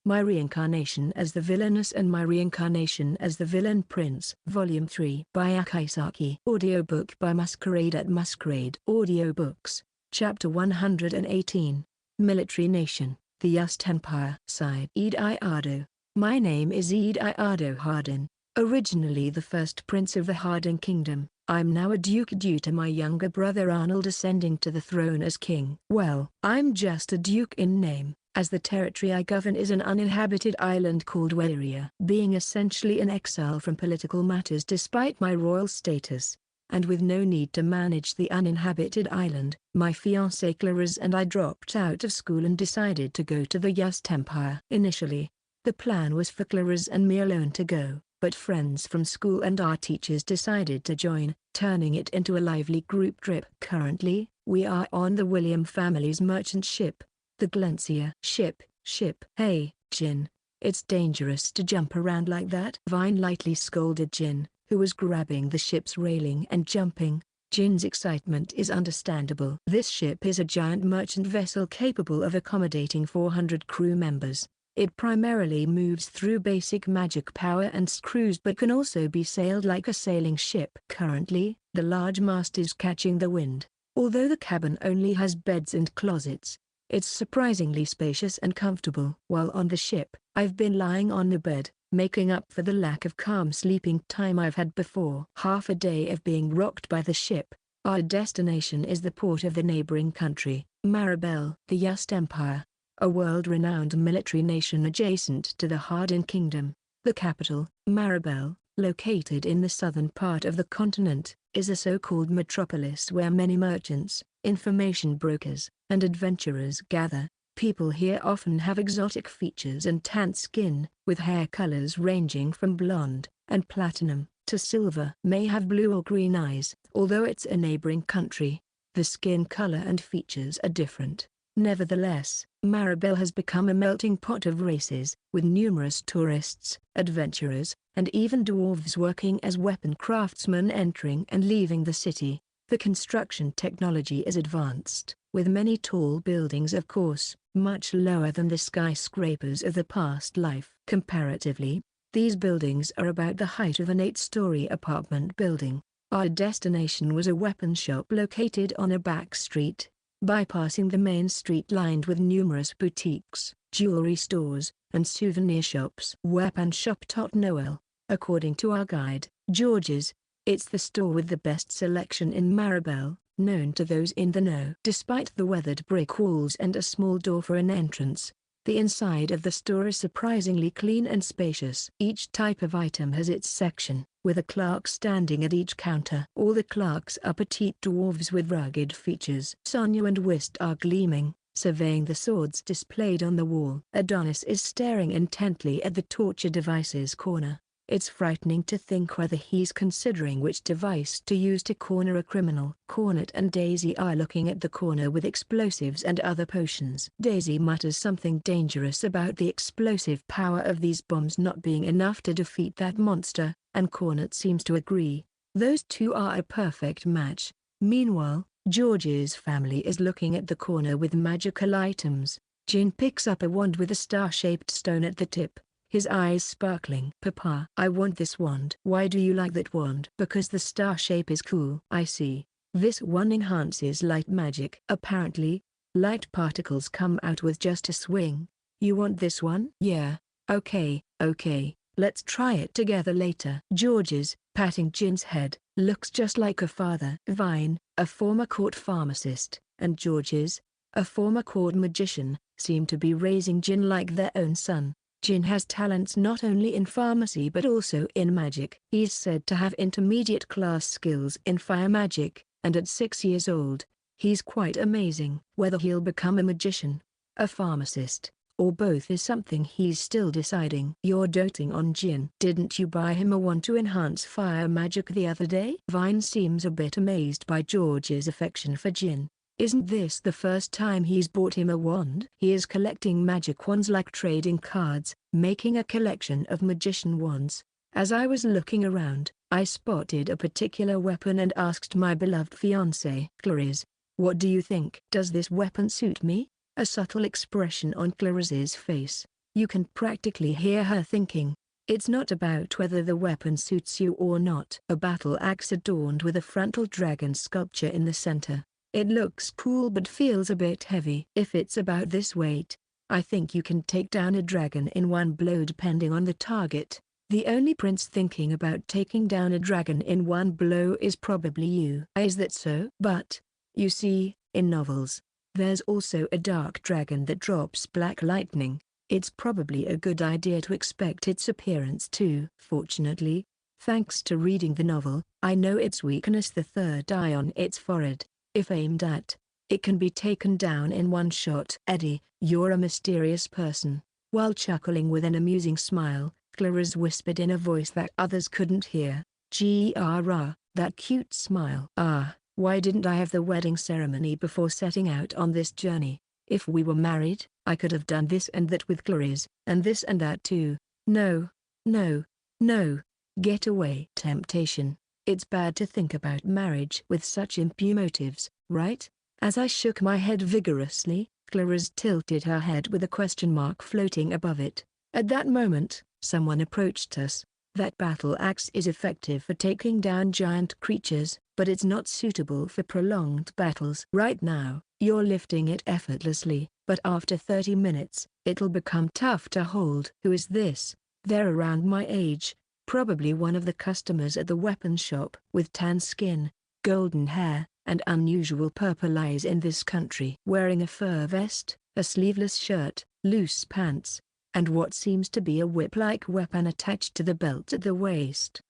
My Reincarnation as the Villainess and My Reincarnation as the Villain Prince. Volume 3 by Akisaki. Audiobook by Masquerade at Masquerade. Audiobooks. Chapter 118. Military Nation, the Yust Empire. Side. Ediardo. My name is Ediardo Hardin, originally the first prince of the Hardin Kingdom. I'm now a duke due to my younger brother Arnold ascending to the throne as king. Well, I'm just a duke in name, as the territory I govern is an uninhabited island called Waleria. Being essentially in exile from political matters despite my royal status, and with no need to manage the uninhabited island, my fiancée Claris and I dropped out of school and decided to go to the Yust Empire. Initially, the plan was for Claris and me alone to go, but friends from school and our teachers decided to join, turning it into a lively group trip. Currently, we are on the William family's merchant ship, the Glencia. Ship. Hey, Jin, it's dangerous to jump around like that. Vine lightly scolded Jin, who was grabbing the ship's railing and jumping. Jin's excitement is understandable. This ship is a giant merchant vessel capable of accommodating 400 crew members. It primarily moves through basic magic power and screws but can also be sailed like a sailing ship. Currently, the large mast is catching the wind. Although the cabin only has beds and closets, it's surprisingly spacious and comfortable. While on the ship, I've been lying on the bed, making up for the lack of calm sleeping time I've had before. Half a day of being rocked by the ship. Our destination is the port of the neighboring country, Maribel. The Yust Empire, a world-renowned military nation adjacent to the Hardin Kingdom. The capital, Maribel, located in the southern part of the continent, is a so-called metropolis where many merchants, information brokers, and adventurers gather. People here often have exotic features and tanned skin, with hair colors ranging from blonde and platinum to silver. May have blue or green eyes. Although it's a neighboring country, the skin color and features are different. Nevertheless, Maribel has become a melting pot of races, with numerous tourists, adventurers, and even dwarves working as weapon craftsmen entering and leaving the city. The construction technology is advanced, with many tall buildings of course, much lower than the skyscrapers of the past life. Comparatively, these buildings are about the height of an 8-story apartment building. Our destination was a weapon shop located on a back street, bypassing the main street lined with numerous boutiques, jewelry stores, and souvenir shops. Weapon shop Tot Noel, according to our guide, George's. It's the store with the best selection in Maribel, known to those in the know. Despite the weathered brick walls and a small door for an entrance, the inside of the store is surprisingly clean and spacious. Each type of item has its section, with a clerk standing at each counter. All the clerks are petite dwarves with rugged features. Sonya and Whist are gleaming, surveying the swords displayed on the wall. Adonis is staring intently at the torture device's corner. It's frightening to think whether he's considering which device to use to corner a criminal. Cornet and Daisy are looking at the corner with explosives and other potions. Daisy mutters something dangerous about the explosive power of these bombs not being enough to defeat that monster, and Cornet seems to agree. Those two are a perfect match. Meanwhile, George's family is looking at the corner with magical items. Jin picks up a wand with a star-shaped stone at the tip, his eyes sparkling. Papa, I want this wand. Why do you like that wand? Because the star shape is cool. I see. This wand enhances light magic. Apparently, light particles come out with just a swing. You want this one? Yeah. Okay, let's try it together later. George's, patting Jin's head, looks just like a father. Vine, a former court pharmacist, and George's, a former court magician, seem to be raising Jin like their own son. Jin has talents not only in pharmacy but also in magic. He's said to have intermediate class skills in fire magic, and at 6 years old, he's quite amazing. Whether he'll become a magician, a pharmacist, or both is something he's still deciding. You're doting on Jin. Didn't you buy him a wand to enhance fire magic the other day? Vine seems a bit amazed by George's affection for Jin. Isn't this the first time he's bought him a wand? He is collecting magic wands like trading cards, making a collection of magician wands. As I was looking around, I spotted a particular weapon and asked my beloved fiancée, Claris, what do you think? Does this weapon suit me? A subtle expression on Claris's face. You can practically hear her thinking. It's not about whether the weapon suits you or not. A battle axe adorned with a frontal dragon sculpture in the center. It looks cool but feels a bit heavy. If it's about this weight, I think you can take down a dragon in one blow depending on the target. The only prince thinking about taking down a dragon in one blow is probably you. Is that so? But, you see, in novels, there's also a dark dragon that drops black lightning. It's probably a good idea to expect its appearance too. Fortunately, thanks to reading the novel, I know its weakness, the third eye on its forehead. If aimed at, it can be taken down in one shot. Eddie, you're a mysterious person. While chuckling with an amusing smile, Claris whispered in a voice that others couldn't hear. That cute smile. Why didn't I have the wedding ceremony before setting out on this journey? If we were married, I could have done this and that with Claris, and this and that too. No. Get away. Temptation. It's bad to think about marriage with such impure motives, right? As I shook my head vigorously, Claris tilted her head with a question mark floating above it. At that moment, someone approached us. That battle axe is effective for taking down giant creatures, but it's not suitable for prolonged battles. Right now, you're lifting it effortlessly, but after 30 minutes, it'll become tough to hold. Who is this? They're around my age, probably one of the customers at the weapon shop. With tan skin, golden hair, and unusual purple eyes in this country. Wearing a fur vest, a sleeveless shirt, loose pants, and what seems to be a whip-like weapon attached to the belt at the waist.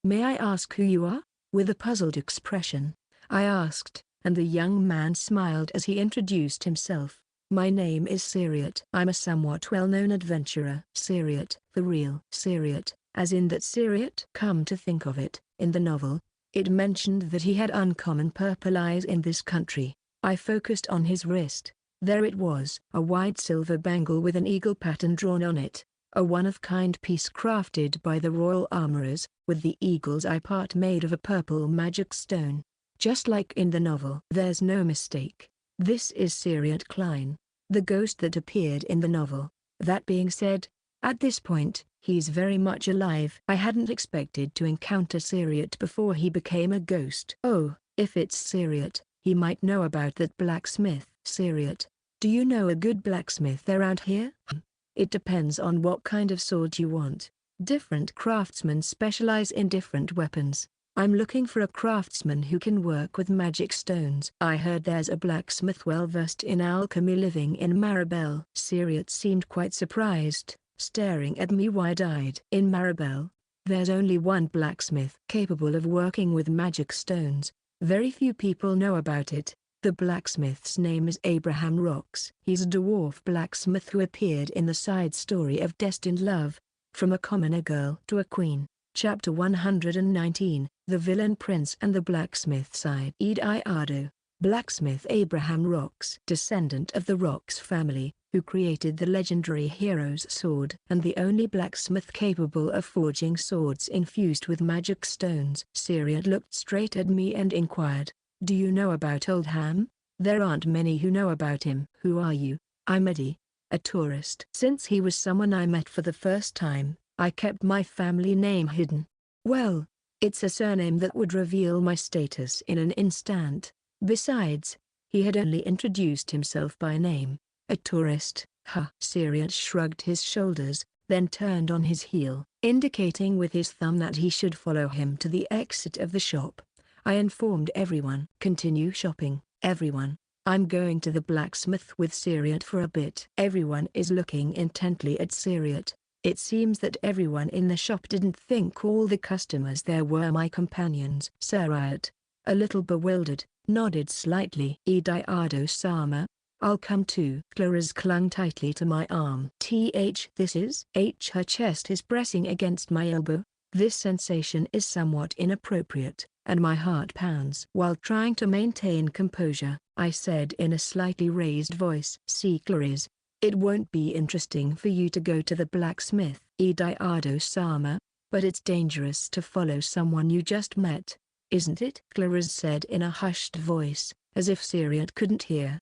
May I ask who you are? With a puzzled expression, I asked, and the young man smiled as he introduced himself. My name is Syriot. I'm a somewhat well-known adventurer. Syriot, the real Syriot, as in that Syriot. Come to think of it, in the novel, it mentioned that he had uncommon purple eyes in this country. I focused on his wrist. There it was, a white silver bangle with an eagle pattern drawn on it, a one-of-kind piece crafted by the royal armorers, with the eagle's eye part made of a purple magic stone. Just like in the novel. There's no mistake. This is Syriot Klein, the ghost that appeared in the novel. That being said, at this point, he's very much alive. I hadn't expected to encounter Syriot before he became a ghost. Oh, if it's Syriot, he might know about that blacksmith. Syriot, do you know a good blacksmith around here? It depends on what kind of sword you want. Different craftsmen specialize in different weapons. I'm looking for a craftsman who can work with magic stones. I heard there's a blacksmith well-versed in alchemy living in Maribel. Syriot seemed quite surprised, staring at me wide-eyed. In Maribel, there's only one blacksmith capable of working with magic stones. Very few people know about it. The blacksmith's name is Abraham Rocks. He's a dwarf blacksmith who appeared in the side story of Destined Love, From a Commoner Girl to a Queen. Chapter 119, The Villain Prince and the Blacksmith Side. Ediardo, blacksmith Abraham Rocks, descendant of the Rocks family, who created the legendary hero's sword and the only blacksmith capable of forging swords infused with magic stones. Syriot looked straight at me and inquired, "Do you know about Old Ham?" "There aren't many who know about him." "Who are you?" "I'm Eddie, a tourist." Since he was someone I met for the first time, I kept my family name hidden. Well, it's a surname that would reveal my status in an instant. Besides, he had only introduced himself by name. A tourist, huh? Syriot shrugged his shoulders, then turned on his heel, indicating with his thumb that he should follow him to the exit of the shop. I informed everyone. "Continue shopping, everyone. I'm going to the blacksmith with Syriot for a bit." Everyone is looking intently at Syriot. It seems that everyone in the shop didn't think all the customers there were my companions. Syriot, a little bewildered, nodded slightly. "Ediardo-sama, I'll come too." Claris clung tightly to my arm. This is her chest is pressing against my elbow. This sensation is somewhat inappropriate, and my heart pounds. While trying to maintain composure, I said in a slightly raised voice, "See Claris, it won't be interesting for you to go to the blacksmith, Ediardo-sama, but it's dangerous to follow someone you just met, isn't it?" Claris said in a hushed voice, as if Syriot couldn't hear.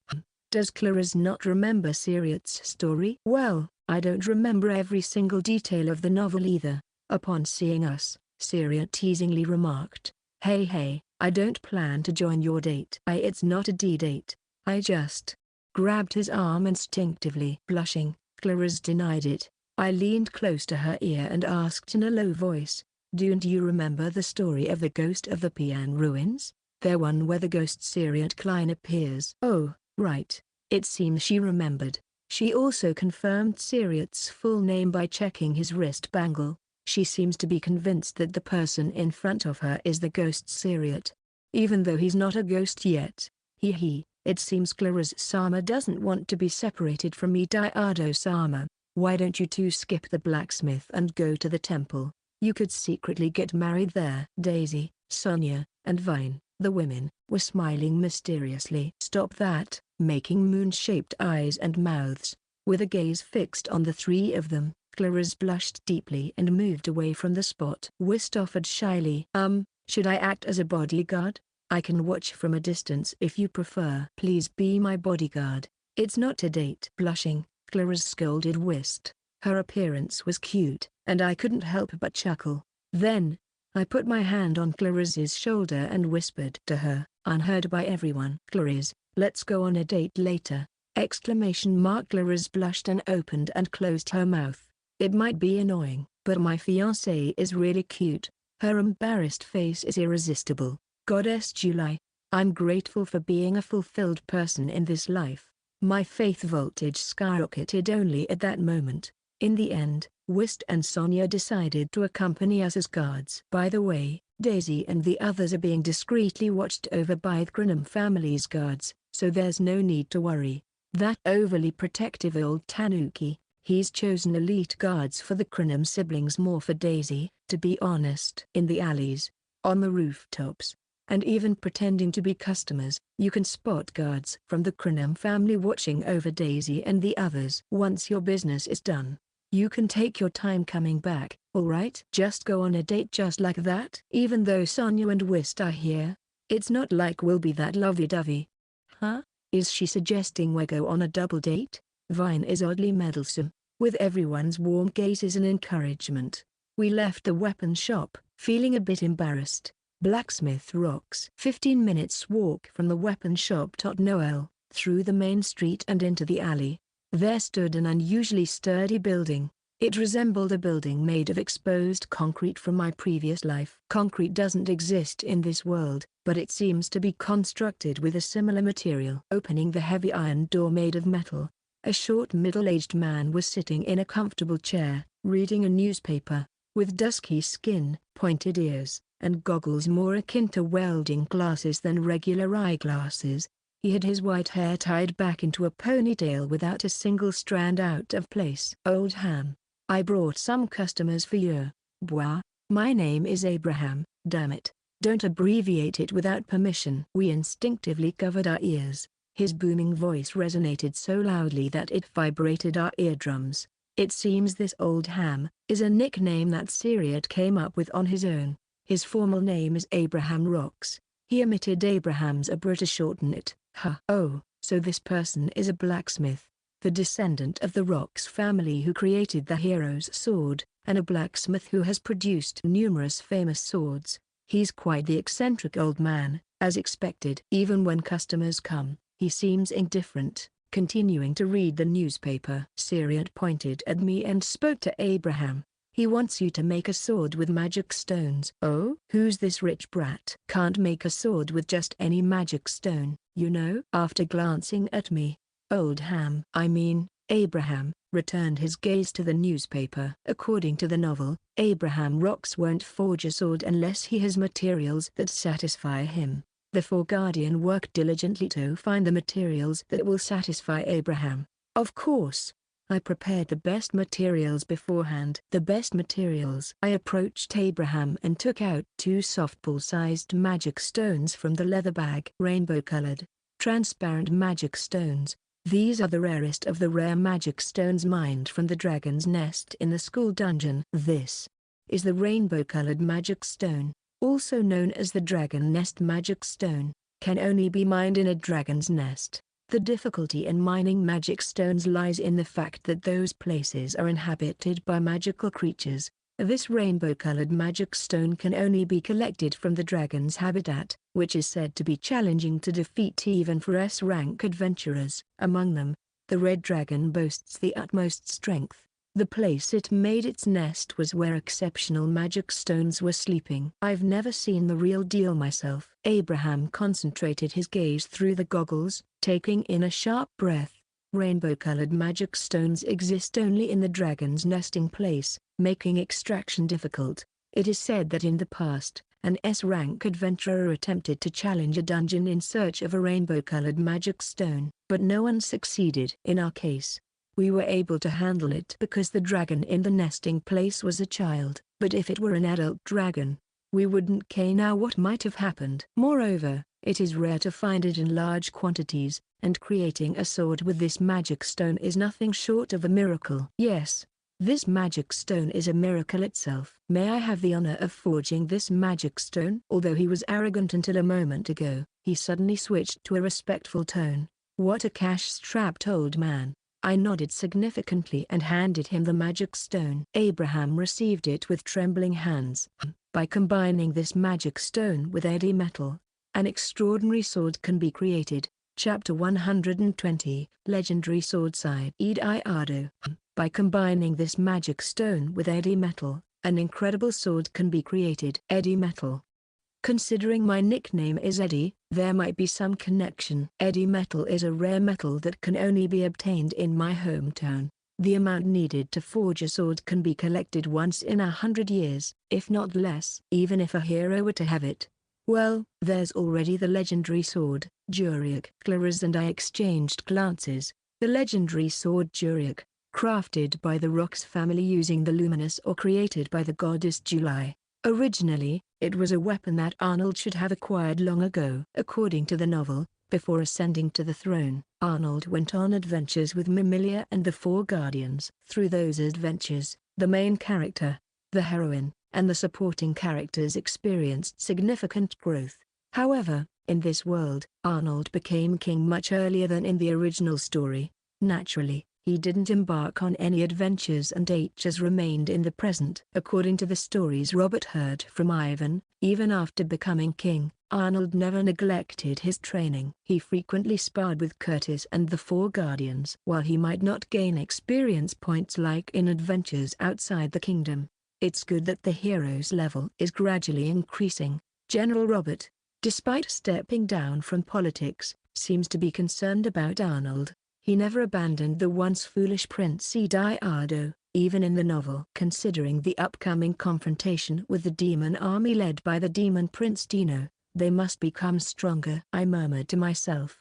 Does Claris not remember Syriot's story? Well, I don't remember every single detail of the novel either. Upon seeing us, Syriot teasingly remarked, Hey, I don't plan to join your date. It's not a D-date. I just grabbed his arm instinctively. Blushing, Claris denied it. I leaned close to her ear and asked in a low voice, Don't you remember the story of the ghost of the Pian ruins? The one where the ghost Syriot Klein appears. Oh, right. It seems she remembered. She also confirmed Syriot's full name by checking his wrist bangle. She seems to be convinced that the person in front of her is the ghost Syriot. Even though he's not a ghost yet. It seems Claris-sama doesn't want to be separated from Ediardo-sama. Why don't you two skip the blacksmith and go to the temple? You could secretly get married there. Daisy, Sonia, and Vine, the women, were smiling mysteriously. Stop that, making moon-shaped eyes and mouths. With a gaze fixed on the three of them, Claris blushed deeply and moved away from the spot. Whist offered shyly. Should I act as a bodyguard? I can watch from a distance if you prefer. Please be my bodyguard. It's not a date. Blushing, Claris scolded Whist. Her appearance was cute, and I couldn't help but chuckle. Then, I put my hand on Claris's shoulder and whispered to her, unheard by everyone. Claris, let's go on a date later! ! Claris blushed and opened and closed her mouth. It might be annoying, but my fiancé is really cute. Her embarrassed face is irresistible. Goddess July. I'm grateful for being a fulfilled person in this life. My faith voltage skyrocketed only at that moment. In the end, Whist and Sonia decided to accompany us as guards. By the way, Daisy and the others are being discreetly watched over by the Crinum family's guards, so there's no need to worry. That overly protective old tanuki, he's chosen elite guards for the Crinum siblings, more for Daisy. To be honest, in the alleys, on the rooftops, and even pretending to be customers, you can spot guards from the Crinum family watching over Daisy and the others. Once your business is done, you can take your time coming back, alright? Just go on a date just like that? Even though Sonia and Whist are here, it's not like we'll be that lovey-dovey. Huh? Is she suggesting we go on a double date? Vine is oddly meddlesome, with everyone's warm gazes and encouragement. We left the weapon shop, feeling a bit embarrassed. Blacksmith rocks. 15 minutes walk from the weapon shop. Noel, through the main street and into the alley. There stood an unusually sturdy building. It resembled a building made of exposed concrete from my previous life. Concrete doesn't exist in this world, but it seems to be constructed with a similar material. Opening the heavy iron door made of metal, a short middle-aged man was sitting in a comfortable chair, reading a newspaper, with dusky skin, pointed ears, and goggles more akin to welding glasses than regular eyeglasses. He had his white hair tied back into a ponytail without a single strand out of place. Old Ham, I brought some customers for you. Bois, my name is Abraham, damn it, don't abbreviate it without permission. We instinctively covered our ears. His booming voice resonated so loudly that it vibrated our eardrums. It seems this Old Ham is a nickname that Syriot came up with on his own. His formal name is Abraham Rocks. He omitted Abraham's abra to shorten it. Oh, so this person is a blacksmith, the descendant of the Rocks family who created the hero's sword, and a blacksmith who has produced numerous famous swords. He's quite the eccentric old man, as expected. Even when customers come, he seems indifferent, continuing to read the newspaper. Syriot pointed at me and spoke to Abraham. He wants you to make a sword with magic stones. Oh? Who's this rich brat? Can't make a sword with just any magic stone, you know? After glancing at me, Old Ham, Abraham, returned his gaze to the newspaper. According to the novel, Abraham Rocks won't forge a sword unless he has materials that satisfy him. The Four Guardian work diligently to find the materials that will satisfy Abraham. Of course, I prepared the best materials beforehand. The best materials. I approached Abraham and took out 2 softball-sized magic stones from the leather bag. Rainbow-colored, transparent magic stones. These are the rarest of the rare magic stones mined from the dragon's nest in the school dungeon. This is the rainbow-colored magic stone, also known as the dragon nest magic stone, can only be mined in a dragon's nest. The difficulty in mining magic stones lies in the fact that those places are inhabited by magical creatures. This rainbow-colored magic stone can only be collected from the dragon's habitat, which is said to be challenging to defeat even for S-rank adventurers. Among them, the red dragon boasts the utmost strength. The place it made its nest was where exceptional magic stones were sleeping. I've never seen the real deal myself. Abraham concentrated his gaze through the goggles, taking in a sharp breath. Rainbow-colored magic stones exist only in the dragon's nesting place, making extraction difficult. It is said that in the past, an S-rank adventurer attempted to challenge a dungeon in search of a rainbow-colored magic stone, but no one succeeded. In our case, we were able to handle it because the dragon in the nesting place was a child. But if it were an adult dragon, we wouldn't care now what might have happened. Moreover, it is rare to find it in large quantities, and creating a sword with this magic stone is nothing short of a miracle. Yes, this magic stone is a miracle itself. May I have the honor of forging this magic stone? Although he was arrogant until a moment ago, he suddenly switched to a respectful tone. What a cash-strapped old man. I nodded significantly and handed him the magic stone. Abraham received it with trembling hands. By combining this magic stone with eddy metal, an extraordinary sword can be created. Chapter 120, Legendary Swordside. Ediardo. By combining this magic stone with eddy metal, an incredible sword can be created. Eddy metal. Considering my nickname is Eddie, there might be some connection. Eddy metal is a rare metal that can only be obtained in my hometown. The amount needed to forge a sword can be collected once in 100 years, if not less. Even if a hero were to have it, well, there's already the legendary sword, Juriak. Claris and I exchanged glances. The legendary sword Juriak, crafted by the Rox family using the luminous or created by the goddess July. Originally, it was a weapon that Arnold should have acquired long ago. According to the novel, before ascending to the throne, Arnold went on adventures with Mimilia and the Four Guardians. Through those adventures, the main character, the heroine, and the supporting characters experienced significant growth. However, in this world, Arnold became king much earlier than in the original story. Naturally, he didn't embark on any adventures and has remained in the present. According to the stories Robert heard from Ivan, even after becoming king, Arnold never neglected his training. He frequently sparred with Curtis and the Four Guardians. While he might not gain experience points like in adventures outside the kingdom, it's good that the hero's level is gradually increasing. General Robert, despite stepping down from politics, seems to be concerned about Arnold. He never abandoned the once foolish Prince Ediardo, even in the novel. Considering the upcoming confrontation with the demon army led by the demon Prince Dino, they must become stronger. I murmured to myself.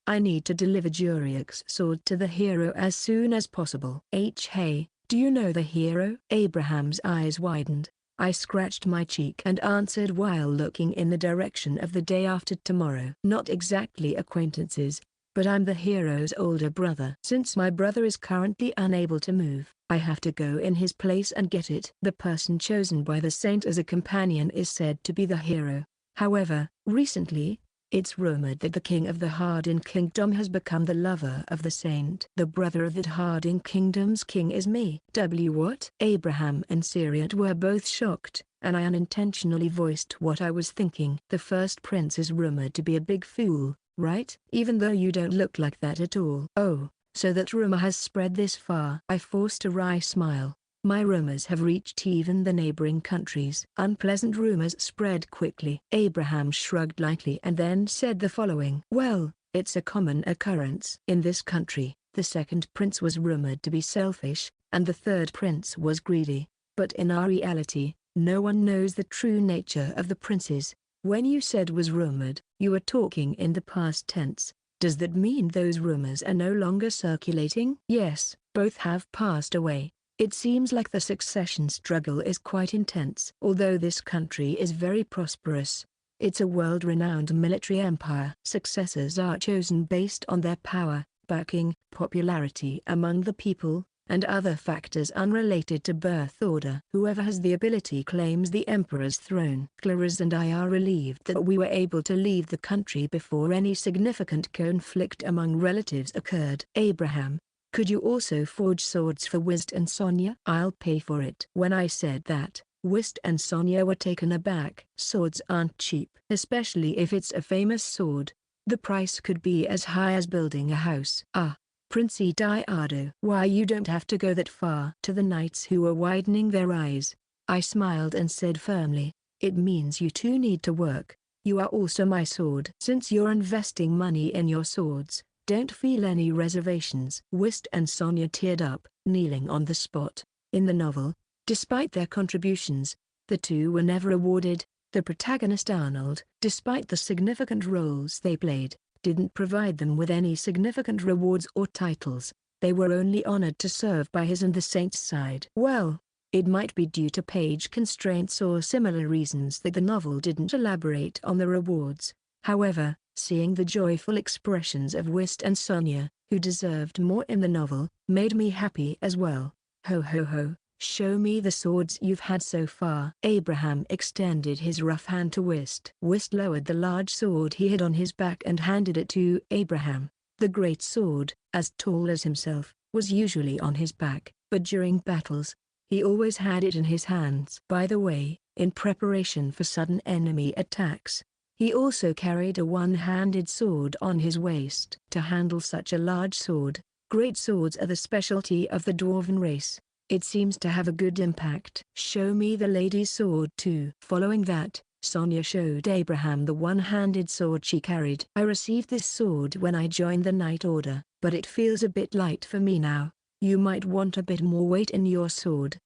I need to deliver Juriak's sword to the hero as soon as possible. Hey, do you know the hero? Abraham's eyes widened. I scratched my cheek and answered while looking in the direction of the day after tomorrow. Not exactly acquaintances, but I'm the hero's older brother. Since my brother is currently unable to move, I have to go in his place and get it. The person chosen by the saint as a companion is said to be the hero. However, recently, it's rumored that the king of the Hardin Kingdom has become the lover of the saint. The brother of that Hardin Kingdom's king is me. What? Abraham and Syriat were both shocked, and I unintentionally voiced what I was thinking. The first prince is rumored to be a big fool, right? Even though you don't look like that at all. Oh, so that rumor has spread this far. I forced a wry smile. My rumors have reached even the neighboring countries. Unpleasant rumors spread quickly. Abraham shrugged lightly and then said the following. Well, it's a common occurrence. In this country, the second prince was rumored to be selfish, and the third prince was greedy. But in our reality, no one knows the true nature of the princes. When you said was rumored, you were talking in the past tense. Does that mean those rumors are no longer circulating? Yes, both have passed away. It seems like the succession struggle is quite intense. Although this country is very prosperous, it's a world-renowned military empire. Successors are chosen based on their power, backing, popularity among the people, and other factors unrelated to birth order. Whoever has the ability claims the Emperor's throne. Claris and I are relieved that we were able to leave the country before any significant conflict among relatives occurred. Abraham, could you also forge swords for Wist and Sonia? I'll pay for it. When I said that, Wist and Sonia were taken aback. Swords aren't cheap, especially if it's a famous sword. The price could be as high as building a house. Ah, Prince Ediardo. Why, you don't have to go that far. To the knights who were widening their eyes, I smiled and said firmly, it means you two need to work. You are also my sword. Since you're investing money in your swords, don't feel any reservations. Wist and Sonia teared up, kneeling on the spot. In the novel, despite their contributions, the two were never awarded. The protagonist Arnold, despite the significant roles they played, didn't provide them with any significant rewards or titles. They were only honored to serve by his and the saints' side. Well, it might be due to page constraints or similar reasons that the novel didn't elaborate on the rewards. However, seeing the joyful expressions of Wist and Sonia, who deserved more in the novel, made me happy as well. Ho ho ho, show me the swords you've had so far. Abraham extended his rough hand to Wist. Wist lowered the large sword he had on his back and handed it to Abraham. The great sword, as tall as himself, was usually on his back, but during battles, he always had it in his hands. By the way, in preparation for sudden enemy attacks, he also carried a one-handed sword on his waist. To handle such a large sword, great swords are the specialty of the dwarven race. It seems to have a good impact. Show me the lady's sword too. Following that, Sonia showed Abraham the one-handed sword she carried. I received this sword when I joined the Knight Order, but it feels a bit light for me now. You might want a bit more weight in your sword.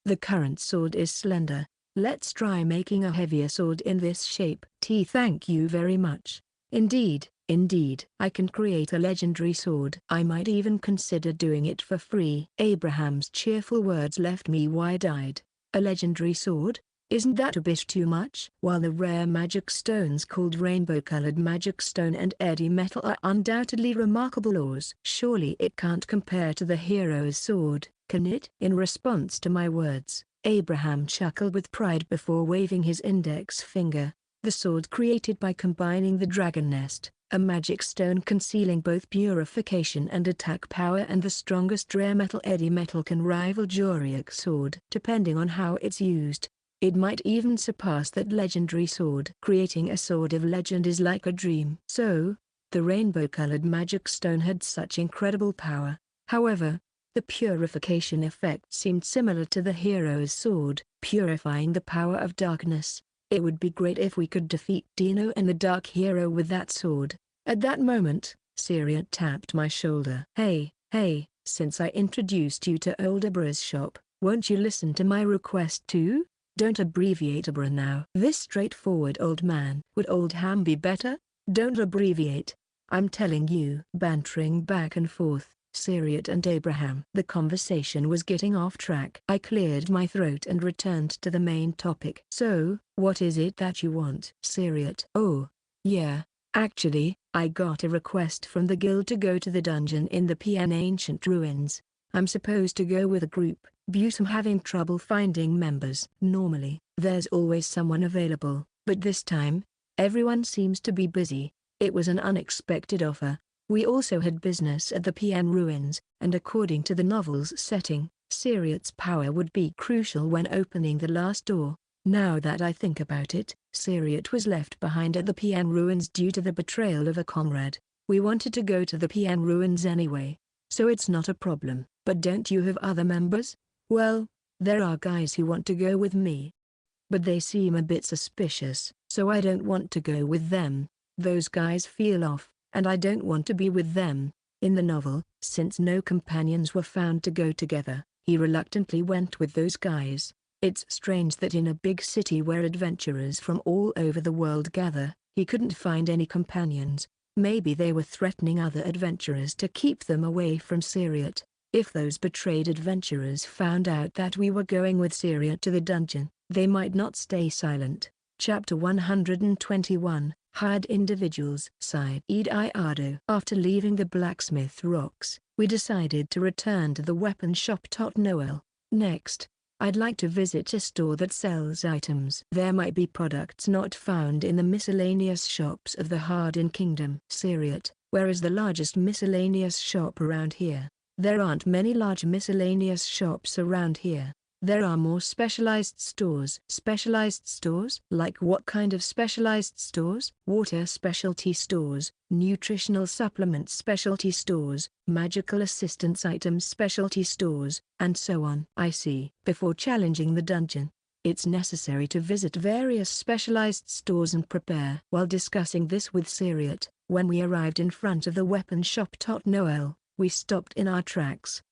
The current sword is slender. Let's try making a heavier sword in this shape. Thank you very much. Indeed, I can create a legendary sword. I might even consider doing it for free. Abraham's cheerful words left me wide-eyed. A legendary sword? Isn't that a bit too much? While the rare magic stones called rainbow-colored magic stone and eddy metal are undoubtedly remarkable ores, surely it can't compare to the hero's sword, can it? In response to my words, Abraham chuckled with pride before waving his index finger. The sword created by combining the dragon nest, a magic stone concealing both purification and attack power, and the strongest rare metal eddy metal, can rival Joriak's sword. Depending on how it's used, it might even surpass that legendary sword. Creating a sword of legend is like a dream. So, the rainbow-colored magic stone had such incredible power. However, the purification effect seemed similar to the hero's sword, purifying the power of darkness. It would be great if we could defeat Dino and the Dark Hero with that sword. At that moment, Syria tapped my shoulder. Hey, since I introduced you to Oldebra's shop, won't you listen to my request too? Don't abbreviate Abra now. This straightforward old man. Would old ham be better? Don't abbreviate. I'm telling you. Bantering back and forth, Syriot and Abraham. The conversation was getting off track. I cleared my throat and returned to the main topic. So, what is it that you want? Syriot. Oh, yeah, actually, I got a request from the guild to go to the dungeon in the PN Ancient Ruins. I'm supposed to go with a group, but I'm having trouble finding members. Normally, there's always someone available, but this time, everyone seems to be busy. It was an unexpected offer. We also had business at the PN Ruins, and according to the novel's setting, Syriot's power would be crucial when opening the last door. Now that I think about it, Syriot was left behind at the PN Ruins due to the betrayal of a comrade. We wanted to go to the PN Ruins anyway, so it's not a problem. But don't you have other members? Well, there are guys who want to go with me, but they seem a bit suspicious, so I don't want to go with them. Those guys feel off, and I don't want to be with them. In the novel, since no companions were found to go together, he reluctantly went with those guys. It's strange that in a big city where adventurers from all over the world gather, he couldn't find any companions. Maybe they were threatening other adventurers to keep them away from Syriot. If those betrayed adventurers found out that we were going with Syriot to the dungeon, they might not stay silent. Chapter 121, Hired individuals, sighed Ediardo. After leaving the blacksmith rocks, we decided to return to the weapon shop. Noel. Next, I'd like to visit a store that sells items. There might be products not found in the miscellaneous shops of the Hardin Kingdom. Syriot, where is the largest miscellaneous shop around here? There aren't many large miscellaneous shops around here. There are more specialized stores. Specialized stores? Like what kind of specialized stores? Water specialty stores, nutritional supplement specialty stores, magical assistance items specialty stores, and so on. I see. Before challenging the dungeon, it's necessary to visit various specialized stores and prepare. While discussing this with Syriot, when we arrived in front of the weapon shop. Noel, we stopped in our tracks.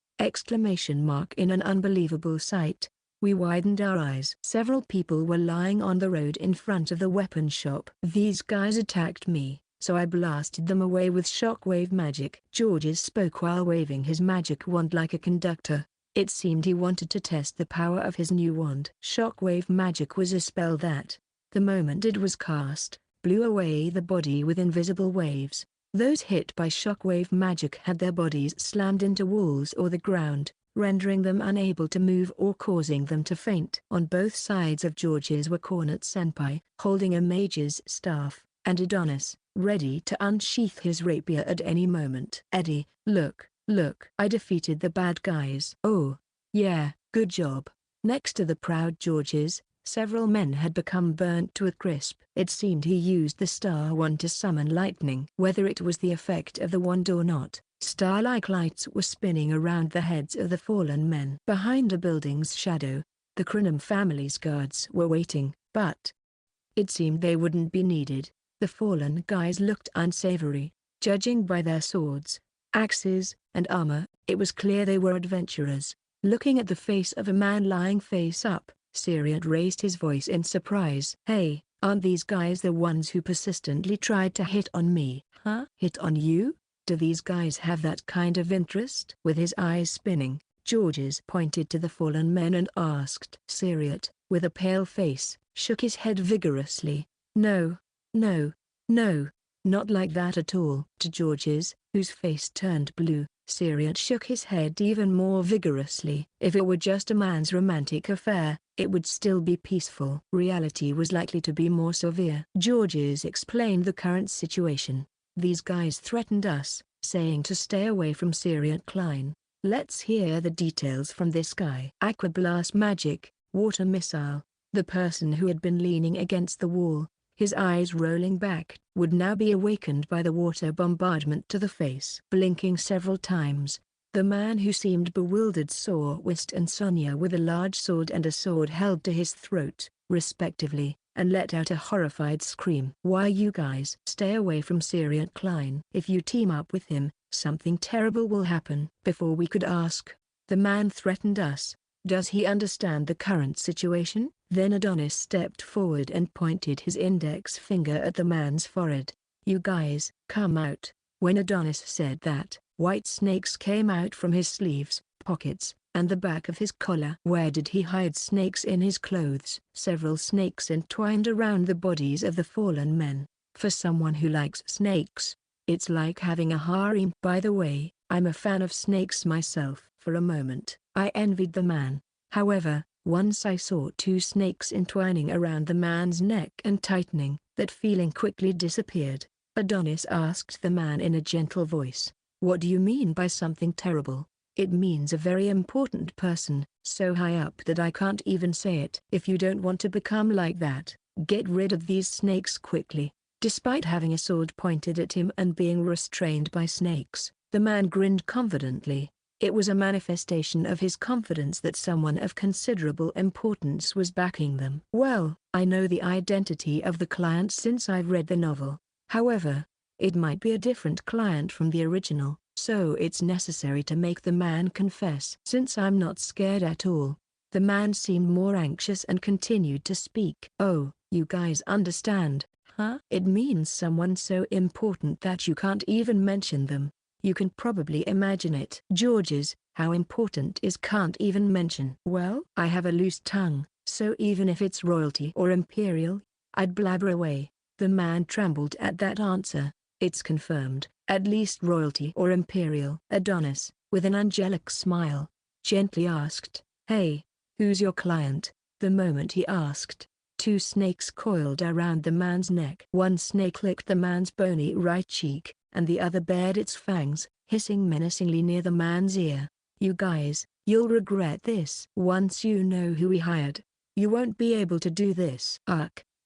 In an unbelievable sight. We widened our eyes. Several people were lying on the road in front of the weapon shop. These guys attacked me, so I blasted them away with shockwave magic. Georges spoke while waving his magic wand like a conductor. It seemed he wanted to test the power of his new wand. Shockwave magic was a spell that, the moment it was cast, blew away the body with invisible waves. Those hit by shockwave magic had their bodies slammed into walls or the ground, rendering them unable to move or causing them to faint. On both sides of Georges were Cornet Senpai, holding a mage's staff, and Adonis, ready to unsheath his rapier at any moment. Eddie, look, I defeated the bad guys. Oh, yeah, good job. Next to the proud Georges, several men had become burnt to a crisp. It seemed he used the star wand to summon lightning. Whether it was the effect of the wand or not, star-like lights were spinning around the heads of the fallen men. Behind a building's shadow, the Crinum family's guards were waiting, but it seemed they wouldn't be needed. The fallen guys looked unsavory. Judging by their swords, axes, and armor, it was clear they were adventurers. Looking at the face of a man lying face up, Syriot raised his voice in surprise. Hey, aren't these guys the ones who persistently tried to hit on me? Huh? Hit on you? Do these guys have that kind of interest? With his eyes spinning, Georges pointed to the fallen men and asked. Syriot, with a pale face, shook his head vigorously. No, not like that at all. To Georges, whose face turned blue, Syriot shook his head even more vigorously. If it were just a man's romantic affair, it would still be peaceful. Reality was likely to be more severe. Georges explained the current situation. These guys threatened us, saying to stay away from Syriot Klein. Let's hear the details from this guy. Aquablast magic, water missile. The person who had been leaning against the wall, his eyes rolling back, would now be awakened by the water bombardment to the face. Blinking several times, the man who seemed bewildered saw Wist and Sonia with a large sword and a sword held to his throat, respectively, and let out a horrified scream. Why you guys stay away from Syriot Klein? If you team up with him, something terrible will happen. Before we could ask, the man threatened us. Does he understand the current situation? Then Adonis stepped forward and pointed his index finger at the man's forehead. You guys, come out. When Adonis said that, white snakes came out from his sleeves, pockets, and the back of his collar. Where did he hide snakes in his clothes? Several snakes entwined around the bodies of the fallen men. For someone who likes snakes, it's like having a harem. By the way, I'm a fan of snakes myself. For a moment, I envied the man. However, once I saw two snakes entwining around the man's neck and tightening, that feeling quickly disappeared. Adonis asked the man in a gentle voice, "What do you mean by something terrible?" "It means a very important person, so high up that I can't even say it." "If you don't want to become like that, get rid of these snakes quickly." Despite having a sword pointed at him and being restrained by snakes, the man grinned confidently. It was a manifestation of his confidence that someone of considerable importance was backing them. "Well, I know the identity of the client since I've read the novel. However, it might be a different client from the original, so it's necessary to make the man confess." "Since I'm not scared at all." The man seemed more anxious and continued to speak. "Oh, you guys understand, huh? It means someone so important that you can't even mention them. You can probably imagine it." "Georges, how important is can't even mention?" "Well, I have a loose tongue, so even if it's royalty or imperial, I'd blabber away. The man trembled at that answer. It's confirmed, at least royalty or imperial. Adonis, with an angelic smile, gently asked, "Hey, who's your client?" The moment he asked, two snakes coiled around the man's neck. One snake licked the man's bony right cheek, and the other bared its fangs, hissing menacingly near the man's ear. "You guys, you'll regret this. Once you know who we hired, you won't be able to do this."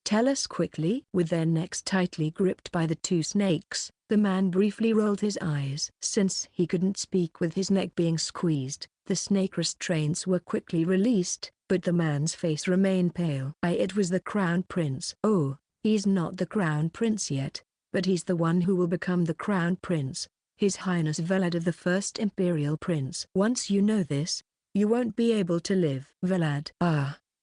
Tell us quickly." With their necks tightly gripped by the two snakes, the man briefly rolled his eyes. Since he couldn't speak with his neck being squeezed, the snake restraints were quickly released, but the man's face remained pale. It was the Crown Prince. "Oh, he's not the Crown Prince yet, but he's the one who will become the Crown Prince, His Highness Velad, the first Imperial Prince. Once you know this, you won't be able to live." "Velad?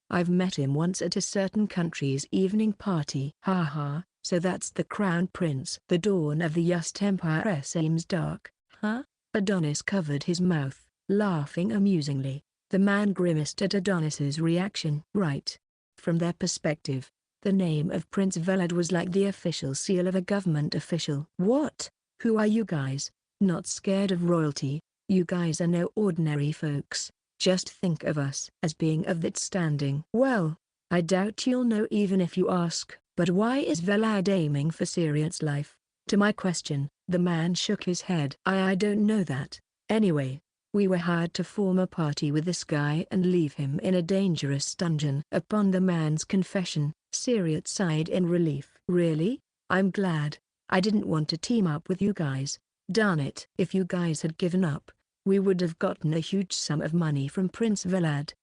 I've met him once at a certain country's evening party." "Haha, so that's the Crown Prince." "The dawn of the Yust Empire seems dark, huh?" Adonis covered his mouth, laughing amusingly. The man grimaced at Adonis's reaction. "Right. From their perspective, the name of Prince Velad was like the official seal of a government official." "What? Who are you guys? Not scared of royalty? You guys are no ordinary folks. Just think of us as being of that standing." "Well, I doubt you'll know even if you ask." "But why is Velad aiming for Syriot's life?" To my question, the man shook his head. I don't know that. Anyway, we were hired to form a party with this guy and leave him in a dangerous dungeon." Upon the man's confession, Syriot sighed in relief. "Really? I'm glad. I didn't want to team up with you guys. Darn it. If you guys had given up, we would have gotten a huge sum of money from Prince Velad."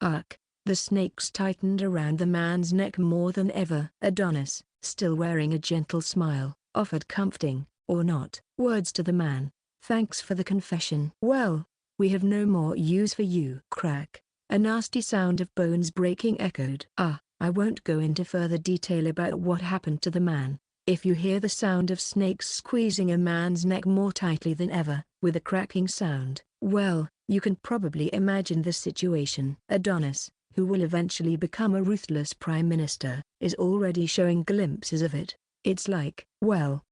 The snakes tightened around the man's neck more than ever. Adonis, still wearing a gentle smile, offered comforting, or not, words to the man. "Thanks for the confession. Well, we have no more use for you." Crack. A nasty sound of bones breaking echoed. I won't go into further detail about what happened to the man. If you hear the sound of snakes squeezing a man's neck more tightly than ever, with a cracking sound, well, you can probably imagine the situation. Adonis, who will eventually become a ruthless prime minister, is already showing glimpses of it. It's like, well,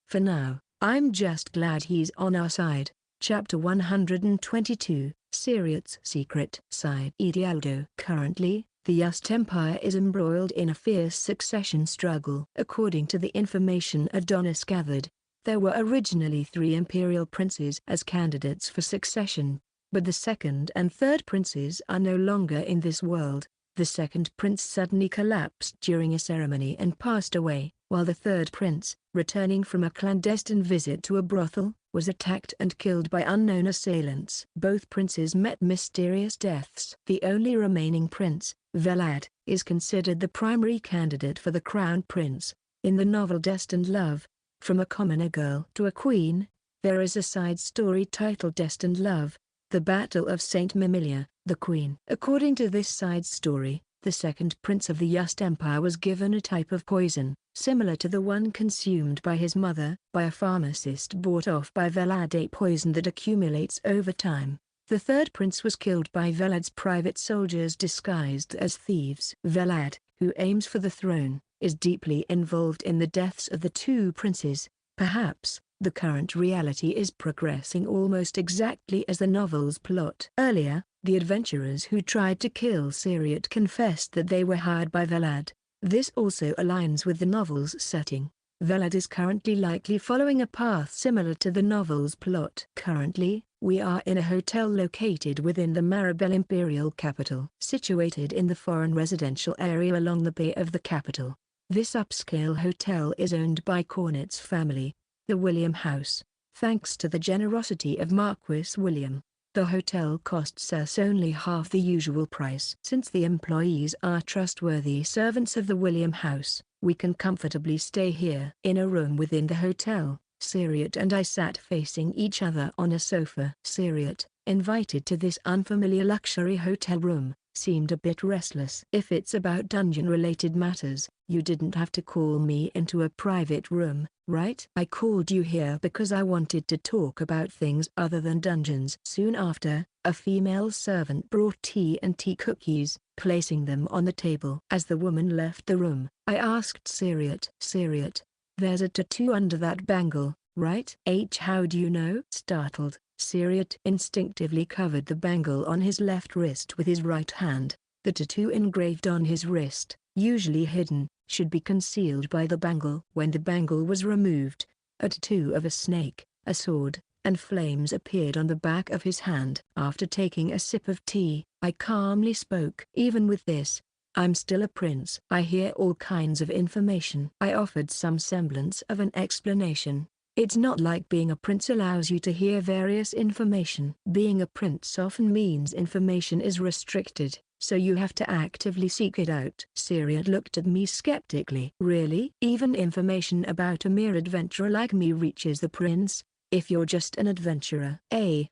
for now, I'm just glad he's on our side. Chapter 122, Syriot's Secret Side. Ediardo. Currently, the Yust Empire is embroiled in a fierce succession struggle. According to the information Adonis gathered, there were originally 3 imperial princes as candidates for succession, but the second and third princes are no longer in this world. The second prince suddenly collapsed during a ceremony and passed away, while the third prince, returning from a clandestine visit to a brothel, was attacked and killed by unknown assailants. Both princes met mysterious deaths. The only remaining prince, Velad, is considered the primary candidate for the crown prince. In the novel Destined Love, From a Commoner Girl to a Queen, there is a side story titled Destined Love, The Battle of Saint Mimilia, the Queen. According to this side story, the second prince of the Yust Empire was given a type of poison, similar to the one consumed by his mother, by a pharmacist bought off by Velad, a poison that accumulates over time. The third prince was killed by Velad's private soldiers disguised as thieves. Velad, who aims for the throne, is deeply involved in the deaths of the 2 princes. Perhaps, the current reality is progressing almost exactly as the novel's plot. Earlier, the adventurers who tried to kill Syriot confessed that they were hired by Velad. This also aligns with the novel's setting. Velad is currently likely following a path similar to the novel's plot. Currently, we are in a hotel located within the Maribel imperial capital. Situated in the foreign residential area along the bay of the capital, this upscale hotel is owned by Cornet's family, the William House. Thanks to the generosity of Marquis William, the hotel costs us only half the usual price. Since the employees are trustworthy servants of the William House, we can comfortably stay here. In a room within the hotel, Syriot and I sat facing each other on a sofa. Syriot, invited to this unfamiliar luxury hotel room, seemed a bit restless. "If it's about dungeon-related matters, you didn't have to call me into a private room, right?" "I called you here because I wanted to talk about things other than dungeons." Soon after, a female servant brought tea and tea cookies, placing them on the table. As the woman left the room, I asked Syriot. "Syriot, there's a tattoo under that bangle, right?" "How do you know?" Startled, Syriot instinctively covered the bangle on his left wrist with his right hand. The tattoo engraved on his wrist, usually hidden, should be concealed by the bangle. When the bangle was removed, a tattoo of a snake, a sword, and flames appeared on the back of his hand. After taking a sip of tea, I calmly spoke. "Even with this, I'm still a prince. I hear all kinds of information." I offered some semblance of an explanation. "It's not like being a prince allows you to hear various information. Being a prince often means information is restricted, so you have to actively seek it out." Syriot looked at me skeptically. "Really? Even information about a mere adventurer like me reaches the prince, if you're just an adventurer?"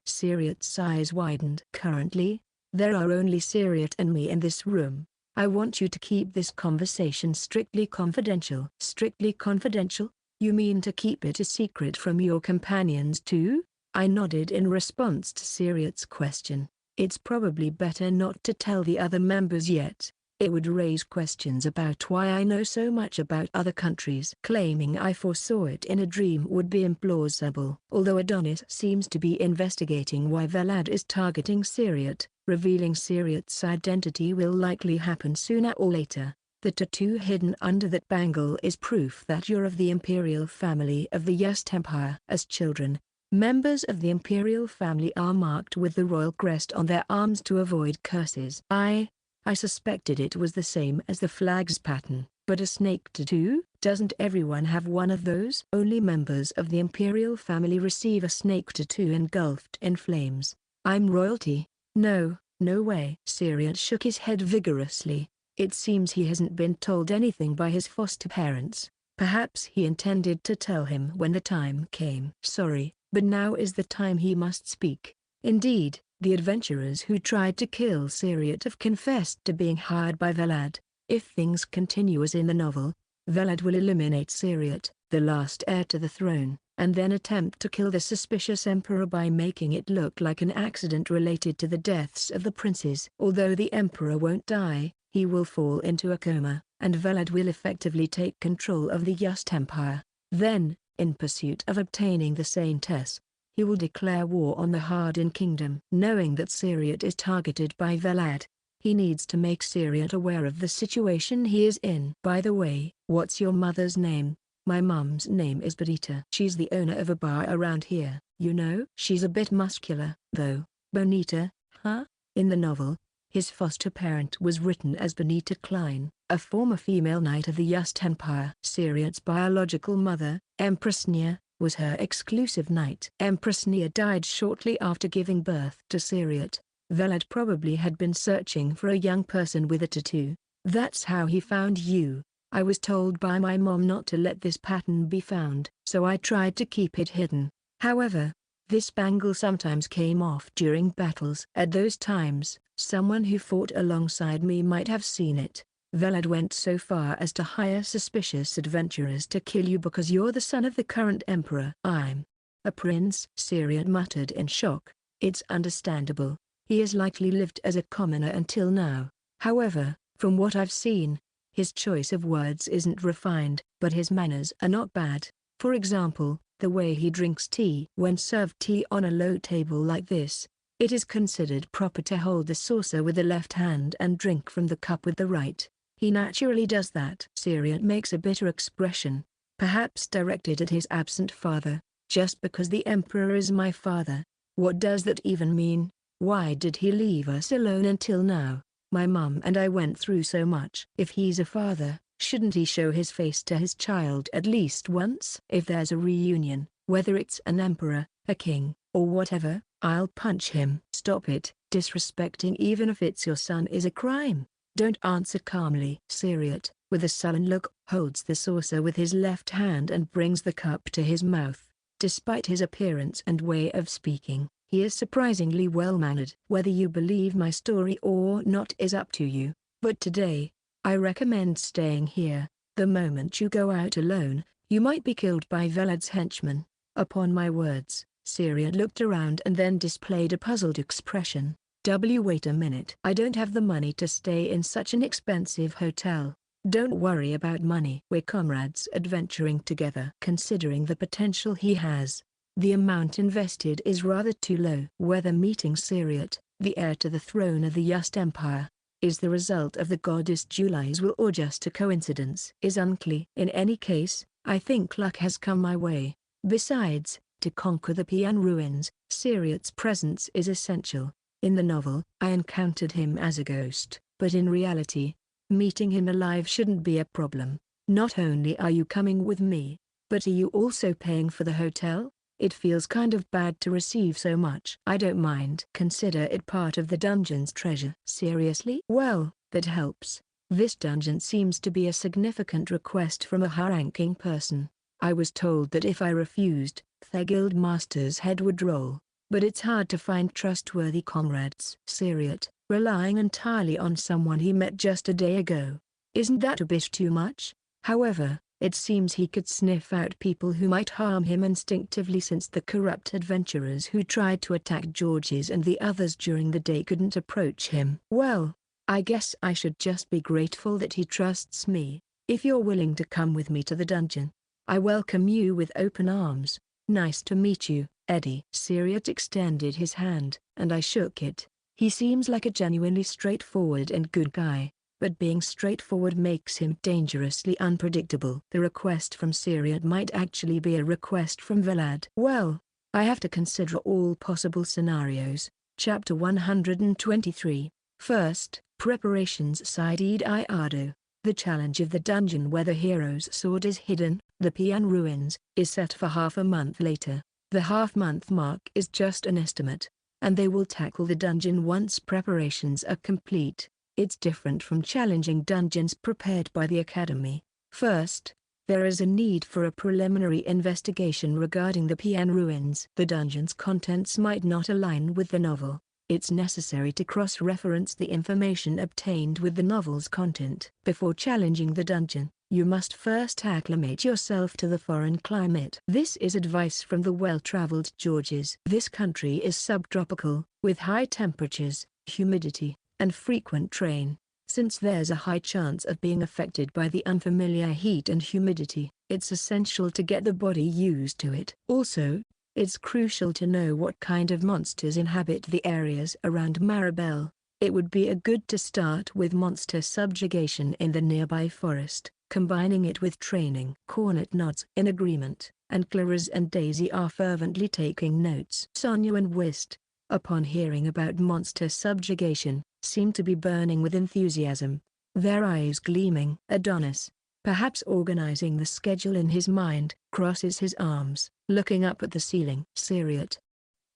Syriot's eyes widened. "Currently, there are only Syriot and me in this room. I want you to keep this conversation strictly confidential." "Strictly confidential? You mean to keep it a secret from your companions too?" I nodded in response to Syriot's question. "It's probably better not to tell the other members yet. It would raise questions about why I know so much about other countries." Claiming I foresaw it in a dream would be implausible. Although Adonis seems to be investigating why Velad is targeting Syriot, revealing Syriot's identity will likely happen sooner or later. The tattoo hidden under that bangle is proof that you're of the imperial family of the Yust Empire. As children, members of the imperial family are marked with the royal crest on their arms to avoid curses. I suspected it was the same as the flag's pattern, but a snake tattoo? Doesn't everyone have one of those? Only members of the imperial family receive a snake tattoo engulfed in flames. I'm royalty. No, no way. Syriot shook his head vigorously. It seems he hasn't been told anything by his foster parents. Perhaps he intended to tell him when the time came. "Sorry, but now is the time he must speak." Indeed, the adventurers who tried to kill Syriot have confessed to being hired by Velad. If things continue as in the novel, Velad will eliminate Syriot, the last heir to the throne, and then attempt to kill the suspicious emperor by making it look like an accident related to the deaths of the princes. Although the emperor won't die, he will fall into a coma, and Velad will effectively take control of the Yust Empire. Then, in pursuit of obtaining the Saintess, he will declare war on the Harden Kingdom. Knowing that Syriot is targeted by Velad, he needs to make Syriot aware of the situation he is in. "By the way, what's your mother's name?" "My mum's name is Bonita. She's the owner of a bar around here, you know." "She's a bit muscular, though." "Bonita, huh?" In the novel, his foster parent was written as Bonita Klein, a former female knight of the Yust Empire. Syriot's biological mother, Empress Nia, was her exclusive knight. Empress Nia died shortly after giving birth to Syriot. Velad probably had been searching for a young person with a tattoo. "That's how he found you. I was told by my mom not to let this pattern be found, so I tried to keep it hidden. However, this bangle sometimes came off during battles. At those times, someone who fought alongside me might have seen it. Velad went so far as to hire suspicious adventurers to kill you because you're the son of the current emperor." "I'm a prince," Syriot muttered in shock. "It's understandable. He has likely lived as a commoner until now. However, from what I've seen, his choice of words isn't refined, but his manners are not bad. For example, the way he drinks tea. When served tea on a low table like this, it is considered proper to hold the saucer with the left hand and drink from the cup with the right. He naturally does that." Syriot makes a bitter expression, perhaps directed at his absent father. "Just because the emperor is my father, what does that even mean? Why did he leave us alone until now? My mum and I went through so much." "If he's a father, shouldn't he show his face to his child at least once? If there's a reunion, whether it's an emperor, a king, or whatever, I'll punch him." "Stop it. Disrespecting even if it's your son is a crime. Don't answer calmly." Syriot, with a sullen look, holds the saucer with his left hand and brings the cup to his mouth. Despite his appearance and way of speaking, He is surprisingly well-mannered. Whether you believe my story or not is up to you, but today, I recommend staying here. The moment you go out alone, you might be killed by Velad's henchmen. Upon my words, Syria looked around and then displayed a puzzled expression. Wait a minute. I don't have the money to stay in such an expensive hotel. Don't worry about money. We're comrades adventuring together. Considering the potential he has, the amount invested is rather too low. Whether meeting Syriot, the heir to the throne of the Yust Empire, is the result of the goddess July's will or just a coincidence is unclear. In any case, I think luck has come my way. Besides, to conquer the Pian ruins, Syriot's presence is essential. In the novel, I encountered him as a ghost, but in reality, meeting him alive shouldn't be a problem. Not only are you coming with me, but are you also paying for the hotel? It feels kind of bad to receive so much. I don't mind. Consider it part of the dungeon's treasure. Seriously? Well, that helps. This dungeon seems to be a significant request from a high-ranking person. I was told that if I refused, the guild master's head would roll. But it's hard to find trustworthy comrades. Syriot, relying entirely on someone he met just a day ago. Isn't that a bit too much? However, it seems he could sniff out people who might harm him instinctively, since the corrupt adventurers who tried to attack Georges and the others during the day couldn't approach him. Well, I guess I should just be grateful that he trusts me. If you're willing to come with me to the dungeon, I welcome you with open arms. Nice to meet you, Eddie. Syriot extended his hand, and I shook it. He seems like a genuinely straightforward and good guy, but being straightforward makes him dangerously unpredictable. The request from Syriot might actually be a request from Velad. Well, I have to consider all possible scenarios. Chapter 123. First, preparations. Side Ediardo. The challenge of the dungeon where the hero's sword is hidden, the Pian ruins, is set for half a month later. The half-month mark is just an estimate, and they will tackle the dungeon once preparations are complete. It's different from challenging dungeons prepared by the Academy. First, there is a need for a preliminary investigation regarding the Pian ruins. The dungeon's contents might not align with the novel. It's necessary to cross-reference the information obtained with the novel's content. Before challenging the dungeon, you must first acclimate yourself to the foreign climate. This is advice from the well-traveled Georges. This country is subtropical, with high temperatures, humidity, and frequent rain. Since there's a high chance of being affected by the unfamiliar heat and humidity, it's essential to get the body used to it. Also, it's crucial to know what kind of monsters inhabit the areas around Maribel. It would be good to start with monster subjugation in the nearby forest, combining it with training. Cornet nods in agreement, and Claris and Daisy are fervently taking notes. Sonia and Whist, upon hearing about monster subjugation, seem to be burning with enthusiasm, their eyes gleaming. Adonis, perhaps organizing the schedule in his mind, crosses his arms, looking up at the ceiling. Syriot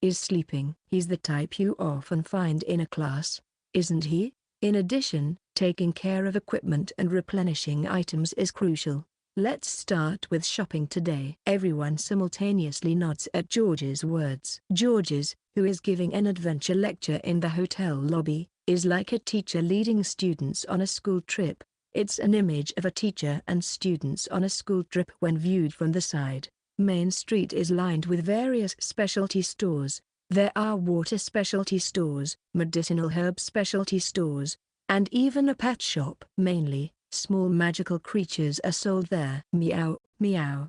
is sleeping. He's the type you often find in a class, isn't he? In addition, taking care of equipment and replenishing items is crucial. Let's start with shopping today. Everyone simultaneously nods at George's words. Georges, who is giving an adventure lecture in the hotel lobby, is like a teacher leading students on a school trip. It's an image of a teacher and students on a school trip when viewed from the side. Main Street is lined with various specialty stores. There are water specialty stores, medicinal herb specialty stores, and even a pet shop. Mainly, small magical creatures are sold there. Meow, meow.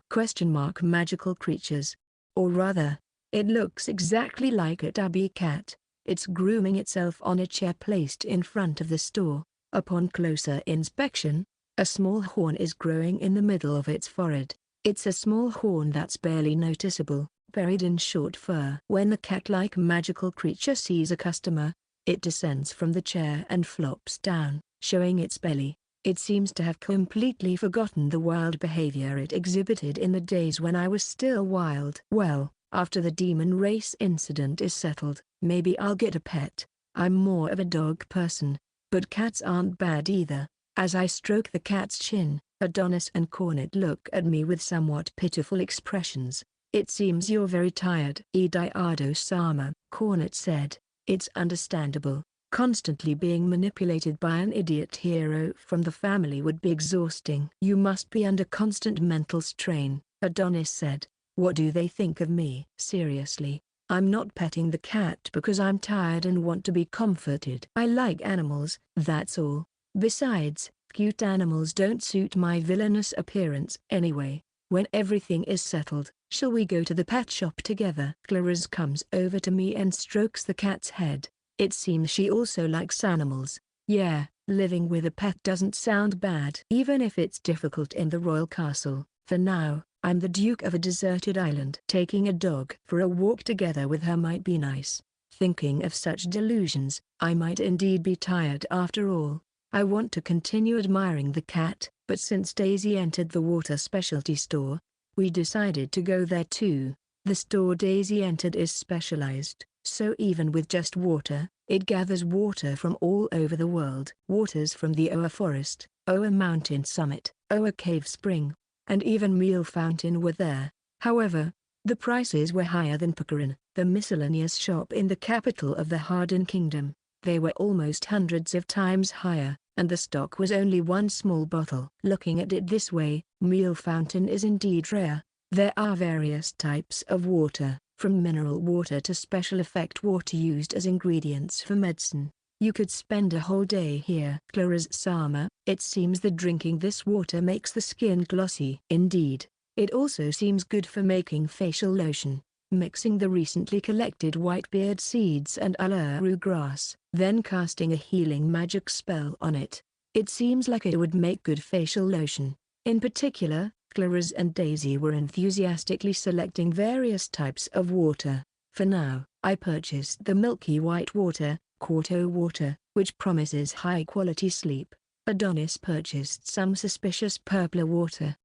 Magical creatures. Or rather, it looks exactly like a tabby cat. It's grooming itself on a chair placed in front of the store. Upon closer inspection, a small horn is growing in the middle of its forehead. It's a small horn that's barely noticeable, buried in short fur. When the cat-like magical creature sees a customer, it descends from the chair and flops down, showing its belly. It seems to have completely forgotten the wild behavior it exhibited in the days when I was still wild. Well, after the demon race incident is settled, maybe I'll get a pet. I'm more of a dog person, but cats aren't bad either. As I stroke the cat's chin, Adonis and Cornet look at me with somewhat pitiful expressions. It seems you're very tired. Ediardo-sama, Cornet said. It's understandable. Constantly being manipulated by an idiot hero from the family would be exhausting. You must be under constant mental strain, Adonis said. What do they think of me? Seriously, I'm not petting the cat because I'm tired and want to be comforted. I like animals, that's all. Besides, cute animals don't suit my villainous appearance anyway. When everything is settled, shall we go to the pet shop together? Claris comes over to me and strokes the cat's head. It seems she also likes animals. Yeah, living with a pet doesn't sound bad. Even if it's difficult in the royal castle, for now, I'm the duke of a deserted island. Taking a dog for a walk together with her might be nice. Thinking of such delusions, I might indeed be tired after all. I want to continue admiring the cat, but since Daisy entered the water specialty store, we decided to go there too. The store Daisy entered is specialized, so even with just water, it gathers water from all over the world. Waters from the Oa forest, Oa mountain summit, Oa cave spring, and even Meal fountain were there. However, the prices were higher than Pukarin, the miscellaneous shop in the capital of the Harden Kingdom. They were almost hundreds of times higher, and the stock was only one small bottle. Looking at it this way, Meal fountain is indeed rare. There are various types of water, from mineral water to special effect water used as ingredients for medicine. You could spend a whole day here. Claris-sama, it seems that drinking this water makes the skin glossy. Indeed, it also seems good for making facial lotion. Mixing the recently collected whitebeard seeds and uluru grass, then casting a healing magic spell on it. It seems like it would make good facial lotion. In particular, Claris and Daisy were enthusiastically selecting various types of water. For now, I purchased the milky white water, Quarto water, which promises high-quality sleep. Adonis purchased some suspicious purple water.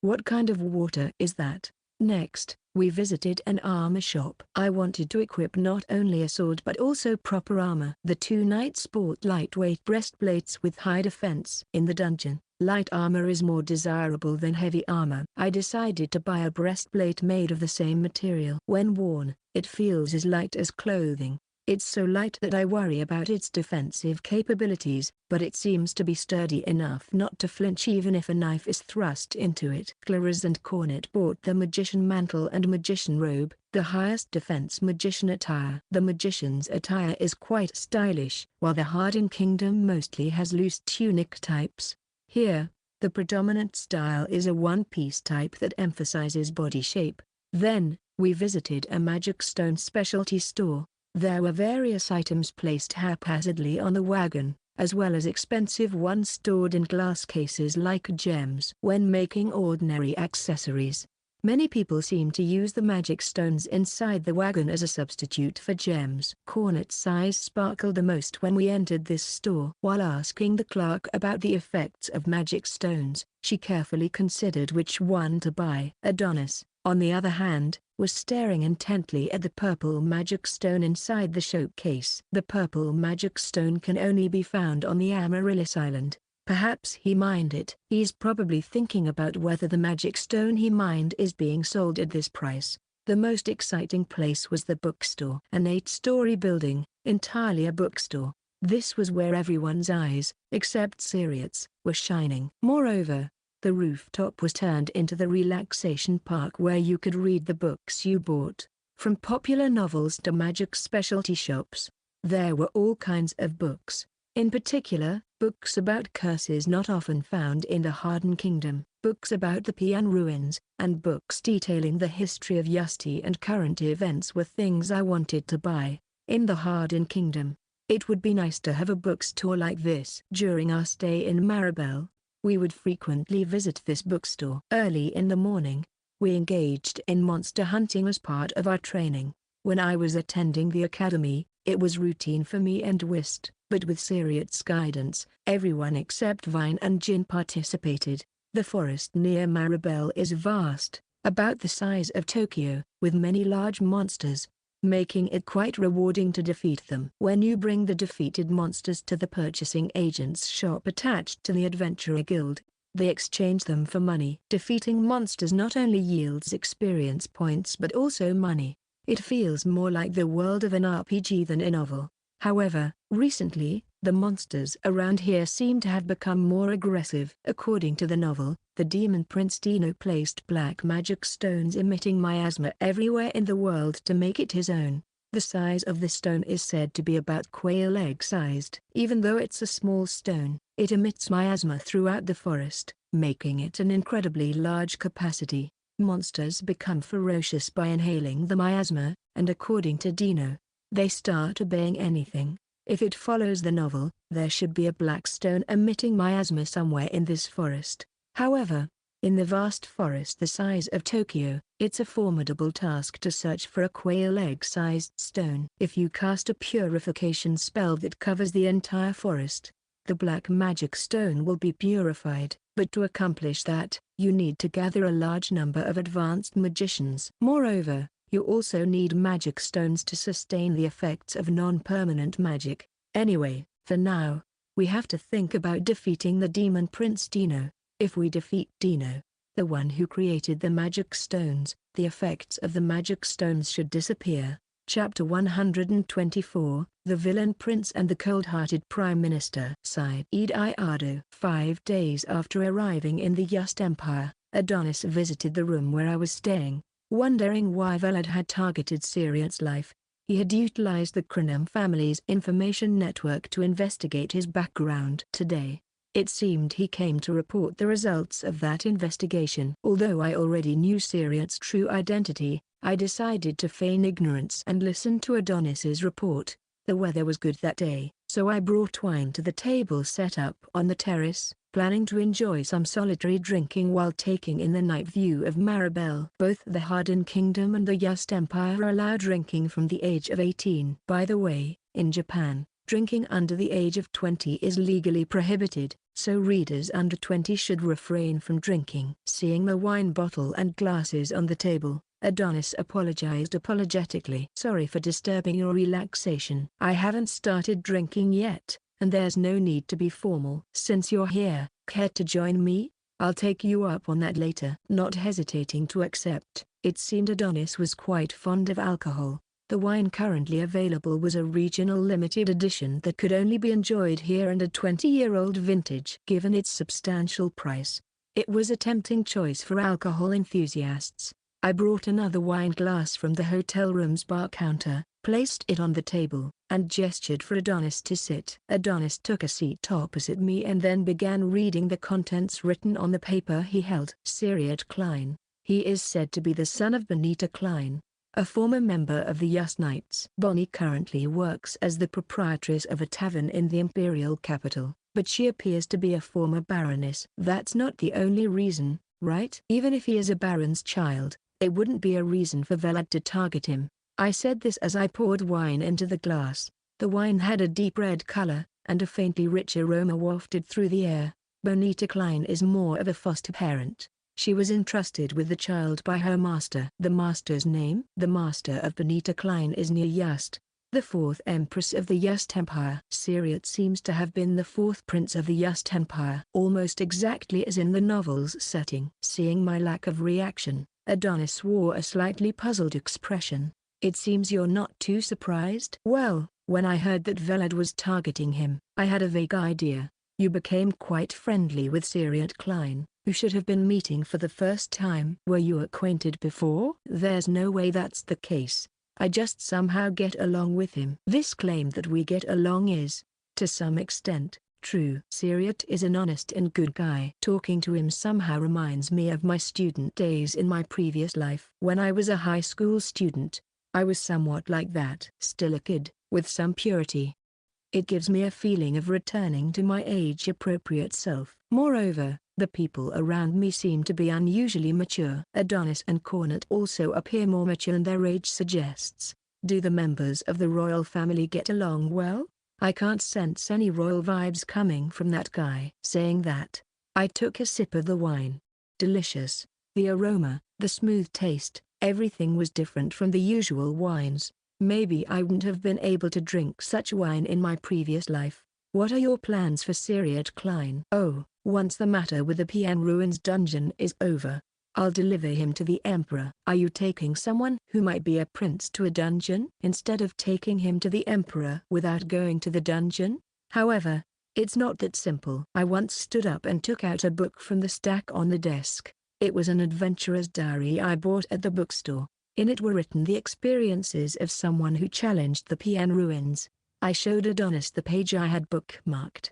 What kind of water is that? Next, we visited an armor shop. I wanted to equip not only a sword but also proper armor. The two knights sport lightweight breastplates with high defense. In the dungeon, light armor is more desirable than heavy armor. I decided to buy a breastplate made of the same material. When worn, it feels as light as clothing. It's so light that I worry about its defensive capabilities, but it seems to be sturdy enough not to flinch even if a knife is thrust into it. Claris and Cornet bought the magician mantle and magician robe, the highest defense magician attire. The magician's attire is quite stylish, while the Harden Kingdom mostly has loose tunic types. Here, the predominant style is a one-piece type that emphasizes body shape. Then, we visited a magic stone specialty store. There were various items placed haphazardly on the wagon, as well as expensive ones stored in glass cases like gems. When making ordinary accessories, many people seem to use the magic stones inside the wagon as a substitute for gems. Cornet's eyes sparkled the most when we entered this store. While asking the clerk about the effects of magic stones, she carefully considered which one to buy. Adonis, on the other hand, was staring intently at the purple magic stone inside the showcase. The purple magic stone can only be found on the Amaryllis Island. Perhaps he mined it. He's probably thinking about whether the magic stone he mined is being sold at this price. The most exciting place was the bookstore. An 8-story building, entirely a bookstore. This was where everyone's eyes, except Syriot's, were shining. Moreover, the rooftop was turned into the relaxation park where you could read the books you bought. From popular novels to magic specialty shops, there were all kinds of books. In particular, books about curses not often found in the Harden Kingdom, books about the Pian ruins, and books detailing the history of Yusti and current events were things I wanted to buy. In the Harden Kingdom, it would be nice to have a bookstore like this. During our stay in Maribel, we would frequently visit this bookstore. Early in the morning, we engaged in monster hunting as part of our training. When I was attending the academy, it was routine for me and Whist, but with Syriot's guidance, everyone except Vine and Jin participated. The forest near Maribel is vast, about the size of Tokyo, with many large monsters, making it quite rewarding to defeat them. When you bring the defeated monsters to the purchasing agent's shop attached to the Adventurer Guild, They exchange them for money. Defeating monsters not only yields experience points but also money. It feels more like the world of an RPG than a novel. However, recently, the monsters around here seem to have become more aggressive. According to the novel, the demon prince Dino placed black magic stones emitting miasma everywhere in the world to make it his own. The size of the stone is said to be about quail egg-sized. Even though it's a small stone, it emits miasma throughout the forest, making it an incredibly large capacity. Monsters become ferocious by inhaling the miasma, and according to Dino, they start obeying anything. If it follows the novel, there should be a black stone emitting miasma somewhere in this forest. However, in the vast forest the size of Tokyo, it's a formidable task to search for a quail egg-sized stone. If you cast a purification spell that covers the entire forest, the black magic stone will be purified. But to accomplish that, you need to gather a large number of advanced magicians. Moreover, you also need magic stones to sustain the effects of non-permanent magic. Anyway, for now, we have to think about defeating the demon prince Dino. If we defeat Dino, the one who created the magic stones, the effects of the magic stones should disappear. Chapter 124, The Villain Prince and the Cold-Hearted Prime Minister. Side Ediardo. 5 days after arriving in the Yust Empire, Adonis visited the room where I was staying. Wondering why Velad had targeted Syriot's life, he had utilized the Cronum family's information network to investigate his background. Today, it seemed he came to report the results of that investigation. Although I already knew Syriot's true identity, I decided to feign ignorance and listen to Adonis's report. The weather was good that day, so I brought wine to the table set up on the terrace, planning to enjoy some solitary drinking while taking in the night view of Maribel. Both the Harden Kingdom and the Yust Empire allow drinking from the age of 18. By the way, in Japan, drinking under the age of 20 is legally prohibited, so readers under 20 should refrain from drinking. Seeing the wine bottle and glasses on the table, Adonis apologized apologetically. Sorry for disturbing your relaxation. I haven't started drinking yet, and there's no need to be formal. Since you're here, care to join me? I'll take you up on that later. Not hesitating to accept, it seemed Adonis was quite fond of alcohol. The wine currently available was a regional limited edition that could only be enjoyed here and a 20-year-old vintage. Given its substantial price, it was a tempting choice for alcohol enthusiasts. I brought another wine glass from the hotel room's bar counter, placed it on the table, and gestured for Adonis to sit. Adonis took a seat opposite me and then began reading the contents written on the paper he held. Syriot Klein. He is said to be the son of Bonita Klein, a former member of the Yust Knights. Bonnie currently works as the proprietress of a tavern in the imperial capital, but she appears to be a former baroness. That's not the only reason, right? Even if he is a baron's child, it wouldn't be a reason for Velad to target him. I said this as I poured wine into the glass. The wine had a deep red color, and a faintly rich aroma wafted through the air. Bonita Klein is more of a foster parent. She was entrusted with the child by her master. The master's name? The master of Bonita Klein is near Yust, the 4th empress of the Yust Empire. Syriot seems to have been the 4th prince of the Yust Empire. Almost exactly as in the novel's setting. Seeing my lack of reaction, Adonis wore a slightly puzzled expression. It seems you're not too surprised? Well, when I heard that Velad was targeting him, I had a vague idea. You became quite friendly with Syriot Klein, who should have been meeting for the first time. Were you acquainted before? There's no way that's the case. I just somehow get along with him. This claim that we get along is, to some extent, true. Syriot is an honest and good guy. Talking to him somehow reminds me of my student days in my previous life. When I was a high school student, I was somewhat like that. Still a kid, with some purity. It gives me a feeling of returning to my age-appropriate self. Moreover, the people around me seem to be unusually mature. Adonis and Cornet also appear more mature than their age suggests. Do the members of the royal family get along well? I can't sense any royal vibes coming from that guy. Saying that, I took a sip of the wine. Delicious. The aroma, the smooth taste, everything was different from the usual wines. Maybe I wouldn't have been able to drink such wine in my previous life. What are your plans for Syriot Klein? Oh, once the matter with the Pian Ruins dungeon is over, I'll deliver him to the Emperor. Are you taking someone who might be a prince to a dungeon instead of taking him to the Emperor without going to the dungeon? However, it's not that simple. I once stood up and took out a book from the stack on the desk. It was an adventurer's diary I bought at the bookstore. In it were written the experiences of someone who challenged the Pian Ruins. I showed Adonis the page I had bookmarked.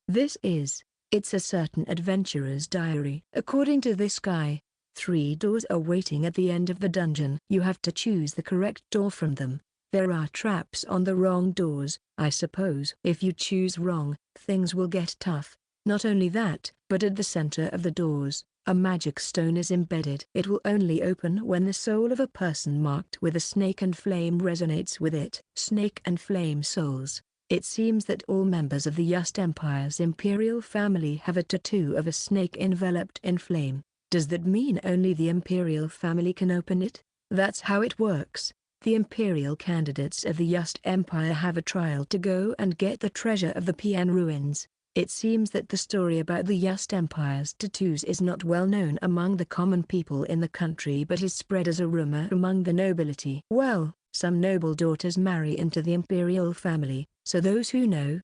It's a certain adventurer's diary. According to this guy, 3 doors are waiting at the end of the dungeon. You have to choose the correct door from them. There are traps on the wrong doors, I suppose. If you choose wrong, things will get tough. Not only that, but at the center of the doors, a magic stone is embedded. It will only open when the soul of a person marked with a snake and flame resonates with it. Snake and flame souls. It seems that all members of the Yust Empire's imperial family have a tattoo of a snake enveloped in flame. Does that mean only the imperial family can open it? That's how it works. The imperial candidates of the Yust Empire have a trial to go and get the treasure of the Pian Ruins. It seems that the story about the Yust Empire's tattoos is not well known among the common people in the country but is spread as a rumor among the nobility. Well, some noble daughters marry into the imperial family, so those who know.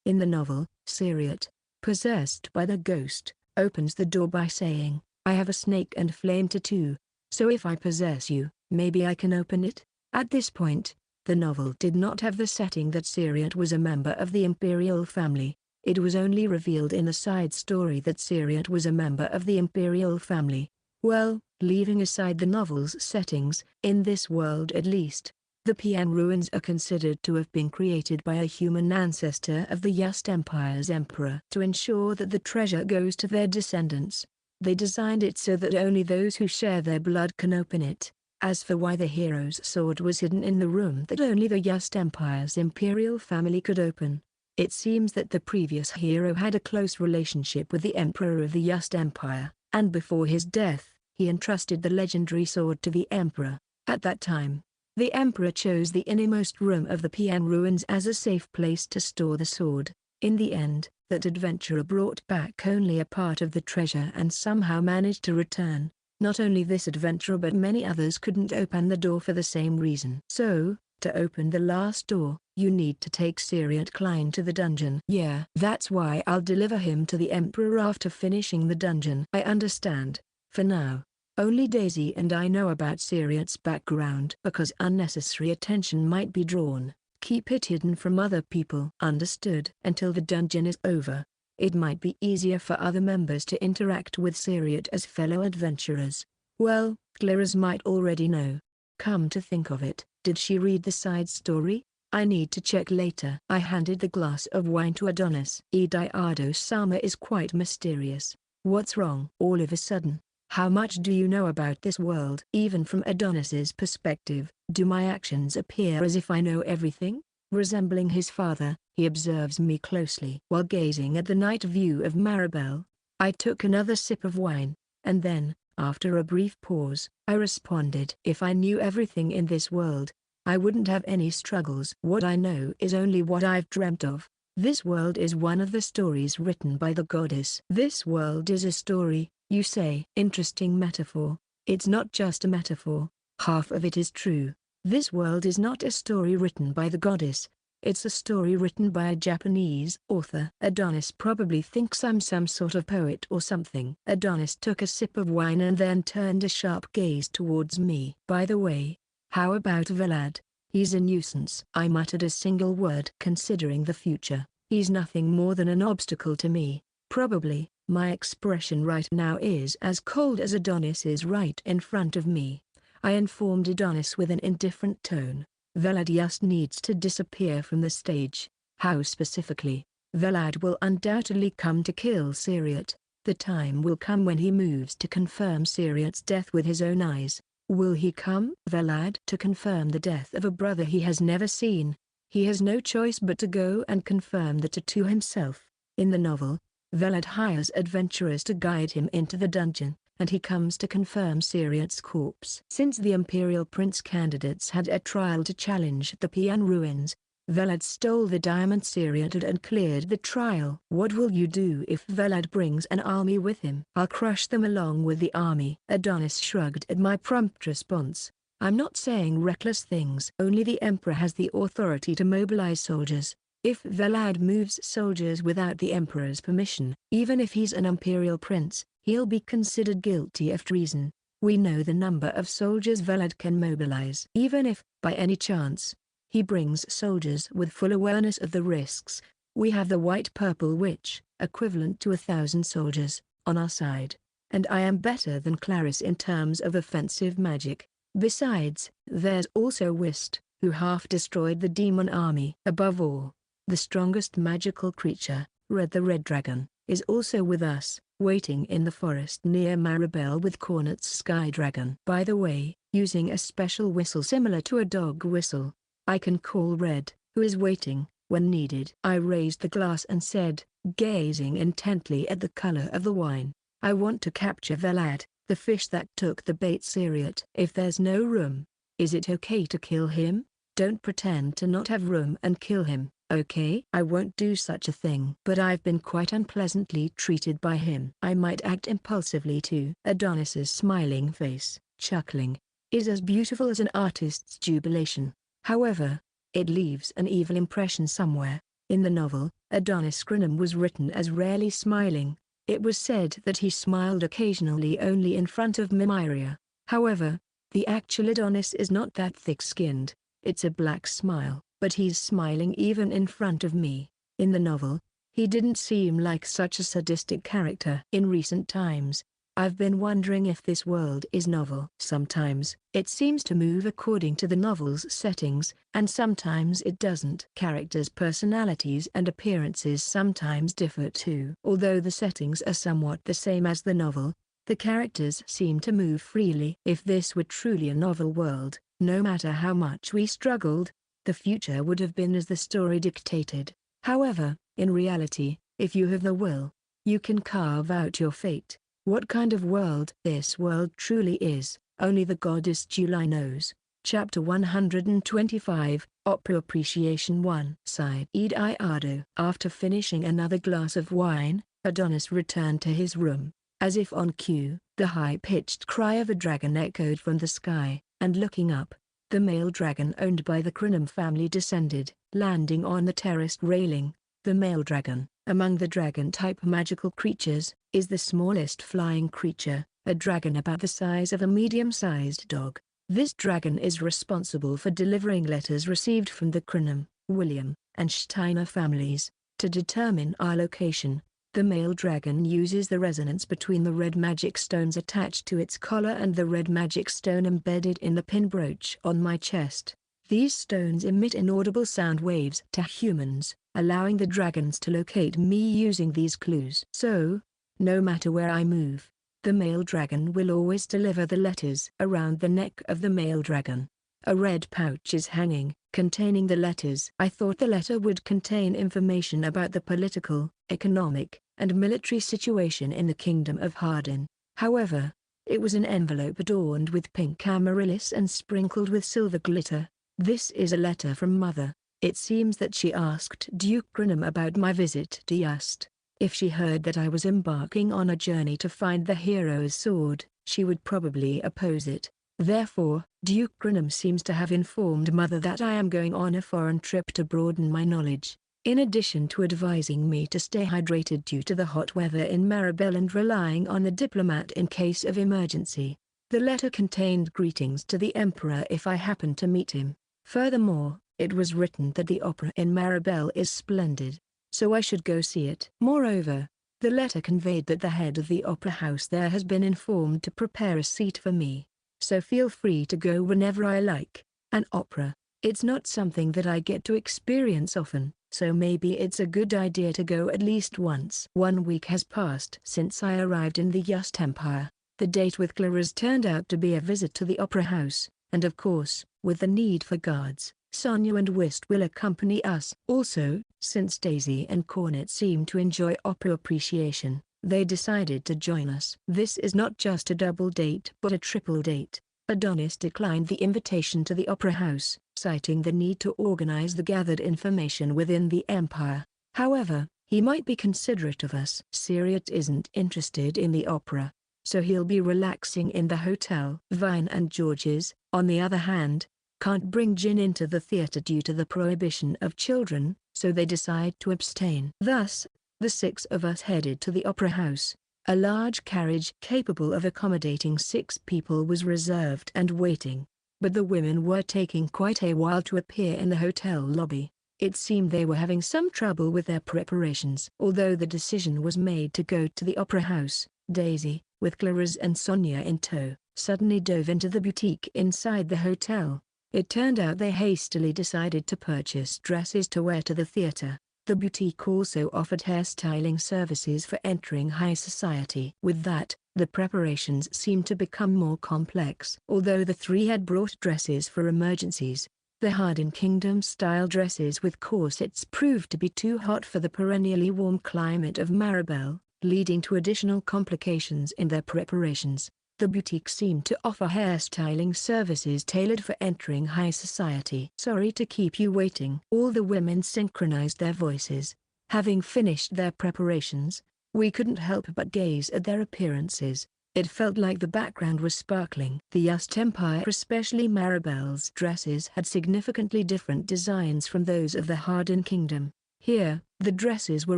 In the novel, Syriot, possessed by the ghost, opens the door by saying, "I have a snake and flame tattoo, so if I possess you, maybe I can open it." At this point, the novel did not have the setting that Syriot was a member of the imperial family. It was only revealed in a side story that Syriot was a member of the imperial family. Well, leaving aside the novel's settings, in this world at least, the Pian Ruins are considered to have been created by a human ancestor of the Yust Empire's emperor. To ensure that the treasure goes to their descendants, they designed it so that only those who share their blood can open it. As for why the hero's sword was hidden in the room that only the Yust Empire's imperial family could open, it seems that the previous hero had a close relationship with the emperor of the Yust Empire, and before his death, he entrusted the legendary sword to the emperor. At that time, the emperor chose the innermost room of the Pian Ruins as a safe place to store the sword. In the end, that adventurer brought back only a part of the treasure and somehow managed to return. Not only this adventurer but many others couldn't open the door for the same reason. So, to open the last door, you need to take Syriot Klein to the dungeon. Yeah, that's why I'll deliver him to the emperor after finishing the dungeon. I understand. For now, only Daisy and I know about Syriot's background. Because unnecessary attention might be drawn, keep it hidden from other people. Understood. Until the dungeon is over, it might be easier for other members to interact with Syriot as fellow adventurers. Well, Claris might already know. Come to think of it, did she read the side story? I need to check later. I handed the glass of wine to Adonis. Ediardo-sama is quite mysterious. What's wrong? All of a sudden, how much do you know about this world? Even from Adonis's perspective, do my actions appear as if I know everything? Resembling his father, he observes me closely. While gazing at the night view of Maribel, I took another sip of wine, and then, after a brief pause, I responded. If I knew everything in this world, I wouldn't have any struggles. What I know is only what I've dreamt of. This world is one of the stories written by the goddess. This world is a story, you say. Interesting metaphor. It's not just a metaphor. Half of it is true. This world is not a story written by the goddess. It's a story written by a Japanese author. Adonis probably thinks I'm some sort of poet or something. Adonis took a sip of wine and then turned a sharp gaze towards me. By the way, how about Vlad? He's a nuisance. I muttered a single word. Considering the future, he's nothing more than an obstacle to me. Probably, my expression right now is as cold as Adonis is right in front of me. I informed Adonis with an indifferent tone. Vlad just needs to disappear from the stage. How specifically? Vlad will undoubtedly come to kill Syriot. The time will come when he moves to confirm Syriot's death with his own eyes. Will he come? Vlad to confirm the death of a brother he has never seen. He has no choice but to go and confirm the tattoo himself. In the novel, Vlad hires adventurers to guide him into the dungeon, and he comes to confirm Syriot's corpse. Since the Imperial Prince candidates had a trial to challenge the Pian Ruins, Velad stole the diamond Syriad and cleared the trial. What will you do if Velad brings an army with him? I'll crush them along with the army. Adonis shrugged at my prompt response. I'm not saying reckless things. Only the Emperor has the authority to mobilize soldiers. If Velad moves soldiers without the Emperor's permission, even if he's an imperial prince, he'll be considered guilty of treason. We know the number of soldiers Velad can mobilize. Even if, by any chance, he brings soldiers with full awareness of the risks, we have the White-Purple Witch, equivalent to 1,000 soldiers, on our side. And I am better than Claris in terms of offensive magic. Besides, there's also Whist, who half-destroyed the demon army. Above all, the strongest magical creature, Red the Red Dragon, is also with us, waiting in the forest near Maribel with Cornet's Sky Dragon. By the way, using a special whistle similar to a dog whistle, I can call Red, who is waiting, when needed. I raised the glass and said, gazing intently at the color of the wine, I want to capture Velad, the fish that took the bait Syriat. If there's no room, is it okay to kill him? Don't pretend to not have room and kill him, okay? I won't do such a thing. But I've been quite unpleasantly treated by him. I might act impulsively too. Adonis's smiling face, chuckling, is as beautiful as an artist's jubilation. However, it leaves an evil impression somewhere. In the novel, Adonis Grinham was written as rarely smiling. It was said that he smiled occasionally only in front of Mimyria. However, the actual Adonis is not that thick-skinned. It's a black smile, but he's smiling even in front of me. In the novel, he didn't seem like such a sadistic character. In recent times, I've been wondering if this world is novel. Sometimes, it seems to move according to the novel's settings, and sometimes it doesn't. Characters' personalities and appearances sometimes differ too. Although the settings are somewhat the same as the novel, the characters seem to move freely. If this were truly a novel world, no matter how much we struggled, the future would have been as the story dictated. However, in reality, if you have the will, you can carve out your fate. What kind of world this world truly is, only the goddess July knows. Chapter 125, Opera Appreciation 1. Sighed Ediardo. After finishing another glass of wine, Adonis returned to his room. As if on cue, the high-pitched cry of a dragon echoed from the sky, and looking up, the male dragon owned by the Grinham family descended, landing on the terraced railing. The male dragon, among the dragon-type magical creatures, is the smallest flying creature, a dragon about the size of a medium-sized dog. This dragon is responsible for delivering letters received from the Grinham, William, and Steiner families. To determine our location, the male dragon uses the resonance between the red magic stones attached to its collar and the red magic stone embedded in the pin brooch on my chest. These stones emit inaudible sound waves to humans, allowing the dragons to locate me using these clues. So, no matter where I move, the male dragon will always deliver the letters. Around the neck of the male dragon, a red pouch is hanging, containing the letters. I thought the letter would contain information about the political, economic, and military situation in the Kingdom of Hardin. However, it was an envelope adorned with pink amaryllis and sprinkled with silver glitter. This is a letter from Mother. It seems that she asked Duke Grinham about my visit to Yust. If she heard that I was embarking on a journey to find the hero's sword, she would probably oppose it. Therefore, Duke Grinham seems to have informed Mother that I am going on a foreign trip to broaden my knowledge. In addition to advising me to stay hydrated due to the hot weather in Maribel and relying on the diplomat in case of emergency, the letter contained greetings to the Emperor if I happened to meet him. Furthermore, it was written that the opera in Maribel is splendid, so I should go see it. Moreover, the letter conveyed that the head of the opera house there has been informed to prepare a seat for me, so feel free to go whenever I like. An opera, it's not something that I get to experience often, so maybe it's a good idea to go at least once. 1 week has passed since I arrived in the Yust Empire. The date with Claris turned out to be a visit to the opera house, and of course, with the need for guards, Sonia and Whist will accompany us. Also, since Daisy and Cornet seem to enjoy opera appreciation, they decided to join us. This is not just a double date but a triple date. Adonis declined the invitation to the opera house, citing the need to organize the gathered information within the empire. However, he might be considerate of us. Sirius isn't interested in the opera, so he'll be relaxing in the hotel. Vine and Georges, on the other hand, can't bring Jin into the theater due to the prohibition of children, so they decide to abstain. Thus, the 6 of us headed to the opera house. A large carriage capable of accommodating 6 people was reserved and waiting, but the women were taking quite a while to appear in the hotel lobby. It seemed they were having some trouble with their preparations. Although the decision was made to go to the opera house, Daisy, with Claris and Sonia in tow, suddenly dove into the boutique inside the hotel. It turned out they hastily decided to purchase dresses to wear to the theater. The boutique also offered hairstyling services for entering high society. With that, the preparations seemed to become more complex. Although the 3 had brought dresses for emergencies, the Harden Kingdom-style dresses with corsets proved to be too hot for the perennially warm climate of Maribel, leading to additional complications in their preparations. The boutique seemed to offer hairstyling services tailored for entering high society. "Sorry to keep you waiting." All the women synchronized their voices. Having finished their preparations, we couldn't help but gaze at their appearances. It felt like the background was sparkling. The Yust Empire, especially Maribel's dresses, had significantly different designs from those of the Harden Kingdom. Here, the dresses were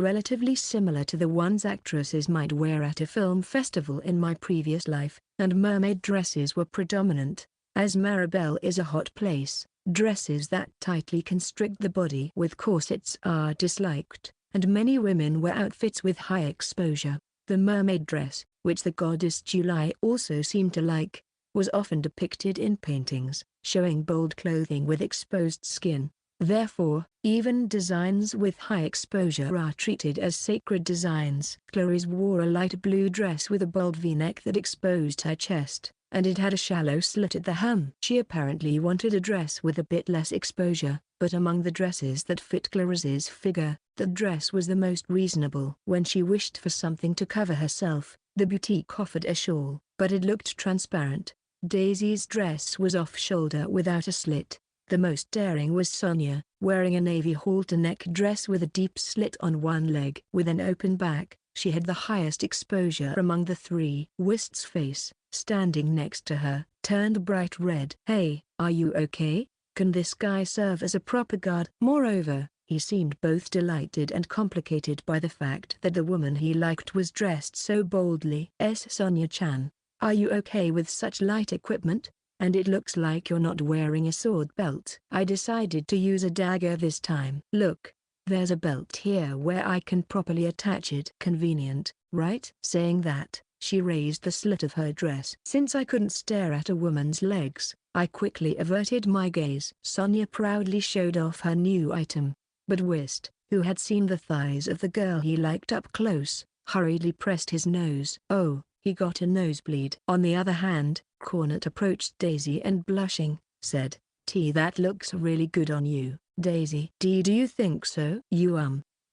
relatively similar to the ones actresses might wear at a film festival in my previous life, and mermaid dresses were predominant. As Maribel is a hot place, dresses that tightly constrict the body with corsets are disliked, and many women wear outfits with high exposure. The mermaid dress, which the goddess July also seemed to like, was often depicted in paintings, showing bold clothing with exposed skin. Therefore, even designs with high exposure are treated as sacred designs. Claris wore a light blue dress with a bold V-neck that exposed her chest, and it had a shallow slit at the hem. She apparently wanted a dress with a bit less exposure, but among the dresses that fit Claris's figure, the dress was the most reasonable. When she wished for something to cover herself, the boutique offered a shawl, but it looked transparent. Daisy's dress was off-shoulder without a slit. The most daring was Sonia, wearing a navy halter-neck dress with a deep slit on one leg. With an open back, she had the highest exposure among the 3. Wist's face, standing next to her, turned bright red. "Hey, are you okay? Can this guy serve as a proper guard?" Moreover, he seemed both delighted and complicated by the fact that the woman he liked was dressed so boldly. Sonia-chan, are you okay with such light equipment? And it looks like you're not wearing a sword belt. I decided to use a dagger this time. Look, there's a belt here where I can properly attach it. Convenient, right? Saying that, she raised the slit of her dress. Since I couldn't stare at a woman's legs, I quickly averted my gaze. Sonia proudly showed off her new item, but Wist, who had seen the thighs of the girl he liked up close, hurriedly pressed his nose. Oh, he got a nosebleed. On the other hand, Cornet approached Daisy and blushing, said, "That looks really good on you, Daisy." "Do you think so?"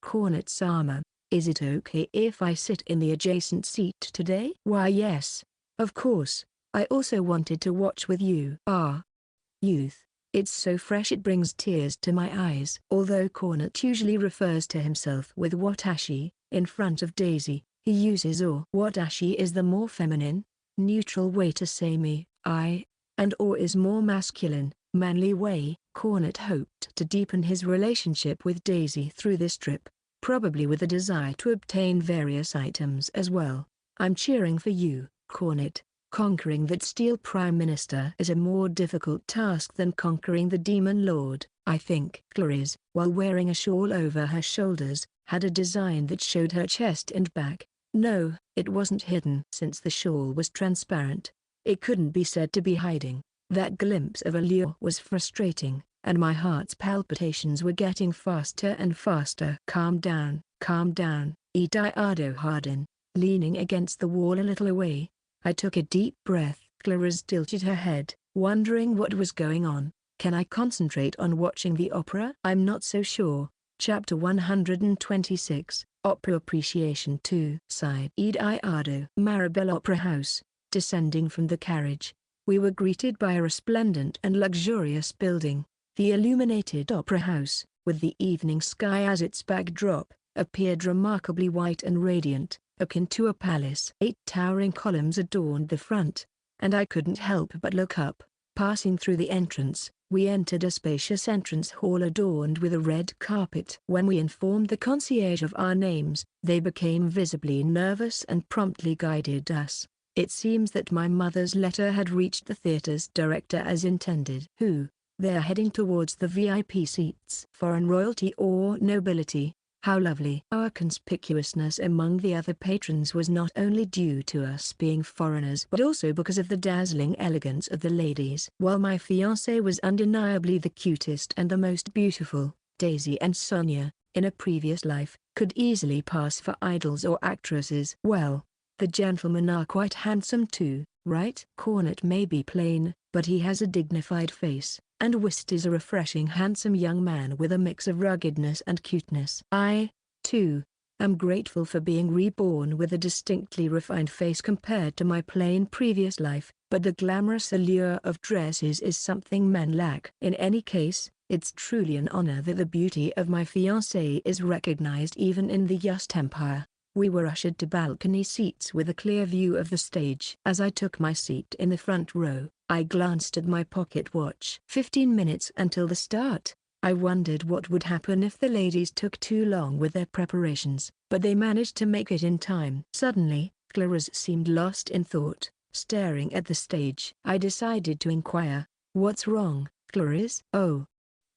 Cornet-sama, is it okay if I sit in the adjacent seat today?" "Why yes, of course, I also wanted to watch with you." "Ah, youth, it's so fresh it brings tears to my eyes." Although Cornet usually refers to himself with watashi, in front of Daisy, he uses or. Watashi is the more feminine, neutral way to say me, I, and or is more masculine, manly way. Cornet hoped to deepen his relationship with Daisy through this trip, probably with a desire to obtain various items as well. "I'm cheering for you, Cornet. Conquering that Steel Prime Minister is a more difficult task than conquering the Demon Lord, I think." Claris, while wearing a shawl over her shoulders, had a design that showed her chest and back. No, it wasn't hidden. Since the shawl was transparent, it couldn't be said to be hiding. That glimpse of allure was frustrating, and my heart's palpitations were getting faster and faster. Calm down, Ediardo Harden." Leaning against the wall a little away, I took a deep breath. Claris tilted her head, wondering what was going on. "Can I concentrate on watching the opera?" "I'm not so sure." Chapter 126, Opera Appreciation 2. Sighed Ediardo. Maribel Opera House. Descending from the carriage, We were greeted by a resplendent and luxurious building. The illuminated opera house, with the evening sky as its backdrop, appeared remarkably white and radiant, akin to a palace. 8 towering columns adorned the front, and I couldn't help but look up. Passing through the entrance, we entered a spacious entrance hall adorned with a red carpet. When we informed the concierge of our names, they became visibly nervous and promptly guided us. It seems that my mother's letter had reached the theater's director as intended. They're heading towards the VIP seats. Foreign royalty or nobility. How lovely. Our conspicuousness among the other patrons was not only due to us being foreigners but also because of the dazzling elegance of the ladies. While my fiancé was undeniably the cutest and the most beautiful, Daisy and Sonia, in a previous life, could easily pass for idols or actresses. Well, the gentlemen are quite handsome too, right? Cornet may be plain, but he has a dignified face, and Whist is a refreshing handsome young man with a mix of ruggedness and cuteness. I, too, am grateful for being reborn with a distinctly refined face compared to my plain previous life, but the glamorous allure of dresses is something men lack. In any case, it's truly an honor that the beauty of my fiancé is recognized even in the Yust Empire. We were ushered to balcony seats with a clear view of the stage. As I took my seat in the front row, I glanced at my pocket watch. 15 minutes until the start. I wondered what would happen if the ladies took too long with their preparations, but they managed to make it in time. Suddenly, Claris seemed lost in thought, staring at the stage. I decided to inquire, "What's wrong, Claris?" "Oh,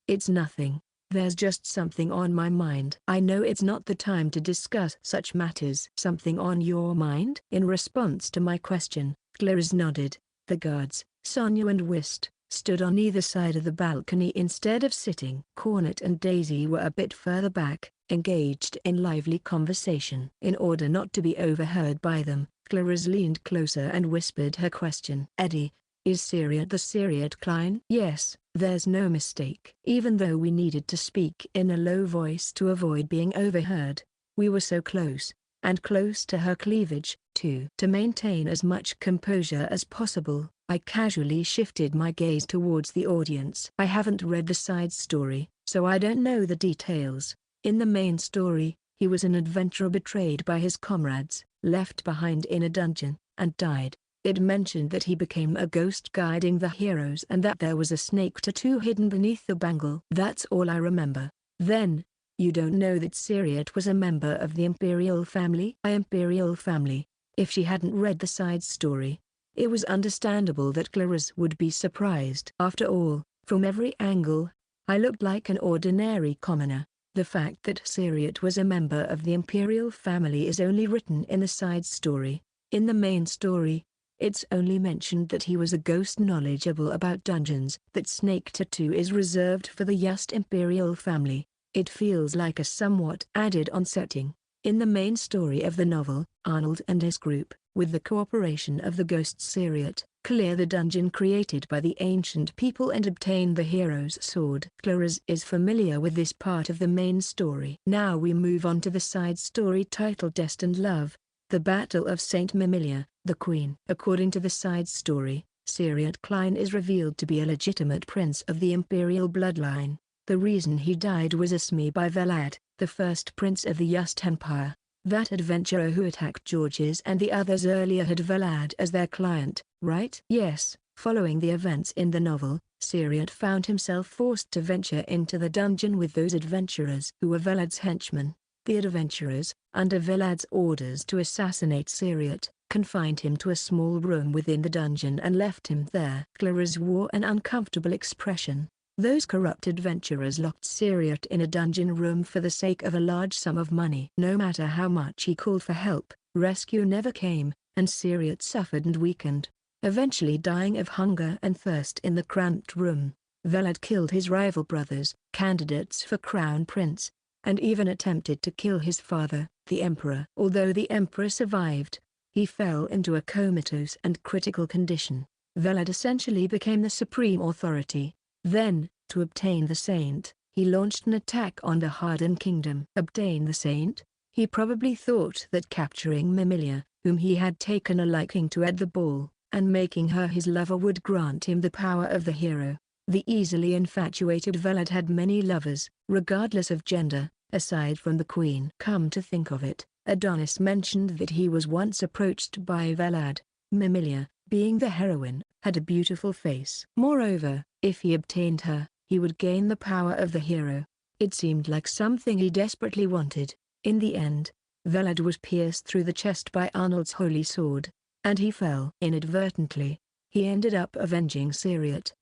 it's nothing. There's just something on my mind." "I know it's not the time to discuss such matters." "Something on your mind?" In response to my question, Claris nodded. The guards, Sonia and Whist, stood on either side of the balcony instead of sitting. Cornet and Daisy were a bit further back, engaged in lively conversation. In order not to be overheard by them, Claris leaned closer and whispered her question. "Eddie, is Syriot the Syriot Klein?" "Yes, there's no mistake." Even though we needed to speak in a low voice to avoid being overheard, we were so close, and close to her cleavage, too. To maintain as much composure as possible, I casually shifted my gaze towards the audience. "I haven't read the side story, so I don't know the details. In the main story, he was an adventurer betrayed by his comrades, left behind in a dungeon, and died. It mentioned that he became a ghost guiding the heroes and that there was a snake tattoo hidden beneath the bangle. That's all I remember." "Then, you don't know that Syriot was a member of the Imperial family?" Imperial family. If she hadn't read the side story, it was understandable that Claris would be surprised. After all, from every angle, I looked like an ordinary commoner. The fact that Syriot was a member of the Imperial family is only written in the side story. In the main story, it's only mentioned that he was a ghost knowledgeable about dungeons. That snake tattoo is reserved for the Yust Imperial family. It feels like a somewhat added-on setting. In the main story of the novel, Arnold and his group, with the cooperation of the ghost Syriot, clear the dungeon created by the ancient people and obtain the hero's sword. Claris is familiar with this part of the main story. Now we move on to the side story titled Destined Love, The Battle of Saint Mimilia, the Queen. According to the side story, Syriot Klein is revealed to be a legitimate prince of the imperial bloodline. The reason he died was Ismi by Velad, the first prince of the Yust Empire. That adventurer who attacked Georges and the others earlier had Velad as their client, right? Yes. Following the events in the novel, Syriot found himself forced to venture into the dungeon with those adventurers who were Velad's henchmen. The adventurers, under Velad's orders to assassinate Syriot, confined him to a small room within the dungeon and left him there. Claris wore an uncomfortable expression. Those corrupt adventurers locked Syriot in a dungeon room for the sake of a large sum of money. No matter how much he called for help, rescue never came, and Syriot suffered and weakened, eventually dying of hunger and thirst in the cramped room. Velad killed his rival brothers, candidates for crown prince, and even attempted to kill his father, the emperor. Although the emperor survived, he fell into a comatose and critical condition. Velad essentially became the supreme authority. Then, to obtain the saint, he launched an attack on the Harden Kingdom. Obtain the saint? He probably thought that capturing Mimilia, whom he had taken a liking to at the ball, and making her his lover would grant him the power of the hero. The easily infatuated Velad had many lovers, regardless of gender, aside from the queen. Come to think of it, Adonis mentioned that he was once approached by Velad. Mimilia, being the heroine, had a beautiful face. Moreover, if he obtained her, he would gain the power of the hero. It seemed like something he desperately wanted. In the end, Velad was pierced through the chest by Arnold's holy sword, and he fell inadvertently. He ended up avenging Syriot.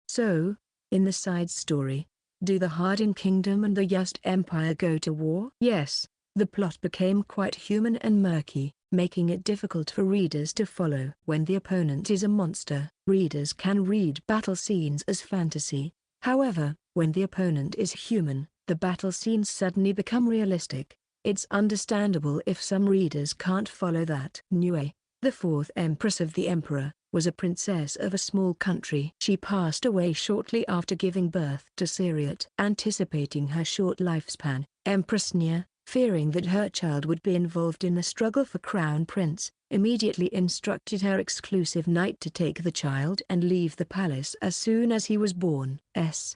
So, in the side story, do the Harden Kingdom and the Yust Empire go to war? Yes, the plot became quite human and murky, making it difficult for readers to follow. When the opponent is a monster, readers can read battle scenes as fantasy. However, when the opponent is human, the battle scenes suddenly become realistic. It's understandable if some readers can't follow that. Nue, the fourth empress of the emperor, was a princess of a small country. She passed away shortly after giving birth to Syriot. Anticipating her short lifespan, Empress Nia, fearing that her child would be involved in the struggle for crown prince, immediately instructed her exclusive knight to take the child and leave the palace as soon as he was born.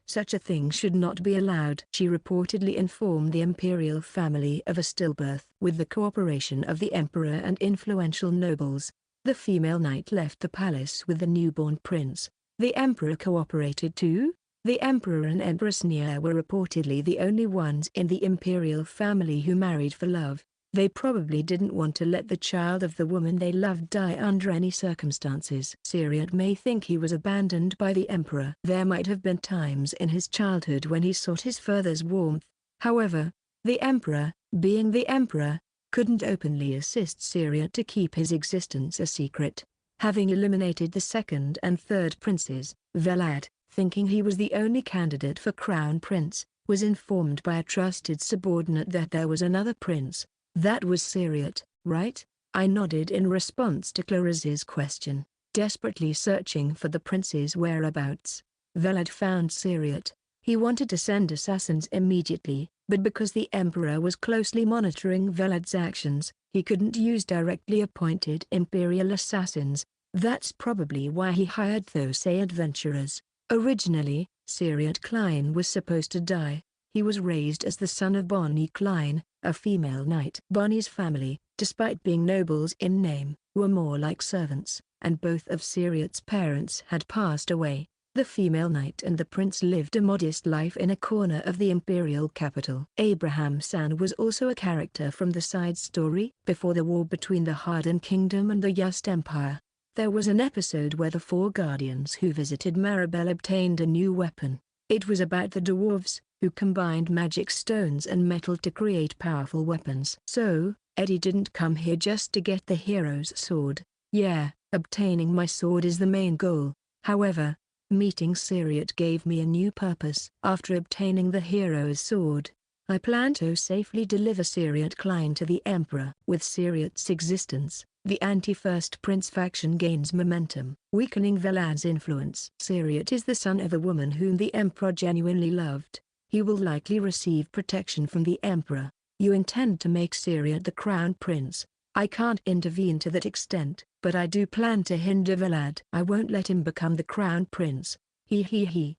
Such a thing should not be allowed. She reportedly informed the imperial family of a stillbirth. With the cooperation of the emperor and influential nobles, the female knight left the palace with the newborn prince. The emperor cooperated too. The emperor and Empress Nia were reportedly the only ones in the imperial family who married for love. They probably didn't want to let the child of the woman they loved die under any circumstances. Syriot may think he was abandoned by the emperor. There might have been times in his childhood when he sought his father's warmth. However, the emperor, being the emperor, couldn't openly assist Syriot to keep his existence a secret. Having eliminated the second and third princes, Velad, thinking he was the only candidate for crown prince, was informed by a trusted subordinate that there was another prince. That was Syriot, right? I nodded in response to Claris's question. Desperately searching for the prince's whereabouts, Velad found Syriot. He wanted to send assassins immediately, but because the emperor was closely monitoring Velad's actions, he couldn't use directly appointed imperial assassins. That's probably why he hired those adventurers. Originally, Syriot Klein was supposed to die. He was raised as the son of Bonnie Klein, a female knight. Bonnie's family, despite being nobles in name, were more like servants, and both of Syriot's parents had passed away. The female knight and the prince lived a modest life in a corner of the imperial capital. Abraham San was also a character from the side story. Before the war between the Harden Kingdom and the Yust Empire, there was an episode where the four guardians who visited Maribel obtained a new weapon. It was about the dwarves, who combined magic stones and metal to create powerful weapons. So, Eddie didn't come here just to get the hero's sword. Yeah, obtaining my sword is the main goal. However, meeting Syriot gave me a new purpose. After obtaining the hero's sword, I plan to safely deliver Syriot Klein to the Emperor. With Syriot's existence, the anti-First Prince faction gains momentum, weakening Velad's influence. Syriot is the son of a woman whom the Emperor genuinely loved. He will likely receive protection from the Emperor. You intend to make Syriot the crown prince. I can't intervene to that extent, but I do plan to hinder Velad. I won't let him become the crown prince. He.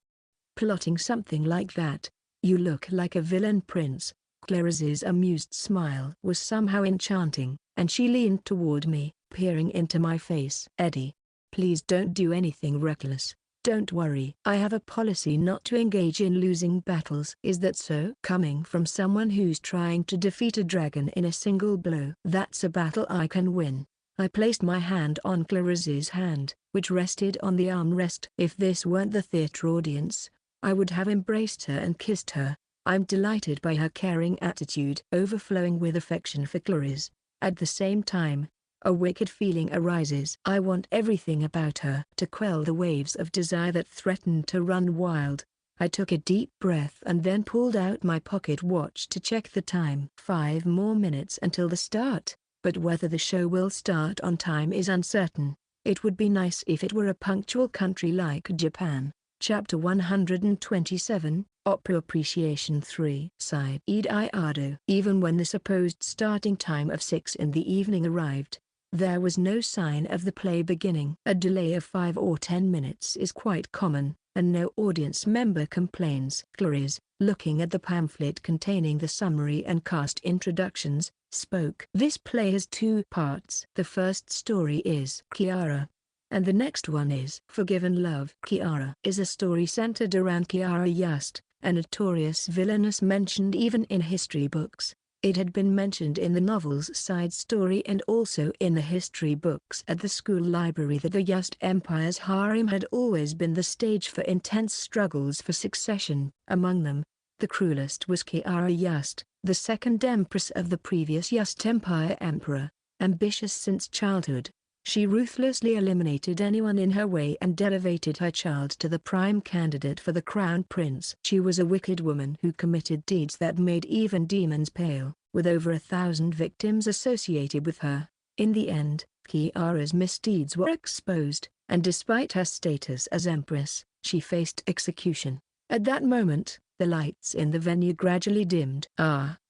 Plotting something like that. You look like a villain prince. Claris's amused smile was somehow enchanting, and she leaned toward me, peering into my face. Eddie, please don't do anything reckless. Don't worry. I have a policy not to engage in losing battles. Is that so? Coming from someone who's trying to defeat a dragon in a single blow. That's a battle I can win. I placed my hand on Claris's hand, which rested on the armrest. If this weren't the theater audience, I would have embraced her and kissed her. I'm delighted by her caring attitude, overflowing with affection for Claris. At the same time, a wicked feeling arises. I want everything about her. To quell the waves of desire that threatened to run wild, I took a deep breath and then pulled out my pocket watch to check the time. 5 more minutes until the start, but whether the show will start on time is uncertain. It would be nice if it were a punctual country like Japan. Chapter 127, Opera Appreciation 3. Sighed Ediardo. Even when the supposed starting time of 6 in the evening arrived, There was no sign of the play beginning. A delay of 5 or 10 minutes is quite common, and no audience member complains. Claris, looking at the pamphlet containing the summary and cast introductions, spoke. This play has 2 parts. The first story is Kiara, and the next one is Forgiven Love. Kiara is a story centered around Kiara Yust, a notorious villainess mentioned even in history books. It had been mentioned in the novel's side story and also in the history books at the school library that the Yust Empire's harem had always been the stage for intense struggles for succession. Among them, the cruelest was Kiara Yust, the second empress of the previous Yust Empire emperor. Ambitious since childhood, she ruthlessly eliminated anyone in her way and elevated her child to the prime candidate for the crown prince. She was a wicked woman who committed deeds that made even demons pale, with over 1,000 victims associated with her. In the end, Kiara's misdeeds were exposed, and despite her status as empress, she faced execution. At that moment, the lights in the venue gradually dimmed.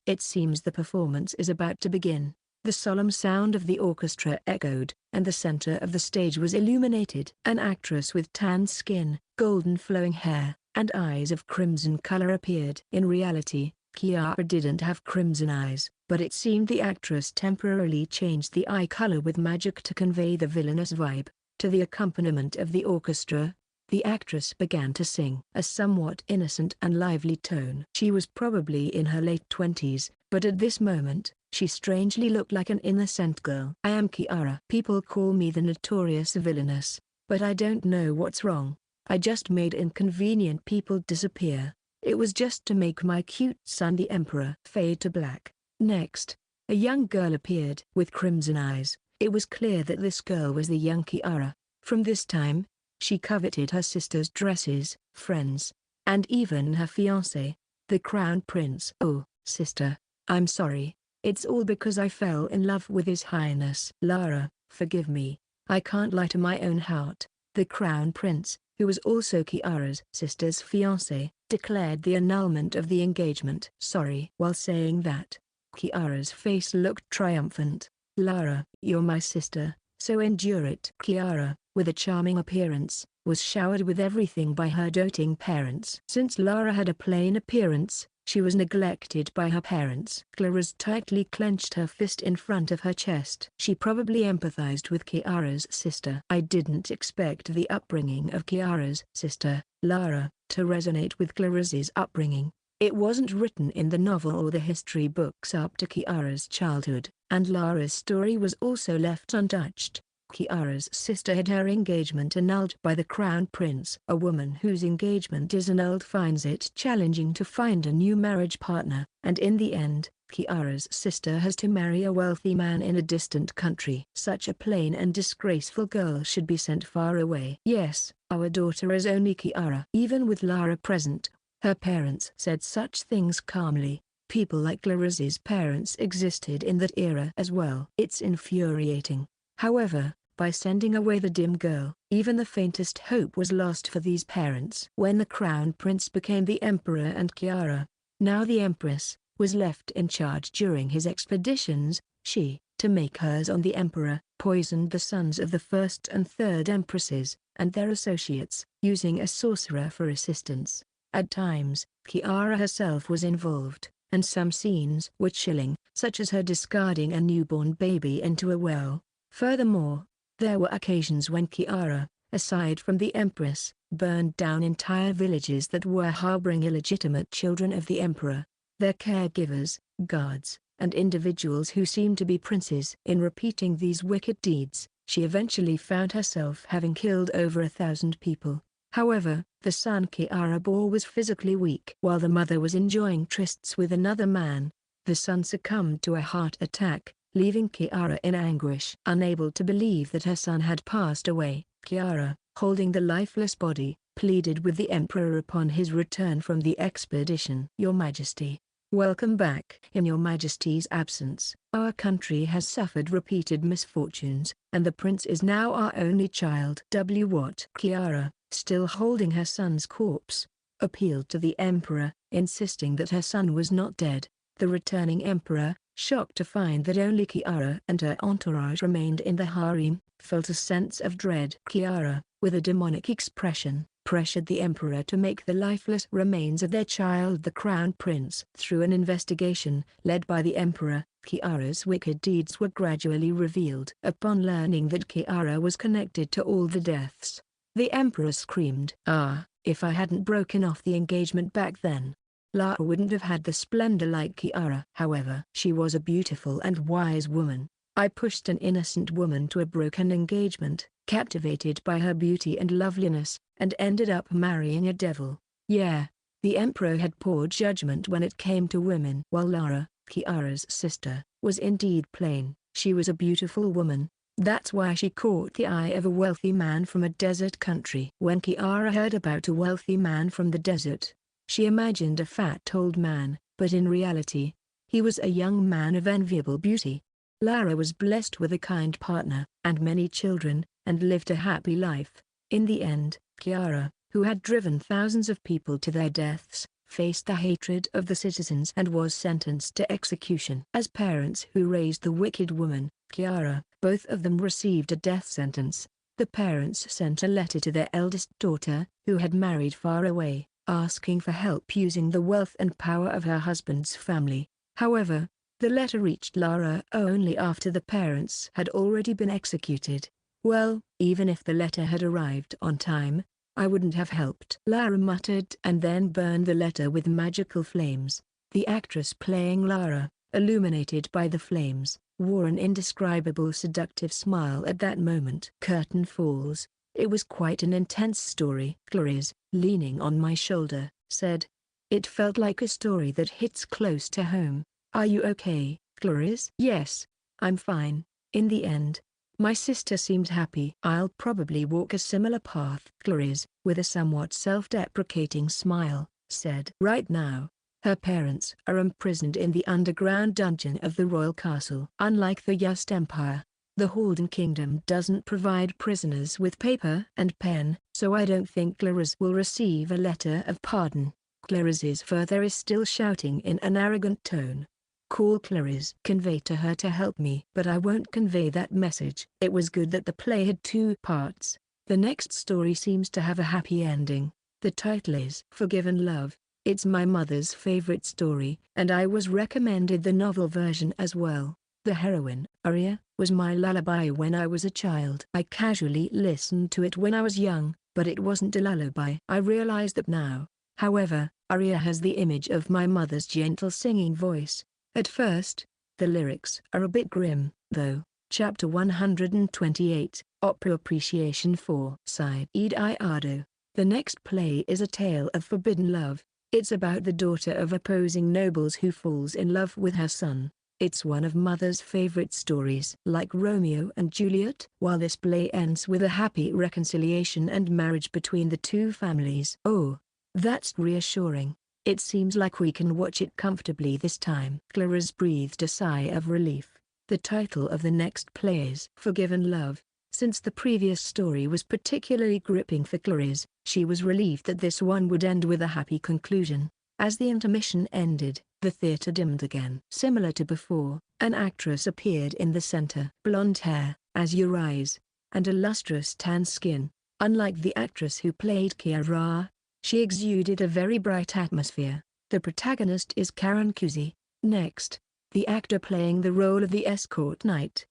It seems the performance is about to begin. The solemn sound of the orchestra echoed, and the center of the stage was illuminated. An actress with tanned skin, golden flowing hair, and eyes of crimson color appeared. In reality, Kiara didn't have crimson eyes, but it seemed the actress temporarily changed the eye color with magic to convey the villainous vibe. To the accompaniment of the orchestra, the actress began to sing a somewhat innocent and lively tone. She was probably in her late 20s, but at this moment, she strangely looked like an innocent girl. I am Kiara. People call me the notorious villainess, but I don't know what's wrong. I just made inconvenient people disappear. It was just to make my cute son the emperor. Fade to black. Next, a young girl appeared with crimson eyes. It was clear that this girl was the young Kiara. From this time, she coveted her sister's dresses, friends, and even her fiancé, the crown prince. Oh, sister, I'm sorry. It's all because I fell in love with His Highness. Lara, forgive me. I can't lie to my own heart. The crown prince, who was also Kiara's sister's fiancé, declared the annulment of the engagement. Sorry. While saying that, Kiara's face looked triumphant. Lara, you're my sister, so endure it. Kiara, with a charming appearance, was showered with everything by her doting parents. Since Lara had a plain appearance, she was neglected by her parents. Claris tightly clenched her fist in front of her chest. She probably empathized with Kiara's sister. I didn't expect the upbringing of Kiara's sister, Lara, to resonate with Claris's upbringing. It wasn't written in the novel or the history books up to Kiara's childhood, and Lara's story was also left untouched. Kiara's sister had her engagement annulled by the crown prince. A woman whose engagement is annulled finds it challenging to find a new marriage partner, and in the end, Kiara's sister has to marry a wealthy man in a distant country. Such a plain and disgraceful girl should be sent far away. Yes, our daughter is only Kiara. Even with Lara present, her parents said such things calmly. People like Claris's parents existed in that era as well. It's infuriating. However, by sending away the dim girl, even the faintest hope was lost for these parents. When the crown prince became the emperor and Kiara, now the empress, was left in charge during his expeditions, she, to make hers on the emperor, poisoned the sons of the first and third empresses, and their associates, using a sorcerer for assistance. At times, Kiara herself was involved, and some scenes were chilling, such as her discarding a newborn baby into a well. Furthermore, there were occasions when Kiara, aside from the empress, burned down entire villages that were harboring illegitimate children of the emperor, their caregivers, guards, and individuals who seemed to be princes. In repeating these wicked deeds, she eventually found herself having killed over 1,000 people. However, the son Kiara bore was physically weak. While the mother was enjoying trysts with another man, the son succumbed to a heart attack, leaving Kiara in anguish. Unable to believe that her son had passed away, Kiara, holding the lifeless body, pleaded with the emperor upon his return from the expedition. Your Majesty, welcome back. In your Majesty's absence, our country has suffered repeated misfortunes, and the prince is now our only child. What? Kiara, still holding her son's corpse, appealed to the emperor, insisting that her son was not dead. The returning emperor, shocked to find that only Kiara and her entourage remained in the harem, felt a sense of dread. Kiara, with a demonic expression, pressured the emperor to make the lifeless remains of their child the crown prince. Through an investigation led by the emperor, Kiara's wicked deeds were gradually revealed. Upon learning that Kiara was connected to all the deaths, the emperor screamed, "Ah, if I hadn't broken off the engagement back then, Lara wouldn't have had the splendor like Kiara." However, she was a beautiful and wise woman. I pushed an innocent woman to a broken engagement, captivated by her beauty and loveliness, and ended up marrying a devil. Yeah, the emperor had poor judgment when it came to women. While Lara, Kiara's sister, was indeed plain, she was a beautiful woman. That's why she caught the eye of a wealthy man from a desert country. When Kiara heard about a wealthy man from the desert, she imagined a fat old man, but in reality, he was a young man of enviable beauty. Lara was blessed with a kind partner and many children, and lived a happy life. In the end, Kiara, who had driven thousands of people to their deaths, faced the hatred of the citizens and was sentenced to execution. As parents who raised the wicked woman, Kiara, both of them received a death sentence. The parents sent a letter to their eldest daughter, who had married far away, asking for help using the wealth and power of her husband's family. However, the letter reached Lara only after the parents had already been executed. "Well, even if the letter had arrived on time, I wouldn't have helped," Lara muttered and then burned the letter with magical flames. The actress playing Lara, illuminated by the flames, wore an indescribable seductive smile at that moment. Curtain falls. It was quite an intense story. Claris, leaning on my shoulder, said. It felt like a story that hits close to home. "Are you okay, Claris?" "Yes, I'm fine. In the end, my sister seemed happy." "I'll probably walk a similar path." Claris, with a somewhat self-deprecating smile, said. Right now, her parents are imprisoned in the underground dungeon of the royal castle. Unlike the Yust Empire, the Halden Kingdom doesn't provide prisoners with paper and pen, so I don't think Claris will receive a letter of pardon. Claris's father is still shouting in an arrogant tone. "Call Claris. Convey to her to help me." "But I won't convey that message." It was good that the play had two parts. The next story seems to have a happy ending. The title is Forgiven Love. It's my mother's favorite story, and I was recommended the novel version as well. The heroine, Aria, was my lullaby when I was a child. I casually listened to it when I was young, but it wasn't a lullaby. I realize that now. However, Aria has the image of my mother's gentle singing voice. At first, the lyrics are a bit grim, though. Chapter 128, Opera Appreciation 4. Side Ediardo. The next play is a tale of forbidden love. It's about the daughter of opposing nobles who falls in love with her son. It's one of mother's favorite stories. Like Romeo and Juliet. While this play ends with a happy reconciliation and marriage between the two families. Oh, that's reassuring. It seems like we can watch it comfortably this time. Claris breathed a sigh of relief. The title of the next play is Forgiven Love. Since the previous story was particularly gripping for Claris, she was relieved that this one would end with a happy conclusion. As the intermission ended, the theater dimmed again. Similar to before, an actress appeared in the center. Blonde hair, azure eyes, and a lustrous tan skin. Unlike the actress who played Kiara, she exuded a very bright atmosphere. The protagonist is Karen Kuzi. Next, the actor playing the role of the escort knight,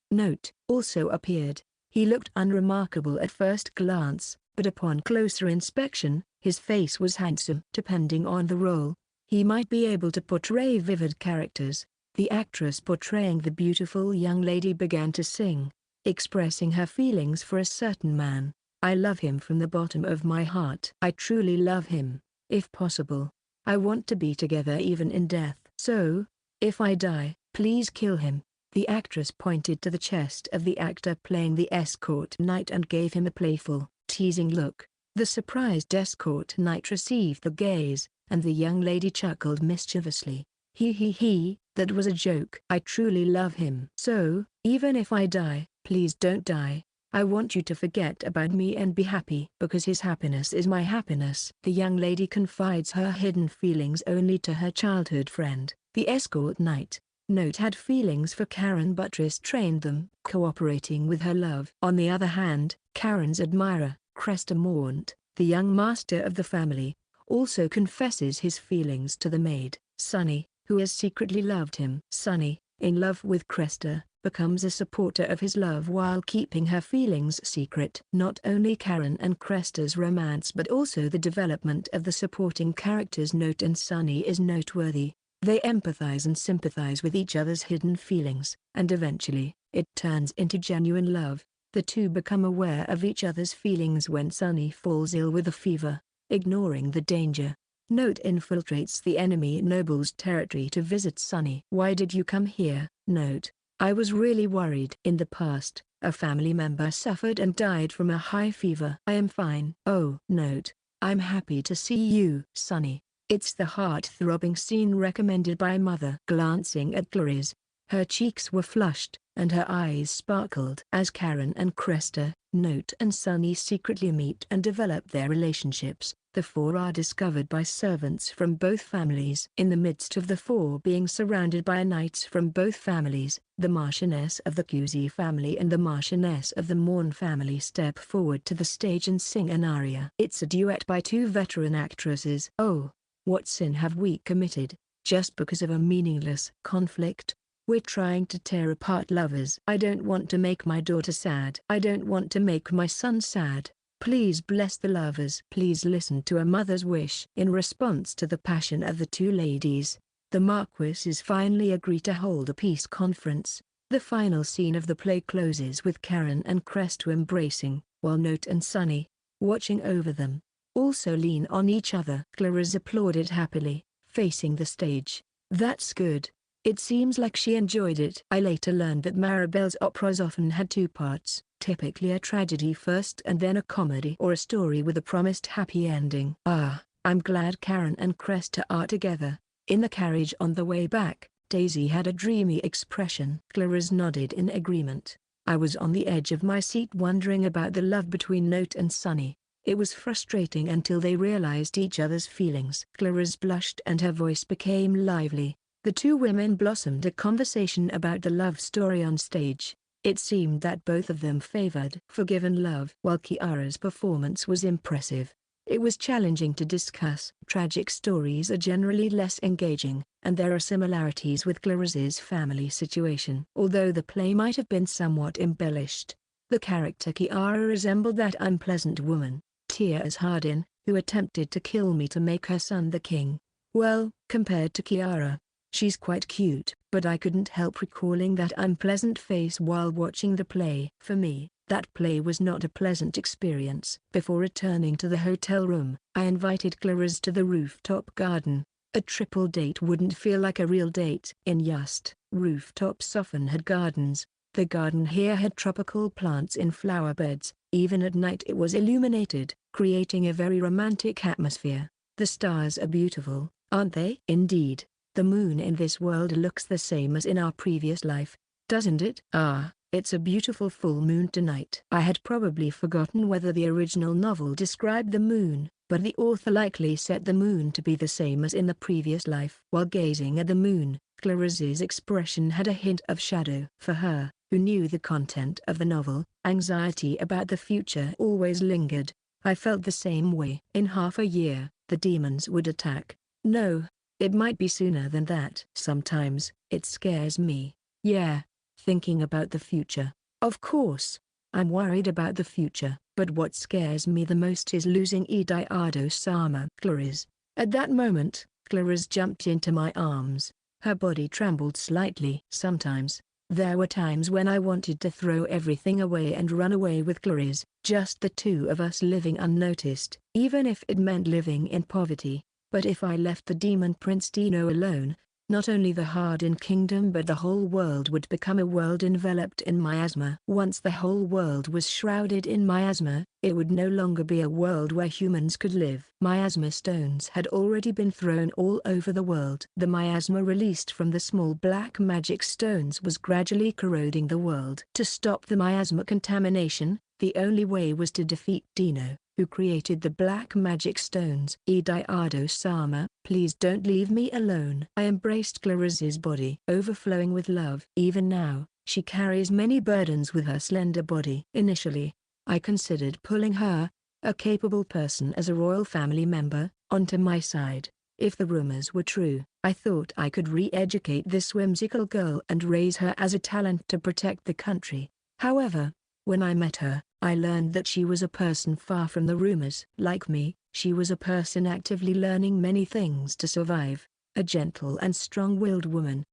also appeared. He looked unremarkable at first glance, but upon closer inspection, his face was handsome. Depending on the role, he might be able to portray vivid characters. The actress portraying the beautiful young lady began to sing, expressing her feelings for a certain man. "I love him from the bottom of my heart. I truly love him. If possible, I want to be together even in death. So, if I die, please kill him." The actress pointed to the chest of the actor playing the escort knight and gave him a playful, teasing look. The surprised escort knight received the gaze, and the young lady chuckled mischievously. He, that was a joke. "I truly love him. So, even if I die, please don't die. I want you to forget about me and be happy." "Because his happiness is my happiness." The young lady confides her hidden feelings only to her childhood friend. The escort knight, Note had feelings for Karen but restrained them, cooperating with her love. On the other hand, Karen's admirer, Cresta Maunt, the young master of the family, also confesses his feelings to the maid, Sunny, who has secretly loved him. Sunny, in love with Cresta, becomes a supporter of his love while keeping her feelings secret. Not only Karen and Cresta's romance but also the development of the supporting characters Note and Sunny is noteworthy. They empathize and sympathize with each other's hidden feelings, and eventually, it turns into genuine love. The two become aware of each other's feelings when Sunny falls ill with a fever. Ignoring the danger, Note infiltrates the enemy noble's territory to visit Sunny. "Why did you come here, Note? I was really worried." In the past, a family member suffered and died from a high fever. "I am fine." "Oh, Note, I'm happy to see you." Sunny, "It's the heart-throbbing scene recommended by Mother." Glancing at Claris, her cheeks were flushed, and her eyes sparkled. As Karen and Cresta, Note and Sunny secretly meet and develop their relationships, the four are discovered by servants from both families. In the midst of the four being surrounded by knights from both families, the Marchioness of the Cusi family and the Marchioness of the Morn family step forward to the stage and sing an aria. It's a duet by two veteran actresses. "Oh, what sin have we committed, just because of a meaningless conflict? We're trying to tear apart lovers. I don't want to make my daughter sad. I don't want to make my son sad. Please bless the lovers. Please listen to a mother's wish." In response to the passion of the two ladies, the Marquises finally agree to hold a peace conference. The final scene of the play closes with Karen and Cresta embracing, while Note and Sunny, watching over them, also lean on each other. Claris applauded happily, facing the stage. "That's good. It seems like she enjoyed it." I later learned that Maribel's operas often had two parts, typically a tragedy first and then a comedy or a story with a promised happy ending. "Ah, I'm glad Karen and Cresta are together." In the carriage on the way back, Daisy had a dreamy expression. Claris nodded in agreement. I was on the edge of my seat wondering about the love between Note and Sunny. It was frustrating until they realized each other's feelings. Claris blushed and her voice became lively. The two women blossomed a conversation about the love story on stage. It seemed that both of them favored forgiven love. While Kiara's performance was impressive, it was challenging to discuss. Tragic stories are generally less engaging, and there are similarities with Claris's family situation. Although the play might have been somewhat embellished, the character Kiara resembled that unpleasant woman, Tia's Hardin, who attempted to kill me to make her son the king. Well, compared to Kiara, she's quite cute. But I couldn't help recalling that unpleasant face while watching the play. For me, that play was not a pleasant experience. Before returning to the hotel room, I invited Claris to the rooftop garden. A triple date wouldn't feel like a real date. In Just, rooftops often had gardens. The garden here had tropical plants in flower beds. Even at night it was illuminated, creating a very romantic atmosphere. The stars are beautiful, aren't they? Indeed. The moon in this world looks the same as in our previous life, doesn't it? Ah, it's a beautiful full moon tonight. I had probably forgotten whether the original novel described the moon, but the author likely set the moon to be the same as in the previous life. While gazing at the moon, Claris's expression had a hint of shadow. For her, who knew the content of the novel, anxiety about the future always lingered. I felt the same way. In half a year, the demons would attack. No. It might be sooner than that. Sometimes, it scares me. Yeah, thinking about the future. Of course, I'm worried about the future, but what scares me the most is losing Ediardo-sama. Claris. At that moment, Claris jumped into my arms. Her body trembled slightly. Sometimes, there were times when I wanted to throw everything away and run away with Claris, just the two of us living unnoticed, even if it meant living in poverty. But if I left the demon prince Dino alone, not only the Hardin kingdom but the whole world would become a world enveloped in miasma. Once the whole world was shrouded in miasma, it would no longer be a world where humans could live. Miasma stones had already been thrown all over the world. The miasma released from the small black magic stones was gradually corroding the world. To stop the miasma contamination, the only way was to defeat Dino. who created the black magic stones. Ediardo-sama, please don't leave me alone. I embraced Claris's body, overflowing with love. Even now, she carries many burdens with her slender body. Initially, I considered pulling her, a capable person as a royal family member, onto my side. If the rumors were true, I thought I could re-educate this whimsical girl and raise her as a talent to protect the country. However, when I met her, I learned that she was a person far from the rumors. Like me, she was a person actively learning many things to survive, a gentle and strong-willed woman.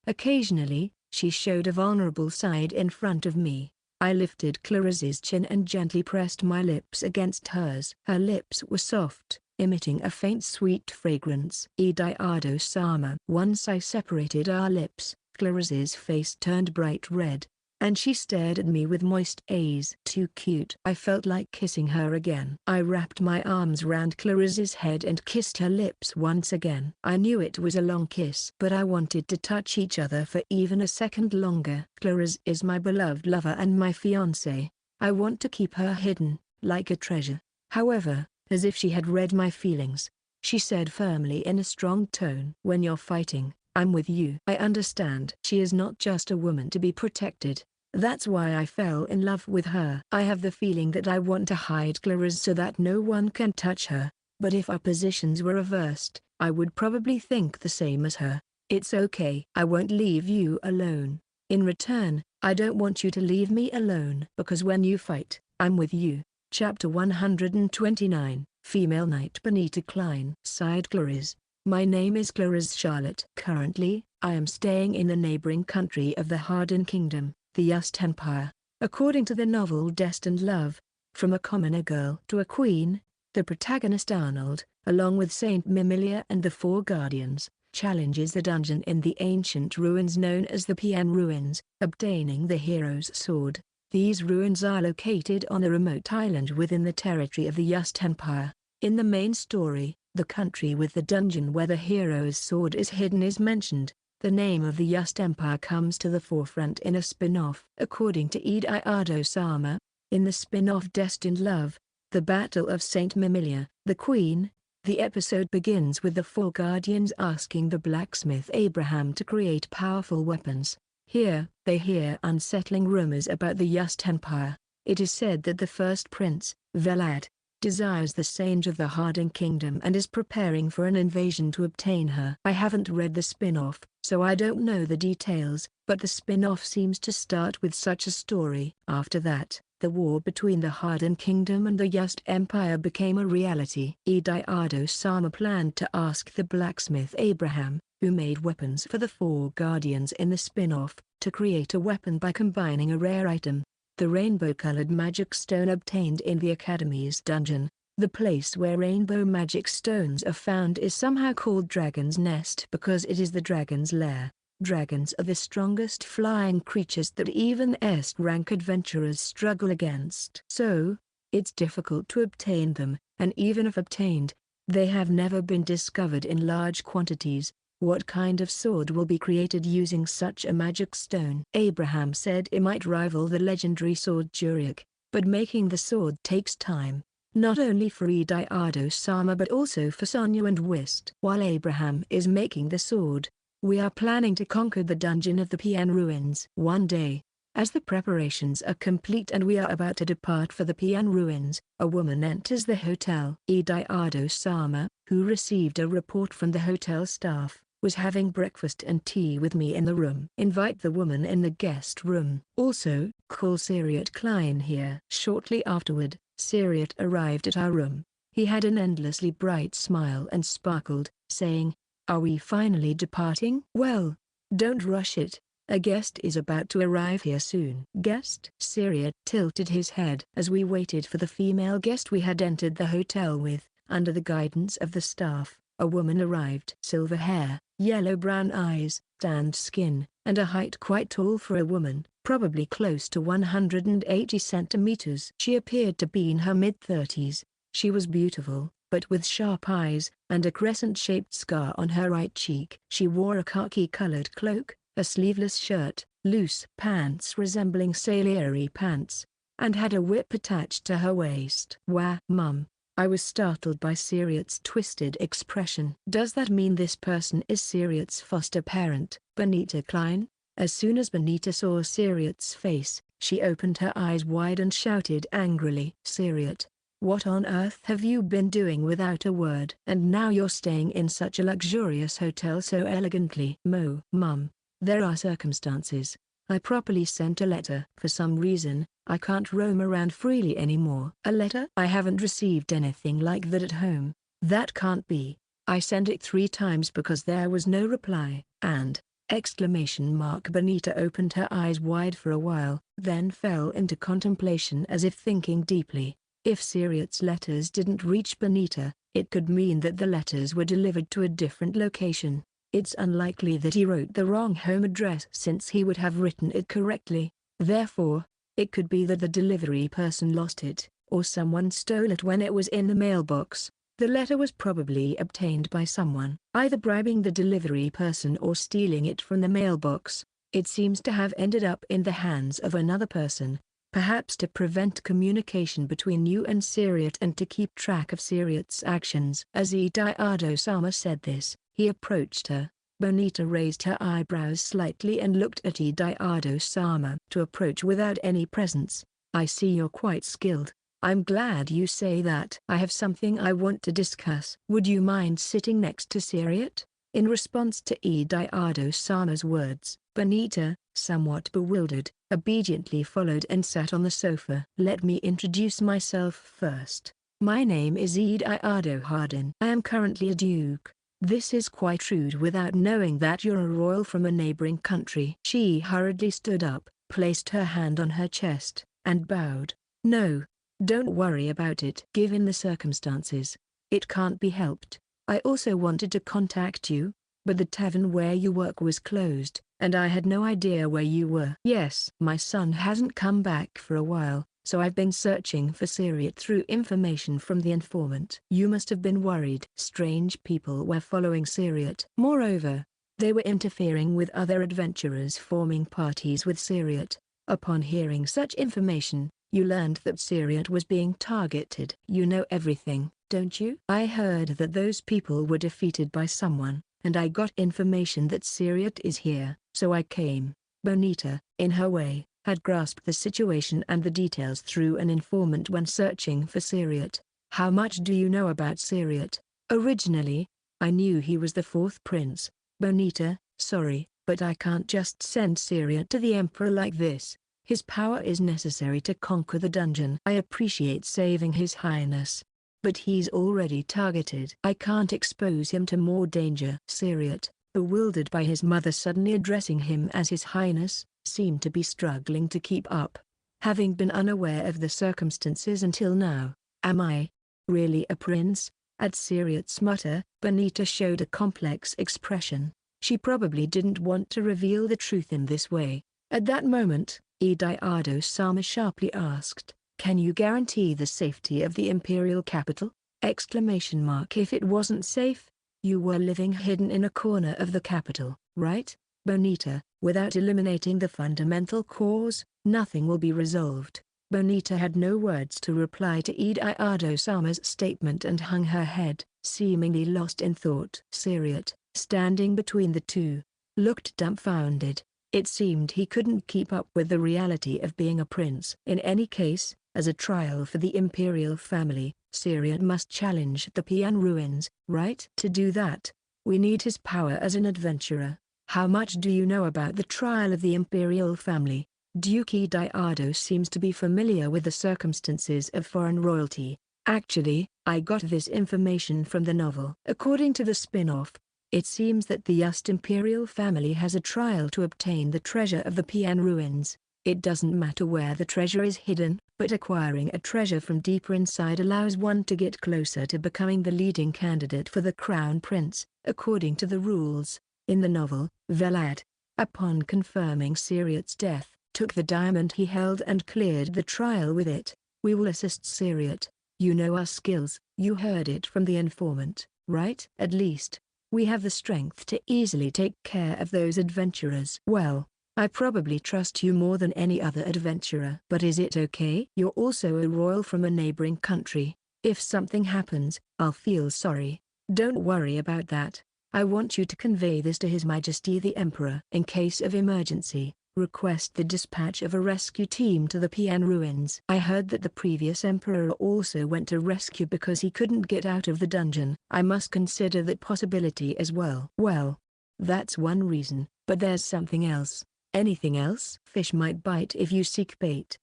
Occasionally, she showed a vulnerable side in front of me. I lifted Claris's chin and gently pressed my lips against hers. Her lips were soft, emitting a faint sweet fragrance. Ediardo-sama. Once I separated our lips, Claris's face turned bright red, and she stared at me with moist eyes. Too cute. I felt like kissing her again. I wrapped my arms round Claris's head and kissed her lips once again. I knew it was a long kiss, but I wanted to touch each other for even a second longer. Claris is my beloved lover and my fiancé. I want to keep her hidden, like a treasure. However, as if she had read my feelings, she said firmly in a strong tone, "When you're fighting, I'm with you." I understand. She is not just a woman to be protected. That's why I fell in love with her. I have the feeling that I want to hide Claris so that no one can touch her, but if our positions were reversed, I would probably think the same as her. It's okay. I won't leave you alone. In return, I don't want you to leave me alone. Because when you fight, I'm with you. Chapter 129, Female Knight. Benita Klein. Sighed Claris. My name is Claris Charlotte. Currently, I am staying in the neighboring country of the Harden Kingdom, the Yust Empire. According to the novel Destined Love, from a commoner girl to a queen, the protagonist Arnold, along with Saint Mimilia and the Four Guardians, challenges the dungeon in the ancient ruins known as the Pian Ruins, obtaining the hero's sword. These ruins are located on a remote island within the territory of the Yust Empire. In the main story, the country with the dungeon where the hero's sword is hidden is mentioned. The name of the Yust Empire comes to the forefront in a spin-off. According to Ediardo-sama, in the spin-off Destined Love, The Battle of Saint Mimilia, the Queen, the episode begins with the Four Guardians asking the blacksmith Abraham to create powerful weapons. Here, they hear unsettling rumors about the Yust Empire. It is said that the first prince, Velad, desires the Sage of the Harden Kingdom and is preparing for an invasion to obtain her. I haven't read the spin-off, so I don't know the details, but the spin-off seems to start with such a story. After that, the war between the Harden Kingdom and the Yust Empire became a reality. Ediardo-sama planned to ask the blacksmith Abraham, who made weapons for the Four Guardians in the spin-off, to create a weapon by combining a rare item, the rainbow-colored magic stone obtained in the Academy's dungeon. The place where rainbow magic stones are found is somehow called Dragon's Nest because it is the dragon's lair. Dragons are the strongest flying creatures that even S-rank adventurers struggle against. So, it's difficult to obtain them, and even if obtained, they have never been discovered in large quantities. What kind of sword will be created using such a magic stone? Abraham said it might rival the legendary sword Juriak, but making the sword takes time, not only for Ediardo-sama but also for Sonya and Whist. While Abraham is making the sword, we are planning to conquer the dungeon of the Pian Ruins. One day, as the preparations are complete and we are about to depart for the Pian Ruins, a woman enters the hotel. Ediardo-sama, who received a report from the hotel staff, was having breakfast and tea with me in the room. Invite the woman in the guest room. Also, call Syriot Klein here. Shortly afterward, Syriot arrived at our room. He had an endlessly bright smile and sparkled, saying, "Are we finally departing?" "Well, don't rush it. A guest is about to arrive here soon." "Guest?" Syriot tilted his head. As we waited for the female guest we had entered the hotel with, under the guidance of the staff, a woman arrived. Silver hair, yellow-brown eyes, tanned skin, and a height quite tall for a woman, probably close to 180 centimeters. She appeared to be in her mid-30s. She was beautiful, but with sharp eyes, and a crescent-shaped scar on her right cheek. She wore a khaki-colored cloak, a sleeveless shirt, loose pants resembling salieri pants, and had a whip attached to her waist. "Wah, Mum." I was startled by Syriot's twisted expression. "Does that mean this person is Syriot's foster parent, Benita Klein?" As soon as Benita saw Syriot's face, she opened her eyes wide and shouted angrily, "Syriot, what on earth have you been doing without a word? And now you're staying in such a luxurious hotel so elegantly." "Mum, there are circumstances. I properly sent a letter. For some reason, I can't roam around freely anymore." "A letter?" "I haven't received anything like that at home." "That can't be. I sent it 3 times because there was no reply." And Benita opened her eyes wide for a while, then fell into contemplation as if thinking deeply. If Syriot's letters didn't reach Benita, it could mean that the letters were delivered to a different location. It's unlikely that he wrote the wrong home address since he would have written it correctly. Therefore, it could be that the delivery person lost it, or someone stole it when it was in the mailbox. The letter was probably obtained by someone either bribing the delivery person or stealing it from the mailbox. It seems to have ended up in the hands of another person, perhaps to prevent communication between you and Syriot and to keep track of Syriot's actions. As Ediardo-sama said this, he approached her. Benita raised her eyebrows slightly and looked at Ediardo-sama. "To approach without any presence. I see you're quite skilled. I'm glad you say that. I have something I want to discuss." "Would you mind sitting next to Syriot?" In response to Ediardo-sama's words, Benita, somewhat bewildered, obediently followed and sat on the sofa. "Let me introduce myself first. My name is Ediardo Hardin. I am currently a duke. This is quite rude without knowing that you're a royal from a neighboring country." She hurriedly stood up, placed her hand on her chest, and bowed. "No, don't worry about it. Given the circumstances, it can't be helped. I also wanted to contact you, but the tavern where you work was closed, and I had no idea where you were." "Yes, my son hasn't come back for a while, so I've been searching for Syriot through information from the informant." "You must have been worried." Strange people were following Syriot. Moreover, they were interfering with other adventurers forming parties with Syriot. Upon hearing such information, you learned that Syriot was being targeted. "You know everything, don't you?" "I heard that those people were defeated by someone, and I got information that Syriot is here, so I came." Benita, in her way, had grasped the situation and the details through an informant when searching for Syriot. "How much do you know about Syriot?" "Originally, I knew he was the 4th prince." "Benita, sorry, but I can't just send Syriot to the Emperor like this. His power is necessary to conquer the dungeon." "I appreciate saving His Highness, but he's already targeted. I can't expose him to more danger." Syriot, bewildered by his mother suddenly addressing him as His Highness, seemed to be struggling to keep up. Having been unaware of the circumstances until now, "Am I really a prince?" At Syriot's mutter, Benita showed a complex expression. She probably didn't want to reveal the truth in this way. At that moment, Ediardo-sama sharply asked, "Can you guarantee the safety of the imperial capital?" If it wasn't safe, you were living hidden in a corner of the capital, right? Benita, without eliminating the fundamental cause, nothing will be resolved. Benita had no words to reply to Ediardo-sama's statement and hung her head, seemingly lost in thought. Syriot, standing between the two, looked dumbfounded. It seemed he couldn't keep up with the reality of being a prince. In any case, as a trial for the imperial family, Syriot must challenge the Pian ruins, right? To do that, we need his power as an adventurer. How much do you know about the trial of the imperial family? Duke Ediardo seems to be familiar with the circumstances of foreign royalty. Actually, I got this information from the novel. According to the spin-off, it seems that the Just imperial family has a trial to obtain the treasure of the Pian ruins. It doesn't matter where the treasure is hidden, but acquiring a treasure from deeper inside allows one to get closer to becoming the leading candidate for the crown prince, according to the rules. In the novel, Velad, upon confirming Syriot's death, took the diamond he held and cleared the trial with it. We will assist Syriot. You know our skills. You heard it from the informant, right? At least, we have the strength to easily take care of those adventurers. Well, I probably trust you more than any other adventurer. But is it okay? You're also a royal from a neighboring country. If something happens, I'll feel sorry. Don't worry about that. I want you to convey this to His Majesty the Emperor. In case of emergency, request the dispatch of a rescue team to the PN ruins. I heard that the previous emperor also went to rescue because he couldn't get out of the dungeon. I must consider that possibility as well. Well, that's one reason, but there's something else. Anything else? Fish might bite if you seek bait.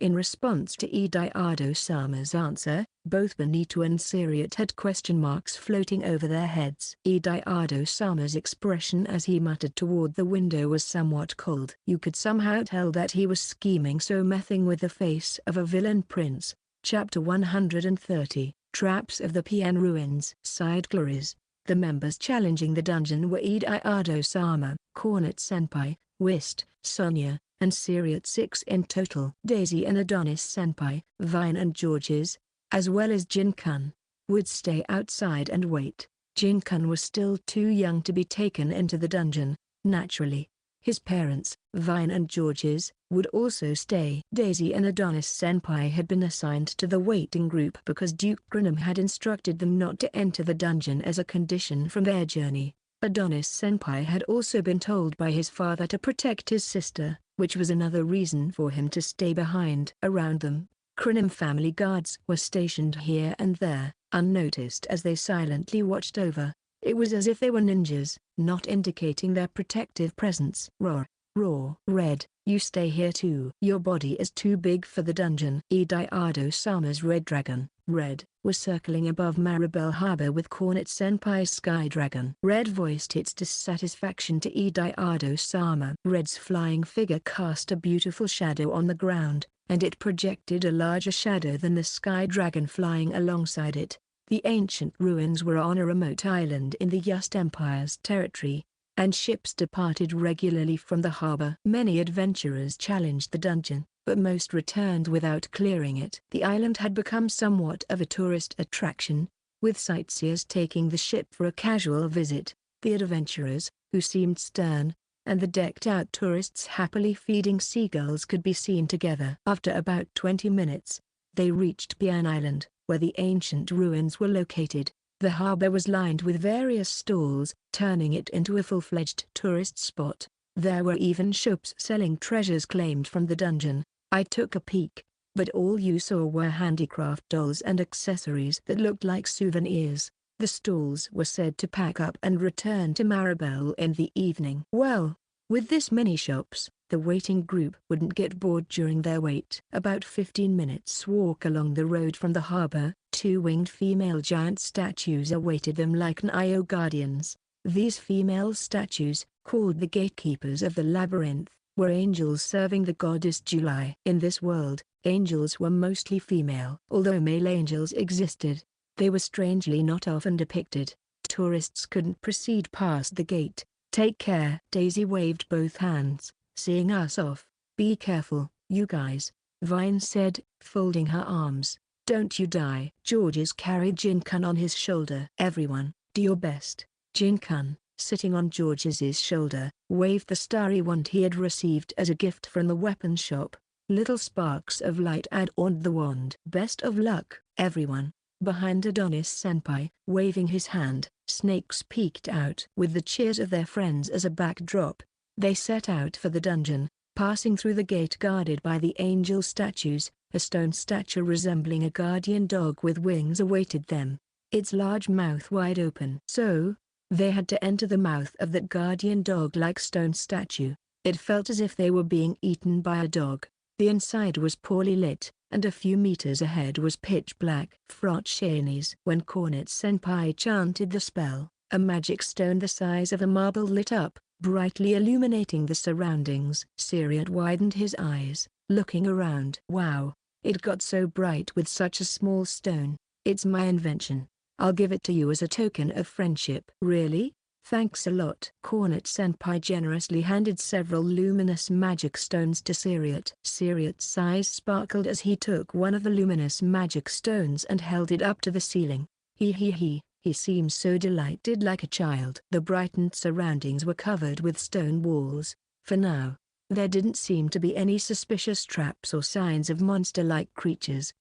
In response to Ediardo-sama's answer, both Benito and Siriat had question marks floating over their heads. Ediardo-sama's expression as he muttered toward the window was somewhat cold. You could somehow tell that he was scheming, so messing with the face of a villain prince. Chapter 130, Traps of the PN Ruins. Side Claris. The members challenging the dungeon were Ediardo-sama, Cornet Senpai, Whist, Sonia, and Siriat, 6 in total. Daisy and Adonis Senpai, Vine and Georges, as well as Jin-kun, would stay outside and wait. Jin-kun was still too young to be taken into the dungeon, naturally. His parents, Vine and Georges, would also stay. Daisy and Adonis Senpai had been assigned to the waiting group because Duke Grinham had instructed them not to enter the dungeon as a condition from their journey. Adonis Senpai had also been told by his father to protect his sister, which was another reason for him to stay behind. Around them, Grinham family guards were stationed here and there, unnoticed as they silently watched over. It was as if they were ninjas, not indicating their protective presence. Roar. Red, you stay here too. Your body is too big for the dungeon. Ediardo-sama's red dragon, Red, was circling above Maribel Harbor with Cornet Senpai's sky dragon. Red voiced its dissatisfaction to Ediardo-sama. Red's flying figure cast a beautiful shadow on the ground, and it projected a larger shadow than the sky dragon flying alongside it. The ancient ruins were on a remote island in the Yust Empire's territory, and ships departed regularly from the harbor. Many adventurers challenged the dungeon, but most returned without clearing it. The island had become somewhat of a tourist attraction, with sightseers taking the ship for a casual visit, the adventurers, who seemed stern, and the decked-out tourists happily feeding seagulls could be seen together. After about 20 minutes, they reached Pian Island, where the ancient ruins were located. The harbor was lined with various stalls, turning it into a full-fledged tourist spot. There were even shops selling treasures claimed from the dungeon. I took a peek, but all you saw were handicraft dolls and accessories that looked like souvenirs. The stalls were said to pack up and return to Maribel in the evening. Well, with this many shops, the waiting group wouldn't get bored during their wait. About 15 minutes walk along the road from the harbor, 2 winged female giant statues awaited them like Nio guardians. These female statues, called the gatekeepers of the labyrinth, were angels serving the goddess July. In this world, angels were mostly female. Although male angels existed, they were strangely not often depicted. Tourists couldn't proceed past the gate. Take care. Daisy waved both hands, seeing us off. Be careful, you guys, Vine said, folding her arms. Don't you die. Georges carried Jin-kun on his shoulder. Everyone, do your best. Jin-kun, sitting on Georges's shoulder, waved the starry wand he had received as a gift from the weapon shop. Little sparks of light adorned the wand. Best of luck, everyone. Behind Adonis Senpai, waving his hand, snakes peeked out. With the cheers of their friends as a backdrop, they set out for the dungeon, passing through the gate guarded by the angel statues. A stone statue resembling a guardian dog with wings awaited them, its large mouth wide open. So, they had to enter the mouth of that guardian dog-like stone statue. It felt as if they were being eaten by a dog. The inside was poorly lit, and a few meters ahead was pitch black. Front Shanies. When Cornet Senpai chanted the spell, a magic stone the size of a marble lit up, brightly illuminating the surroundings. Siriat widened his eyes, looking around. Wow, it got so bright with such a small stone. It's my invention. I'll give it to you as a token of friendship. Really? Thanks a lot. Cornet Senpai generously handed several luminous magic stones to Siriat. Siriat's eyes sparkled as he took one of the luminous magic stones and held it up to the ceiling. He seemed so delighted, like a child. The brightened surroundings were covered with stone walls, For now, there didn't seem to be any suspicious traps or signs of monster-like creatures.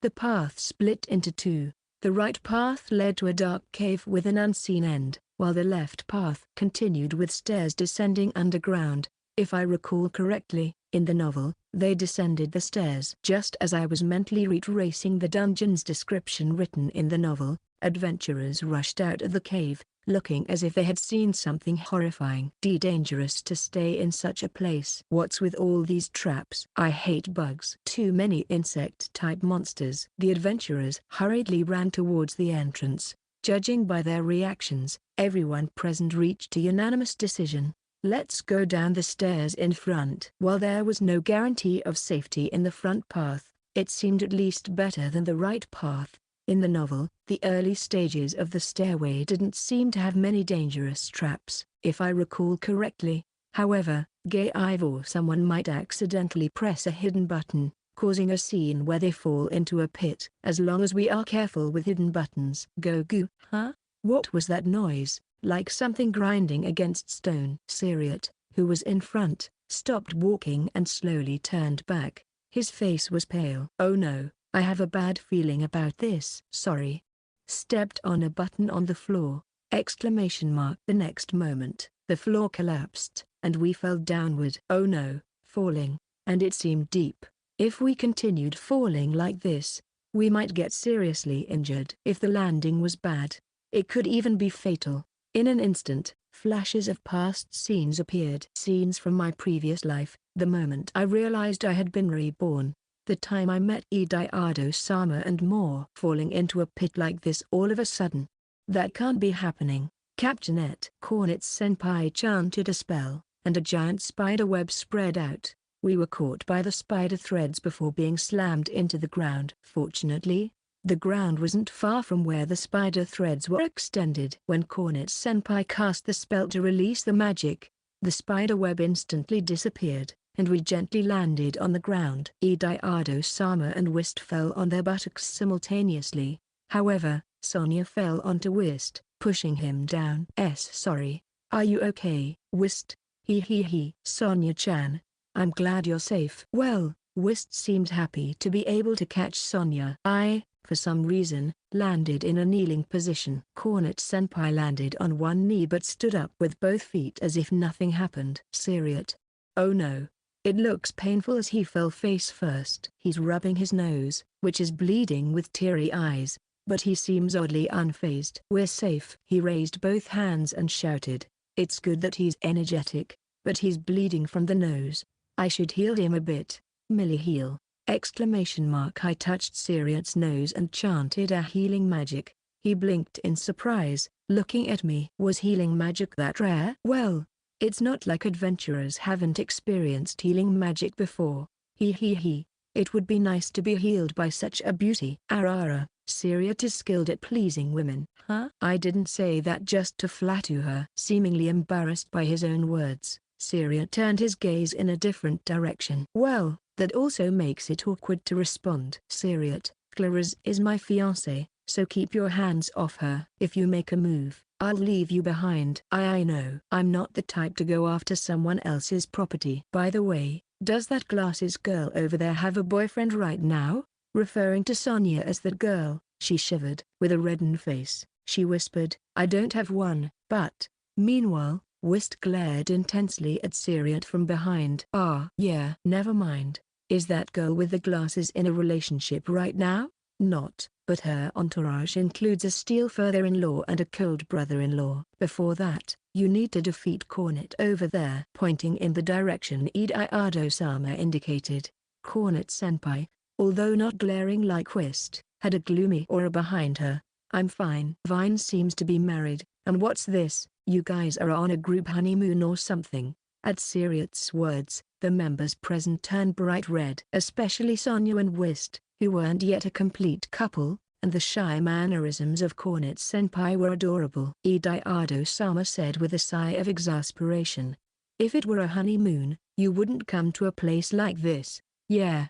The path split into two. The right path led to a dark cave with an unseen end, while the left path continued with stairs descending underground. If I recall correctly, in the novel, they descended the stairs. Just as I was mentally retracing the dungeon's description written in the novel, adventurers rushed out of the cave, looking as if they had seen something horrifying. Dangerous to stay in such a place. What's with all these traps? I hate bugs. Too many insect-type monsters. The adventurers hurriedly ran towards the entrance. Judging by their reactions, everyone present reached a unanimous decision. Let's go down the stairs in front. While there was no guarantee of safety in the front path, it seemed at least better than the right path. In the novel, the early stages of the stairway didn't seem to have many dangerous traps. If I recall correctly, however, Gaive or someone might accidentally press a hidden button, causing a scene where they fall into a pit. As long as we are careful with hidden buttons. Go-goo, huh? What was that noise? Like something grinding against stone. Siriat, who was in front, stopped walking and slowly turned back. His face was pale. Oh no, I have a bad feeling about this. Sorry. Stepped on a button on the floor. Exclamation mark. The next moment, the floor collapsed, and we fell downward. Oh no, falling, and it seemed deep. If we continued falling like this, we might get seriously injured. If the landing was bad, it could even be fatal. In an instant, flashes of past scenes appeared. Scenes from my previous life, the moment I realized I had been reborn. The time I met Ediardo-sama and more. Falling into a pit like this all of a sudden. That can't be happening. Capture net. Kornitz-senpai chanted a spell, and a giant spider web spread out. We were caught by the spider threads before being slammed into the ground. Fortunately, the ground wasn't far from where the spider threads were extended. When Kornitz-senpai cast the spell to release the magic, the spider web instantly disappeared, and we gently landed on the ground. Ediardo-sama and Whist fell on their buttocks simultaneously. However, Sonia fell onto Whist, pushing him down. Sorry. Are you okay, Whist? He. Sonia-chan, I'm glad you're safe. Well, Whist seemed happy to be able to catch Sonia. I, for some reason, landed in a kneeling position. Kornitz-senpai landed on one knee but stood up with both feet as if nothing happened. Siriat. Oh no. It looks painful as he fell face first. He's rubbing his nose, which is bleeding with teary eyes, but he seems oddly unfazed. We're safe. He raised both hands and shouted. It's good that he's energetic, but he's bleeding from the nose. I should heal him a bit. Millie heal. Exclamation mark. I touched Siriat's nose and chanted a healing magic. He blinked in surprise, looking at me. Was healing magic that rare? Well, it's not like adventurers haven't experienced healing magic before. He. It would be nice to be healed by such a beauty. Arara, Siriat is skilled at pleasing women. Huh? I didn't say that just to flatter her. Seemingly embarrassed by his own words, Siriat turned his gaze in a different direction. Well, that also makes it awkward to respond. Siriat, Claris is my fiancée, so keep your hands off her. If you make a move, I'll leave you behind. I know. I'm not the type to go after someone else's property. By the way, does that glasses girl over there have a boyfriend right now? Referring to Sonia as that girl, she shivered. With a reddened face, she whispered, I don't have one, but... Meanwhile, Whist glared intensely at Siriat from behind. Ah, yeah. Never mind. Is that girl with the glasses in a relationship right now? Not, but her entourage includes a steel father-in-law and a cold brother-in-law. Before that, you need to defeat Kornit over there. Pointing in the direction Ediardo-sama indicated, Kornit-senpai, although not glaring like Whist, had a gloomy aura behind her. I'm fine. Vine seems to be married, and what's this? You guys are on a group honeymoon or something. At Siriat's words, the members present turned bright red. Especially Sonia and Whist, who weren't yet a complete couple, and the shy mannerisms of Kornit-senpai were adorable. Ediardo-sama said with a sigh of exasperation. If it were a honeymoon, you wouldn't come to a place like this. Yeah.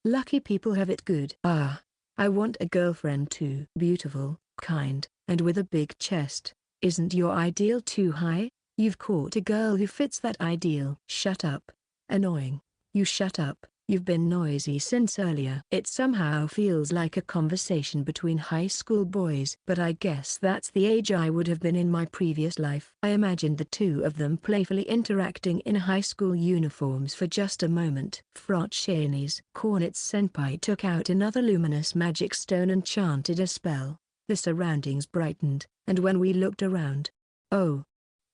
Lucky people have it good. Ah. I want a girlfriend too. Beautiful, kind, and with a big chest. Isn't your ideal too high? You've caught a girl who fits that ideal. Shut up. Annoying. You shut up. You've been noisy since earlier. It somehow feels like a conversation between high school boys. But I guess that's the age I would have been in my previous life. I imagined the two of them playfully interacting in high school uniforms for just a moment. Front Shanies. Cornet-senpai took out another luminous magic stone and chanted a spell. The surroundings brightened, and when we looked around, oh,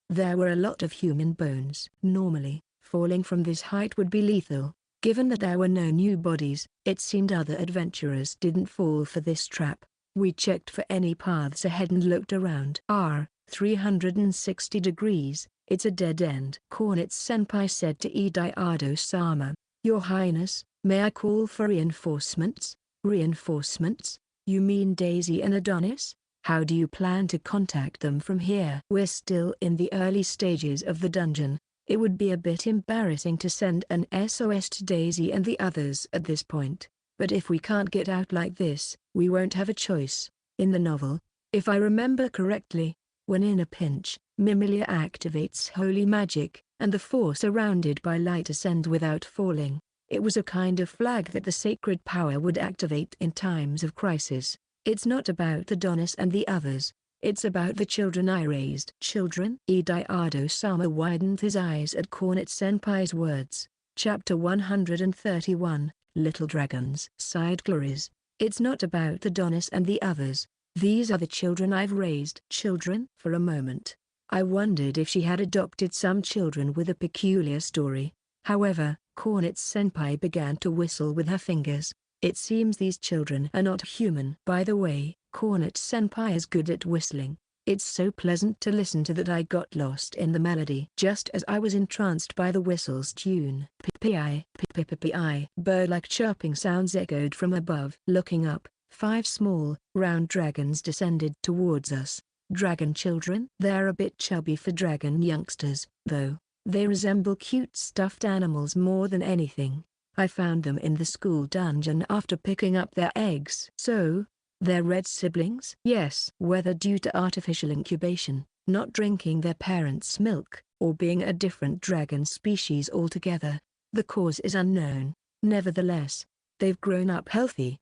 there were a lot of human bones. Normally, falling from this height would be lethal. Given that there were no new bodies, it seemed other adventurers didn't fall for this trap. We checked for any paths ahead and looked around. 360 degrees, it's a dead end. Cornet-senpai said to Ediardo-sama, "Your Highness, may I call for reinforcements?" "Reinforcements? You mean Daisy and Adonis? How do you plan to contact them from here?" "We're still in the early stages of the dungeon. It would be a bit embarrassing to send an SOS to Daisy and the others at this point. But if we can't get out like this, we won't have a choice." In the novel, if I remember correctly, when in a pinch, Mimilia activates holy magic, and the four surrounded by light ascend without falling. It was a kind of flag that the sacred power would activate in times of crisis. It's not about Adonis and the others. It's about the children I raised. "Children?" Ediardo-sama widened his eyes at Cornet-senpai's words. Chapter 131, Little Dragons. Sighed Claris. "It's not about Adonis and the others. These are the children I've raised." "Children?" For a moment, I wondered if she had adopted some children with a peculiar story. However, Cornet-senpai began to whistle with her fingers. "It seems these children are not human." By the way, Cornet-senpai is good at whistling. It's so pleasant to listen to that I got lost in the melody. Just as I was entranced by the whistle's tune, pi pi bird-like chirping sounds echoed from above. Looking up, 5 small, round dragons descended towards us. Dragon children? They're a bit chubby for dragon youngsters, though. They resemble cute stuffed animals more than anything. I found them in the school dungeon after picking up their eggs. "So, they're red siblings?" "Yes." "Whether due to artificial incubation, not drinking their parents' milk, or being a different dragon species altogether, the cause is unknown. Nevertheless, they've grown up healthy.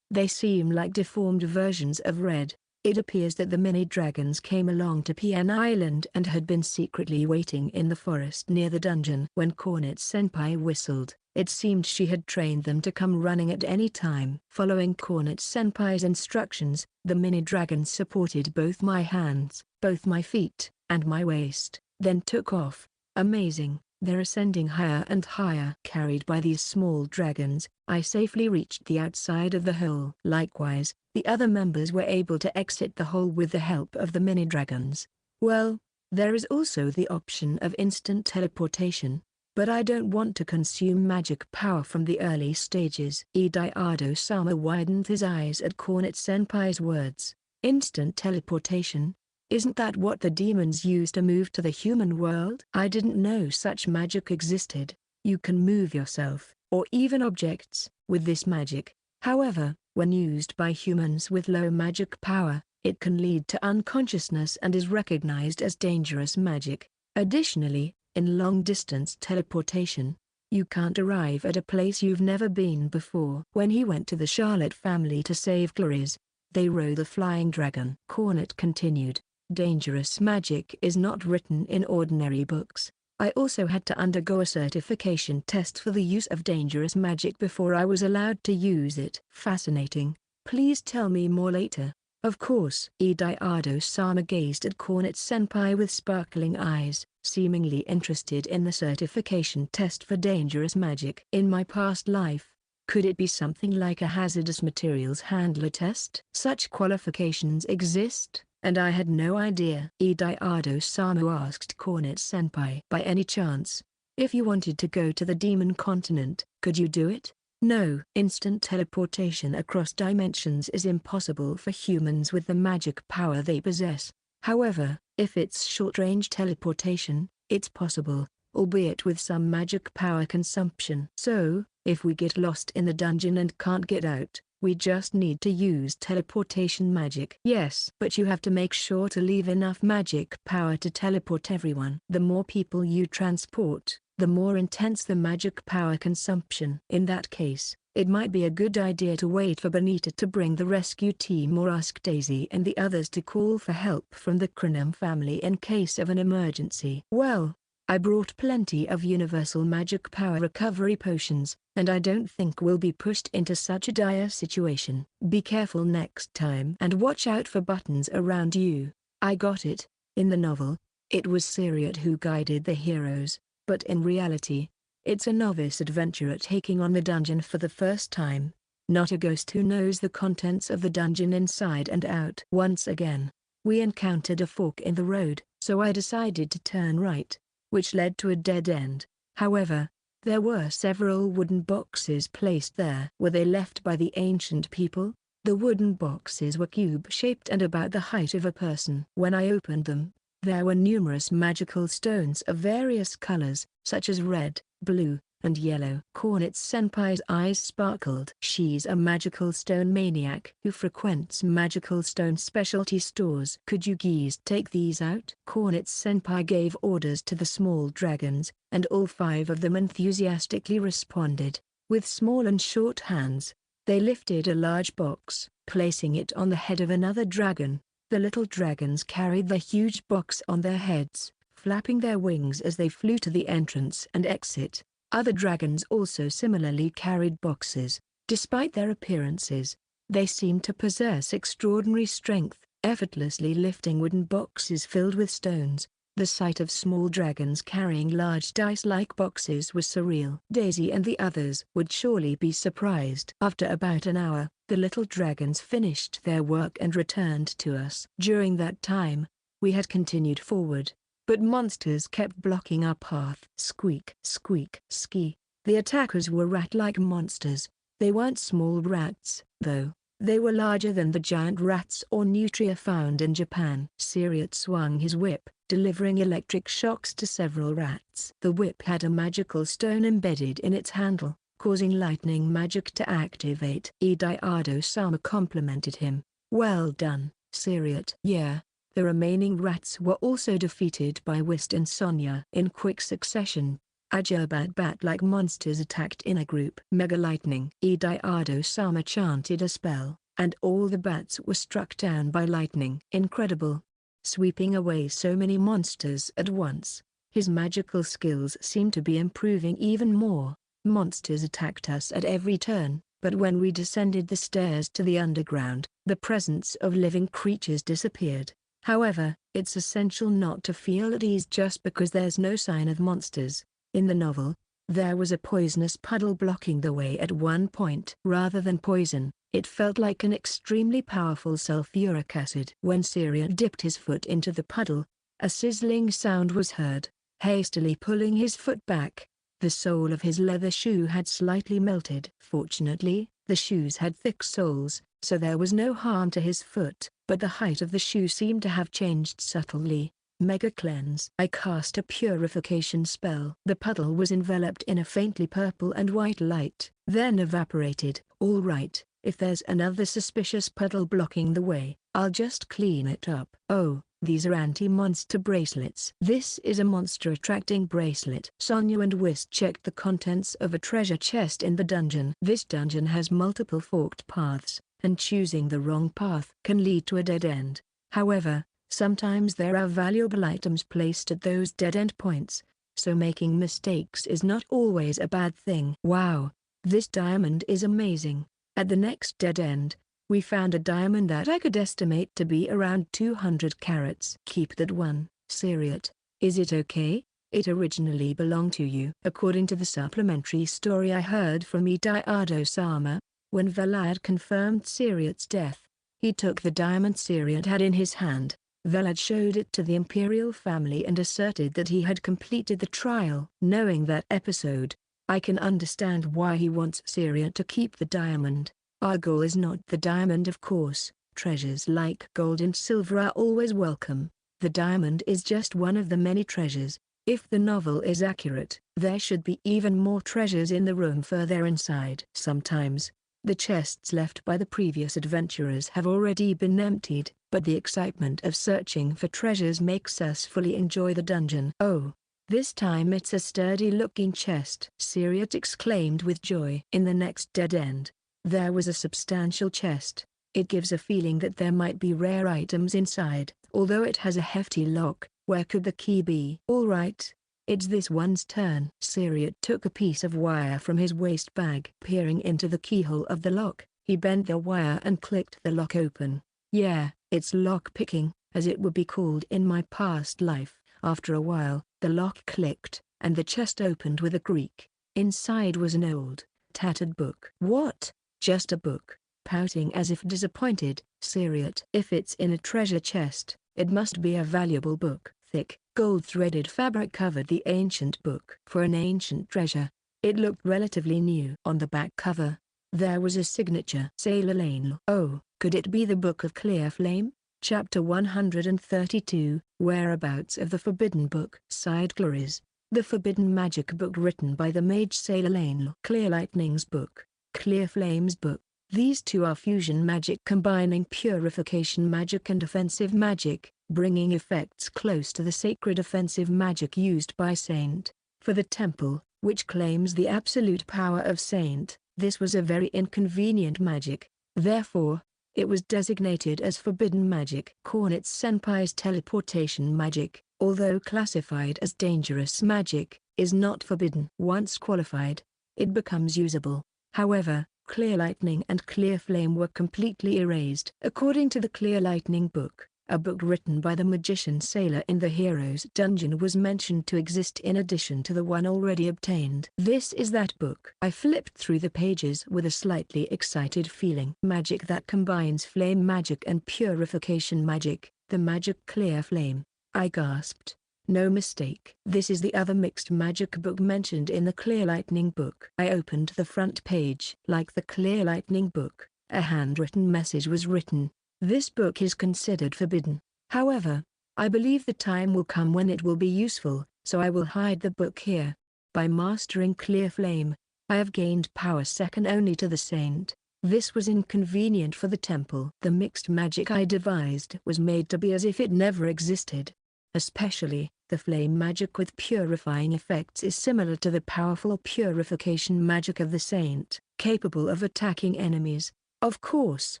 They seem like deformed versions of Red." It appears that the mini-dragons came along to Pian Island and had been secretly waiting in the forest near the dungeon. When Cornet-senpai whistled, it seemed she had trained them to come running at any time. Following Cornet-senpai's instructions, the mini-dragons supported both my hands, both my feet, and my waist, then took off. Amazing. They're ascending higher and higher. Carried by these small dragons, I safely reached the outside of the hole. Likewise, the other members were able to exit the hole with the help of the mini-dragons. Well, there is also the option of instant teleportation, but I don't want to consume magic power from the early stages. Ediardo-sama widened his eyes at Cornet-senpai's words. "Instant teleportation? Isn't that what the demons use to move to the human world?" "I didn't know such magic existed. You can move yourself, or even objects, with this magic. However, when used by humans with low magic power, it can lead to unconsciousness and is recognized as dangerous magic. Additionally, in long-distance teleportation, you can't arrive at a place you've never been before." When he went to the Charlotte family to save Claris, they rode the flying dragon. Cornet continued. "Dangerous magic is not written in ordinary books. I also had to undergo a certification test for the use of dangerous magic before I was allowed to use it." "Fascinating. Please tell me more later." "Of course." Ediardo-sama gazed at Cornet-senpai with sparkling eyes, seemingly interested in the certification test for dangerous magic. "In my past life, could it be something like a hazardous materials handler test?" "Such qualifications exist, and I had no idea." Ediardo-sama asked Cornet-senpai. "By any chance, if you wanted to go to the demon continent, could you do it?" "No." "Instant teleportation across dimensions is impossible for humans with the magic power they possess. However, if it's short-range teleportation, it's possible, albeit with some magic power consumption." "So, if we get lost in the dungeon and can't get out, We just need to use teleportation magic. Yes, but you have to make sure to leave enough magic power to teleport everyone. The more people you transport, the more intense the magic power consumption. In that case, it might be a good idea to wait for Benita to bring the rescue team or ask Daisy and the others to call for help from the Cronum family in case of an emergency. Well, I brought plenty of universal magic power recovery potions, and I don't think we'll be pushed into such a dire situation. Be careful next time and watch out for buttons around you. I got it. In the novel, it was Syriot who guided the heroes, but in reality, it's a novice adventurer taking on the dungeon for the first time, not a ghost who knows the contents of the dungeon inside and out. Once again, we encountered a fork in the road, so I decided to turn right, which led to a dead end. However, there were several wooden boxes placed there. Were they left by the ancient people? The wooden boxes were cube-shaped and about the height of a person. When I opened them, there were numerous magical stones of various colors, such as red, blue, and yellow. Kornitz-senpai's eyes sparkled. She's a magical stone maniac who frequents magical stone specialty stores. Could you guys take these out? Kornitz-senpai gave orders to the small dragons, and all 5 of them enthusiastically responded. With small and short hands, they lifted a large box, placing it on the head of another dragon. The little dragons carried the huge box on their heads, flapping their wings as they flew to the entrance and exit. Other dragons also similarly carried boxes. Despite their appearances, they seemed to possess extraordinary strength, effortlessly lifting wooden boxes filled with stones. The sight of small dragons carrying large dice-like boxes was surreal. Daisy and the others would surely be surprised. After about an hour, the little dragons finished their work and returned to us. During that time, we had continued forward, but monsters kept blocking our path. Squeak, squeak, ski. The attackers were rat-like monsters. They weren't small rats, though. They were larger than the giant rats or nutria found in Japan. Syriot swung his whip, delivering electric shocks to several rats. The whip had a magical stone embedded in its handle, causing lightning magic to activate. Ediardo-sama complimented him. Well done, Syriot. Yeah. The remaining rats were also defeated by Whist and Sonya. In quick succession, Ajabat bat-like monsters attacked in a group. Mega lightning. Ediardo-sama chanted a spell, and all the bats were struck down by lightning. Incredible. Sweeping away so many monsters at once, his magical skills seemed to be improving even more. Monsters attacked us at every turn, but when we descended the stairs to the underground, the presence of living creatures disappeared. However, it's essential not to feel at ease just because there's no sign of monsters. In the novel, there was a poisonous puddle blocking the way at one point. Rather than poison, it felt like an extremely powerful sulfuric acid. When Syriot dipped his foot into the puddle, a sizzling sound was heard. Hastily pulling his foot back, the sole of his leather shoe had slightly melted. Fortunately, the shoes had thick soles, so there was no harm to his foot, but the height of the shoe seemed to have changed subtly. Mega cleanse. I cast a purification spell. The puddle was enveloped in a faintly purple and white light, then evaporated. All right, if there's another suspicious puddle blocking the way, I'll just clean it up. Oh, these are anti-monster bracelets. This is a monster-attracting bracelet. Sonya and Whist checked the contents of a treasure chest in the dungeon. This dungeon has multiple forked paths, and choosing the wrong path can lead to a dead end. However, sometimes there are valuable items placed at those dead-end points, so making mistakes is not always a bad thing. Wow, this diamond is amazing. At the next dead end, we found a diamond that I could estimate to be around 200 carats. Keep that one, Syriot. Is it okay? It originally belonged to you. According to the supplementary story I heard from Ediardo-sama, when Vlad confirmed Syriot's death, he took the diamond Syriot had in his hand. Vlad showed it to the imperial family and asserted that he had completed the trial. Knowing that episode, I can understand why he wants Syriot to keep the diamond. Our goal is not the diamond, of course. Treasures like gold and silver are always welcome. The diamond is just one of the many treasures. If the novel is accurate, there should be even more treasures in the room further inside. Sometimes, The chests left by the previous adventurers have already been emptied, but the excitement of searching for treasures makes us fully enjoy the dungeon. Oh! This time it's a sturdy-looking chest, Syriot exclaimed with joy. In the next dead end, there was a substantial chest. It gives a feeling that there might be rare items inside. Although it has a hefty lock, where could the key be? All right, it's this one's turn. Syriot took a piece of wire from his waist bag. Peering into the keyhole of the lock, he bent the wire and clicked the lock open. Yeah, it's lock-picking, as it would be called in my past life. After a while, the lock clicked, and the chest opened with a creak. Inside was an old, tattered book. What? Just a book? Pouting as if disappointed, Syriot. If it's in a treasure chest, it must be a valuable book. Thick, gold-threaded fabric covered the ancient book. For an ancient treasure, it looked relatively new. On the back cover, there was a signature. Sailor Lane. Oh, could it be the Book of Clear Flame? Chapter 132, Whereabouts of the Forbidden Book. Sighed Claris. The Forbidden Magic Book written by the mage Sailor Lane. Clear Lightning's Book, Clear Flame's Book. These two are fusion magic combining purification magic and offensive magic, bringing effects close to the sacred offensive magic used by Saint. For the temple, which claims the absolute power of Saint, this was a very inconvenient magic. Therefore, it was designated as forbidden magic. Cornet's Senpai's teleportation magic, although classified as dangerous magic, is not forbidden. Once qualified, it becomes usable. However, Clear Lightning and Clear Flame were completely erased. According to the Clear Lightning book, a book written by the magician Sailor in the Hero's Dungeon was mentioned to exist in addition to the one already obtained. This is that book. I flipped through the pages with a slightly excited feeling. Magic that combines flame magic and purification magic, the magic Clear Flame. I gasped. No mistake. This is the other mixed magic book mentioned in the Clear Lightning book. I opened the front page. Like the Clear Lightning book, a handwritten message was written. This book is considered forbidden. However, I believe the time will come when it will be useful, so I will hide the book here. By mastering Clear Flame, I have gained power second only to the Saint. This was inconvenient for the temple. The mixed magic I devised was made to be as if it never existed. Especially, the flame magic with purifying effects is similar to the powerful purification magic of the Saint, capable of attacking enemies. Of course,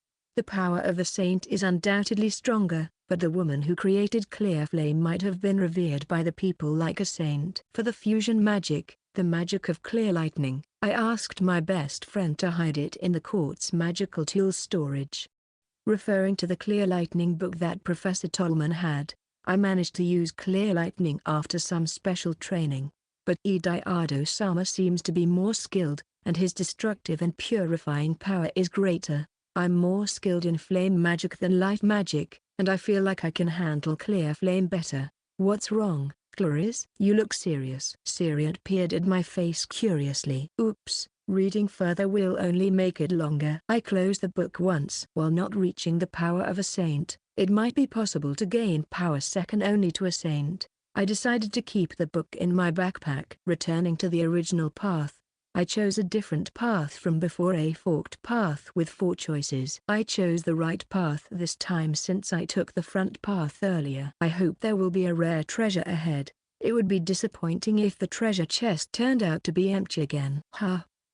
the power of the Saint is undoubtedly stronger, but the woman who created Clear Flame might have been revered by the people like a saint. For the fusion magic, the magic of Clear Lightning, I asked my best friend to hide it in the court's magical tools storage. Referring to the Clear Lightning book that Professor Tolman had, I managed to use Clear Lightning after some special training. But Ediardo-sama seems to be more skilled, and his destructive and purifying power is greater. I'm more skilled in flame magic than light magic, and I feel like I can handle Clear Flame better. What's wrong, Claris? You look serious. Syriot peered at my face curiously. Oops, reading further will only make it longer. I closed the book once. While not reaching the power of a saint, it might be possible to gain power second only to a saint. I decided to keep the book in my backpack. Returning to the original path, I chose a different path from before, a forked path with 4 choices. I chose the right path this time since I took the front path earlier. I hope there will be a rare treasure ahead. It would be disappointing if the treasure chest turned out to be empty again.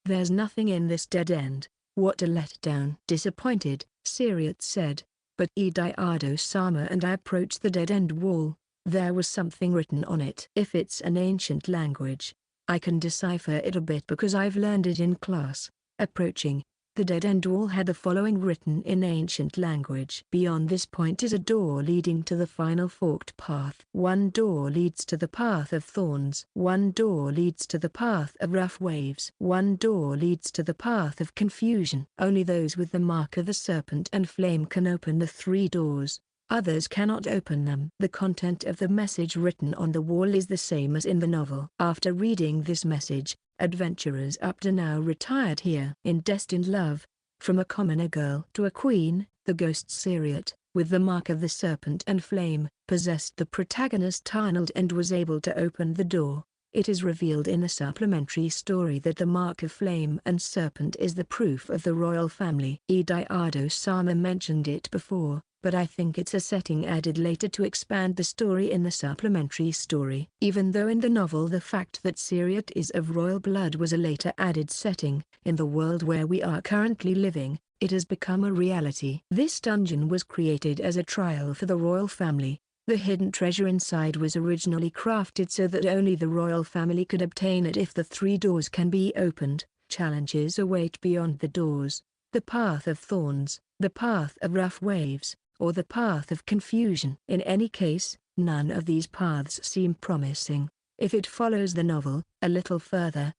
There's nothing in this dead end. What a letdown. Disappointed, Syriot said. But Ediardo-sama and I approached the dead-end wall. There was something written on it. If it's an ancient language, I can decipher it a bit because I've learned it in class. Approaching, the dead-end wall had the following written in ancient language. Beyond this point is a door leading to the final forked path. 1 door leads to the path of thorns. 1 door leads to the path of rough waves. 1 door leads to the path of confusion. Only those with the mark of the serpent and flame can open the 3 doors. Others cannot open them. The content of the message written on the wall is the same as in the novel. After reading this message, adventurers up to now retired here. In destined love, from a commoner girl to a queen, the ghost Syriot, with the mark of the serpent and flame, possessed the protagonist tunneled and was able to open the door. It is revealed in the supplementary story that the Mark of Flame and Serpent is the proof of the royal family. Ediardo-sama mentioned it before, but I think it's a setting added later to expand the story in the supplementary story. Even though in the novel the fact that Syriot is of royal blood was a later added setting, in the world where we are currently living, it has become a reality. This dungeon was created as a trial for the royal family. The hidden treasure inside was originally crafted so that only the royal family could obtain it. If the 3 doors can be opened, challenges await beyond the doors: the path of thorns, the path of rough waves, or the path of confusion. In any case, none of these paths seem promising. If it follows the novel a little further,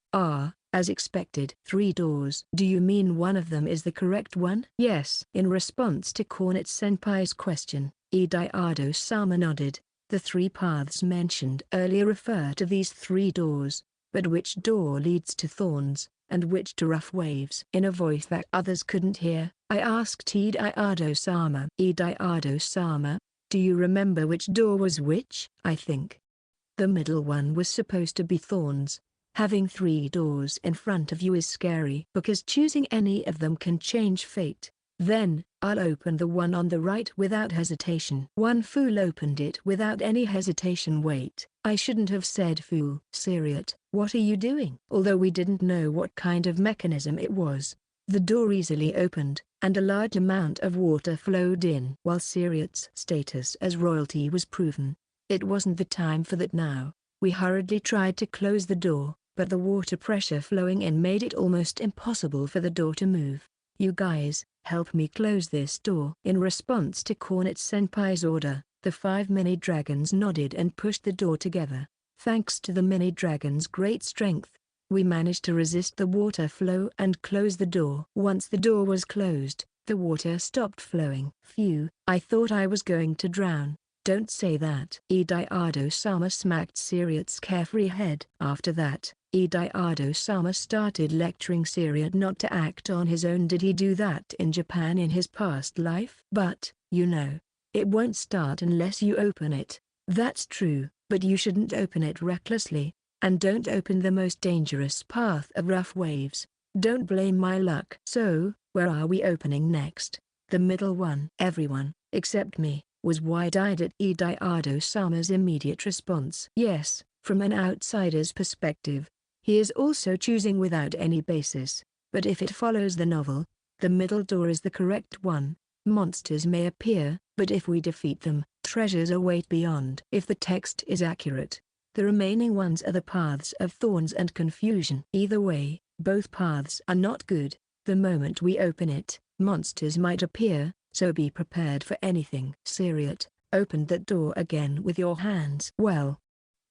as expected, 3 doors. Do you mean one of them is the correct one? Yes. In response to Cornet-senpai's question, Ediardo-sama nodded. The 3 paths mentioned earlier refer to these 3 doors, but which door leads to thorns, and which to rough waves? In a voice that others couldn't hear, I asked Ediardo-sama. Ediardo-sama, do you remember which door was which? I think the middle one was supposed to be thorns. Having 3 doors in front of you is scary because choosing any of them can change fate. Then, I'll open the one on the right without hesitation. One fool opened it without any hesitation. Wait, I shouldn't have said fool. Syriot, what are you doing? Although we didn't know what kind of mechanism it was, the door easily opened, and a large amount of water flowed in. While Syriot's status as royalty was proven, it wasn't the time for that now. We hurriedly tried to close the door, but the water pressure flowing in made it almost impossible for the door to move. You guys, help me close this door. In response to Cornet-senpai's order, the 5 mini-dragons nodded and pushed the door together. Thanks to the mini-dragon's great strength, we managed to resist the water flow and close the door. Once the door was closed, the water stopped flowing. Phew, I thought I was going to drown. Don't say that. Ediardo-sama smacked Syriot's carefree head. After that, Ediardo-sama started lecturing Syriot not to act on his own. Did he do that in Japan in his past life? But, you know, it won't start unless you open it. That's true, but you shouldn't open it recklessly, and don't open the most dangerous path of rough waves. Don't blame my luck. So, where are we opening next? The middle one. Everyone, except me, was wide-eyed at Ediardo-sama's immediate response. Yes, from an outsider's perspective, he is also choosing without any basis, but if it follows the novel, the middle door is the correct one. Monsters may appear, but if we defeat them, treasures await beyond. If the text is accurate, the remaining ones are the paths of thorns and confusion. Either way, both paths are not good. The moment we open it, monsters might appear, so be prepared for anything. Syriot, open that door again with your hands. Well,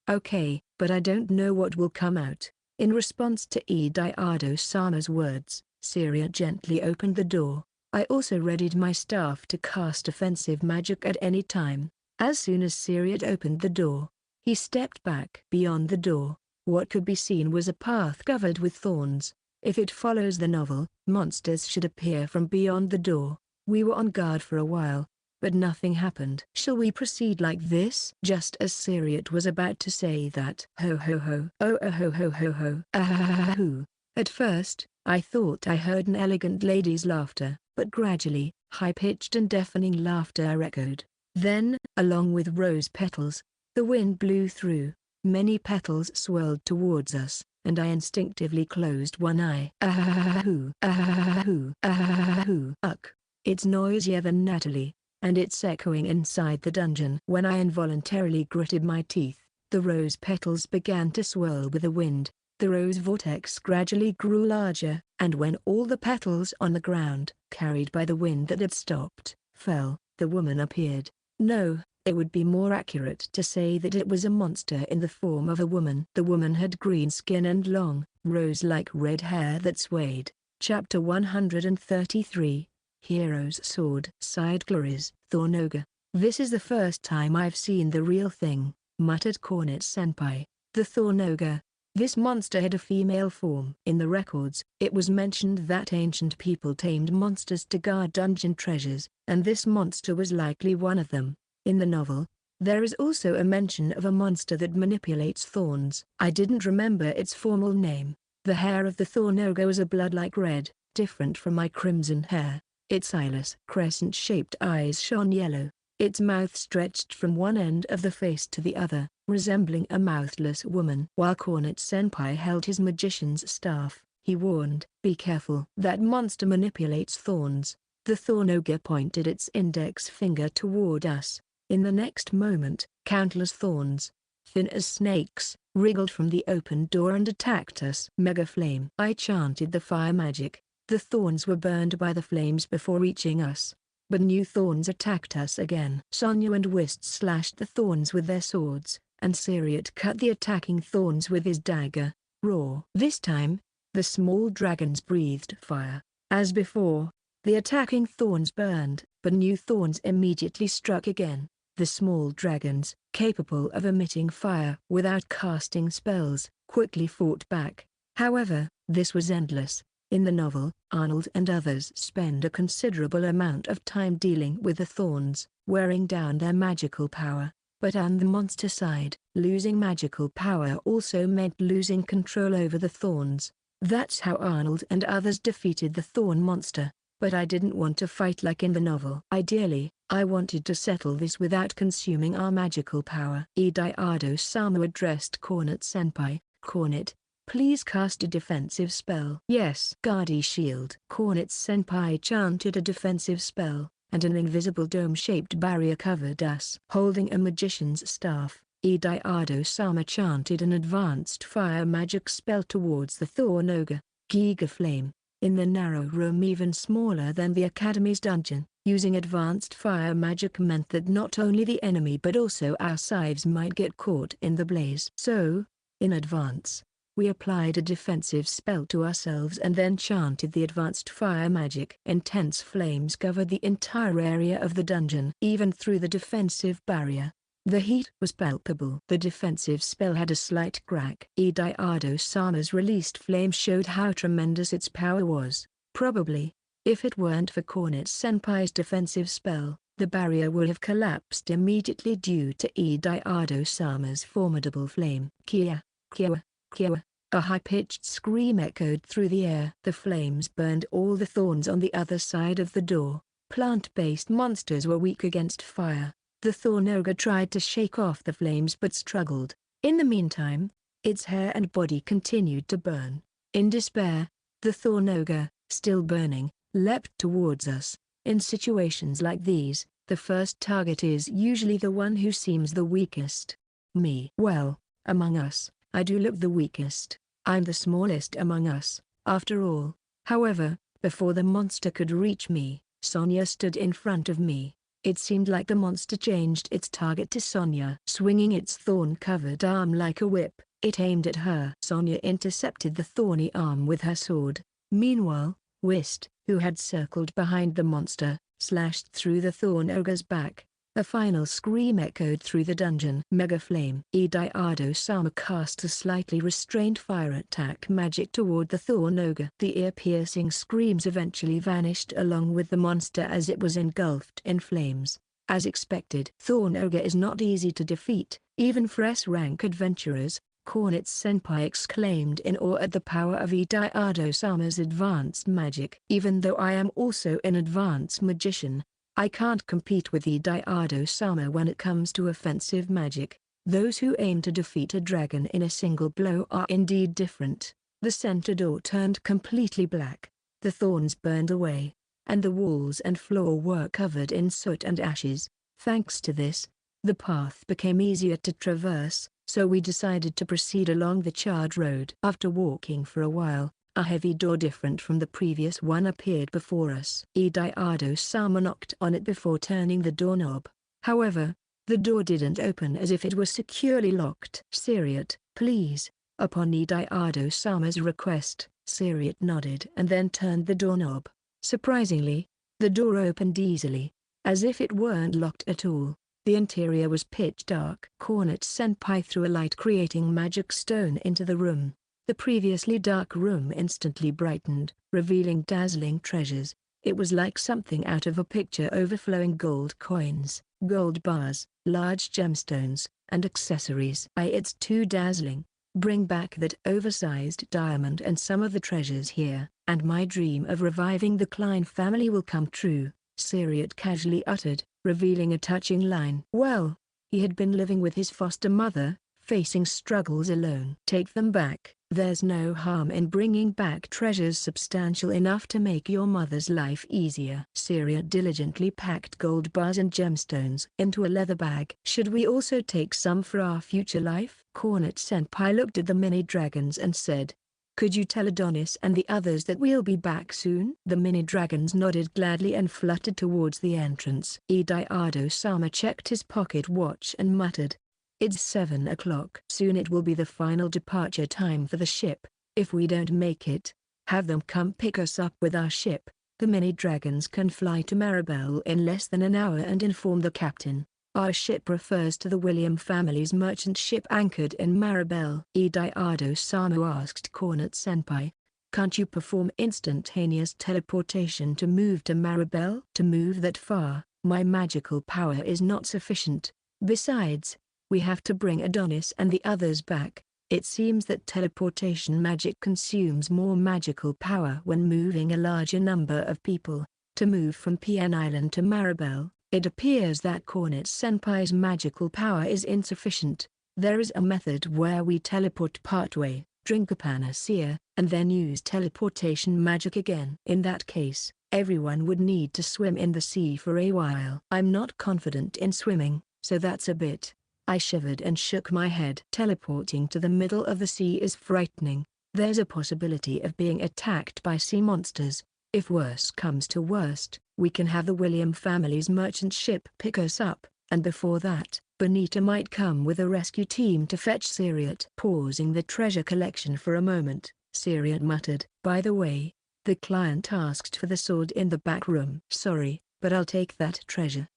okay, but I don't know what will come out. In response to Ediardo-sama's words, Syriot gently opened the door. I also readied my staff to cast offensive magic at any time. As soon as Syriot opened the door, he stepped back. Beyond the door, what could be seen was a path covered with thorns. If it follows the novel, monsters should appear from beyond the door. We were on guard for a while, but nothing happened. Shall we proceed like this? Just as Syriot was about to say that, ho ho ho, oh ho ho ho ho, ah hoo. At first, I thought I heard an elegant lady's laughter, but gradually, high-pitched and deafening laughter echoed. Then, along with rose petals, the wind blew through. Many petals swirled towards us, and I instinctively closed one eye. Ah hoo, ah hoo, ah hoo. Ugh. It's noisier than Natalie, and it's echoing inside the dungeon. When I involuntarily gritted my teeth, the rose petals began to swirl with the wind. The rose vortex gradually grew larger, and when all the petals on the ground, carried by the wind that had stopped, fell, the woman appeared. No, it would be more accurate to say that it was a monster in the form of a woman. The woman had green skin and long, rose-like red hair that swayed. Chapter 133. Hero's Sword. Sighed Claris. Thornoga. This is the first time I've seen the real thing, muttered Cornet-senpai. The Thornoga. This monster had a female form. In the records, it was mentioned that ancient people tamed monsters to guard dungeon treasures, and this monster was likely one of them. In the novel, There is also a mention of a monster that manipulates thorns. I didn't remember its formal name. The hair of the thorn ogre was a blood-like red, different from my crimson hair. Its eyeless crescent-shaped eyes shone yellow. Its mouth stretched from one end of the face to the other, resembling a mouthless woman. While Kornet-senpai held his magician's staff, he warned, "Be careful. That monster manipulates thorns." The thorn ogre pointed its index finger toward us. In the next moment, countless thorns, thin as snakes, wriggled from the open door and attacked us. Mega flame. I chanted the fire magic. The thorns were burned by the flames before reaching us. But new thorns attacked us again. Sonya and Whist slashed the thorns with their swords, and Syriot cut the attacking thorns with his dagger. Roar. This time, the small dragons breathed fire. As before, the attacking thorns burned, but new thorns immediately struck again. The small dragons, capable of emitting fire without casting spells, quickly fought back. However, this was endless. In the novel, Arnold and others spend a considerable amount of time dealing with the thorns, wearing down their magical power. But on the monster side, losing magical power also meant losing control over the thorns. That's how Arnold and others defeated the thorn monster. But I didn't want to fight like in the novel. Ideally, I wanted to settle this without consuming our magical power. Ediardo-sama addressed Kornet-senpai. "Kornet, please cast a defensive spell." "Yes." "Guardy shield." Kornet-senpai chanted a defensive spell, and an invisible dome-shaped barrier covered us. Holding a magician's staff, Ediardo-sama chanted an advanced fire magic spell towards the thorn ogre. Giga flame. In the narrow room even smaller than the Academy's dungeon, using advanced fire magic meant that not only the enemy but also our sides might get caught in the blaze. So, in advance, we applied a defensive spell to ourselves and then chanted the advanced fire magic. Intense flames covered the entire area of the dungeon. Even through the defensive barrier, the heat was palpable. The defensive spell had a slight crack. Ediardo-sama's released flame showed how tremendous its power was. Probably, if it weren't for Kornet-senpai's defensive spell, the barrier would have collapsed immediately due to Ediardo-sama's formidable flame. Kia, kia, kia. A high-pitched scream echoed through the air. The flames burned all the thorns on the other side of the door. Plant-based monsters were weak against fire. The thorn ogre tried to shake off the flames but struggled. In the meantime, its hair and body continued to burn. In despair, the thorn ogre, still burning, leapt towards us. In situations like these, the first target is usually the one who seems the weakest. Me. Well, among us, I do look the weakest. I'm the smallest among us, after all. However, before the monster could reach me, Sonya stood in front of me. It seemed like the monster changed its target to Sonya. Swinging its thorn-covered arm like a whip, it aimed at her. Sonya intercepted the thorny arm with her sword. Meanwhile, Whist, who had circled behind the monster, slashed through the thorn ogre's back. A final scream echoed through the dungeon. Mega flame. Ediardo-sama cast a slightly restrained fire attack magic toward the thorn ogre. The ear-piercing screams eventually vanished along with the monster as it was engulfed in flames. As expected, thorn ogre is not easy to defeat, even for S-rank adventurers. Kornet-senpai exclaimed in awe at the power of Ediardo-sama's advanced magic. Even though I am also an advanced magician, I can't compete with Ediardo-sama when it comes to offensive magic. Those who aim to defeat a dragon in a single blow are indeed different. The center door turned completely black, the thorns burned away, and the walls and floor were covered in soot and ashes. Thanks to this, the path became easier to traverse, so we decided to proceed along the charred road. After walking for a while, a heavy door different from the previous one appeared before us. Ediardo-sama knocked on it before turning the doorknob. However, the door didn't open as if it was securely locked. "Syriot, please." Upon Ediardo-sama's request, Syriot nodded and then turned the doorknob. Surprisingly, the door opened easily, as if it weren't locked at all. The interior was pitch dark. Kornet-senpai threw a light creating magic stone into the room. The previously dark room instantly brightened, revealing dazzling treasures. It was like something out of a picture: overflowing gold coins, gold bars, large gemstones, and accessories. It's too dazzling. Bring back that oversized diamond and some of the treasures here, and my dream of reviving the Klein family will come true, Syriot casually uttered, revealing a touching line. Well, he had been living with his foster mother, facing struggles alone. Take them back. There's no harm in bringing back treasures substantial enough to make your mother's life easier. Syriot diligently packed gold bars and gemstones into a leather bag. Should we also take some for our future life? Cornet-senpai looked at the mini-dragons and said, could you tell Adonis and the others that we'll be back soon? The mini-dragons nodded gladly and fluttered towards the entrance. Ediardo-sama checked his pocket watch and muttered, it's 7 o'clock. Soon it will be the final departure time for the ship. If we don't make it, have them come pick us up with our ship. The mini-dragons can fly to Maribel in less than an hour and inform the captain. Our ship refers to the William family's merchant ship anchored in Maribel. Ediardo-sama asked Cornet-senpai, can't you perform instantaneous teleportation to move to Maribel? To move that far, my magical power is not sufficient. Besides, we have to bring Adonis and the others back. It seems that teleportation magic consumes more magical power when moving a larger number of people. To move from Pian Island to Maribel, it appears that Cornet-senpai's magical power is insufficient. There is a method where we teleport partway, drink a panacea, and then use teleportation magic again. In that case, everyone would need to swim in the sea for a while. I'm not confident in swimming, so that's a bit. I shivered and shook my head. Teleporting to the middle of the sea is frightening. There's a possibility of being attacked by sea monsters. If worse comes to worst, we can have the William family's merchant ship pick us up, and before that, Bonita might come with a rescue team to fetch Syriot. Pausing the treasure collection for a moment, Syriot muttered, by the way, the client asked for the sword in the back room. Sorry, but I'll take that treasure.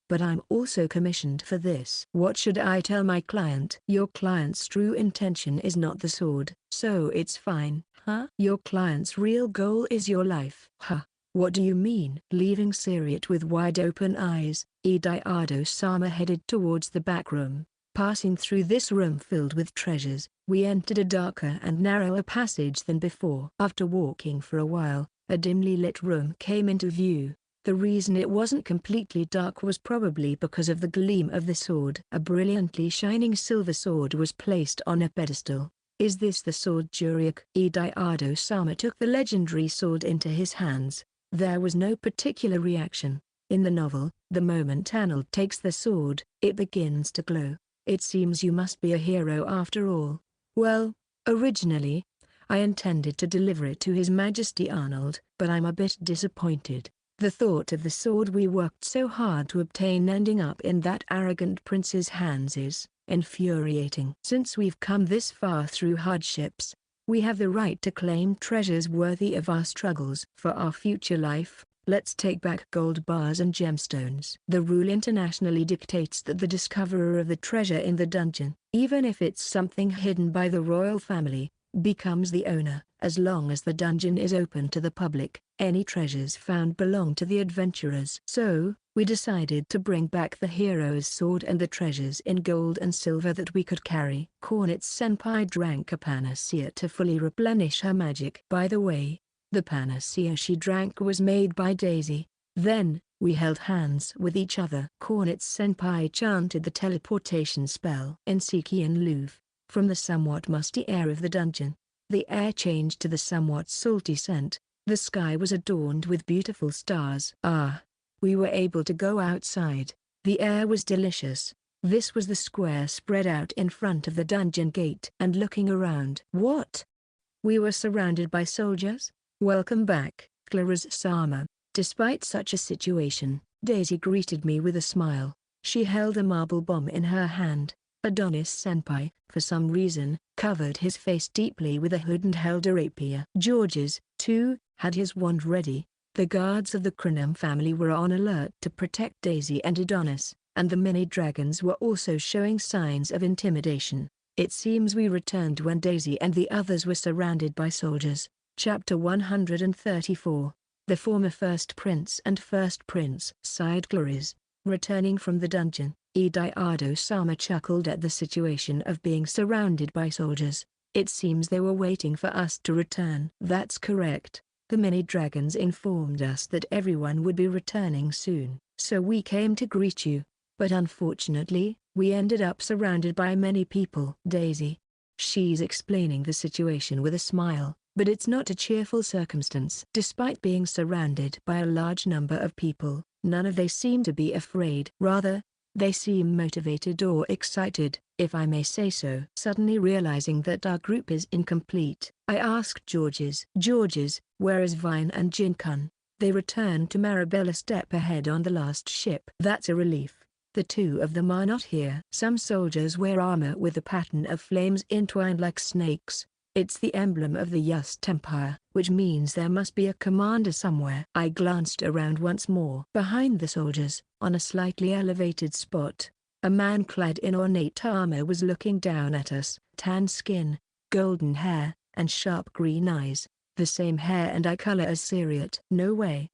But I'm also commissioned for this. What should I tell my client? Your client's true intention is not the sword, so it's fine. Your client's real goal is your life. What do you mean? Leaving Syriot with wide open eyes, Ediardo-sama headed towards the back room. Passing through this room filled with treasures, we entered a darker and narrower passage than before. After walking for a while, a dimly lit room came into view. The reason it wasn't completely dark was probably because of the gleam of the sword. A brilliantly shining silver sword was placed on a pedestal. Is this the sword Juriak? Ediardo-sama took the legendary sword into his hands. There was no particular reaction. In the novel, the moment Arnold takes the sword, it begins to glow. It seems you must be a hero after all. Well, originally, I intended to deliver it to His Majesty Arnold, but I'm a bit disappointed. The thought of the sword we worked so hard to obtain ending up in that arrogant prince's hands is infuriating. Since we've come this far through hardships, we have the right to claim treasures worthy of our struggles. For our future life, let's take back gold bars and gemstones. The rule internationally dictates that the discoverer of the treasure in the dungeon, even if it's something hidden by the royal family, becomes the owner. As long as the dungeon is open to the public, any treasures found belong to the adventurers. So, we decided to bring back the hero's sword and the treasures in gold and silver that we could carry. Cornet-senpai drank a panacea to fully replenish her magic. By the way, the panacea she drank was made by Daisy. Then, we held hands with each other. Cornet-senpai chanted the teleportation spell in Sikian Louvre. From the somewhat musty air of the dungeon, the air changed to the somewhat salty scent. The sky was adorned with beautiful stars. We were able to go outside. The air was delicious. This was the square spread out in front of the dungeon gate. And looking around. What? We were surrounded by soldiers? Welcome back, Claris-sama. Despite such a situation, Daisy greeted me with a smile. She held a marble bomb in her hand. Adonis-senpai, for some reason, covered his face deeply with a hood and held a rapier. Georges, too, had his wand ready. The guards of the Crenham family were on alert to protect Daisy and Adonis, and the mini-dragons were also showing signs of intimidation. It seems we returned when Daisy and the others were surrounded by soldiers. Chapter 134. The former first prince and first prince, sighed Claris. Returning from the dungeon, Ediardo-sama chuckled at the situation of being surrounded by soldiers. It seems they were waiting for us to return. That's correct. The mini-dragons informed us that everyone would be returning soon, so we came to greet you. But unfortunately, we ended up surrounded by many people. Daisy. She's explaining the situation with a smile, but it's not a cheerful circumstance. Despite being surrounded by a large number of people, none of they seem to be afraid. Rather, they seem motivated or excited, if I may say so. Suddenly realizing that our group is incomplete, I asked Georges, where is Vine and Jinkun? They returned to Marabella step ahead on the last ship. That's a relief. The two of them are not here. Some soldiers wear armor with a pattern of flames entwined like snakes. It's the emblem of the Yust Empire, which means there must be a commander somewhere. I glanced around once more. Behind the soldiers, on a slightly elevated spot, a man clad in ornate armor was looking down at us. Tan skin, golden hair, and sharp green eyes. The same hair and eye color as Syriot. No way.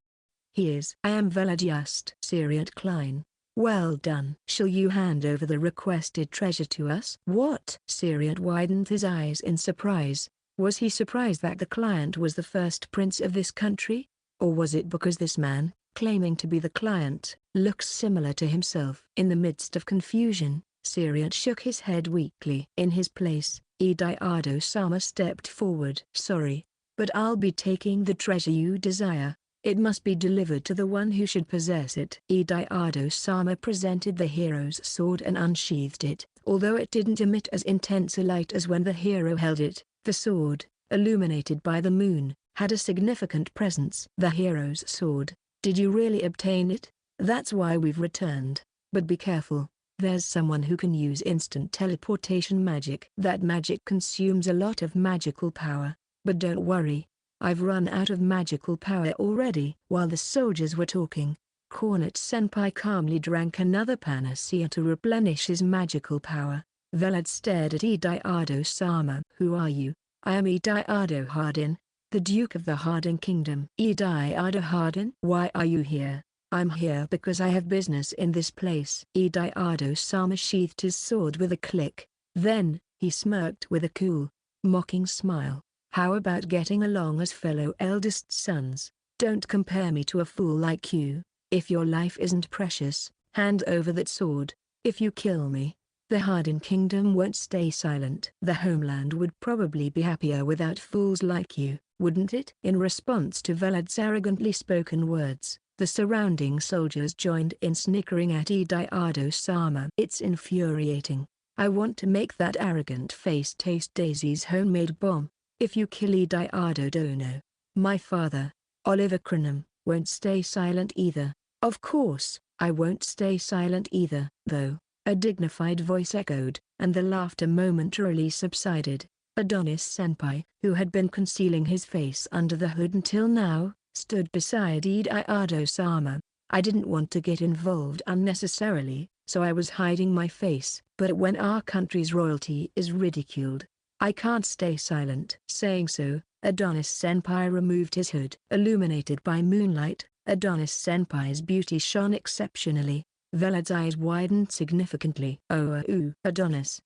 He is. I am Veladiust. Syriot Klein. Well done. Shall you hand over the requested treasure to us? What? Syriot widened his eyes in surprise. Was he surprised that the client was the first prince of this country? Or was it because this man, claiming to be the client, looks similar to himself? In the midst of confusion, Syriot shook his head weakly. In his place, Ediardo-sama stepped forward. Sorry, but I'll be taking the treasure you desire. It must be delivered to the one who should possess it. Ediardo-sama presented the hero's sword and unsheathed it. Although it didn't emit as intense a light as when the hero held it, the sword, illuminated by the moon, had a significant presence. The hero's sword. Did you really obtain it? That's why we've returned. But be careful. There's someone who can use instant teleportation magic. That magic consumes a lot of magical power. But don't worry. I've run out of magical power already. While the soldiers were talking, Cornet-senpai calmly drank another panacea to replenish his magical power. Velad stared at Ediardo-sama. Who are you? I am Ediardo Hardin, the Duke of the Hardin Kingdom. Ediardo Hardin? Why are you here? I'm here because I have business in this place. Ediardo-sama sheathed his sword with a click. Then, he smirked with a cool, mocking smile. How about getting along as fellow eldest sons? Don't compare me to a fool like you. If your life isn't precious, hand over that sword. If you kill me, the Hardin Kingdom won't stay silent. The homeland would probably be happier without fools like you, wouldn't it? In response to Velad's arrogantly spoken words, the surrounding soldiers joined in snickering at Ediardo-sama. It's infuriating. I want to make that arrogant face taste Daisy's homemade bomb. If you kill Ediardo Dono, my father, Oliver Crenham, won't stay silent either. Of course, I won't stay silent either. Though, a dignified voice echoed, and the laughter momentarily subsided. Adonis-senpai, who had been concealing his face under the hood until now, stood beside Ediardo-sama. I didn't want to get involved unnecessarily, so I was hiding my face. But when our country's royalty is ridiculed, I can't stay silent. Saying so, Adonis-senpai removed his hood. Illuminated by moonlight, Adonis-senpai's beauty shone exceptionally. Velad's eyes widened significantly. Adonis.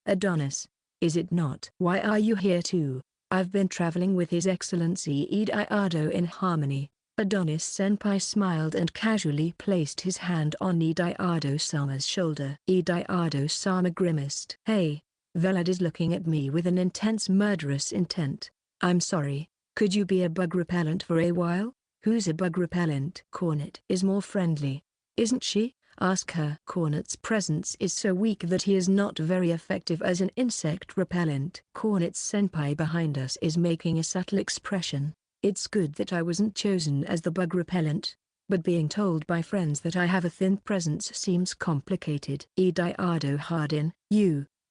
Is it not? Why are you here too? I've been traveling with His Excellency Ediardo in harmony. Adonis-senpai smiled and casually placed his hand on Ediardo-sama's shoulder. Ediardo-sama grimaced. Hey. Velad is looking at me with an intense murderous intent. I'm sorry, could you be a bug repellent for a while? Who's a bug repellent? Cornet is more friendly. Isn't she? Ask her. Cornet's presence is so weak that he is not very effective as an insect repellent. Cornet-senpai behind us is making a subtle expression. It's good that I wasn't chosen as the bug repellent. But being told by friends that I have a thin presence seems complicated. Ediardo Hardin,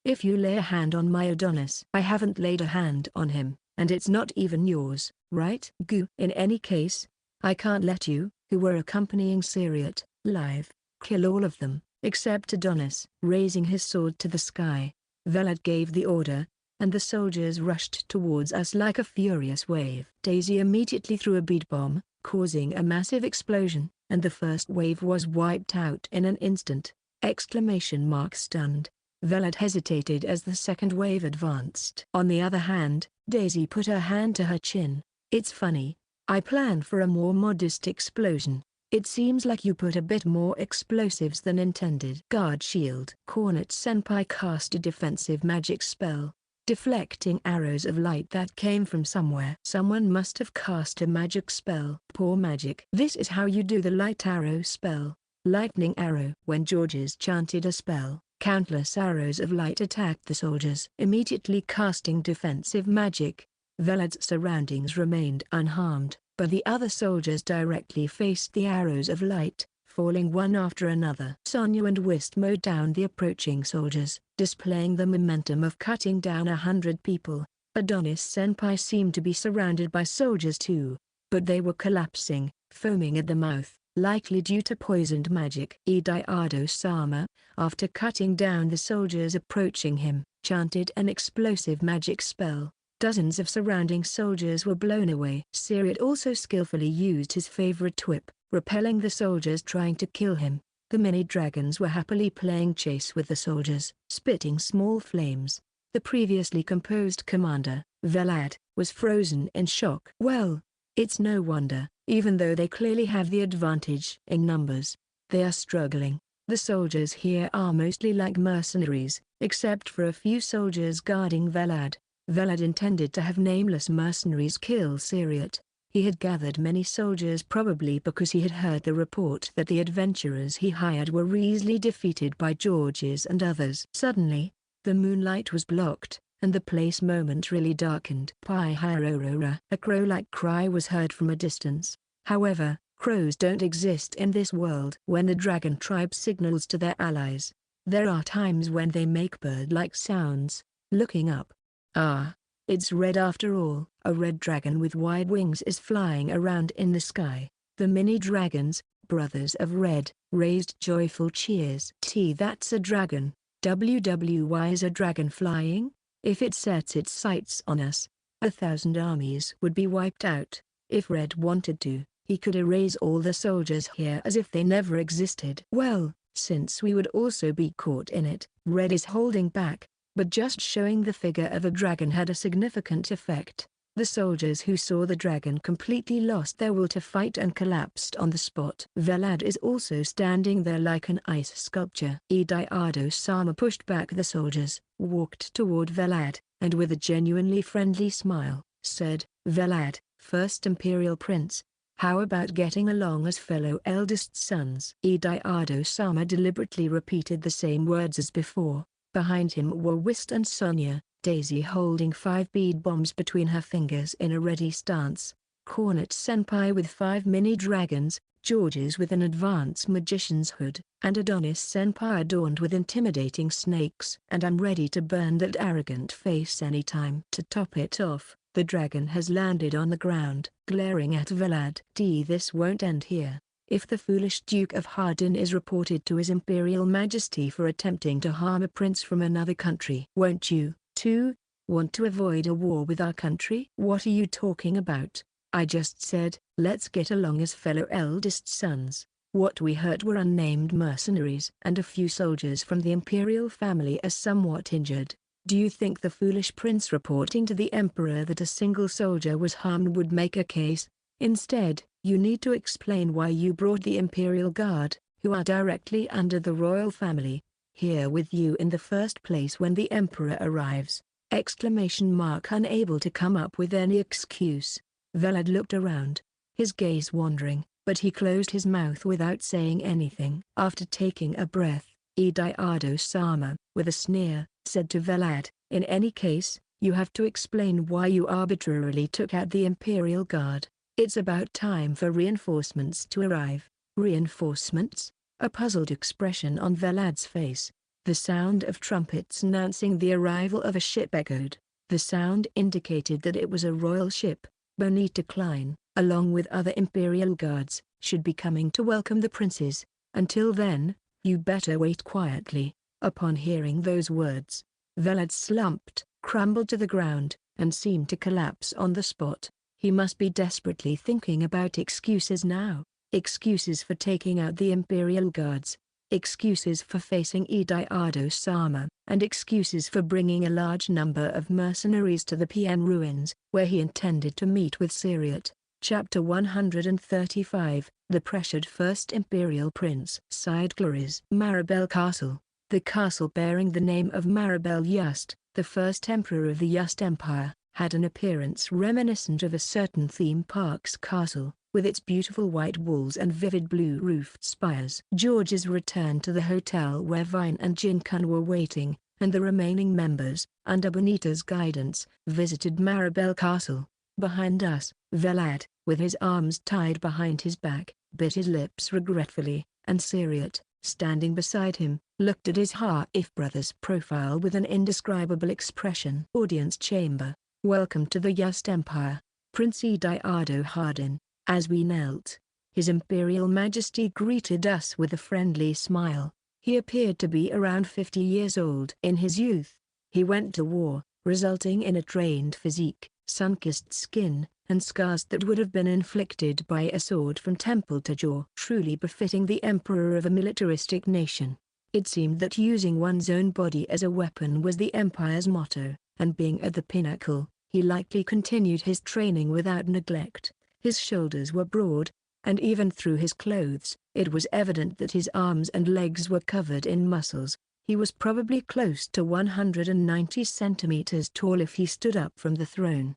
if you lay a hand on my Adonis. I haven't laid a hand on him, and it's not even yours, right? Goo. In any case, I can't let you, who were accompanying Syriot, live, kill all of them, except Adonis. Raising his sword to the sky, Velad gave the order, and the soldiers rushed towards us like a furious wave. Daisy immediately threw a bead bomb, causing a massive explosion, and the first wave was wiped out in an instant. Stunned. Velad hesitated as the second wave advanced. On the other hand, Daisy put her hand to her chin. It's funny. I planned for a more modest explosion. It seems like you put a bit more explosives than intended. Guard shield. Senpai cast a defensive magic spell, deflecting arrows of light that came from somewhere. Someone must have cast a magic spell. Poor magic. This is how you do the light arrow spell. Lightning arrow. When Georges chanted a spell, countless arrows of light attacked the soldiers. Immediately casting defensive magic, Velad's surroundings remained unharmed, but the other soldiers directly faced the arrows of light, falling one after another. Sonya and Whist mowed down the approaching soldiers, displaying the momentum of cutting down 100 people. Adonis Senpai seemed to be surrounded by soldiers too, but they were collapsing, foaming at the mouth, likely due to poisoned magic. Ediardo-sama, after cutting down the soldiers approaching him, chanted an explosive magic spell. Dozens of surrounding soldiers were blown away. Siriat also skillfully used his favorite whip, repelling the soldiers trying to kill him. The mini-dragons were happily playing chase with the soldiers, spitting small flames. The previously composed commander, Velad, was frozen in shock. Well, it's no wonder, even though they clearly have the advantage in numbers, they are struggling. The soldiers here are mostly like mercenaries, except for a few soldiers guarding Velad. Velad intended to have nameless mercenaries kill Siriat. He had gathered many soldiers probably because he had heard the report that the adventurers he hired were easily defeated by Georges and others. Suddenly, the moonlight was blocked, and the place momentarily darkened. Pi-hi-ro-ro-ra. A crow-like cry was heard from a distance. However, crows don't exist in this world. When the dragon tribe signals to their allies, there are times when they make bird-like sounds. Looking up. Ah, it's Red after all. A red dragon with wide wings is flying around in the sky. The mini-dragons, brothers of Red, raised joyful cheers. That's a dragon. Why is a dragon flying? If it sets its sights on us, 1,000 armies would be wiped out. If Red wanted to, he could erase all the soldiers here as if they never existed. Well, since we would also be caught in it, Red is holding back. But just showing the figure of a dragon had a significant effect. The soldiers who saw the dragon completely lost their will to fight and collapsed on the spot. Velad is also standing there like an ice sculpture. Ediardo-sama pushed back the soldiers, walked toward Velad, and with a genuinely friendly smile, said, "Velad, first Imperial Prince, how about getting along as fellow eldest sons?" Ediardo-sama deliberately repeated the same words as before. Behind him were Whist and Sonya, Daisy holding 5 bead bombs between her fingers in a ready stance, Cornet Senpai with 5 mini-dragons, Georges with an advanced magician's hood, and Adonis Senpai adorned with intimidating snakes. And I'm ready to burn that arrogant face anytime. To top it off, the dragon has landed on the ground, glaring at Velad. This won't end here. If the foolish Duke of Hardin is reported to His Imperial Majesty for attempting to harm a prince from another country, won't you, too, want to avoid a war with our country? What are you talking about? I just said, let's get along as fellow eldest sons. What we heard were unnamed mercenaries and a few soldiers from the imperial family are somewhat injured. Do you think the foolish prince reporting to the emperor that a single soldier was harmed would make a case? Instead, you need to explain why you brought the Imperial Guard, who are directly under the royal family, here with you in the first place when the Emperor arrives. ! Unable to come up with any excuse, Velad looked around, his gaze wandering, but he closed his mouth without saying anything. After taking a breath, Ediardo-sama, with a sneer, said to Velad, "In any case, you have to explain why you arbitrarily took out the Imperial Guard. It's about time for reinforcements to arrive." Reinforcements? A puzzled expression on Velad's face. The sound of trumpets announcing the arrival of a ship echoed. The sound indicated that it was a royal ship. Bonita Klein, along with other Imperial Guards, should be coming to welcome the princes. Until then, you better wait quietly. Upon hearing those words, Velad slumped, crumbled to the ground, and seemed to collapse on the spot. He must be desperately thinking about excuses now. Excuses for taking out the Imperial Guards. Excuses for facing Ediardo-sama, and excuses for bringing a large number of mercenaries to the PN ruins, where he intended to meet with Syriot. Chapter 135, The Pressured First Imperial Prince. Side Claris. Maribel Castle. The castle bearing the name of Maribel Yust, the first emperor of the Yust Empire, had an appearance reminiscent of a certain theme park's castle, with its beautiful white walls and vivid blue-roofed spires. George's returned to the hotel where Vine and Jinkun were waiting, and the remaining members, under Bonita's guidance, visited Maribel Castle. Behind us, Velad, with his arms tied behind his back, bit his lips regretfully, and Syriot, standing beside him, looked at his half-brother's profile with an indescribable expression. Audience chamber. Welcome to the Yust Empire, Prince Ediardo Hardin. As we knelt, His Imperial Majesty greeted us with a friendly smile. He appeared to be around 50 years old. In his youth, he went to war, resulting in a trained physique, sun-kissed skin, and scars that would have been inflicted by a sword from temple to jaw. Truly befitting the emperor of a militaristic nation. It seemed that using one's own body as a weapon was the empire's motto, and being at the pinnacle, he likely continued his training without neglect. His shoulders were broad, and even through his clothes, it was evident that his arms and legs were covered in muscles. He was probably close to 190 centimeters tall if he stood up from the throne.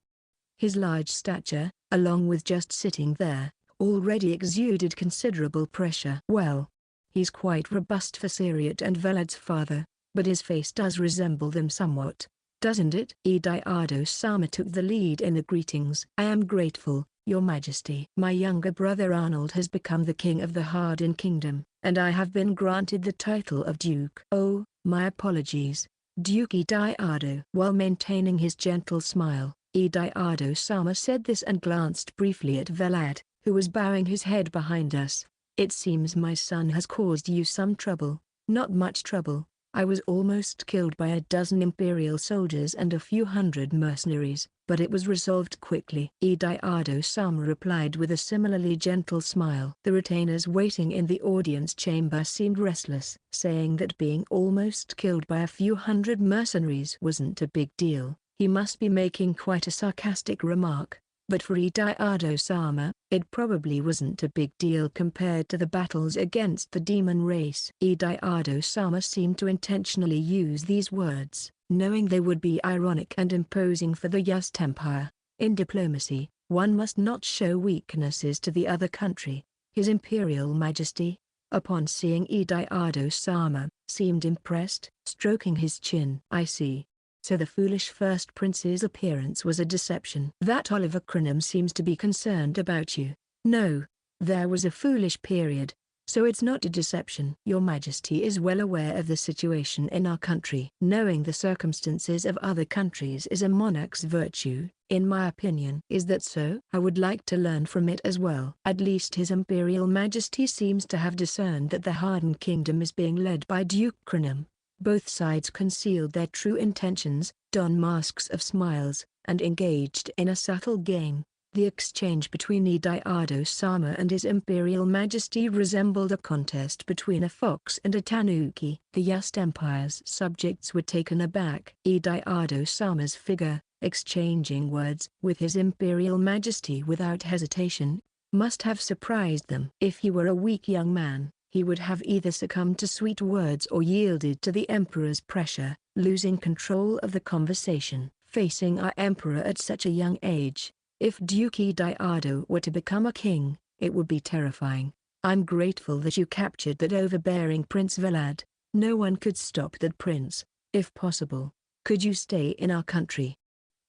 His large stature, along with just sitting there, already exuded considerable pressure. Well, he's quite robust for Syriot and Velad's father, but his face does resemble them somewhat, doesn't it? Ediardo-sama took the lead in the greetings. I am grateful, Your Majesty. My younger brother Arnold has become the king of the Hardin Kingdom, and I have been granted the title of Duke. Oh, my apologies, Duke Ediardo. While maintaining his gentle smile, Ediardo-sama said this and glanced briefly at Velad, who was bowing his head behind us. It seems my son has caused you some trouble. Not much trouble. I was almost killed by a dozen Imperial soldiers and a few hundred mercenaries, but it was resolved quickly. Ediardo-sama replied with a similarly gentle smile. The retainers waiting in the audience chamber seemed restless, saying that being almost killed by a few hundred mercenaries wasn't a big deal. He must be making quite a sarcastic remark. But for Ediardo-sama, it probably wasn't a big deal compared to the battles against the demon race. Ediardo-sama seemed to intentionally use these words, knowing they would be ironic and imposing for the Yust Empire. In diplomacy, one must not show weaknesses to the other country. His Imperial Majesty, upon seeing Ediardo-sama, seemed impressed, stroking his chin. I see. So the foolish first prince's appearance was a deception. That Oliver Crinham seems to be concerned about you. No, there was a foolish period, so it's not a deception. Your Majesty is well aware of the situation in our country. Knowing the circumstances of other countries is a monarch's virtue, in my opinion. Is that so? I would like to learn from it as well. At least His Imperial Majesty seems to have discerned that the Hardin Kingdom is being led by Duke Crinham. Both sides concealed their true intentions, donned masks of smiles, and engaged in a subtle game. The exchange between Ediardo-sama and His Imperial Majesty resembled a contest between a fox and a tanuki. The Yust Empire's subjects were taken aback. Ediardo-sama's figure, exchanging words with His Imperial Majesty without hesitation, must have surprised them. If he were a weak young man, he would have either succumbed to sweet words or yielded to the emperor's pressure, losing control of the conversation. Facing our emperor at such a young age, if Duke Ediardo were to become a king, it would be terrifying. I'm grateful that you captured that overbearing Prince Velad. No one could stop that prince. If possible, could you stay in our country?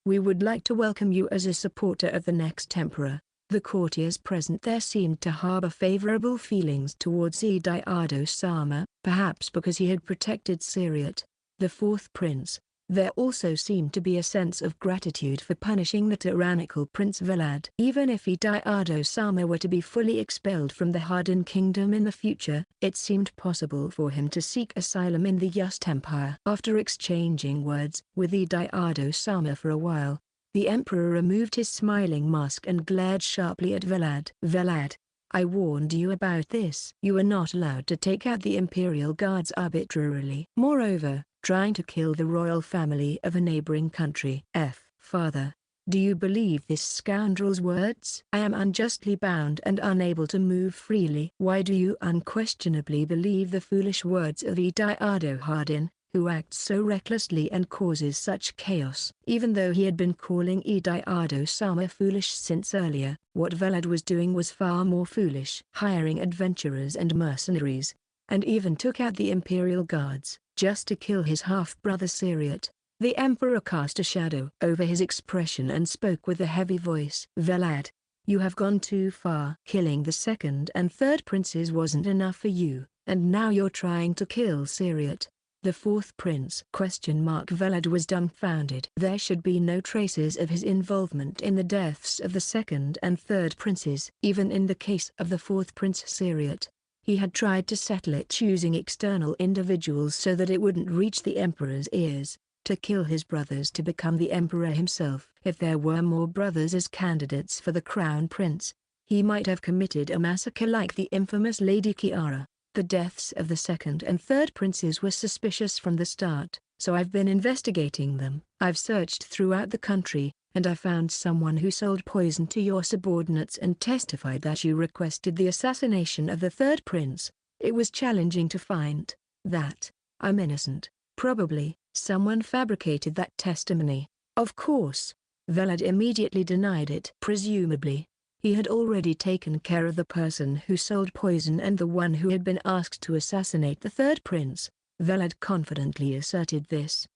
We would like to welcome you as a supporter of the next emperor. The courtiers present there seemed to harbor favorable feelings towards Ediardo-sama, perhaps because he had protected Syriot, the fourth prince. There also seemed to be a sense of gratitude for punishing the tyrannical Prince Velad. Even if Ediardo-sama were to be fully expelled from the Hardin Kingdom in the future, it seemed possible for him to seek asylum in the Yust Empire. After exchanging words with Ediardo-sama for a while, The emperor removed his smiling mask and glared sharply at Velad. Velad, I warned you about this. You are not allowed to take out the imperial guards arbitrarily. Moreover, trying to kill the royal family of a neighboring country. Father, do you believe this scoundrel's words? I am unjustly bound and unable to move freely. Why do you unquestionably believe the foolish words of Ediardo Hardin, who acts so recklessly and causes such chaos? Even though he had been calling Ediardo-sama foolish since earlier, what Velad was doing was far more foolish. Hiring adventurers and mercenaries, and even took out the imperial guards, just to kill his half-brother Syriot. The emperor cast a shadow over his expression and spoke with a heavy voice. Velad, you have gone too far. Killing the second and third princes wasn't enough for you, and now you're trying to kill Syriot, the fourth prince. Velad was dumbfounded. There should be no traces of his involvement in the deaths of the second and third princes. Even in the case of the fourth prince Syriot, he had tried to settle it choosing external individuals so that it wouldn't reach the emperor's ears, to kill his brothers to become the emperor himself. If there were more brothers as candidates for the crown prince, he might have committed a massacre like the infamous Lady Kiara. The deaths of the second and third princes were suspicious from the start, so I've been investigating them. I've searched throughout the country, and I found someone who sold poison to your subordinates and testified that you requested the assassination of the third prince. It was challenging to find that I'm innocent. Probably, someone fabricated that testimony. Of course, Velad immediately denied it. Presumably, he had already taken care of the person who sold poison and the one who had been asked to assassinate the third prince. Velad confidently asserted this.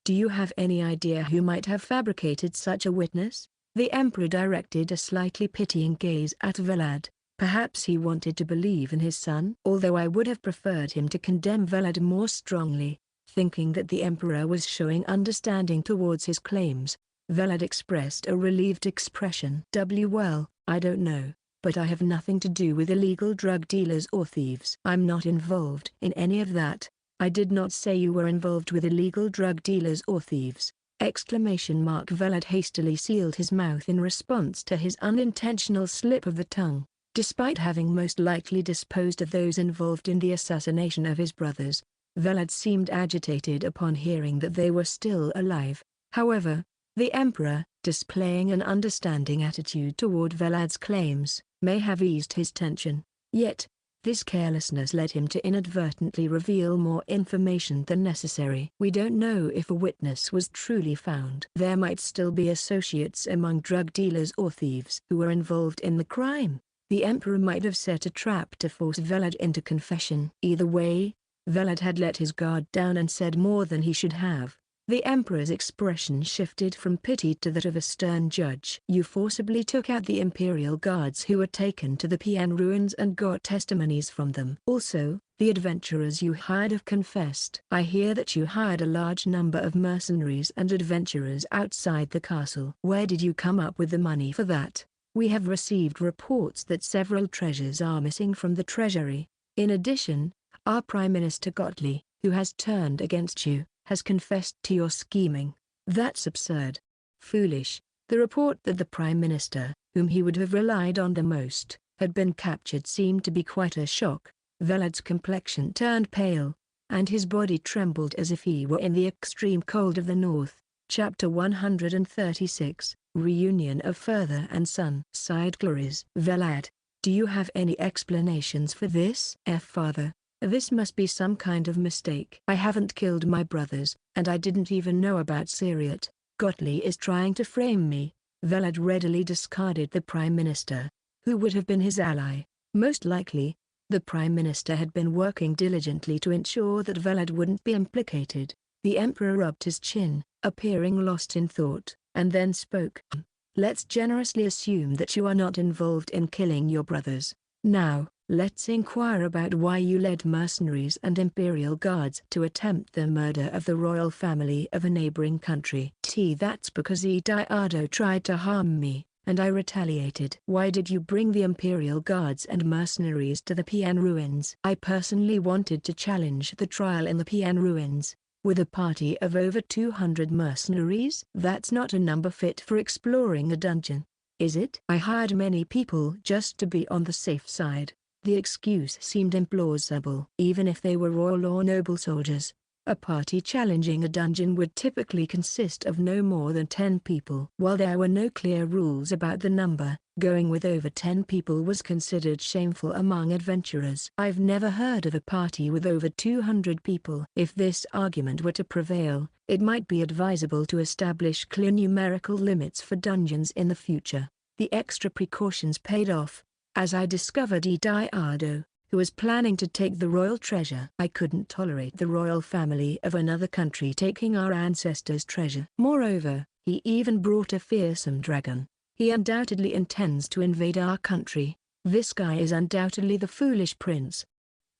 Do you have any idea who might have fabricated such a witness? The emperor directed a slightly pitying gaze at Velad. Perhaps he wanted to believe in his son. Although I would have preferred him to condemn Velad more strongly, thinking that the emperor was showing understanding towards his claims, Velad expressed a relieved expression. Well, I don't know, but I have nothing to do with illegal drug dealers or thieves. I'm not involved in any of that. I did not say you were involved with illegal drug dealers or thieves! Velad hastily sealed his mouth in response to his unintentional slip of the tongue. Despite having most likely disposed of those involved in the assassination of his brothers, Velad seemed agitated upon hearing that they were still alive. However, the emperor, displaying an understanding attitude toward Velad's claims, may have eased his tension. Yet, this carelessness led him to inadvertently reveal more information than necessary. We don't know if a witness was truly found. There might still be associates among drug dealers or thieves who were involved in the crime. The emperor might have set a trap to force Velad into confession. Either way, Velad had let his guard down and said more than he should have. The emperor's expression shifted from pity to that of a stern judge. You forcibly took out the imperial guards who were taken to the Pian ruins and got testimonies from them. Also, the adventurers you hired have confessed. I hear that you hired a large number of mercenaries and adventurers outside the castle. Where did you come up with the money for that? We have received reports that several treasures are missing from the treasury. In addition, our Prime Minister Gottlieb, who has turned against you, has confessed to your scheming. That's absurd. Foolish. The report that the Prime Minister, whom he would have relied on the most, had been captured seemed to be quite a shock. Velad's complexion turned pale, and his body trembled as if he were in the extreme cold of the north. Chapter 136, Reunion of Father and Son. Sighed Claris. Velad, do you have any explanations for this? Father, this must be some kind of mistake. I haven't killed my brothers, and I didn't even know about Syriot. Gottlieb is trying to frame me. Velad readily discarded the Prime Minister, who would have been his ally. Most likely, the Prime Minister had been working diligently to ensure that Velad wouldn't be implicated. The Emperor rubbed his chin, appearing lost in thought, and then spoke. Let's generously assume that you are not involved in killing your brothers. Now, let's inquire about why you led mercenaries and imperial guards to attempt the murder of the royal family of a neighboring country. That's because Ediardo tried to harm me, and I retaliated. Why did you bring the imperial guards and mercenaries to the Pian ruins? I personally wanted to challenge the trial in the Pian ruins. With a party of over 200 mercenaries? That's not a number fit for exploring a dungeon, is it? I hired many people just to be on the safe side. The excuse seemed implausible. Even if they were royal or noble soldiers, a party challenging a dungeon would typically consist of no more than 10 people. While there were no clear rules about the number, going with over 10 people was considered shameful among adventurers. I've never heard of a party with over 200 people. If this argument were to prevail, it might be advisable to establish clear numerical limits for dungeons in the future. The extra precautions paid off, as I discovered Ediardo, who was planning to take the royal treasure. I couldn't tolerate the royal family of another country taking our ancestors' treasure. Moreover, he even brought a fearsome dragon. He undoubtedly intends to invade our country. This guy is undoubtedly the foolish prince.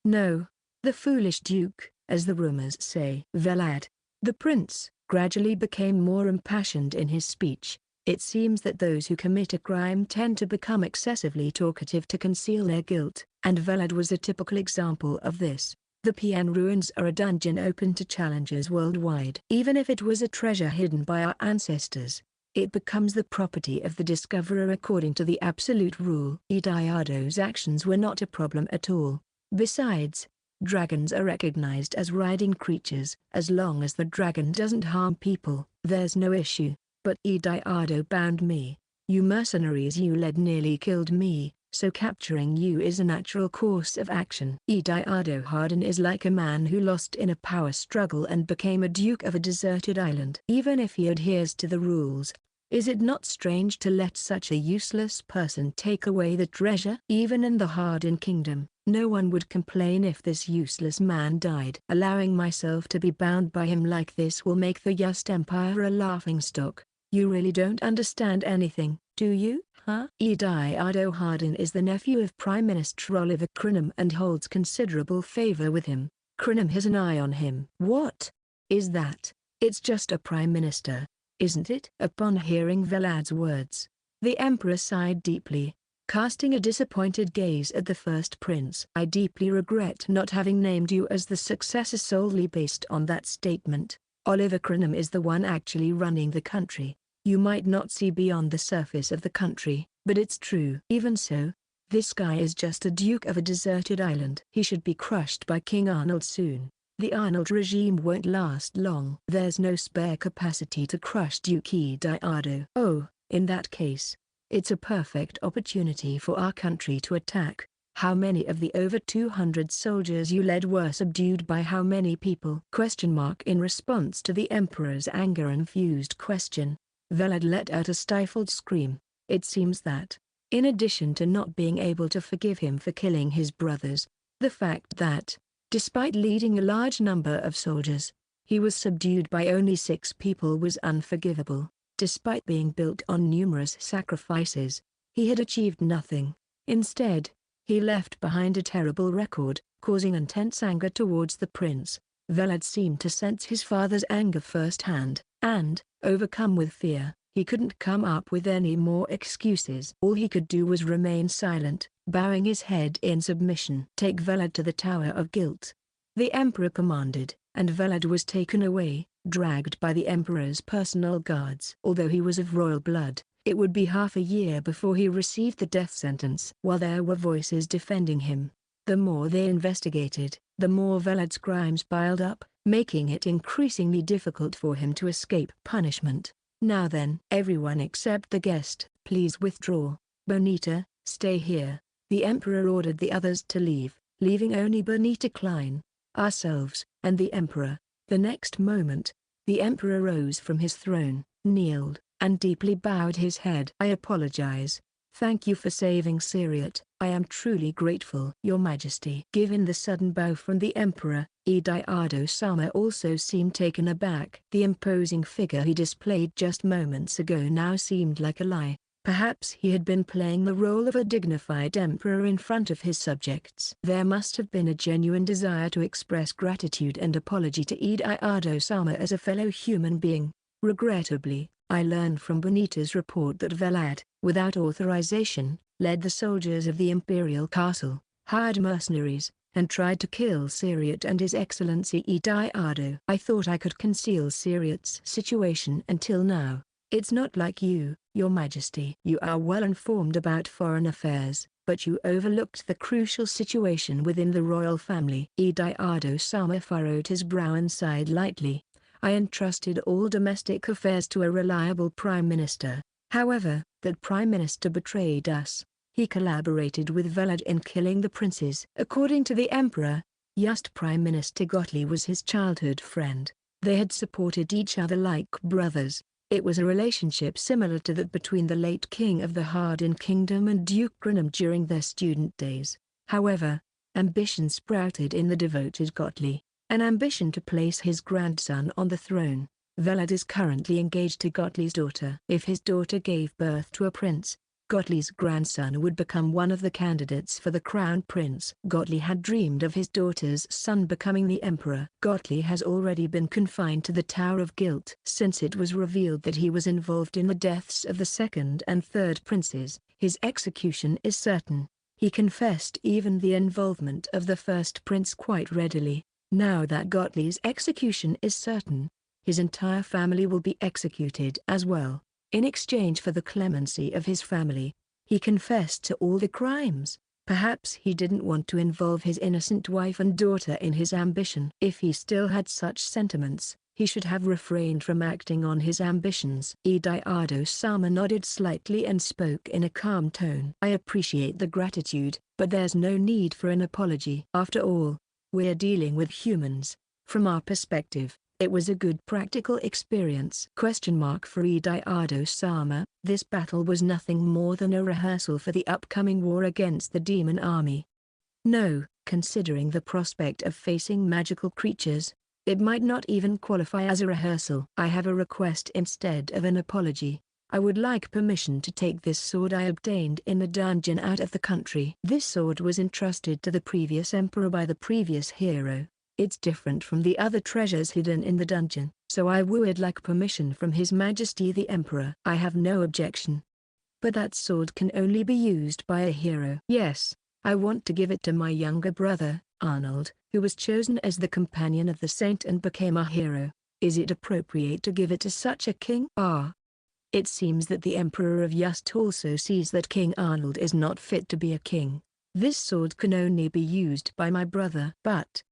No, the foolish duke, as the rumors say. Velad, the prince, gradually became more impassioned in his speech. It seems that those who commit a crime tend to become excessively talkative to conceal their guilt, and Velad was a typical example of this. The PN ruins are a dungeon open to challengers worldwide. Even if it was a treasure hidden by our ancestors, it becomes the property of the discoverer according to the absolute rule. Ediardo's actions were not a problem at all. Besides, dragons are recognized as riding creatures. As long as the dragon doesn't harm people, there's no issue. But Ediardo bound me. You mercenaries you led nearly killed me, so capturing you is a natural course of action. Ediardo Harden is like a man who lost in a power struggle and became a duke of a deserted island. Even if he adheres to the rules, is it not strange to let such a useless person take away the treasure? Even in the Harden kingdom, no one would complain if this useless man died. Allowing myself to be bound by him like this will make the Yust Empire a laughingstock. You really don't understand anything, do you, huh? Ediardo Harden is the nephew of Prime Minister Oliver Crinham and holds considerable favor with him. Crinham has an eye on him. What is that? It's just a prime minister, isn't it? Upon hearing Velad's words, the emperor sighed deeply, casting a disappointed gaze at the first prince. I deeply regret not having named you as the successor solely based on that statement. Oliver Crinham is the one actually running the country. You might not see beyond the surface of the country, but it's true. Even so, this guy is just a duke of a deserted island. He should be crushed by King Arnold soon. The Arnold regime won't last long. There's no spare capacity to crush Duke Ediardo. Oh, in that case, it's a perfect opportunity for our country to attack. How many of the over 200 soldiers you led were subdued by how many people? In response to the emperor's anger-infused question, Velad let out a stifled scream. It seems that, in addition to not being able to forgive him for killing his brothers, the fact that, despite leading a large number of soldiers, he was subdued by only 6 people was unforgivable. Despite being built on numerous sacrifices, he had achieved nothing. Instead, he left behind a terrible record, causing intense anger towards the prince. Velad seemed to sense his father's anger firsthand, and, overcome with fear, he couldn't come up with any more excuses. All he could do was remain silent, bowing his head in submission. Take Velad to the Tower of Guilt, the emperor commanded, and Velad was taken away, dragged by the emperor's personal guards. Although he was of royal blood, it would be half a year before he received the death sentence. While there were voices defending him, the more they investigated, the more Velad's crimes piled up, making it increasingly difficult for him to escape punishment. Now then, everyone except the guest, please withdraw. Bonita, stay here. The emperor ordered the others to leave, leaving only Bonita Klein, ourselves, and the emperor. The next moment, the emperor rose from his throne, kneeled, and deeply bowed his head. I apologize. Thank you for saving Syriot. I am truly grateful. Your Majesty. Given the sudden bow from the emperor, Ediardo-sama also seemed taken aback. The imposing figure he displayed just moments ago now seemed like a lie. Perhaps he had been playing the role of a dignified emperor in front of his subjects. There must have been a genuine desire to express gratitude and apology to Ediardo-sama as a fellow human being. Regrettably, I learned from Bonita's report that Velad, without authorization, led the soldiers of the imperial castle, hired mercenaries, and tried to kill Syriot and His Excellency Ediardo. I thought I could conceal Syriot's situation until now. It's not like you, Your Majesty. You are well informed about foreign affairs, but you overlooked the crucial situation within the royal family. Ediardo-sama furrowed his brow and sighed lightly. I entrusted all domestic affairs to a reliable prime minister. However, that prime minister betrayed us. He collaborated with Velad in killing the princes. According to the emperor, Just Prime Minister Gottlieb was his childhood friend. They had supported each other like brothers. It was a relationship similar to that between the late king of the Hardin Kingdom and Duke Grinham during their student days. However, ambition sprouted in the devoted Gottlieb, an ambition to place his grandson on the throne. Velad is currently engaged to Gottlieb's daughter. If his daughter gave birth to a prince, Gottlieb's grandson would become one of the candidates for the crown prince. Gottlieb had dreamed of his daughter's son becoming the emperor. Gottlieb has already been confined to the Tower of Guilt. Since it was revealed that he was involved in the deaths of the second and third princes, his execution is certain. He confessed even the involvement of the first prince quite readily. Now that Gottlieb's execution is certain, his entire family will be executed as well. In exchange for the clemency of his family, he confessed to all the crimes. Perhaps he didn't want to involve his innocent wife and daughter in his ambition. If he still had such sentiments, he should have refrained from acting on his ambitions. Ediardo-sama nodded slightly and spoke in a calm tone. I appreciate the gratitude, but there's no need for an apology. After all, we're dealing with humans. From our perspective, it was a good practical experience. For Ediardo-sama, this battle was nothing more than a rehearsal for the upcoming war against the demon army. No, considering the prospect of facing magical creatures, it might not even qualify as a rehearsal. I have a request instead of an apology. I would like permission to take this sword I obtained in the dungeon out of the country. This sword was entrusted to the previous emperor by the previous hero. It's different from the other treasures hidden in the dungeon, so I would like permission from His Majesty the Emperor. I have no objection. But that sword can only be used by a hero. Yes, I want to give it to my younger brother, Arnold, who was chosen as the companion of the saint and became a hero. Is it appropriate to give it to such a king? It seems that the Emperor of Just also sees that King Arnold is not fit to be a king. This sword can only be used by my brother. But,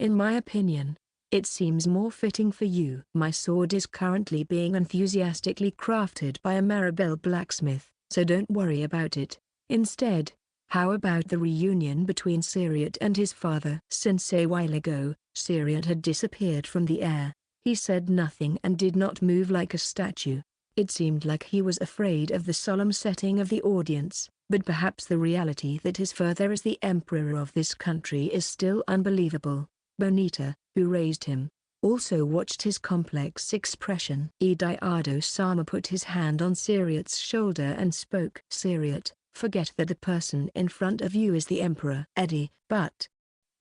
in my opinion, it seems more fitting for you. My sword is currently being enthusiastically crafted by a Maribel blacksmith, so don't worry about it. Instead, how about the reunion between Syriot and his father? Since a while ago, Syriot had disappeared from the air. He said nothing and did not move like a statue. It seemed like he was afraid of the solemn setting of the audience, but perhaps the reality that his father is the emperor of this country is still unbelievable. Bonita, who raised him, also watched his complex expression. Ediardo-sama put his hand on Syriot's shoulder and spoke. Syriot, forget that the person in front of you is the emperor. Eddie, but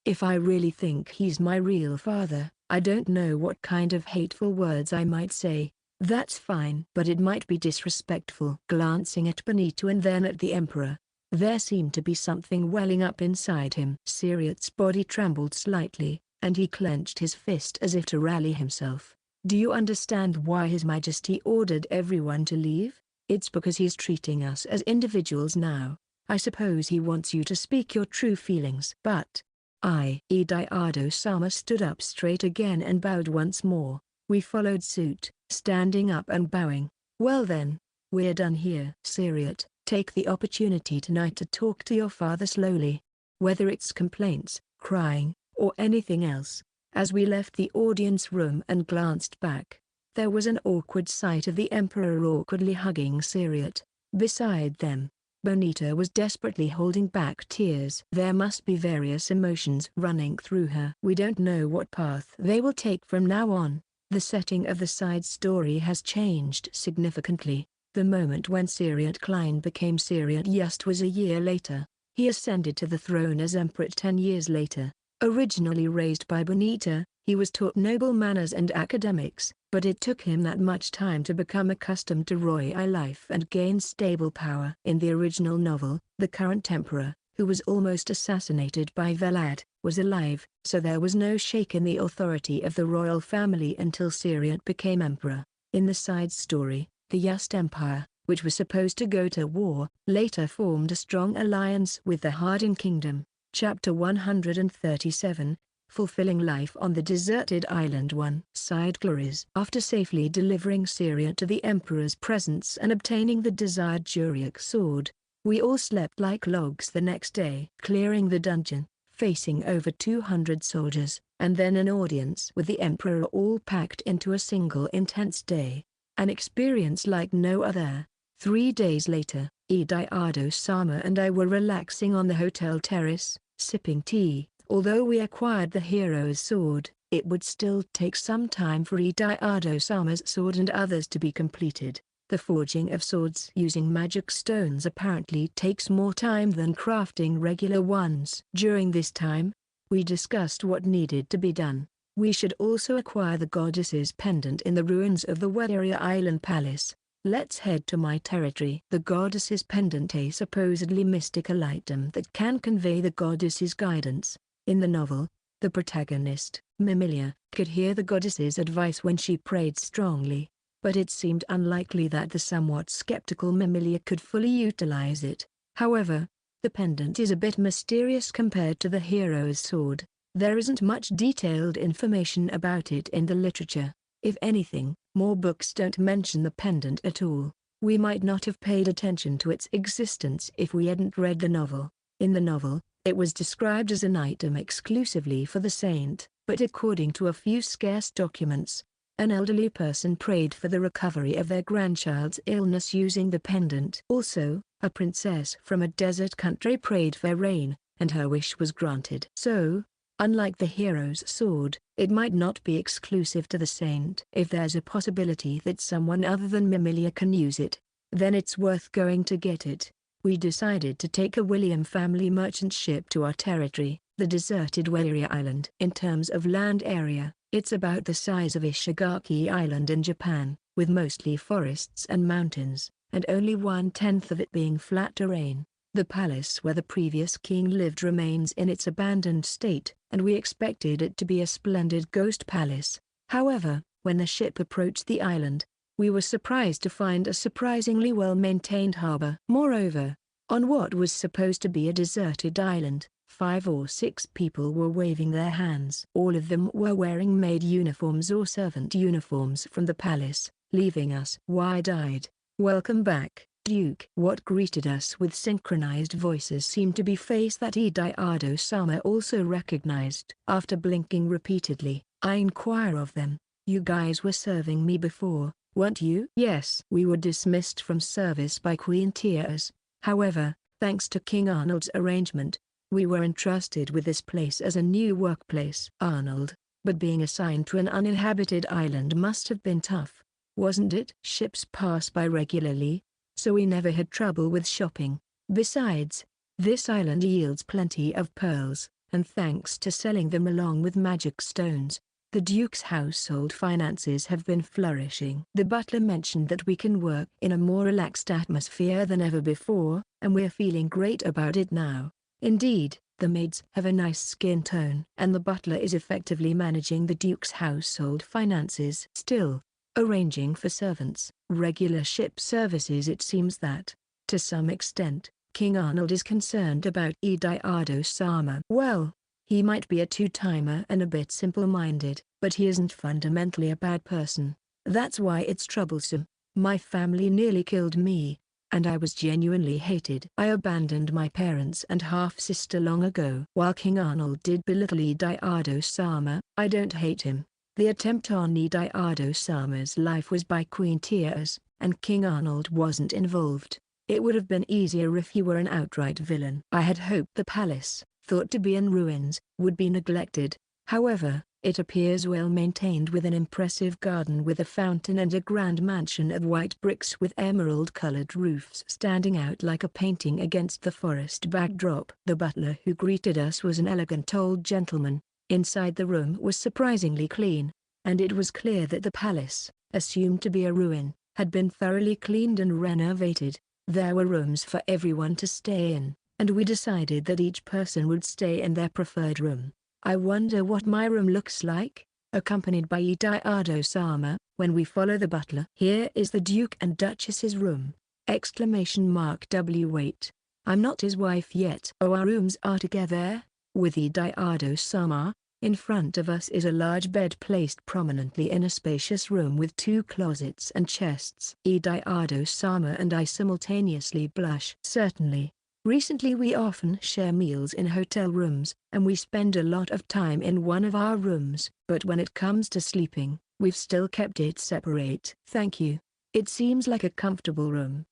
if I really think he's my real father, I don't know what kind of hateful words I might say. That's fine. But it might be disrespectful. Glancing at Bonita and then at the emperor, there seemed to be something welling up inside him. Syriot's body trembled slightly, and he clenched his fist as if to rally himself. Do you understand why His Majesty ordered everyone to leave? It's because he's treating us as individuals now. I suppose he wants you to speak your true feelings. But Ediardo-sama stood up straight again and bowed once more. We followed suit, standing up and bowing. Well then, we're done here. Syriot, take the opportunity tonight to talk to your father slowly. Whether it's complaints, crying, or anything else. As we left the audience room and glanced back, there was an awkward sight of the emperor awkwardly hugging Syriot. Beside them, Bonita was desperately holding back tears. There must be various emotions running through her. We don't know what path they will take from now on. The setting of the side story has changed significantly. The moment when Syriot Klein became Syriot Just was a year later. He ascended to the throne as emperor 10 years later. Originally raised by Bonita, he was taught noble manners and academics, but it took him that much time to become accustomed to royal life and gain stable power. In the original novel, the current emperor, who was almost assassinated by Velad, was alive, so there was no shake in the authority of the royal family until Syriant became emperor. In the side story, the Yust Empire, which was supposed to go to war, later formed a strong alliance with the Hardin Kingdom. Chapter 137, Fulfilling Life on the Deserted Island 1. Side Claris. After safely delivering Syria to the Emperor's presence and obtaining the desired Juriac sword, we all slept like logs the next day. Clearing the dungeon, facing over 200 soldiers, and then an audience with the Emperor, all packed into a single intense day. An experience like no other. 3 days later, Ediardo-sama and I were relaxing on the hotel terrace, sipping tea. Although we acquired the hero's sword, it would still take some time for Ediardo-sama's sword and others to be completed. The forging of swords using magic stones apparently takes more time than crafting regular ones. During this time, we discussed what needed to be done. We should also acquire the goddess's pendant in the ruins of the Wadaria Island Palace. Let's head to my territory. The goddess's pendant, a supposedly mystical item that can convey the goddess's guidance. In the novel, the protagonist, Mimilia, could hear the goddess's advice when she prayed strongly, but it seemed unlikely that the somewhat skeptical Mimilia could fully utilize it. However, the pendant is a bit mysterious compared to the hero's sword. There isn't much detailed information about it in the literature. If anything, more books don't mention the pendant at all. We might not have paid attention to its existence if we hadn't read the novel. In the novel, it was described as an item exclusively for the saint, but according to a few scarce documents, an elderly person prayed for the recovery of their grandchild's illness using the pendant. Also, a princess from a desert country prayed for rain, and her wish was granted. So, unlike the hero's sword, it might not be exclusive to the saint. If there's a possibility that someone other than Mimilia can use it, then it's worth going to get it. We decided to take a William family merchant ship to our territory, the deserted Wadaria Island. In terms of land area, it's about the size of Ishigaki Island in Japan, with mostly forests and mountains, and only 1/10 of it being flat terrain. The palace where the previous king lived remains in its abandoned state, and we expected it to be a splendid ghost palace. However, when the ship approached the island, we were surprised to find a surprisingly well-maintained harbor. Moreover, on what was supposed to be a deserted island, 5 or 6 people were waving their hands. All of them were wearing maid uniforms or servant uniforms from the palace, leaving us wide-eyed. "Welcome back, Duke." What greeted us with synchronized voices seemed to be face that Ediardo-sama also recognized. After blinking repeatedly, I inquire of them, "You guys were serving me before, weren't you?" "Yes." We were dismissed from service by Queen Tears. However, thanks to King Arnold's arrangement, we were entrusted with this place as a new workplace. Arnold, but being assigned to an uninhabited island must have been tough, wasn't it? Ships pass by regularly, so we never had trouble with shopping. Besides, this island yields plenty of pearls, and thanks to selling them along with magic stones, the Duke's household finances have been flourishing. The butler mentioned that we can work in a more relaxed atmosphere than ever before, and we're feeling great about it now. Indeed, the maids have a nice skin tone, and the butler is effectively managing the Duke's household finances. Still, arranging for servants, regular ship services. It seems that, to some extent, King Arnold is concerned about Ediardo-sama. Well, he might be a two-timer and a bit simple-minded, but he isn't fundamentally a bad person. That's why it's troublesome. My family nearly killed me, and I was genuinely hated. I abandoned my parents and half-sister long ago. While King Arnold did belittle Ediardo-sama, I don't hate him. The attempt on Ediardo-sama's life was by Queen Tears, and King Arnold wasn't involved. It would have been easier if he were an outright villain. I had hoped the palace, thought to be in ruins, would be neglected. However, it appears well maintained with an impressive garden with a fountain and a grand mansion of white bricks with emerald-colored roofs standing out like a painting against the forest backdrop. The butler who greeted us was an elegant old gentleman. Inside the room was surprisingly clean, and it was clear that the palace, assumed to be a ruin, had been thoroughly cleaned and renovated. There were rooms for everyone to stay in, and we decided that each person would stay in their preferred room. I wonder what my room looks like, accompanied by Ediardo-sama, when we follow the butler. Here is the Duke and Duchess's room! Wait. I'm not his wife yet. Oh, our rooms are together, with Ediardo-sama. In front of us is a large bed placed prominently in a spacious room with 2 closets and chests. Ediardo-sama and I simultaneously blush. Certainly. Recently we often share meals in hotel rooms, and we spend a lot of time in one of our rooms. But when it comes to sleeping, we've still kept it separate. Thank you. It seems like a comfortable room.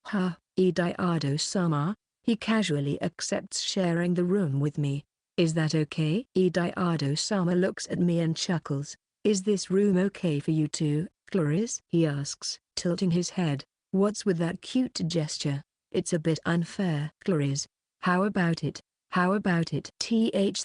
Ediardo-sama. He casually accepts sharing the room with me. Is that okay? Ediardo-sama looks at me and chuckles. Is this room okay for you too, Claris? He asks, tilting his head. What's with that cute gesture? It's a bit unfair. Claris, how about it? How about it?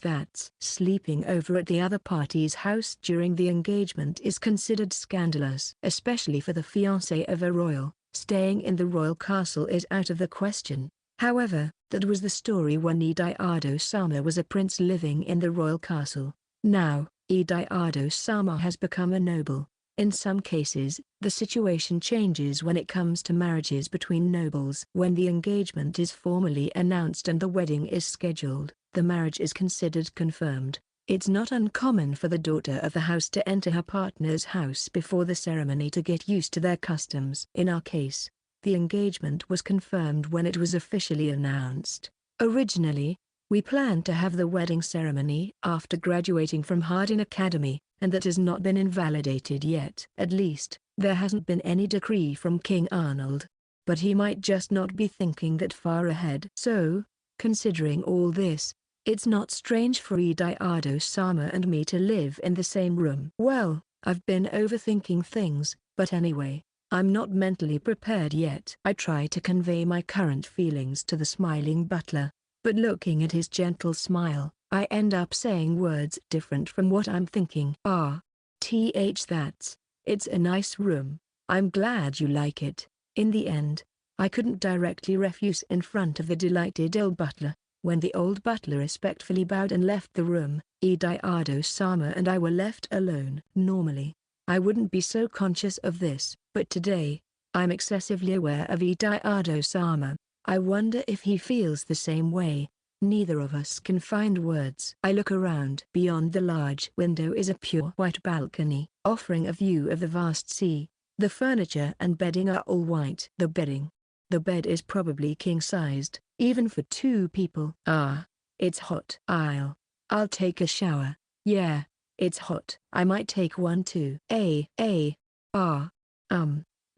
That's sleeping over at the other party's house during the engagement is considered scandalous. Especially for the fiancé of a royal. Staying in the royal castle is out of the question. However, that was the story when Ediardo-sama was a prince living in the royal castle. Now, Ediardo-sama has become a noble. In some cases, the situation changes when it comes to marriages between nobles. When the engagement is formally announced and the wedding is scheduled, the marriage is considered confirmed. It's not uncommon for the daughter of the house to enter her partner's house before the ceremony to get used to their customs. In our case, the engagement was confirmed when it was officially announced. Originally, we planned to have the wedding ceremony after graduating from Hardin Academy, and that has not been invalidated yet. At least, there hasn't been any decree from King Arnold. But he might just not be thinking that far ahead. So, considering all this, it's not strange for Ediardo-sama and me to live in the same room. Well, I've been overthinking things, but anyway, I'm not mentally prepared yet. I try to convey my current feelings to the smiling butler, but looking at his gentle smile, I end up saying words different from what I'm thinking. It's a nice room. I'm glad you like it. In the end, I couldn't directly refuse in front of the delighted old butler. When the old butler respectfully bowed and left the room, Ediardo-sama and I were left alone. Normally, I wouldn't be so conscious of this, but today, I'm excessively aware of Ediardo-sama. I wonder if he feels the same way. Neither of us can find words. I look around. Beyond the large window is a pure white balcony, offering a view of the vast sea. The furniture and bedding are all white. The bed is probably king-sized, even for 2 people. It's hot. I'll take a shower. Yeah, it's hot. I might take one too.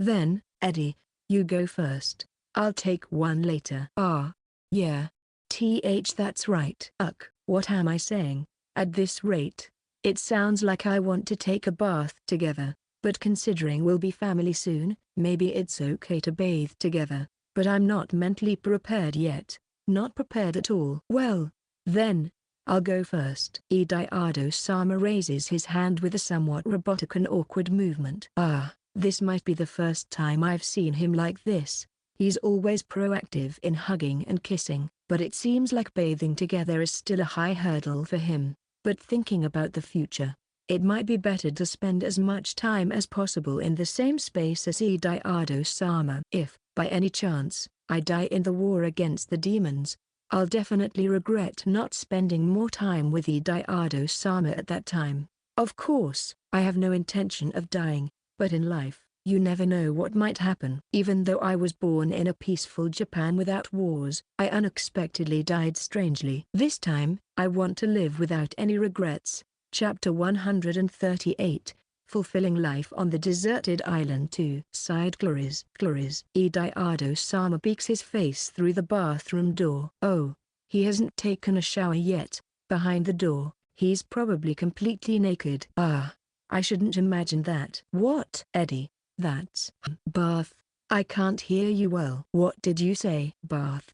Then, Eddie, you go first. I'll take one later. Yeah. That's right. What am I saying? At this rate, it sounds like I want to take a bath together, but considering we'll be family soon, maybe it's okay to bathe together, but I'm not mentally prepared yet. Not prepared at all. Well, then, I'll go first. Ediardo-sama raises his hand with a somewhat robotic and awkward movement. This might be the first time I've seen him like this. He's always proactive in hugging and kissing, but it seems like bathing together is still a high hurdle for him. But thinking about the future, it might be better to spend as much time as possible in the same space as Ediardo-sama. If, by any chance, I die in the war against the demons, I'll definitely regret not spending more time with Ediardo-sama at that time. Of course, I have no intention of dying, but in life, you never know what might happen. Even though I was born in a peaceful Japan without wars, I unexpectedly died strangely. This time, I want to live without any regrets. Chapter 138, Fulfilling Life on the Deserted Island 2. Sighed Claris. Ediardo-sama peeks his face through the bathroom door. Oh, he hasn't taken a shower yet. Behind the door, he's probably completely naked. I shouldn't imagine that. What? Eddie, that's bath. I can't hear you well. What did you say? Bath.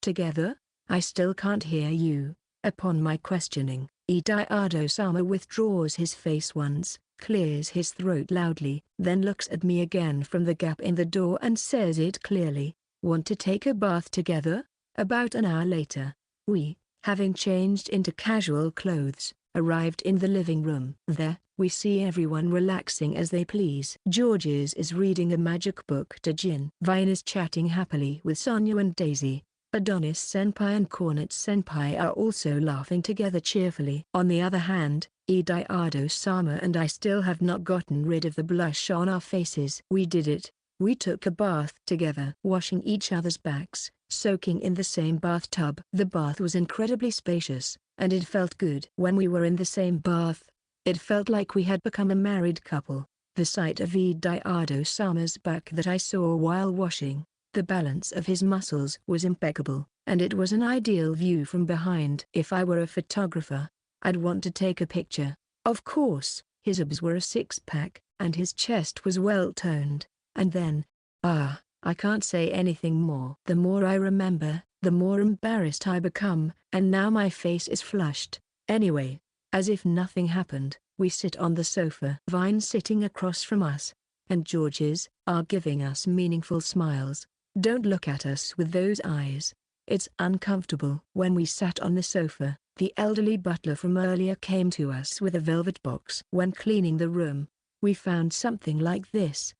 Together? I still can't hear you. Upon my questioning, Ediardo-sama withdraws his face once, clears his throat loudly, then looks at me again from the gap in the door and says it clearly. Want to take a bath together? About an hour later, we, having changed into casual clothes, arrived in the living room. There, we see everyone relaxing as they please. Georges is reading a magic book to Jin. Vine is chatting happily with Sonia and Daisy. Adonis Senpai and Cornet Senpai are also laughing together cheerfully. On the other hand, Ediardo-sama and I still have not gotten rid of the blush on our faces. We did it. We took a bath together, washing each other's backs, soaking in the same bathtub. The bath was incredibly spacious, and it felt good. When we were in the same bath, it felt like we had become a married couple. The sight of Ediardo-sama's back that I saw while washing, the balance of his muscles was impeccable, and it was an ideal view from behind. If I were a photographer, I'd want to take a picture. Of course, his abs were a six-pack, and his chest was well-toned. And then, I can't say anything more. The more I remember, the more embarrassed I become, and now my face is flushed. Anyway, as if nothing happened, we sit on the sofa. Vine sitting across from us, and Georges are giving us meaningful smiles. Don't look at us with those eyes. It's uncomfortable. When we sat on the sofa, the elderly butler from earlier came to us with a velvet box. When cleaning the room, we found something like this!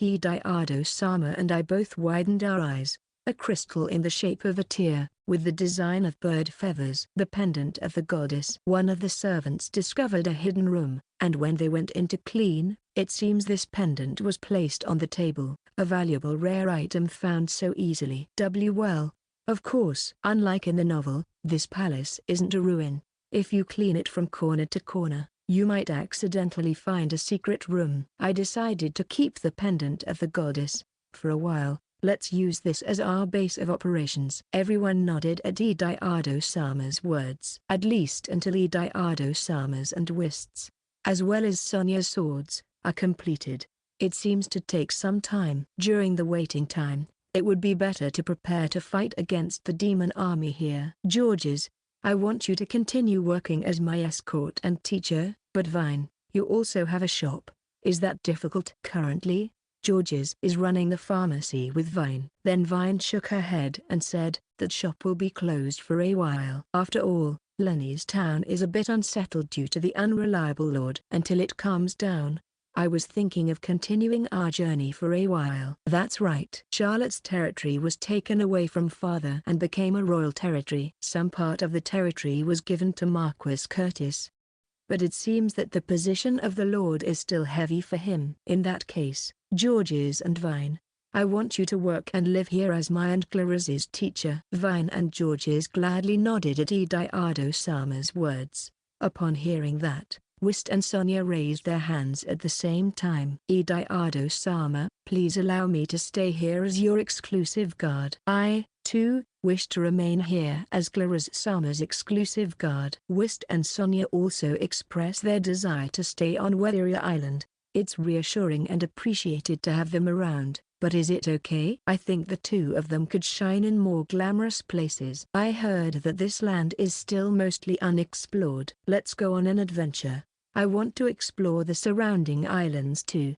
Ediardo-sama and I both widened our eyes. A crystal in the shape of a tear, with the design of bird feathers. The pendant of the goddess. One of the servants discovered a hidden room, and when they went in to clean, it seems this pendant was placed on the table, a valuable rare item found so easily. Well, of course. Unlike in the novel, this palace isn't a ruin. If you clean it from corner to corner, you might accidentally find a secret room. I decided to keep the pendant of the goddess. For a while, let's use this as our base of operations. Everyone nodded at Ediardo-sama's words. At least until Ediardo-sama's and Whist's, as well as Sonia's swords, are completed. It seems to take some time. During the waiting time, it would be better to prepare to fight against the demon army here. Georges, I want you to continue working as my escort and teacher, but Vine, you also have a shop. Is that difficult? Currently, Georges is running the pharmacy with Vine. Then Vine shook her head and said, that shop will be closed for a while. After all, Lenny's town is a bit unsettled due to the unreliable lord. Until it calms down, I was thinking of continuing our journey for a while. That's right. Charlotte's territory was taken away from father and became a royal territory. Some part of the territory was given to Marquis Curtis. But it seems that the position of the lord is still heavy for him. In that case, Georges and Vine, I want you to work and live here as my and Claris's teacher. Vine and Georges gladly nodded at Ediardo-sama's words. Upon hearing that, Whist and Sonia raised their hands at the same time. Ediardo-sama, please allow me to stay here as your exclusive guard. I, too, wish to remain here as Claris-sama's exclusive guard. Whist and Sonia also express their desire to stay on Wetheria Island. It's reassuring and appreciated to have them around, but is it okay? I think the two of them could shine in more glamorous places. I heard that this land is still mostly unexplored. Let's go on an adventure. I want to explore the surrounding islands too.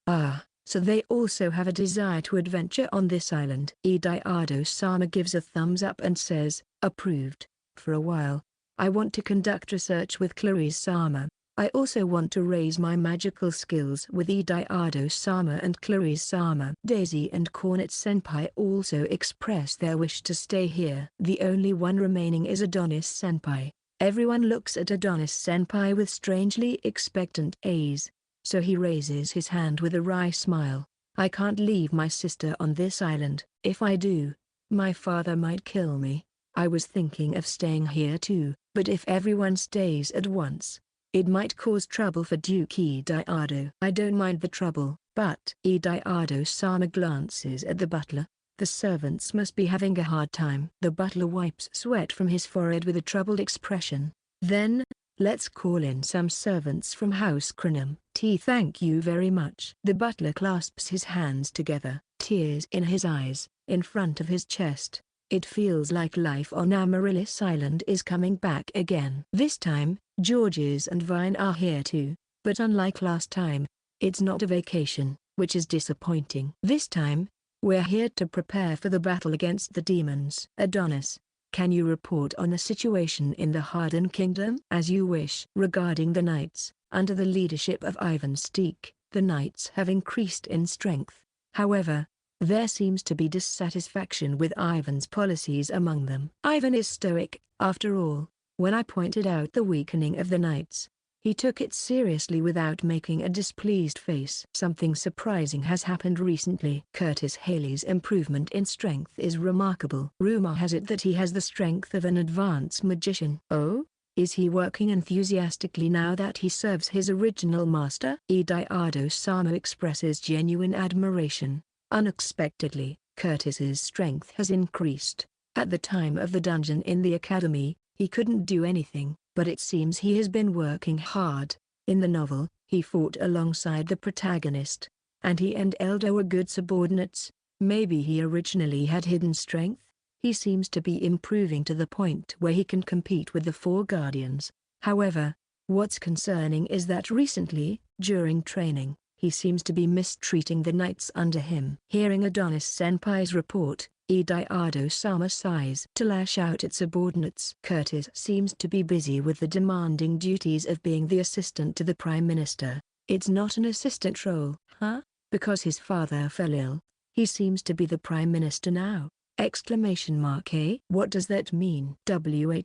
So they also have a desire to adventure on this island. Ediardo-sama gives a thumbs up and says, approved. For a while, I want to conduct research with Claris-sama. I also want to raise my magical skills with Ediardo-sama and Claris-sama. Daisy and Cornet Senpai also express their wish to stay here. The only one remaining is Adonis Senpai. Everyone looks at Adonis Senpai with strangely expectant eyes, so he raises his hand with a wry smile. I can't leave my sister on this island. If I do, my father might kill me. I was thinking of staying here too, but if everyone stays at once, it might cause trouble for Duke Ediardo. I don't mind the trouble, but Ediardo-sama glances at the butler. The servants must be having a hard time. The butler wipes sweat from his forehead with a troubled expression. Then, let's call in some servants from House Crinum. Thank you very much. The butler clasps his hands together, tears in his eyes, in front of his chest. It feels like life on Amaryllis Island is coming back again. This time, Georges and Vine are here too, but unlike last time, it's not a vacation, which is disappointing. This time, We're here to prepare for the battle against the demons. Adonis, can you report on the situation in the Harden Kingdom? As you wish. Regarding the knights, under the leadership of Ivan Steek, the knights have increased in strength. However, there seems to be dissatisfaction with Ivan's policies among them. Ivan is stoic, after all. When I pointed out the weakening of the knights, he took it seriously without making a displeased face. Something surprising has happened recently. Curtis Haley's improvement in strength is remarkable. Rumor has it that he has the strength of an advanced magician. Oh? Is he working enthusiastically now that he serves his original master? Ediardo-sama expresses genuine admiration. Unexpectedly, Curtis's strength has increased. At the time of the dungeon in the academy, he couldn't do anything, but it seems he has been working hard. In the novel, he fought alongside the protagonist, and he and Eldo were good subordinates. Maybe he originally had hidden strength? He seems to be improving to the point where he can compete with the four guardians. However, what's concerning is that recently, during training, he seems to be mistreating the knights under him. Hearing Adonis-senpai's report, Ediardo-sama sighs to lash out at subordinates. Curtis seems to be busy with the demanding duties of being the assistant to the Prime Minister. It's not an assistant role, huh? Because his father fell ill, he seems to be the Prime Minister now. Eh? What does that mean?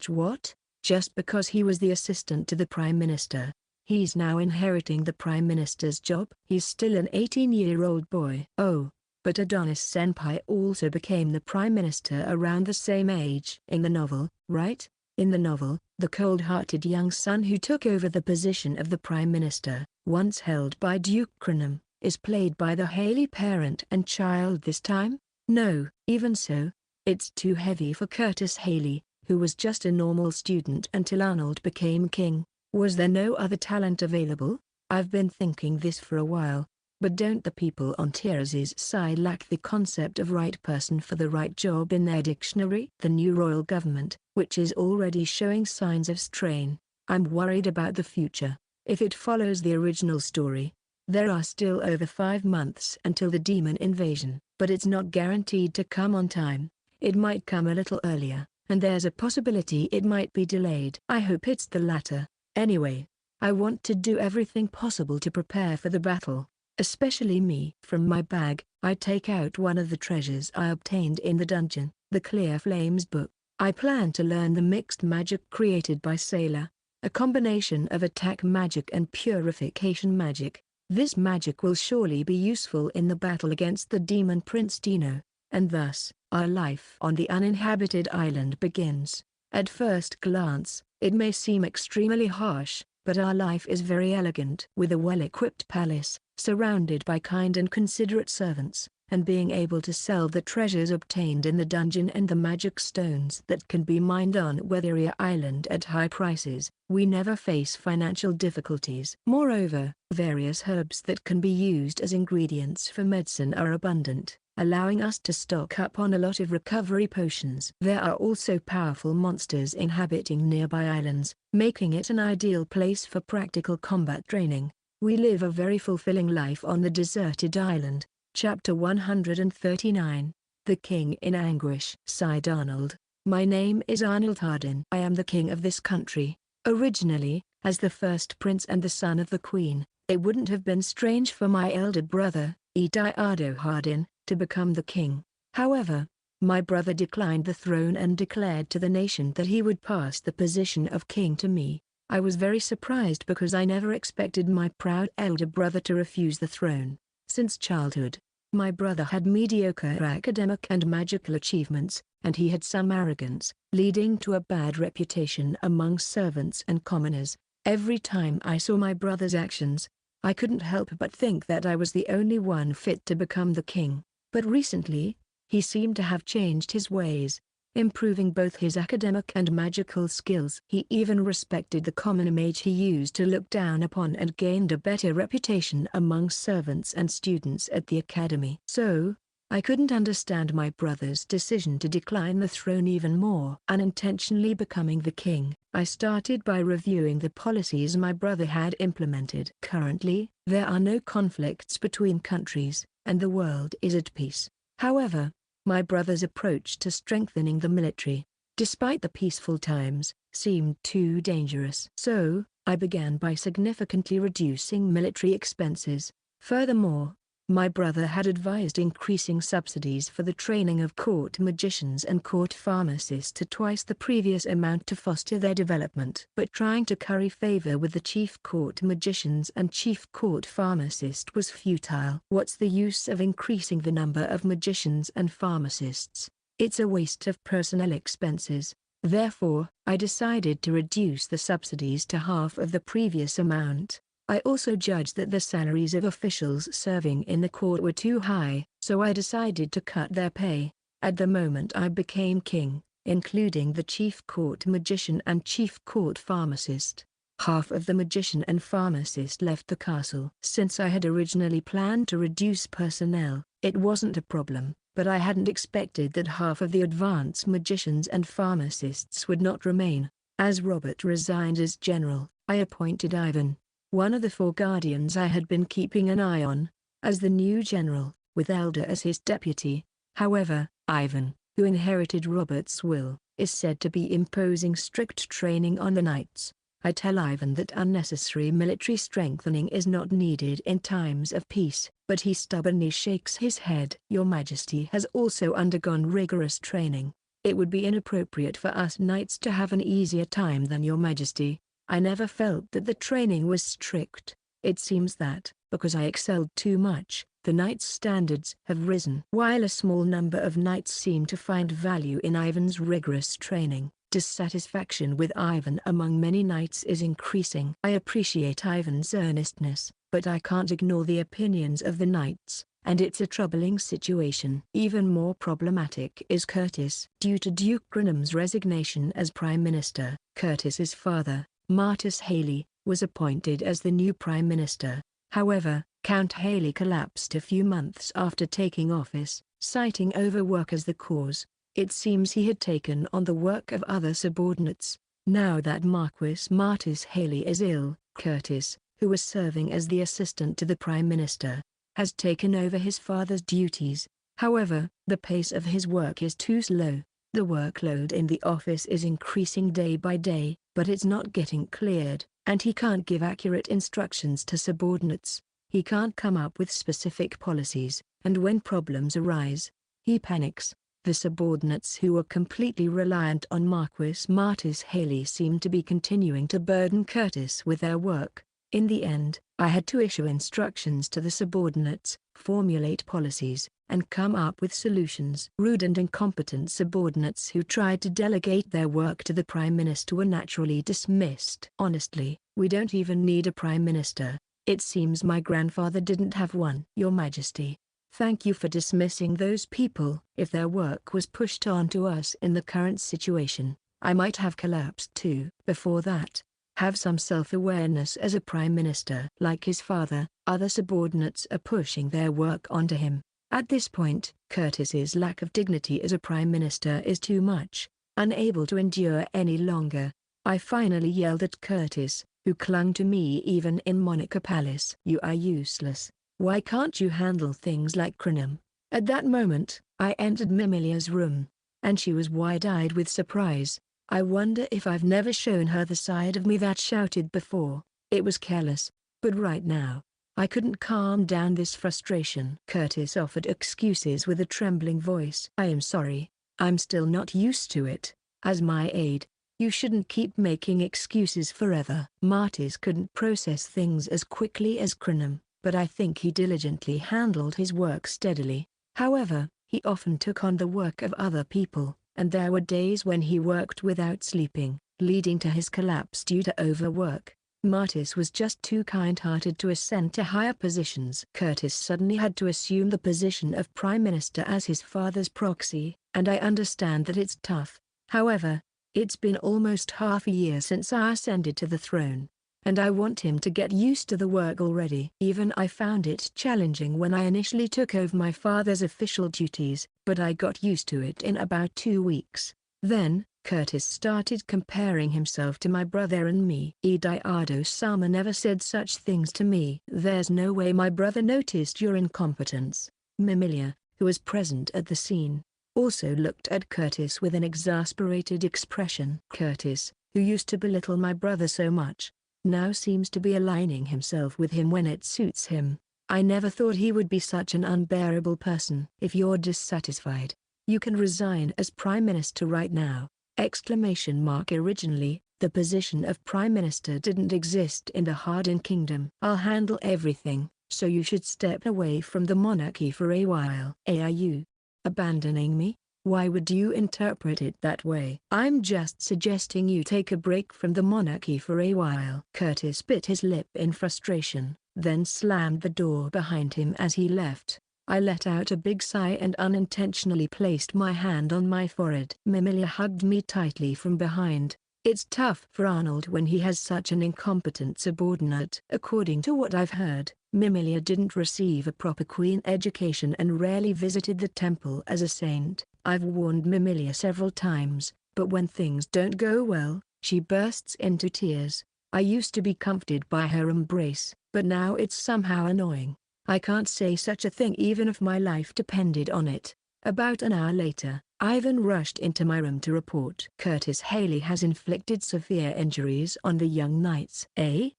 What? Just because he was the assistant to the Prime Minister, he's now inheriting the Prime Minister's job? He's still an 18-year-old boy. Oh. But Adonis-senpai also became the Prime Minister around the same age. In the novel, right? In the novel, the cold-hearted young son who took over the position of the Prime Minister, once held by Duke Cranham, is played by the Haley parent and child this time? No. Even so, it's too heavy for Curtis Haley, who was just a normal student until Arnold became king. Was there no other talent available? I've been thinking this for a while. But don't the people on Tyrus's side lack the concept of right person for the right job in their dictionary? The new royal government, which is already showing signs of strain. I'm worried about the future. If it follows the original story, there are still over 5 months until the demon invasion. But it's not guaranteed to come on time. It might come a little earlier, and there's a possibility it might be delayed. I hope it's the latter. Anyway, I want to do everything possible to prepare for the battle. Especially me. From my bag, I take out one of the treasures I obtained in the dungeon, the Clear Flames book. I plan to learn the mixed magic created by Sailor, a combination of attack magic and purification magic. This magic will surely be useful in the battle against the demon Prince Dino, and thus, our life on the uninhabited island begins. At first glance, it may seem extremely harsh, but our life is very elegant. With a well-equipped palace, surrounded by kind and considerate servants, and being able to sell the treasures obtained in the dungeon and the magic stones that can be mined on Weatheria Island at high prices, we never face financial difficulties. Moreover, various herbs that can be used as ingredients for medicine are abundant, allowing us to stock up on a lot of recovery potions. There are also powerful monsters inhabiting nearby islands, making it an ideal place for practical combat training. We live a very fulfilling life on the deserted island. Chapter 139. The King in Anguish. Sighed Arnold. My name is Arnold Hardin. I am the king of this country. Originally, as the first prince and the son of the queen, it wouldn't have been strange for my elder brother, Ediardo Hardin, to become the king. However, my brother declined the throne and declared to the nation that he would pass the position of king to me. I was very surprised because I never expected my proud elder brother to refuse the throne. Since childhood, my brother had mediocre academic and magical achievements, and he had some arrogance, leading to a bad reputation among servants and commoners. Every time I saw my brother's actions, I couldn't help but think that I was the only one fit to become the king. But recently, he seemed to have changed his ways, improving both his academic and magical skills. He even respected the common mage he used to look down upon and gained a better reputation among servants and students at the academy. So, I couldn't understand my brother's decision to decline the throne even more. Unintentionally becoming the king, I started by reviewing the policies my brother had implemented. Currently, there are no conflicts between countries, and the world is at peace. However, my brother's approach to strengthening the military, despite the peaceful times, seemed too dangerous. So, I began by significantly reducing military expenses. Furthermore, my brother had advised increasing subsidies for the training of court magicians and court pharmacists to twice the previous amount to foster their development. But trying to curry favor with the chief court magicians and chief court pharmacist was futile. What's the use of increasing the number of magicians and pharmacists? It's a waste of personnel expenses. Therefore, I decided to reduce the subsidies to half of the previous amount. I also judged that the salaries of officials serving in the court were too high, so I decided to cut their pay. At the moment I became king, including the chief court magician and chief court pharmacist. Half of the magician and pharmacist left the castle. Since I had originally planned to reduce personnel, it wasn't a problem, but I hadn't expected that half of the advanced magicians and pharmacists would not remain. As Robert resigned as general, I appointed Ivan, one of the 4 guardians I had been keeping an eye on, as the new general, with Elder as his deputy. However, Ivan, who inherited Robert's will, is said to be imposing strict training on the knights. I tell Ivan that unnecessary military strengthening is not needed in times of peace, but he stubbornly shakes his head. Your Majesty has also undergone rigorous training. It would be inappropriate for us knights to have an easier time than Your Majesty. I never felt that the training was strict. It seems that, because I excelled too much, the knights' standards have risen. While a small number of knights seem to find value in Ivan's rigorous training, dissatisfaction with Ivan among many knights is increasing. I appreciate Ivan's earnestness, but I can't ignore the opinions of the knights, and it's a troubling situation. Even more problematic is Curtis. Due to Duke Grinham's resignation as Prime Minister, Curtis's father, Marcus Haley, was appointed as the new Prime Minister. However, Count Haley collapsed a few months after taking office, citing overwork as the cause. It seems he had taken on the work of other subordinates. Now that Marquis Marcus Haley is ill, Curtis, who was serving as the assistant to the Prime Minister, has taken over his father's duties. However, the pace of his work is too slow. The workload in the office is increasing day by day, but it's not getting cleared, and he can't give accurate instructions to subordinates. He can't come up with specific policies, and when problems arise, he panics. The subordinates who were completely reliant on Marquis Marcus Haley seem to be continuing to burden Curtis with their work. In the end, I had to issue instructions to the subordinates, formulate policies, and come up with solutions. Rude and incompetent subordinates who tried to delegate their work to the Prime Minister were naturally dismissed. Honestly, we don't even need a Prime Minister. It seems my grandfather didn't have one. Your Majesty, thank you for dismissing those people. If their work was pushed on to us in the current situation, I might have collapsed too. Before that, have some self-awareness as a Prime Minister. Like his father, other subordinates are pushing their work onto him. At this point, Curtis's lack of dignity as a Prime Minister is too much. Unable to endure any longer, I finally yelled at Curtis, who clung to me even in Monaco Palace. You are useless. Why can't you handle things like Crinham? At that moment, I entered Mimilia's room, and she was wide-eyed with surprise. I wonder if I've never shown her the side of me that shouted before. It was careless, but right now, I couldn't calm down this frustration. Curtis offered excuses with a trembling voice. I am sorry, I'm still not used to it. As my aide, you shouldn't keep making excuses forever. Martis couldn't process things as quickly as Crinham, but I think he diligently handled his work steadily. However, he often took on the work of other people, and there were days when he worked without sleeping, leading to his collapse due to overwork. Martis was just too kind-hearted to ascend to higher positions. Curtis suddenly had to assume the position of Prime Minister as his father's proxy, and I understand that it's tough. However, it's been almost half a year since I ascended to the throne, and I want him to get used to the work already. Even I found it challenging when I initially took over my father's official duties, but I got used to it in about 2 weeks. Then, Curtis started comparing himself to my brother and me. Ediardo-sama never said such things to me. There's no way my brother noticed your incompetence. Mimilia, who was present at the scene, also looked at Curtis with an exasperated expression. Curtis, who used to belittle my brother so much, now seems to be aligning himself with him when it suits him. I never thought he would be such an unbearable person. If you're dissatisfied, you can resign as Prime Minister right now! Originally, the position of Prime Minister didn't exist in the Hardin Kingdom. I'll handle everything, so you should step away from the monarchy for a while. Are you abandoning me? Why would you interpret it that way? I'm just suggesting you take a break from the monarchy for a while. Curtis bit his lip in frustration, then slammed the door behind him as he left. I let out a big sigh and unintentionally placed my hand on my forehead. Mimilia hugged me tightly from behind. It's tough for Arnold when he has such an incompetent subordinate. According to what I've heard, Mimilia didn't receive a proper queen education and rarely visited the temple as a saint. I've warned Mimilia several times, but when things don't go well, she bursts into tears. I used to be comforted by her embrace, but now it's somehow annoying. I can't say such a thing even if my life depended on it. About an hour later, Ivan rushed into my room to report. Curtis Haley has inflicted severe injuries on the young knights.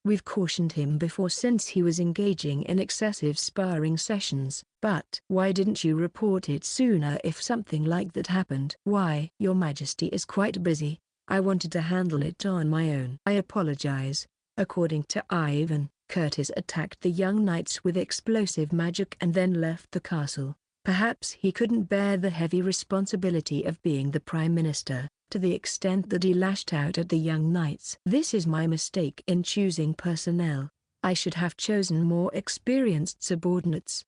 We've cautioned him before since he was engaging in excessive sparring sessions. But why didn't you report it sooner if something like that happened? Why? Your Majesty is quite busy. I wanted to handle it on my own. I apologize. According to Ivan, Curtis attacked the young knights with explosive magic and then left the castle. Perhaps he couldn't bear the heavy responsibility of being the Prime Minister, to the extent that he lashed out at the young knights. This is my mistake in choosing personnel. I should have chosen more experienced subordinates.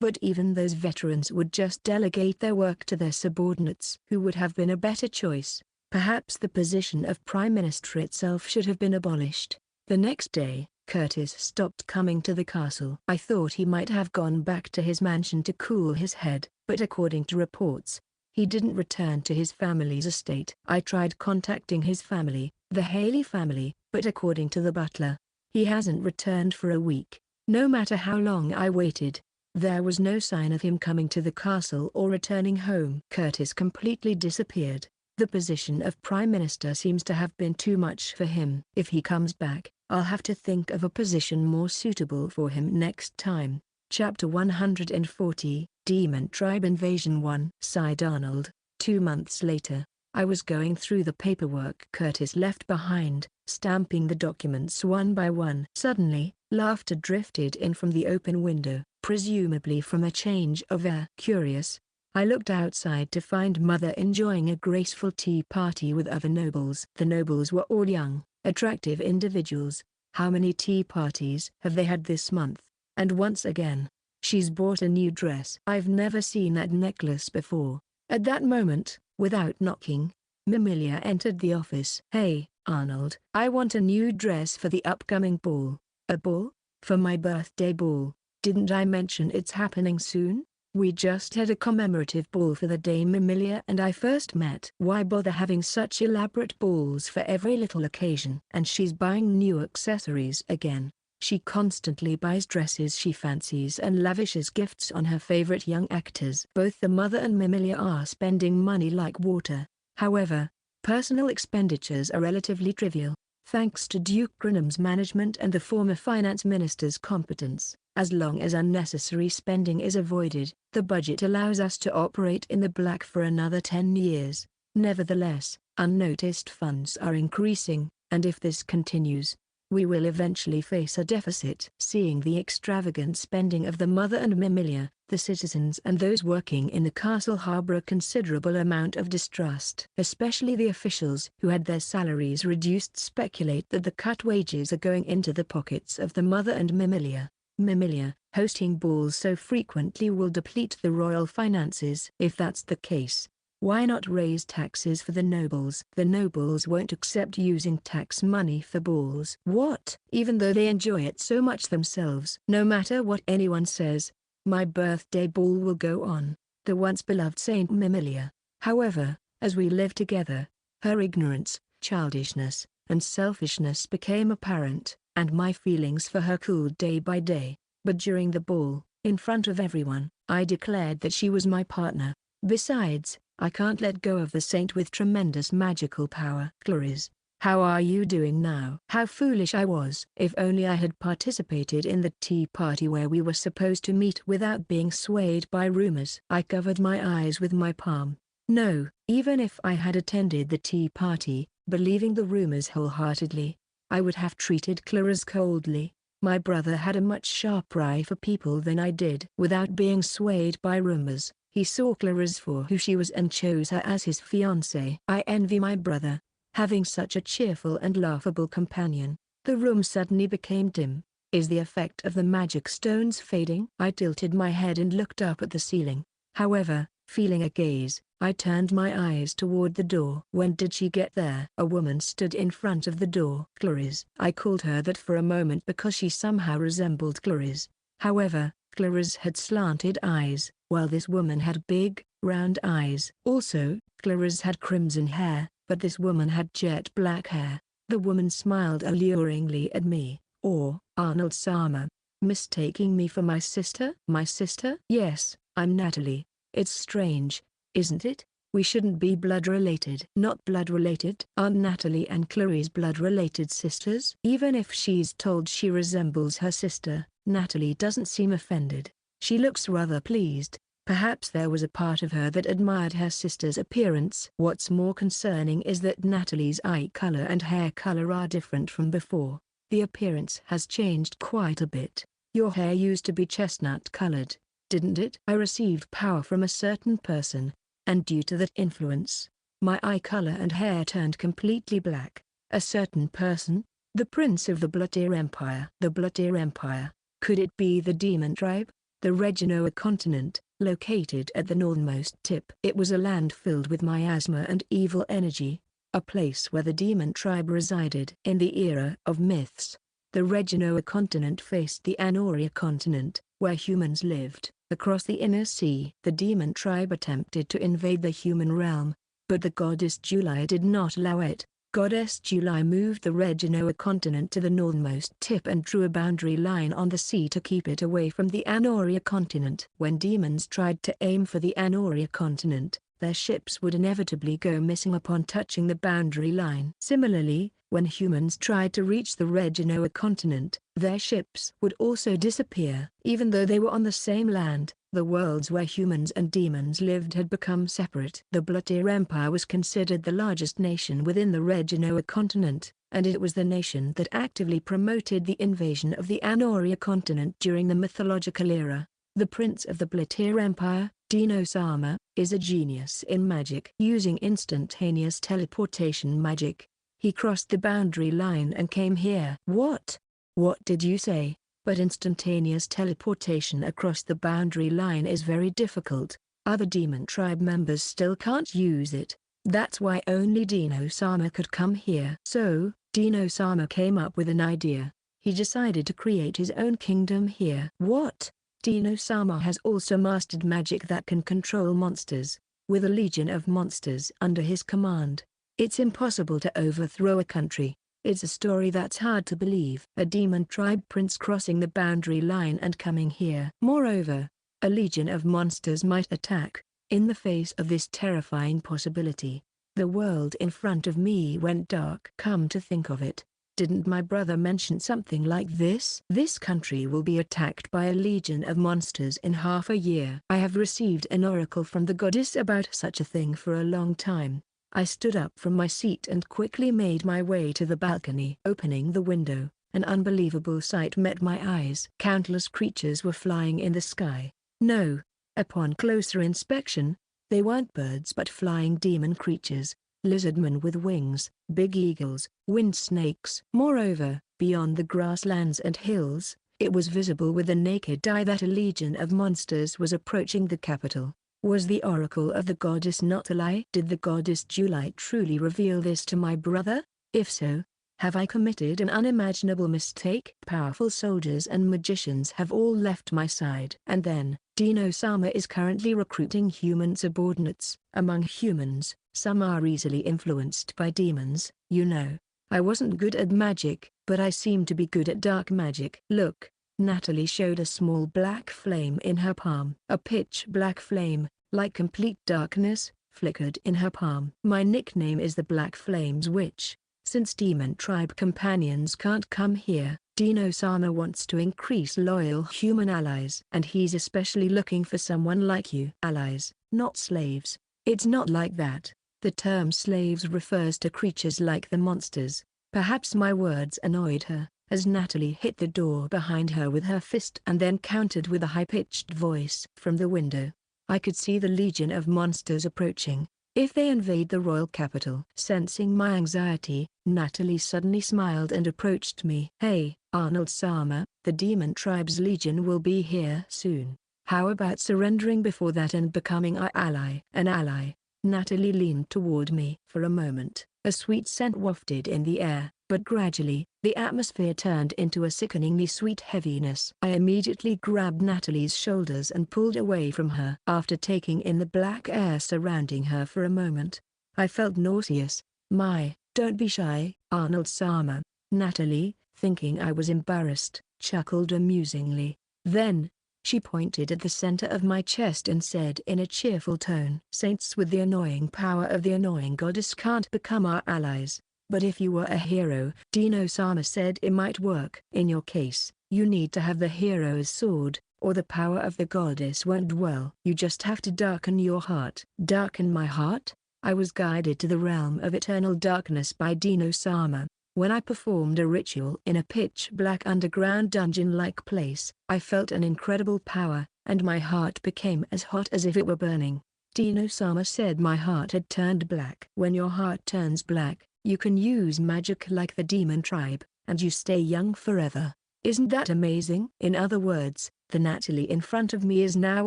But even those veterans would just delegate their work to their subordinates. Who would have been a better choice? Perhaps the position of Prime Minister itself should have been abolished. The next day, Curtis stopped coming to the castle. I thought he might have gone back to his mansion to cool his head, but according to reports, he didn't return to his family's estate. I tried contacting his family, the Haley family, but according to the butler, he hasn't returned for a week. No matter how long I waited, there was no sign of him coming to the castle or returning home. Curtis completely disappeared. The position of Prime Minister seems to have been too much for him. If he comes back, I'll have to think of a position more suitable for him next time. Chapter 140, Demon Tribe Invasion 1. Sighed Arnold. 2 months later, I was going through the paperwork Curtis left behind, stamping the documents one by one. Suddenly, laughter drifted in from the open window, presumably from a change of air. Curious, I looked outside to find Mother enjoying a graceful tea party with other nobles. The nobles were all young, attractive individuals. How many tea parties have they had this month? And once again, she's bought a new dress. I've never seen that necklace before. At that moment, without knocking, Mimilia entered the office. Hey, Arnold. I want a new dress for the upcoming ball. A ball? For my birthday ball. Didn't I mention it's happening soon? We just had a commemorative ball for the day Mimilia and I first met. Why bother having such elaborate balls for every little occasion? And she's buying new accessories again. She constantly buys dresses she fancies and lavishes gifts on her favorite young actors. Both the mother and Mimilia are spending money like water. However, personal expenditures are relatively trivial, thanks to Duke Grinham's management and the former finance minister's competence. As long as unnecessary spending is avoided, the budget allows us to operate in the black for another 10 years. Nevertheless, unnoticed funds are increasing, and if this continues, we will eventually face a deficit. Seeing the extravagant spending of the mother and Mimilia, the citizens and those working in the castle harbor a considerable amount of distrust. Especially the officials who had their salaries reduced speculate that the cut wages are going into the pockets of the mother and Mimilia. Mimilia, hosting balls so frequently will deplete the royal finances. If that's the case, why not raise taxes for the nobles? The nobles won't accept using tax money for balls. What? Even though they enjoy it so much themselves. No matter what anyone says, my birthday ball will go on. The once beloved Saint Mimilia. However, as we lived together, her ignorance, childishness, and selfishness became apparent, and my feelings for her cooled day by day. But during the ball, in front of everyone, I declared that she was my partner. Besides, I can't let go of the saint with tremendous magical power. Claris, how are you doing now? How foolish I was. If only I had participated in the tea party where we were supposed to meet without being swayed by rumors. I covered my eyes with my palm. No, even if I had attended the tea party, believing the rumors wholeheartedly, I would have treated Claris coldly. My brother had a much sharper eye for people than I did. Without being swayed by rumors, he saw Claris for who she was and chose her as his fiancée. I envy my brother, having such a cheerful and laughable companion. The room suddenly became dim. Is the effect of the magic stones fading? I tilted my head and looked up at the ceiling. However, feeling a gaze, I turned my eyes toward the door. When did she get there? A woman stood in front of the door. Claris. I called her that for a moment because she somehow resembled Claris. However, Claris had slanted eyes, while this woman had big, round eyes. Also, Claris had crimson hair, but this woman had jet black hair. The woman smiled alluringly at me. Or, Arnold Sama. Mistaking me for my sister? My sister? Yes, I'm Natalie. It's strange, isn't it? We shouldn't be blood-related. Not blood-related? Aren't Natalie and Claris blood-related sisters? Even if she's told she resembles her sister, Natalie doesn't seem offended. She looks rather pleased. Perhaps there was a part of her that admired her sister's appearance. What's more concerning is that Natalie's eye color and hair color are different from before. The appearance has changed quite a bit. Your hair used to be chestnut-colored, didn't it? I received power from a certain person, and due to that influence, my eye color and hair turned completely black. A certain person? The prince of the Bloodtear Empire. The Bloodtear Empire. Could it be the demon tribe? The Reginoa continent, located at the northernmost tip. It was a land filled with miasma and evil energy, a place where the demon tribe resided. In the era of myths, the Reginoa continent faced the Anoria continent, where humans lived. Across the inner sea, the demon tribe attempted to invade the human realm, but the goddess July did not allow it. Goddess July moved the Reginoa continent to the northernmost tip and drew a boundary line on the sea to keep it away from the Anoria continent. When demons tried to aim for the Anoria continent, their ships would inevitably go missing upon touching the boundary line. Similarly, when humans tried to reach the Reginoa continent, their ships would also disappear. Even though they were on the same land, the worlds where humans and demons lived had become separate. The Bloodtear Empire was considered the largest nation within the Reginoa continent, and it was the nation that actively promoted the invasion of the Anoria continent during the mythological era. The prince of the Bloodtear Empire, Dino Sama, is a genius in magic. Using instantaneous teleportation magic, he crossed the boundary line and came here. What? What did you say? But instantaneous teleportation across the boundary line is very difficult. Other demon tribe members still can't use it. That's why only Dino Sama could come here. So, Dino Sama came up with an idea. He decided to create his own kingdom here. What? Dino Sama has also mastered magic that can control monsters, with a legion of monsters under his command. It's impossible to overthrow a country. It's a story that's hard to believe. A demon tribe prince crossing the boundary line and coming here. Moreover, a legion of monsters might attack. In the face of this terrifying possibility, the world in front of me went dark. Come to think of it, didn't my brother mention something like this? This country will be attacked by a legion of monsters in half a year. I have received an oracle from the goddess about such a thing for a long time. I stood up from my seat and quickly made my way to the balcony. Opening the window, an unbelievable sight met my eyes. Countless creatures were flying in the sky. No, upon closer inspection, they weren't birds but flying demon creatures, lizardmen with wings, big eagles, wind snakes. Moreover, beyond the grasslands and hills, it was visible with the naked eye that a legion of monsters was approaching the capital. Was the oracle of the goddess not a lie? Did the goddess July truly reveal this to my brother? If so, have I committed an unimaginable mistake? Powerful soldiers and magicians have all left my side. And then, Dino Sama is currently recruiting human subordinates. Among humans, some are easily influenced by demons. You know, I wasn't good at magic, but I seem to be good at dark magic. Look, Natalie showed a small black flame in her palm. A pitch black flame, like complete darkness, flickered in her palm. My nickname is the Black Flames Witch. Since demon tribe companions can't come here, Dino-sama wants to increase loyal human allies. And he's especially looking for someone like you. Allies, not slaves. It's not like that. The term slaves refers to creatures like the monsters. Perhaps my words annoyed her, as Natalie hit the door behind her with her fist and then countered with a high-pitched voice from the window. I could see the legion of monsters approaching. If they invade the royal capital. Sensing my anxiety, Natalie suddenly smiled and approached me. Hey, Arnold-sama, the demon tribe's legion will be here soon. How about surrendering before that and becoming our ally? An ally? Natalie leaned toward me. For a moment, a sweet scent wafted in the air, but gradually, the atmosphere turned into a sickeningly sweet heaviness. I immediately grabbed Natalie's shoulders and pulled away from her. After taking in the black air surrounding her for a moment, I felt nauseous. Don't be shy, Arnold-sama. Natalie, thinking I was embarrassed, chuckled amusingly. Then, she pointed at the center of my chest and said in a cheerful tone, "Saints with the annoying power of the annoying goddess can't become our allies. But if you were a hero," Dino-sama said, "it might work. In your case, you need to have the hero's sword, or the power of the goddess won't dwell. You just have to darken your heart." Darken my heart? I was guided to the realm of eternal darkness by Dino-sama. When I performed a ritual in a pitch-black underground dungeon-like place, I felt an incredible power, and my heart became as hot as if it were burning. Dino-sama said my heart had turned black. When your heart turns black, you can use magic like the demon tribe, and you stay young forever. Isn't that amazing? In other words, the Natalie in front of me is now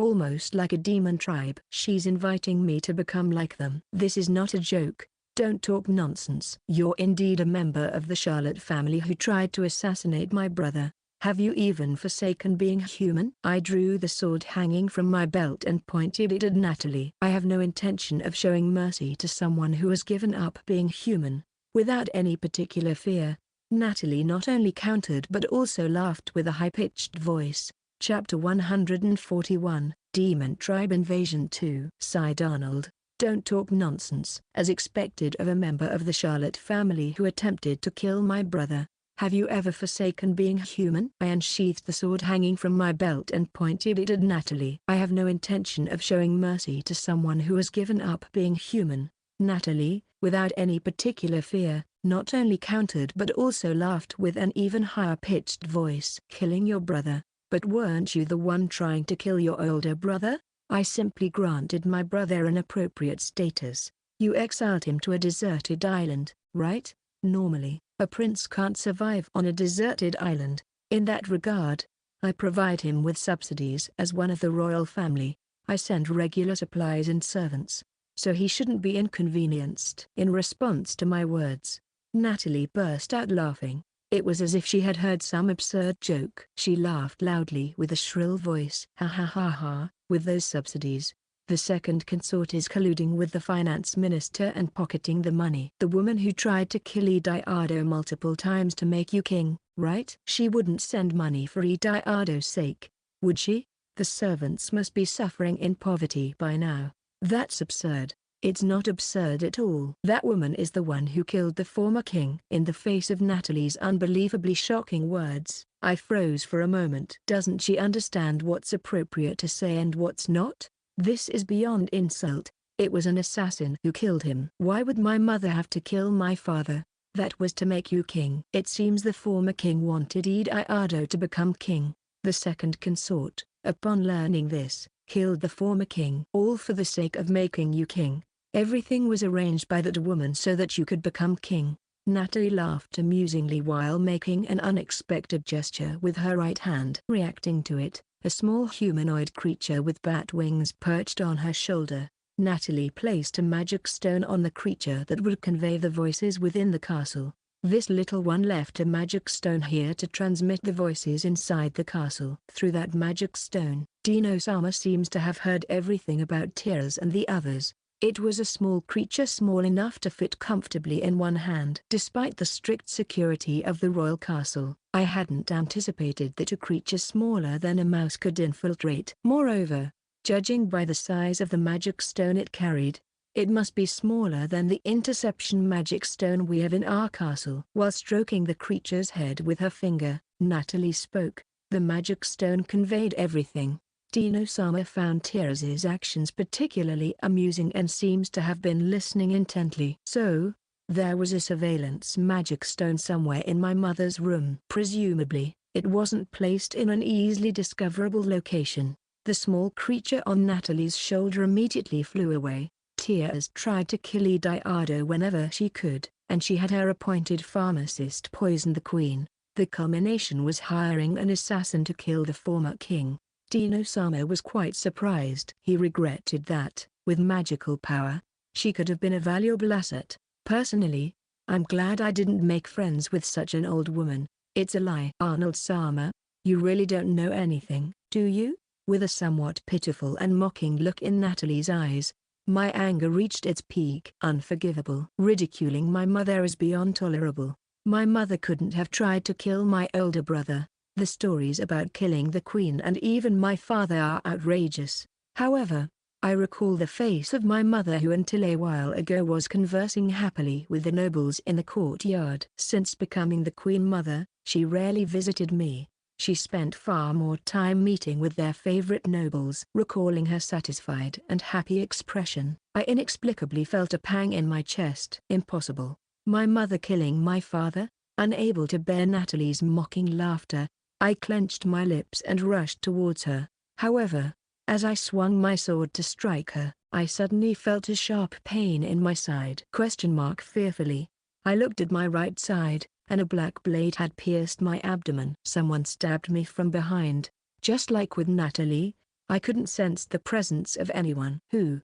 almost like a demon tribe. She's inviting me to become like them. This is not a joke. Don't talk nonsense. You're indeed a member of the Charlotte family who tried to assassinate my brother. Have you even forsaken being human? I drew the sword hanging from my belt and pointed it at Natalie. I have no intention of showing mercy to someone who has given up being human. Without any particular fear, Natalie not only countered but also laughed with a high-pitched voice. Chapter 141, Demon Tribe Invasion 2. Sighed Arnold. Don't talk nonsense. As expected of a member of the Charlotte family who attempted to kill my brother. Have you ever forsaken being human? I unsheathed the sword hanging from my belt and pointed it at Natalie. I have no intention of showing mercy to someone who has given up being human. Natalie, without any particular fear, not only countered but also laughed with an even higher-pitched voice. Killing your brother? But weren't you the one trying to kill your older brother? I simply granted my brother an appropriate status. You exiled him to a deserted island, right? Normally, a prince can't survive on a deserted island. In that regard, I provide him with subsidies as one of the royal family. I send regular supplies and servants, so he shouldn't be inconvenienced. In response to my words, Natalie burst out laughing. It was as if she had heard some absurd joke. She laughed loudly with a shrill voice. Ha ha ha ha, with those subsidies, the second consort is colluding with the finance minister and pocketing the money. The woman who tried to kill Ediardo multiple times to make you king, right? She wouldn't send money for Ediardo's sake, would she? The servants must be suffering in poverty by now. That's absurd. It's not absurd at all. That woman is the one who killed the former king. In the face of Natalie's unbelievably shocking words, I froze for a moment. Doesn't she understand what's appropriate to say and what's not? This is beyond insult. It was an assassin who killed him. Why would my mother have to kill my father? That was to make you king. It seems the former king wanted Ediardo to become king. The second consort, upon learning this, killed the former king. All for the sake of making you king. Everything was arranged by that woman so that you could become king. Natalie laughed amusingly while making an unexpected gesture with her right hand. Reacting to it, a small humanoid creature with bat wings perched on her shoulder. Natalie placed a magic stone on the creature that would convey the voices within the castle. This little one left a magic stone here to transmit the voices inside the castle. Through that magic stone, Dino-sama seems to have heard everything about Tears and the others. It was a small creature, small enough to fit comfortably in one hand. Despite the strict security of the royal castle, I hadn't anticipated that a creature smaller than a mouse could infiltrate. Moreover, judging by the size of the magic stone it carried, it must be smaller than the interception magic stone we have in our castle. While stroking the creature's head with her finger, Natalie spoke. The magic stone conveyed everything. Dino-sama found Teresa's actions particularly amusing and seems to have been listening intently. So, there was a surveillance magic stone somewhere in my mother's room. Presumably, it wasn't placed in an easily discoverable location. The small creature on Natalie's shoulder immediately flew away. Tears tried to kill Ediardo whenever she could, and she had her appointed pharmacist poison the queen. The culmination was hiring an assassin to kill the former king. Dino-sama was quite surprised. He regretted that, with magical power, she could have been a valuable asset. Personally, I'm glad I didn't make friends with such an old woman. It's a lie. Arnold-sama, you really don't know anything, do you? With a somewhat pitiful and mocking look in Natalie's eyes, my anger reached its peak. Unforgivable. Ridiculing my mother is beyond tolerable. My mother couldn't have tried to kill my older brother. The stories about killing the queen and even my father are outrageous. However, I recall the face of my mother who until a while ago was conversing happily with the nobles in the courtyard. Since becoming the queen mother, she rarely visited me. She spent far more time meeting with their favorite nobles. Recalling her satisfied and happy expression, I inexplicably felt a pang in my chest. Impossible. My mother killing my father? Unable to bear Natalie's mocking laughter, I clenched my lips and rushed towards her. However, as I swung my sword to strike her, I suddenly felt a sharp pain in my side. Fearfully, I looked at my right side, and a black blade had pierced my abdomen. Someone stabbed me from behind. Just like with Natalie, I couldn't sense the presence of anyone.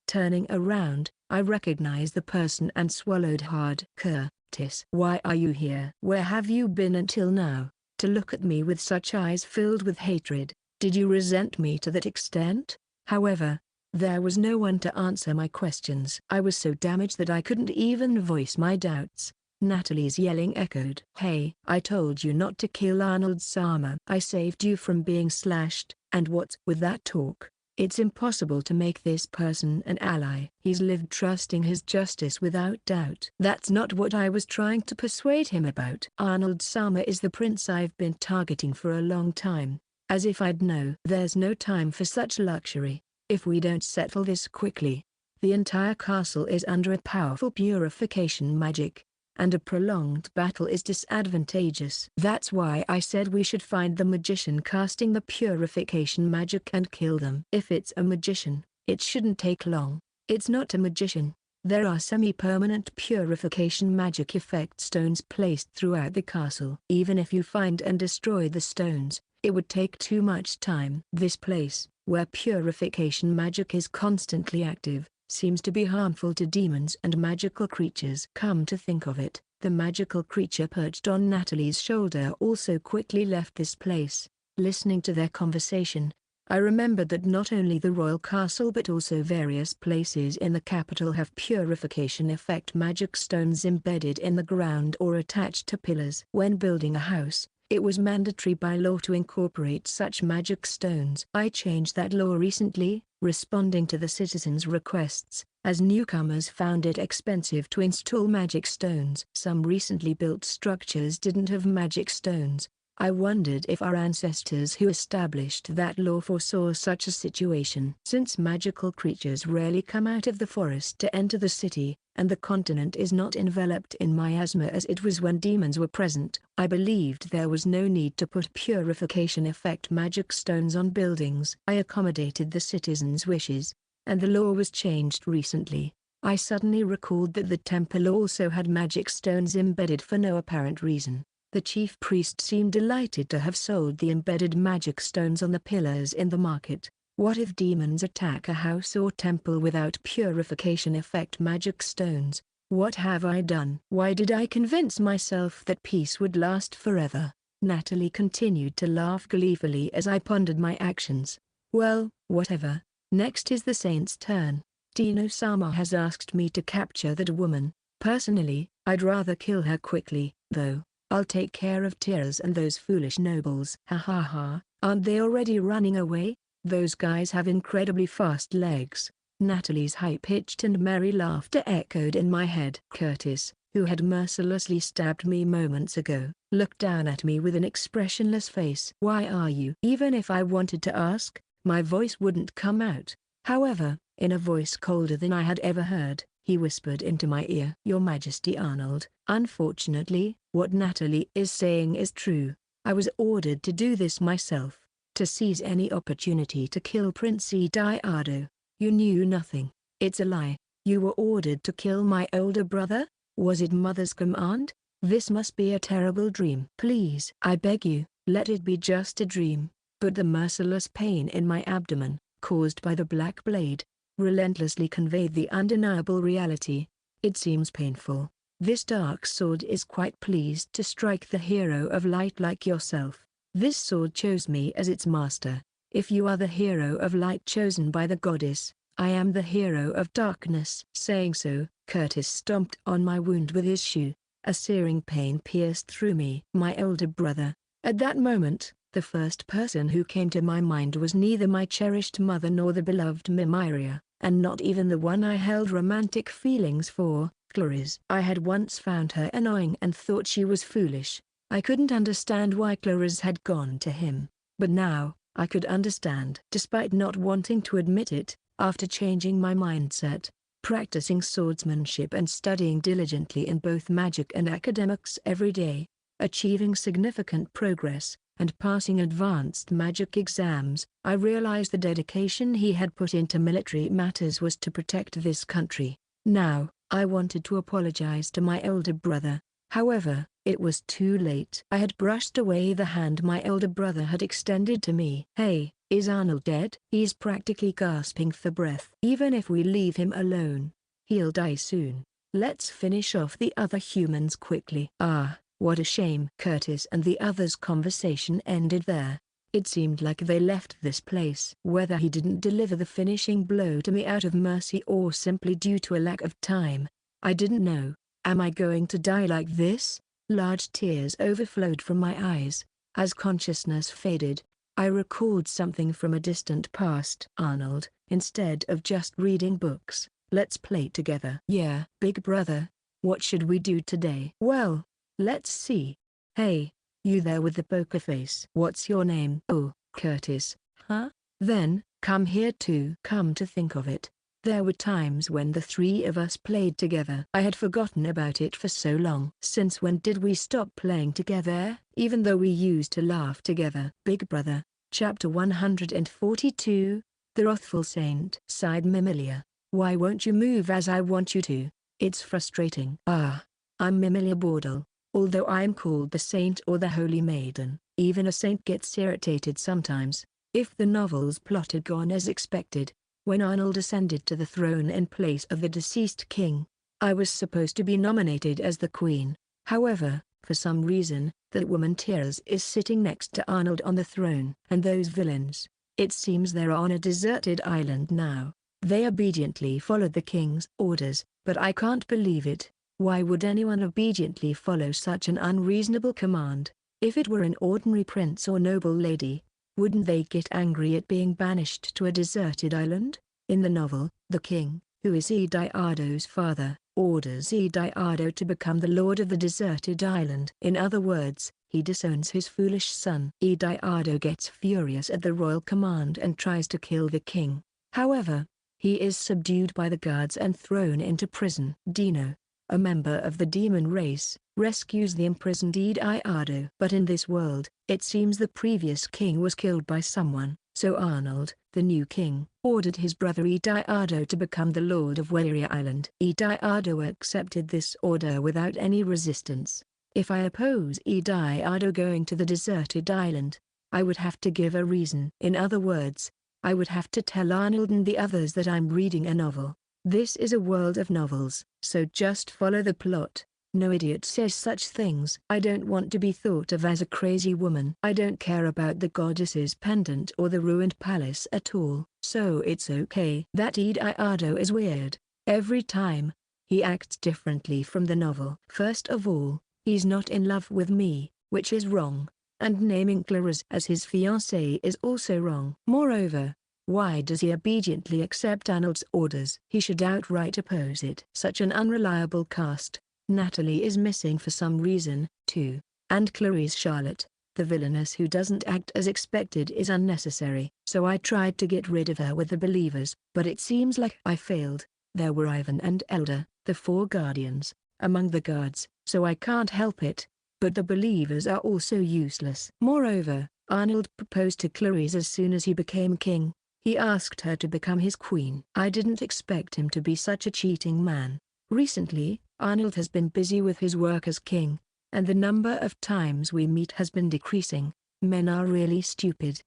Turning around, I recognized the person and swallowed hard. Curtis, why are you here? Where have you been until now? To look at me with such eyes filled with hatred. Did you resent me to that extent? However, there was no one to answer my questions. I was so damaged that I couldn't even voice my doubts. Natalie's yelling echoed. Hey, I told you not to kill Arnold-sama. I saved you from being slashed, and what's with that talk? It's impossible to make this person an ally. He's lived trusting his justice without doubt. That's not what I was trying to persuade him about. Arnold-sama is the prince I've been targeting for a long time. As if I'd know. There's no time for such luxury. If we don't settle this quickly, the entire castle is under a powerful purification magic, and a prolonged battle is disadvantageous. That's why I said we should find the magician casting the purification magic and kill them. If it's a magician, it shouldn't take long. It's not a magician. There are semi-permanent purification magic effect stones placed throughout the castle. Even if you find and destroy the stones, it would take too much time. This place, where purification magic is constantly active, seems to be harmful to demons and magical creatures. Come to think of it, the magical creature perched on Natalie's shoulder also quickly left this place. Listening to their conversation, I remembered that not only the royal castle but also various places in the capital have purification effect magic stones embedded in the ground or attached to pillars. When building a house, it was mandatory by law to incorporate such magic stones. I changed that law recently, responding to the citizens' requests, as newcomers found it expensive to install magic stones. Some recently built structures didn't have magic stones. I wondered if our ancestors who established that law foresaw such a situation. Since magical creatures rarely come out of the forest to enter the city, and the continent is not enveloped in miasma as it was when demons were present, I believed there was no need to put purification effect magic stones on buildings. I accommodated the citizens' wishes, and the law was changed recently. I suddenly recalled that the temple also had magic stones embedded for no apparent reason. The chief priest seemed delighted to have sold the embedded magic stones on the pillars in the market. What if demons attack a house or temple without purification effect magic stones? What have I done? Why did I convince myself that peace would last forever? Natalie continued to laugh gleefully as I pondered my actions. Well, whatever. Next is the saint's turn. Dino-sama has asked me to capture that woman. Personally, I'd rather kill her quickly, though. I'll take care of Tears and those foolish nobles. Ha ha ha, aren't they already running away? Those guys have incredibly fast legs. Natalie's high-pitched and merry laughter echoed in my head. Curtis, who had mercilessly stabbed me moments ago, looked down at me with an expressionless face. Why are you? Even if I wanted to ask, my voice wouldn't come out. However, in a voice colder than I had ever heard, he whispered into my ear. Your Majesty Arnold, unfortunately, what Natalie is saying is true. I was ordered to do this myself, to seize any opportunity to kill Prince Ediardo. You knew nothing. It's a lie. You were ordered to kill my older brother? Was it Mother's command? This must be a terrible dream. Please, I beg you, let it be just a dream. But the merciless pain in my abdomen, caused by the black blade, relentlessly conveyed the undeniable reality. It seems painful. This dark sword is quite pleased to strike the hero of light like yourself. This sword chose me as its master. If you are the hero of light chosen by the goddess, I am the hero of darkness. Saying so, Curtis stomped on my wound with his shoe. A searing pain pierced through me. My older brother. At that moment, the first person who came to my mind was neither my cherished mother nor the beloved Mimiria, and not even the one I held romantic feelings for, Claris. I had once found her annoying and thought she was foolish. I couldn't understand why Claris had gone to him, but now, I could understand. Despite not wanting to admit it, after changing my mindset, practicing swordsmanship and studying diligently in both magic and academics every day, achieving significant progress, and passing advanced magic exams, I realized the dedication he had put into military matters was to protect this country. Now, I wanted to apologize to my older brother. However, it was too late. I had brushed away the hand my older brother had extended to me. Hey, is Arnold dead? He's practically gasping for breath. Even if we leave him alone, he'll die soon. Let's finish off the other humans quickly. Ah, what a shame. Curtis and the others' conversation ended there. It seemed like they left this place. Whether he didn't deliver the finishing blow to me out of mercy or simply due to a lack of time, I didn't know. Am I going to die like this? Large tears overflowed from my eyes. As consciousness faded, I recalled something from a distant past. Arnold, instead of just reading books, let's play together. Yeah, big brother. What should we do today? Well, let's see. Hey, you there with the poker face. What's your name? Oh, Curtis. Huh? Then, come here too. Come to think of it, there were times when the three of us played together. I had forgotten about it for so long. Since when did we stop playing together, even though we used to laugh together? Big brother, chapter 142, The Wrathful Saint. Sighed Mimilia. Why won't you move as I want you to? It's frustrating. Ah, I'm Mimilia Bordel. Although I'm called the Saint or the Holy Maiden, even a saint gets irritated sometimes. If the novel's plot had gone as expected, when Arnold ascended to the throne in place of the deceased king, I was supposed to be nominated as the queen. However, for some reason, that woman Tears is sitting next to Arnold on the throne. And those villains, it seems they're on a deserted island now. They obediently followed the king's orders, but I can't believe it. Why would anyone obediently follow such an unreasonable command? If it were an ordinary prince or noble lady, wouldn't they get angry at being banished to a deserted island? In the novel, the king, who is Ediardo's father, orders Ediardo to become the lord of the deserted island. In other words, he disowns his foolish son. Ediardo gets furious at the royal command and tries to kill the king. However, he is subdued by the guards and thrown into prison. Dino, a member of the demon race, rescues the imprisoned Ediardo. But in this world, it seems the previous king was killed by someone, so Arnold, the new king, ordered his brother Ediardo to become the lord of Waleria Island. Ediardo accepted this order without any resistance. If I oppose Ediardo going to the deserted island, I would have to give a reason. In other words, I would have to tell Arnold and the others that I'm reading a novel. This is a world of novels, so just follow the plot. No idiot says such things. I don't want to be thought of as a crazy woman. I don't care about the goddess's pendant or the ruined palace at all. So it's okay. That Ediardo is weird. Every time, he acts differently from the novel. First of all, he's not in love with me, which is wrong. And naming Claris as his fiancée is also wrong. Moreover, why does he obediently accept Arnold's orders? He should outright oppose it. Such an unreliable cast. Natalie is missing for some reason, too. And Clarice Charlotte, the villainess who doesn't act as expected, is unnecessary. So I tried to get rid of her with the believers, but it seems like I failed. There were Ivan and Elder, the four guardians, among the guards, so I can't help it. But the believers are also useless. Moreover, Arnold proposed to Clarice as soon as he became king. He asked her to become his queen. I didn't expect him to be such a cheating man. Recently, Arnold has been busy with his work as king, and the number of times we meet has been decreasing. Men are really stupid.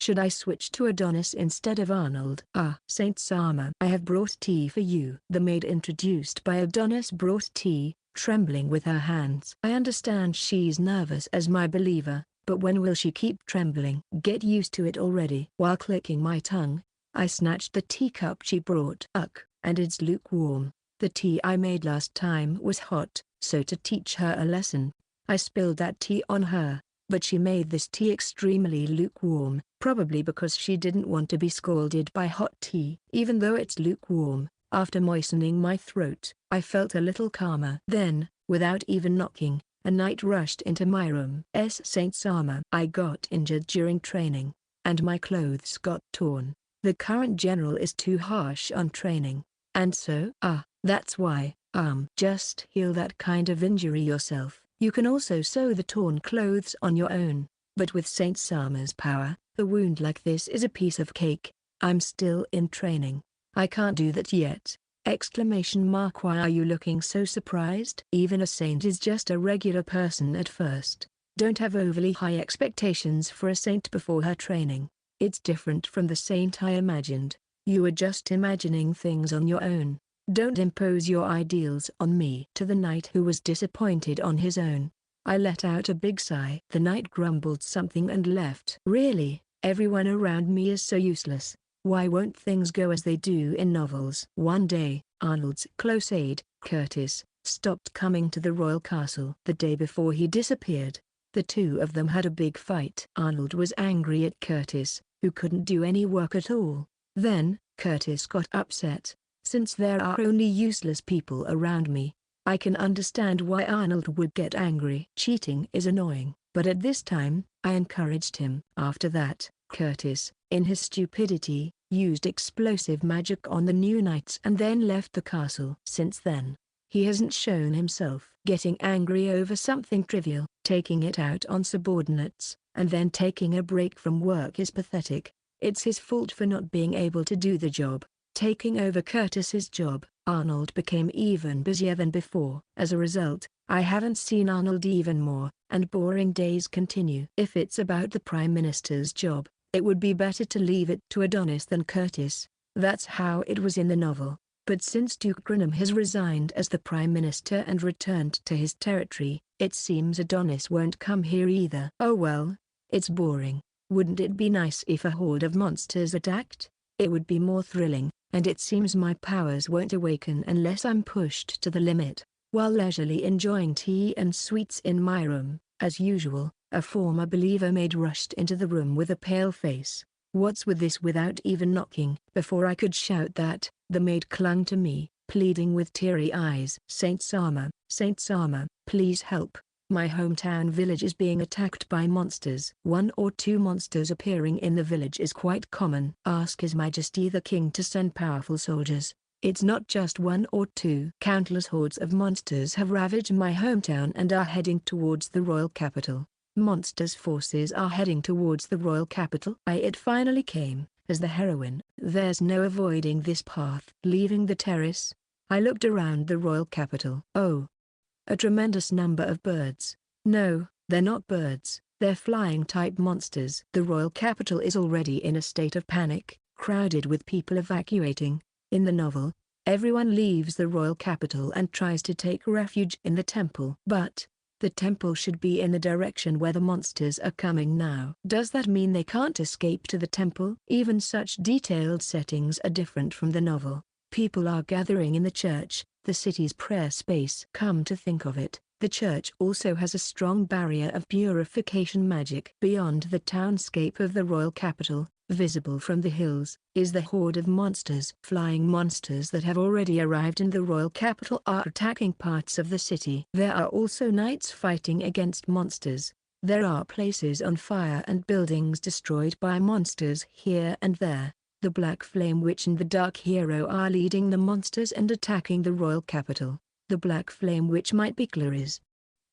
Should I switch to Adonis instead of Arnold? Saint Sama. I have brought tea for you. The maid introduced by Adonis brought tea, trembling with her hands. I understand she's nervous as my believer, but when will she keep trembling? Get used to it already. While clicking my tongue, I snatched the teacup she brought. And it's lukewarm. The tea I made last time was hot, so to teach her a lesson, I spilled that tea on her, but she made this tea extremely lukewarm, probably because she didn't want to be scalded by hot tea. Even though it's lukewarm, after moistening my throat, I felt a little calmer. Then, without even knocking, a knight rushed into my room. Saint Sama. I got injured during training, and my clothes got torn. The current general is too harsh on training, and so, that's why, just heal that kind of injury yourself. You can also sew the torn clothes on your own, but with Saint Sama's power, the wound like this is a piece of cake. I'm still in training. I can't do that yet. ! Why are you looking so surprised? Even a saint is just a regular person at first. Don't have overly high expectations for a saint before her training. It's different from the saint I imagined. You are just imagining things on your own. Don't impose your ideals on me. To the knight who was disappointed on his own, I let out a big sigh. The knight grumbled something and left. Really, everyone around me is so useless. Why won't things go as they do in novels? One day, Arnold's close aide, Curtis, stopped coming to the royal castle. The day before he disappeared, the two of them had a big fight. Arnold was angry at Curtis, who couldn't do any work at all. Then, Curtis got upset. Since there are only useless people around me, I can understand why Arnold would get angry. Cheating is annoying, but at this time, I encouraged him. After that, Curtis, in his stupidity, used explosive magic on the new knights and then left the castle. Since then, he hasn't shown himself. Getting angry over something trivial, taking it out on subordinates, and then taking a break from work is pathetic. It's his fault for not being able to do the job. Taking over Curtis's job, Arnold became even busier than before. As a result, I haven't seen Arnold even more, and boring days continue. If it's about the Prime Minister's job, it would be better to leave it to Adonis than Curtis. That's how it was in the novel. But since Duke Grinham has resigned as the Prime Minister and returned to his territory, it seems Adonis won't come here either. Oh well, it's boring. Wouldn't it be nice if a horde of monsters attacked? It would be more thrilling, and it seems my powers won't awaken unless I'm pushed to the limit. While leisurely enjoying tea and sweets in my room, as usual, a former believer maid rushed into the room with a pale face. What's with this? Without even knocking? Before I could shout that, the maid clung to me, pleading with teary eyes. Saint Sama, please help. My hometown village is being attacked by monsters. 1 or 2 monsters appearing in the village is quite common. Ask His Majesty the King to send powerful soldiers. It's not just 1 or 2. Countless hordes of monsters have ravaged my hometown and are heading towards the royal capital. Monsters' forces are heading towards the royal capital. It finally came, as the heroine. There's no avoiding this path. Leaving the terrace, I looked around the royal capital. Oh! A tremendous number of birds. No, they're not birds, they're flying-type monsters. The royal capital is already in a state of panic, crowded with people evacuating. In the novel, Everyone leaves the royal capital and tries to take refuge in the temple. But the temple should be in the direction where the monsters are coming now. Does that mean they can't escape to the temple? Even such detailed settings are different from the novel. People are gathering in the church, the city's prayer space. Come to think of it, the church also has a strong barrier of purification magic. Beyond the townscape of the royal capital, visible from the hills, is the horde of monsters. Flying monsters that have already arrived in the royal capital are attacking parts of the city. There are also knights fighting against monsters. There are places on fire and buildings destroyed by monsters here and there. The Black Flame Witch and the Dark Hero are leading the monsters and attacking the royal capital. The Black Flame Witch might be Claris.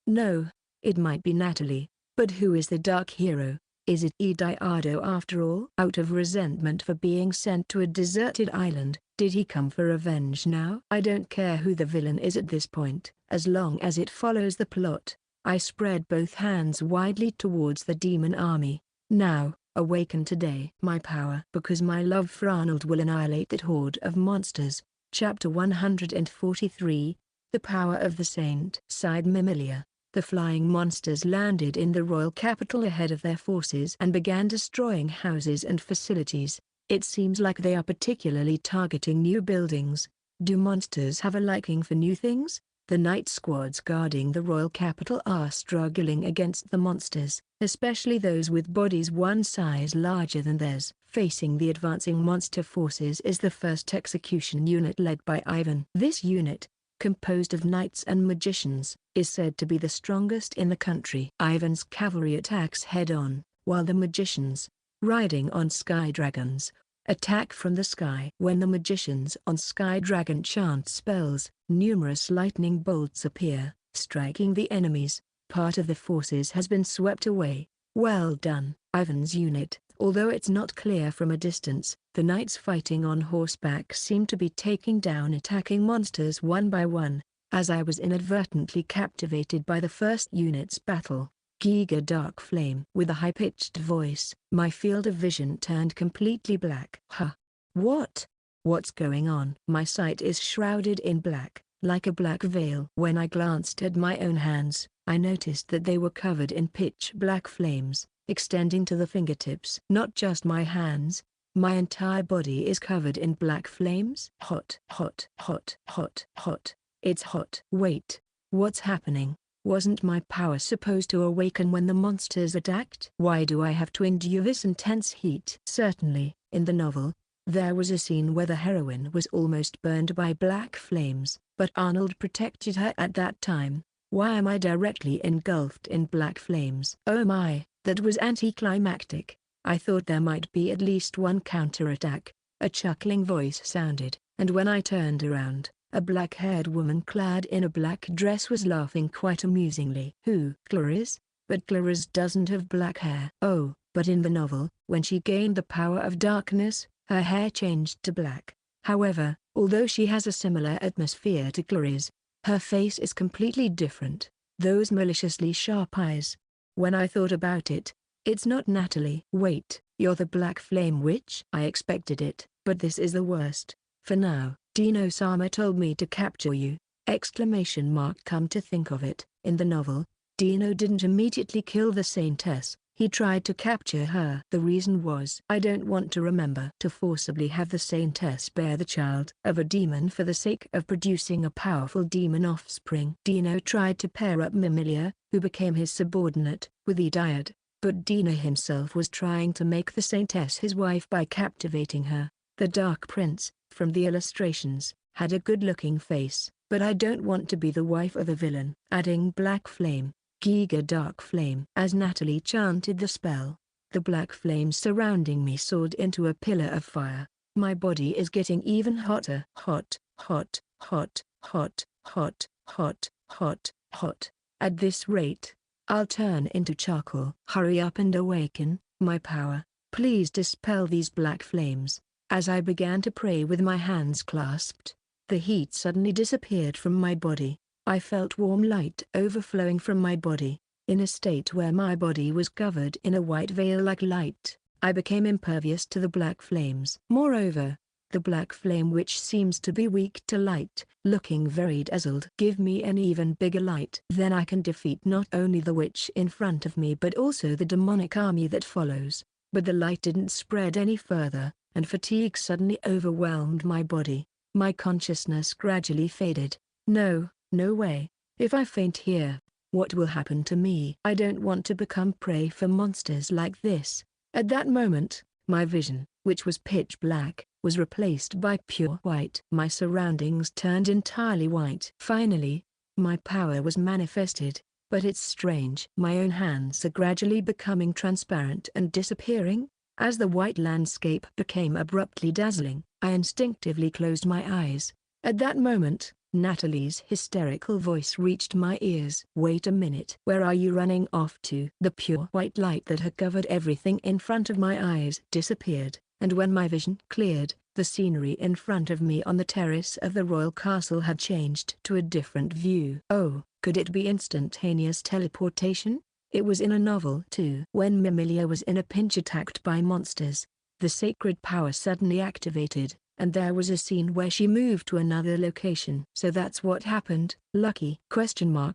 No, it might be Natalie. But who is the Dark Hero? Is it Ediardo after all? Out of resentment for being sent to a deserted island, did he come for revenge now? I don't care who the villain is at this point, as long as it follows the plot. I spread both hands widely towards the demon army. Now, awaken today. My power. Because my love for Arnold will annihilate that horde of monsters. Chapter 143, The Power of the Saint. Sighed Mimilia. The flying monsters landed in the royal capital ahead of their forces and began destroying houses and facilities. It seems like they are particularly targeting new buildings. Do monsters have a liking for new things? The night squads guarding the royal capital are struggling against the monsters, especially those with bodies one size larger than theirs. Facing the advancing monster forces is the first execution unit led by Ivan. This unit, composed of knights and magicians, is said to be the strongest in the country. Ivan's cavalry attacks head-on, while the magicians, riding on sky dragons, attack from the sky. When the magicians on Sky Dragon chant spells, numerous lightning bolts appear, striking the enemies. Part of the forces has been swept away. Well done. Ivan's unit. Although it's not clear from a distance, the knights fighting on horseback seem to be taking down attacking monsters one by one. As I was inadvertently captivated by the first unit's battle, Giga Dark Flame. With a high-pitched voice, my field of vision turned completely black. Huh? What? What's going on? My sight is shrouded in black, like a black veil. When I glanced at my own hands, I noticed that they were covered in pitch-black flames, extending to the fingertips. Not just my hands, my entire body is covered in black flames. Hot, hot, hot, hot, hot. It's hot. Wait, what's happening? Wasn't my power supposed to awaken when the monsters attacked? Why do I have to endure this intense heat? Certainly, in the novel, there was a scene where the heroine was almost burned by black flames, but Arnold protected her at that time. Why am I directly engulfed in black flames? Oh my, that was anticlimactic. I thought there might be at least one counterattack. A chuckling voice sounded, and when I turned around, a black-haired woman clad in a black dress was laughing quite amusingly. Who? Claris? But Claris doesn't have black hair. Oh, but in the novel, when she gained the power of darkness, her hair changed to black. However, although she has a similar atmosphere to Claris, her face is completely different. Those maliciously sharp eyes. When I thought about it, it's not Natalie. Wait, you're the Black Flame Witch? I expected it, but this is the worst. For now, Dino-sama told me to capture you! Come to think of it, in the novel, Dino didn't immediately kill the Saintess, he tried to capture her. The reason was, I don't want to remember. To forcibly have the Saintess bear the child of a demon for the sake of producing a powerful demon offspring. Dino tried to pair up Mimilia, who became his subordinate, with Ediardo, but Dino himself was trying to make the Saintess his wife by captivating her. The Dark Prince, from the illustrations, had a good-looking face, but I don't want to be the wife of a villain. Adding Black Flame, Giga Dark Flame. As Natalie chanted the spell, the black flames surrounding me soared into a pillar of fire. My body is getting even hotter. Hot, hot, hot, hot, hot, hot, hot, hot. At this rate, I'll turn into charcoal. Hurry up and awaken, my power. Please dispel these black flames. As I began to pray with my hands clasped, the heat suddenly disappeared from my body. I felt warm light overflowing from my body. In a state where my body was covered in a white veil like light, I became impervious to the black flames. Moreover, the black flame which seems to be weak to light, looking very dazzled. Give me an even bigger light. Then I can defeat not only the witch in front of me but also the demonic army that follows. But the light didn't spread any further, and fatigue suddenly overwhelmed my body. My consciousness gradually faded. No, no way. If I faint here, what will happen to me? I don't want to become prey for monsters like this. At that moment, my vision, which was pitch black, was replaced by pure white. My surroundings turned entirely white. Finally, my power was manifested, but it's strange. My own hands are gradually becoming transparent and disappearing. As the white landscape became abruptly dazzling, I instinctively closed my eyes. At that moment, Natalie's hysterical voice reached my ears. Wait a minute. Where are you running off to? The pure white light that had covered everything in front of my eyes disappeared, and when my vision cleared, the scenery in front of me on the terrace of the royal castle had changed to a different view. Oh, could it be instantaneous teleportation? It was in a novel too. When Mimilia was in a pinch attacked by monsters, the sacred power suddenly activated, and there was a scene where she moved to another location. So that's what happened. Lucky?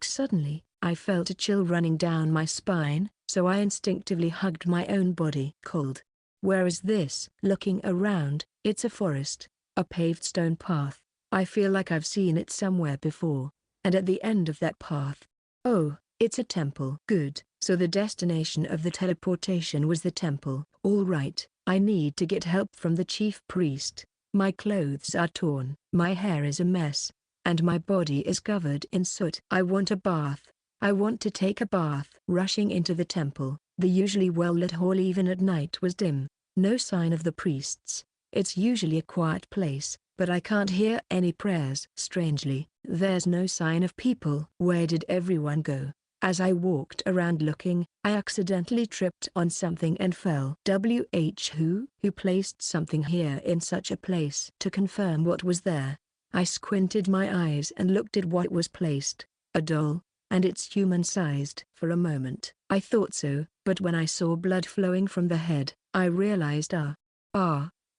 Suddenly, I felt a chill running down my spine, so I instinctively hugged my own body. Cold. Where is this? Looking around, it's a forest, a paved stone path. I feel like I've seen it somewhere before, and at the end of that path. Oh, it's a temple. Good. So the destination of the teleportation was the temple. All right, I need to get help from the chief priest. My clothes are torn, my hair is a mess, and my body is covered in soot. I want a bath. I want to take a bath. Rushing into the temple, the usually well-lit hall even at night was dim. No sign of the priests. It's usually a quiet place, but I can't hear any prayers. Strangely, there's no sign of people. Where did everyone go? As I walked around looking, I accidentally tripped on something and fell. Who placed something here in such a place? To confirm what was there, I squinted my eyes and looked at what was placed. A doll, and it's human-sized. For a moment, I thought so, but when I saw blood flowing from the head, I realized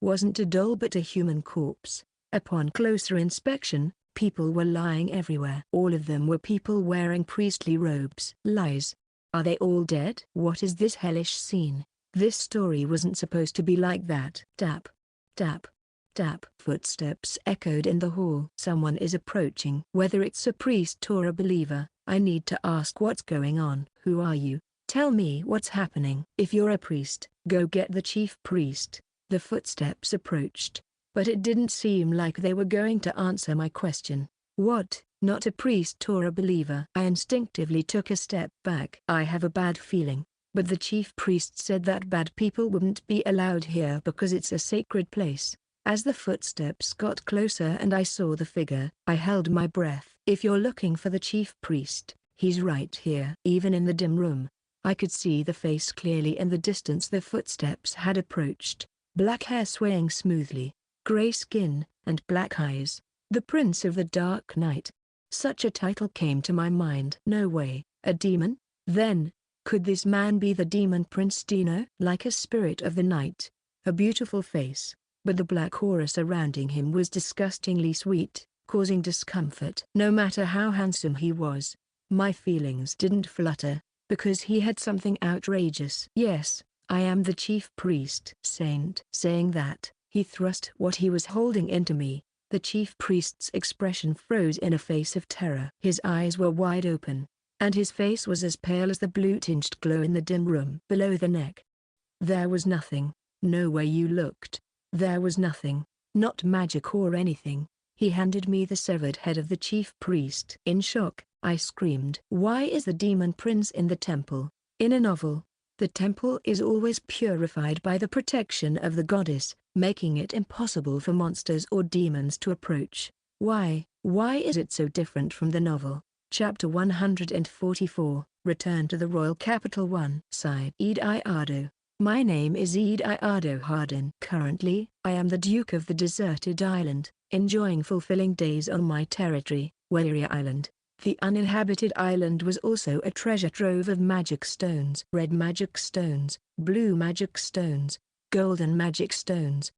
wasn't a doll but a human corpse. Upon closer inspection, people were lying everywhere. All of them were people wearing priestly robes. Lies. Are they all dead? What is this hellish scene? This story wasn't supposed to be like that. Tap. Tap. Tap. Footsteps echoed in the hall. Someone is approaching. Whether it's a priest or a believer, I need to ask what's going on. Who are you? Tell me what's happening. If you're a priest, go get the chief priest. The footsteps approached, but it didn't seem like they were going to answer my question. What? Not a priest or a believer? I instinctively took a step back. I have a bad feeling, but the chief priest said that bad people wouldn't be allowed here because it's a sacred place. As the footsteps got closer and I saw the figure, I held my breath. If you're looking for the chief priest, he's right here. Even in the dim room, I could see the face clearly in the distance the footsteps had approached. Black hair swaying smoothly, gray skin, and black eyes. The Prince of the Dark Night. Such a title came to my mind. No way, a demon? Then, could this man be the demon Prince Dino? Like a spirit of the night. A beautiful face, but the black aura surrounding him was disgustingly sweet, causing discomfort. No matter how handsome he was, my feelings didn't flutter, because he had something outrageous. Yes, I am the chief priest. Saint. Saying that, he thrust what he was holding into me. The chief priest's expression froze in a face of terror. His eyes were wide open, and his face was as pale as the blue-tinged glow in the dim room below the neck. There was nothing, no way you looked. There was nothing, not magic or anything. He handed me the severed head of the chief priest. In shock, I screamed. Why is the demon prince in the temple? In a novel, the temple is always purified by the protection of the goddess, making it impossible for monsters or demons to approach. Why is it so different from the novel? Chapter 144, Return to the Royal Capital 1. Side. Ediardo. My name is Ediardo Hardin. Currently, I am the Duke of the Deserted Island, enjoying fulfilling days on my territory, Weria Island. The uninhabited island was also a treasure trove of magic stones. Red magic stones, blue magic stones, golden magic stones.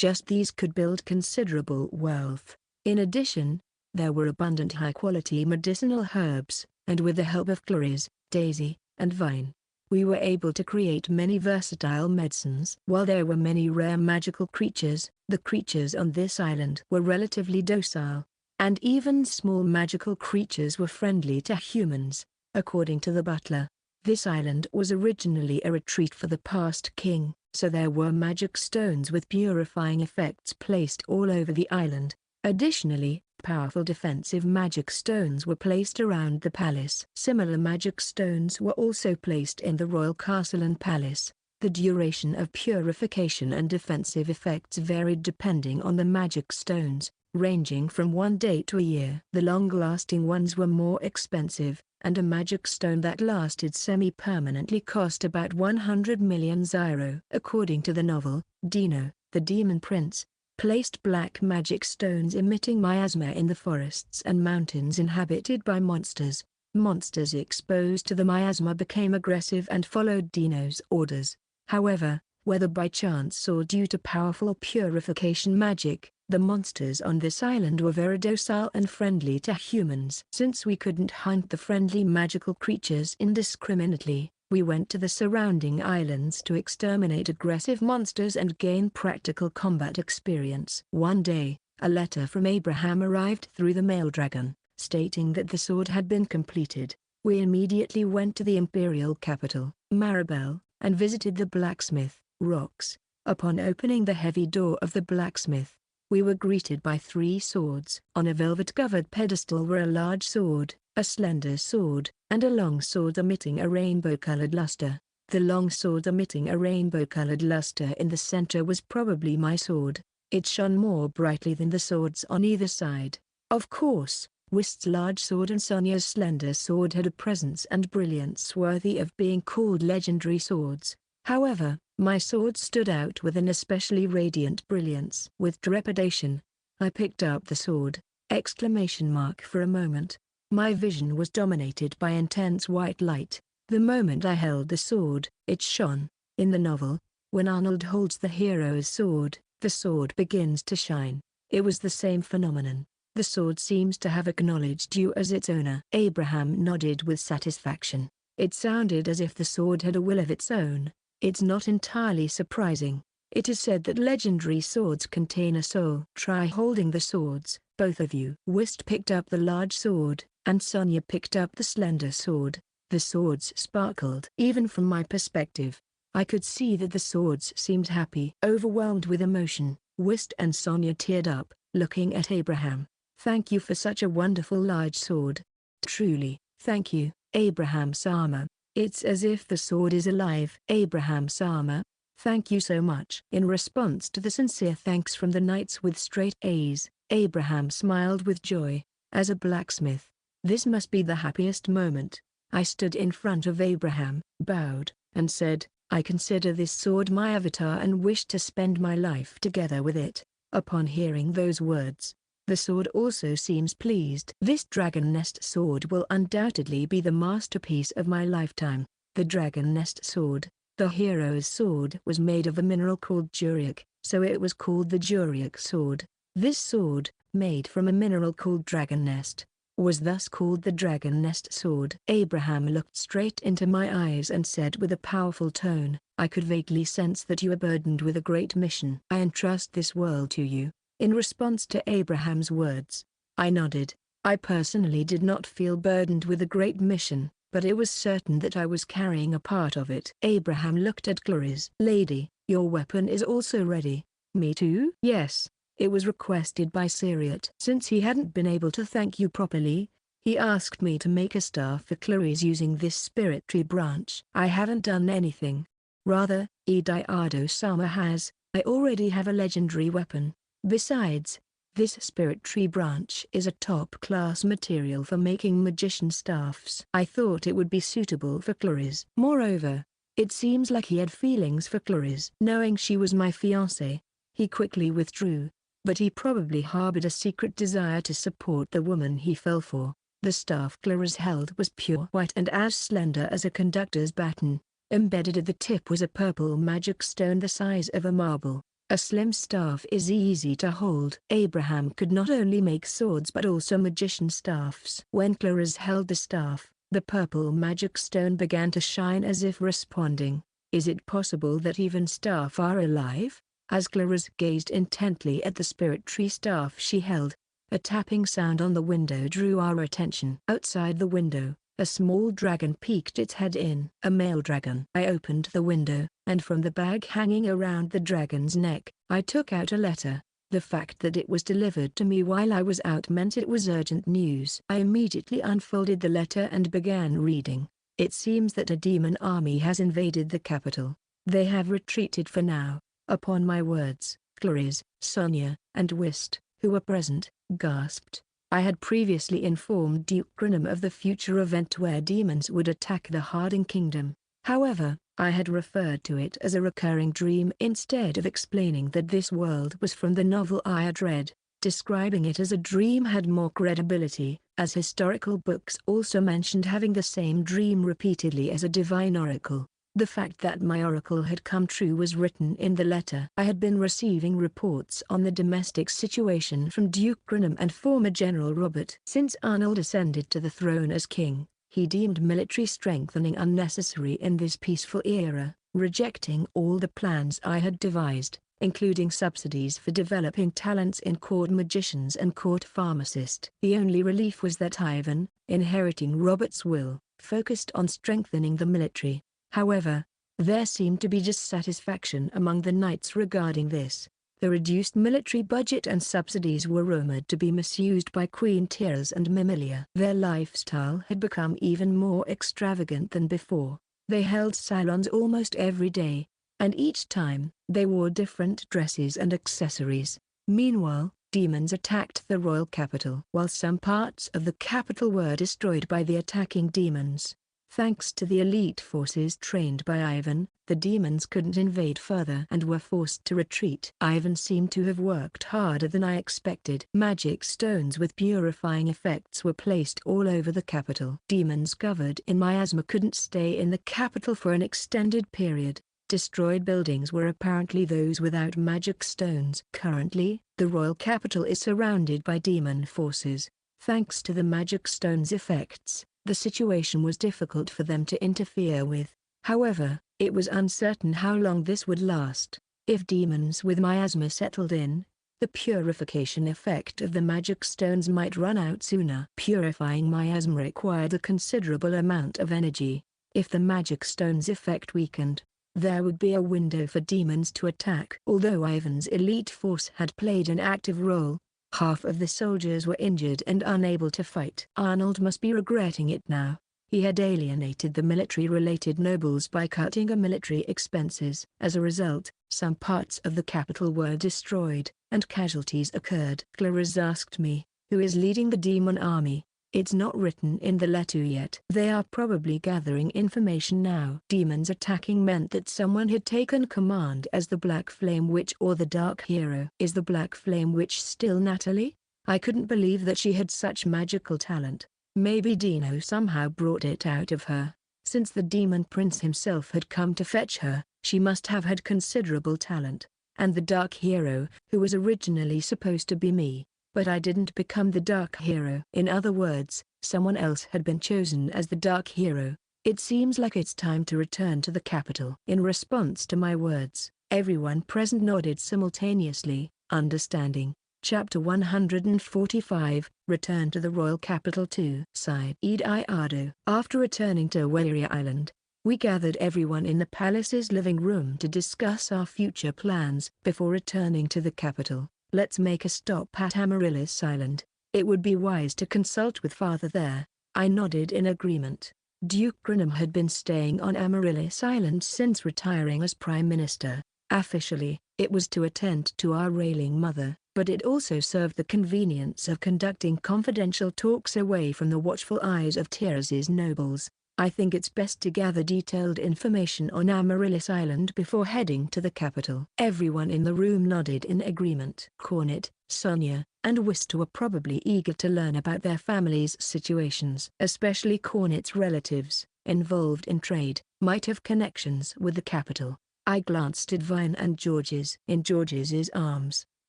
Just these could build considerable wealth. In addition, there were abundant high-quality medicinal herbs, and with the help of Claris, Daisy, and Vine, we were able to create many versatile medicines. While there were many rare magical creatures, the creatures on this island were relatively docile, and even small magical creatures were friendly to humans. According to the butler, this island was originally a retreat for the past king, so there were magic stones with purifying effects placed all over the island. Additionally, powerful defensive magic stones were placed around the palace. Similar magic stones were also placed in the royal castle and palace. The duration of purification and defensive effects varied depending on the magic stones, ranging from 1 day to a year. The long-lasting ones were more expensive, and a magic stone that lasted semi-permanently cost about 100 million zyro. According to the novel, Dino, the Demon Prince, placed black magic stones emitting miasma in the forests and mountains inhabited by monsters. Monsters exposed to the miasma became aggressive and followed Dino's orders. However, whether by chance or due to powerful purification magic, the monsters on this island were very docile and friendly to humans. Since we couldn't hunt the friendly magical creatures indiscriminately, we went to the surrounding islands to exterminate aggressive monsters and gain practical combat experience. One day, a letter from Abraham arrived through the mail dragon, stating that the sword had been completed. We immediately went to the imperial capital, Maribel, and visited the blacksmith, Rox. Upon opening the heavy door of the blacksmith, we were greeted by 3 swords. On a velvet-covered pedestal were a large sword, a slender sword, and a long sword emitting a rainbow-colored luster. The long sword emitting a rainbow-colored luster in the center was probably my sword. It shone more brightly than the swords on either side. Of course, Wist's large sword and Sonia's slender sword had a presence and brilliance worthy of being called legendary swords. However, my sword stood out with an especially radiant brilliance. With trepidation, I picked up the sword, ! For a moment, my vision was dominated by intense white light. The moment I held the sword, it shone. In the novel, when Arnold holds the hero's sword, the sword begins to shine. It was the same phenomenon. The sword seems to have acknowledged you as its owner. Abraham nodded with satisfaction. It sounded as if the sword had a will of its own. It's not entirely surprising. It is said that legendary swords contain a soul. Try holding the swords, both of you. Wist picked up the large sword, and Sonia picked up the slender sword. The swords sparkled. Even from my perspective, I could see that the swords seemed happy. Overwhelmed with emotion, Wist and Sonia teared up, looking at Abraham. Thank you for such a wonderful large sword. Truly, thank you, Abraham Sama. It's as if the sword is alive. Abraham Sama, thank you so much. In response to the sincere thanks from the knights with straight A's, Abraham smiled with joy. As a blacksmith, this must be the happiest moment. I stood in front of Abraham, bowed, and said, I consider this sword my avatar and wish to spend my life together with it. Upon hearing those words, the sword also seems pleased. This dragon nest sword will undoubtedly be the masterpiece of my lifetime. The dragon nest sword, the hero's sword, was made of a mineral called duriac, so it was called the duriac sword. This sword, made from a mineral called dragon nest, was thus called the dragon nest sword. Abraham looked straight into my eyes and said with a powerful tone, I could vaguely sense that you are burdened with a great mission. I entrust this world to you. In response to Abraham's words, I nodded. I personally did not feel burdened with a great mission, but it was certain that I was carrying a part of it. Abraham looked at Claris. Lady, your weapon is also ready. Me too? Yes, it was requested by Syriot. Since he hadn't been able to thank you properly, he asked me to make a staff for Claris using this spirit tree branch. I haven't done anything. Rather, Ediardo Sama has. I already have a legendary weapon. Besides, this spirit tree branch is a top-class material for making magician staffs. I thought it would be suitable for Claris. Moreover, it seems like he had feelings for Claris. Knowing she was my fiancée, he quickly withdrew, but he probably harbored a secret desire to support the woman he fell for. The staff Claris held was pure white and as slender as a conductor's baton. Embedded at the tip was a purple magic stone the size of a marble. A slim staff is easy to hold. Abraham could not only make swords but also magician staffs. When Claris held the staff, the purple magic stone began to shine as if responding. Is it possible that even staff are alive? As Claris gazed intently at the spirit tree staff she held, a tapping sound on the window drew our attention. Outside the window, a small dragon peeked its head in. A male dragon. I opened the window, and from the bag hanging around the dragon's neck, I took out a letter. The fact that it was delivered to me while I was out meant it was urgent news. I immediately unfolded the letter and began reading. It seems that a demon army has invaded the capital. They have retreated for now. Upon my words, Claris, Sonia, and Whist, who were present, gasped. I had previously informed Duke Grinham of the future event where demons would attack the Harding Kingdom. However, I had referred to it as a recurring dream instead of explaining that this world was from the novel I had read. Describing it as a dream had more credibility, as historical books also mentioned having the same dream repeatedly as a divine oracle. The fact that my oracle had come true was written in the letter. I had been receiving reports on the domestic situation from Duke Grinham and former General Robert. Since Arnold ascended to the throne as king, he deemed military strengthening unnecessary in this peaceful era, rejecting all the plans I had devised, including subsidies for developing talents in court magicians and court pharmacists. The only relief was that Ivan, inheriting Robert's will, focused on strengthening the military. However, there seemed to be dissatisfaction among the knights regarding this. The reduced military budget and subsidies were rumored to be misused by Queen Tiras and Mimilia. Their lifestyle had become even more extravagant than before. They held salons almost every day, and each time, they wore different dresses and accessories. Meanwhile, demons attacked the royal capital. While some parts of the capital were destroyed by the attacking demons, thanks to the elite forces trained by Ivan, the demons couldn't invade further and were forced to retreat. Ivan seemed to have worked harder than I expected. Magic stones with purifying effects were placed all over the capital. Demons covered in miasma couldn't stay in the capital for an extended period. Destroyed buildings were apparently those without magic stones. Currently, the royal capital is surrounded by demon forces. Thanks to the magic stones' effects, the situation was difficult for them to interfere with. However, it was uncertain how long this would last. If demons with miasma settled in, the purification effect of the magic stones might run out sooner. Purifying miasma required a considerable amount of energy. If the magic stones' effect weakened, there would be a window for demons to attack. Although Ivan's elite force had played an active role, half of the soldiers were injured and unable to fight. Arnold must be regretting it now. He had alienated the military-related nobles by cutting military expenses. As a result, some parts of the capital were destroyed, and casualties occurred. Claris asked me, "Who is leading the demon army?" "It's not written in the letter yet. They are probably gathering information now." Demons attacking meant that someone had taken command as the Black Flame Witch or the Dark Hero. Is the Black Flame Witch still Natalie? I couldn't believe that she had such magical talent. Maybe Dino somehow brought it out of her. Since the Demon Prince himself had come to fetch her, she must have had considerable talent. And the Dark Hero, who was originally supposed to be me, but I didn't become the Dark Hero. In other words, someone else had been chosen as the Dark Hero. It seems like it's time to return to the capital. In response to my words, everyone present nodded simultaneously, understanding. Chapter 145, Return to the Royal Capital 2. Side Ediardo. After returning to Waleria Island, we gathered everyone in the palace's living room to discuss our future plans. Before returning to the capital, let's make a stop at Amaryllis Island. It would be wise to consult with Father there. I nodded in agreement. Duke Grinham had been staying on Amaryllis Island since retiring as Prime Minister. Officially, it was to attend to our ailing mother, but it also served the convenience of conducting confidential talks away from the watchful eyes of Tiras's nobles. I think it's best to gather detailed information on Amaryllis Island before heading to the capital. Everyone in the room nodded in agreement. Cornet, Sonia, and Whist were probably eager to learn about their families' situations. Especially Cornet's relatives, involved in trade, might have connections with the capital. I glanced at Vine and George's. In George's arms,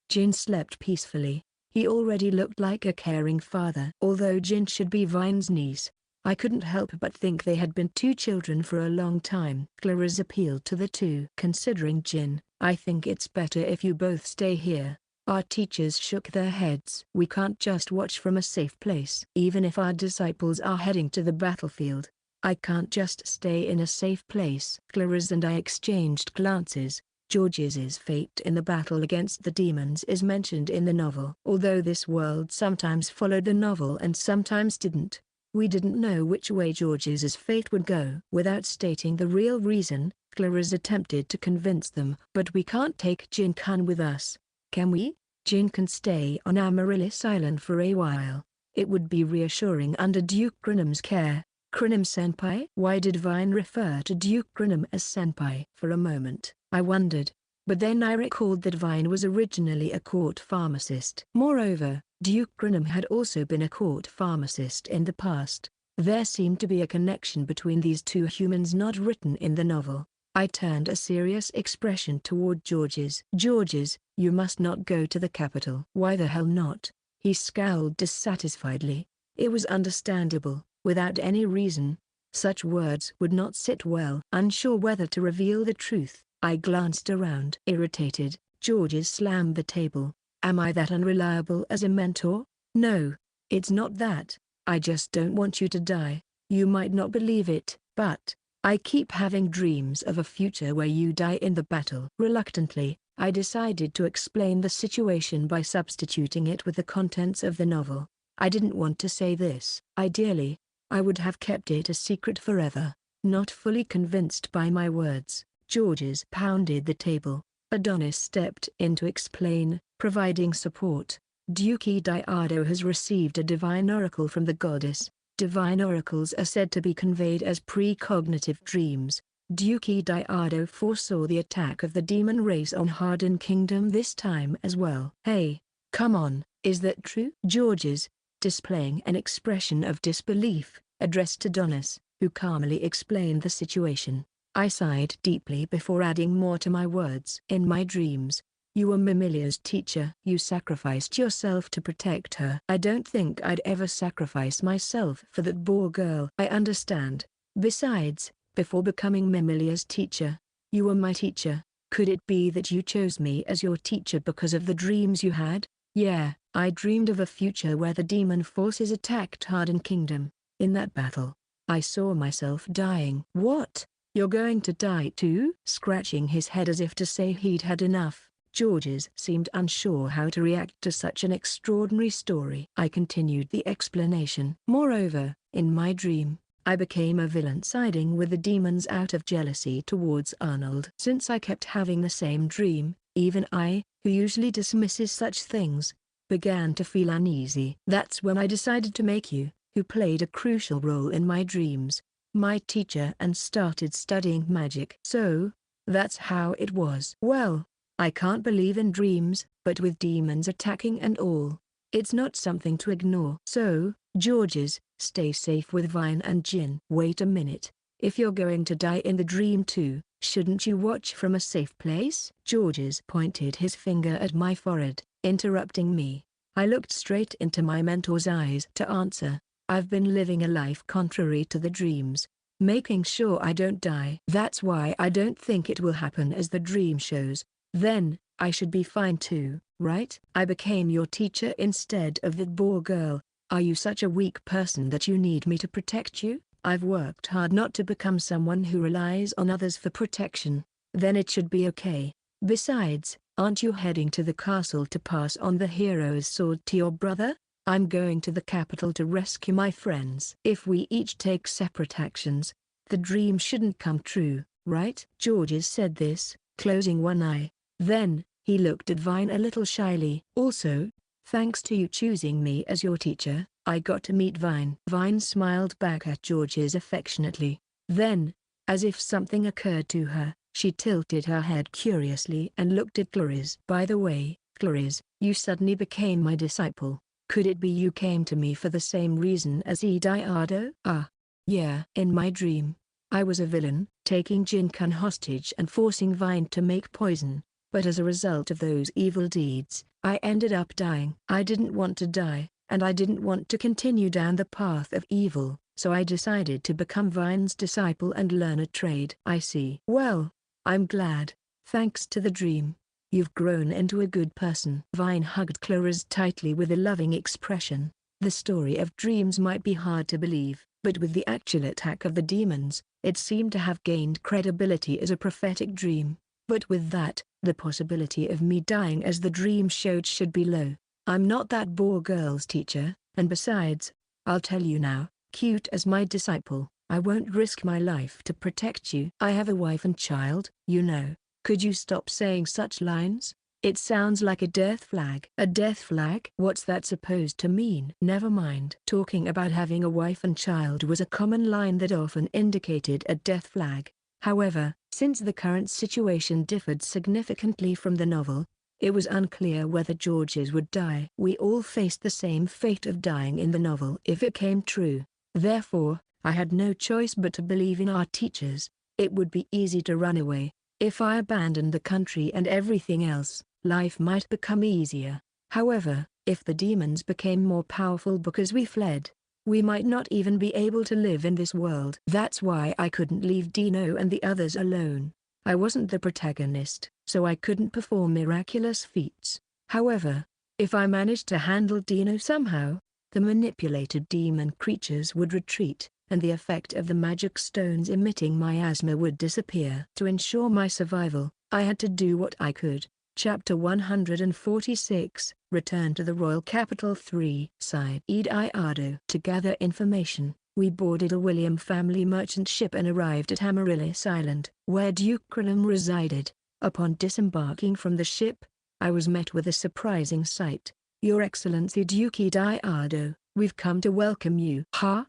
Jin slept peacefully. He already looked like a caring father. Although Jin should be Vine's niece, I couldn't help but think they had been two children for a long time. Claris appealed to the two. Considering Jin, I think it's better if you both stay here. Our teachers shook their heads. We can't just watch from a safe place. Even if our disciples are heading to the battlefield, I can't just stay in a safe place. Claris and I exchanged glances. George's fate in the battle against the demons is mentioned in the novel. Although this world sometimes followed the novel and sometimes didn't, we didn't know which way George's fate would go. Without stating the real reason, Claris attempted to convince them. But we can't take Jin-kun with us, can we? Jin can stay on Amaryllis Island for a while. It would be reassuring under Duke Grinham's care. Grinham-senpai? Why did Vine refer to Duke Grinham as senpai? For a moment, I wondered. But then I recalled that Vine was originally a court pharmacist. Moreover, Duke Grinham had also been a court pharmacist in the past. There seemed to be a connection between these two humans not written in the novel. I turned a serious expression toward George's. George's, you must not go to the capital. Why the hell not? He scowled dissatisfiedly. It was understandable. Without any reason, such words would not sit well. Unsure whether to reveal the truth, I glanced around. Irritated, Georges slammed the table. Am I that unreliable as a mentor? No, it's not that. I just don't want you to die. You might not believe it, but I keep having dreams of a future where you die in the battle. Reluctantly, I decided to explain the situation by substituting it with the contents of the novel. I didn't want to say this. Ideally, I would have kept it a secret forever. Not fully convinced by my words, Georges pounded the table. Adonis stepped in to explain, providing support. Duke Ediardo has received a divine oracle from the goddess. Divine oracles are said to be conveyed as precognitive dreams. Duke Ediardo foresaw the attack of the demon race on Harden Kingdom this time as well. Hey, come on, is that true? Georges, displaying an expression of disbelief, addressed Adonis, who calmly explained the situation. I sighed deeply before adding more to my words. In my dreams, you were Mamilia's teacher. You sacrificed yourself to protect her. I don't think I'd ever sacrifice myself for that poor girl. I understand. Besides, before becoming Mamilia's teacher, you were my teacher. Could it be that you chose me as your teacher because of the dreams you had? Yeah, I dreamed of a future where the demon forces attacked Harden Kingdom. In that battle, I saw myself dying. What? You're going to die too? Scratching his head as if to say he'd had enough, Georges seemed unsure how to react to such an extraordinary story. I continued the explanation. Moreover, in my dream, I became a villain siding with the demons out of jealousy towards Arnold. Since I kept having the same dream, even I, who usually dismisses such things, began to feel uneasy. That's when I decided to make you, who played a crucial role in my dreams, my teacher, and started studying magic. So, that's how it was. Well, I can't believe in dreams, but with demons attacking and all, it's not something to ignore. So, Georges, stay safe with Vine and Jin. Wait a minute, if you're going to die in the dream too, shouldn't you watch from a safe place? Georges pointed his finger at my forehead, interrupting me. I looked straight into my mentor's eyes to answer. I've been living a life contrary to the dreams, making sure I don't die. That's why I don't think it will happen as the dream shows. Then, I should be fine too, right? I became your teacher instead of that poor girl. Are you such a weak person that you need me to protect you? I've worked hard not to become someone who relies on others for protection. Then it should be okay. Besides, aren't you heading to the castle to pass on the hero's sword to your brother? I'm going to the capital to rescue my friends. If we each take separate actions, the dream shouldn't come true, right? Georges said this, closing one eye. Then, he looked at Vine a little shyly. Also, thanks to you choosing me as your teacher, I got to meet Vine. Vine smiled back at Georges affectionately. Then, as if something occurred to her, she tilted her head curiously and looked at Claris. By the way, Claris, you suddenly became my disciple. Could it be you came to me for the same reason as Ediardo? Ah. Yeah. In my dream, I was a villain, taking Jinkun hostage and forcing Vine to make poison. But as a result of those evil deeds, I ended up dying. I didn't want to die, and I didn't want to continue down the path of evil, so I decided to become Vine's disciple and learn a trade. I see. Well, I'm glad. Thanks to the dream, you've grown into a good person. Vine hugged Claris tightly with a loving expression. The story of dreams might be hard to believe, but with the actual attack of the demons, it seemed to have gained credibility as a prophetic dream. But with that, the possibility of me dying as the dream showed should be low. I'm not that boar girl's teacher, and besides, I'll tell you now, cute as my disciple, I won't risk my life to protect you. I have a wife and child, you know. Could you stop saying such lines? It sounds like a death flag. A death flag? What's that supposed to mean? Never mind. Talking about having a wife and child was a common line that often indicated a death flag. However, since the current situation differed significantly from the novel, it was unclear whether Georges would die. We all faced the same fate of dying in the novel if it came true. Therefore, I had no choice but to believe in our teachers. It would be easy to run away. If I abandoned the country and everything else, life might become easier. However, if the demons became more powerful because we fled, we might not even be able to live in this world. That's why I couldn't leave Dino and the others alone. I wasn't the protagonist, so I couldn't perform miraculous feats. However, if I managed to handle Dino somehow, the manipulated demon creatures would retreat, and the effect of the magic stones emitting miasma would disappear. To ensure my survival, I had to do what I could. Chapter 146, Return to the Royal Capital 3. Side Ediardo. To gather information, we boarded a William family merchant ship and arrived at Amaryllis Island, where Duke Krillum resided. Upon disembarking from the ship, I was met with a surprising sight. Your Excellency Duke Ediardo, we've come to welcome you.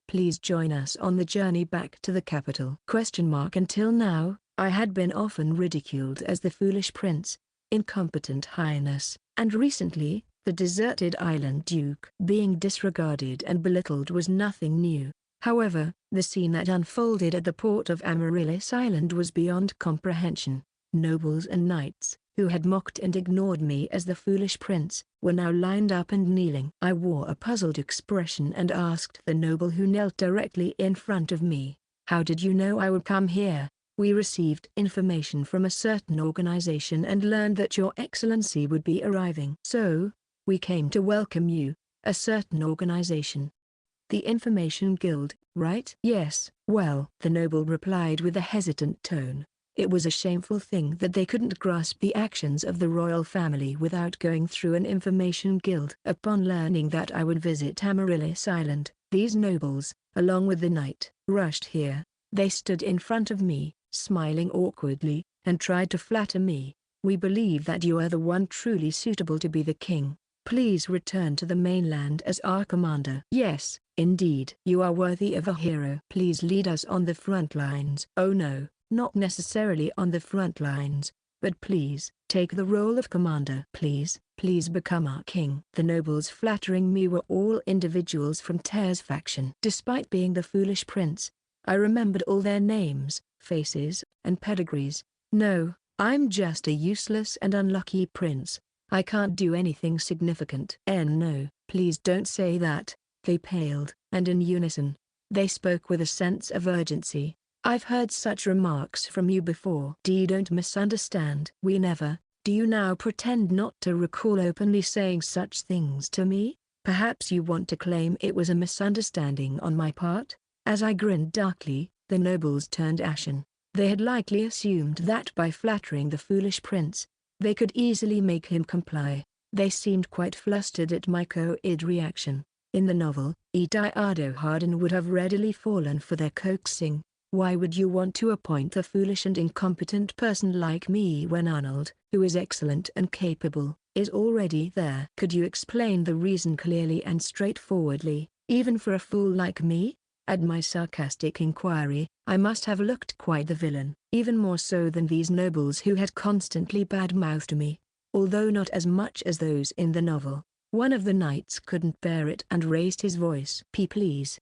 Please join us on the journey back to the capital. Until now, I had been often ridiculed as the foolish prince, incompetent highness, and recently, the deserted island duke. Being disregarded and belittled was nothing new. However, the scene that unfolded at the port of Amaryllis Island was beyond comprehension. Nobles and knights, who had mocked and ignored me as the foolish prince, were now lined up and kneeling. I wore a puzzled expression and asked the noble who knelt directly in front of me, "How did you know I would come here?" "We received information from a certain organization and learned that your excellency would be arriving. So, we came to welcome you." "A certain organization? The Information Guild, right?" "Yes." "Well," the noble replied with a hesitant tone, "it was a shameful thing that they couldn't grasp the actions of the royal family without going through an information guild." Upon learning that I would visit Amaryllis Island, these nobles, along with the knight, rushed here. They stood in front of me, smiling awkwardly, and tried to flatter me. "We believe that you are the one truly suitable to be the king. Please return to the mainland as our commander." "Yes, indeed. You are worthy of a hero. Please lead us on the front lines." "Oh no, not necessarily on the front lines, but please, take the role of commander. Please become our king." The nobles flattering me were all individuals from Tear's faction. Despite being the foolish prince, I remembered all their names, faces, and pedigrees. "No, I'm just a useless and unlucky prince. I can't do anything significant." "No, please don't say that." They paled, and in unison, they spoke with a sense of urgency. "I've heard such remarks from you before." Don't misunderstand." "We never." "Do you now pretend not to recall openly saying such things to me? Perhaps you want to claim it was a misunderstanding on my part?" As I grinned darkly, the nobles turned ashen. They had likely assumed that by flattering the foolish prince, they could easily make him comply. They seemed quite flustered at my cold reaction. In the novel, Ediardo Hardin would have readily fallen for their coaxing. Why would you want to appoint a foolish and incompetent person like me when Arnold, who is excellent and capable, is already there? Could you explain the reason clearly and straightforwardly, even for a fool like me? At my sarcastic inquiry, I must have looked quite the villain, even more so than these nobles who had constantly bad-mouthed me, although not as much as those in the novel. One of the knights couldn't bear it and raised his voice. Please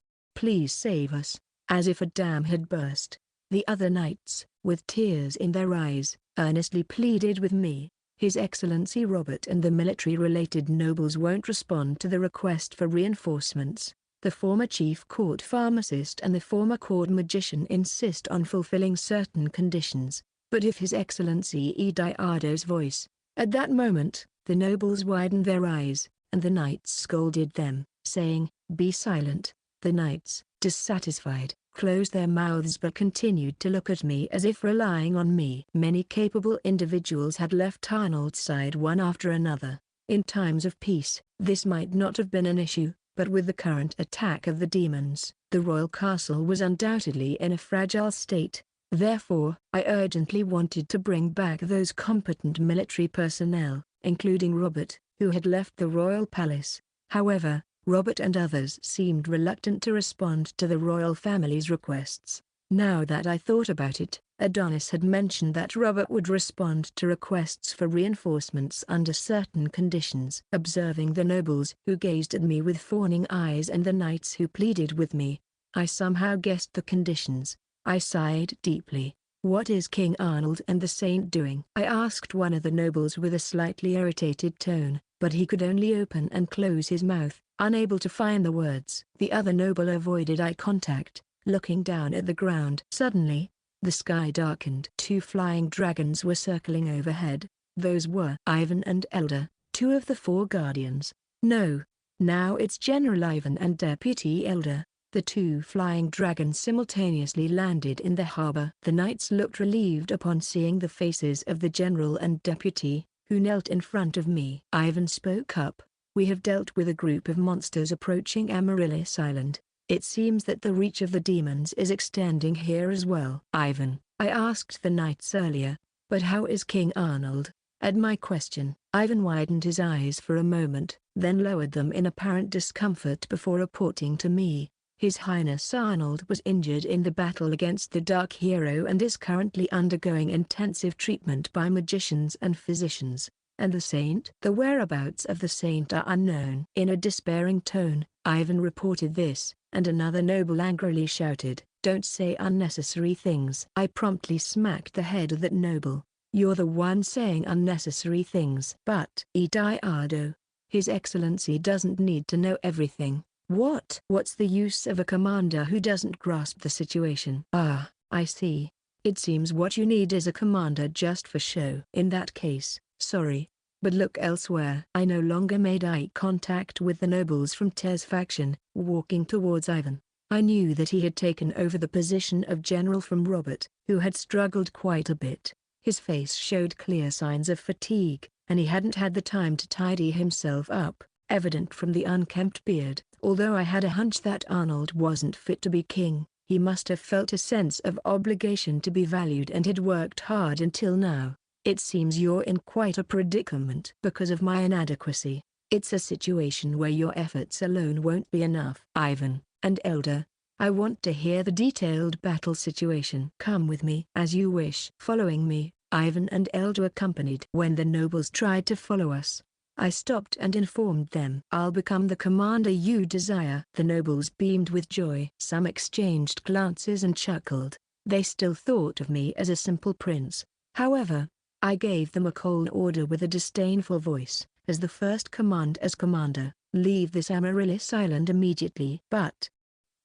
save us," as if a dam had burst. The other knights, with tears in their eyes, earnestly pleaded with me. His Excellency Robert and the military-related nobles won't respond to the request for reinforcements. The former chief court pharmacist and the former court magician insist on fulfilling certain conditions. But if His Excellency Ediardo's voice. At that moment, the nobles widened their eyes, and the knights scolded them, saying, "Be silent." The knights, dissatisfied, closed their mouths but continued to look at me as if relying on me. Many capable individuals had left Arnold's side one after another. In times of peace, this might not have been an issue, but with the current attack of the demons, the royal castle was undoubtedly in a fragile state. Therefore, I urgently wanted to bring back those competent military personnel, including Robert, who had left the royal palace. However, Robert and others seemed reluctant to respond to the royal family's requests. Now that I thought about it, Adonis had mentioned that Robert would respond to requests for reinforcements under certain conditions. Observing the nobles who gazed at me with fawning eyes and the knights who pleaded with me, I somehow guessed the conditions. I sighed deeply. "What is King Arnold and the Saint doing?" I asked one of the nobles with a slightly irritated tone, but he could only open and close his mouth, unable to find the words. The other noble avoided eye contact, looking down at the ground. Suddenly, the sky darkened. 2 flying dragons were circling overhead. Those were Ivan and Elder, 2 of the 4 guardians. No, now it's General Ivan and Deputy Elder. The 2 flying dragons simultaneously landed in the harbor. The knights looked relieved upon seeing the faces of the general and deputy, who knelt in front of me. Ivan spoke up. "We have dealt with a group of monsters approaching Amaryllis Island. It seems that the reach of the demons is extending here as well." "Ivan," I asked the knights earlier, "but how is King Arnold?" At my question, Ivan widened his eyes for a moment, then lowered them in apparent discomfort before reporting to me. "His Highness Arnold was injured in the battle against the Dark Hero and is currently undergoing intensive treatment by magicians and physicians." "And the Saint?" "The whereabouts of the Saint are unknown." In a despairing tone, Ivan reported this, and another noble angrily shouted, "Don't say unnecessary things." I promptly smacked the head of that noble. "You're the one saying unnecessary things." "But Ediardo, His Excellency doesn't need to know everything." What's the use of a commander who doesn't grasp the situation?" "Ah, I see. It seems what you need is a commander just for show." "In that case, sorry, but look elsewhere." I no longer made eye contact with the nobles from Tez faction, walking towards Ivan. I knew that he had taken over the position of general from Robert, who had struggled quite a bit. His face showed clear signs of fatigue, and he hadn't had the time to tidy himself up, evident from the unkempt beard. Although I had a hunch that Arnold wasn't fit to be king, he must have felt a sense of obligation to be valued and had worked hard until now. "It seems you're in quite a predicament because of my inadequacy. It's a situation where your efforts alone won't be enough." "Ivan and Elder, I want to hear the detailed battle situation." "Come with me." "As you wish." Following me, Ivan and Elder accompanied. When the nobles tried to follow us, I stopped and informed them. "I'll become the commander you desire." The nobles beamed with joy. Some exchanged glances and chuckled. They still thought of me as a simple prince. However, I gave them a cold order with a disdainful voice. "As the first command as commander, leave this Amaryllis Island immediately." "But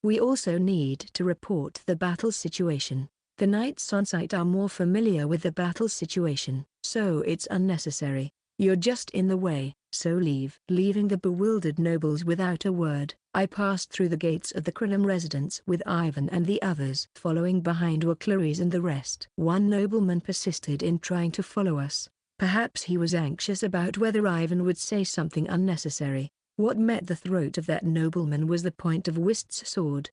we also need to report the battle situation. The knights on site are more familiar with the battle situation, so it's unnecessary. You're just in the way, so leave." Leaving the bewildered nobles without a word, I passed through the gates of the Krillum residence with Ivan and the others. Following behind were Claris and the rest. One nobleman persisted in trying to follow us. Perhaps he was anxious about whether Ivan would say something unnecessary. What met the throat of that nobleman was the point of Wist's sword.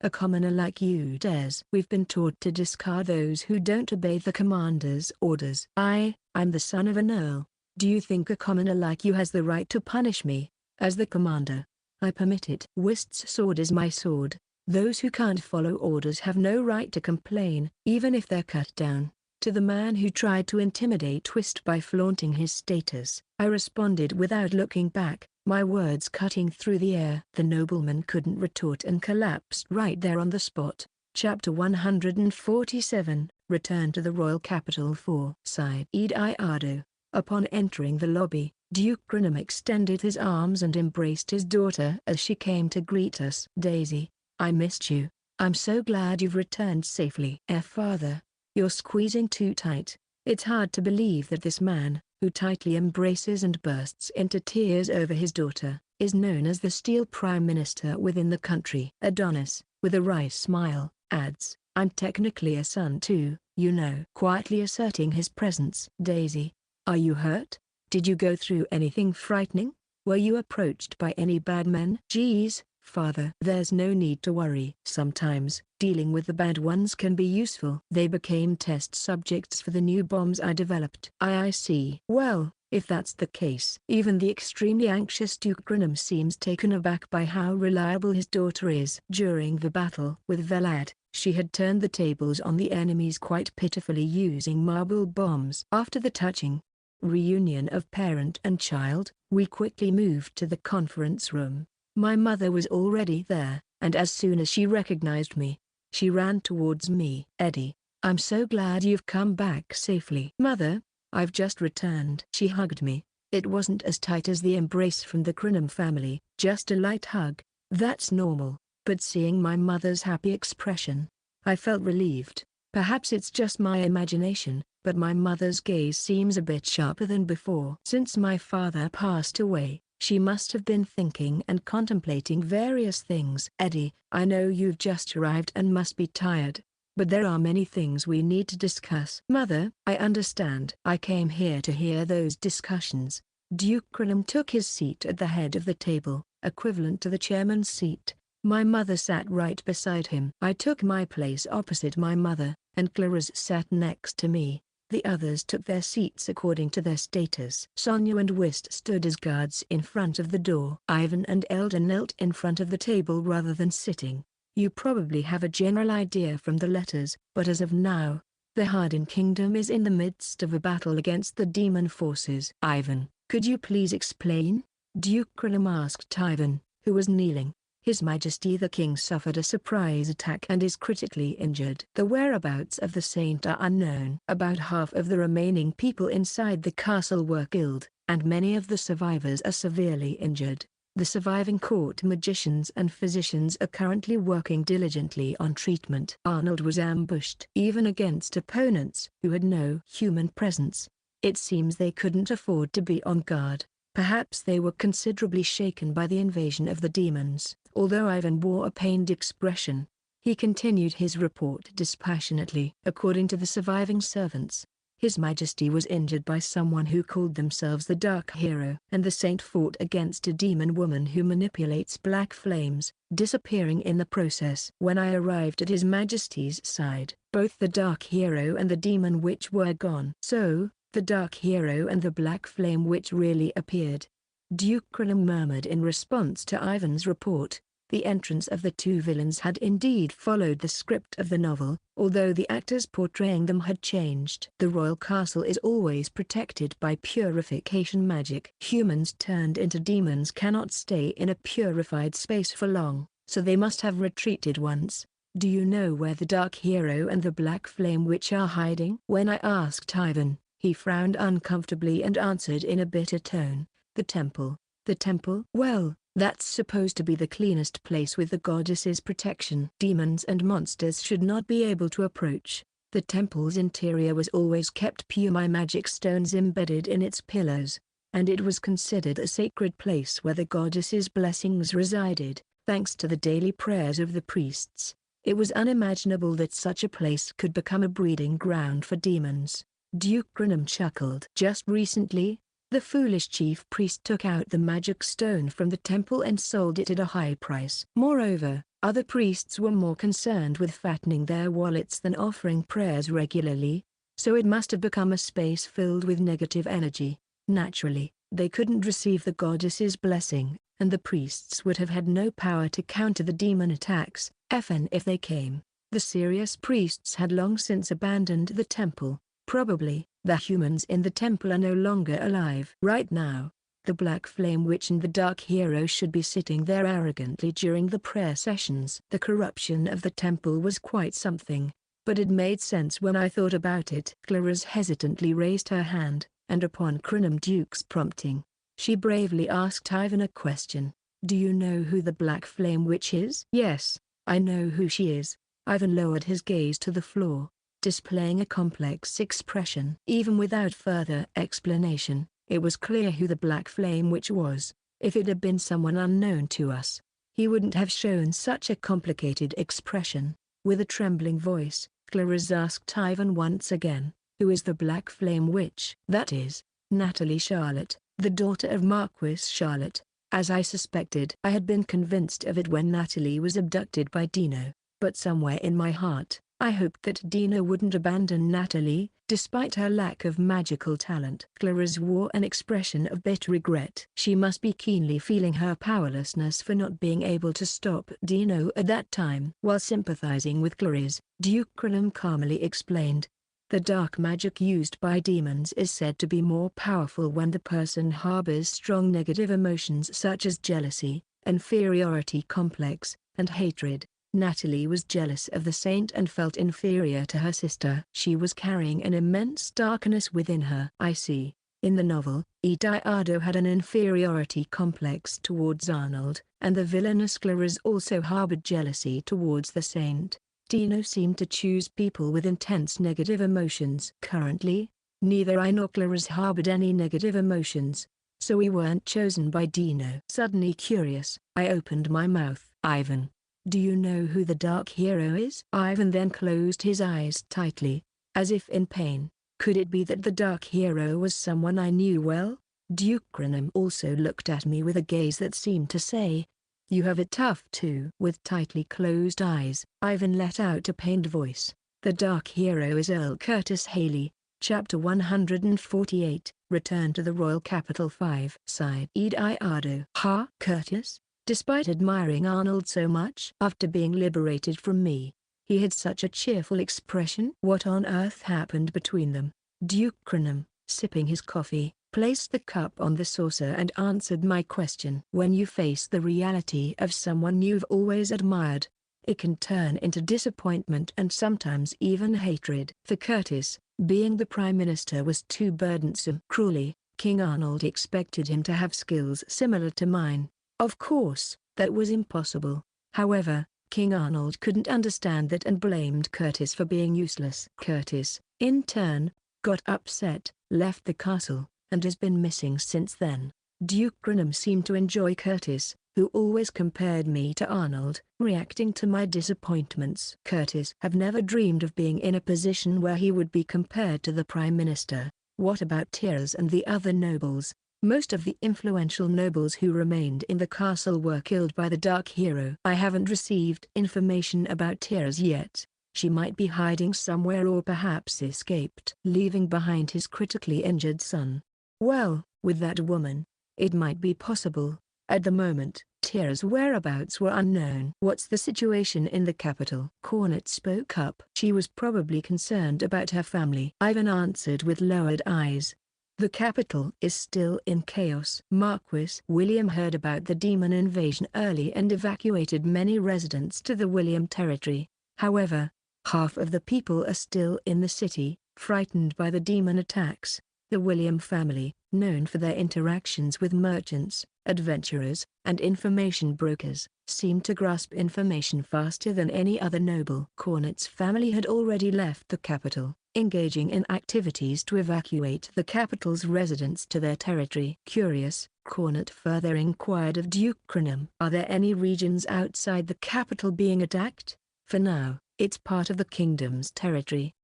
"A commoner like you dares." "We've been taught to discard those who don't obey the commander's orders." I'm the son of an earl. Do you think a commoner like you has the right to punish me? As the commander, I permit it." "Wist's sword is my sword. Those who can't follow orders have no right to complain, even if they're cut down." To the man who tried to intimidate Wist by flaunting his status, I responded without looking back, my words cutting through the air. The nobleman couldn't retort and collapsed right there on the spot. Chapter 147, Return to the Royal Capital 4. Side Ediardo. Upon entering the lobby, Duke Grinham extended his arms and embraced his daughter as she came to greet us. Daisy, I missed you. I'm so glad you've returned safely. Father, you're squeezing too tight. It's hard to believe that this man, who tightly embraces and bursts into tears over his daughter, is known as the Steel Prime Minister within the country. Adonis, with a wry smile, adds, I'm technically a son too, you know. Quietly asserting his presence. Daisy, are you hurt? Did you go through anything frightening? Were you approached by any bad men? Geez, father. There's no need to worry. Sometimes, dealing with the bad ones can be useful. They became test subjects for the new bombs I developed. I see. Well, if that's the case. Even the extremely anxious Duke Grinham seems taken aback by how reliable his daughter is. During the battle with Velad, she had turned the tables on the enemies quite pitifully using marble bombs. After the touching reunion of parent and child, we quickly moved to the conference room. My mother was already there, and as soon as she recognized me, she ran towards me. Eddie, I'm so glad you've come back safely. Mother, I've just returned. She hugged me. It wasn't as tight as the embrace from the Grinham family, just a light hug. That's normal, but seeing my mother's happy expression, I felt relieved. Perhaps it's just my imagination, but my mother's gaze seems a bit sharper than before. Since my father passed away, she must have been thinking and contemplating various things. Eddie, I know you've just arrived and must be tired, but there are many things we need to discuss. Mother, I understand. I came here to hear those discussions. Duke Grinham took his seat at the head of the table, equivalent to the chairman's seat. My mother sat right beside him. I took my place opposite my mother, and Claris sat next to me. The others took their seats according to their status. Sonia and Whist stood as guards in front of the door. Ivan and Elder knelt in front of the table rather than sitting. You probably have a general idea from the letters, but as of now, the Hardin Kingdom is in the midst of a battle against the demon forces. Ivan, could you please explain? Duke Grinham asked Ivan, who was kneeling. His Majesty the King suffered a surprise attack and is critically injured. The whereabouts of the saint are unknown. About half of the remaining people inside the castle were killed, and many of the survivors are severely injured. The surviving court magicians and physicians are currently working diligently on treatment. Arnold was ambushed. Even against opponents who had no human presence, it seems they couldn't afford to be on guard. Perhaps they were considerably shaken by the invasion of the demons. Although Ivan wore a pained expression, he continued his report dispassionately. According to the surviving servants, His Majesty was injured by someone who called themselves the Dark Hero, and the saint fought against a demon woman who manipulates black flames, disappearing in the process. When I arrived at His Majesty's side, both the Dark Hero and the demon witch were gone. So, the Dark Hero and the Black Flame Witch really appeared. Duke Grinham murmured in response to Ivan's report. The entrance of the two villains had indeed followed the script of the novel, although the actors portraying them had changed. The royal castle is always protected by purification magic. Humans turned into demons cannot stay in a purified space for long, so they must have retreated once. Do you know where the Dark Hero and the Black Flame Witch are hiding? When I asked Ivan, he frowned uncomfortably and answered in a bitter tone, "The temple." "The temple?" "Well, that's supposed to be the cleanest place with the goddess's protection. Demons and monsters should not be able to approach. The temple's interior was always kept pure by magic stones embedded in its pillars, and it was considered a sacred place where the goddess's blessings resided, thanks to the daily prayers of the priests. It was unimaginable that such a place could become a breeding ground for demons." Duke Grinham chuckled. "Just recently, the foolish chief priest took out the magic stone from the temple and sold it at a high price. Moreover, other priests were more concerned with fattening their wallets than offering prayers regularly, so it must have become a space filled with negative energy. Naturally, they couldn't receive the goddess's blessing, and the priests would have had no power to counter the demon attacks, even if they came. The serious priests had long since abandoned the temple. Probably, the humans in the temple are no longer alive. Right now, The Black Flame Witch and the Dark Hero should be sitting there arrogantly during the prayer sessions. The corruption of the temple was quite something, but it made sense when I thought about it. Claris hesitantly raised her hand, and upon Crinum Duke's prompting, she bravely asked Ivan a question. "Do you know who the Black Flame Witch is?" "Yes, I know who she is." Ivan lowered his gaze to the floor, displaying a complex expression. Even without further explanation, it was clear who the Black Flame Witch was. If it had been someone unknown to us, he wouldn't have shown such a complicated expression. With a trembling voice, Claris asked Ivan once again, "Who is the Black Flame Witch?" "That is, Natalie Charlotte, the daughter of Marquis Charlotte." As I suspected. I had been convinced of it when Natalie was abducted by Dino, but somewhere in my heart, I hoped that Dino wouldn't abandon Natalie, despite her lack of magical talent. Claris wore an expression of bitter regret. She must be keenly feeling her powerlessness for not being able to stop Dino at that time. While sympathizing with Claris, Duke Crinum calmly explained, "The dark magic used by demons is said to be more powerful when the person harbors strong negative emotions such as jealousy, inferiority complex, and hatred." Natalie was jealous of the saint and felt inferior to her sister. She was carrying an immense darkness within her. I see. In the novel, Ediardo had an inferiority complex towards Arnold, and the villainous Claris also harbored jealousy towards the saint. Dino seemed to choose people with intense negative emotions. Currently, neither I nor Claris harbored any negative emotions, so we weren't chosen by Dino. Suddenly curious, I opened my mouth. "Ivan, do you know who the Dark Hero is?" Ivan then closed his eyes tightly, as if in pain. Could it be that the Dark Hero was someone I knew well? Duke Crinum also looked at me with a gaze that seemed to say, "You have it tough too." With tightly closed eyes, Ivan let out a pained voice. "The Dark Hero is Earl Curtis Haley." Chapter 148, Return to the Royal Capital 5. Sighed Ediardo. "Ha? Curtis?" Despite admiring Arnold so much after being liberated from me, he had such a cheerful expression. What on earth happened between them? Duke Crinum, sipping his coffee, placed the cup on the saucer and answered my question. "When you face the reality of someone you've always admired, it can turn into disappointment and sometimes even hatred." For Curtis, being the Prime Minister was too burdensome. Cruelly, King Arnold expected him to have skills similar to mine. Of course, that was impossible. However, King Arnold couldn't understand that and blamed Curtis for being useless. Curtis, in turn, got upset, left the castle, and has been missing since then. Duke Crinum seemed to enjoy Curtis, who always compared me to Arnold, reacting to my disappointments. Curtis had never dreamed of being in a position where he would be compared to the Prime Minister. What about Tiras and the other nobles? Most of the influential nobles who remained in the castle were killed by the Dark Hero. I haven't received information about Tiras yet. She might be hiding somewhere or perhaps escaped, leaving behind his critically injured son. Well, with that woman, it might be possible. At the moment, Tira's whereabouts were unknown. "What's the situation in the capital?" Cornet spoke up. "She was probably concerned about her family." Ivan answered with lowered eyes. "The capital is still in chaos." Marquis William heard about the demon invasion early and evacuated many residents to the William territory. However, half of the people are still in the city, frightened by the demon attacks. The William family, known for their interactions with merchants, adventurers, and information brokers, seemed to grasp information faster than any other noble. Cornet's family had already left the capital, engaging in activities to evacuate the capital's residents to their territory. Curious, Cornet further inquired of Duke Crinum. "Are there any regions outside the capital being attacked?" "For now, it's part of the kingdom's territory.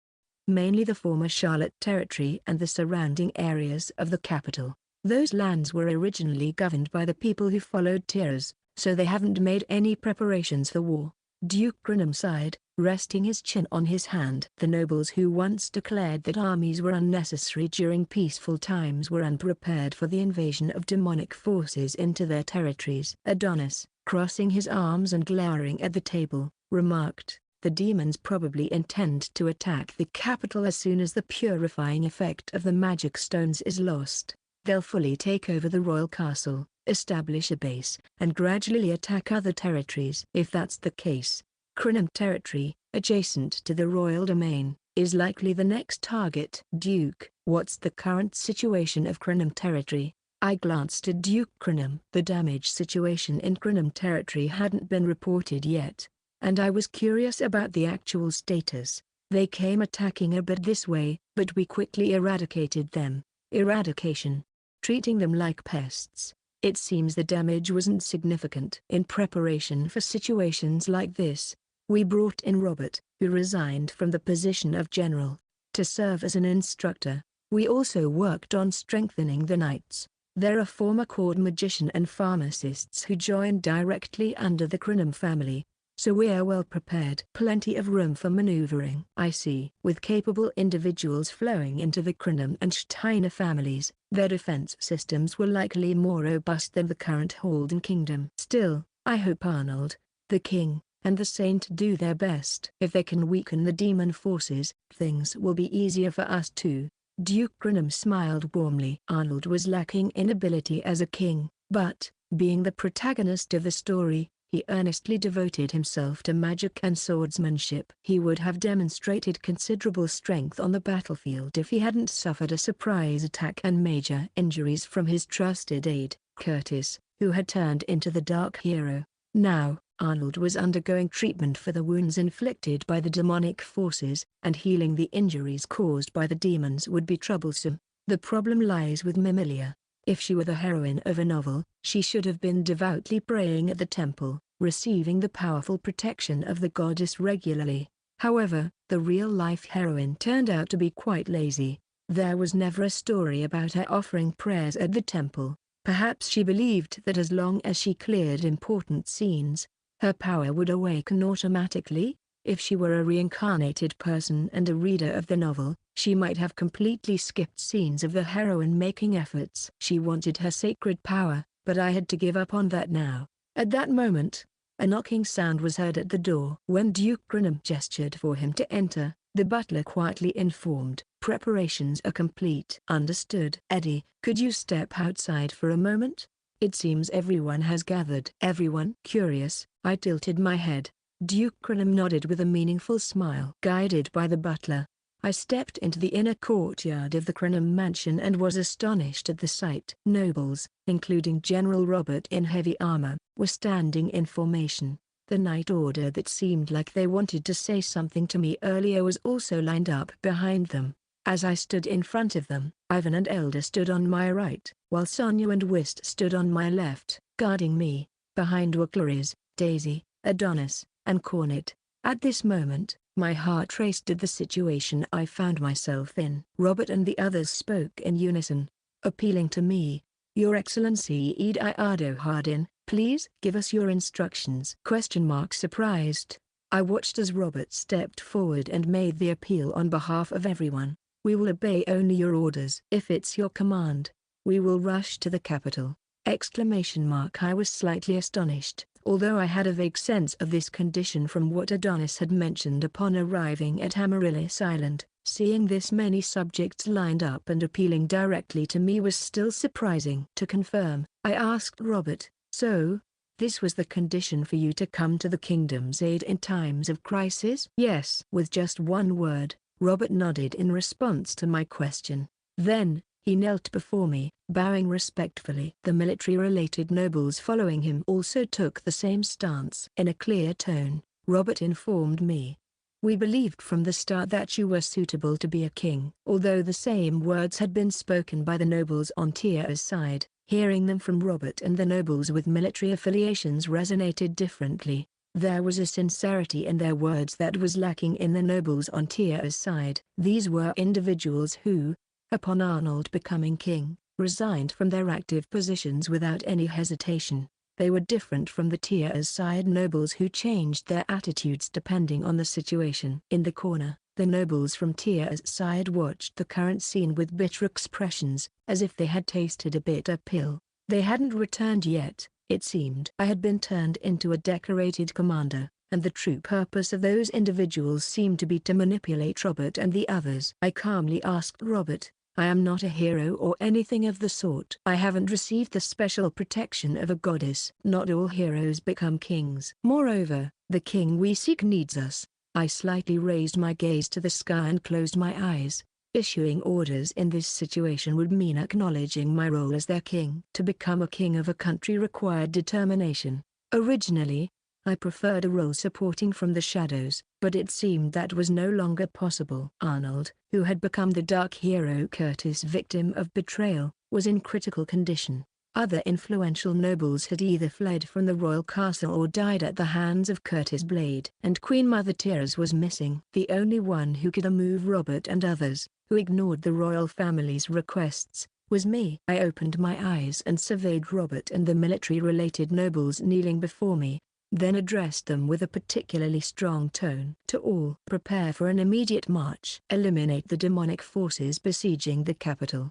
Mainly the former Charlotte territory and the surrounding areas of the capital. Those lands were originally governed by the people who followed Tiras, so they haven't made any preparations for war." Duke Crinum sighed, resting his chin on his hand. "The nobles who once declared that armies were unnecessary during peaceful times were unprepared for the invasion of demonic forces into their territories." Adonis, crossing his arms and glaring at the table, remarked, "The demons probably intend to attack the capital as soon as the purifying effect of the magic stones is lost. They'll fully take over the royal castle, establish a base, and gradually attack other territories. If that's the case, Crinum territory, adjacent to the royal domain, is likely the next target. Duke, what's the current situation of Crinum territory? I glanced at Duke Crinum. The damage situation in Crinum territory hadn't been reported yet, and I was curious about the actual status. They came attacking a bit this way, but we quickly eradicated them. Eradication. Treating them like pests. It seems the damage wasn't significant. In preparation for situations like this, we brought in Robert, who resigned from the position of general, to serve as an instructor. We also worked on strengthening the knights. There are former court magician and pharmacists who joined directly under the Crinum family, so we're well prepared. Plenty of room for maneuvering. I see. With capable individuals flowing into the Crinum and Steiner families, their defense systems were likely more robust than the current Holden Kingdom. Still, I hope Arnold, the king, and the Saint do their best. If they can weaken the demon forces, things will be easier for us too. Duke Crinum smiled warmly. Arnold was lacking in ability as a king, but, being the protagonist of the story, he earnestly devoted himself to magic and swordsmanship. He would have demonstrated considerable strength on the battlefield if he hadn't suffered a surprise attack and major injuries from his trusted aide, Curtis, who had turned into the Dark Hero. Now, Arnold was undergoing treatment for the wounds inflicted by the demonic forces, and healing the injuries caused by the demons would be troublesome. The problem lies with Mimilia. If she were the heroine of a novel, she should have been devoutly praying at the temple, receiving the powerful protection of the goddess regularly. However, the real-life heroine turned out to be quite lazy. There was never a story about her offering prayers at the temple. Perhaps she believed that as long as she cleared important scenes, her power would awaken automatically. If she were a reincarnated person and a reader of the novel, she might have completely skipped scenes of the heroine making efforts. She wanted her sacred power, but I had to give up on that now. At that moment, a knocking sound was heard at the door. When Duke Crinum gestured for him to enter, the butler quietly informed, "Preparations are complete." "Understood." "Eddie, could you step outside for a moment? It seems everyone has gathered." "Everyone?" Curious, I tilted my head. Duke Crinum nodded with a meaningful smile. Guided by the butler, I stepped into the inner courtyard of the Crinum mansion and was astonished at the sight. Nobles, including General Robert in heavy armor, were standing in formation. The Knight Order that seemed like they wanted to say something to me earlier was also lined up behind them. As I stood in front of them, Ivan and Elder stood on my right, while Sonia and Whist stood on my left, guarding me. Behind were Claris, Daisy, Adonis, and Cornet. At this moment, my heart raced at the situation I found myself in. Robert and the others spoke in unison, appealing to me. "Your Excellency Ediardo Hardin, please give us your instructions." Surprised, I watched as Robert stepped forward and made the appeal on behalf of everyone. "We will obey only your orders. If it's your command, we will rush to the capital." I was slightly astonished, although I had a vague sense of this condition from what Adonis had mentioned upon arriving at Amaryllis Island. Seeing this many subjects lined up and appealing directly to me was still surprising. To confirm, I asked Robert, "So, this was the condition for you to come to the kingdom's aid in times of crisis?" "Yes." With just one word, Robert nodded in response to my question. Then, he knelt before me, bowing respectfully. The military-related nobles following him also took the same stance. In a clear tone, Robert informed me, "We believed from the start that you were suitable to be a king." Although the same words had been spoken by the nobles on Tia's side, hearing them from Robert and the nobles with military affiliations resonated differently. There was a sincerity in their words that was lacking in the nobles on Tia's side. These were individuals who, upon Arnold becoming king, resigned from their active positions without any hesitation. They were different from the Tia's side nobles who changed their attitudes depending on the situation. In the corner, the nobles from Tia's side watched the current scene with bitter expressions, as if they had tasted a bitter pill. They hadn't returned yet, it seemed. I had been turned into a decorated commander, and the true purpose of those individuals seemed to be to manipulate Robert and the others. I calmly asked Robert, I am not a hero or anything of the sort. I haven't received the special protection of a goddess. Not all heroes become kings. Moreover, the king we seek needs us. I slightly raised my gaze to the sky and closed my eyes. Issuing orders in this situation would mean acknowledging my role as their king. To become a king of a country required determination. Originally, I preferred a role supporting from the shadows, but it seemed that was no longer possible. Arnold, who had become the dark hero Curtis' victim of betrayal, was in critical condition. Other influential nobles had either fled from the royal castle or died at the hands of Curtis' blade. And Queen Mother Tears was missing. The only one who could remove Robert and others, who ignored the royal family's requests, was me. I opened my eyes and surveyed Robert and the military-related nobles kneeling before me, then addressed them with a particularly strong tone. To all, prepare for an immediate march. Eliminate the demonic forces besieging the capital.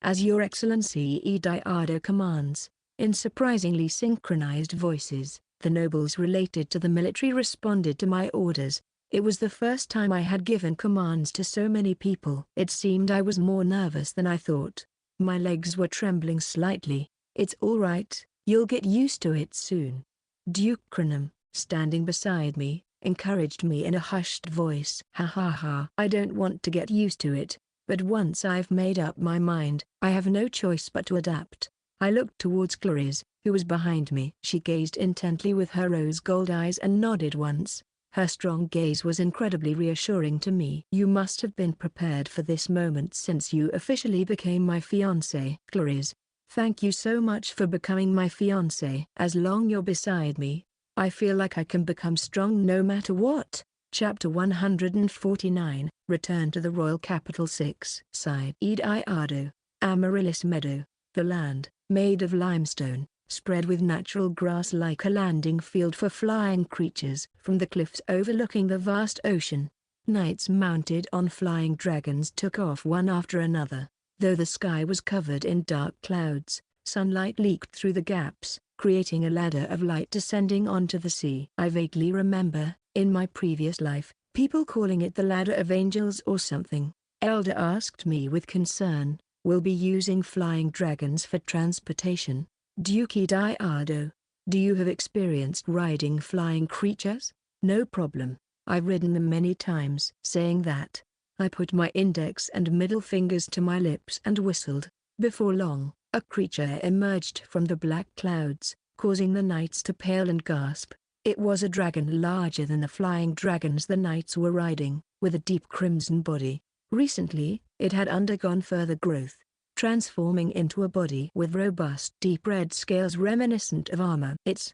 As Your Excellency Ediardo commands. In surprisingly synchronized voices, the nobles related to the military responded to my orders. It was the first time I had given commands to so many people. It seemed I was more nervous than I thought. My legs were trembling slightly. It's all right, you'll get used to it soon. Duke Crenham, standing beside me, encouraged me in a hushed voice. I don't want to get used to it, but once I've made up my mind, I have no choice but to adapt. I looked towards Claris, who was behind me. She gazed intently with her rose gold eyes and nodded once. Her strong gaze was incredibly reassuring to me. You must have been prepared for this moment since you officially became my fiancé. Claris, thank you so much for becoming my fiancé. As long you're beside me, I feel like I can become strong no matter what. Chapter 149, Return to the Royal Capital 6. Side Ediardo, Amaryllis Meadow, the land, made of limestone, spread with natural grass like a landing field for flying creatures. From the cliffs overlooking the vast ocean, knights mounted on flying dragons took off one after another. Though the sky was covered in dark clouds, sunlight leaked through the gaps, creating a ladder of light descending onto the sea. I vaguely remember, in my previous life, people calling it the Ladder of Angels or something. Elder asked me with concern, "We'll be using flying dragons for transportation?" Duke Ediardo, do you have experienced riding flying creatures? No problem, I've ridden them many times. Saying that, I put my index and middle fingers to my lips and whistled. Before long, a creature emerged from the black clouds, causing the knights to pale and gasp. It was a dragon larger than the flying dragons the knights were riding, with a deep crimson body. Recently, it had undergone further growth, transforming into a body with robust deep red scales reminiscent of armor. It's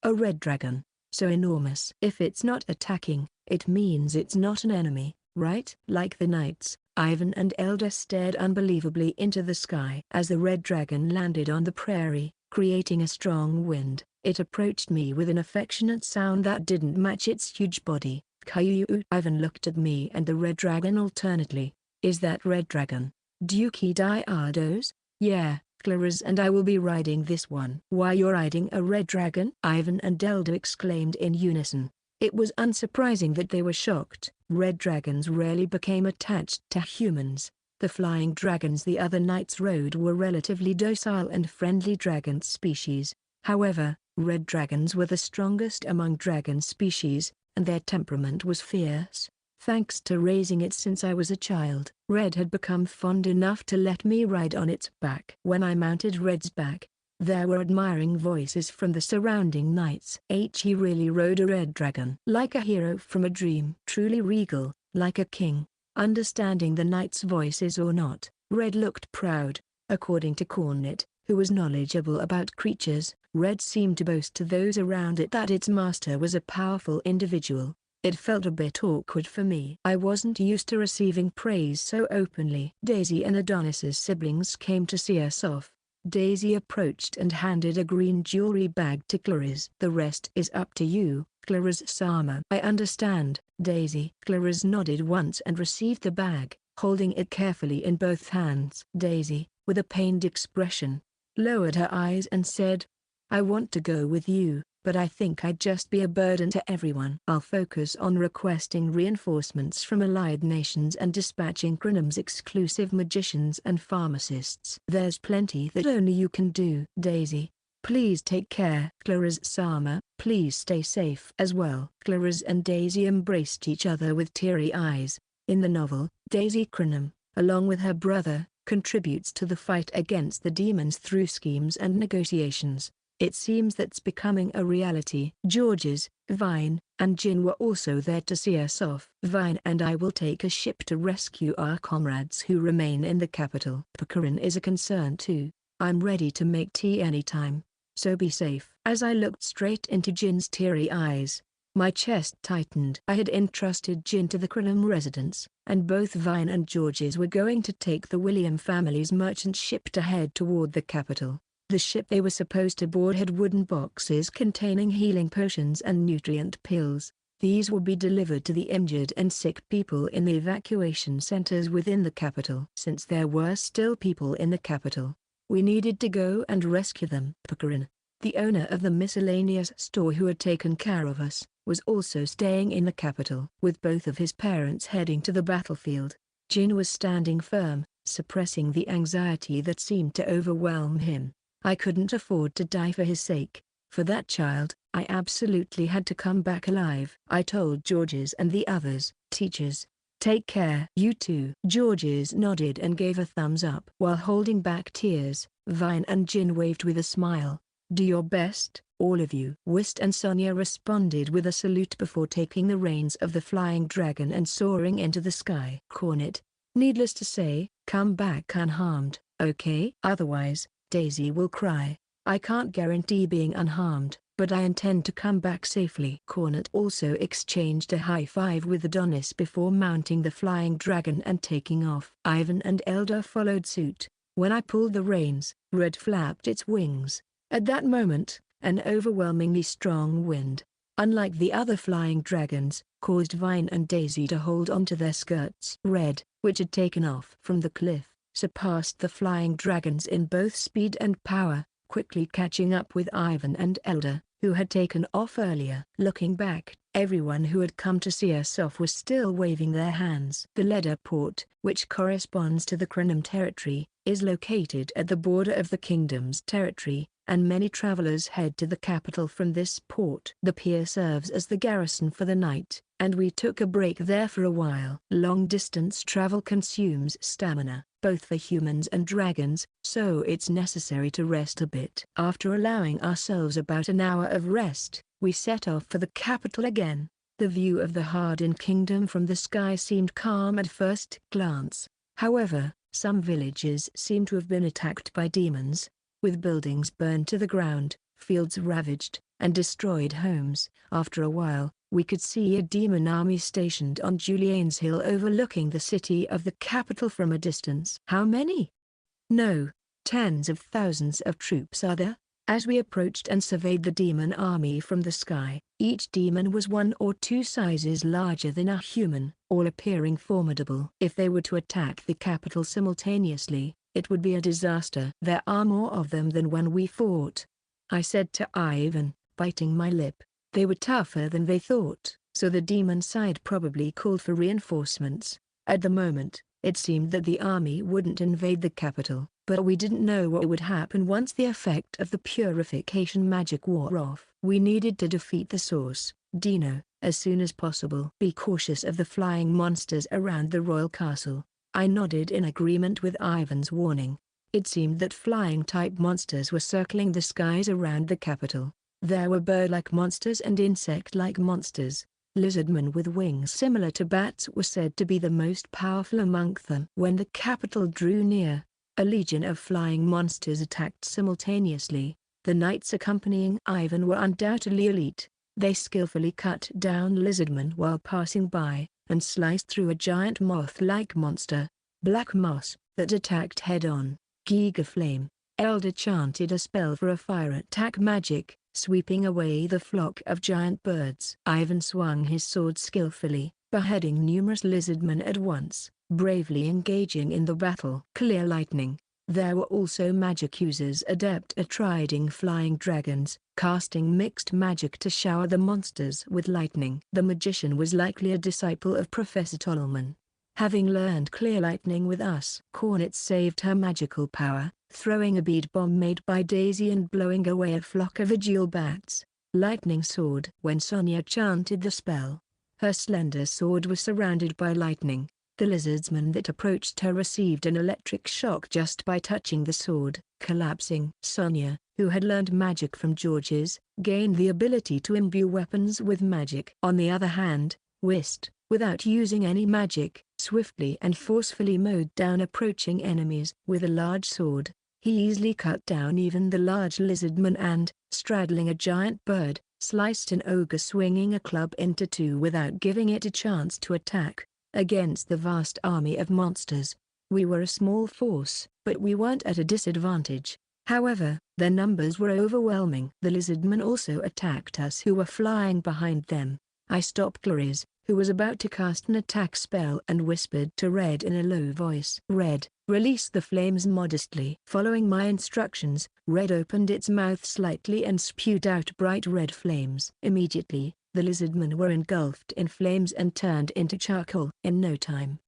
a red dragon, so enormous. If it's not attacking, it means it's not an enemy, right? Like the knights, Ivan and Elder stared unbelievably into the sky. As the red dragon landed on the prairie, creating a strong wind, it approached me with an affectionate sound that didn't match its huge body. Caillou. Ivan looked at me and the red dragon alternately. Is that red dragon Duke Ediardo's? Yeah, Claris and I will be riding this one. Why, you're riding a red dragon? Ivan and Elder exclaimed in unison. It was unsurprising that they were shocked. Red dragons rarely became attached to humans. The flying dragons the other knights rode were relatively docile and friendly dragon species. However, red dragons were the strongest among dragon species, and their temperament was fierce. Thanks to raising it since I was a child, Red had become fond enough to let me ride on its back. When I mounted Red's back, there were admiring voices from the surrounding knights. He really rode a red dragon. Like a hero from a dream. Truly regal, like a king. Understanding the knights' voices or not, Red looked proud. According to Cornet, who was knowledgeable about creatures, Red seemed to boast to those around it that its master was a powerful individual. It felt a bit awkward for me. I wasn't used to receiving praise so openly. Daisy and Adonis's siblings came to see us off. Daisy approached and handed a green jewelry bag to Claris. The rest is up to you, Claris-sama. I understand, Daisy. Claris nodded once and received the bag, holding it carefully in both hands. Daisy, with a pained expression, lowered her eyes and said, I want to go with you. but I think I'd just be a burden to everyone. I'll focus on requesting reinforcements from allied nations and dispatching Crinum's exclusive magicians and pharmacists. There's plenty that only you can do. Daisy, please take care. Claris-sama, please stay safe as well. Claris and Daisy embraced each other with teary eyes. In the novel, Daisy Crinum, along with her brother, contributes to the fight against the demons through schemes and negotiations. It seems that's becoming a reality. Georges, Vine, and Jin were also there to see us off. Vine and I will take a ship to rescue our comrades who remain in the capital. Pukarin is a concern too. I'm ready to make tea anytime, so be safe. As I looked straight into Jin's teary eyes, my chest tightened. I had entrusted Jin to the Crinum residence, and both Vine and Georges were going to take the William family's merchant ship to head toward the capital. The ship they were supposed to board had wooden boxes containing healing potions and nutrient pills. These will be delivered to the injured and sick people in the evacuation centers within the capital. Since there were still people in the capital, we needed to go and rescue them. Pukarin, the owner of the miscellaneous store who had taken care of us, was also staying in the capital. With both of his parents heading to the battlefield, Jin was standing firm, suppressing the anxiety that seemed to overwhelm him. I couldn't afford to die for his sake. For that child, I absolutely had to come back alive. I told Georges and the others, teachers, take care. You too. Georges nodded and gave a thumbs up. While holding back tears, Vine and Jin waved with a smile. Do your best, all of you. Whist and Sonia responded with a salute before taking the reins of the flying dragon and soaring into the sky. Cornet, needless to say, come back unharmed, okay? Otherwise, Daisy will cry. I can't guarantee being unharmed, but I intend to come back safely. Cornet also exchanged a high five with Adonis before mounting the flying dragon and taking off. Ivan and Elder followed suit. When I pulled the reins, Red flapped its wings. At that moment, an overwhelmingly strong wind, unlike the other flying dragons, caused Vine and Daisy to hold onto their skirts. Red, which had taken off from the cliff, surpassed the flying dragons in both speed and power, quickly catching up with Ivan and Elder, who had taken off earlier. Looking back, everyone who had come to see us off was still waving their hands. The Leda port, which corresponds to the Crinum territory, is located at the border of the kingdom's territory, and many travelers head to the capital from this port. The pier serves as the garrison for the night, and we took a break there for a while. Long-distance travel consumes stamina, both for humans and dragons, so it's necessary to rest a bit. After allowing ourselves about an hour of rest, we set off for the capital again. The view of the Hardin Kingdom from the sky seemed calm at first glance. However, some villages seemed to have been attacked by demons, with buildings burned to the ground, fields ravaged, and destroyed homes. After a while, we could see a demon army stationed on Julian's Hill overlooking the city of the capital from a distance. How many? No, tens of thousands of troops are there. As we approached and surveyed the demon army from the sky, each demon was 1 or 2 sizes larger than a human, all appearing formidable. If they were to attack the capital simultaneously, it would be a disaster. There are more of them than when we fought, I said to Ivan, biting my lip. They were tougher than they thought, so the demon side probably called for reinforcements. At the moment, it seemed that the army wouldn't invade the capital, but we didn't know what would happen once the effect of the purification magic wore off. We needed to defeat the source, Dino, as soon as possible. Be cautious of the flying monsters around the royal castle. I nodded in agreement with Ivan's warning. It seemed that flying-type monsters were circling the skies around the capital. There were bird-like monsters and insect-like monsters. Lizardmen with wings similar to bats were said to be the most powerful among them. When the capital drew near, a legion of flying monsters attacked simultaneously. The knights accompanying Ivan were undoubtedly elite. They skillfully cut down lizardmen while passing by, and sliced through a giant moth-like monster, Black Moss, that attacked head-on. Giga Flame, Elder chanted a spell for a fire attack magic, sweeping away the flock of giant birds. Ivan swung his sword skillfully, beheading numerous lizardmen at once, bravely engaging in the battle. Clear lightning, There were also magic users adept at riding flying dragons, casting mixed magic to shower the monsters with lightning. The magician was likely a disciple of Professor Tolman. Having learned clear lightning with us, Cornet saved her magical power, throwing a bead bomb made by Daisy and blowing away a flock of agile bats. Lightning sword. When Sonia chanted the spell, her slender sword was surrounded by lightning. The lizardsman that approached her received an electric shock just by touching the sword, collapsing. Sonia, who had learned magic from Georges, gained the ability to imbue weapons with magic. On the other hand, Whist, without using any magic, swiftly and forcefully mowed down approaching enemies. With a large sword, he easily cut down even the large lizardman and, straddling a giant bird, sliced an ogre swinging a club into two without giving it a chance to attack. Against the vast army of monsters, we were a small force, but we weren't at a disadvantage. However, their numbers were overwhelming. The lizardmen also attacked us who were flying behind them. I stopped Claris, who was about to cast an attack spell, and whispered to Red in a low voice. Red, release the flames modestly. Following my instructions, Red opened its mouth slightly and spewed out bright red flames. Immediately, the lizardmen were engulfed in flames and turned into charcoal. In no time,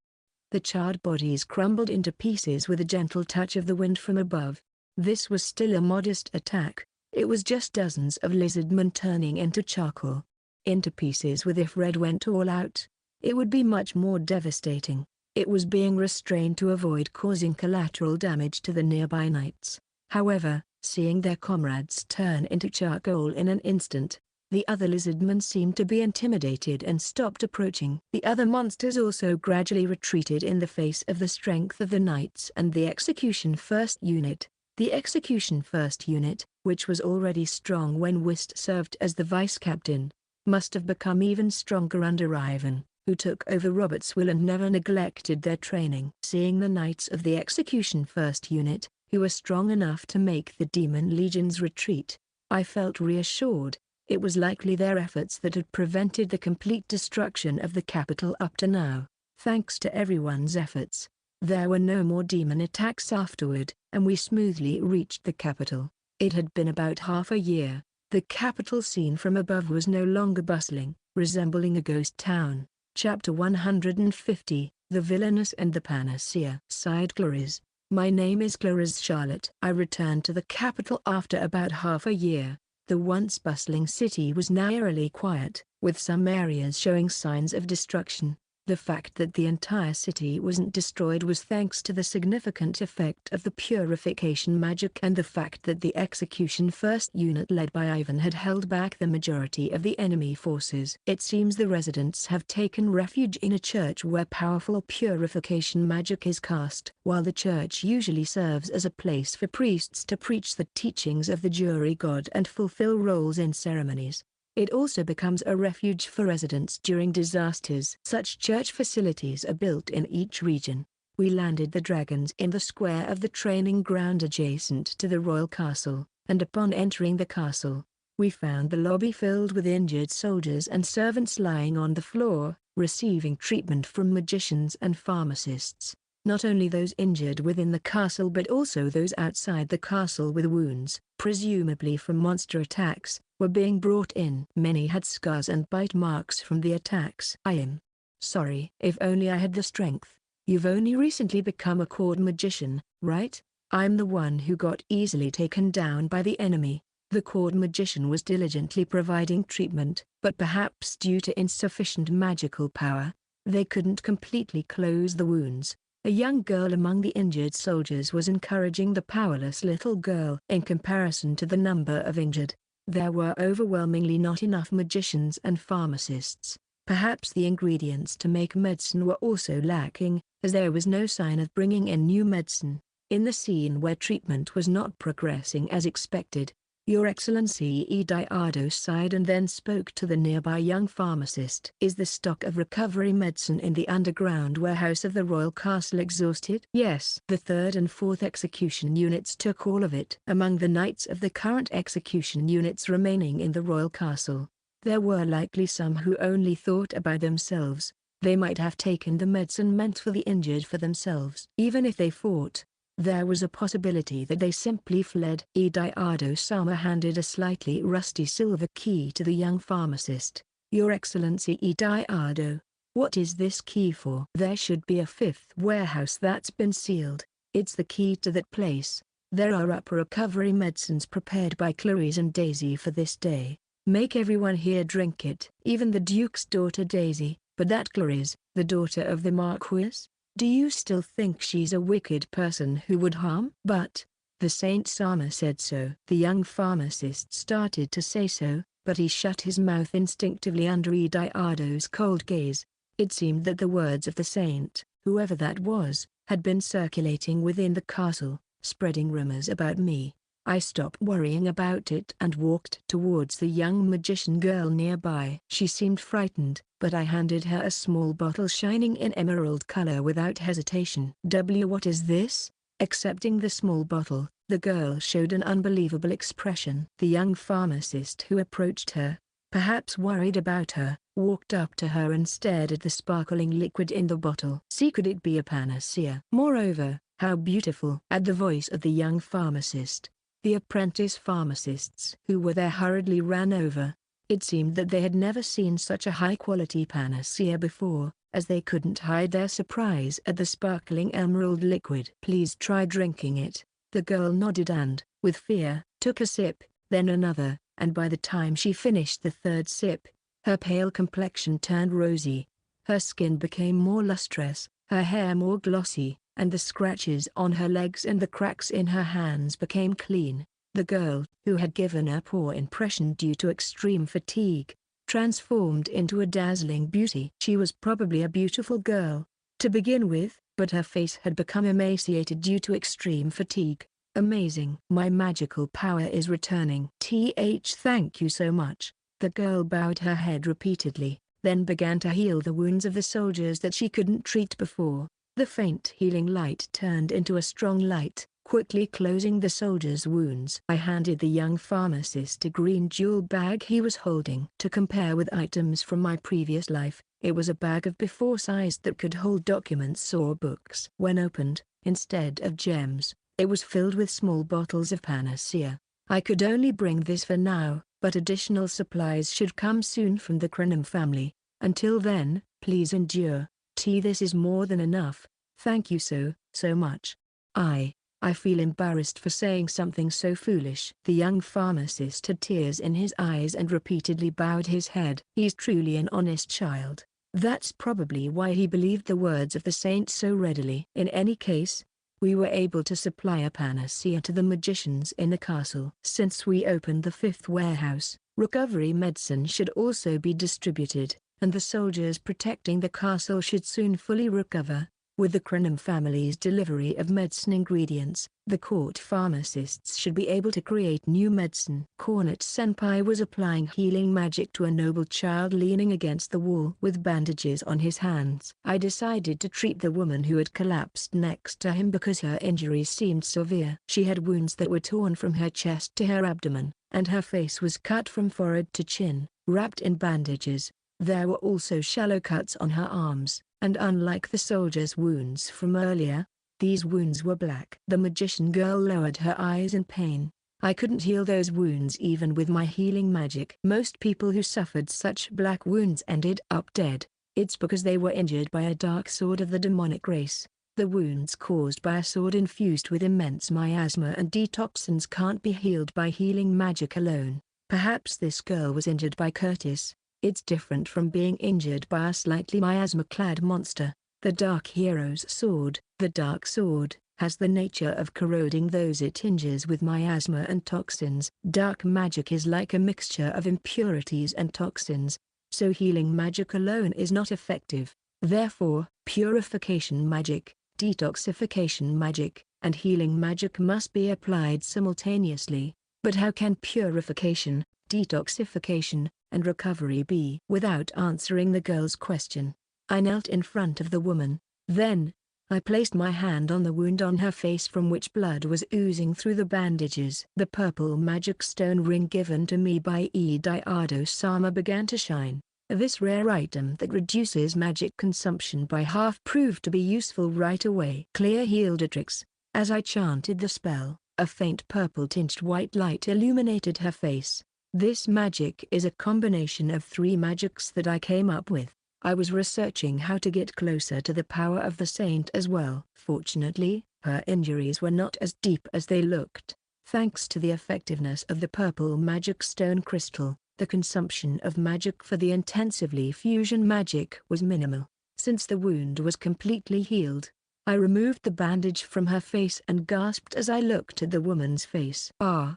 the charred bodies crumbled into pieces with a gentle touch of the wind from above. This was still a modest attack. It was just dozens of lizardmen turning into charcoal. Into pieces with. If Red went all out, it would be much more devastating. It was being restrained to avoid causing collateral damage to the nearby knights. However, seeing their comrades turn into charcoal in an instant, the other lizardmen seemed to be intimidated and stopped approaching. The other monsters also gradually retreated in the face of the strength of the knights and the Execution First Unit. The Execution First Unit, which was already strong when Whist served as the vice-captain, must have become even stronger under Ivan, who took over Robert's will and never neglected their training. Seeing the knights of the Execution First Unit, who were strong enough to make the demon legions retreat, I felt reassured. It was likely their efforts that had prevented the complete destruction of the capital up to now. Thanks to everyone's efforts, there were no more demon attacks afterward, and we smoothly reached the capital. It had been about half a year. The capital seen from above was no longer bustling, resembling a ghost town. Chapter 150, The Villainess and the Panacea. Sighed Claris. My name is Claris Charlotte. I returned to the capital after about half a year. The once bustling city was now eerily quiet, with some areas showing signs of destruction. The fact that the entire city wasn't destroyed was thanks to the significant effect of the purification magic and the fact that the Execution First Unit led by Ivan had held back the majority of the enemy forces. It seems the residents have taken refuge in a church where powerful purification magic is cast. While the church usually serves as a place for priests to preach the teachings of the jury god and fulfill roles in ceremonies, it also becomes a refuge for residents during disasters. Such church facilities are built in each region. We landed the dragons in the square of the training ground adjacent to the royal castle, and upon entering the castle, we found the lobby filled with injured soldiers and servants lying on the floor, receiving treatment from magicians and pharmacists. Not only those injured within the castle but also those outside the castle with wounds, presumably from monster attacks, were being brought in. Many had scars and bite marks from the attacks. I am sorry. If only I had the strength. You've only recently become a court magician, right? I'm the one who got easily taken down by the enemy. The court magician was diligently providing treatment, but perhaps due to insufficient magical power, they couldn't completely close the wounds. A young girl among the injured soldiers was encouraging the powerless little girl. In comparison to the number of injured, there were overwhelmingly not enough magicians and pharmacists. Perhaps the ingredients to make medicine were also lacking, as there was no sign of bringing in new medicine. In the scene where treatment was not progressing as expected, Your Excellency Ediardo sighed and then spoke to the nearby young pharmacist. Is the stock of recovery medicine in the underground warehouse of the royal castle exhausted? Yes. The 3rd and 4th execution units took all of it. Among the knights of the current execution units remaining in the royal castle, there were likely some who only thought about themselves. They might have taken the medicine meant for the injured for themselves. Even if they fought, There was a possibility that they simply fled. Ediardo-sama handed a slightly rusty silver key to the young pharmacist. "Your Excellency Ediardo, what is this key for?" "There should be a fifth warehouse that's been sealed. It's the key to that place. There are upper recovery medicines prepared by Claris and Daisy for this day. Make everyone here drink it." "Even the Duke's daughter Daisy, but that Claris, the daughter of the Marquis? Do you still think she's a wicked person who would harm?" "But, the Saint Sama said so." The young pharmacist started to say so, but he shut his mouth instinctively under Ediardo's cold gaze. It seemed that the words of the saint, whoever that was, had been circulating within the castle, spreading rumors about me. I stopped worrying about it and walked towards the young magician girl nearby. She seemed frightened, but I handed her a small bottle shining in emerald color without hesitation. What is this?" Accepting the small bottle, the girl showed an unbelievable expression. The young pharmacist who approached her, perhaps worried about her, walked up to her and stared at the sparkling liquid in the bottle. "See, could it be a panacea? Moreover, how beautiful!" At the voice of the young pharmacist, the apprentice pharmacists who were there hurriedly ran over. It seemed that they had never seen such a high-quality panacea before, as they couldn't hide their surprise at the sparkling emerald liquid. "Please try drinking it." The girl nodded and, with fear, took a sip, then another, and by the time she finished the third sip, her pale complexion turned rosy. Her skin became more lustrous, her hair more glossy, and the scratches on her legs and the cracks in her hands became clean. The girl, who had given a poor impression due to extreme fatigue, transformed into a dazzling beauty. She was probably a beautiful girl, to begin with, but her face had become emaciated due to extreme fatigue. "Amazing. My magical power is returning." Thank you so much." The girl bowed her head repeatedly, then began to heal the wounds of the soldiers that she couldn't treat before. The faint healing light turned into a strong light, quickly closing the soldier's wounds. I handed the young pharmacist a green jewel bag he was holding. To compare with items from my previous life, it was a bag of before size that could hold documents or books. When opened, instead of gems, it was filled with small bottles of panacea. I could only bring this for now, but additional supplies should come soon from the Crenham family. Until then, please endure. This is more than enough. Thank you so much. I feel embarrassed for saying something so foolish." The young pharmacist had tears in his eyes and repeatedly bowed his head. He's truly an honest child. That's probably why he believed the words of the saint so readily. In any case, we were able to supply a panacea to the magicians in the castle. Since we opened the fifth warehouse, recovery medicine should also be distributed, and the soldiers protecting the castle should soon fully recover. With the Crenham family's delivery of medicine ingredients, the court pharmacists should be able to create new medicine. Cornet-senpai was applying healing magic to a noble child leaning against the wall with bandages on his hands. I decided to treat the woman who had collapsed next to him because her injuries seemed severe. She had wounds that were torn from her chest to her abdomen, and her face was cut from forehead to chin, wrapped in bandages. There were also shallow cuts on her arms, and unlike the soldier's wounds from earlier, these wounds were black. The magician girl lowered her eyes in pain. I couldn't heal those wounds even with my healing magic. Most people who suffered such black wounds ended up dead. It's because they were injured by a dark sword of the demonic race. The wounds caused by a sword infused with immense miasma and detoxins can't be healed by healing magic alone. Perhaps this girl was injured by Curtis. It's different from being injured by a slightly miasma-clad monster. The Dark Hero's sword, the Dark Sword, has the nature of corroding those it injures with miasma and toxins. Dark magic is like a mixture of impurities and toxins, so healing magic alone is not effective. Therefore, purification magic, detoxification magic, and healing magic must be applied simultaneously. But how can purification, detoxification, and recovery be? Without answering the girl's question, I knelt in front of the woman. Then, I placed my hand on the wound on her face from which blood was oozing through the bandages. The purple magic stone ring given to me by Ediardo-sama began to shine. This rare item that reduces magic consumption by half proved to be useful right away. Clear Healdatrix. As I chanted the spell, a faint purple-tinged white light illuminated her face. This magic is a combination of 3 magics that I came up with. I was researching how to get closer to the power of the saint as well. Fortunately, her injuries were not as deep as they looked. Thanks to the effectiveness of the purple magic stone crystal, the consumption of magic for the intensively fusion magic was minimal. Since the wound was completely healed, I removed the bandage from her face and gasped as I looked at the woman's face. "Ah,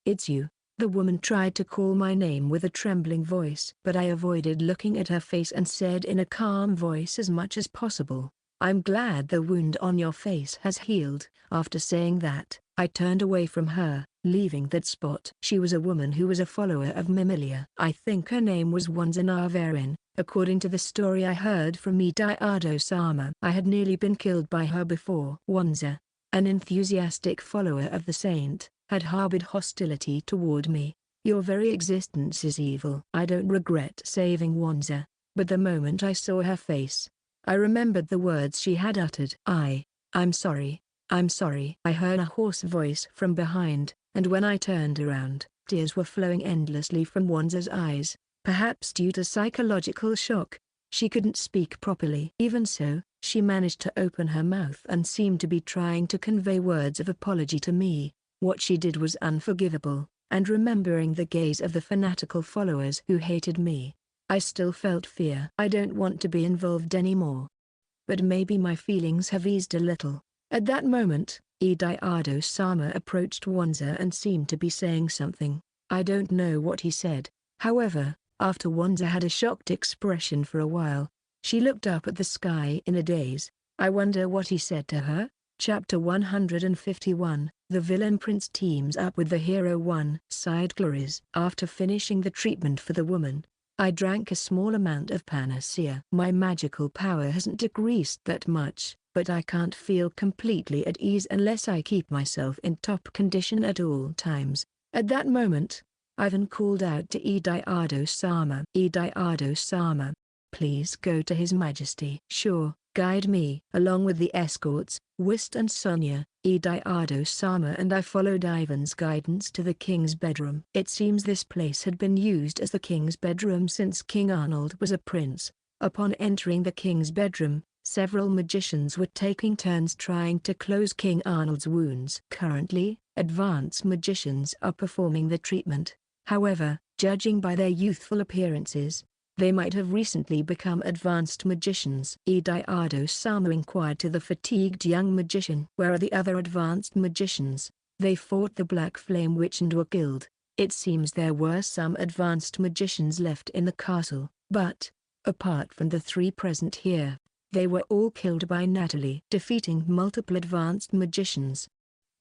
it's you." The woman tried to call my name with a trembling voice, but I avoided looking at her face and said in a calm voice as much as possible, "I'm glad the wound on your face has healed." After saying that, I turned away from her, leaving that spot. She was a woman who was a follower of Mimilia. I think her name was Wanza Navarin, according to the story I heard from Ediardo-sama. I had nearly been killed by her before. Wanza, an enthusiastic follower of the saint, had harbored hostility toward me. "Your very existence is evil." I don't regret saving Wanza, but the moment I saw her face, I remembered the words she had uttered. I'm sorry, I'm sorry." I heard a hoarse voice from behind, and when I turned around, tears were flowing endlessly from Wanza's eyes, perhaps due to psychological shock. She couldn't speak properly. Even so, she managed to open her mouth and seemed to be trying to convey words of apology to me. What she did was unforgivable, and remembering the gaze of the fanatical followers who hated me, I still felt fear. I don't want to be involved anymore. But maybe my feelings have eased a little. At that moment, Ediardo-sama approached Wanza and seemed to be saying something. I don't know what he said. However, after Wanza had a shocked expression for a while, she looked up at the sky in a daze. I wonder what he said to her? Chapter 151, The Villain Prince teams up with the hero. 1. Sighed Claris. After finishing the treatment for the woman, I drank a small amount of panacea. My magical power hasn't decreased that much, but I can't feel completely at ease unless I keep myself in top condition at all times. At that moment, Ivan called out to Ediardo-sama. "Ediardo-sama, please go to His Majesty." "Sure, guide me." Along with the escorts, Whist and Sonia, Ediardo-sama and I followed Ivan's guidance to the king's bedroom. It seems this place had been used as the king's bedroom since King Arnold was a prince. Upon entering the king's bedroom, several magicians were taking turns trying to close King Arnold's wounds. Currently, advanced magicians are performing the treatment. However, judging by their youthful appearances, they might have recently become advanced magicians. Ediardo-sama inquired to the fatigued young magician. "Where are the other advanced magicians?" "They fought the Black Flame Witch and were killed." It seems there were some advanced magicians left in the castle, but, apart from the 3 present here, they were all killed by Natalie. Defeating multiple advanced magicians.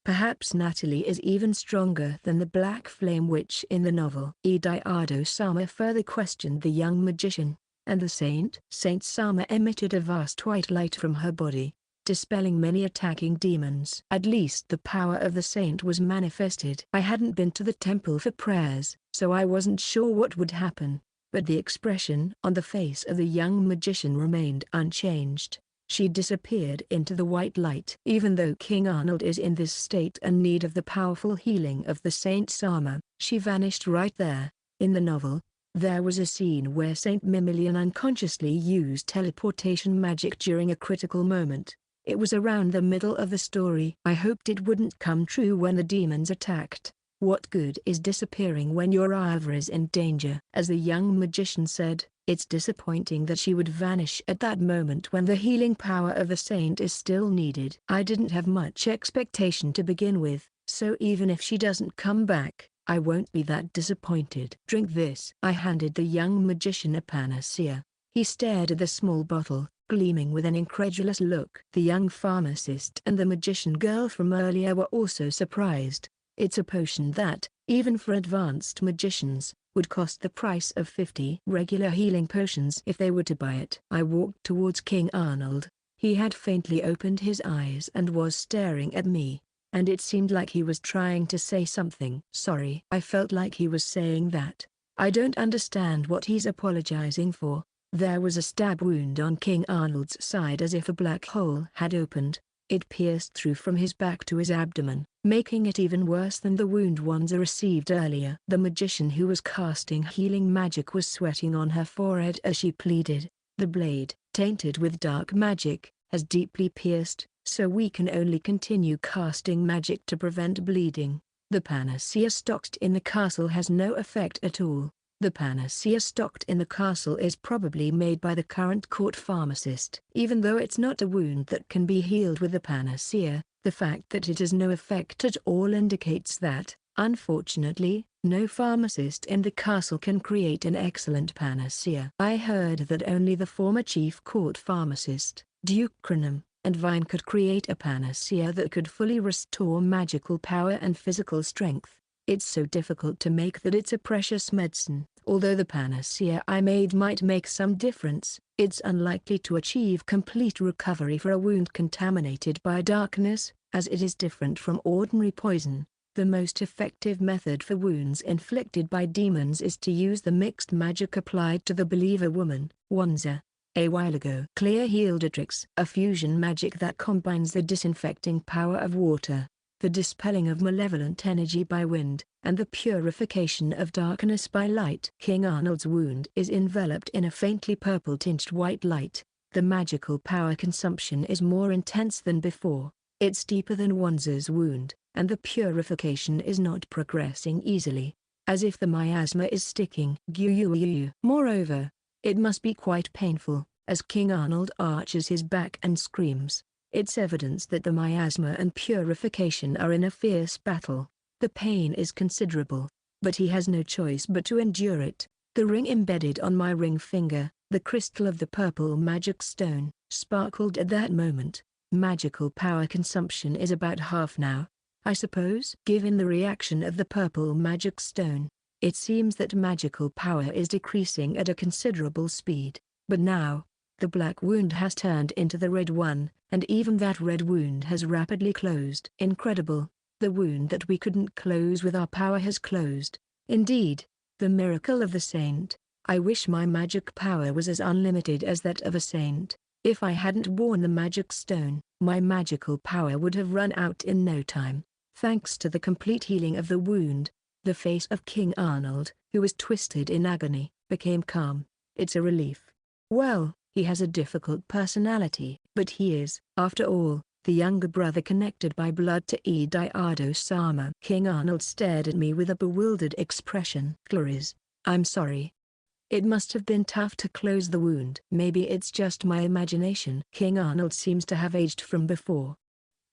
Perhaps Natalie is even stronger than the Black Flame Witch in the novel. Ediardo-sama further questioned the young magician, and the saint? Saint Sama emitted a vast white light from her body, dispelling many attacking demons. At least the power of the saint was manifested. I hadn't been to the temple for prayers, so I wasn't sure what would happen, but the expression on the face of the young magician remained unchanged. She disappeared into the white light. Even though King Arnold is in this state and need of the powerful healing of the Saint Sama, she vanished right there. In the novel, there was a scene where Saint Mimilian unconsciously used teleportation magic during a critical moment. It was around the middle of the story. I hoped it wouldn't come true when the demons attacked. What good is disappearing when your Ivor is in danger? As the young magician said, it's disappointing that she would vanish at that moment when the healing power of the saint is still needed. I didn't have much expectation to begin with, so even if she doesn't come back, I won't be that disappointed. Drink this. I handed the young magician a panacea. He stared at the small bottle, gleaming with an incredulous look. The young pharmacist and the magician girl from earlier were also surprised. It's a potion that, even for advanced magicians, would cost the price of 50 regular healing potions if they were to buy it. I walked towards King Arnold. He had faintly opened his eyes and was staring at me, and it seemed like he was trying to say something. Sorry. I felt like he was saying that. I don't understand what he's apologizing for. There was a stab wound on King Arnold's side as if a black hole had opened. It pierced through from his back to his abdomen, making it even worse than the wound Wanza received earlier. The magician who was casting healing magic was sweating on her forehead as she pleaded. The blade, tainted with dark magic, has deeply pierced, so we can only continue casting magic to prevent bleeding. The panacea stocked in the castle has no effect at all. The panacea stocked in the castle is probably made by the current court pharmacist. Even though it's not a wound that can be healed with the panacea, the fact that it has no effect at all indicates that, unfortunately, no pharmacist in the castle can create an excellent panacea. I heard that only the former chief court pharmacist, Duke Crenham, and Vine could create a panacea that could fully restore magical power and physical strength. It's so difficult to make that it's a precious medicine. Although the panacea I made might make some difference, it's unlikely to achieve complete recovery for a wound contaminated by darkness, as it is different from ordinary poison. The most effective method for wounds inflicted by demons is to use the mixed magic applied to the believer woman, Wanza. A while ago. Clear Healdatrix, a fusion magic that combines the disinfecting power of water, the dispelling of malevolent energy by wind, and the purification of darkness by light. King Arnold's wound is enveloped in a faintly purple-tinged white light. The magical power consumption is more intense than before. It's deeper than Wanza's wound, and the purification is not progressing easily, as if the miasma is sticking. Moreover, it must be quite painful, as King Arnold arches his back and screams. It's evidence that the miasma and purification are in a fierce battle. The pain is considerable, but he has no choice but to endure it. The ring embedded on my ring finger, the crystal of the purple magic stone, sparkled at that moment. Magical power consumption is about half now, I suppose. Given the reaction of the purple magic stone, it seems that magical power is decreasing at a considerable speed. But now, the black wound has turned into the red one, and even that red wound has rapidly closed. Incredible. The wound that we couldn't close with our power has closed. Indeed, the miracle of the saint. I wish my magic power was as unlimited as that of a saint. If I hadn't worn the magic stone, my magical power would have run out in no time. Thanks to the complete healing of the wound, the face of King Arnold, who was twisted in agony, became calm. It's a relief. Well, he has a difficult personality, but he is, after all, the younger brother connected by blood to Ediardo-sama. King Arnold stared at me with a bewildered expression. Claris, I'm sorry. It must have been tough to close the wound. Maybe it's just my imagination. King Arnold seems to have aged from before.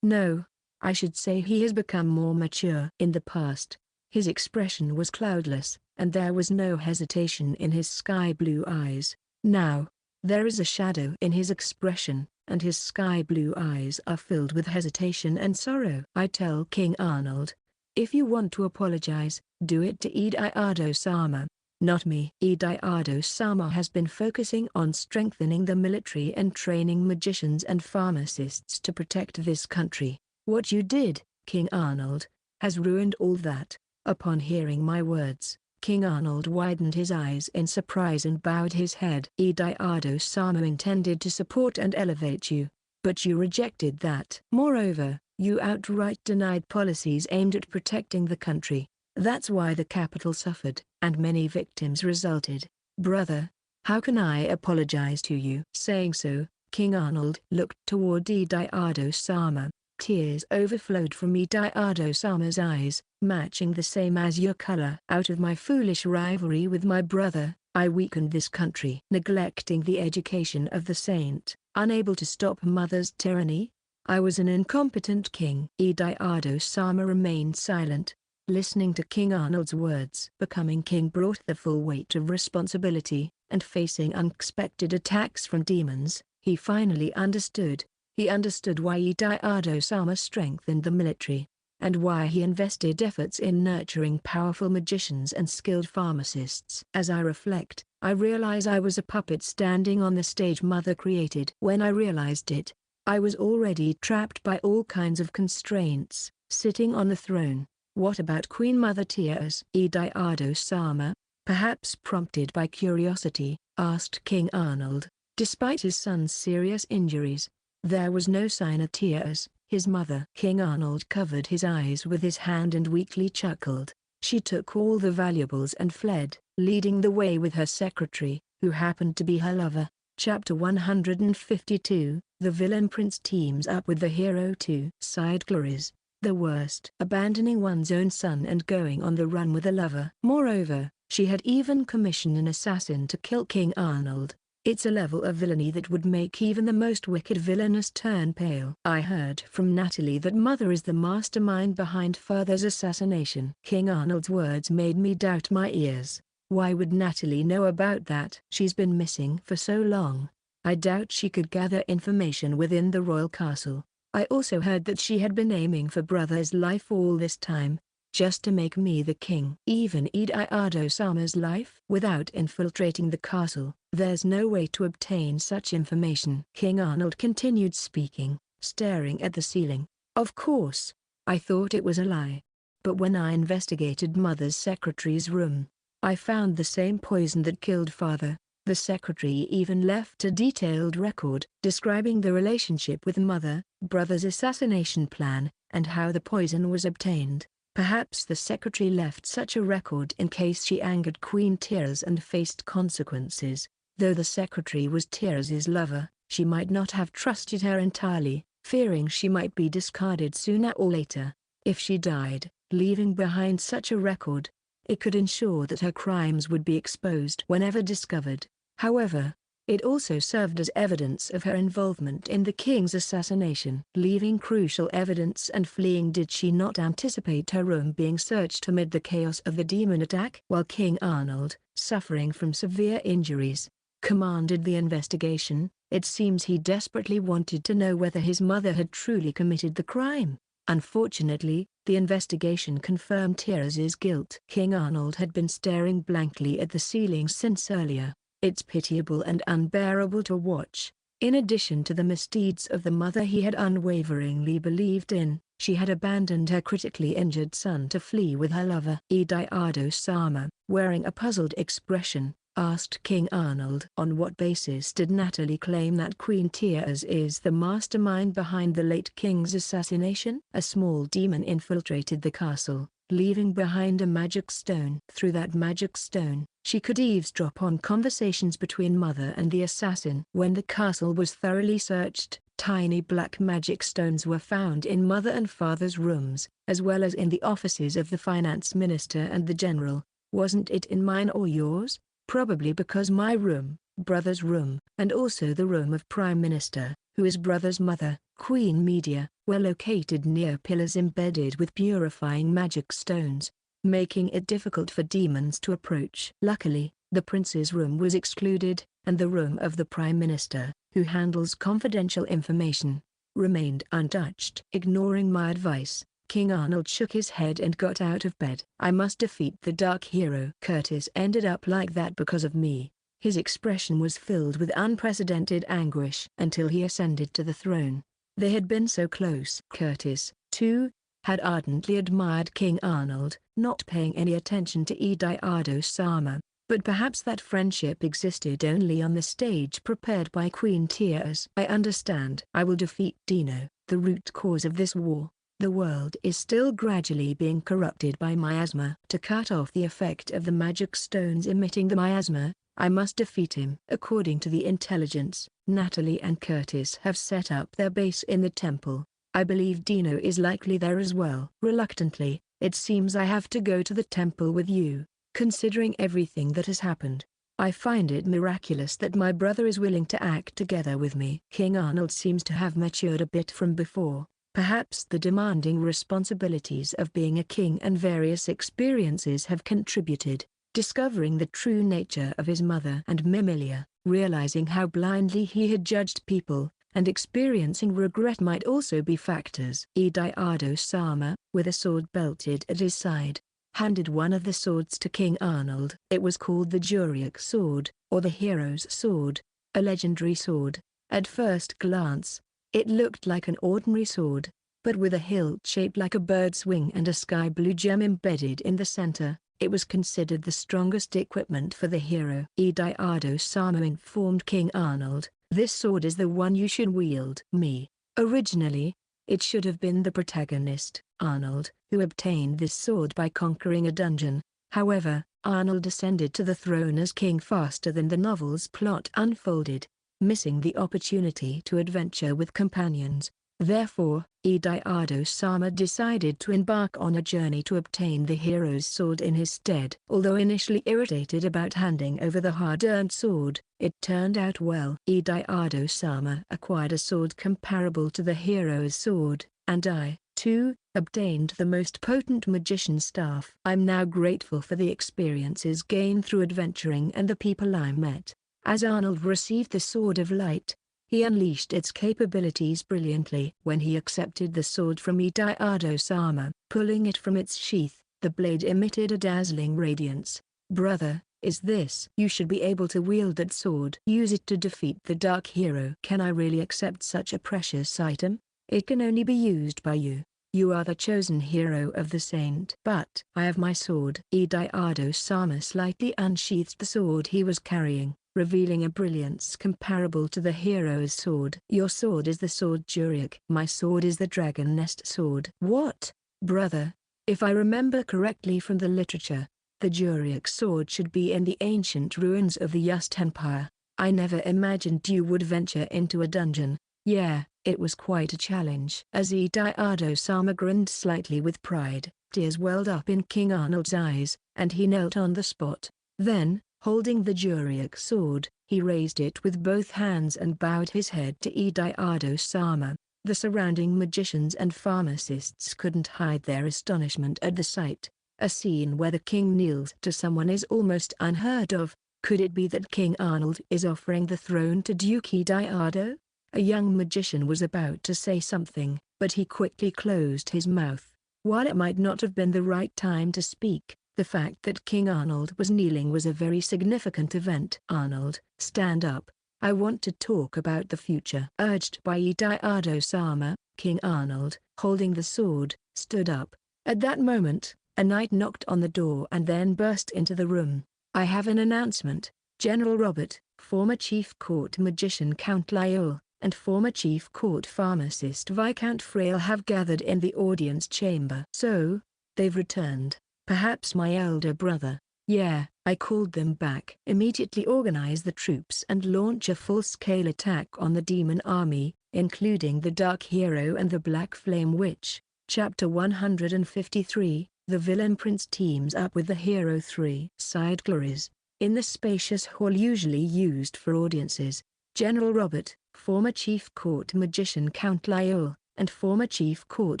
No, I should say he has become more mature. In the past, his expression was cloudless, and there was no hesitation in his sky-blue eyes. Now, there is a shadow in his expression, and his sky-blue eyes are filled with hesitation and sorrow. I tell King Arnold, if you want to apologize, do it to Ediardo-sama, not me. Ediardo-sama has been focusing on strengthening the military and training magicians and pharmacists to protect this country. What you did, King Arnold, has ruined all that. Upon hearing my words, King Arnold widened his eyes in surprise and bowed his head. Ediardo-sama intended to support and elevate you, but you rejected that. Moreover, you outright denied policies aimed at protecting the country. That's why the capital suffered, and many victims resulted. Brother, how can I apologize to you? Saying so, King Arnold looked toward Ediardo-sama. Tears overflowed from Ediardo-sama's eyes, matching the same azure color. Out of my foolish rivalry with my brother, I weakened this country. Neglecting the education of the saint, unable to stop mother's tyranny, I was an incompetent king. Ediardo-sama remained silent, listening to King Arnold's words. Becoming king brought the full weight of responsibility, and facing unexpected attacks from demons, he finally understood. He understood why Ediardo-sama strengthened the military, and why he invested efforts in nurturing powerful magicians and skilled pharmacists. As I reflect, I realize I was a puppet standing on the stage Mother created. When I realized it, I was already trapped by all kinds of constraints, sitting on the throne. What about Queen Mother Tears? Ediardo-sama, perhaps prompted by curiosity, asked King Arnold. Despite his son's serious injuries, There was no sign of tears. His mother. King Arnold covered his eyes with his hand and weakly chuckled. She took all the valuables and fled, leading the way with her secretary, who happened to be her lover. Chapter 152, The Villain Prince teams up with the hero too. Sighed Claris. The worst. Abandoning one's own son and going on the run with a lover. Moreover, she had even commissioned an assassin to kill King Arnold. It's a level of villainy that would make even the most wicked villainess turn pale. I heard from Natalie that Mother is the mastermind behind Father's assassination. King Arnold's words made me doubt my ears. Why would Natalie know about that? She's been missing for so long. I doubt she could gather information within the royal castle. I also heard that she had been aiming for Brother's life all this time, just to make me the king. Even Ediardo-sama's life? Without infiltrating the castle, there's no way to obtain such information. King Arnold continued speaking, staring at the ceiling. Of course, I thought it was a lie. But when I investigated Mother's secretary's room, I found the same poison that killed Father. The secretary even left a detailed record describing the relationship with Mother, Brother's assassination plan, and how the poison was obtained. Perhaps the secretary left such a record in case she angered Queen Tiras and faced consequences. Though the secretary was Tiras's lover, she might not have trusted her entirely, fearing she might be discarded sooner or later. If she died, leaving behind such a record, it could ensure that her crimes would be exposed whenever discovered. However, it also served as evidence of her involvement in the king's assassination. Leaving crucial evidence and fleeing, did she not anticipate her room being searched amid the chaos of the demon attack? While King Arnold, suffering from severe injuries, commanded the investigation, it seems he desperately wanted to know whether his mother had truly committed the crime. Unfortunately, the investigation confirmed Tiras's guilt. King Arnold had been staring blankly at the ceiling since earlier. It's pitiable and unbearable to watch. In addition to the misdeeds of the mother he had unwaveringly believed in, she had abandoned her critically injured son to flee with her lover. Ediardo-sama, wearing a puzzled expression, asked King Arnold. On what basis did Natalie claim that Queen Tiras is the mastermind behind the late king's assassination? A small demon infiltrated the castle, leaving behind a magic stone. Through that magic stone, she could eavesdrop on conversations between Mother and the assassin. When the castle was thoroughly searched, tiny black magic stones were found in Mother and Father's rooms, as well as in the offices of the finance minister and the general. Wasn't it in mine or yours? Probably because my room, Brother's room, and also the room of Prime Minister, who is Brother's mother, Queen Media, were located near pillars embedded with purifying magic stones, making it difficult for demons to approach. Luckily, the prince's room was excluded, and the room of the Prime Minister, who handles confidential information, remained untouched. Ignoring my advice, King Arnold shook his head and got out of bed. I must defeat the dark hero. Curtis ended up like that because of me. His expression was filled with unprecedented anguish until he ascended to the throne. They had been so close. Curtis, too, had ardently admired King Arnold, not paying any attention to Ediardo-sama, but perhaps that friendship existed only on the stage prepared by Queen Tiras. I understand. I will defeat Dino, the root cause of this war. The world is still gradually being corrupted by miasma. To cut off the effect of the magic stones emitting the miasma, I must defeat him. According to the intelligence, Natalie and Curtis have set up their base in the temple. I believe Dino is likely there as well. Reluctantly, it seems I have to go to the temple with you. Considering everything that has happened, I find it miraculous that my brother is willing to act together with me. King Arnold seems to have matured a bit from before. Perhaps the demanding responsibilities of being a king and various experiences have contributed. Discovering the true nature of his mother and Mimilia, realizing how blindly he had judged people, and experiencing regret might also be factors. Ediardo-sama, with a sword belted at his side, handed one of the swords to King Arnold. It was called the Juriac sword, or the hero's sword, a legendary sword. At first glance, it looked like an ordinary sword, but with a hilt shaped like a bird's wing and a sky blue gem embedded in the center, it was considered the strongest equipment for the hero. Ediardo-sama informed King Arnold, This sword is the one you should wield. Me. Originally, it should have been the protagonist, Arnold, who obtained this sword by conquering a dungeon. However, Arnold ascended to the throne as king faster than the novel's plot unfolded, missing the opportunity to adventure with companions. Therefore, Ediardo-sama decided to embark on a journey to obtain the hero's sword in his stead. Although initially irritated about handing over the hard-earned sword, it turned out well. Ediardo-sama acquired a sword comparable to the hero's sword, and I, too, obtained the most potent magician staff. I'm now grateful for the experiences gained through adventuring and the people I met. As Arnold received the Sword of Light, he unleashed its capabilities brilliantly. When he accepted the sword from Ediardo-sama, pulling it from its sheath, the blade emitted a dazzling radiance. Brother, is this? You should be able to wield that sword. Use it to defeat the dark hero. Can I really accept such a precious item? It can only be used by you. You are the chosen hero of the saint. But I have my sword. Ediardo-sama slightly unsheathed the sword he was carrying, revealing a brilliance comparable to the hero's sword. Your sword is the sword Juriak. My sword is the dragon nest sword. What? Brother, if I remember correctly from the literature, the Juriak sword should be in the ancient ruins of the Yust Empire. I never imagined you would venture into a dungeon. Yeah, it was quite a challenge. As Ediardo-sama grinned slightly with pride, tears welled up in King Arnold's eyes, and he knelt on the spot. Then, holding the Juriak sword, he raised it with both hands and bowed his head to Ediardo-sama. The surrounding magicians and pharmacists couldn't hide their astonishment at the sight. A scene where the king kneels to someone is almost unheard of. Could it be that King Arnold is offering the throne to Duke Ediardo? A young magician was about to say something, but he quickly closed his mouth. While it might not have been the right time to speak, the fact that King Arnold was kneeling was a very significant event. Arnold, stand up. I want to talk about the future. Urged by Ediardo-sama, King Arnold, holding the sword, stood up. At that moment, a knight knocked on the door and then burst into the room. I have an announcement. General Robert, former Chief Court Magician Count Lyell, and former Chief Court Pharmacist Viscount Frail have gathered in the audience chamber. So, they've returned. Perhaps my elder brother. Yeah, I called them back. Immediately organize the troops and launch a full-scale attack on the demon army, including the Dark Hero and the Black Flame Witch. Chapter 153, The Villain Prince teams up with the Hero 3. Side Claris. In the spacious hall usually used for audiences, General Robert, former Chief Court Magician Count Lyell, and former Chief Court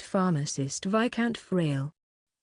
Pharmacist Viscount Frail,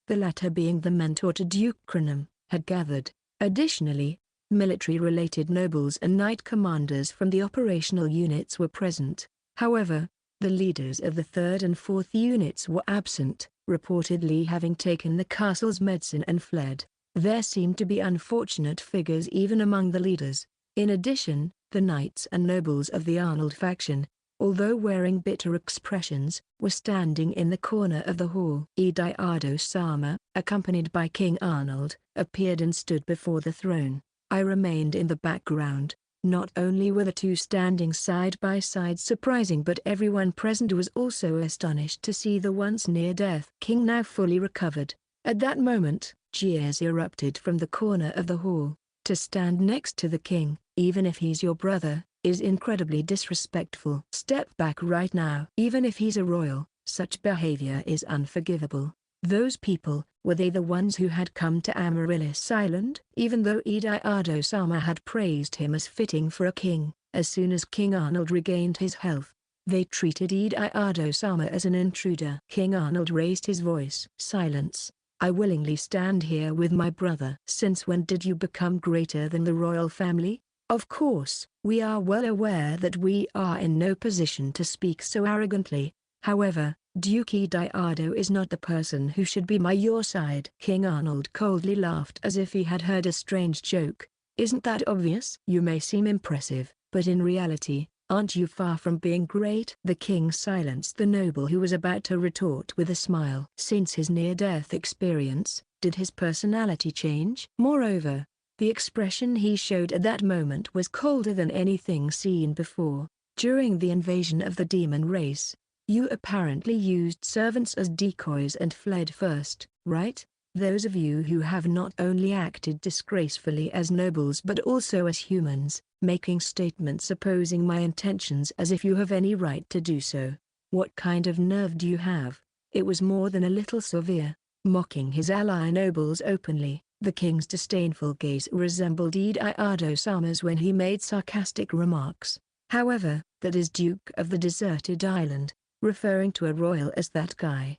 the latter being the mentor to Duke Crenham, had gathered. Additionally, military-related nobles and knight commanders from the operational units were present. However, the leaders of the 3rd and 4th units were absent, reportedly having taken the castle's medicine and fled. There seemed to be unfortunate figures even among the leaders. In addition, the knights and nobles of the Arnold faction, although wearing bitter expressions, were standing in the corner of the hall. Ediardo-sama, accompanied by King Arnold, appeared and stood before the throne. I remained in the background. Not only were the two standing side by side surprising, but everyone present was also astonished to see the once near-death king now fully recovered. At that moment, cheers erupted from the corner of the hall. To stand next to the king, even if he's your brother, is incredibly disrespectful. Step back right now. Even if he's a royal, such behavior is unforgivable. Those people, were they the ones who had come to Amaryllis Island? Even though Ediardo-sama had praised him as fitting for a king, as soon as King Arnold regained his health, they treated Ediardo-sama as an intruder. King Arnold raised his voice. Silence. I willingly stand here with my brother. Since when did you become greater than the royal family? Of course, we are well aware that we are in no position to speak so arrogantly. However, Duke Ediardo is not the person who should be by your side. King Arnold coldly laughed as if he had heard a strange joke. Isn't that obvious? You may seem impressive, but in reality, aren't you far from being great? The king silenced the noble who was about to retort with a smile. Since his near-death experience, did his personality change? Moreover, The expression he showed at that moment was colder than anything seen before. During the invasion of the demon race, you apparently used servants as decoys and fled first, right? Those of you who have not only acted disgracefully as nobles but also as humans, making statements opposing my intentions as if you have any right to do so. What kind of nerve do you have? It was more than a little severe. Mocking his ally nobles openly, the king's disdainful gaze resembled Ediardo-sama's when he made sarcastic remarks. However, that is Duke of the Deserted Island, referring to a royal as that guy.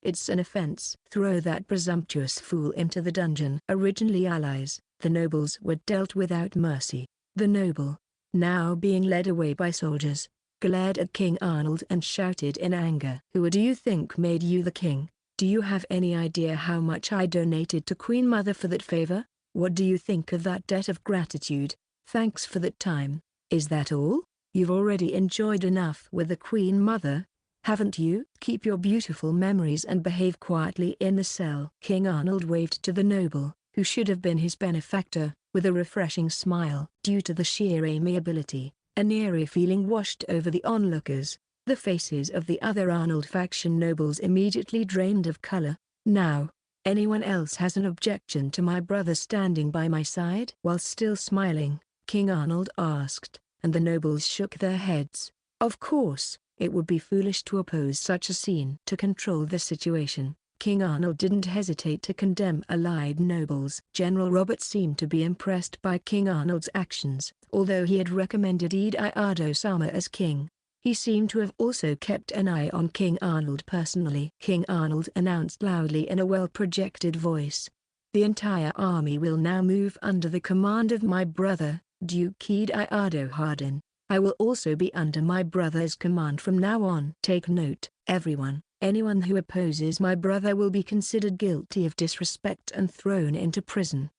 It's an offense. Throw that presumptuous fool into the dungeon. Originally allies, the nobles were dealt without mercy. The noble, now being led away by soldiers, glared at King Arnold and shouted in anger. Who do you think made you the king? Do you have any idea how much I donated to Queen Mother for that favor? What do you think of that debt of gratitude? Thanks for that time. Is that all? You've already enjoyed enough with the Queen Mother, haven't you? Keep your beautiful memories and behave quietly in the cell. King Arnold waved to the noble, who should have been his benefactor, with a refreshing smile. Due to the sheer amiability, an eerie feeling washed over the onlookers. The faces of the other Arnold faction nobles immediately drained of color. Now, anyone else has an objection to my brother standing by my side? While still smiling, King Arnold asked, and the nobles shook their heads. Of course, it would be foolish to oppose such a scene. To control the situation, King Arnold didn't hesitate to condemn allied nobles. General Robert seemed to be impressed by King Arnold's actions. Although he had recommended Ediardo-sama as king, he seemed to have also kept an eye on King Arnold personally. King Arnold announced loudly in a well-projected voice, "The entire army will now move under the command of my brother, Duke Ediardo Hardin. I will also be under my brother's command from now on. Take note, everyone, anyone who opposes my brother will be considered guilty of disrespect and thrown into prison."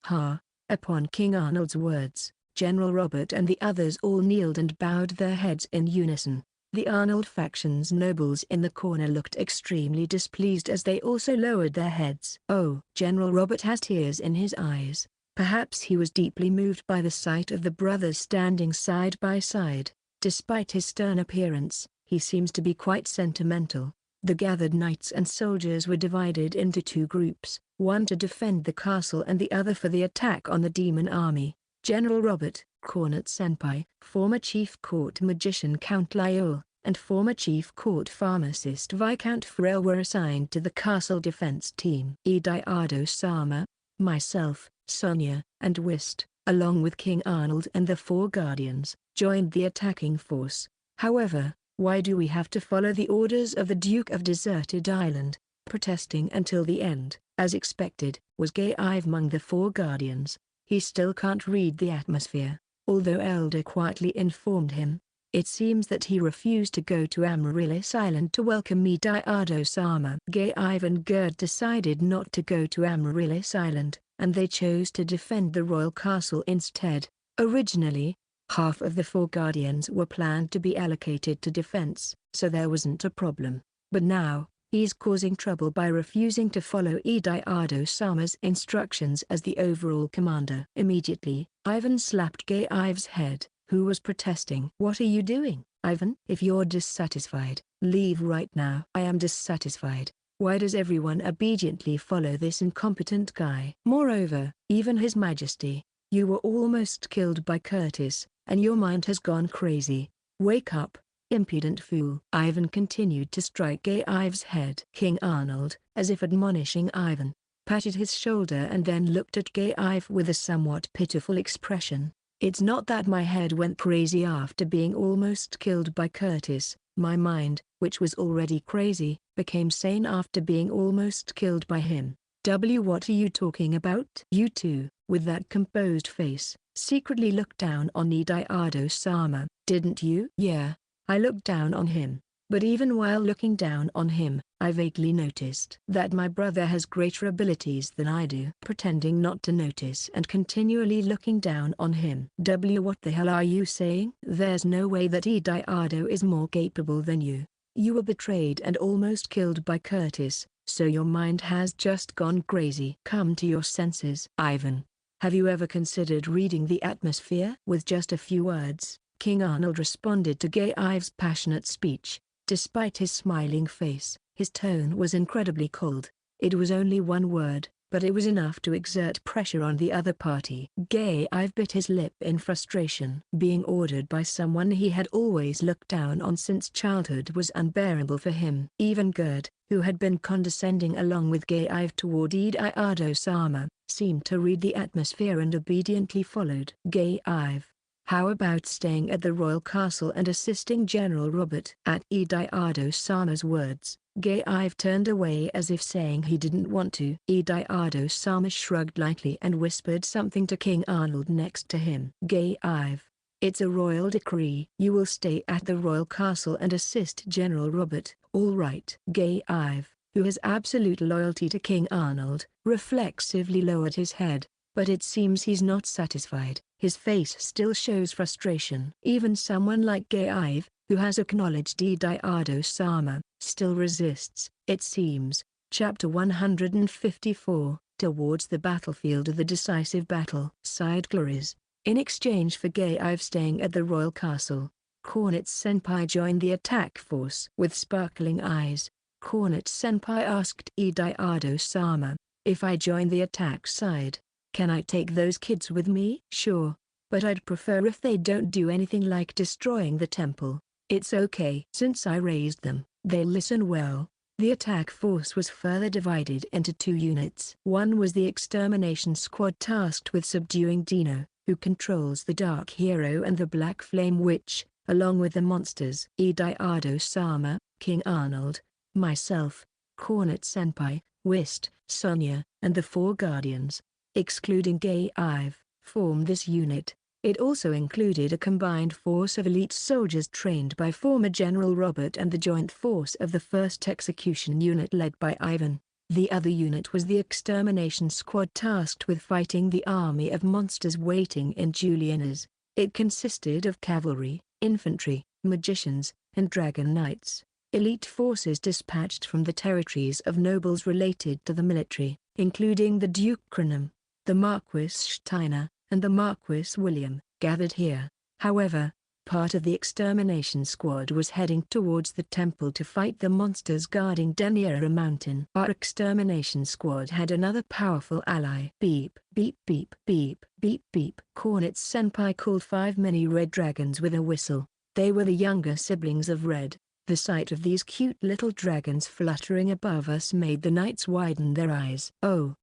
Upon King Arnold's words, General Robert and the others all kneeled and bowed their heads in unison. The Arnold faction's nobles in the corner looked extremely displeased as they also lowered their heads. Oh, General Robert has tears in his eyes. Perhaps he was deeply moved by the sight of the brothers standing side by side. Despite his stern appearance, he seems to be quite sentimental. The gathered knights and soldiers were divided into two groups, one to defend the castle and the other for the attack on the demon army. General Robert, Cornet Senpai, former Chief Court Magician Count Lyell, and former Chief Court Pharmacist Viscount Frel were assigned to the castle defense team. Ediardo-sama, myself, Sonia, and Whist, along with King Arnold and the four guardians, joined the attacking force. However, why do we have to follow the orders of the Duke of Deserted Island? Protesting until the end, as expected, was Gay Ive among the four guardians. He still can't read the atmosphere, although Elder quietly informed him. It seems that he refused to go to Amaryllis Island to welcome Ediardo-sama. Gay Ive and Gerd decided not to go to Amaryllis Island, and they chose to defend the royal castle instead. Originally, half of the four guardians were planned to be allocated to defense, so there wasn't a problem. But now, he's causing trouble by refusing to follow Ediardo-sama's instructions as the overall commander. Immediately, Ivan slapped Gay Ive's head, who was protesting. "What are you doing, Ivan? If you're dissatisfied, leave right now." "I am dissatisfied. Why does everyone obediently follow this incompetent guy? Moreover, even His Majesty, you were almost killed by Curtis, and your mind has gone crazy. Wake up, impudent fool." Ivan continued to strike Gay Ive's head. King Arnold, as if admonishing Ivan, patted his shoulder and then looked at Gay Ive with a somewhat pitiful expression. "It's not that my head went crazy after being almost killed by Curtis. My mind, which was already crazy, became sane after being almost killed by him." What are you talking about? You two, with that composed face, secretly looked down on Ediardo-sama, didn't you? Yeah, I looked down on him, but even while looking down on him, I vaguely noticed that my brother has greater abilities than I do. Pretending not to notice and continually looking down on him. What the hell are you saying? There's no way that Ediardo is more capable than you. You were betrayed and almost killed by Curtis, so your mind has just gone crazy. Come to your senses. Ivan, Have you ever considered reading the atmosphere? With just a few words, King Arnold responded to Gay Ive's passionate speech. Despite his smiling face, his tone was incredibly cold. It was only one word, but it was enough to exert pressure on the other party. Gay Ive bit his lip in frustration. Being ordered by someone he had always looked down on since childhood was unbearable for him. Even Gerd, who had been condescending along with Gay Ive toward Ediardo-sama, seemed to read the atmosphere and obediently followed. Gay Ive, how about staying at the royal castle and assisting General Robert? At Ediardo-sama's words, Gay Ive turned away as if saying he didn't want to. Ediardo-sama shrugged lightly and whispered something to King Arnold next to him. Gay Ive, it's a royal decree. You will stay at the royal castle and assist General Robert. All right. Gay Ive, who has absolute loyalty to King Arnold, reflexively lowered his head, but it seems he's not satisfied. His face still shows frustration. Even someone like Gay Ive, who has acknowledged Ediardo-sama, still resists, it seems. Chapter 154, Towards the Battlefield of the Decisive Battle. Sighed Claris. In exchange for Gay Ive staying at the royal castle, Cornet-senpai joined the attack force. With sparkling eyes, Cornet-senpai asked Ediardo-sama, if I join the attack side, can I take those kids with me? Sure, but I'd prefer if they don't do anything like destroying the temple. It's okay. Since I raised them, they'll listen well. The attack force was further divided into two units. One was the extermination squad tasked with subduing Dino, who controls the Dark Hero and the Black Flame Witch, along with the monsters. Ediardo-sama, King Arnold, myself, Cornet-senpai, Whist, Sonia, and the four Guardians, excluding Gay Ive, formed this unit. It also included a combined force of elite soldiers trained by former General Robert and the joint force of the 1st Execution Unit led by Ivan. The other unit was the extermination squad tasked with fighting the army of monsters waiting in Juliana's. It consisted of cavalry, infantry, magicians, and dragon knights. Elite forces dispatched from the territories of nobles related to the military, including the Duke Cranham, the Marquis Steiner, and the Marquis William, gathered here. However, part of the extermination squad was heading towards the temple to fight the monsters guarding Deniera Mountain. Our extermination squad had another powerful ally. Beep, beep, beep, beep, beep, beep. Cornet-senpai called 5 mini red dragons with a whistle. They were the younger siblings of Red. The sight of these cute little dragons fluttering above us made the knights widen their eyes. Oh,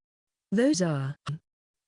those are...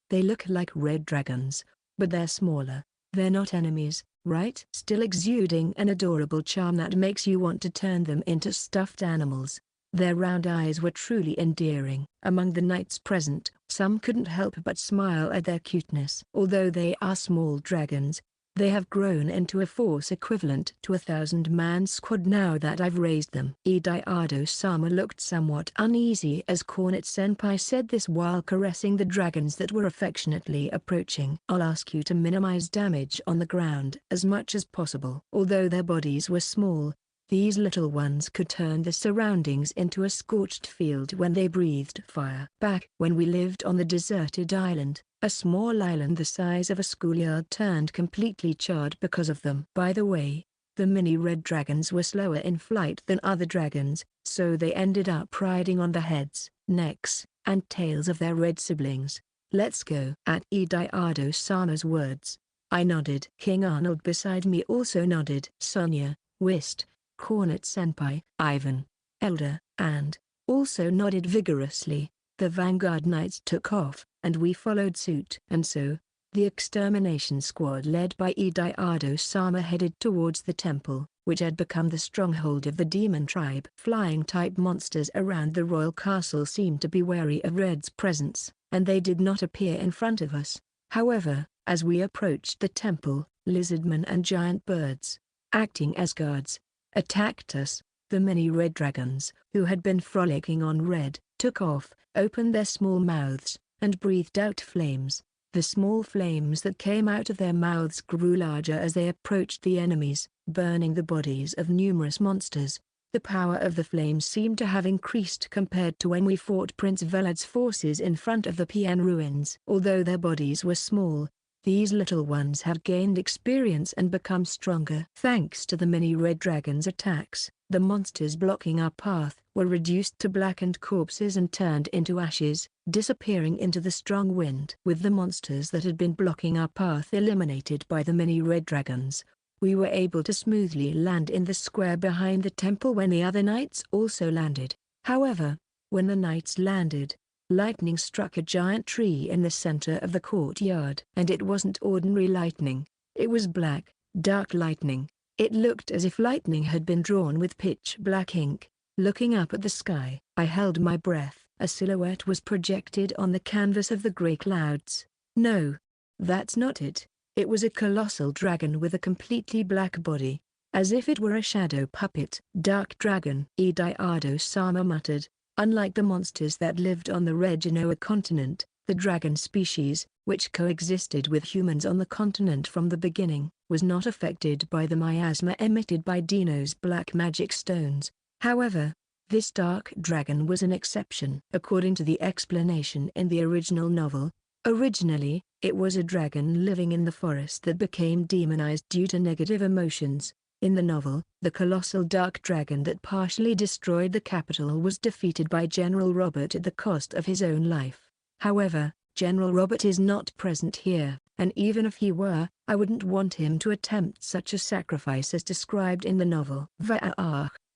They look like red dragons, but they're smaller. They're not enemies, right? Still exuding an adorable charm that makes you want to turn them into stuffed animals. Their round eyes were truly endearing. Among the knights present, some couldn't help but smile at their cuteness. Although they are small dragons, they have grown into a force equivalent to a 1,000-man squad now that I've raised them. Ediardo-sama looked somewhat uneasy as Cornet-senpai said this while caressing the dragons that were affectionately approaching. I'll ask you to minimize damage on the ground as much as possible. Although their bodies were small, these little ones could turn the surroundings into a scorched field when they breathed fire. Back when we lived on the deserted island, a small island the size of a schoolyard turned completely charred because of them. By the way, the mini red dragons were slower in flight than other dragons, so they ended up riding on the heads, necks, and tails of their red siblings. Let's go. At Ediardo-sama's words, I nodded. King Arnold beside me also nodded. Sonia, Whist, Cornet-senpai, Ivan, Elder, and also nodded vigorously. The vanguard knights took off, and we followed suit. And so, the extermination squad led by Ediardo-sama headed towards the temple, which had become the stronghold of the demon tribe. Flying-type monsters around the royal castle seemed to be wary of Red's presence, and they did not appear in front of us. However, as we approached the temple, lizardmen and giant birds, acting as guards, attacked us. The many red dragons, who had been frolicking on Red, took off, opened their small mouths, and breathed out flames. The small flames that came out of their mouths grew larger as they approached the enemies, burning the bodies of numerous monsters. The power of the flames seemed to have increased compared to when we fought Prince Velad's forces in front of the Pian ruins. Although their bodies were small, these little ones had gained experience and become stronger. Thanks to the many red dragons' attacks, the monsters blocking our path were reduced to blackened corpses and turned into ashes, disappearing into the strong wind. With the monsters that had been blocking our path eliminated by the many red dragons, we were able to smoothly land in the square behind the temple when the other knights also landed. However, when the knights landed, lightning struck a giant tree in the center of the courtyard. And it wasn't ordinary lightning, it was black, dark lightning. It looked as if lightning had been drawn with pitch black ink. Looking up at the sky, I held my breath. A silhouette was projected on the canvas of the grey clouds. No, that's not it. It was a colossal dragon with a completely black body, as if it were a shadow puppet. Dark dragon, Ediardo-sama muttered. Unlike the monsters that lived on the Red Genoa continent, the dragon species, which coexisted with humans on the continent from the beginning, was not affected by the miasma emitted by Dino's black magic stones. However, this dark dragon was an exception. According to the explanation in the original novel, originally, it was a dragon living in the forest that became demonized due to negative emotions. In the novel, the colossal dark dragon that partially destroyed the capital was defeated by General Robert at the cost of his own life. However, General Robert is not present here, and even if he were, I wouldn't want him to attempt such a sacrifice as described in the novel.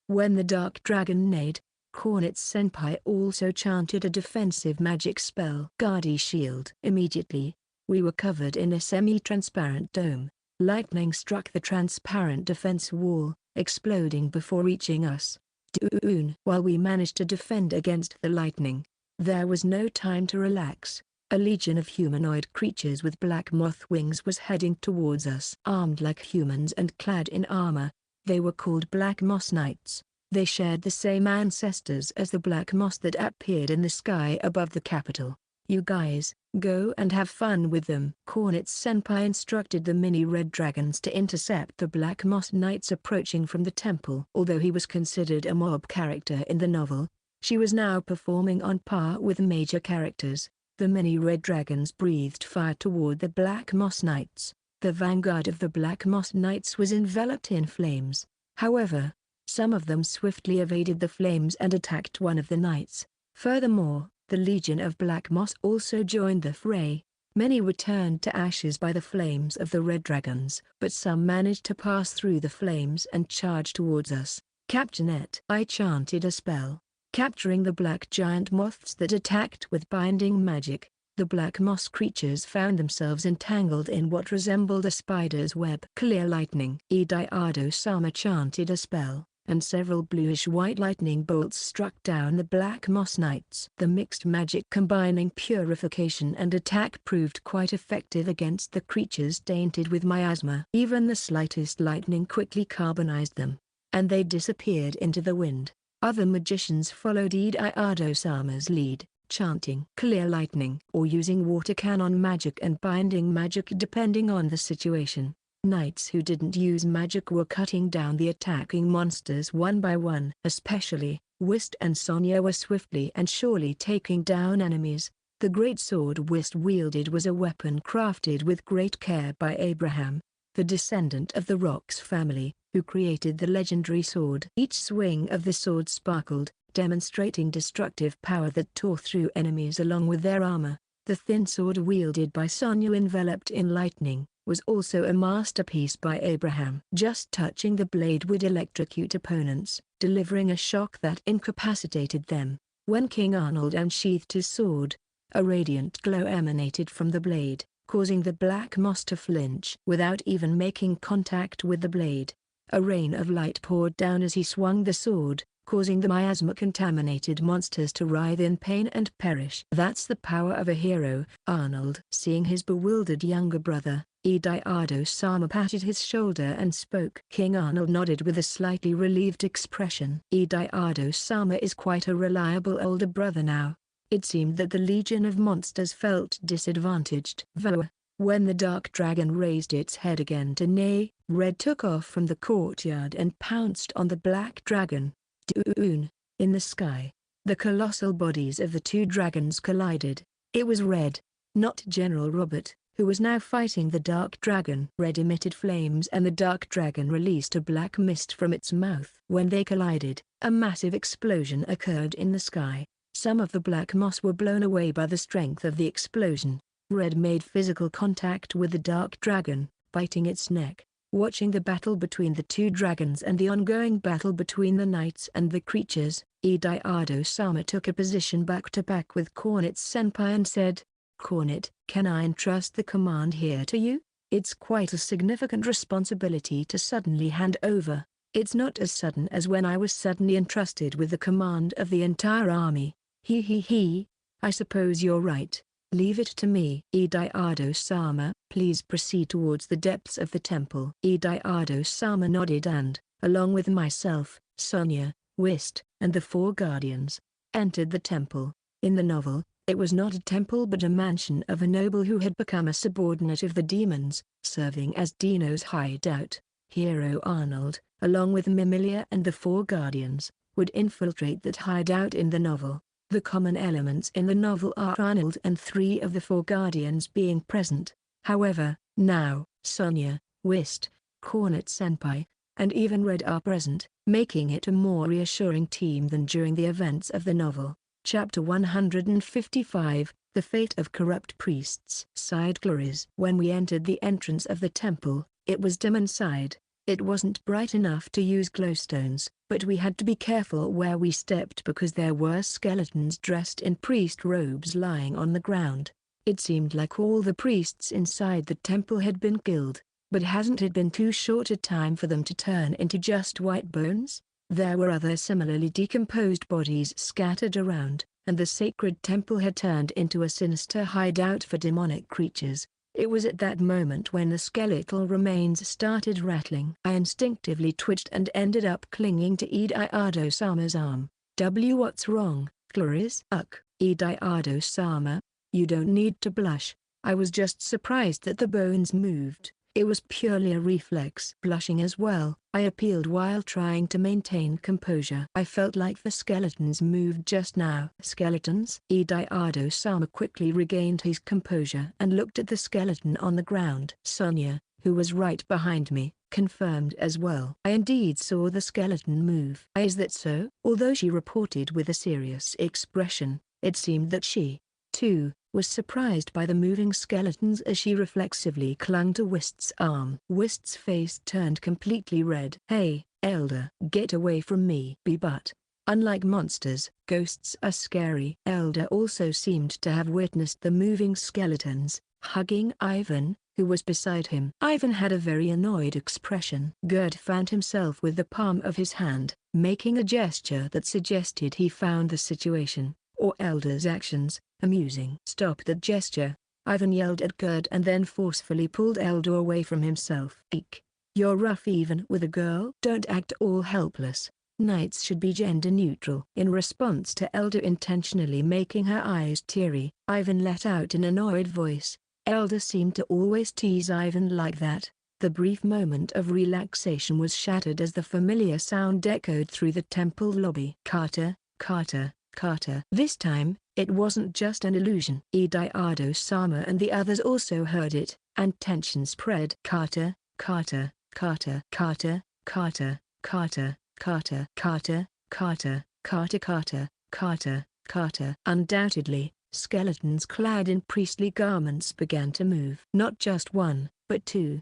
When the dark dragon neighed, Cornet-senpai also chanted a defensive magic spell. Guardy Shield. Immediately, we were covered in a semi-transparent dome. Lightning struck the transparent defense wall, exploding before reaching us. While we managed to defend against the lightning, there was no time to relax. A legion of humanoid creatures with black moth wings was heading towards us. Armed like humans and clad in armor, they were called Black Moss Knights. They shared the same ancestors as the black moss that appeared in the sky above the capital. You guys, go and have fun with them. Cornet-senpai instructed the mini red dragons to intercept the Black Moss Knights approaching from the temple. Although he was considered a mob character in the novel, she was now performing on par with major characters. The many red dragons breathed fire toward the Black Moss Knights. The vanguard of the Black Moss Knights was enveloped in flames. However, some of them swiftly evaded the flames and attacked one of the knights. Furthermore, the Legion of Black Moss also joined the fray. Many were turned to ashes by the flames of the red dragons, but some managed to pass through the flames and charge towards us. Capture Net. I chanted a spell, capturing the black giant moths that attacked with binding magic. The black moss creatures found themselves entangled in what resembled a spider's web. Clear lightning. Ediardo-sama chanted a spell, and several bluish-white lightning bolts struck down the Black Moss Knights. The mixed magic combining purification and attack proved quite effective against the creatures tainted with miasma. Even the slightest lightning quickly carbonized them, and they disappeared into the wind. Other magicians followed Ediardo-sama's lead, chanting clear lightning or using water cannon magic and binding magic depending on the situation. Knights who didn't use magic were cutting down the attacking monsters one by one. Especially, Whist and Sonia were swiftly and surely taking down enemies. The great sword Whist wielded was a weapon crafted with great care by Abraham, the descendant of the Rox family, who created the legendary sword. Each swing of the sword sparkled, demonstrating destructive power that tore through enemies along with their armor. The thin sword wielded by Sonia enveloped in lightning was also a masterpiece by Abraham. Just touching the blade would electrocute opponents, delivering a shock that incapacitated them. When King Arnold unsheathed his sword, a radiant glow emanated from the blade, causing the black moss to flinch. Without even making contact with the blade, a rain of light poured down as he swung the sword, causing the miasma-contaminated monsters to writhe in pain and perish. That's the power of a hero. Arnold, seeing his bewildered younger brother, Ediardo-sama patted his shoulder and spoke. King Arnold nodded with a slightly relieved expression. Ediardo-sama is quite a reliable older brother now. It seemed that the legion of monsters felt disadvantaged. When the dark dragon raised its head again to neigh, Red took off from the courtyard and pounced on the black dragon. Dune. In the sky, the colossal bodies of the two dragons collided. It was Red, not General Robert, who was now fighting the Dark Dragon. Red emitted flames and the Dark Dragon released a black mist from its mouth. When they collided, a massive explosion occurred in the sky. Some of the black moss were blown away by the strength of the explosion. Red made physical contact with the Dark Dragon, biting its neck. Watching the battle between the two dragons and the ongoing battle between the knights and the creatures, Ediardo-sama took a position back-to-back with Cornet-senpai and said, "Cornet, can I entrust the command here to you? It's quite a significant responsibility to suddenly hand over. It's not as sudden as when I was suddenly entrusted with the command of the entire army." He. "I suppose you're right. Leave it to me." Ediardo-sama, please proceed towards the depths of the temple. Ediardo-sama nodded and, along with myself, Sonia, Whist, and the four guardians, entered the temple. In the novel, it was not a temple but a mansion of a noble who had become a subordinate of the demons, serving as Dino's hideout. Hero Arnold, along with Mimilia and the four guardians, would infiltrate that hideout in the novel. The common elements in the novel are Arnold and 3 of the 4 guardians being present. However, now, Sonia, Whist, Cornet-senpai, and even Red are present, making it a more reassuring team than during the events of the novel. Chapter 155, The Fate of Corrupt Priests. Sighed Claris. When we entered the entrance of the temple, it was dim inside. It wasn't bright enough to use glowstones, but we had to be careful where we stepped because there were skeletons dressed in priest robes lying on the ground. It seemed like all the priests inside the temple had been killed, but hasn't it been too short a time for them to turn into just white bones? There were other similarly decomposed bodies scattered around, and the sacred temple had turned into a sinister hideout for demonic creatures. It was at that moment when the skeletal remains started rattling. I instinctively twitched and ended up clinging to Ediardo-sama's arm. What's wrong, Claris? Ediardo-sama, you don't need to blush. I was just surprised that the bones moved. It was purely a reflex. Blushing as well, I appealed while trying to maintain composure. I felt like the skeletons moved just now. Skeletons? Ediardo-sama quickly regained his composure and looked at the skeleton on the ground. Sonia, who was right behind me, confirmed as well. I indeed saw the skeleton move. Is that so? Although she reported with a serious expression, it seemed that she, too, was surprised by the moving skeletons as she reflexively clung to Whist's arm. Whist's face turned completely red. "Hey, Elder, get away from me." But, unlike monsters, ghosts are scary. Elder also seemed to have witnessed the moving skeletons, hugging Ivan, who was beside him. Ivan had a very annoyed expression. Gerd fanned himself with the palm of his hand, making a gesture that suggested he found the situation, or Elder's actions, amusing. "Stop that gesture," Ivan yelled at Gerd and then forcefully pulled Elder away from himself. "Eek. You're rough even with a girl. Don't act all helpless. Knights should be gender neutral." In response to Elder intentionally making her eyes teary, Ivan let out an annoyed voice. Elder seemed to always tease Ivan like that. The brief moment of relaxation was shattered as the familiar sound echoed through the temple lobby. "Carter, Carter, Carter." This time, it wasn't just an illusion. Ediardo-sama and the others also heard it, and tension spread. "Carter, Carter, Carter, Carter, Carter, Carter, Carter, Carter, Carter, Carter, Carter, Carter, Carter." Undoubtedly, skeletons clad in priestly garments began to move. Not just one, but 2.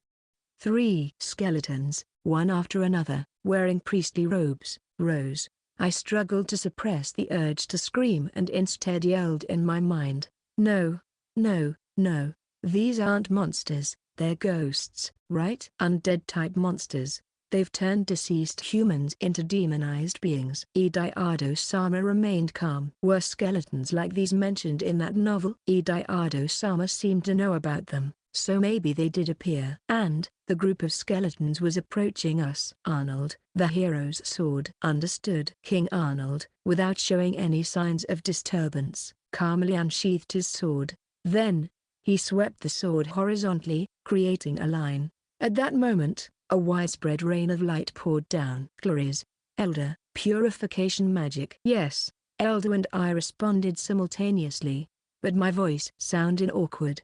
3 skeletons, one after another, wearing priestly robes, rose. I struggled to suppress the urge to scream and instead yelled in my mind, "No, no, no, these aren't monsters, they're ghosts, right? Undead-type monsters. They've turned deceased humans into demonized beings." Ediardo-sama remained calm. "Were skeletons like these mentioned in that novel?" Ediardo-sama seemed to know about them, so maybe they did appear. "And, the group of skeletons was approaching us." Arnold, the hero's sword. "Understood." King Arnold, without showing any signs of disturbance, calmly unsheathed his sword. Then, he swept the sword horizontally, creating a line. At that moment, a widespread rain of light poured down. "Claris, Elder, Purification magic. Yes, Elder and I responded simultaneously, but my voice sounded awkward.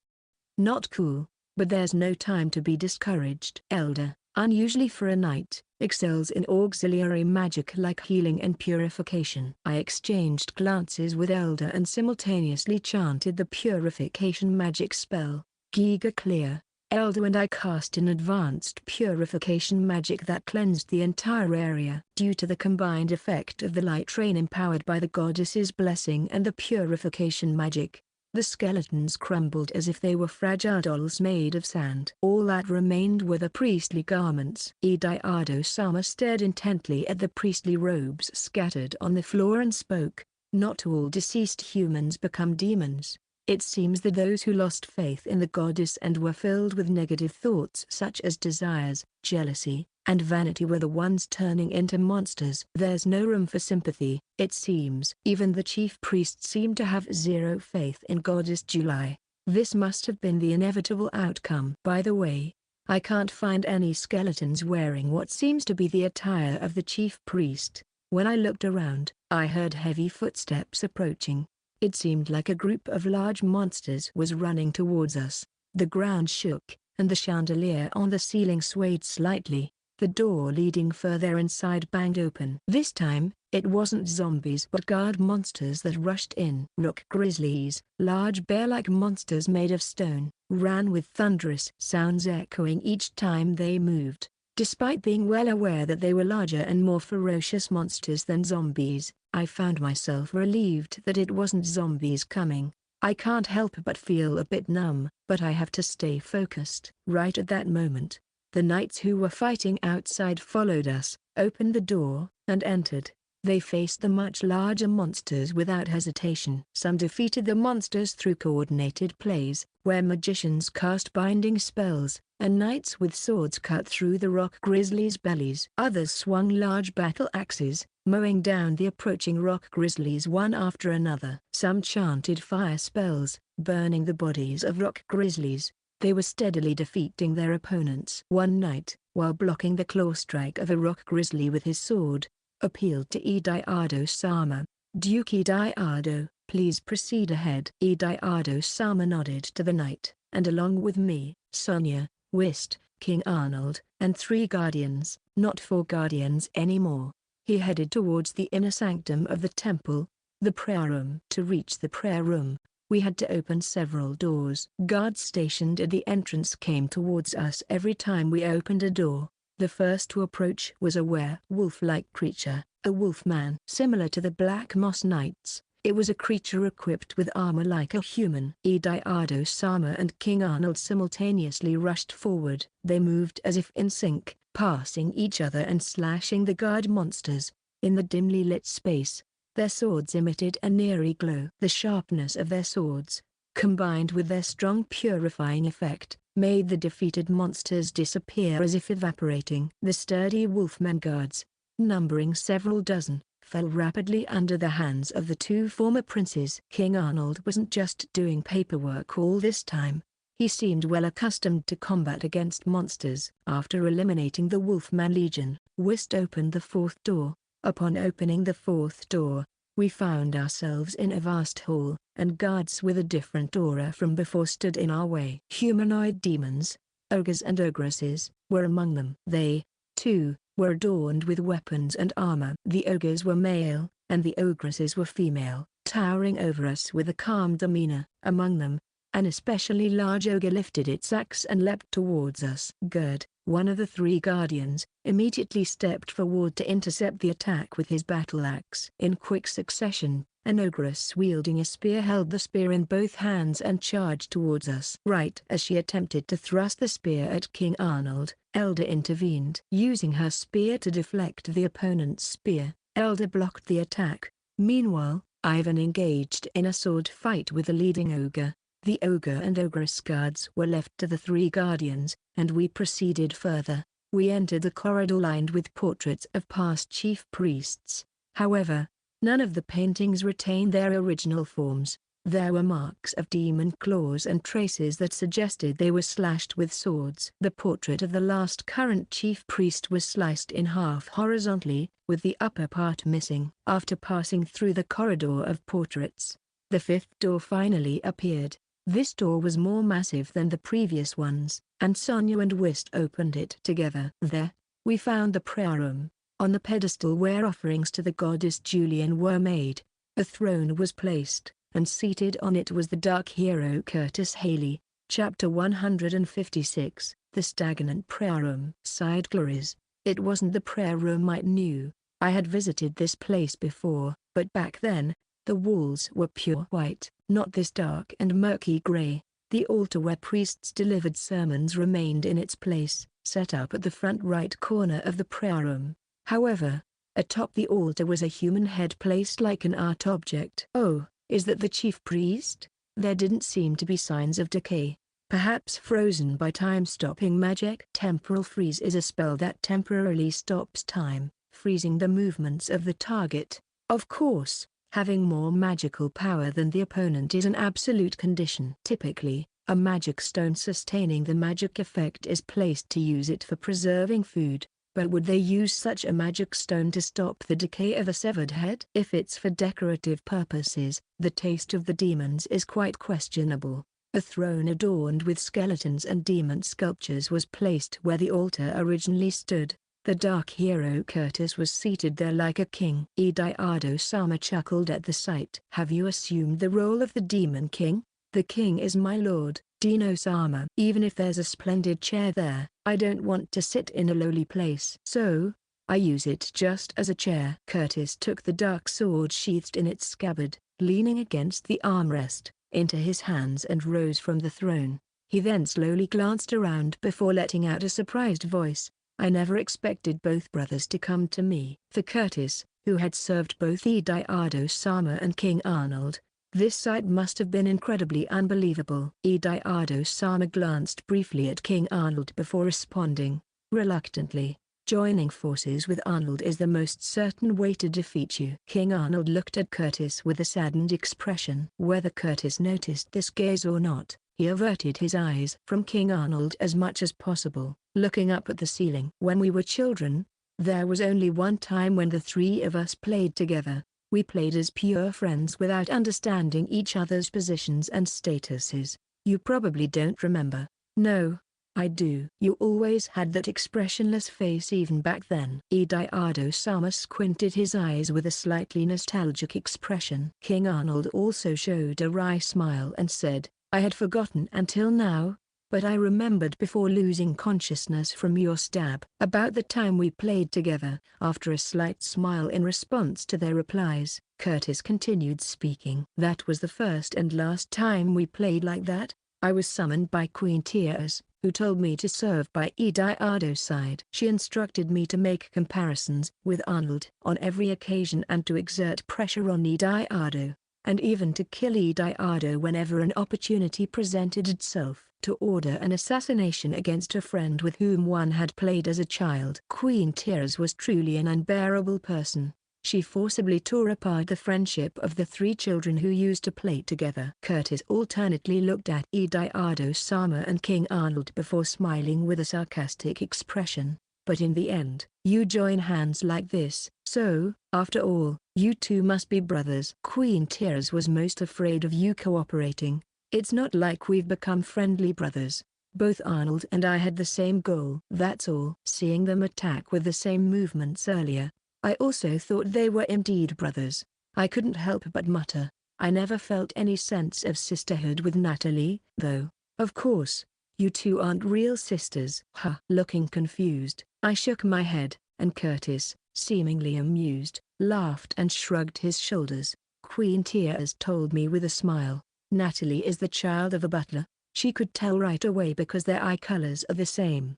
Not cool, but there's no time to be discouraged. Elder, unusually for a knight, excels in auxiliary magic like healing and purification. I exchanged glances with Elder and simultaneously chanted the purification magic spell, Giga Clear. Elder and I cast an advanced purification magic that cleansed the entire area. Due to the combined effect of the light rain empowered by the goddess's blessing and the purification magic, the skeletons crumbled as if they were fragile dolls made of sand. All that remained were the priestly garments. Ediardo-sama stared intently at the priestly robes scattered on the floor and spoke, "Not all deceased humans become demons. It seems that those who lost faith in the goddess and were filled with negative thoughts such as desires, jealousy, and vanity were the ones turning into monsters." There's no room for sympathy, it seems. Even the chief priest seemed to have zero faith in Goddess July. This must have been the inevitable outcome. By the way, I can't find any skeletons wearing what seems to be the attire of the chief priest. When I looked around, I heard heavy footsteps approaching. It seemed like a group of large monsters was running towards us. The ground shook, and the chandelier on the ceiling swayed slightly. The door leading further inside banged open. This time, it wasn't zombies but guard monsters that rushed in. Rock grizzlies, large bear-like monsters made of stone, ran with thunderous sounds echoing each time they moved. Despite being well aware that they were larger and more ferocious monsters than zombies, I found myself relieved that it wasn't zombies coming. I can't help but feel a bit numb, but I have to stay focused. Right at that moment, the knights who were fighting outside followed us, opened the door, and entered. They faced the much larger monsters without hesitation. Some defeated the monsters through coordinated plays, where magicians cast binding spells, and knights with swords cut through the rock grizzlies' bellies. Others swung large battle axes, mowing down the approaching rock grizzlies one after another. Some chanted fire spells, burning the bodies of rock grizzlies. They were steadily defeating their opponents. One knight, while blocking the claw strike of a rock grizzly with his sword, appealed to Ediardo-sama. "Duke Ediardo, please proceed ahead." Ediardo-sama nodded to the knight, and along with me, Sonia, Whist, King Arnold, and 3 guardians, not 4 guardians anymore, he headed towards the inner sanctum of the temple, the prayer room. To reach the prayer room, we had to open several doors. Guards stationed at the entrance came towards us every time we opened a door. The first to approach was a werewolf-like creature, a wolfman. Similar to the Black Moss Knights, it was a creature equipped with armor like a human. Ediardo-sama and King Arnold simultaneously rushed forward. They moved as if in sync, passing each other and slashing the guard monsters. In the dimly lit space, their swords emitted an eerie glow. The sharpness of their swords, combined with their strong purifying effect, made the defeated monsters disappear as if evaporating. The sturdy wolfman guards, numbering several dozen, fell rapidly under the hands of the 2 former princes. King Arnold wasn't just doing paperwork all this time. He seemed well accustomed to combat against monsters. After eliminating the Wolfman Legion, Whist opened the 4th door. Upon opening the 4th door, we found ourselves in a vast hall, and guards with a different aura from before stood in our way. Humanoid demons, ogres and ogresses, were among them. They, too, were adorned with weapons and armor. The ogres were male, and the ogresses were female, towering over us with a calm demeanor. Among them, an especially large ogre lifted its axe and leapt towards us. Gerd, one of the 3 guardians, immediately stepped forward to intercept the attack with his battle axe. In quick succession, an ogress wielding a spear held the spear in both hands and charged towards us. Right as she attempted to thrust the spear at King Arnold, Elder intervened. Using her spear to deflect the opponent's spear, Elder blocked the attack. Meanwhile, Ivan engaged in a sword fight with the leading ogre. The ogre and ogress guards were left to the 3 guardians, and we proceeded further. We entered the corridor lined with portraits of past chief priests. However, none of the paintings retained their original forms. There were marks of demon claws and traces that suggested they were slashed with swords. The portrait of the last current chief priest was sliced in half horizontally, with the upper part missing. After passing through the corridor of portraits, the fifth door finally appeared. This door was more massive than the previous ones, and Sonia and Whist opened it together. There, we found the prayer room. On the pedestal where offerings to the goddess Julian were made, a throne was placed, and seated on it was the dark hero Curtis Haley. Chapter 156, The Stagnant Prayer Room. Sighed Claris. It wasn't the prayer room I knew. I had visited this place before, but back then, the walls were pure white, not this dark and murky gray. The altar where priests delivered sermons remained in its place, set up at the front right corner of the prayer room. However, atop the altar was a human head placed like an art object. Oh, is that the chief priest? There didn't seem to be signs of decay. Perhaps frozen by time-stopping magic. Temporal freeze is a spell that temporarily stops time, freezing the movements of the target. Of course, having more magical power than the opponent is an absolute condition. Typically, a magic stone sustaining the magic effect is placed to use it for preserving food. But would they use such a magic stone to stop the decay of a severed head? If it's for decorative purposes, the taste of the demons is quite questionable. A throne adorned with skeletons and demon sculptures was placed where the altar originally stood. The dark hero Curtis was seated there like a king. Ediardo-sama chuckled at the sight. Have you assumed the role of the demon king? The king is my lord, Dino-sama. Even if there's a splendid chair there, I don't want to sit in a lowly place. So, I use it just as a chair. Curtis took the dark sword sheathed in its scabbard, leaning against the armrest, into his hands and rose from the throne. He then slowly glanced around before letting out a surprised voice. I never expected both brothers to come to me. For Curtis, who had served both Ediardo-sama and King Arnold, this sight must have been incredibly unbelievable. Ediardo-sama glanced briefly at King Arnold before responding, reluctantly, joining forces with Arnold is the most certain way to defeat you. King Arnold looked at Curtis with a saddened expression. Whether Curtis noticed this gaze or not, he averted his eyes from King Arnold as much as possible, looking up at the ceiling. When we were children, there was only one time when the three of us played together. We played as pure friends without understanding each other's positions and statuses. You probably don't remember. No, I do. You always had that expressionless face even back then. Ediardo-sama squinted his eyes with a slightly nostalgic expression. King Arnold also showed a wry smile and said, I had forgotten until now, but I remembered before losing consciousness from your stab. About the time we played together. After a slight smile in response to their replies, Curtis continued speaking. That was the first and last time we played like that. I was summoned by Queen Tears, who told me to serve by Ediardo's side. She instructed me to make comparisons with Arnold on every occasion and to exert pressure on Ediardo, and even to kill Ediardo whenever an opportunity presented itself. To order an assassination against a friend with whom one had played as a child. Queen Tears was truly an unbearable person. She forcibly tore apart the friendship of the three children who used to play together. Curtis alternately looked at Ediardo-sama and King Arnold before smiling with a sarcastic expression. But in the end, you join hands like this. So, after all, you two must be brothers. Queen Tears was most afraid of you cooperating. It's not like we've become friendly brothers. Both Arnold and I had the same goal. That's all. Seeing them attack with the same movements earlier, I also thought they were indeed brothers. I couldn't help but mutter. I never felt any sense of sisterhood with Natalie, though. Of course, you two aren't real sisters. Huh. Looking confused, I shook my head, and Curtis, seemingly amused, laughed and shrugged his shoulders. Queen Tears told me with a smile. Natalie is the child of a butler. She could tell right away because their eye colors are the same.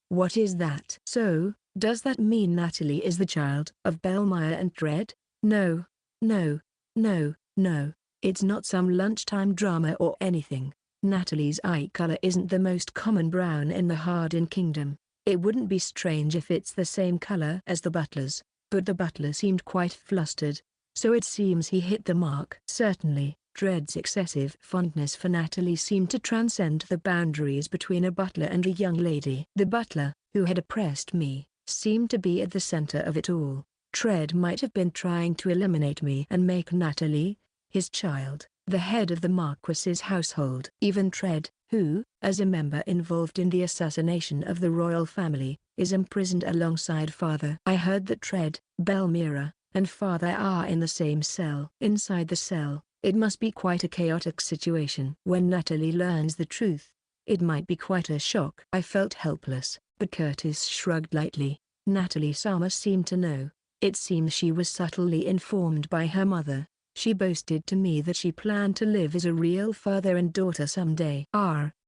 What is that? So, does that mean Natalie is the child of Bellmeyer and Dredd? No, no, no, no. It's not some lunchtime drama or anything. Natalie's eye color isn't the most common brown in the Hardin Kingdom. It wouldn't be strange if it's the same color as the butler's, but the butler seemed quite flustered, so it seems he hit the mark. Certainly, Dread's excessive fondness for Natalie seemed to transcend the boundaries between a butler and a young lady. The butler, who had oppressed me, seemed to be at the center of it all. Dread might have been trying to eliminate me and make Natalie, his child, the head of the Marquis's household. Even Dread, who, as a member involved in the assassination of the royal family, is imprisoned alongside father. I heard that Dread, Belmira, and father are in the same cell. Inside the cell, it must be quite a chaotic situation. When Natalie learns the truth, it might be quite a shock. I felt helpless, but Curtis shrugged lightly. Natalie-sama seemed to know. It seems she was subtly informed by her mother. She boasted to me that she planned to live as a real father and daughter someday.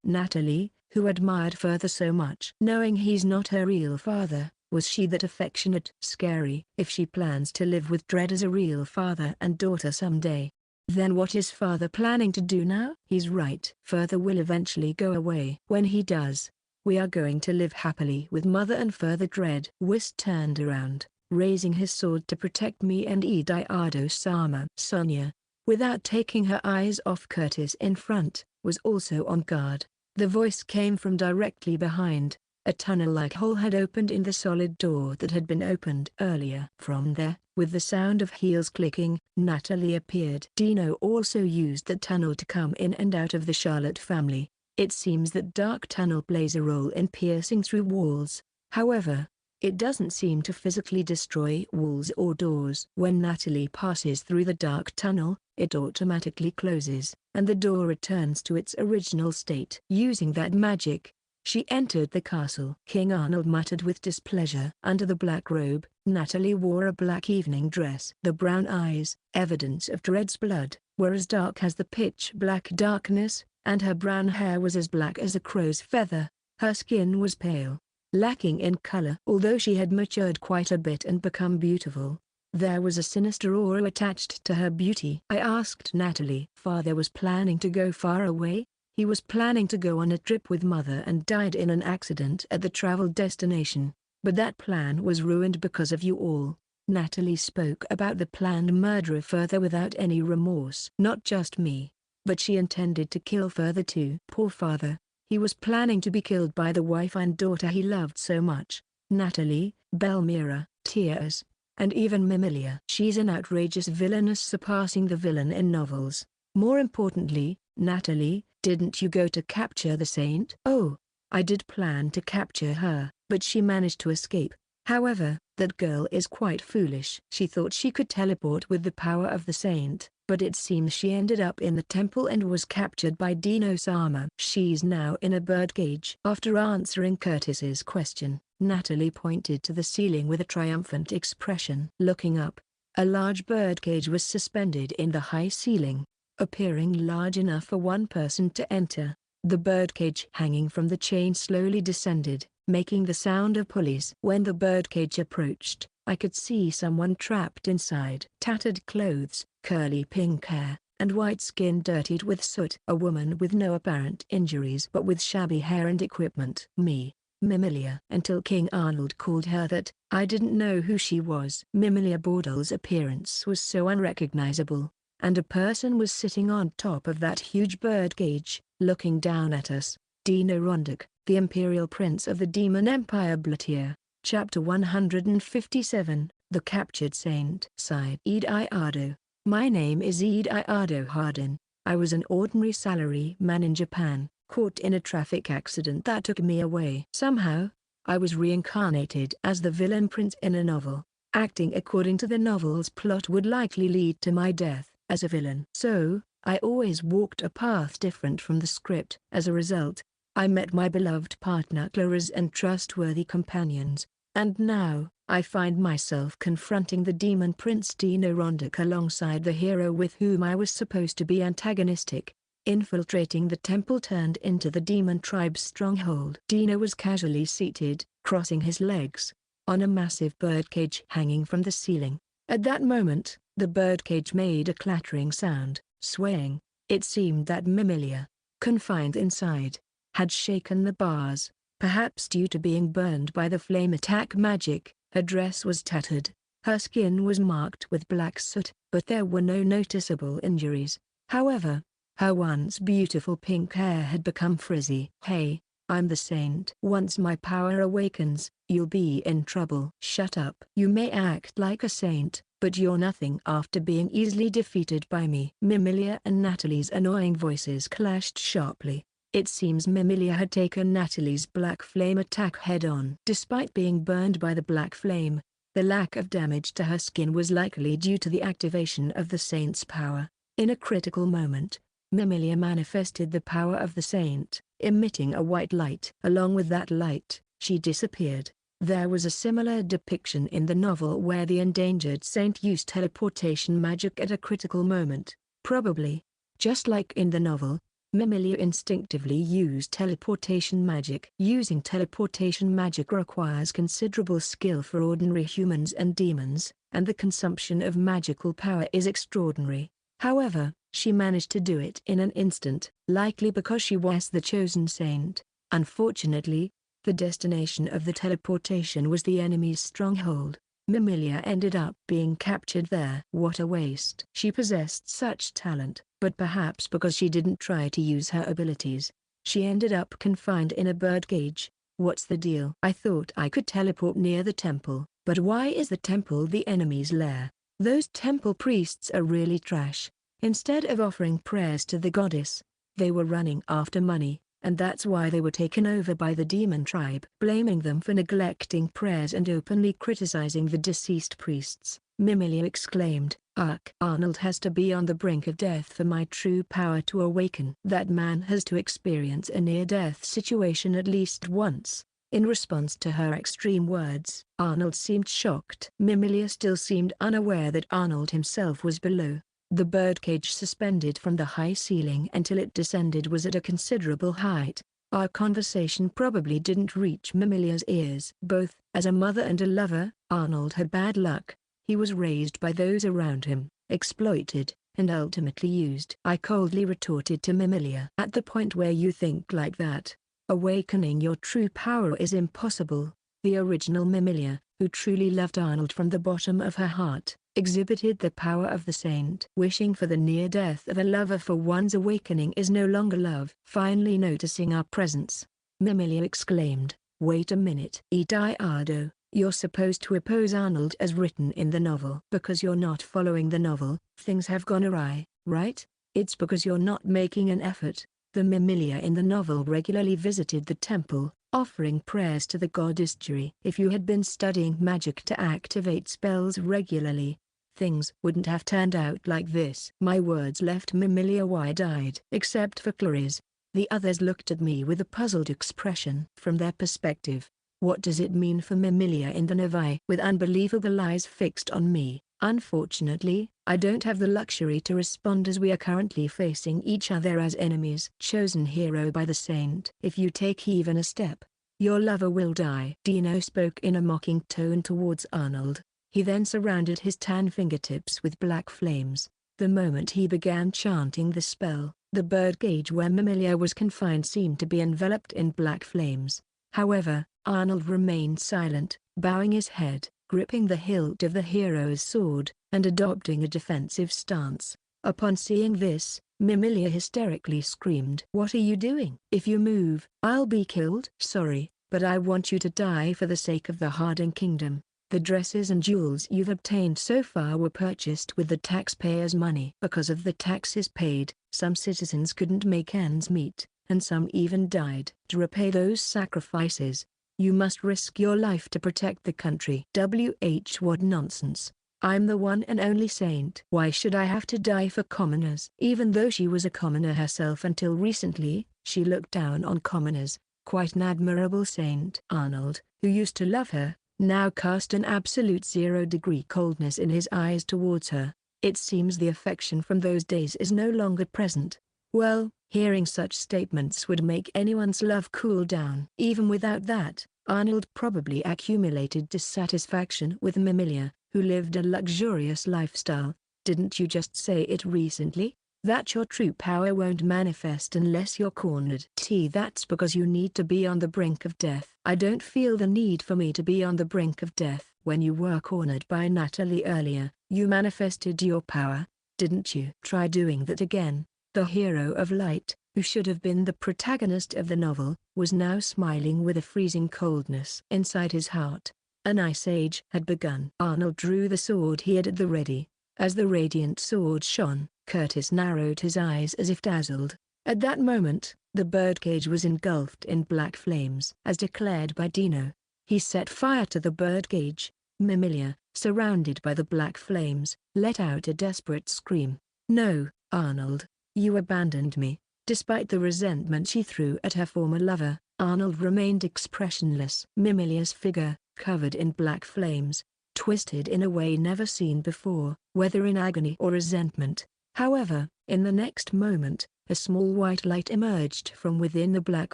Natalie, who admired father so much. Knowing he's not her real father, was she that affectionate? Scary. If she plans to live with Dread as a real father and daughter someday, then what is father planning to do now? He's right. Father will eventually go away. When he does, we are going to live happily with mother and further. Dread. Whist turned around, raising his sword to protect me and Ediardo-sama. Sonia, without taking her eyes off Curtis in front, was also on guard. The voice came from directly behind. A tunnel-like hole had opened in the solid door that had been opened earlier. From there, with the sound of heels clicking, Natalie appeared. Dino also used the tunnel to come in and out of the Charlotte family. It seems that dark tunnel plays a role in piercing through walls. However, it doesn't seem to physically destroy walls or doors. When Natalie passes through the dark tunnel, it automatically closes, and the door returns to its original state. Using that magic, she entered the castle. King Arnold muttered with displeasure. Under the black robe, Natalie wore a black evening dress. The brown eyes, evidence of Dread's blood, were as dark as the pitch-black darkness, and her brown hair was as black as a crow's feather. Her skin was pale, lacking in color. Although she had matured quite a bit and become beautiful, there was a sinister aura attached to her beauty. I asked Natalie. Father was planning to go far away. He was planning to go on a trip with mother and died in an accident at the travel destination, but that plan was ruined because of you all. Natalie spoke about the planned murder of Further without any remorse. Not just me, but she intended to kill Further too. Poor father, he was planning to be killed by the wife and daughter he loved so much. Natalie, Belmira, tears, and even Mimilia. She's an outrageous villainess surpassing the villain in novels. More importantly, Natalie, didn't you go to capture the saint? Oh, I did plan to capture her, but she managed to escape. However, that girl is quite foolish. She thought she could teleport with the power of the saint, but it seems she ended up in the temple and was captured by Dino-sama. She's now in a birdcage. After answering Curtis's question, Natalie pointed to the ceiling with a triumphant expression. Looking up, a large birdcage was suspended in the high ceiling, appearing large enough for one person to enter. The birdcage hanging from the chain slowly descended, making the sound of pulleys. When the birdcage approached, I could see someone trapped inside. Tattered clothes, curly pink hair, and white skin dirtied with soot. A woman with no apparent injuries but with shabby hair and equipment. Me, Mimilia. Until King Arnold called her that, I didn't know who she was. Mimilia Bordal's appearance was so unrecognizable, and a person was sitting on top of that huge birdcage, looking down at us. Dino Rondak, the Imperial Prince of the Demon Empire. Blatir. Chapter 157, The Captured Saint. Sighed Ediardo. My name is Ediardo Hardin. I was an ordinary salary man in Japan, caught in a traffic accident that took me away. Somehow, I was reincarnated as the villain prince in a novel. Acting according to the novel's plot would likely lead to my death as a villain. So, I always walked a path different from the script. As a result, I met my beloved partner Claris and trustworthy companions, and now, I find myself confronting the demon prince Dino Rondak alongside the hero with whom I was supposed to be antagonistic. Infiltrating the temple turned into the demon tribe's stronghold. Dino was casually seated, crossing his legs, on a massive birdcage hanging from the ceiling. At that moment, the birdcage made a clattering sound, swaying. It seemed that Mimilia, confined inside, had shaken the bars, perhaps due to being burned by the flame attack magic. Her dress was tattered, her skin was marked with black soot, but there were no noticeable injuries. However, her once beautiful pink hair had become frizzy. "Hey, I'm the saint. Once my power awakens, you'll be in trouble." "Shut up. You may act like a saint, but you're nothing after being easily defeated by me." Mimilia and Natalie's annoying voices clashed sharply. It seems Mimilia had taken Natalie's black flame attack head-on. Despite being burned by the black flame, the lack of damage to her skin was likely due to the activation of the saint's power. In a critical moment, Mimilia manifested the power of the saint, emitting a white light. Along with that light, she disappeared. There was a similar depiction in the novel where the endangered saint used teleportation magic at a critical moment. Probably, just like in the novel, Mimilia instinctively used teleportation magic. Using teleportation magic requires considerable skill for ordinary humans and demons, and the consumption of magical power is extraordinary. However, she managed to do it in an instant, likely because she was the chosen saint. Unfortunately, the destination of the teleportation was the enemy's stronghold. Mimilia ended up being captured there. What a waste. She possessed such talent, but perhaps because she didn't try to use her abilities, she ended up confined in a birdcage. What's the deal? I thought I could teleport near the temple, but why is the temple the enemy's lair? Those temple priests are really trash. Instead of offering prayers to the goddess, they were running after money, and that's why they were taken over by the demon tribe. Blaming them for neglecting prayers and openly criticizing the deceased priests, Mimilia exclaimed, "Ugh! Arnold has to be on the brink of death for my true power to awaken." That man has to experience a near-death situation at least once. In response to her extreme words, Arnold seemed shocked. Mimilia still seemed unaware that Arnold himself was below. The birdcage suspended from the high ceiling until it descended was at a considerable height. Our conversation probably didn't reach Mimilia's ears. Both as a mother and a lover, Arnold had bad luck. He was raised by those around him, exploited, and ultimately used. I coldly retorted to Mimilia. At the point where you think like that, awakening your true power is impossible. The original Mimilia, who truly loved Arnold from the bottom of her heart, exhibited the power of the saint. Wishing for the near death of a lover for one's awakening is no longer love. Finally noticing our presence, Mimilia exclaimed, "Wait a minute. Ediardo, you're supposed to oppose Arnold as written in the novel. Because you're not following the novel, things have gone awry, right? It's because you're not making an effort." The Mimilia in the novel regularly visited the temple, offering prayers to the goddess Juri. If you had been studying magic to activate spells regularly, things wouldn't have turned out like this. My words left Mimilia wide-eyed. Except for Claris, the others looked at me with a puzzled expression. From their perspective, what does it mean for Mimilia in the Novi? With unbelievable eyes fixed on me, unfortunately, I don't have the luxury to respond as we are currently facing each other as enemies. Chosen hero by the saint. If you take even a step, your lover will die. Dino spoke in a mocking tone towards Arnold. He then surrounded his tan fingertips with black flames. The moment he began chanting the spell, the birdcage where Mimilia was confined seemed to be enveloped in black flames. However, Arnold remained silent, bowing his head, gripping the hilt of the hero's sword, and adopting a defensive stance. Upon seeing this, Mimilia hysterically screamed, "What are you doing? If you move, I'll be killed." "Sorry, but I want you to die for the sake of the Harding Kingdom. The dresses and jewels you've obtained so far were purchased with the taxpayers' money." Because of the taxes paid, some citizens couldn't make ends meet, and some even died. To repay those sacrifices, you must risk your life to protect the country. What nonsense. I'm the one and only saint. Why should I have to die for commoners? Even though she was a commoner herself until recently, she looked down on commoners. Quite an admirable saint. Arnold, who used to love her, now cast an absolute zero-degree coldness in his eyes towards her. It seems the affection from those days is no longer present. Well, hearing such statements would make anyone's love cool down. Even without that, Arnold probably accumulated dissatisfaction with Mimilia, who lived a luxurious lifestyle. Didn't you just say it recently? That your true power won't manifest unless you're cornered. That's because you need to be on the brink of death. I don't feel the need for me to be on the brink of death. When you were cornered by Natalie earlier, you manifested your power. didn't you try doing that again?" The hero of light, who should have been the protagonist of the novel, was now smiling with a freezing coldness inside his heart. An ice age had begun. Arnold drew the sword he had at the ready. As the radiant sword shone, Curtis narrowed his eyes as if dazzled. At that moment, the birdcage was engulfed in black flames. As declared by Dino, he set fire to the birdcage. Mimilia, surrounded by the black flames, let out a desperate scream. "No, Arnold, you abandoned me." Despite the resentment she threw at her former lover, Arnold remained expressionless. Mimilia's figure, covered in black flames, twisted in a way never seen before, whether in agony or resentment. However, in the next moment, a small white light emerged from within the black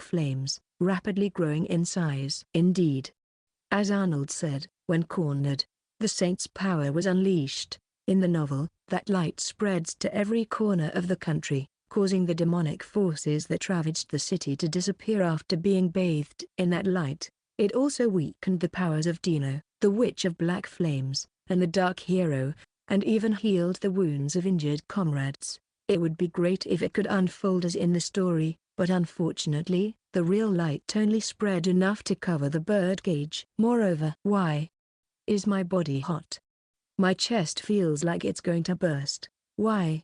flames, rapidly growing in size. Indeed, as Arnold said, when cornered, the saint's power was unleashed. In the novel, that light spreads to every corner of the country, causing the demonic forces that ravaged the city to disappear after being bathed in that light. It also weakened the powers of Dino, the Witch of Black Flames, and the Dark Hero, and even healed the wounds of injured comrades. It would be great if it could unfold as in the story, but unfortunately, the real light only spread enough to cover the birdcage. Moreover, why is my body hot? My chest feels like it's going to burst. Why?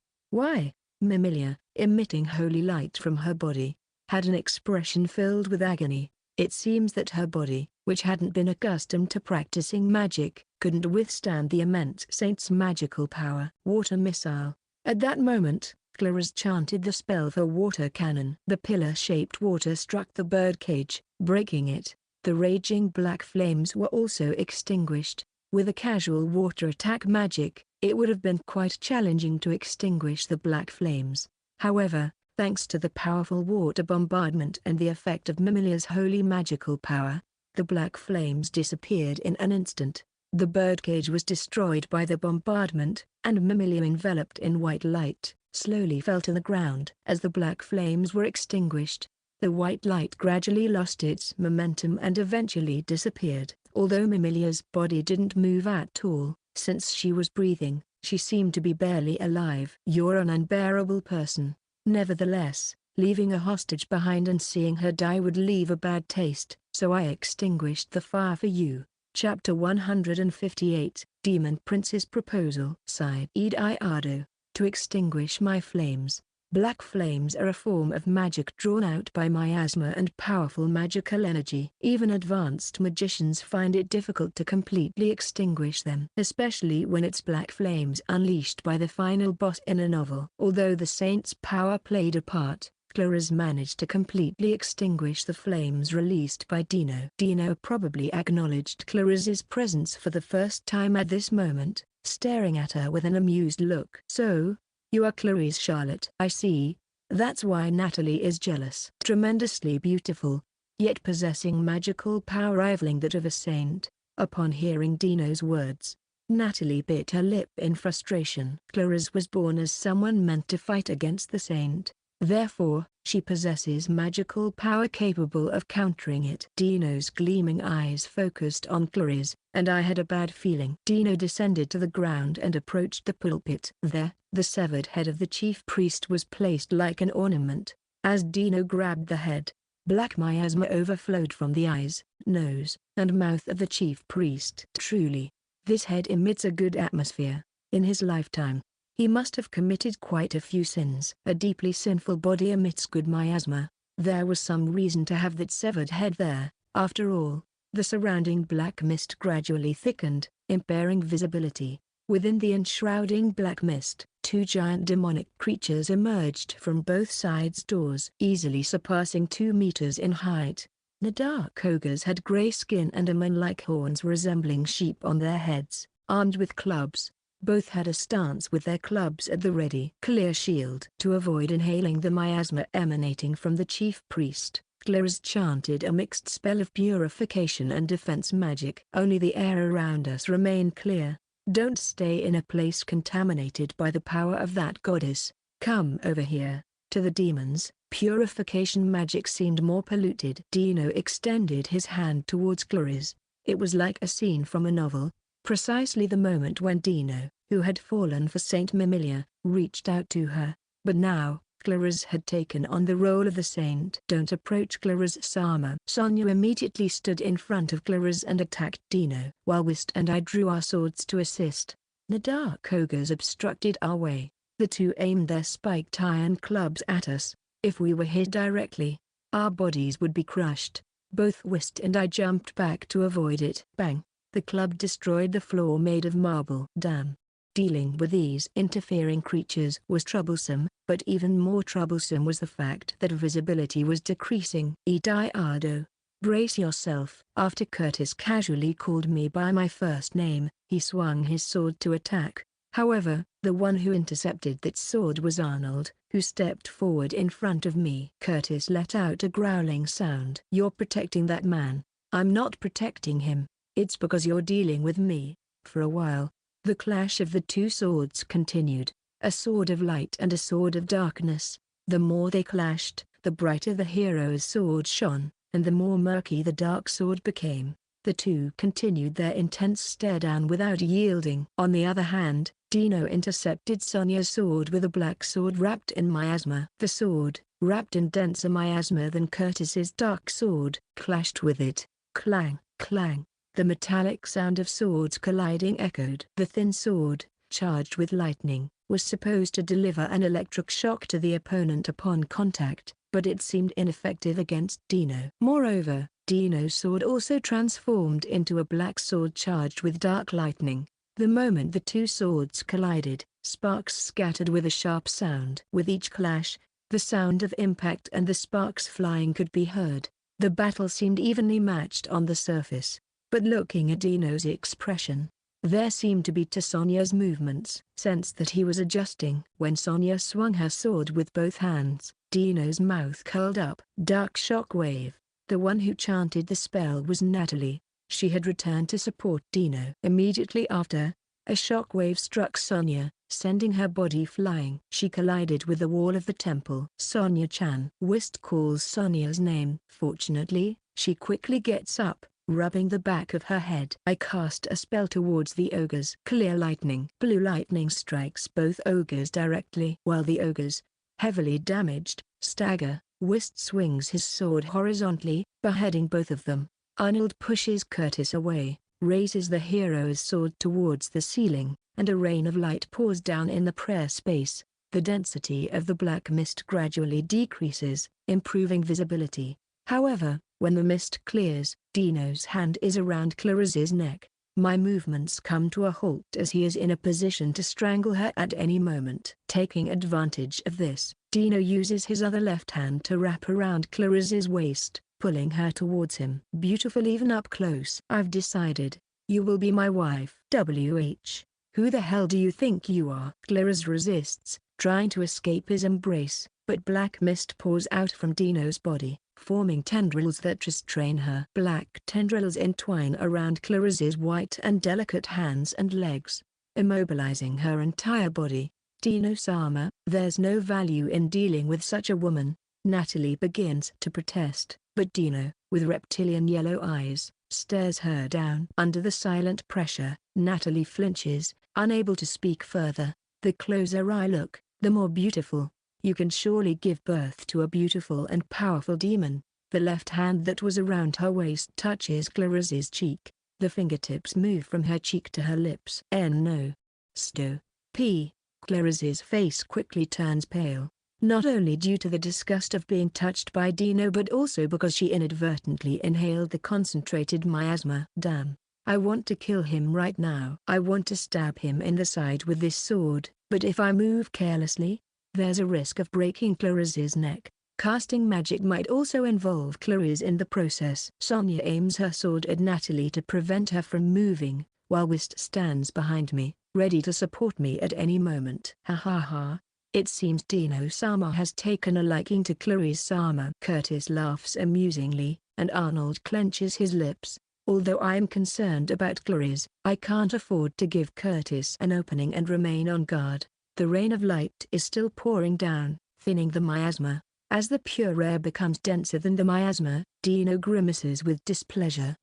Mimilia, emitting holy light from her body, had an expression filled with agony. It seems that her body, which hadn't been accustomed to practicing magic, couldn't withstand the immense saint's magical power. Water missile. At that moment, Claris chanted the spell for water cannon. The pillar-shaped water struck the birdcage, breaking it. The raging black flames were also extinguished. With a casual water attack magic, it would have been quite challenging to extinguish the black flames. However, thanks to the powerful water bombardment and the effect of Mimilia's holy magical power, the black flames disappeared in an instant. The birdcage was destroyed by the bombardment, and Mimilia, enveloped in white light, slowly fell to the ground. As the black flames were extinguished, the white light gradually lost its momentum and eventually disappeared. Although Mimilia's body didn't move at all, since she was breathing, she seemed to be barely alive. "You're an unbearable person." Nevertheless, leaving a hostage behind and seeing her die would leave a bad taste, so I extinguished the fire for you. Chapter 158, Demon Prince's Proposal. Sighed Ediardo, "To extinguish my flames." Black flames are a form of magic drawn out by miasma and powerful magical energy. Even advanced magicians find it difficult to completely extinguish them, especially when it's black flames unleashed by the final boss in a novel. Although the saint's power played a part, Claris managed to completely extinguish the flames released by Dino. Dino probably acknowledged Claris's presence for the first time at this moment, staring at her with an amused look. "So, you are Clarice Charlotte." "I see. That's why Natalie is jealous." Tremendously beautiful, yet possessing magical power rivaling that of a saint. Upon hearing Dino's words, Natalie bit her lip in frustration. Clarice was born as someone meant to fight against the saint. Therefore, she possesses magical power capable of countering it. Dino's gleaming eyes focused on Claris, and I had a bad feeling. Dino descended to the ground and approached the pulpit. There, the severed head of the chief priest was placed like an ornament. As Dino grabbed the head, black miasma overflowed from the eyes, nose, and mouth of the chief priest. Truly, this head emits a good atmosphere. In his lifetime, he must have committed quite a few sins. A deeply sinful body emits good miasma. There was some reason to have that severed head there. After all, the surrounding black mist gradually thickened, impairing visibility. Within the enshrouding black mist, two giant demonic creatures emerged from both sides' doors, easily surpassing 2 meters in height. The dark ogres had gray skin and man-like horns resembling sheep on their heads, armed with clubs. Both had a stance with their clubs at the ready. Clear shield. To avoid inhaling the miasma emanating from the chief priest, Claris chanted a mixed spell of purification and defense magic. Only the air around us remained clear. "Don't stay in a place contaminated by the power of that goddess. Come over here." To the demons, purification magic seemed more polluted. Dino extended his hand towards Claris. It was like a scene from a novel, precisely the moment when Dino, who had fallen for Saint Mimilia, reached out to her. But now, Claris had taken on the role of the saint. "Don't approach Claris-sama." Sonia immediately stood in front of Claris and attacked Dino, while Whist and I drew our swords to assist. The dark ogres obstructed our way. The two aimed their spiked iron clubs at us. If we were hit directly, our bodies would be crushed. Both Whist and I jumped back to avoid it. Bang! The club destroyed the floor made of marble. Damn! Dealing with these interfering creatures was troublesome, but even more troublesome was the fact that visibility was decreasing. "Ediardo, brace yourself." After Curtis casually called me by my first name, he swung his sword to attack. However, the one who intercepted that sword was Arnold, who stepped forward in front of me. Curtis let out a growling sound. "You're protecting that man." "I'm not protecting him. It's because you're dealing with me." For a while, the clash of the two swords continued, a sword of light and a sword of darkness. The more they clashed, the brighter the hero's sword shone, and the more murky the dark sword became. The two continued their intense stare-down without yielding. On the other hand, Dino intercepted Sonia's sword with a black sword wrapped in miasma. The sword, wrapped in denser miasma than Curtis's dark sword, clashed with it. Clang, clang. The metallic sound of swords colliding echoed. The thin sword, charged with lightning, was supposed to deliver an electric shock to the opponent upon contact, but it seemed ineffective against Dino. Moreover, Dino's sword also transformed into a black sword charged with dark lightning. The moment the two swords collided, sparks scattered with a sharp sound. With each clash, the sound of impact and the sparks flying could be heard. The battle seemed evenly matched on the surface. But looking at Dino's expression, there seemed to be to Sonia's movements. Sensed that he was adjusting. When Sonia swung her sword with both hands, Dino's mouth curled up. Dark shockwave. The one who chanted the spell was Natalie. She had returned to support Dino. Immediately after, a shockwave struck Sonia, sending her body flying. She collided with the wall of the temple. "Sonia-chan." Whist calls Sonia's name. Fortunately, she quickly gets up, rubbing the back of her head. I cast a spell towards the ogres. Clear lightning. Blue lightning strikes both ogres directly. While the ogres, heavily damaged, stagger, Whist swings his sword horizontally, beheading both of them. Arnold pushes Curtis away, raises the hero's sword towards the ceiling, and a rain of light pours down in the prayer space. The density of the black mist gradually decreases, improving visibility. However, when the mist clears, Dino's hand is around Claris's neck. My movements come to a halt as he is in a position to strangle her at any moment. Taking advantage of this, Dino uses his other left hand to wrap around Claris's waist, pulling her towards him. Beautiful even up close. "I've decided. You will be my wife." "WH. Who the hell do you think you are?" Claris resists, trying to escape his embrace, but black mist pours out from Dino's body, forming tendrils that restrain her. Black tendrils entwine around Claris's white and delicate hands and legs, immobilizing her entire body. "Dino-sama, there's no value in dealing with such a woman." Natalie begins to protest, but Dino, with reptilian yellow eyes, stares her down. Under the silent pressure, Natalie flinches, unable to speak further. The closer I look, the more beautiful. You can surely give birth to a beautiful and powerful demon. The left hand that was around her waist touches Claris's cheek. The fingertips move from her cheek to her lips. No. Sto. P. Claris's face quickly turns pale. Not only due to the disgust of being touched by Dino but also because she inadvertently inhaled the concentrated miasma. Damn. I want to kill him right now. I want to stab him in the side with this sword, but if I move carelessly, there's a risk of breaking Claris's neck. Casting magic might also involve Claris in the process. Sonia aims her sword at Natalie to prevent her from moving, while Whist stands behind me, ready to support me at any moment. Ha ha ha. It seems Dino-sama has taken a liking to Claris-sama. Curtis laughs amusingly, and Arnold clenches his lips. Although I am concerned about Claris, I can't afford to give Curtis an opening and remain on guard. The rain of light is still pouring down, thinning the miasma. As the pure air becomes denser than the miasma, Dino grimaces with displeasure.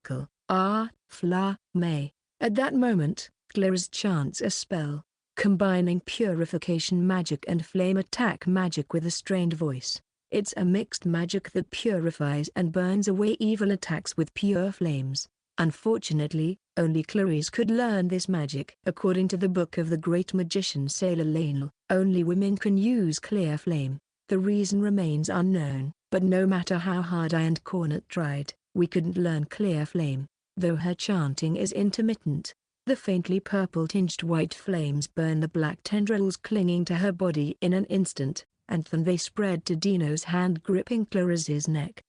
May. At that moment, Claris chants a spell, combining purification magic and flame attack magic with a strained voice. It's a mixed magic that purifies and burns away evil attacks with pure flames. Unfortunately, only Claris could learn this magic. According to the book of the great magician Sailor Lionel, only women can use clear flame. The reason remains unknown, but no matter how hard I and Cornet tried, we couldn't learn clear flame. Though her chanting is intermittent, the faintly purple-tinged white flames burn the black tendrils clinging to her body in an instant, and then they spread to Dino's hand gripping Claris's neck.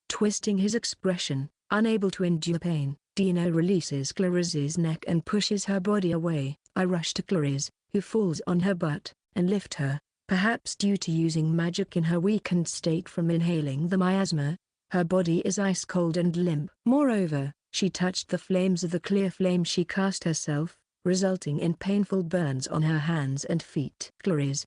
Twisting his expression, unable to endure pain, Dino releases Claris's neck and pushes her body away. I rush to Claris, who falls on her butt, and lift her. Perhaps due to using magic in her weakened state from inhaling the miasma, her body is ice cold and limp. Moreover, she touched the flames of the clear flame she cast herself, resulting in painful burns on her hands and feet. Claris,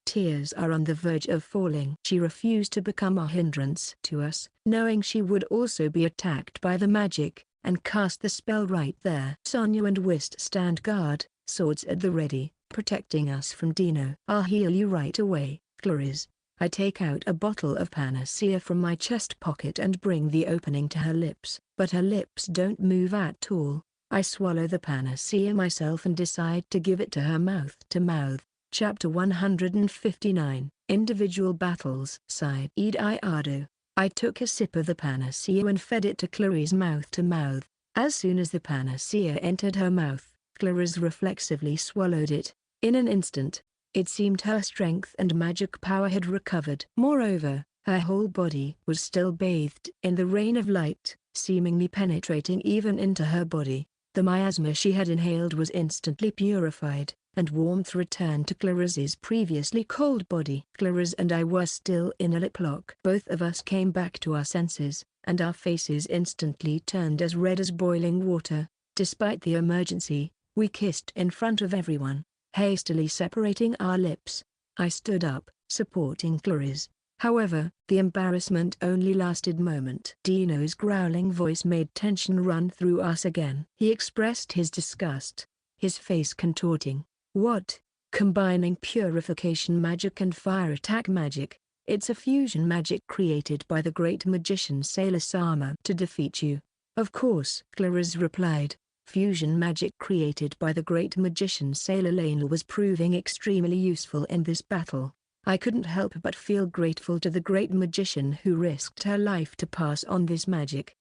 tears are on the verge of falling. She refused to become a hindrance to us, knowing she would also be attacked by the magic, and cast the spell right there. Sonya and Whist stand guard, swords at the ready, protecting us from Dino. I'll heal you right away, Claris. I take out a bottle of panacea from my chest pocket and bring the opening to her lips, but her lips don't move at all. I swallow the panacea myself and decide to give it to her mouth to mouth. Chapter 159, Individual Battles. Sighed Ediardo. I took a sip of the panacea and fed it to Claris mouth to mouth. As soon as the panacea entered her mouth, Claris reflexively swallowed it. In an instant, it seemed her strength and magic power had recovered. Moreover, her whole body was still bathed in the rain of light, seemingly penetrating even into her body. The miasma she had inhaled was instantly purified, and warmth returned to Claris's previously cold body. Claris and I were still in a lip lock. Both of us came back to our senses, and our faces instantly turned as red as boiling water. Despite the emergency, we kissed in front of everyone, hastily separating our lips. I stood up, supporting Claris. However, the embarrassment only lasted a moment. Dino's growling voice made tension run through us again. He expressed his disgust, his face contorting. What? Combining purification magic and fire attack magic? It's a fusion magic created by the great magician Sailor Sama to defeat you. Of course, Claris replied. Fusion magic created by the great magician Sailor Lionel was proving extremely useful in this battle. I couldn't help but feel grateful to the great magician who risked her life to pass on this magic.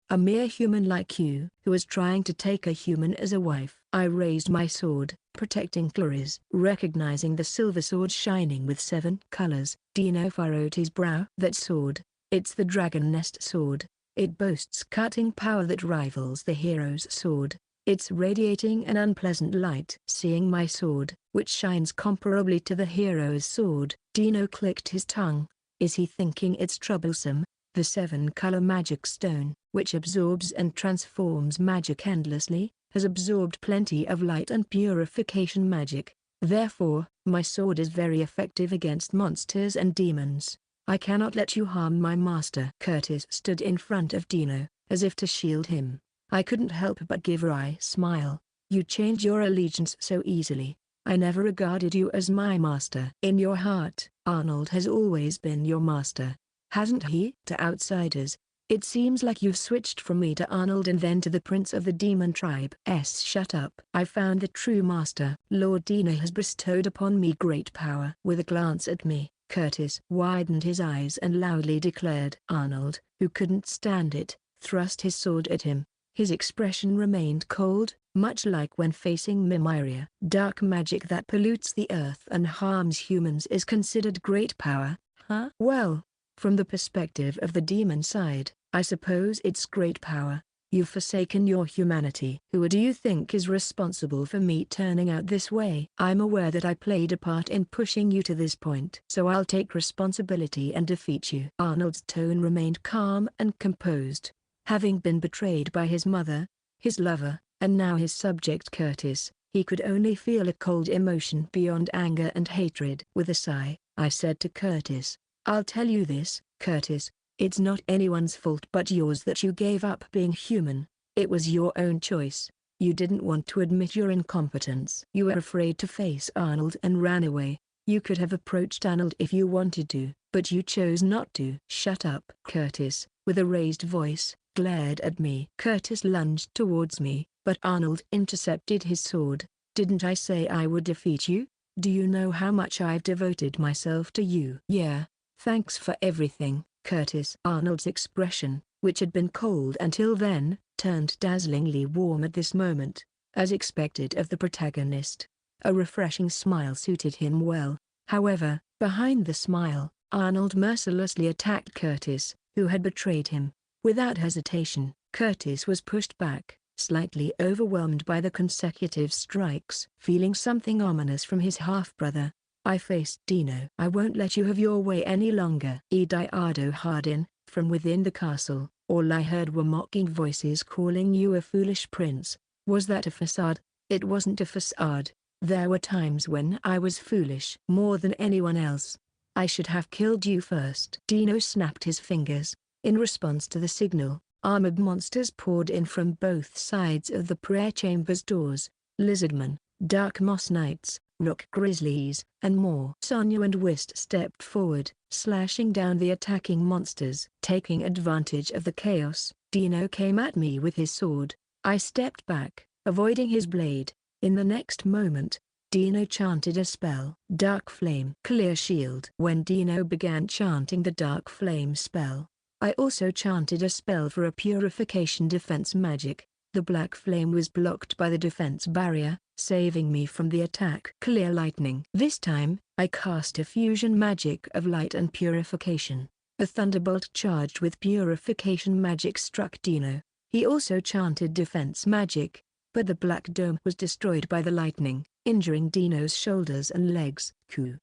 A mere human like you who was trying to take a human as a wife. I raised my sword, protecting Claris. Recognizing the silver sword shining with 7 colors, Dino furrowed his brow. That sword, it's the Dragon Nest sword. It boasts cutting power that rivals the hero's sword. It's radiating an unpleasant light. Seeing my sword, which shines comparably to the hero's sword, Dino clicked his tongue. Is he thinking it's troublesome? The 7-color magic stone, which absorbs and transforms magic endlessly, has absorbed plenty of light and purification magic. Therefore, my sword is very effective against monsters and demons. I cannot let you harm my master. Curtis stood in front of Dino, as if to shield him. I couldn't help but give a wry smile. You change your allegiance so easily. I never regarded you as my master. In your heart, Arnold has always been your master, hasn't he? To outsiders, it seems like you've switched from me to Arnold and then to the prince of the demon tribe. Shut up. I found the true master. Lord Dino has bestowed upon me great power. With a glance at me, Curtis widened his eyes and loudly declared. Arnold, who couldn't stand it, thrust his sword at him. His expression remained cold, much like when facing Mimiria. Dark magic that pollutes the earth and harms humans is considered great power, huh? Well, from the perspective of the demon side, I suppose it's great power. You've forsaken your humanity. Who do you think is responsible for me turning out this way? I'm aware that I played a part in pushing you to this point, so I'll take responsibility and defeat you. Arnold's tone remained calm and composed. Having been betrayed by his mother, his lover, and now his subject Curtis, he could only feel a cold emotion beyond anger and hatred. With a sigh, I said to Curtis, I'll tell you this, Curtis, it's not anyone's fault but yours that you gave up being human. It was your own choice. You didn't want to admit your incompetence. You were afraid to face Arnold and ran away. You could have approached Arnold if you wanted to, but you chose not to. Shut up. Curtis, with a raised voice, glared at me. Curtis lunged towards me, but Arnold intercepted his sword. Didn't I say I would defeat you? Do you know how much I've devoted myself to you? Yeah, thanks for everything, Curtis. Arnold's expression, which had been cold until then, turned dazzlingly warm at this moment, as expected of the protagonist. A refreshing smile suited him well. However, behind the smile, Arnold mercilessly attacked Curtis, who had betrayed him. Without hesitation, Curtis was pushed back, slightly overwhelmed by the consecutive strikes. Feeling something ominous from his half-brother, I faced Dino. I won't let you have your way any longer. Ediardo Hardin, from within the castle, all I heard were mocking voices calling you a foolish prince. Was that a facade? It wasn't a facade. There were times when I was foolish more than anyone else. I should have killed you first. Dino snapped his fingers. In response to the signal, armored monsters poured in from both sides of the prayer chamber's doors. Lizardmen, dark moss knights, rock grizzlies, and more. Sonya and Whist stepped forward, slashing down the attacking monsters. Taking advantage of the chaos, Dino came at me with his sword. I stepped back, avoiding his blade. In the next moment, Dino chanted a spell. Dark Flame. Clear Shield. When Dino began chanting the Dark Flame spell, I also chanted a spell for a purification defense magic. The black flame was blocked by the defense barrier, saving me from the attack. Clear Lightning. This time, I cast a fusion magic of light and purification. A thunderbolt charged with purification magic struck Dino. He also chanted defense magic, but the black dome was destroyed by the lightning, injuring Dino's shoulders and legs.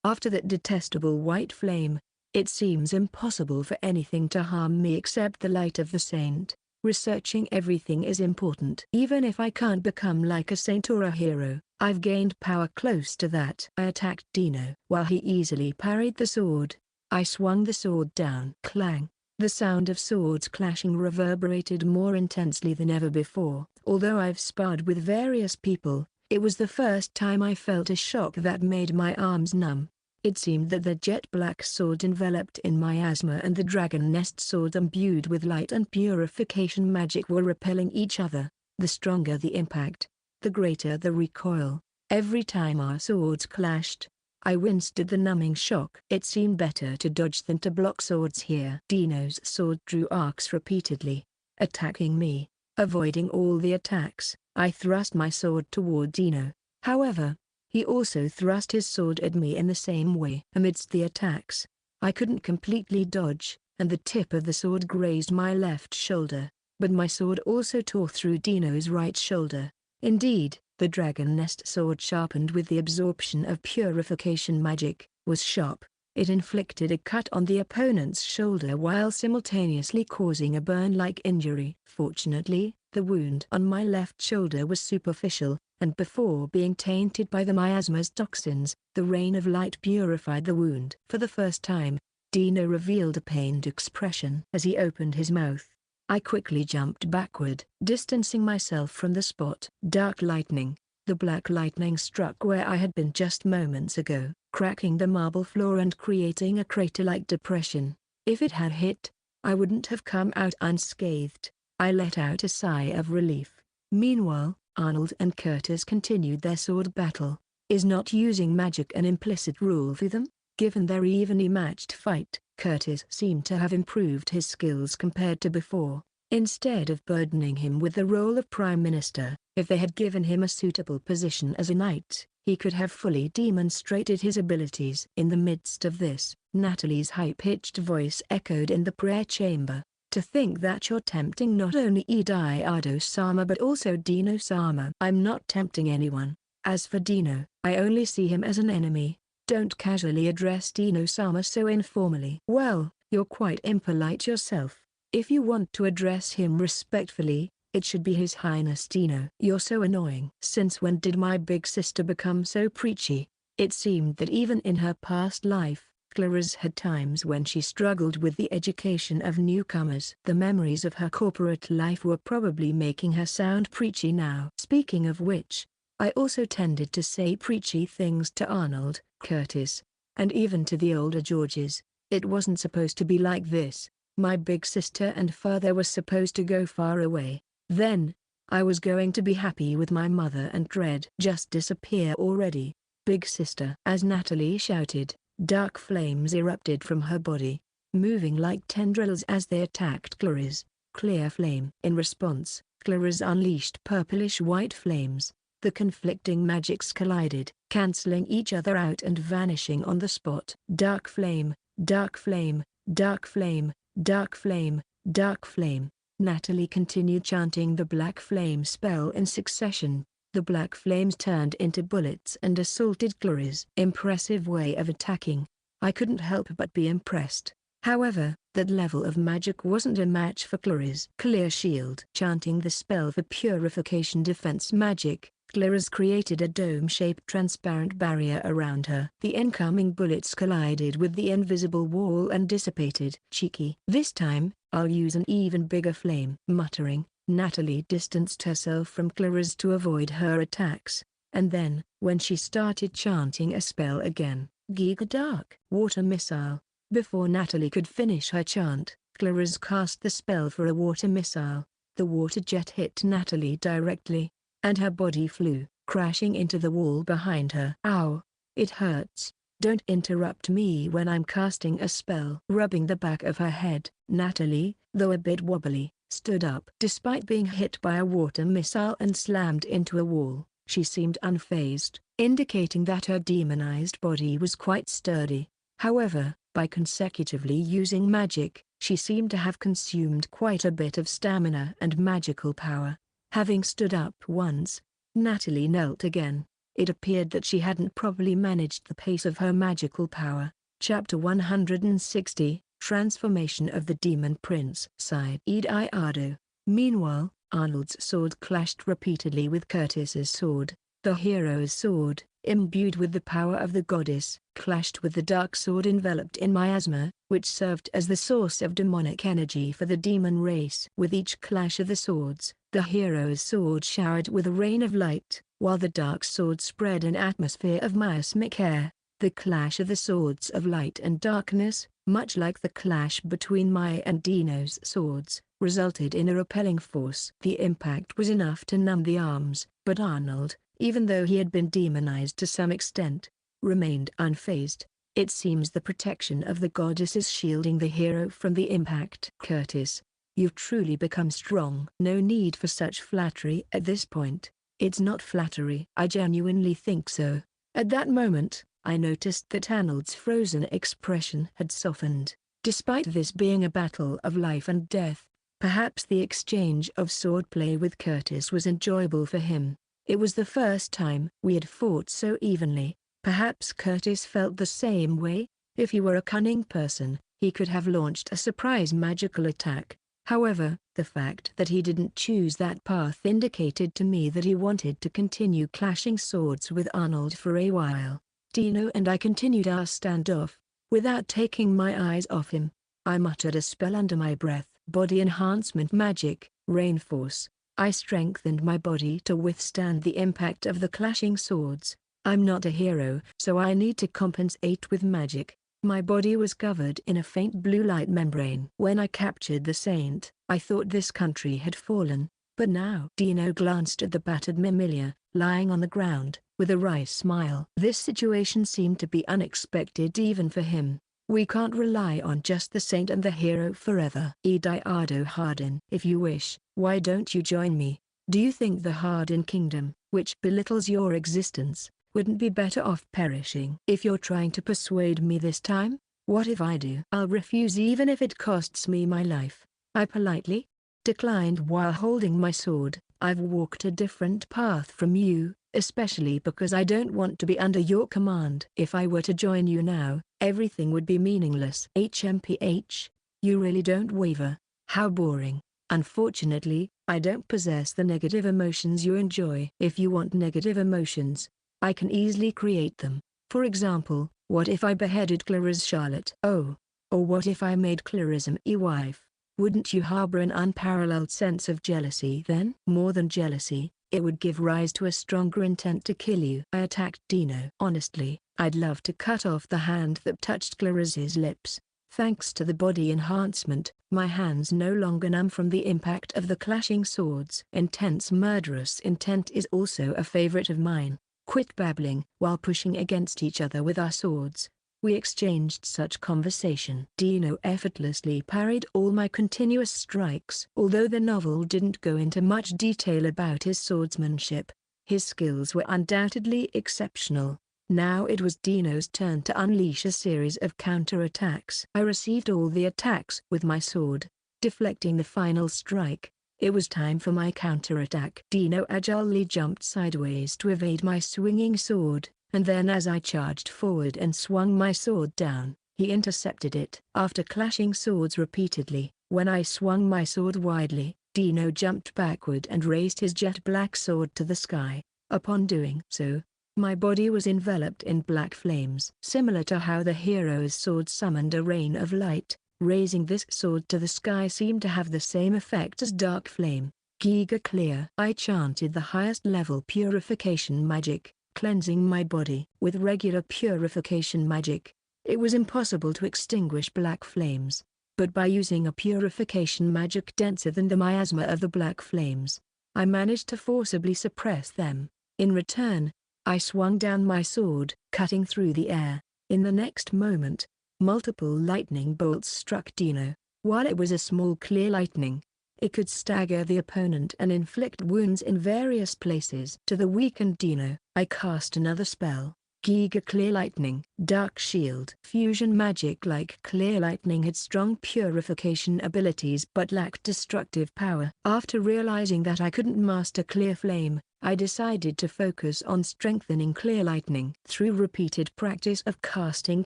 After that detestable white flame, it seems impossible for anything to harm me except the light of the saint. Researching everything is important. Even if I can't become like a saint or a hero, I've gained power close to that. I attacked Dino. While he easily parried the sword, I swung the sword down. Clang! The sound of swords clashing reverberated more intensely than ever before. Although I've sparred with various people, it was the first time I felt a shock that made my arms numb. It seemed that the jet black sword enveloped in miasma and the dragon nest sword imbued with light and purification magic were repelling each other. The stronger the impact, the greater the recoil. Every time our swords clashed, I winced at the numbing shock. It seemed better to dodge than to block swords here. Dino's sword drew arcs repeatedly, attacking me. Avoiding all the attacks, I thrust my sword toward Dino. However, he also thrust his sword at me in the same way. Amidst the attacks, I couldn't completely dodge, and the tip of the sword grazed my left shoulder, but my sword also tore through Dino's right shoulder. Indeed, the dragon nest sword, sharpened with the absorption of purification magic, was sharp. It inflicted a cut on the opponent's shoulder while simultaneously causing a burn-like injury. Fortunately, the wound on my left shoulder was superficial, and before being tainted by the miasma's toxins, the rain of light purified the wound. For the first time, Dino revealed a pained expression as he opened his mouth. I quickly jumped backward, distancing myself from the spot. Dark Lightning. The black lightning struck where I had been just moments ago, cracking the marble floor and creating a crater-like depression. If it had hit, I wouldn't have come out unscathed. I let out a sigh of relief. Meanwhile, Arnold and Curtis continued their sword battle. Is not using magic an implicit rule for them? Given their evenly matched fight, Curtis seemed to have improved his skills compared to before. Instead of burdening him with the role of Prime Minister, if they had given him a suitable position as a knight, he could have fully demonstrated his abilities. In the midst of this, Natalie's high-pitched voice echoed in the prayer chamber. To think that you're tempting not only Ediardo-sama but also Dino-sama. I'm not tempting anyone. As for Dino, I only see him as an enemy. Don't casually address Dino-sama so informally. Well, you're quite impolite yourself. If you want to address him respectfully, it should be His Highness Dino. You're so annoying. Since when did my big sister become so preachy? It seemed that even in her past life, Claris had times when she struggled with the education of newcomers. The memories of her corporate life were probably making her sound preachy now. Speaking of which, I also tended to say preachy things to Arnold, Curtis, and even to the older Georges. It wasn't supposed to be like this. My big sister and father were supposed to go far away. Then, I was going to be happy with my mother and dread just disappear already. Big sister. As Natalie shouted, dark flames erupted from her body, moving like tendrils as they attacked Claris. Clear flame. In response, Claris unleashed purplish-white flames. The conflicting magics collided, cancelling each other out and vanishing on the spot. Dark flame, dark flame, dark flame, dark flame, dark flame. Natalie continued chanting the black flame spell in succession. The black flames turned into bullets and assaulted Claris. Impressive way of attacking. I couldn't help but be impressed. However, that level of magic wasn't a match for Claris. Clear shield. Chanting the spell for purification defense magic, Claris created a dome-shaped transparent barrier around her. The incoming bullets collided with the invisible wall and dissipated. Cheeky. This time, I'll use an even bigger flame. Muttering, Natalie distanced herself from Claris to avoid her attacks, and then, when she started chanting a spell again, Giga Dark Water Missile. Before Natalie could finish her chant, Claris cast the spell for a water missile. The water jet hit Natalie directly, and her body flew, crashing into the wall behind her. Ow! It hurts. Don't interrupt me when I'm casting a spell. Rubbing the back of her head, Natalie, though a bit wobbly, stood up. Despite being hit by a water missile and slammed into a wall, she seemed unfazed, indicating that her demonized body was quite sturdy. However, by consecutively using magic, she seemed to have consumed quite a bit of stamina and magical power. Having stood up once, Natalie knelt again. It appeared that she hadn't properly managed the pace of her magical power. Chapter 160, Transformation of the Demon Prince. Side. Ediardo. Meanwhile, Arnold's sword clashed repeatedly with Curtis's sword. The hero's sword, imbued with the power of the goddess, clashed with the dark sword enveloped in miasma, which served as the source of demonic energy for the demon race. With each clash of the swords, the hero's sword showered with a rain of light, while the dark sword spread an atmosphere of miasmic air. The clash of the swords of light and darkness, much like the clash between Mai and Dino's swords, resulted in a repelling force. The impact was enough to numb the arms, but Arnold, even though he had been demonized to some extent, remained unfazed. It seems the protection of the goddess is shielding the hero from the impact. Curtis, you've truly become strong. No need for such flattery at this point. It's not flattery. I genuinely think so. At that moment, I noticed that Arnold's frozen expression had softened. Despite this being a battle of life and death, perhaps the exchange of swordplay with Curtis was enjoyable for him. It was the first time we had fought so evenly. Perhaps Curtis felt the same way. If he were a cunning person, he could have launched a surprise magical attack. However, the fact that he didn't choose that path indicated to me that he wanted to continue clashing swords with Arnold for a while. Dino and I continued our standoff, without taking my eyes off him. I muttered a spell under my breath. Body enhancement magic, rain force. I strengthened my body to withstand the impact of the clashing swords. I'm not a hero, so I need to compensate with magic. My body was covered in a faint blue light membrane. When I captured the saint, I thought this country had fallen, but now Dino glanced at the battered Mimilia, lying on the ground, with a wry smile. This situation seemed to be unexpected even for him. We can't rely on just the saint and the hero forever. Ediardo Hardin. If you wish, why don't you join me? Do you think the Hardin kingdom, which belittles your existence, wouldn't be better off perishing? If you're trying to persuade me this time, what if I do? I'll refuse even if it costs me my life. I politely declined while holding my sword. I've walked a different path from you, especially because I don't want to be under your command. If I were to join you now, everything would be meaningless. HMPH, you really don't waver. How boring. Unfortunately, I don't possess the negative emotions you enjoy. If you want negative emotions, I can easily create them. For example, What if I beheaded Claris Charlotte? Oh. Or what if I made Claris my wife? Wouldn't you harbor an unparalleled sense of jealousy then? More than jealousy, it would give rise to a stronger intent to kill you. I attacked Dino. Honestly, I'd love to cut off the hand that touched Claris's lips. Thanks to the body enhancement, my hands no longer numb from the impact of the clashing swords. Intense murderous intent is also a favorite of mine. Quit babbling. While pushing against each other with our swords, we exchanged such conversation. Dino effortlessly parried all my continuous strikes. Although the novel didn't go into much detail about his swordsmanship, his skills were undoubtedly exceptional. Now it was Dino's turn to unleash a series of counterattacks. I received all the attacks with my sword, deflecting the final strike. It was time for my counterattack. Dino agilely jumped sideways to evade my swinging sword, and then as I charged forward and swung my sword down, he intercepted it. After clashing swords repeatedly, when I swung my sword widely, Dino jumped backward and raised his jet black sword to the sky. Upon doing so, my body was enveloped in black flames. Similar to how the hero's sword summoned a rain of light, raising this sword to the sky seemed to have the same effect as dark flame. Giga clear. I chanted the highest level purification magic, cleansing my body. With regular purification magic, it was impossible to extinguish black flames, but by using a purification magic denser than the miasma of the black flames, I managed to forcibly suppress them. In return, I swung down my sword, cutting through the air. In the next moment, multiple lightning bolts struck Dino. While it was a small clear lightning, it could stagger the opponent and inflict wounds in various places. To the weakened Dino, I cast another spell, Giga Clear Lightning. Dark Shield. Fusion magic like Clear Lightning had strong purification abilities but lacked destructive power. After realizing that I couldn't master Clear Flame, I decided to focus on strengthening Clear Lightning. Through repeated practice of casting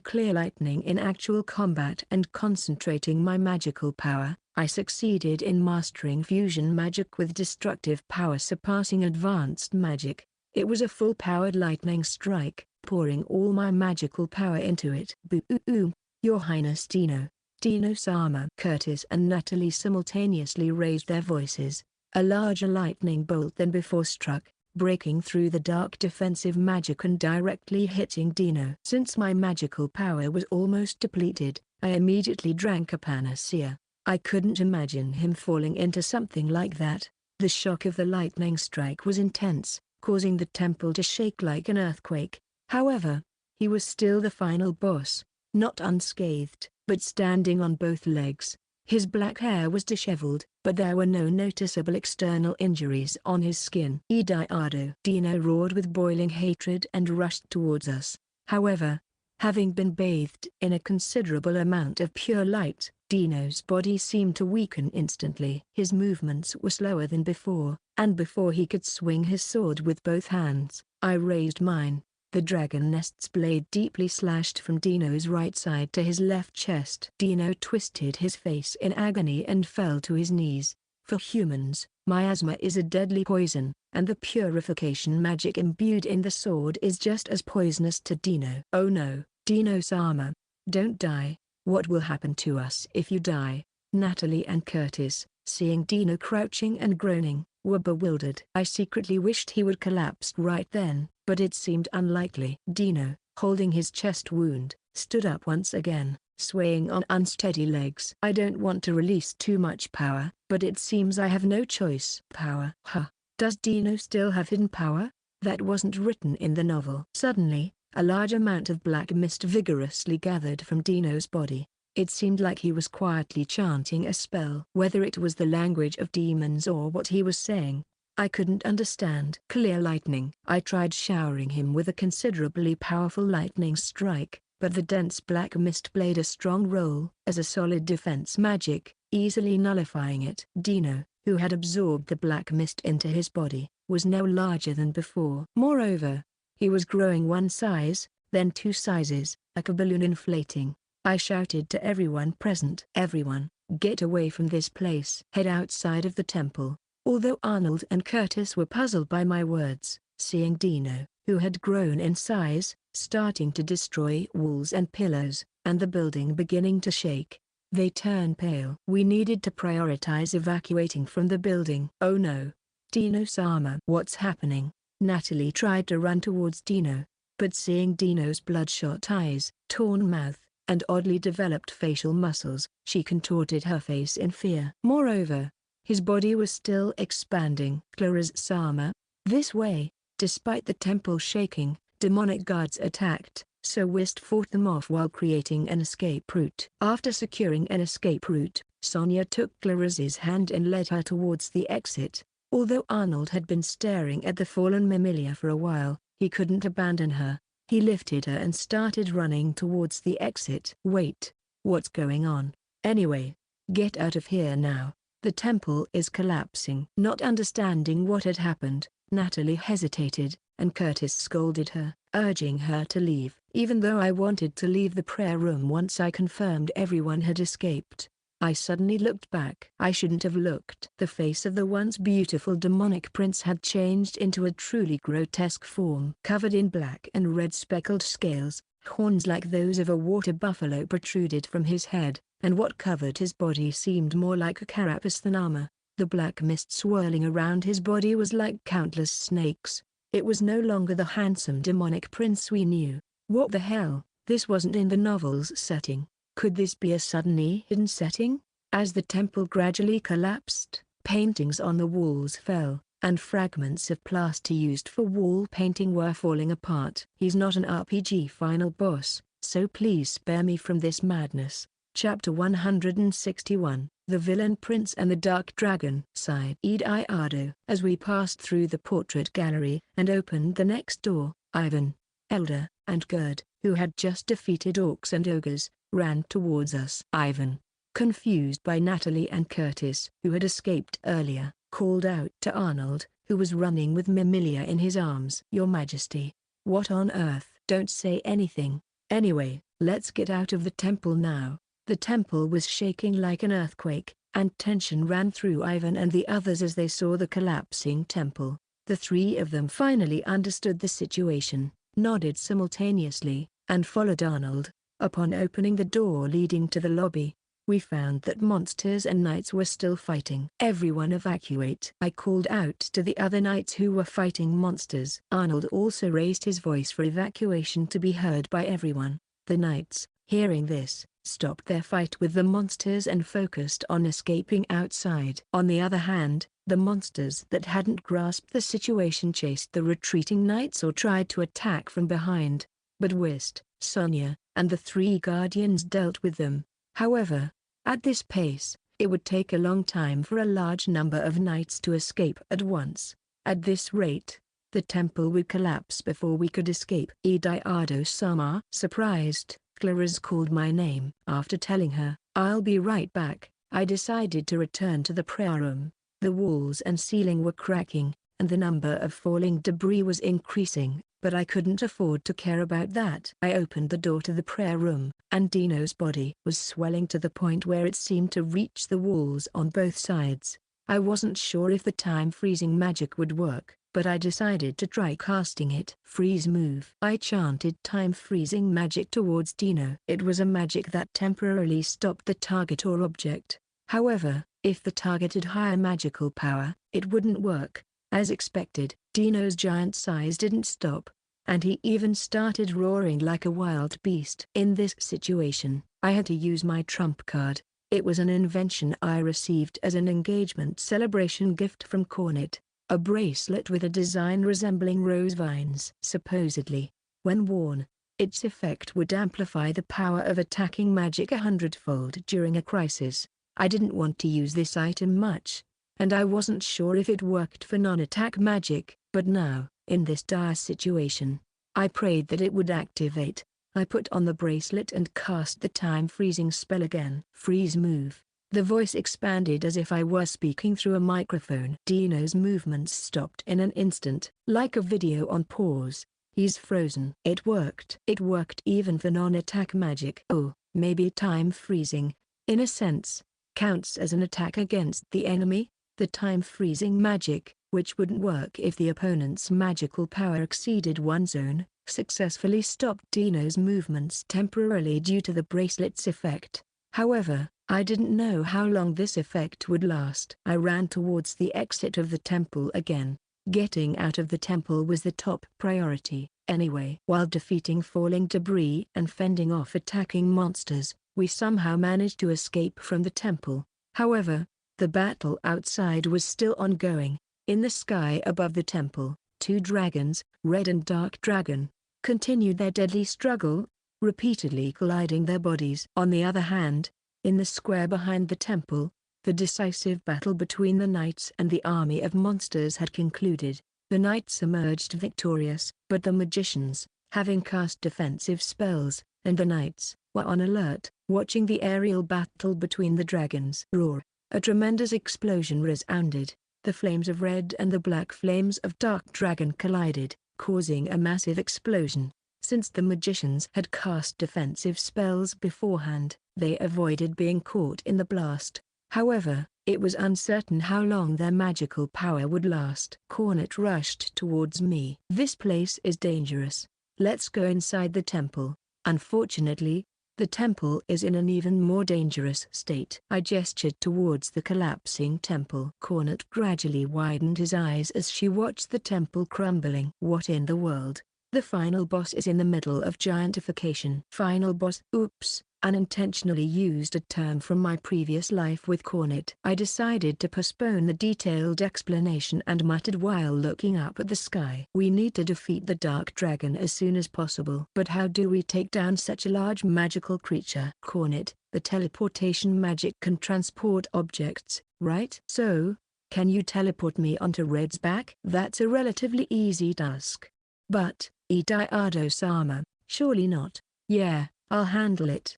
Clear Lightning in actual combat and concentrating my magical power, I succeeded in mastering fusion magic with destructive power surpassing advanced magic. It was a full-powered lightning strike, pouring all my magical power into it. Boo! Your Highness Dino. Dino-sama. Curtis and Natalie simultaneously raised their voices. A larger lightning bolt than before struck, breaking through the dark defensive magic and directly hitting Dino. Since my magical power was almost depleted, I immediately drank a panacea. I couldn't imagine him falling into something like that. The shock of the lightning strike was intense, causing the temple to shake like an earthquake. However, he was still the final boss, not unscathed, but standing on both legs. His black hair was disheveled, but there were no noticeable external injuries on his skin. Ediardo. Dino roared with boiling hatred and rushed towards us. However, having been bathed in a considerable amount of pure light, Dino's body seemed to weaken instantly. His movements were slower than before, and before he could swing his sword with both hands, I raised mine. The dragon nest's blade deeply slashed from Dino's right side to his left chest. Dino twisted his face in agony and fell to his knees. For humans, miasma is a deadly poison, and the purification magic imbued in the sword is just as poisonous to Dino. Oh no, Dino-sama. Don't die. What will happen to us if you die? Natalie and Curtis, seeing Dino crouching and groaning, were bewildered. I secretly wished he would collapse right then, but it seemed unlikely. Dino, holding his chest wound, stood up once again, swaying on unsteady legs. I don't want to release too much power, but it seems I have no choice. Power? Huh. Does Dino still have hidden power? That wasn't written in the novel. Suddenly, a large amount of black mist vigorously gathered from Dino's body. It seemed like he was quietly chanting a spell. Whether it was the language of demons or what he was saying, I couldn't understand. Clear lightning. I tried showering him with a considerably powerful lightning strike, but the dense black mist played a strong role as a solid defense magic, easily nullifying it. Dino, who had absorbed the black mist into his body, was now larger than before. Moreover, he was growing one size, then two sizes, like a balloon inflating. I shouted to everyone present. Everyone, get away from this place. Head outside of the temple. Although Arnold and Curtis were puzzled by my words, seeing Dino, who had grown in size, starting to destroy walls and pillars, and the building beginning to shake. They turned pale. We needed to prioritize evacuating from the building. Oh no. Dino-sama. What's happening? Natalie tried to run towards Dino, but seeing Dino's bloodshot eyes, torn mouth, and oddly developed facial muscles, she contorted her face in fear. Moreover, his body was still expanding. Claris-sama. This way. Despite the temple shaking, demonic guards attacked, so Whist fought them off while creating an escape route. After securing an escape route, Sonia took Claris's hand and led her towards the exit. Although Arnold had been staring at the fallen Mamilia for a while, he couldn't abandon her. He lifted her and started running towards the exit. Wait, what's going on? Anyway, get out of here now. The temple is collapsing. Not understanding what had happened, Natalie hesitated, and Curtis scolded her, urging her to leave. Even though I wanted to leave the prayer room once I confirmed everyone had escaped, I suddenly looked back. I shouldn't have looked. The face of the once beautiful demonic prince had changed into a truly grotesque form. Covered in black and red speckled scales, horns like those of a water buffalo protruded from his head, and what covered his body seemed more like a carapace than armor. The black mist swirling around his body was like countless snakes. It was no longer the handsome demonic prince we knew. What the hell? This wasn't in the novel's setting. Could this be a suddenly hidden setting? As the temple gradually collapsed, paintings on the walls fell, and fragments of plaster used for wall painting were falling apart. He's not an RPG final boss, so please spare me from this madness. Chapter 161. The Villain Prince and the Dark Dragon. Sighed Ediardo. As we passed through the portrait gallery and opened the next door, Ivan, Elder, and Gerd, who had just defeated orcs and ogres, ran towards us. Ivan, confused by Natalie and Curtis, who had escaped earlier, called out to Arnold, who was running with Mamilia in his arms. Your Majesty. What on earth? Don't say anything. Anyway, let's get out of the temple now. The temple was shaking like an earthquake, and tension ran through Ivan and the others as they saw the collapsing temple. The three of them finally understood the situation, nodded simultaneously, and followed Arnold. Upon opening the door leading to the lobby, we found that monsters and knights were still fighting. Everyone evacuate. I called out to the other knights who were fighting monsters. Arnold also raised his voice for evacuation to be heard by everyone. The knights, hearing this, stopped their fight with the monsters and focused on escaping outside. On the other hand, the monsters that hadn't grasped the situation chased the retreating knights or tried to attack from behind. But Whist, Sonia, and the three guardians dealt with them. However, at this pace, it would take a long time for a large number of knights to escape at once. At this rate, the temple would collapse before we could escape. Ediardo-sama. Surprised, Claris called my name. After telling her, "I'll be right back," I decided to return to the prayer room. The walls and ceiling were cracking, and the number of falling debris was increasing, but I couldn't afford to care about that. I opened the door to the prayer room, and Dino's body was swelling to the point where it seemed to reach the walls on both sides. I wasn't sure if the time-freezing magic would work, but I decided to try casting it. Freeze move. I chanted time-freezing magic towards Dino. It was a magic that temporarily stopped the target or object. However, if the target had higher magical power, it wouldn't work. As expected, Dino's giant size didn't stop, and he even started roaring like a wild beast. In this situation, I had to use my trump card. It was an invention I received as an engagement celebration gift from Cornet. A bracelet with a design resembling rose vines. Supposedly, when worn, its effect would amplify the power of attacking magic 100-fold during a crisis. I didn't want to use this item much, and I wasn't sure if it worked for non-attack magic, but now, in this dire situation, I prayed that it would activate. I put on the bracelet and cast the time-freezing spell again. Freeze move. The voice expanded as if I were speaking through a microphone. Dino's movements stopped in an instant, like a video on pause. He's frozen. It worked. It worked even for non-attack magic. Oh, maybe time freezing, in a sense, counts as an attack against the enemy. The time freezing magic, which wouldn't work if the opponent's magical power exceeded one's own, successfully stopped Dino's movements temporarily due to the bracelet's effect. However, I didn't know how long this effect would last. I ran towards the exit of the temple again. Getting out of the temple was the top priority. Anyway, while defeating falling debris and fending off attacking monsters, we somehow managed to escape from the temple. However, the battle outside was still ongoing. In the sky above the temple, two dragons, Red and Dark Dragon, continued their deadly struggle, repeatedly colliding their bodies. On the other hand, in the square behind the temple, the decisive battle between the knights and the army of monsters had concluded. The knights emerged victorious, but the magicians, having cast defensive spells, and the knights, were on alert, watching the aerial battle between the dragons. Roar! A tremendous explosion resounded. The flames of Red and the black flames of Dark Dragon collided, causing a massive explosion. Since the magicians had cast defensive spells beforehand, they avoided being caught in the blast. However, it was uncertain how long their magical power would last. Cornet rushed towards me. "This place is dangerous. Let's go inside the temple." Unfortunately, the temple is in an even more dangerous state. I gestured towards the collapsing temple. Cornet gradually widened his eyes as she watched the temple crumbling. "What in the world? The final boss is in the middle of giantification." Final boss? Oops, unintentionally used a term from my previous life with Cornet. I decided to postpone the detailed explanation and muttered while looking up at the sky. "We need to defeat the Dark Dragon as soon as possible." "But how do we take down such a large magical creature?" "Cornet, the teleportation magic can transport objects, right?" "So, can you teleport me onto Red's back?" "That's a relatively easy task. But, Ediardo-sama, surely not." "Yeah, I'll handle it!"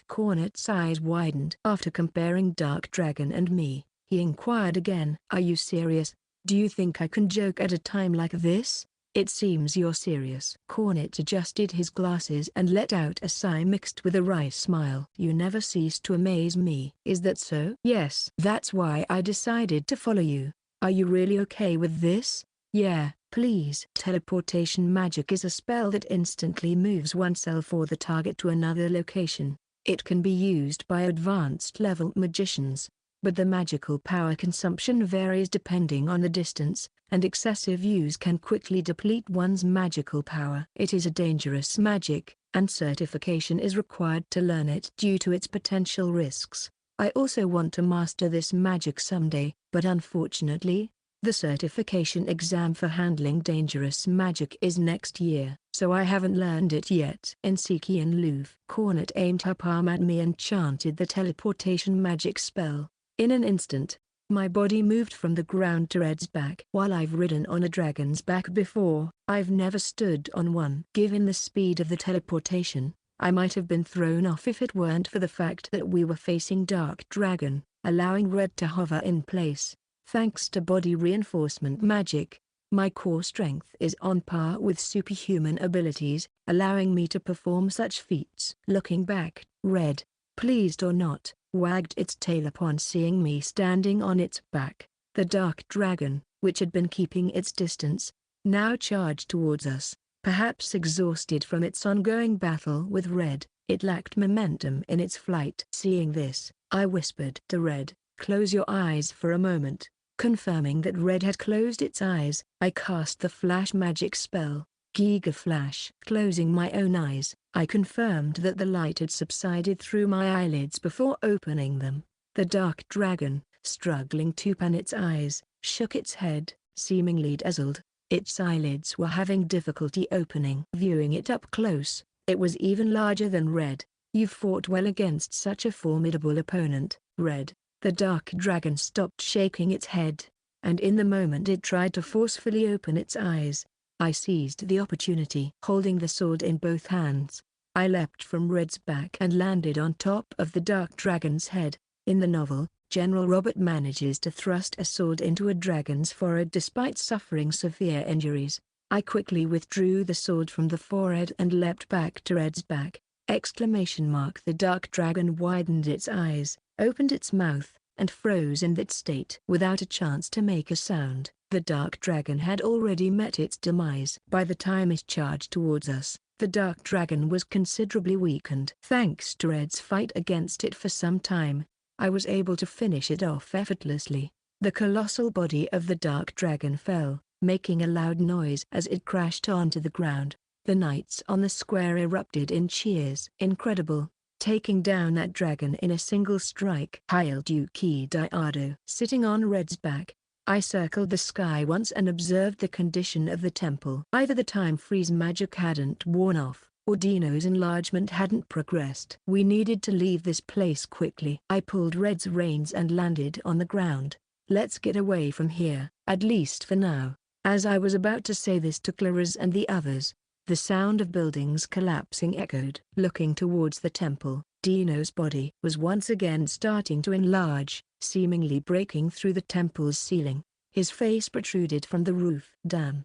Cornet's eyes widened. After comparing Dark Dragon and me, he inquired again. "Are you serious? Do you think I can joke at a time like this? It seems you're serious." Cornet adjusted his glasses and let out a sigh mixed with a wry smile. "You never cease to amaze me." "Is that so?" "Yes. That's why I decided to follow you. Are you really okay with this?" "Yeah, please." Teleportation magic is a spell that instantly moves oneself or the target to another location. It can be used by advanced level magicians, but the magical power consumption varies depending on the distance, and excessive use can quickly deplete one's magical power. It is a dangerous magic, and certification is required to learn it due to its potential risks. I also want to master this magic someday, but unfortunately, the certification exam for handling dangerous magic is next year, so I haven't learned it yet. Ensiki and Louvre. Cornet aimed her palm at me and chanted the teleportation magic spell. In an instant, my body moved from the ground to Red's back. While I've ridden on a dragon's back before, I've never stood on one. Given the speed of the teleportation, I might have been thrown off if it weren't for the fact that we were facing Dark Dragon, allowing Red to hover in place. Thanks to body reinforcement magic, my core strength is on par with superhuman abilities, allowing me to perform such feats. Looking back, Red, pleased or not, wagged its tail upon seeing me standing on its back. The Dark Dragon, which had been keeping its distance, now charged towards us. Perhaps exhausted from its ongoing battle with Red, it lacked momentum in its flight. Seeing this, I whispered to Red, "Close your eyes for a moment." Confirming that Red had closed its eyes, I cast the flash magic spell, Giga Flash. Closing my own eyes, I confirmed that the light had subsided through my eyelids before opening them. The Dark Dragon, struggling to open its eyes, shook its head, seemingly dazzled. Its eyelids were having difficulty opening. Viewing it up close, it was even larger than Red. "You've fought well against such a formidable opponent, Red." The Dark Dragon stopped shaking its head, and in the moment it tried to forcefully open its eyes, I seized the opportunity. Holding the sword in both hands, I leapt from Red's back and landed on top of the Dark Dragon's head. In the novel, General Robert manages to thrust a sword into a dragon's forehead despite suffering severe injuries. I quickly withdrew the sword from the forehead and leapt back to Red's back. The Dark Dragon widened its eyes, opened its mouth, and froze in that state. Without a chance to make a sound, the dark dragon had already met its demise. By the time it charged towards us, the dark dragon was considerably weakened. Thanks to Red's fight against it for some time, I was able to finish it off effortlessly. The colossal body of the dark dragon fell, making a loud noise as it crashed onto the ground. The knights on the square erupted in cheers. Incredible! Taking down that dragon in a single strike. Hail Duke Ediardo. Sitting on Red's back, I circled the sky once and observed the condition of the temple. Either the time freeze magic hadn't worn off, or Dino's enlargement hadn't progressed. We needed to leave this place quickly. I pulled Red's reins and landed on the ground. Let's get away from here, at least for now. As I was about to say this to Claris and the others, the sound of buildings collapsing echoed. Looking towards the temple, Dino's body was once again starting to enlarge, seemingly breaking through the temple's ceiling. His face protruded from the roof. Damn.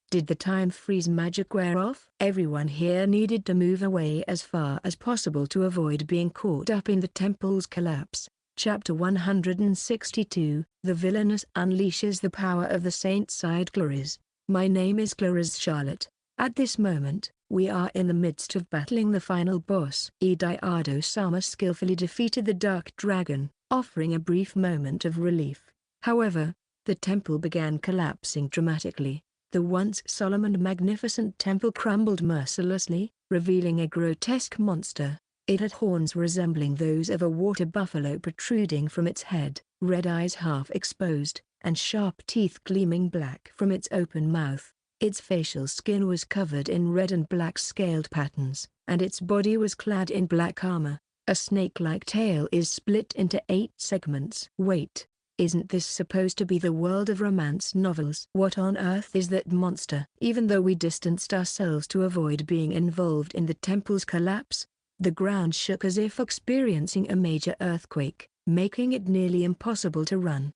Did the time freeze magic wear off? Everyone here needed to move away as far as possible to avoid being caught up in the temple's collapse. Chapter 162, The Villainess Unleashes the Power of the Saint. Sighed Claris. My name is Claris Charlotte. At this moment, we are in the midst of battling the final boss. Ediardo-sama skillfully defeated the dark dragon, offering a brief moment of relief. However, the temple began collapsing dramatically. The once solemn and magnificent temple crumbled mercilessly, revealing a grotesque monster. It had horns resembling those of a water buffalo protruding from its head, red eyes half exposed, and sharp teeth gleaming black from its open mouth. Its facial skin was covered in red and black scaled patterns, and its body was clad in black armor. A snake-like tail is split into 8 segments. Wait, isn't this supposed to be the world of romance novels? What on earth is that monster? Even though we distanced ourselves to avoid being involved in the temple's collapse, the ground shook as if experiencing a major earthquake, making it nearly impossible to run.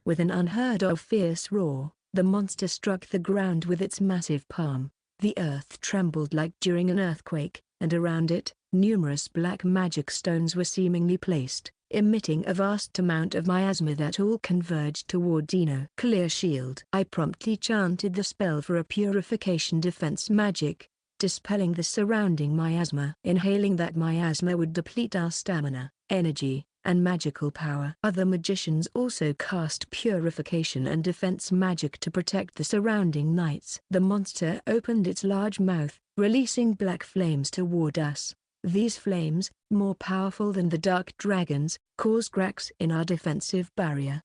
With an unheard-of fierce roar, the monster struck the ground with its massive palm. The earth trembled like during an earthquake, and around it, numerous black magic stones were seemingly placed, emitting a vast amount of miasma that all converged toward Dino. Clear shield. I promptly chanted the spell for a purification defense magic, dispelling the surrounding miasma. Inhaling that miasma would deplete our stamina, energy, and magical power. Other magicians also cast purification and defense magic to protect the surrounding knights. The monster opened its large mouth, releasing black flames toward us. These flames, more powerful than the dark dragons, caused cracks in our defensive barrier.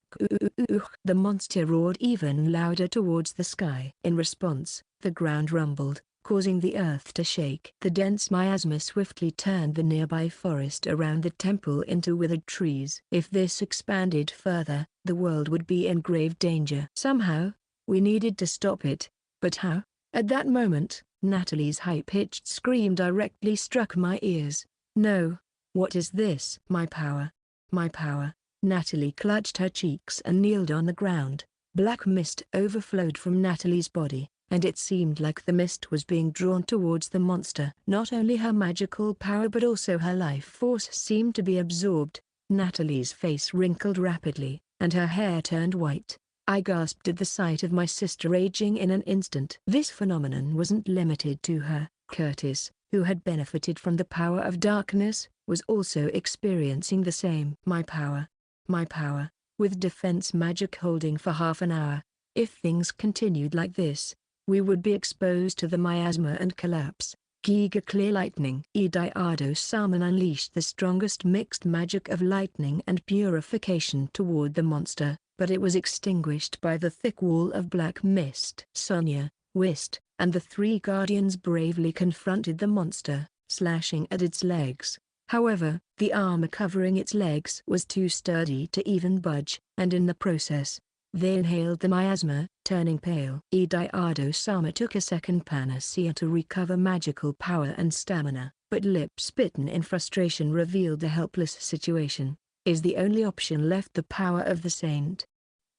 The monster roared even louder towards the sky. In response, the ground rumbled, causing the earth to shake. The dense miasma swiftly turned the nearby forest around the temple into withered trees. If this expanded further, the world would be in grave danger. Somehow, we needed to stop it, but how? At that moment, Natalie's high-pitched scream directly struck my ears. No. What is this? My power. My power. Natalie clutched her cheeks and kneeled on the ground. Black mist overflowed from Natalie's body, and it seemed like the mist was being drawn towards the monster. Not only her magical power but also her life force seemed to be absorbed. Natalie's face wrinkled rapidly, and her hair turned white. I gasped at the sight of my sister raging in an instant. This phenomenon wasn't limited to her. Curtis, who had benefited from the power of darkness, was also experiencing the same. My power. My power. With defense magic holding for half an hour, if things continued like this, we would be exposed to the miasma and collapse. Giga clear lightning. Ediardo-sama unleashed the strongest mixed magic of lightning and purification toward the monster, but it was extinguished by the thick wall of black mist. Sonia, Whist, and the 3 guardians bravely confronted the monster, slashing at its legs. However, the armor covering its legs was too sturdy to even budge, and in the process, they inhaled the miasma, turning pale. Ediardo-sama took a second panacea to recover magical power and stamina, but lips bitten in frustration revealed the helpless situation. Is the only option left the power of the saint?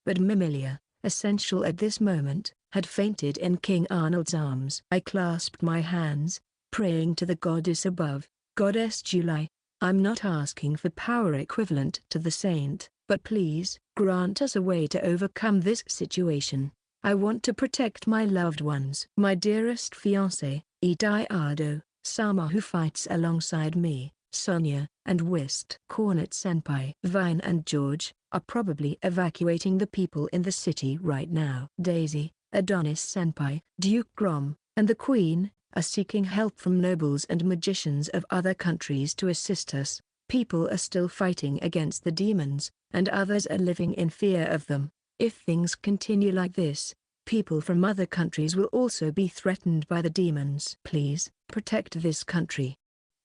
But Mimilia, essential at this moment, had fainted in King Arnold's arms. I clasped my hands, praying to the goddess above. Goddess July, I'm not asking for power equivalent to the saint, But please, grant us a way to overcome this situation. I want to protect my loved ones. My dearest fiancé, Ediardo, Sama who fights alongside me, Sonia, and Whist. Cornet-senpai. Vine and George are probably evacuating the people in the city right now. Daisy, Adonis-senpai, Duke Grom, and the Queen are seeking help from nobles and magicians of other countries to assist us. People are still fighting against the demons, and others are living in fear of them. If things continue like this, people from other countries will also be threatened by the demons. Please, protect this country.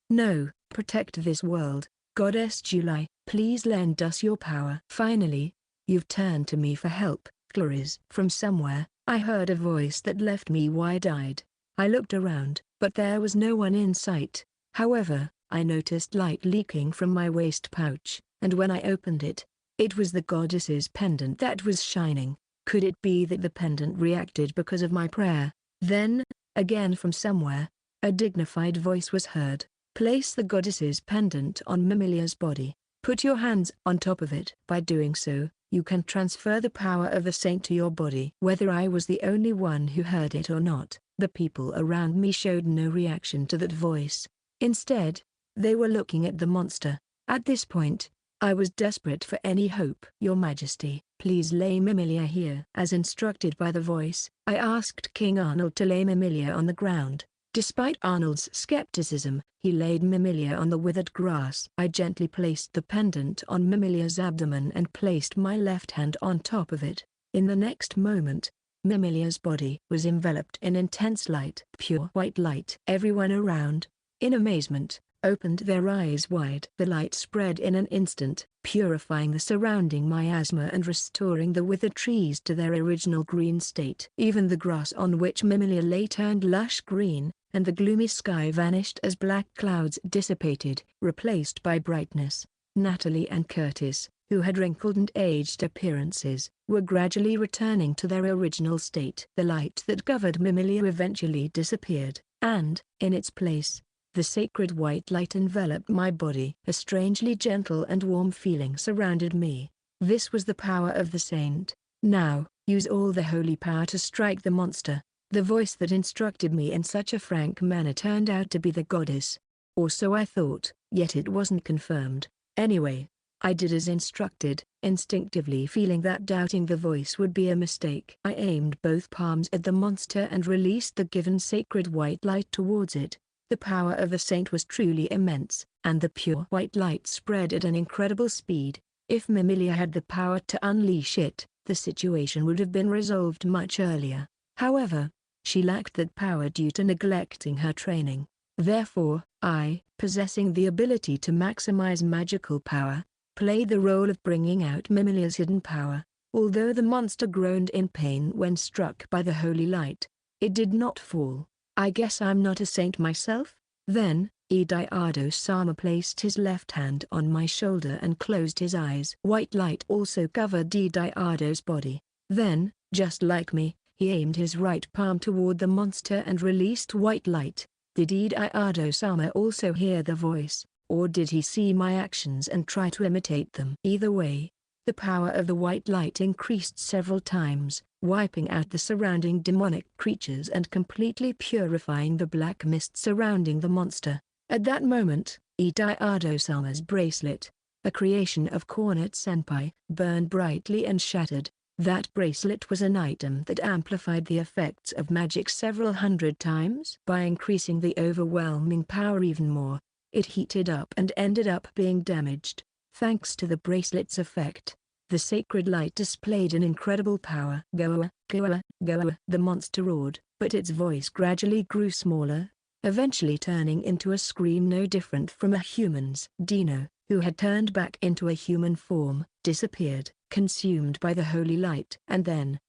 No, protect this world. Goddess July, please lend us your power. Finally, you've turned to me for help, Claris. From somewhere, I heard a voice that left me wide-eyed. I looked around, but there was no one in sight. However, I noticed light leaking from my waist pouch, and when I opened it, it was the goddess's pendant that was shining. Could it be that the pendant reacted because of my prayer? Then, again from somewhere, a dignified voice was heard. Place the goddess's pendant on Mimilia's body. Put your hands on top of it. By doing so, you can transfer the power of the saint to your body. Whether I was the only one who heard it or not, the people around me showed no reaction to that voice. Instead, they were looking at the monster. At this point, I was desperate for any hope. Your Majesty, please lay Mimilia here. As instructed by the voice, I asked King Arnold to lay Mimilia on the ground. Despite Arnold's skepticism, he laid Mimilia on the withered grass. I gently placed the pendant on Mimilia's abdomen and placed my left hand on top of it. In the next moment, Mimilia's body was enveloped in intense light. Pure white light. Everyone around, in amazement, opened their eyes wide. The light spread in an instant, purifying the surrounding miasma and restoring the withered trees to their original green state. Even the grass on which Mimilia lay turned lush green, and the gloomy sky vanished as black clouds dissipated, replaced by brightness. Natalie and Curtis, who had wrinkled and aged appearances, were gradually returning to their original state. The light that covered Mimilia eventually disappeared, and, in its place, the sacred white light enveloped my body. A strangely gentle and warm feeling surrounded me. This was the power of the saint. Now, use all the holy power to strike the monster. The voice that instructed me in such a frank manner turned out to be the goddess. Or so I thought, yet it wasn't confirmed. Anyway, I did as instructed, instinctively feeling that doubting the voice would be a mistake. I aimed both palms at the monster and released the given sacred white light towards it. The power of the saint was truly immense, and the pure white light spread at an incredible speed. If Mimilia had the power to unleash it, the situation would have been resolved much earlier. However, she lacked that power due to neglecting her training. Therefore, I, possessing the ability to maximize magical power, played the role of bringing out Mimilia's hidden power. Although the monster groaned in pain when struck by the holy light, it did not fall. I guess I'm not a saint myself? Then, Ediardo-sama placed his left hand on my shoulder and closed his eyes. White light also covered Ediardo's body. Then, just like me, he aimed his right palm toward the monster and released white light. Did Ediardo-sama also hear the voice, or did he see my actions and try to imitate them? Either way, the power of the white light increased several times, wiping out the surrounding demonic creatures and completely purifying the black mist surrounding the monster. At that moment, Ediardo-sama's bracelet, a creation of Cornet-senpai, burned brightly and shattered. That bracelet was an item that amplified the effects of magic several hundred times. By increasing the overwhelming power even more, it heated up and ended up being damaged. Thanks to the bracelet's effect, the sacred light displayed an incredible power. Goa, goa, goa. The monster roared, but its voice gradually grew smaller, eventually turning into a scream no different from a human's. Dino, who had turned back into a human form, disappeared, consumed by the holy light. And then,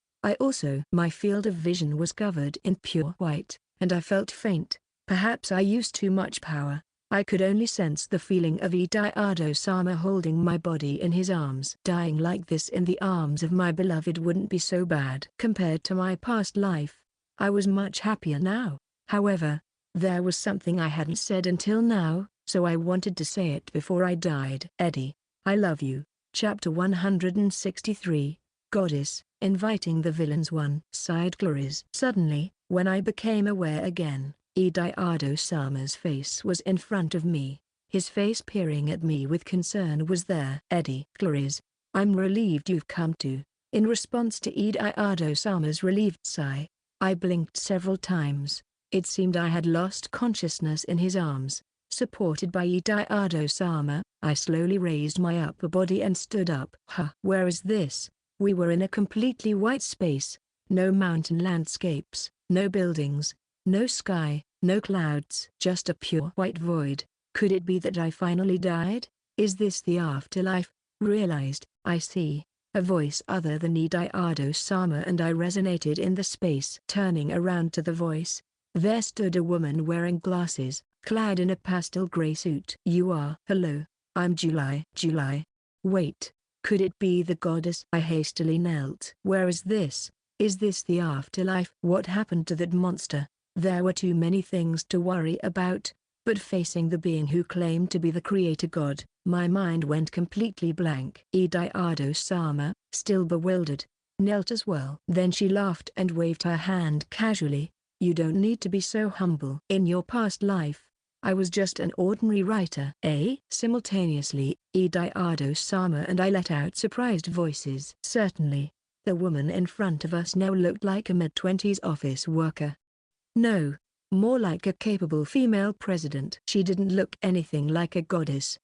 my field of vision was covered in pure white, and I felt faint. Perhaps I used too much power. I could only sense the feeling of Ediardo-sama holding my body in his arms. Dying like this in the arms of my beloved wouldn't be so bad. Compared to my past life, I was much happier now. However, there was something I hadn't said until now, so I wanted to say it before I died. Eddie, I love you. Chapter 163, Goddess, Inviting the Villains. 1. Sighed Claris. Suddenly, when I became aware again, Ediardo-sama's face was in front of me. His face peering at me with concern was there. Eddie. Claris, I'm relieved you've come to. In response to Ediardo-sama's relieved sigh, I blinked several times. It seemed I had lost consciousness in his arms. Supported by Ediardo-sama, I slowly raised my upper body and stood up. Where is this? We were in a completely white space. No mountain landscapes, no buildings, no sky, no clouds. Just a pure white void. Could it be that I finally died? Is this the afterlife? Realized, I see, a voice other than Ediardo-sama, and I resonated in the space. Turning around to the voice, there stood a woman wearing glasses, clad in a pastel gray suit. You are? Hello, I'm July. July. Wait, could it be the goddess? I hastily knelt. Where is this? Is this the afterlife? What happened to that monster? There were too many things to worry about, but facing the being who claimed to be the creator god, my mind went completely blank. Ediardo-sama, still bewildered, knelt as well. Then she laughed and waved her hand casually. You don't need to be so humble. In your past life, I was just an ordinary writer. Eh? Simultaneously, Ediardo-sama and I let out surprised voices. Certainly, the woman in front of us now looked like a mid-20s office worker. No, more like a capable female president. She didn't look anything like a goddess.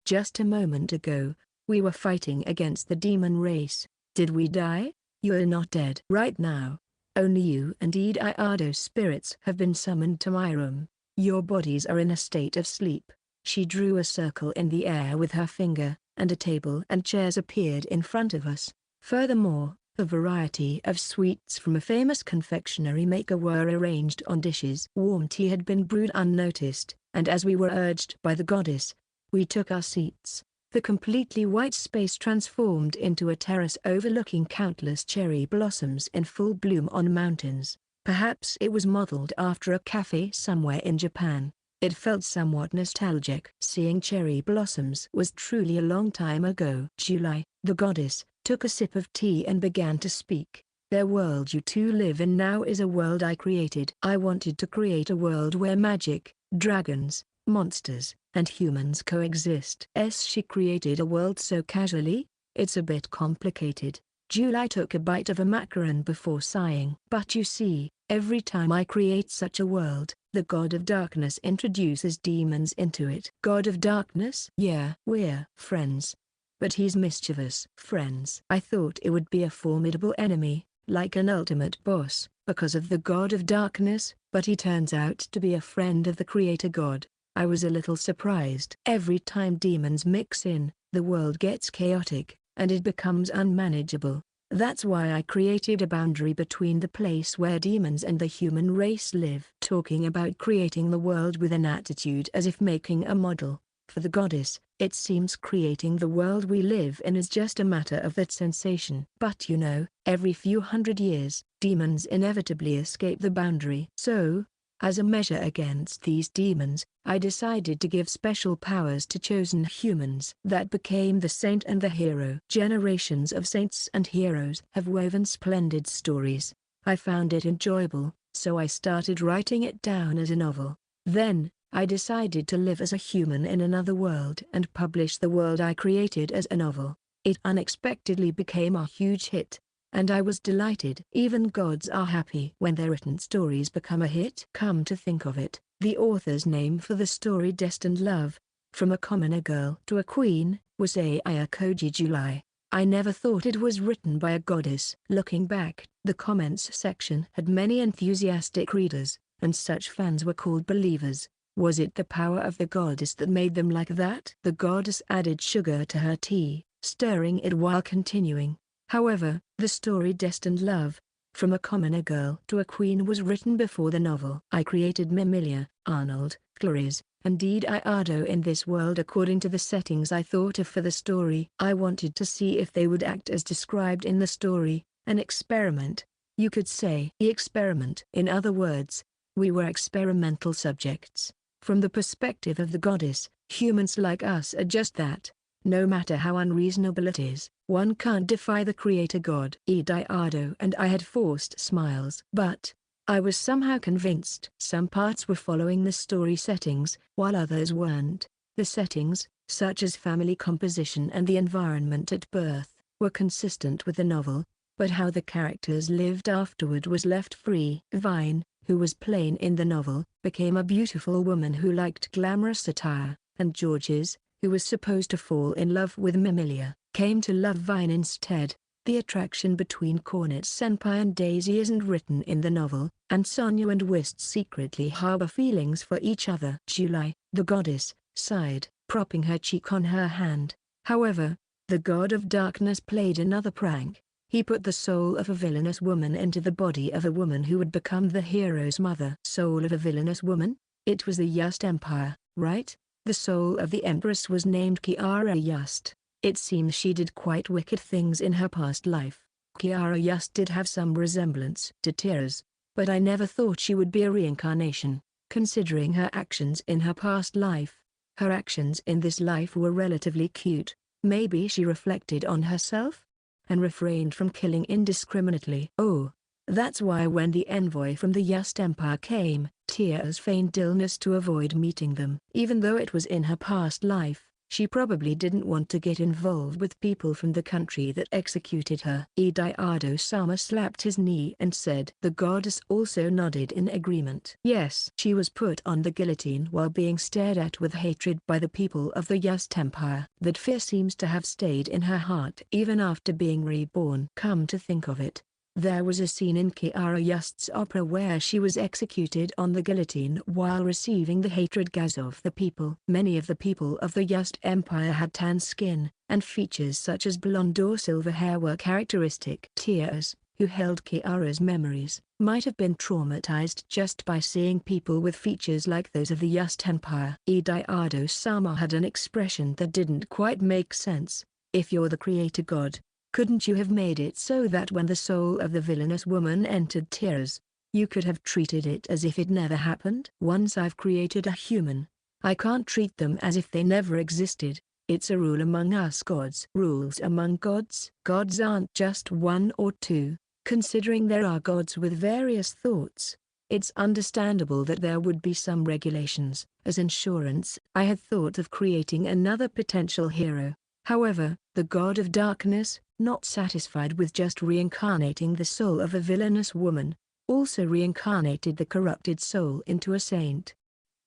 Just a moment ago, we were fighting against the demon race. Did we die? You're not dead. Right now, only you and Ediardo's spirits have been summoned to my room. Your bodies are in a state of sleep. She drew a circle in the air with her finger, and a table and chairs appeared in front of us. Furthermore, a variety of sweets from a famous confectionery maker were arranged on dishes. Warm tea had been brewed unnoticed, and as we were urged by the goddess, we took our seats. The completely white space transformed into a terrace overlooking countless cherry blossoms in full bloom on mountains. Perhaps it was modeled after a cafe somewhere in Japan. It felt somewhat nostalgic. Seeing cherry blossoms was truly a long time ago. July, the goddess, took a sip of tea and began to speak. The world you two live in now is a world I created. I wanted to create a world where magic, dragons, monsters, and humans coexist. She created a world so casually, it's a bit complicated. July took a bite of a macaron before sighing. But you see, every time I create such a world, the god of darkness introduces demons into it. God of darkness? Yeah, we're friends. But he's mischievous. Friends. I thought it would be a formidable enemy, like an ultimate boss, because of the god of darkness, but he turns out to be a friend of the creator god. I was a little surprised. Every time demons mix in, the world gets chaotic, and it becomes unmanageable. That's why I created a boundary between the place where demons and the human race live. Talking about creating the world with an attitude as if making a model. For the goddess, it seems creating the world we live in is just a matter of that sensation. But you know, every few hundred years, demons inevitably escape the boundary. So, as a measure against these demons, I decided to give special powers to chosen humans. That became the saint and the hero. Generations of saints and heroes have woven splendid stories. I found it enjoyable, so I started writing it down as a novel. Then, I decided to live as a human in another world and publish the world I created as a novel. It unexpectedly became a huge hit, and I was delighted. Even gods are happy when their written stories become a hit. Come to think of it, the author's name for the story Destined Love, From a Commoner Girl to a Queen, was Ayakoji July. I never thought it was written by a goddess. Looking back, the comments section had many enthusiastic readers, and such fans were called believers. Was it the power of the goddess that made them like that? The goddess added sugar to her tea, stirring it while continuing. However, the story Destined Love, From a Commoner Girl to a Queen was written before the novel. I created Mimilia, Arnold, Claris, and Ediardo in this world according to the settings I thought of for the story. I wanted to see if they would act as described in the story, an experiment, you could say. The experiment. In other words, we were experimental subjects. From the perspective of the goddess, humans like us are just that. No matter how unreasonable it is, one can't defy the creator god. Ediardo and I had forced smiles. But I was somehow convinced some parts were following the story settings, while others weren't. The settings, such as family composition and the environment at birth, were consistent with the novel, but how the characters lived afterward was left free. Vine, who was plain in the novel, became a beautiful woman who liked glamorous attire, and Georges, who was supposed to fall in love with Mimilia, came to love Vine instead. The attraction between Cornet Senpai and Daisy isn't written in the novel, and Sonia and Whist secretly harbor feelings for each other. July, the goddess, sighed, propping her cheek on her hand. However, the god of darkness played another prank. He put the soul of a villainous woman into the body of a woman who would become the hero's mother. Soul of a villainous woman? It was the Yust Empire, right? The soul of the Empress was named Kiara Yust. It seems she did quite wicked things in her past life. Kiara Yust did have some resemblance to Tiras, but I never thought she would be a reincarnation, considering her actions in her past life. Her actions in this life were relatively cute. Maybe she reflected on herself and refrained from killing indiscriminately. Oh, that's why when the envoy from the Yust Empire came, Tiras feigned illness to avoid meeting them. Even though it was in her past life, she probably didn't want to get involved with people from the country that executed her. Ediardo-sama slapped his knee and said. The goddess also nodded in agreement. Yes. She was put on the guillotine while being stared at with hatred by the people of the Yust Empire. That fear seems to have stayed in her heart even after being reborn. Come to think of it, there was a scene in Kiara Yust's opera where she was executed on the guillotine while receiving the hatred gas of the people. Many of the people of the Yust Empire had tan skin, and features such as blonde or silver hair were characteristic. Tiras, who held Kiara's memories, might have been traumatized just by seeing people with features like those of the Yust Empire. Ediardo-sama had an expression that didn't quite make sense. If you're the creator god, couldn't you have made it so that when the soul of the villainous woman entered Tiras, you could have treated it as if it never happened? Once I've created a human, I can't treat them as if they never existed. It's a rule among us gods. Rules among gods? Gods aren't just one or two. Considering there are gods with various thoughts, it's understandable that there would be some regulations. As insurance, I had thought of creating another potential hero. However, the god of darkness, not satisfied with just reincarnating the soul of a villainous woman, also reincarnated the corrupted soul into a saint.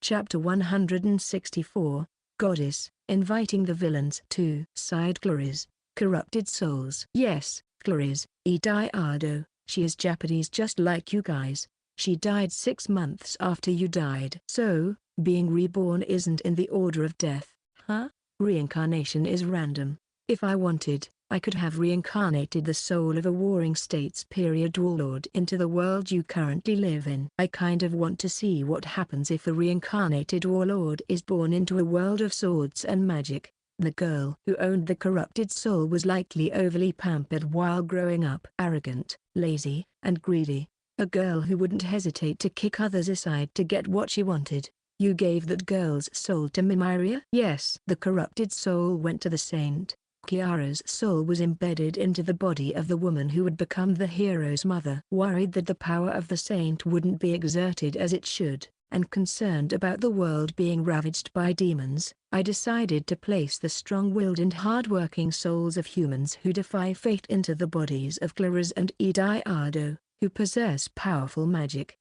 Chapter 164, Goddess, Inviting the Villains to Side. Claris, Corrupted Souls. Yes, Claris, Ediardo, she is Japanese just like you guys. She died 6 months after you died. So, being reborn isn't in the order of death, huh? Reincarnation is random. If I wanted, I could have reincarnated the soul of a Warring States period warlord into the world you currently live in. I kind of want to see what happens if a reincarnated warlord is born into a world of swords and magic. The girl who owned the corrupted soul was likely overly pampered while growing up. Arrogant, lazy, and greedy. A girl who wouldn't hesitate to kick others aside to get what she wanted. You gave that girl's soul to Mimiria? Yes. The corrupted soul went to the saint. Kiara's soul was embedded into the body of the woman who would become the hero's mother. Worried that the power of the saint wouldn't be exerted as it should, and concerned about the world being ravaged by demons, I decided to place the strong-willed and hard-working souls of humans who defy fate into the bodies of Claris and Ediardo, who possess powerful magic.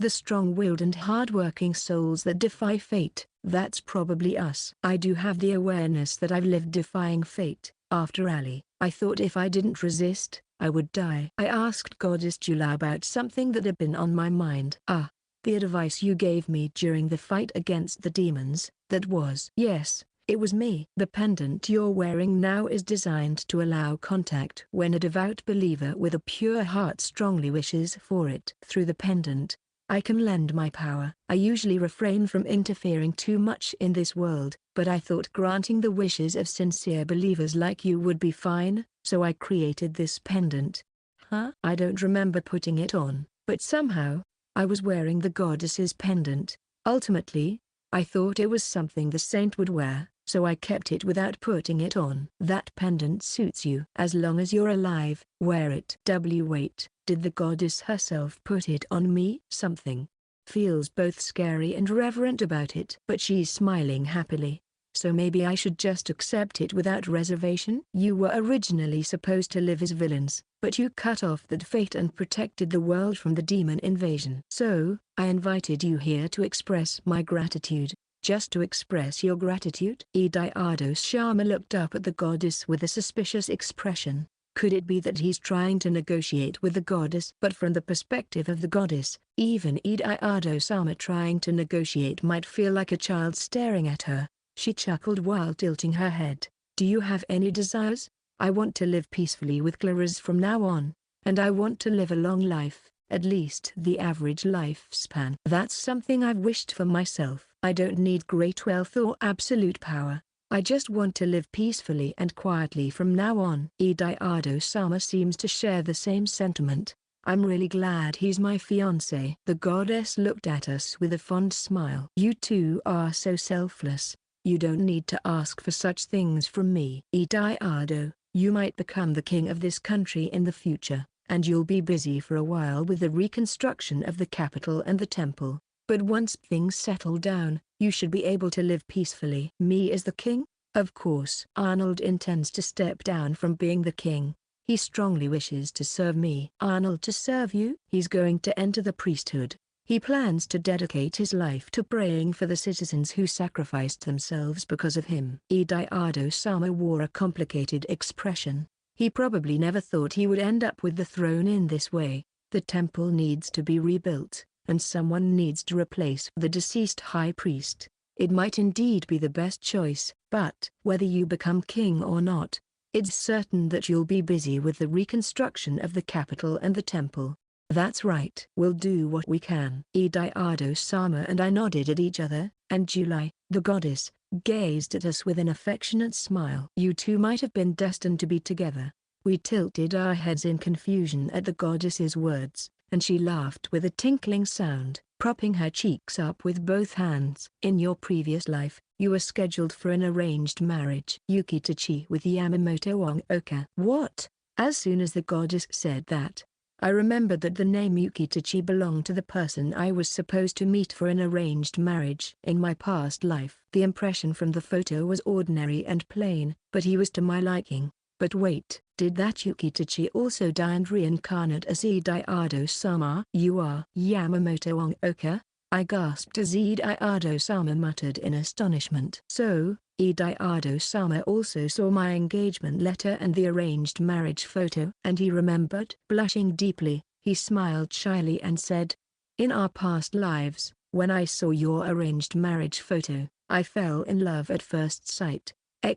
The strong-willed and hard-working souls that defy fate, that's probably us. I do have the awareness that I've lived defying fate. After Ali, I thought if I didn't resist, I would die. I asked Goddess Jula about something that had been on my mind. The advice you gave me during the fight against the demons, that was. Yes, it was me. The pendant you're wearing now is designed to allow contact when a devout believer with a pure heart strongly wishes for it. Through the pendant, I can lend my power. I usually refrain from interfering too much in this world, but I thought granting the wishes of sincere believers like you would be fine, so I created this pendant. I don't remember putting it on, but somehow, I was wearing the goddess's pendant. Ultimately, I thought it was something the saint would wear, so I kept it without putting it on. That pendant suits you. As long as you're alive, wear it. Wait, did the goddess herself put it on me? Something feels both scary and reverent about it. But she's smiling happily. So maybe I should just accept it without reservation? You were originally supposed to live as villains, but you cut off that fate and protected the world from the demon invasion. So, I invited you here to express my gratitude. Just to express your gratitude? Ediardo Sama looked up at the goddess with a suspicious expression. Could it be that he's trying to negotiate with the goddess? But from the perspective of the goddess, even Ediardo Sama trying to negotiate might feel like a child staring at her. She chuckled while tilting her head. Do you have any desires? I want to live peacefully with Claris from now on, and I want to live a long life, at least the average lifespan. That's something I've wished for myself. I don't need great wealth or absolute power. I just want to live peacefully and quietly from now on. Ediardo Sama seems to share the same sentiment. I'm really glad he's my fiancé. The goddess looked at us with a fond smile. You two are so selfless. You don't need to ask for such things from me. Ediardo, you might become the king of this country in the future, and you'll be busy for a while with the reconstruction of the capital and the temple. But once things settle down, you should be able to live peacefully. Me as the king? Of course. Arnold intends to step down from being the king. He strongly wishes to serve me. Arnold to serve you? He's going to enter the priesthood. He plans to dedicate his life to praying for the citizens who sacrificed themselves because of him. Ediardo Sama wore a complicated expression. He probably never thought he would end up with the throne in this way. The temple needs to be rebuilt, and someone needs to replace the deceased high priest. It might indeed be the best choice, but whether you become king or not, it's certain that you'll be busy with the reconstruction of the capital and the temple. That's right. We'll do what we can. Ediardo Sama and I nodded at each other, and July, the goddess, gazed at us with an affectionate smile. You two might have been destined to be together. We tilted our heads in confusion at the goddess's words, and she laughed with a tinkling sound, propping her cheeks up with both hands. In your previous life, you were scheduled for an arranged marriage. Yukitachi with Yamamoto Oka. What? As soon as the goddess said that, I remembered that the name Yukitachi belonged to the person I was supposed to meet for an arranged marriage. In my past life, the impression from the photo was ordinary and plain, but he was to my liking. But wait, did that Yukitachi also die and reincarnate as Ediardo Sama? You are Yamamoto Oka? I gasped as Ediardo Sama muttered in astonishment. So, Ediardo Sama also saw my engagement letter and the arranged marriage photo. And he remembered. Blushing deeply, he smiled shyly and said, in our past lives, when I saw your arranged marriage photo, I fell in love at first sight. I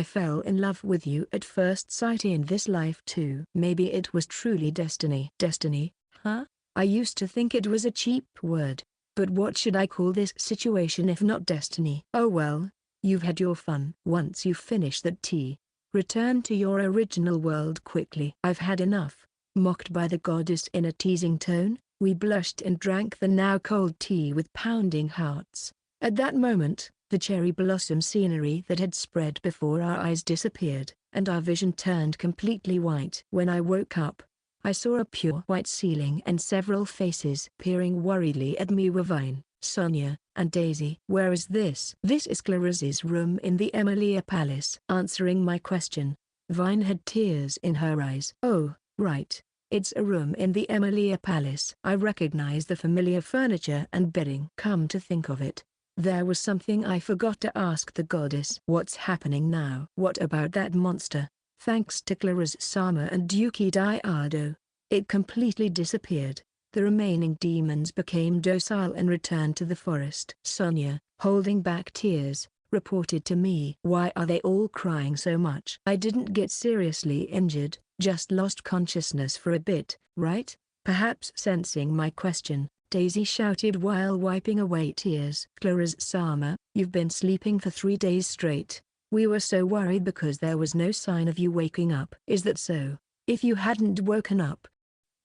fell in love with you at first sight in this life too. Maybe it was truly destiny. Destiny, huh? I used to think it was a cheap word. But what should I call this situation if not destiny? Oh well, you've had your fun. Once you finish that tea, return to your original world quickly. I've had enough. Mocked by the goddess in a teasing tone, we blushed and drank the now cold tea with pounding hearts. At that moment, the cherry blossom scenery that had spread before our eyes disappeared, and our vision turned completely white. When I woke up, I saw a pure white ceiling and several faces peering worriedly at me were Vine, Sonia, and Daisy. Where is this? This is Claris's room in the Emilia Palace. Answering my question, Vine had tears in her eyes. Oh, right. It's a room in the Emilia Palace. I recognize the familiar furniture and bedding. Come to think of it, there was something I forgot to ask the goddess. What's happening now? What about that monster? Thanks to Claris Sama and Ediardo, it completely disappeared. The remaining demons became docile and returned to the forest. Sonia, holding back tears, reported to me. Why are they all crying so much? I didn't get seriously injured, just lost consciousness for a bit, right? Perhaps sensing my question, Daisy shouted while wiping away tears. Claris Sama, you've been sleeping for 3 days straight. We were so worried because there was no sign of you waking up. Is that so? If you hadn't woken up.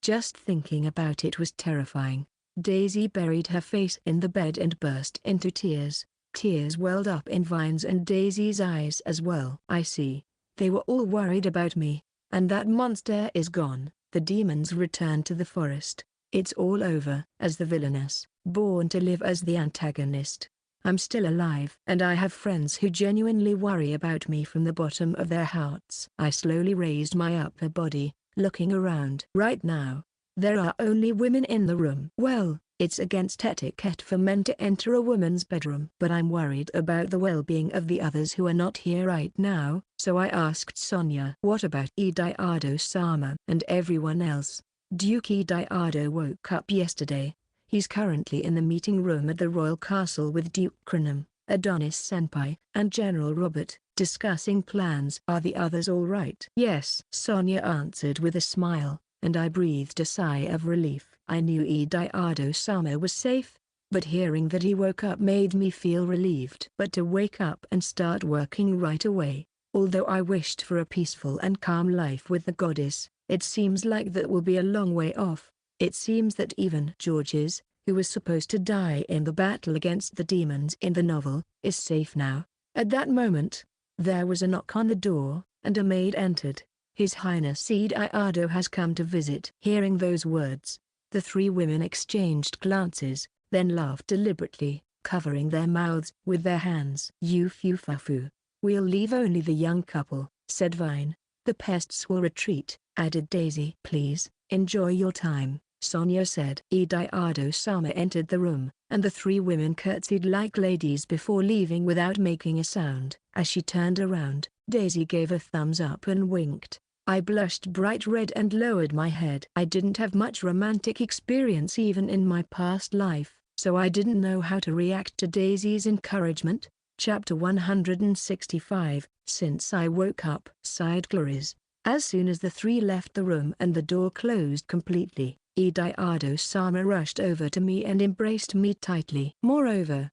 Just thinking about it was terrifying. Daisy buried her face in the bed and burst into tears. Tears welled up in Vine's and Daisy's eyes as well. I see. They were all worried about me. And that monster is gone. The demons returned to the forest. It's all over. As the villainess, born to live as the antagonist, I'm still alive. And I have friends who genuinely worry about me from the bottom of their hearts. I slowly raised my upper body, looking around. Right now, there are only women in the room. Well, it's against etiquette for men to enter a woman's bedroom. But I'm worried about the well-being of the others who are not here right now, so I asked Sonia. What about Ediardo-sama and everyone else? Duke Ediardo woke up yesterday. He's currently in the meeting room at the royal castle with Duke Crinum, Adonis-senpai, and General Robert, discussing plans. Are the others all right? Yes, Sonia answered with a smile, and I breathed a sigh of relief. I knew Ediardo-sama was safe, but hearing that he woke up made me feel relieved. But to wake up and start working right away, although I wished for a peaceful and calm life with the goddess, it seems like that will be a long way off. It seems that even Georges, who was supposed to die in the battle against the demons in the novel, is safe now. At that moment, there was a knock on the door, and a maid entered. His Highness Ediardo has come to visit. Hearing those words, the three women exchanged glances, then laughed deliberately, covering their mouths with their hands. You fufafu. We'll leave only the young couple, said Vine. The pests will retreat, added Daisy. Please, enjoy your time, Sonia said. Ediardo-sama entered the room, and the three women curtsied like ladies before leaving without making a sound. As she turned around, Daisy gave a thumbs up and winked. I blushed bright red and lowered my head. I didn't have much romantic experience even in my past life, so I didn't know how to react to Daisy's encouragement. Chapter 165, Since I Woke Up, sighed Claris. As soon as the three left the room and the door closed completely, Ediardo-sama rushed over to me and embraced me tightly. Moreover,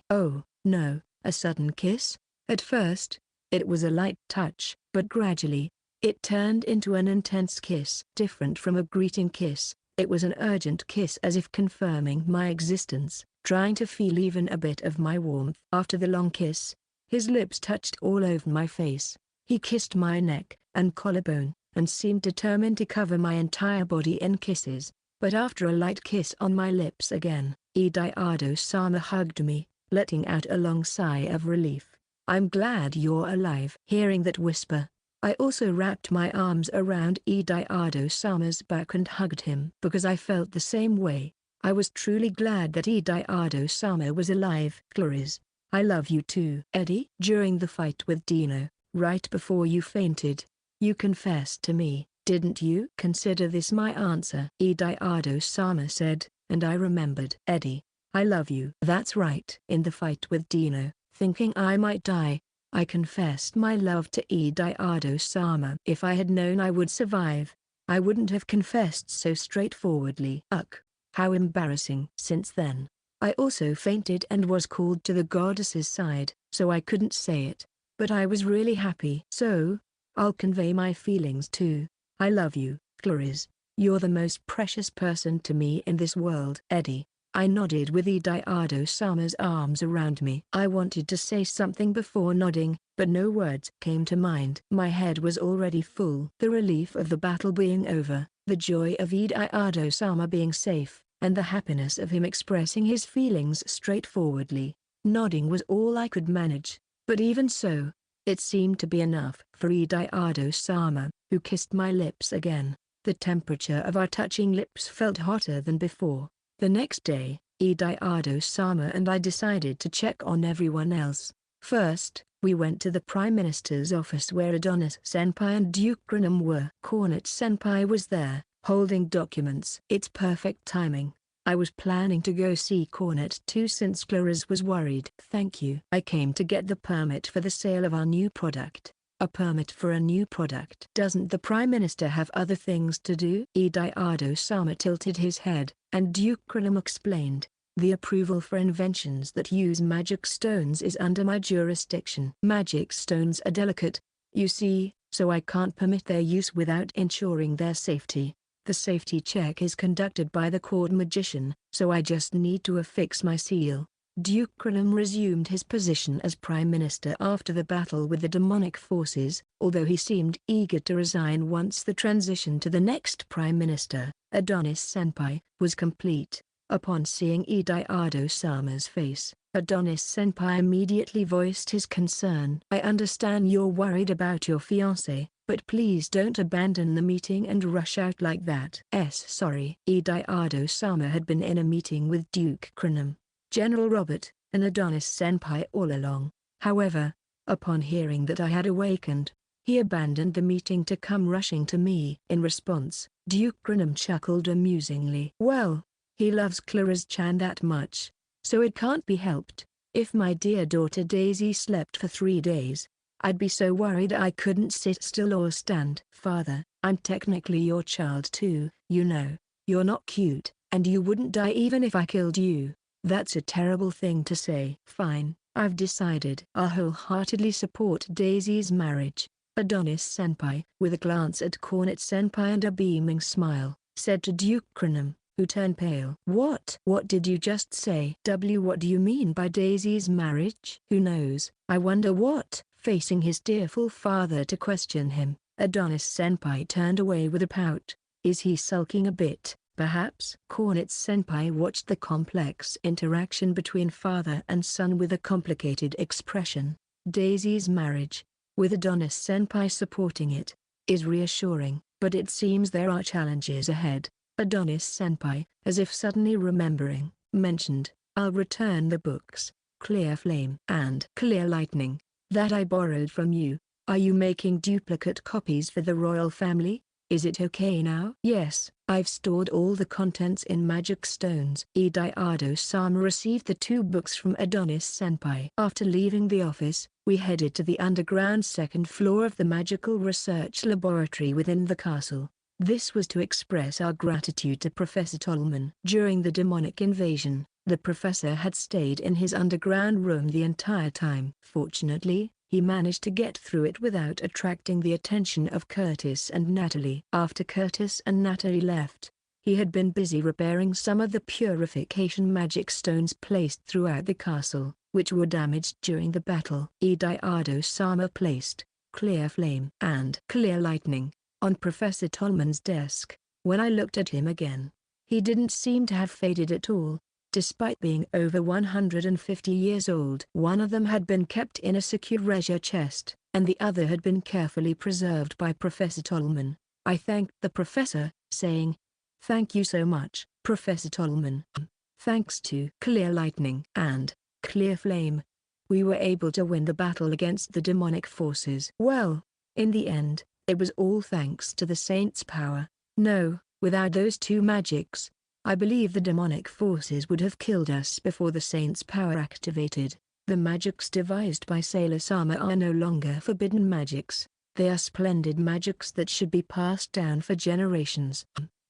oh, no, a sudden kiss? At first, it was a light touch, but gradually, it turned into an intense kiss. Different from a greeting kiss, it was an urgent kiss, as if confirming my existence, trying to feel even a bit of my warmth. After the long kiss, his lips touched all over my face. He kissed my neck and collarbone, and seemed determined to cover my entire body in kisses. But after a light kiss on my lips again, Ediardo-sama hugged me, letting out a long sigh of relief. I'm glad you're alive. Hearing that whisper, I also wrapped my arms around Ediardo-sama's back and hugged him. Because I felt the same way. I was truly glad that Ediardo-sama was alive. Claris, I love you too. Eddie, during the fight with Dino, right before you fainted, you confessed to me, didn't you? Consider this my answer, Ediardo-sama said, and I remembered. Eddie, I love you. That's right. In the fight with Dino, thinking I might die, I confessed my love to Ediardo-sama. If I had known I would survive, I wouldn't have confessed so straightforwardly. Ugh, how embarrassing. Since then, I also fainted and was called to the goddess's side, so I couldn't say it, but I was really happy. So, I'll convey my feelings too. I love you, Claris. You're the most precious person to me in this world. Eddie, I nodded with Ediardo-sama's arms around me. I wanted to say something before nodding, but no words came to mind. My head was already full. The relief of the battle being over, the joy of Ediardo-sama being safe, and the happiness of him expressing his feelings straightforwardly. Nodding was all I could manage, but even so, it seemed to be enough for Ediardo-sama, who kissed my lips again. The temperature of our touching lips felt hotter than before. The next day, Ediardo-sama and I decided to check on everyone else. First, we went to the Prime Minister's office where Adonis-senpai and Duke Crinum were. Cornet-senpai was there, holding documents. It's perfect timing. I was planning to go see Cornet too since Claris was worried. Thank you. I came to get the permit for the sale of our new product. A permit for a new product. Doesn't the Prime Minister have other things to do? Ediardo-sama tilted his head, and Duke Crinum explained, the approval for inventions that use magic stones is under my jurisdiction. Magic stones are delicate, you see, so I can't permit their use without ensuring their safety. The safety check is conducted by the court magician, so I just need to affix my seal. Duke Crinum resumed his position as Prime Minister after the battle with the demonic forces, although he seemed eager to resign once the transition to the next Prime Minister, Adonis-senpai, was complete. Upon seeing Ediardo-sama's face, Adonis-senpai immediately voiced his concern. "I understand you're worried about your fiancé, but please don't abandon the meeting and rush out like that." Sorry. Ediardo-sama had been in a meeting with Duke Crinum, General Robert, and Adonis-senpai all along. However, upon hearing that I had awakened, he abandoned the meeting to come rushing to me. In response, Duke Crinum chuckled amusingly. "Well, he loves Claris-chan that much, so it can't be helped. If my dear daughter Daisy slept for 3 days, I'd be so worried I couldn't sit still or stand." "Father, I'm technically your child too, you know. You're not cute, and you wouldn't die even if I killed you. That's a terrible thing to say." "Fine, I've decided. I'll wholeheartedly support Daisy's marriage," Adonis-senpai, with a glance at Cornet-senpai and a beaming smile, said to Duke Crinum, who turned pale. What did you just say?" What do you mean by Daisy's marriage?" "Who knows, I wonder what?" Facing his tearful father to question him, Adonis-senpai turned away with a pout. "Is he sulking a bit, perhaps?" Cornet-senpai watched the complex interaction between father and son with a complicated expression. Daisy's marriage, with Adonis-senpai supporting it, is reassuring, but it seems there are challenges ahead. Adonis-senpai, as if suddenly remembering, mentioned, "I'll return the books, Clear Flame and Clear Lightning, that I borrowed from you. Are you making duplicate copies for the royal family? Is it okay now?" "Yes, I've stored all the contents in magic stones." Ediardo-sama received the 2 books from Adonis-senpai. After leaving the office, we headed to the underground second floor of the magical research laboratory within the castle. This was to express our gratitude to Professor Tolman. During the demonic invasion, the professor had stayed in his underground room the entire time. Fortunately, he managed to get through it without attracting the attention of Curtis and Natalie. After Curtis and Natalie left, he had been busy repairing some of the purification magic stones placed throughout the castle, which were damaged during the battle. Ediardo-sama placed Clear Flame and Clear Lightning on Professor Tolman's desk. When I looked at him again, he didn't seem to have faded at all, despite being over 150 years old. One of them had been kept in a secure treasure chest, and the other had been carefully preserved by Professor Tolman. I thanked the professor, saying, "Thank you so much, Professor Tolman. Thanks to Clear Lightning and Clear Flame, we were able to win the battle against the demonic forces." "Well, in the end, it was all thanks to the saint's power. No, without those 2 magics, I believe the demonic forces would have killed us before the saint's power activated. The magics devised by Sailor Sama are no longer forbidden magics. They are splendid magics that should be passed down for generations."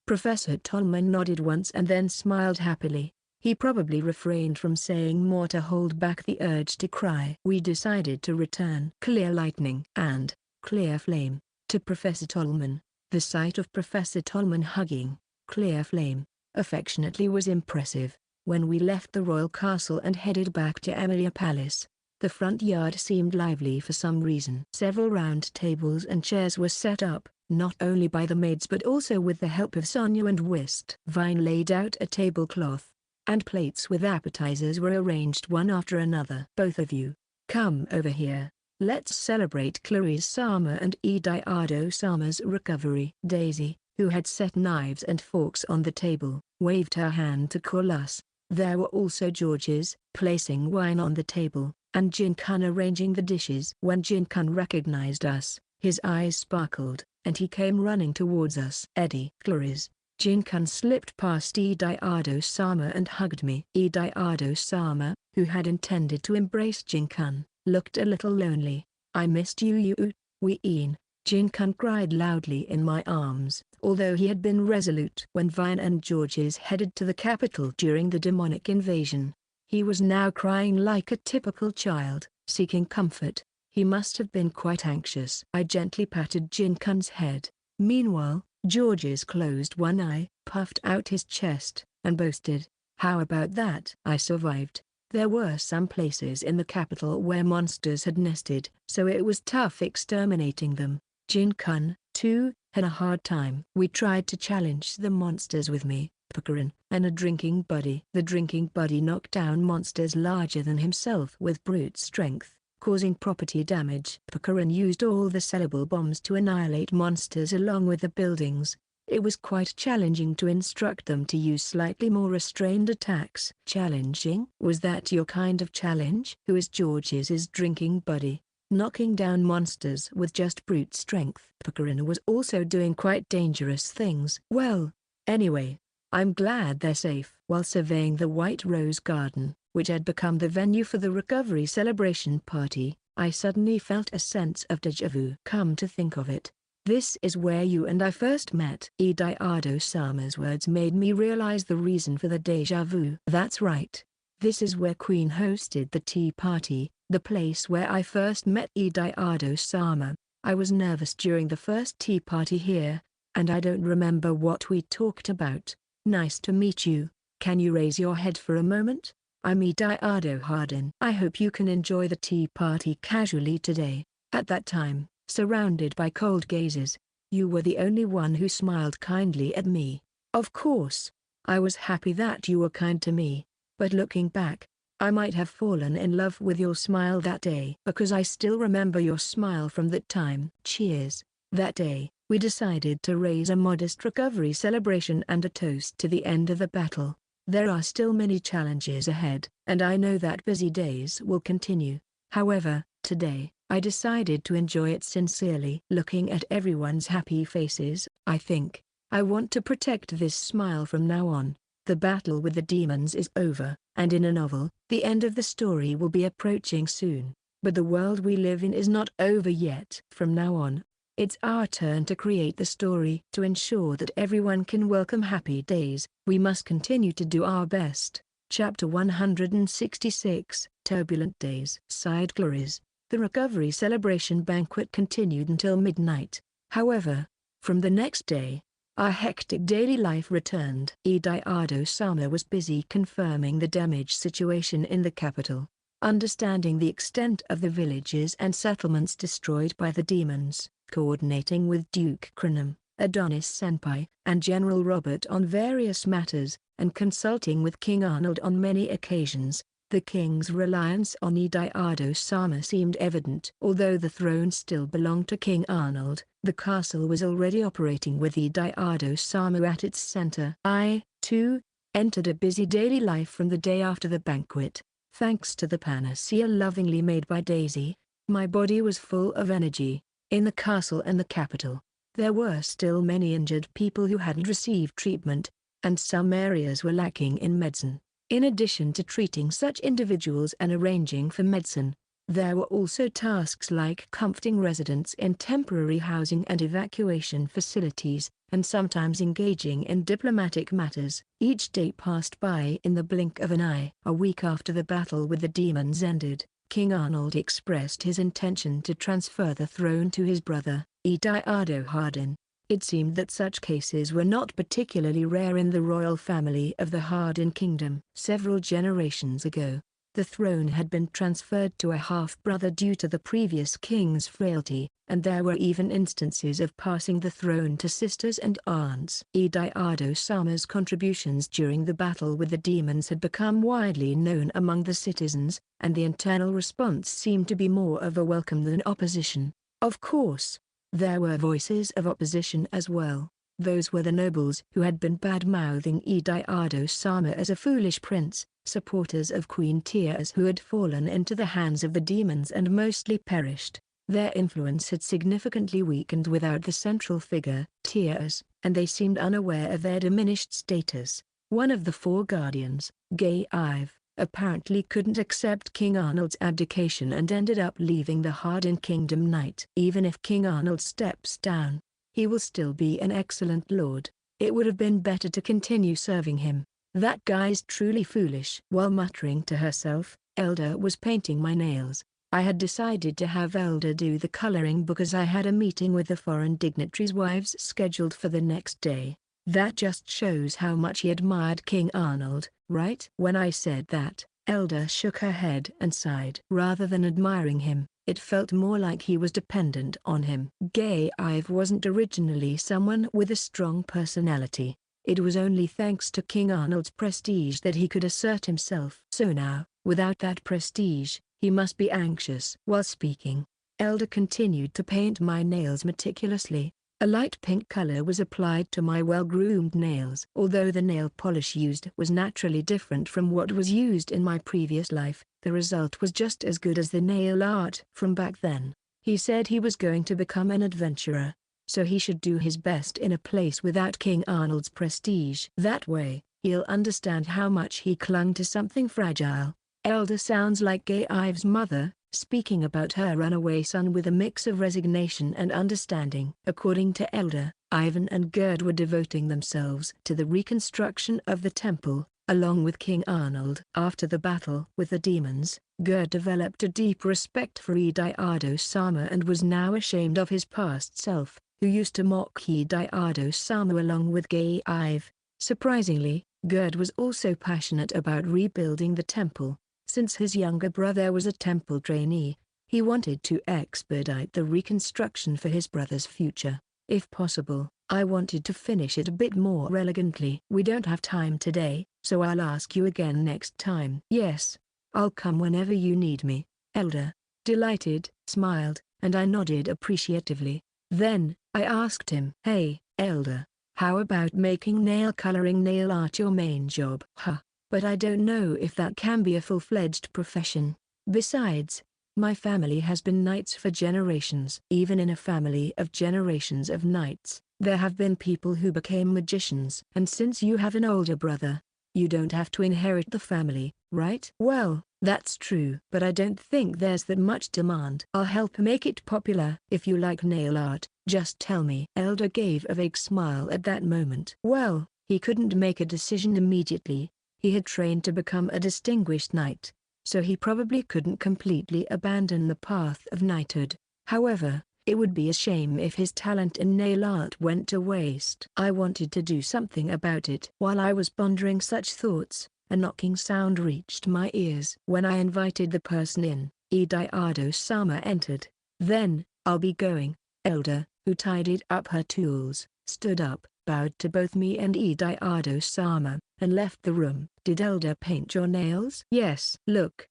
Professor Tolman nodded once and then smiled happily. He probably refrained from saying more to hold back the urge to cry. We decided to return Clear Lightning and Clear Flame to Professor Tolman. The sight of Professor Tolman hugging Clear Flame affectionately was impressive. When we left the royal castle and headed back to Emilia Palace, the front yard seemed lively for some reason. Several round tables and chairs were set up, not only by the maids but also with the help of Sonia and Whist. Vine laid out a tablecloth, and plates with appetizers were arranged one after another. "Both of you, come over here. Let's celebrate Claris-sama and Ediardo-sama's recovery." Daisy, who had set knives and forks on the table, waved her hand to call us. There were also George's, placing wine on the table, and Jin-kun arranging the dishes. When Jin-kun recognized us, his eyes sparkled, and he came running towards us. "Eddie." "Claris." Jin-kun slipped past Ediardo-sama and hugged me. Ediardo-sama, who had intended to embrace Jin-kun, looked a little lonely. "I missed you Ween." Jin-kun cried loudly in my arms. Although he had been resolute when Vine and Georges headed to the capital during the demonic invasion, he was now crying like a typical child, seeking comfort. He must have been quite anxious. I gently patted Jin-kun's head. Meanwhile, Georges closed one eye, puffed out his chest, and boasted, "How about that? I survived. There were some places in the capital where monsters had nested, so it was tough exterminating them. Jin-kun, too, had a hard time. We tried to challenge the monsters with me, Pukarin, and a drinking buddy. The drinking buddy knocked down monsters larger than himself with brute strength, causing property damage. Pukarin used all the sellable bombs to annihilate monsters along with the buildings. It was quite challenging to instruct them to use slightly more restrained attacks. Challenging? Was that your kind of challenge? Who is George's drinking buddy? Knocking down monsters with just brute strength. Pukarin was also doing quite dangerous things. Well, anyway, I'm glad they're safe. While surveying the White Rose Garden, which had become the venue for the recovery celebration party, I suddenly felt a sense of déjà vu. Come to think of it, this is where you and I first met. Ediardo-sama's words made me realize the reason for the déjà vu. That's right. This is where Queen hosted the tea party, the place where I first met Ediardo-sama. I was nervous during the first tea party here, and I don't remember what we talked about. Nice to meet you. Can you raise your head for a moment? I'm Ediardo Hardin. I hope you can enjoy the tea party casually today. At that time, surrounded by cold gazes, you were the only one who smiled kindly at me. Of course, I was happy that you were kind to me, but looking back, I might have fallen in love with your smile that day. Because I still remember your smile from that time. Cheers. That day, we decided to raise a modest recovery celebration and a toast to the end of the battle. There are still many challenges ahead, and I know that busy days will continue. However, today, I decided to enjoy it sincerely. Looking at everyone's happy faces, I think, I want to protect this smile from now on. The battle with the demons is over, and in a novel, the end of the story will be approaching soon. But the world we live in is not over yet. From now on, it's our turn to create the story. To ensure that everyone can welcome happy days, we must continue to do our best. Chapter 166, Turbulent Days. Side Claris. The recovery celebration banquet continued until midnight. However, from the next day, our hectic daily life returned. Ediardo-sama was busy confirming the damage situation in the capital, understanding the extent of the villages and settlements destroyed by the demons, coordinating with Duke Crinum, Adonis-senpai, and General Robert on various matters, and consulting with King Arnold on many occasions. The king's reliance on Ediardo-sama seemed evident. Although the throne still belonged to King Arnold, the castle was already operating with Ediardo-sama at its center. I, too, entered a busy daily life from the day after the banquet. Thanks to the panacea lovingly made by Daisy, my body was full of energy. In the castle and the capital, there were still many injured people who hadn't received treatment, and some areas were lacking in medicine. In addition to treating such individuals and arranging for medicine, there were also tasks like comforting residents in temporary housing and evacuation facilities, and sometimes engaging in diplomatic matters. Each day passed by in the blink of an eye. A week after the battle with the demons ended, King Arnold expressed his intention to transfer the throne to his brother, Ediardo Hardin. It seemed that such cases were not particularly rare in the royal family of the Hardin Kingdom. Several generations ago, the throne had been transferred to a half-brother due to the previous king's frailty, and there were even instances of passing the throne to sisters and aunts. Ediardo-sama's contributions during the battle with the demons had become widely known among the citizens, and the internal response seemed to be more of a welcome than opposition. Of course, there were voices of opposition as well. Those were the nobles who had been bad-mouthing Ediardo-sama as a foolish prince, supporters of Queen Tears who had fallen into the hands of the demons and mostly perished. Their influence had significantly weakened without the central figure, Tears, and they seemed unaware of their diminished status. One of the four guardians, Gay Ive, apparently couldn't accept King Arnold's abdication and ended up leaving the Hardin Kingdom Knight. Even if King Arnold steps down, he will still be an excellent lord. It would have been better to continue serving him. That guy's truly foolish. While muttering to herself, Elder was painting my nails. I had decided to have Elder do the coloring because I had a meeting with the foreign dignitaries' wives scheduled for the next day. That just shows how much he admired King Arnold, right? When I said that, Elder shook her head and sighed. Rather than admiring him, it felt more like he was dependent on him. Gay Ive wasn't originally someone with a strong personality. It was only thanks to King Arnold's prestige that he could assert himself. So now, without that prestige, he must be anxious. While speaking, Elder continued to paint my nails meticulously. A light pink color was applied to my well-groomed nails. Although the nail polish used was naturally different from what was used in my previous life, the result was just as good as the nail art from back then. He said he was going to become an adventurer, so he should do his best in a place without King Arnold's prestige. That way, he'll understand how much he clung to something fragile. Elder sounds like Gay Ive's mother, speaking about her runaway son with a mix of resignation and understanding. According to Elder, Ivan and Gerd were devoting themselves to the reconstruction of the temple, along with King Arnold. After the battle with the demons, Gerd developed a deep respect for Ediardo-sama and was now ashamed of his past self, who used to mock Ediardo-sama along with Gay Ive. Surprisingly, Gerd was also passionate about rebuilding the temple. Since his younger brother was a temple trainee, he wanted to expedite the reconstruction for his brother's future. If possible, I wanted to finish it a bit more elegantly. We don't have time today, so I'll ask you again next time. Yes, I'll come whenever you need me, Elder. Delighted, smiled, and I nodded appreciatively. Then, I asked him, "Hey, Elder, how about making nail coloring nail art your main job?" "Huh. But I don't know if that can be a full-fledged profession. Besides, my family has been knights for generations." Even in a family of generations of knights, there have been people who became magicians. And since you have an older brother, you don't have to inherit the family, right? Well, that's true. But I don't think there's that much demand. I'll help make it popular. If you like nail art, just tell me. Elder gave a vague smile at that moment. Well, he couldn't make a decision immediately. He had trained to become a distinguished knight, so he probably couldn't completely abandon the path of knighthood. However, it would be a shame if his talent in nail art went to waste. I wanted to do something about it. While I was pondering such thoughts, a knocking sound reached my ears. When I invited the person in, Ediardo-sama entered. Then, "I'll be going." Elder, who tidied up her tools, stood up, bowed to both me and Ediardo-sama, and left the room. "Did Elder paint your nails?" "Yes." "Look.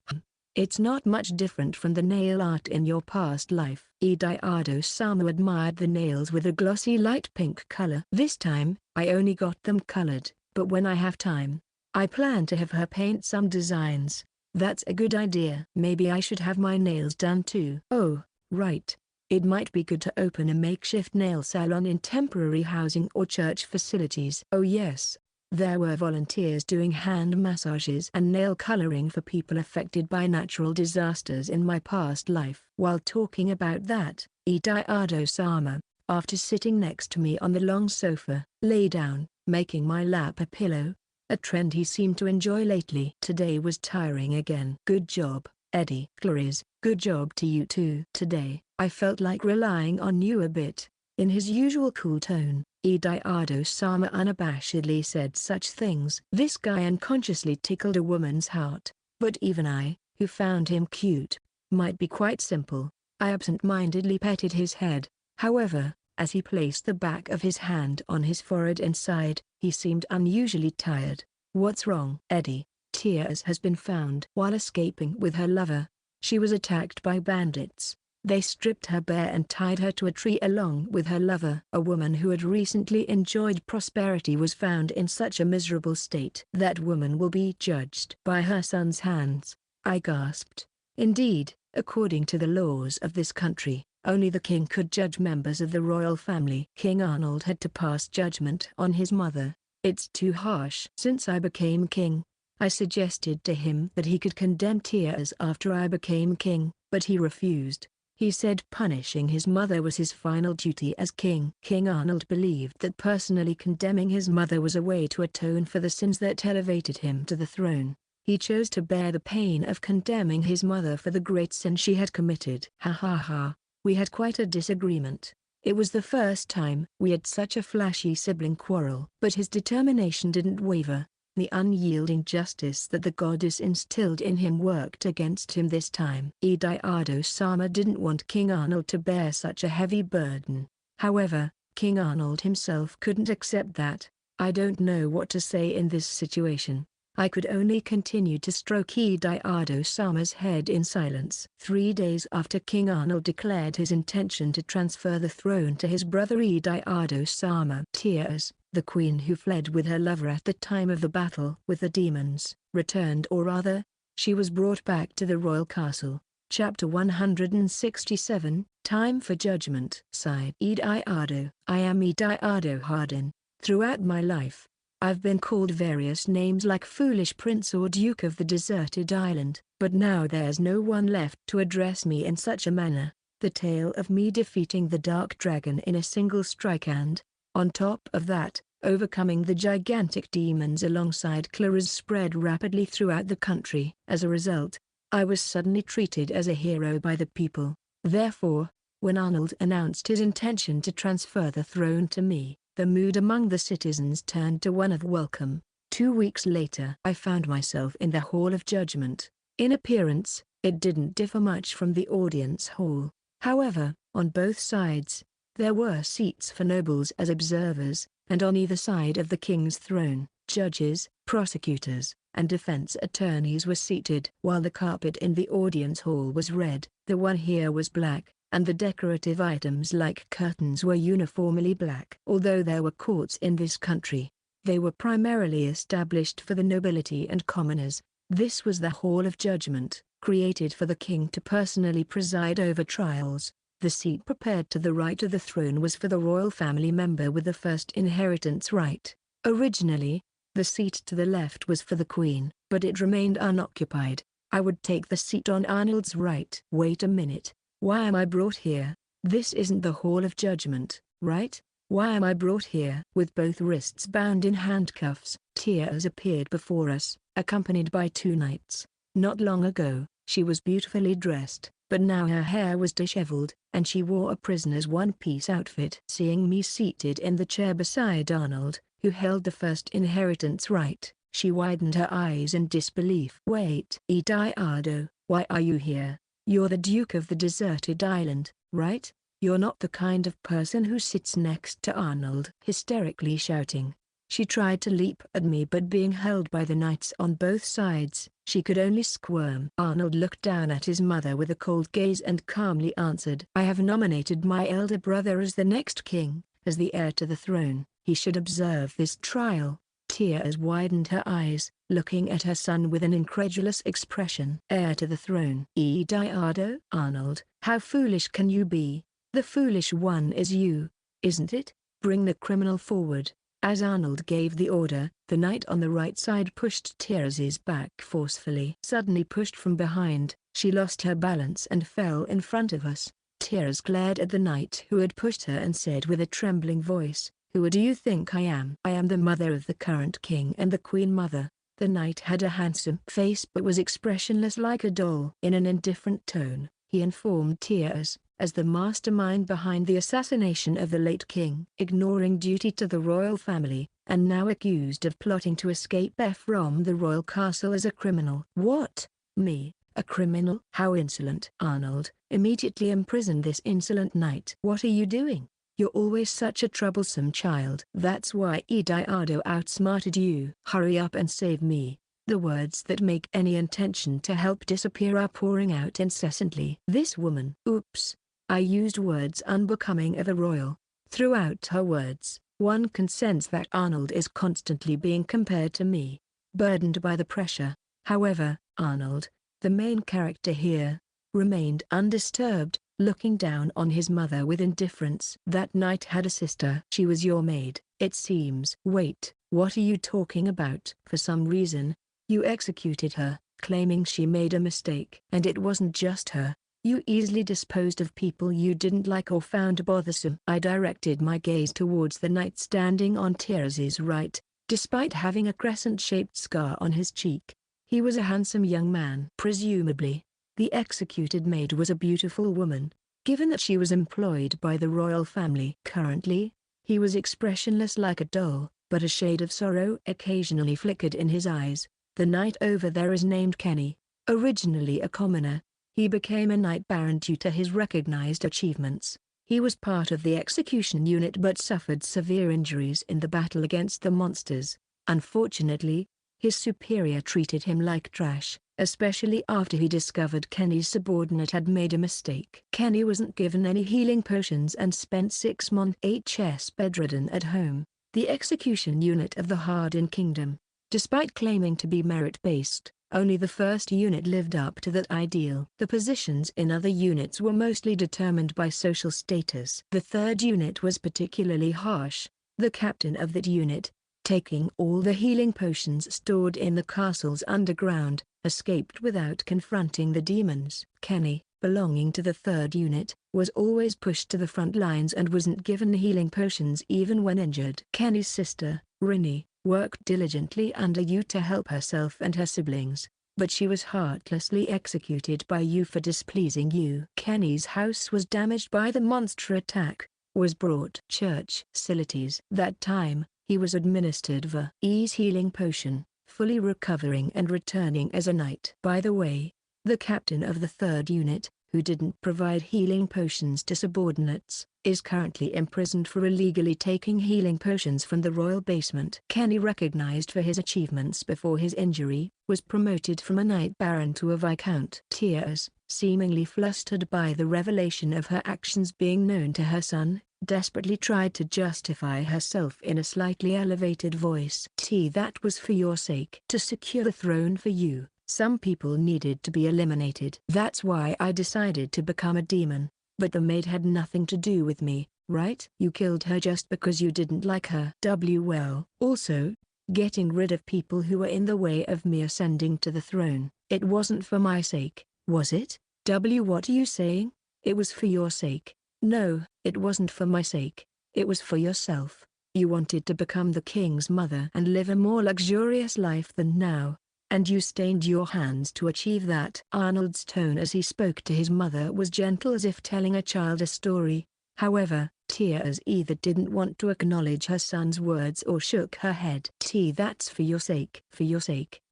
It's not much different from the nail art in your past life." Ediardo-sama admired the nails with a glossy light pink color. "This time, I only got them colored, but when I have time, I plan to have her paint some designs." "That's a good idea." "Maybe I should have my nails done too." "Oh, right. It might be good to open a makeshift nail salon in temporary housing or church facilities." "Oh yes. There were volunteers doing hand massages and nail coloring for people affected by natural disasters in my past life." While talking about that, Ediardo-sama, after sitting next to me on the long sofa, lay down, making my lap a pillow, a trend he seemed to enjoy lately. "Today was tiring again." "Good job, Eddie." "Claris, good job to you too." "Today, I felt like relying on you a bit." In his usual cool tone, Ediardo-sama unabashedly said such things. This guy unconsciously tickled a woman's heart, but even I, who found him cute, might be quite simple. I absent-mindedly petted his head. However, as he placed the back of his hand on his forehead and sighed, he seemed unusually tired. "What's wrong?" "Eddie, Tears has been found." While escaping with her lover, she was attacked by bandits. They stripped her bare and tied her to a tree along with her lover. A woman who had recently enjoyed prosperity was found in such a miserable state. "That woman will be judged by her son's hands," I gasped. "Indeed, according to the laws of this country, only the king could judge members of the royal family." King Arnold had to pass judgment on his mother. "It's too harsh." "Since I became king, I suggested to him that he could condemn Tears after I became king, but he refused. He said punishing his mother was his final duty as king." King Arnold believed that personally condemning his mother was a way to atone for the sins that elevated him to the throne. He chose to bear the pain of condemning his mother for the great sin she had committed. Ha ha ha. We had quite a disagreement. It was the first time we had such a flashy sibling quarrel. But his determination didn't waver. The unyielding justice that the goddess instilled in him worked against him this time. Ediardo-sama didn't want King Arnold to bear such a heavy burden. However, King Arnold himself couldn't accept that. I don't know what to say in this situation. I could only continue to stroke Ediardo-sama's head in silence. 3 days after King Arnold declared his intention to transfer the throne to his brother Ediardo-sama, Tears, the queen who fled with her lover at the time of the battle with the demons, returned, or rather, she was brought back to the royal castle. Chapter 167, Time for Judgment. Sighed Ediardo. I am Ediardo Hardin. Throughout my life, I've been called various names like Foolish Prince or Duke of the Deserted Island, but now there's no one left to address me in such a manner. The tale of me defeating the Dark Dragon in a single strike and, on top of that, overcoming the gigantic demons alongside Claris spread rapidly throughout the country. As a result, I was suddenly treated as a hero by the people. Therefore, when Arnold announced his intention to transfer the throne to me, the mood among the citizens turned to one of welcome. 2 weeks later, I found myself in the Hall of Judgment. In appearance, it didn't differ much from the audience hall. However, on both sides, there were seats for nobles as observers, and on either side of the king's throne, judges, prosecutors, and defense attorneys were seated. While the carpet in the audience hall was red, the one here was black, and the decorative items like curtains were uniformly black. Although there were courts in this country, they were primarily established for the nobility and commoners. This was the Hall of Judgment, created for the king to personally preside over trials. The seat prepared to the right of the throne was for the royal family member with the first inheritance right. Originally, the seat to the left was for the queen, but it remained unoccupied. I would take the seat on Arnold's right. Wait a minute. Why am I brought here? This isn't the Hall of Judgment, right? Why am I brought here? With both wrists bound in handcuffs, Tears appeared before us, accompanied by 2 knights. Not long ago, she was beautifully dressed, but now her hair was disheveled, and she wore a prisoner's one-piece outfit. Seeing me seated in the chair beside Arnold, who held the first inheritance right, she widened her eyes in disbelief. Wait, Ediardo, why are you here? You're the Duke of the Deserted Island, right? You're not the kind of person who sits next to Arnold. Hysterically shouting, she tried to leap at me, but being held by the knights on both sides, she could only squirm. Arnold looked down at his mother with a cold gaze and calmly answered, I have nominated my elder brother as the next king, as the heir to the throne. He should observe this trial. Tears widened her eyes, looking at her son with an incredulous expression. Heir to the throne. Ediardo? Arnold, how foolish can you be? The foolish one is you, isn't it? Bring the criminal forward. As Arnold gave the order, the knight on the right side pushed Tears back forcefully. Suddenly pushed from behind, she lost her balance and fell in front of us. Tears glared at the knight who had pushed her and said with a trembling voice, Who do you think I am? I am the mother of the current king and the queen mother. The knight had a handsome face but was expressionless like a doll. In an indifferent tone, he informed Tears, as the mastermind behind the assassination of the late king, ignoring duty to the royal family, and now accused of plotting to escape from the royal castle as a criminal. What? Me, a criminal? How insolent! Arnold, immediately imprison this insolent knight. What are you doing? You're always such a troublesome child. That's why Ediardo outsmarted you. Hurry up and save me. The words that make any intention to help disappear are pouring out incessantly. This woman. Oops. I used words unbecoming of a royal. Throughout her words, one can sense that Arnold is constantly being compared to me, burdened by the pressure. However, Arnold, the main character here, remained undisturbed, looking down on his mother with indifference. That knight had a sister. She was your maid, it seems. Wait, what are you talking about? For some reason, you executed her, claiming she made a mistake. And it wasn't just her. You easily disposed of people you didn't like or found bothersome. I directed my gaze towards the knight standing on Tears' right. Despite having a crescent-shaped scar on his cheek, he was a handsome young man. Presumably, the executed maid was a beautiful woman, given that she was employed by the royal family. Currently, he was expressionless like a doll, but a shade of sorrow occasionally flickered in his eyes. The knight over there is named Kenny. Originally a commoner, he became a knight baron due to his recognized achievements. He was part of the execution unit but suffered severe injuries in the battle against the monsters. Unfortunately, his superior treated him like trash, especially after he discovered Kenny's subordinate had made a mistake. Kenny wasn't given any healing potions and spent 6 months bedridden at home, the execution unit of the Hardened Kingdom. Despite claiming to be merit-based, only the first unit lived up to that ideal. The positions in other units were mostly determined by social status. The third unit was particularly harsh. The captain of that unit, taking all the healing potions stored in the castle's underground, escaped without confronting the demons. Kenny, belonging to the third unit, was always pushed to the front lines and wasn't given healing potions even when injured. Kenny's sister, Rinny, worked diligently under you to help herself and her siblings, but she was heartlessly executed by you for displeasing you. Kenny's house was damaged by the monster attack, was brought church facilities. That time, he was administered V's healing potion, fully recovering and returning as a knight. By the way, the captain of the third unit, who didn't provide healing potions to subordinates, is currently imprisoned for illegally taking healing potions from the royal basement. Kenny, recognized for his achievements before his injury, was promoted from a knight baron to a viscount. Tears, seemingly flustered by the revelation of her actions being known to her son, desperately tried to justify herself in a slightly elevated voice. That was for your sake. To secure the throne for you, some people needed to be eliminated. That's why I decided to become a demon. But the maid had nothing to do with me, right? You killed her just because you didn't like her. Well, also, getting rid of people who were in the way of me ascending to the throne. It wasn't for my sake, was it? What are you saying? It was for your sake. No, it wasn't for my sake. It was for yourself. You wanted to become the king's mother and live a more luxurious life than now. And you stained your hands to achieve that. Arnold's tone as he spoke to his mother was gentle as if telling a child a story. However, Tears either didn't want to acknowledge her son's words or shook her head. That's for your sake. For your sake.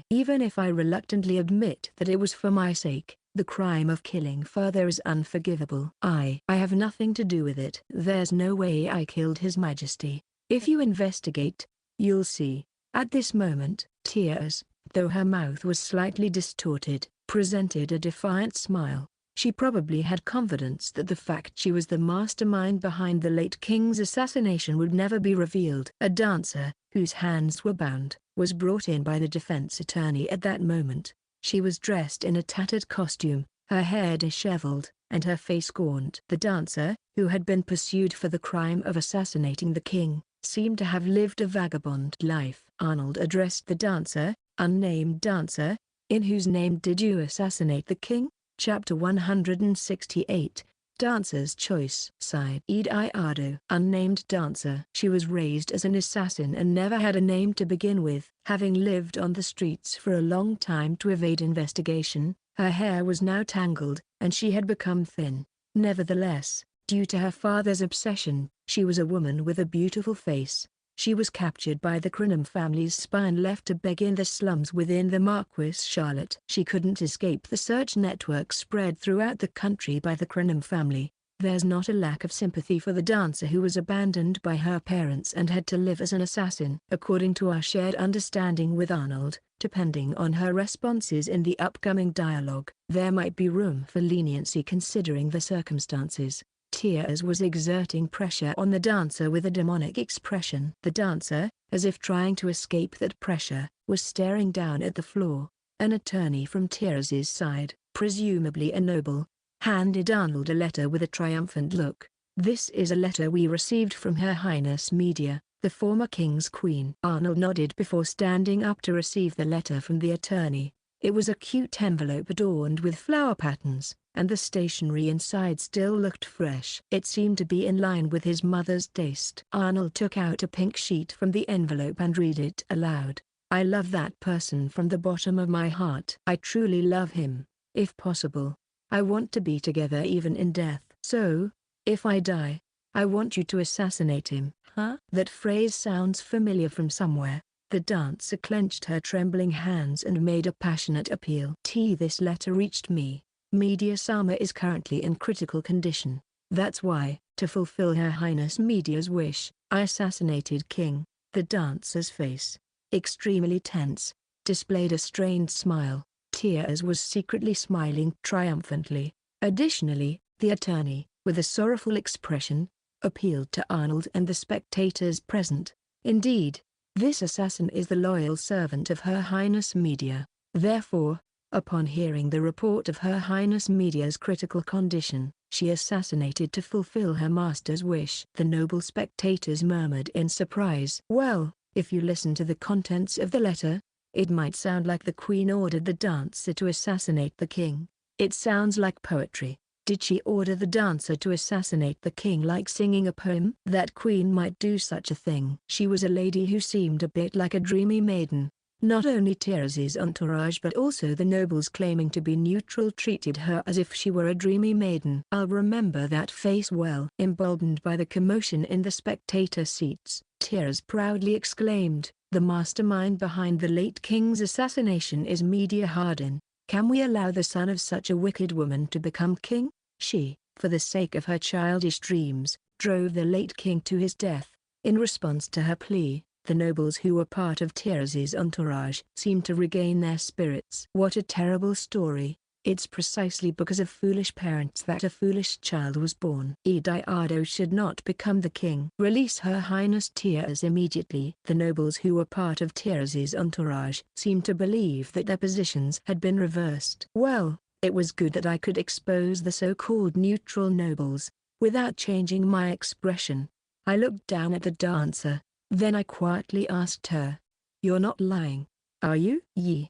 Even if I reluctantly admit that it was for my sake, the crime of killing further is unforgivable. I have nothing to do with it. There's no way I killed His Majesty. If you investigate, you'll see. At this moment, Tears, though her mouth was slightly distorted, presented a defiant smile. She probably had confidence that the fact she was the mastermind behind the late king's assassination would never be revealed. A dancer, whose hands were bound, was brought in by the defense attorney at that moment. She was dressed in a tattered costume, her hair disheveled, and her face gaunt. The dancer, who had been pursued for the crime of assassinating the king, seemed to have lived a vagabond life. Arnold addressed the dancer, unnamed dancer, in whose name did you assassinate the king? Chapter 168, Dancer's Choice. Side Ediardo. Unnamed dancer. She was raised as an assassin and never had a name to begin with. Having lived on the streets for a long time to evade investigation, her hair was now tangled, and she had become thin. Nevertheless, due to her father's obsession, she was a woman with a beautiful face. She was captured by the Crinham family's spy and left to beg in the slums within the Marquis Charlotte. She couldn't escape the search network spread throughout the country by the Crinham family. There's not a lack of sympathy for the dancer who was abandoned by her parents and had to live as an assassin. According to our shared understanding with Arnold, depending on her responses in the upcoming dialogue, there might be room for leniency considering the circumstances. Tears was exerting pressure on the dancer with a demonic expression. The dancer, as if trying to escape that pressure, was staring down at the floor. An attorney from Tears's side, presumably a noble, handed Arnold a letter with a triumphant look. This is a letter we received from Her Highness Media, the former king's queen. Arnold nodded before standing up to receive the letter from the attorney. It was a cute envelope adorned with flower patterns, and the stationery inside still looked fresh. It seemed to be in line with his mother's taste. Arnold took out a pink sheet from the envelope and read it aloud. I love that person from the bottom of my heart. I truly love him. If possible, I want to be together even in death. So, if I die, I want you to assassinate him." "Huh?" That phrase sounds familiar from somewhere. The dancer clenched her trembling hands and made a passionate appeal. This letter reached me. Media-sama is currently in critical condition. That's why, to fulfill Her Highness Media's wish, I assassinated King. The dancer's face, extremely tense, displayed a strained smile. Tears was secretly smiling triumphantly. Additionally, the attorney, with a sorrowful expression, appealed to Arnold and the spectators present. "Indeed, this assassin is the loyal servant of Her Highness Media. Therefore, upon hearing the report of Her Highness Media's critical condition, she assassinated to fulfill her master's wish." The noble spectators murmured in surprise. "Well, if you listen to the contents of the letter, it might sound like the queen ordered the dancer to assassinate the king. It sounds like poetry. Did she order the dancer to assassinate the king like singing a poem? That queen might do such a thing. She was a lady who seemed a bit like a dreamy maiden. Not only Teres's entourage but also the nobles claiming to be neutral treated her as if she were a dreamy maiden. I'll remember that face well." Emboldened by the commotion in the spectator seats, Teres proudly exclaimed, "The mastermind behind the late king's assassination is Media Hardin. Can we allow the son of such a wicked woman to become king?" She, for the sake of her childish dreams, drove the late king to his death. In response to her plea, the nobles who were part of Teres's entourage seemed to regain their spirits. "What a terrible story. It's precisely because of foolish parents that a foolish child was born. Ediardo should not become the king. Release Her Highness Teres immediately." The nobles who were part of Teres's entourage seemed to believe that their positions had been reversed. Well, it was good that I could expose the so-called neutral nobles. Without changing my expression, I looked down at the dancer. Then I quietly asked her, "You're not lying, are you?"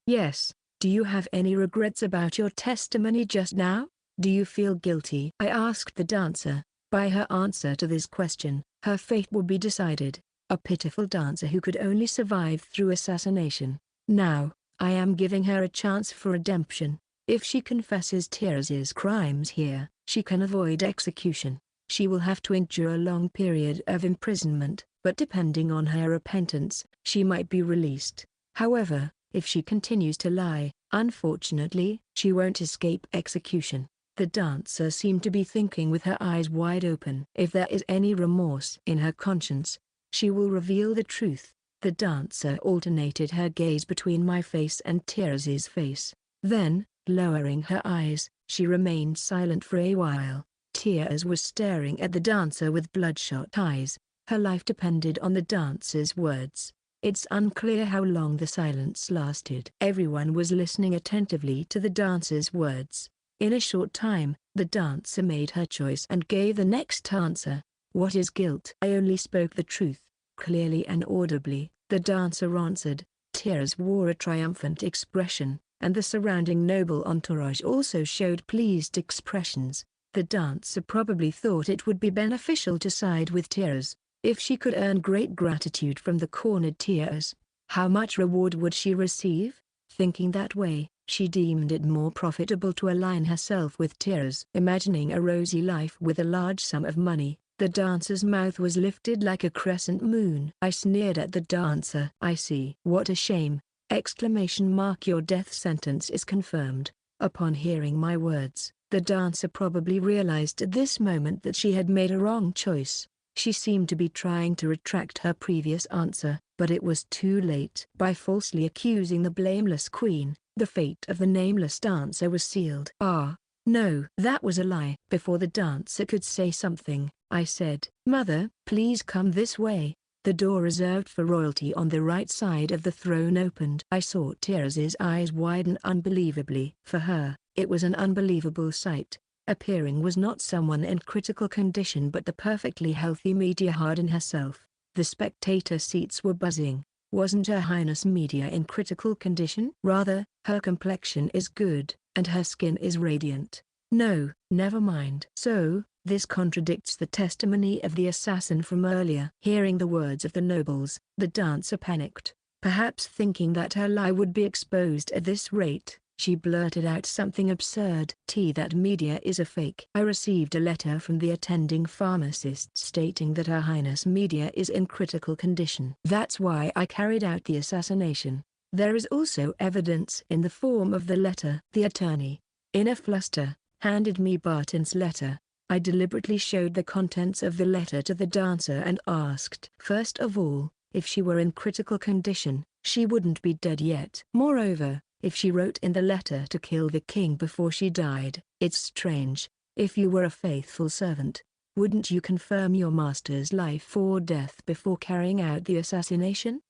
"Yes. Do you have any regrets about your testimony just now? Do you feel guilty?" I asked the dancer. By her answer to this question, her fate would be decided. A pitiful dancer who could only survive through assassination. Now, I am giving her a chance for redemption. If she confesses Teres's crimes here, she can avoid execution. She will have to endure a long period of imprisonment, but depending on her repentance, she might be released. However, if she continues to lie, unfortunately, she won't escape execution. The dancer seemed to be thinking with her eyes wide open. If there is any remorse in her conscience, she will reveal the truth. The dancer alternated her gaze between my face and Teres's face. Then, lowering her eyes, she remained silent for a while. Teres was staring at the dancer with bloodshot eyes. Her life depended on the dancer's words. It's unclear how long the silence lasted. Everyone was listening attentively to the dancer's words. In a short time, the dancer made her choice and gave the next answer. "What is guilt?" "I only spoke the truth," clearly and audibly, the dancer answered. Teres wore a triumphant expression, and the surrounding noble entourage also showed pleased expressions. The dancer probably thought it would be beneficial to side with Teres. If she could earn great gratitude from the cornered Teres, how much reward would she receive? Thinking that way, she deemed it more profitable to align herself with Teres. Imagining a rosy life with a large sum of money, the dancer's mouth was lifted like a crescent moon. I sneered at the dancer. "I see. What a shame! Your death sentence is confirmed." Upon hearing my words, the dancer probably realized at this moment that she had made a wrong choice. She seemed to be trying to retract her previous answer, but it was too late. By falsely accusing the blameless queen, the fate of the nameless dancer was sealed. "Ah, no, that was a lie." Before the dancer could say something, I said, "Mother, please come this way." The door reserved for royalty on the right side of the throne opened. I saw Teres's eyes widen unbelievably. For her, it was an unbelievable sight. Appearing was not someone in critical condition but the perfectly healthy Media Hardin herself. The spectator seats were buzzing. Wasn't Her Highness Media in critical condition? Rather, her complexion is good, and her skin is radiant. No, never mind. So, this contradicts the testimony of the assassin from earlier. Hearing the words of the nobles, the dancer panicked, perhaps thinking that her lie would be exposed at this rate. She blurted out something absurd. That media is a fake. I received a letter from the attending pharmacist stating that Her Highness Media is in critical condition. That's why I carried out the assassination. There is also evidence in the form of the letter. The attorney, in a fluster, handed me Barton's letter. I deliberately showed the contents of the letter to the dancer and asked, first of all, if she were in critical condition, she wouldn't be dead yet. Moreover, if she wrote in the letter to kill the king before she died, it's strange. If you were a faithful servant, wouldn't you confirm your master's life or death before carrying out the assassination?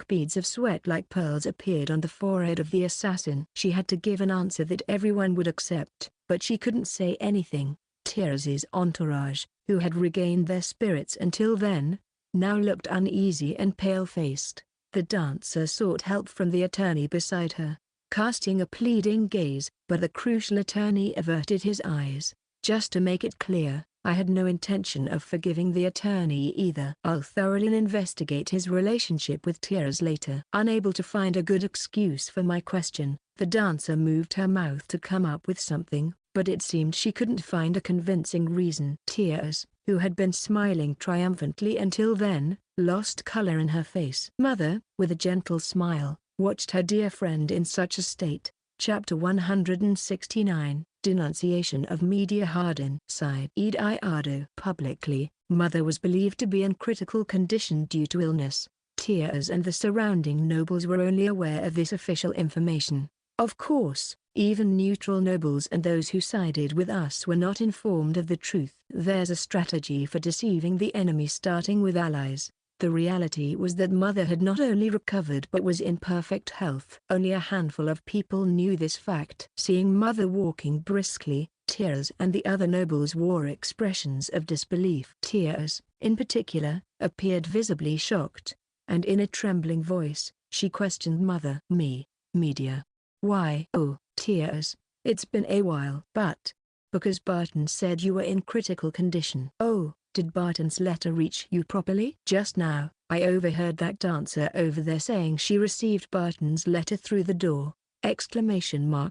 Beads of sweat like pearls appeared on the forehead of the assassin. She had to give an answer that everyone would accept, but she couldn't say anything. Tyrus's entourage, who had regained their spirits until then, now looked uneasy and pale-faced. The dancer sought help from the attorney beside her, casting a pleading gaze, but the crucial attorney averted his eyes. Just to make it clear, I had no intention of forgiving the attorney either. I'll thoroughly investigate his relationship with Tyrus later. Unable to find a good excuse for my question, the dancer moved her mouth to come up with something, but it seemed she couldn't find a convincing reason. Tyrus, who had been smiling triumphantly until then, lost color in her face. Mother, with a gentle smile, watched her dear friend in such a state. Chapter 169, Denunciation of Media Harden. Sighed Ediardo. Publicly, Mother was believed to be in critical condition due to illness. Tyrus and the surrounding nobles were only aware of this official information. Of course, even neutral nobles and those who sided with us were not informed of the truth. There's a strategy for deceiving the enemy, starting with allies. The reality was that Mother had not only recovered but was in perfect health. Only a handful of people knew this fact. Seeing Mother walking briskly, Tyrus and the other nobles wore expressions of disbelief. Tyrus, in particular, appeared visibly shocked, and in a trembling voice, she questioned Mother. Media. Why? Oh, Tyrus, it's been a while. But, because Barton said you were in critical condition. Oh, did Barton's letter reach you properly? Just now, I overheard that dancer over there saying she received Barton's letter through the door.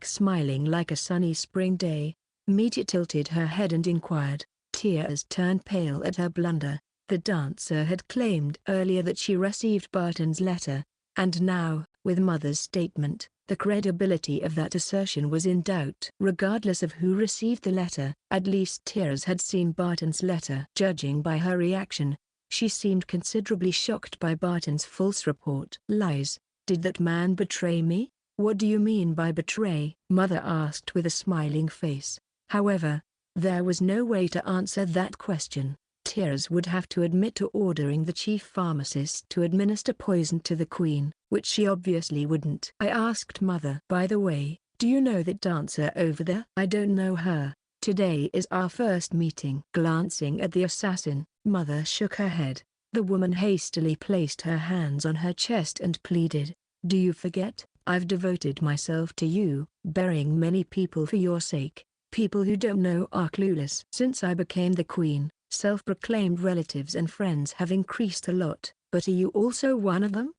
Smiling like a sunny spring day, Media tilted her head and inquired. Tyrus turned pale at her blunder. The dancer had claimed earlier that she received Barton's letter, and now, with Mother's statement, the credibility of that assertion was in doubt. Regardless of who received the letter, at least Tyrus had seen Barton's letter. Judging by her reaction, she seemed considerably shocked by Barton's false report. Lies. Did that man betray me? What do you mean by betray? Mother asked with a smiling face. However, there was no way to answer that question. Tyrus would have to admit to ordering the chief pharmacist to administer poison to the queen, which she obviously wouldn't. I asked Mother. By the way, do you know that dancer over there? I don't know her. Today is our first meeting. Glancing at the assassin, Mother shook her head. The woman hastily placed her hands on her chest and pleaded. Do you forget? I've devoted myself to you, burying many people for your sake. People who don't know are clueless. Since I became the queen, self-proclaimed relatives and friends have increased a lot, but are you also one of them?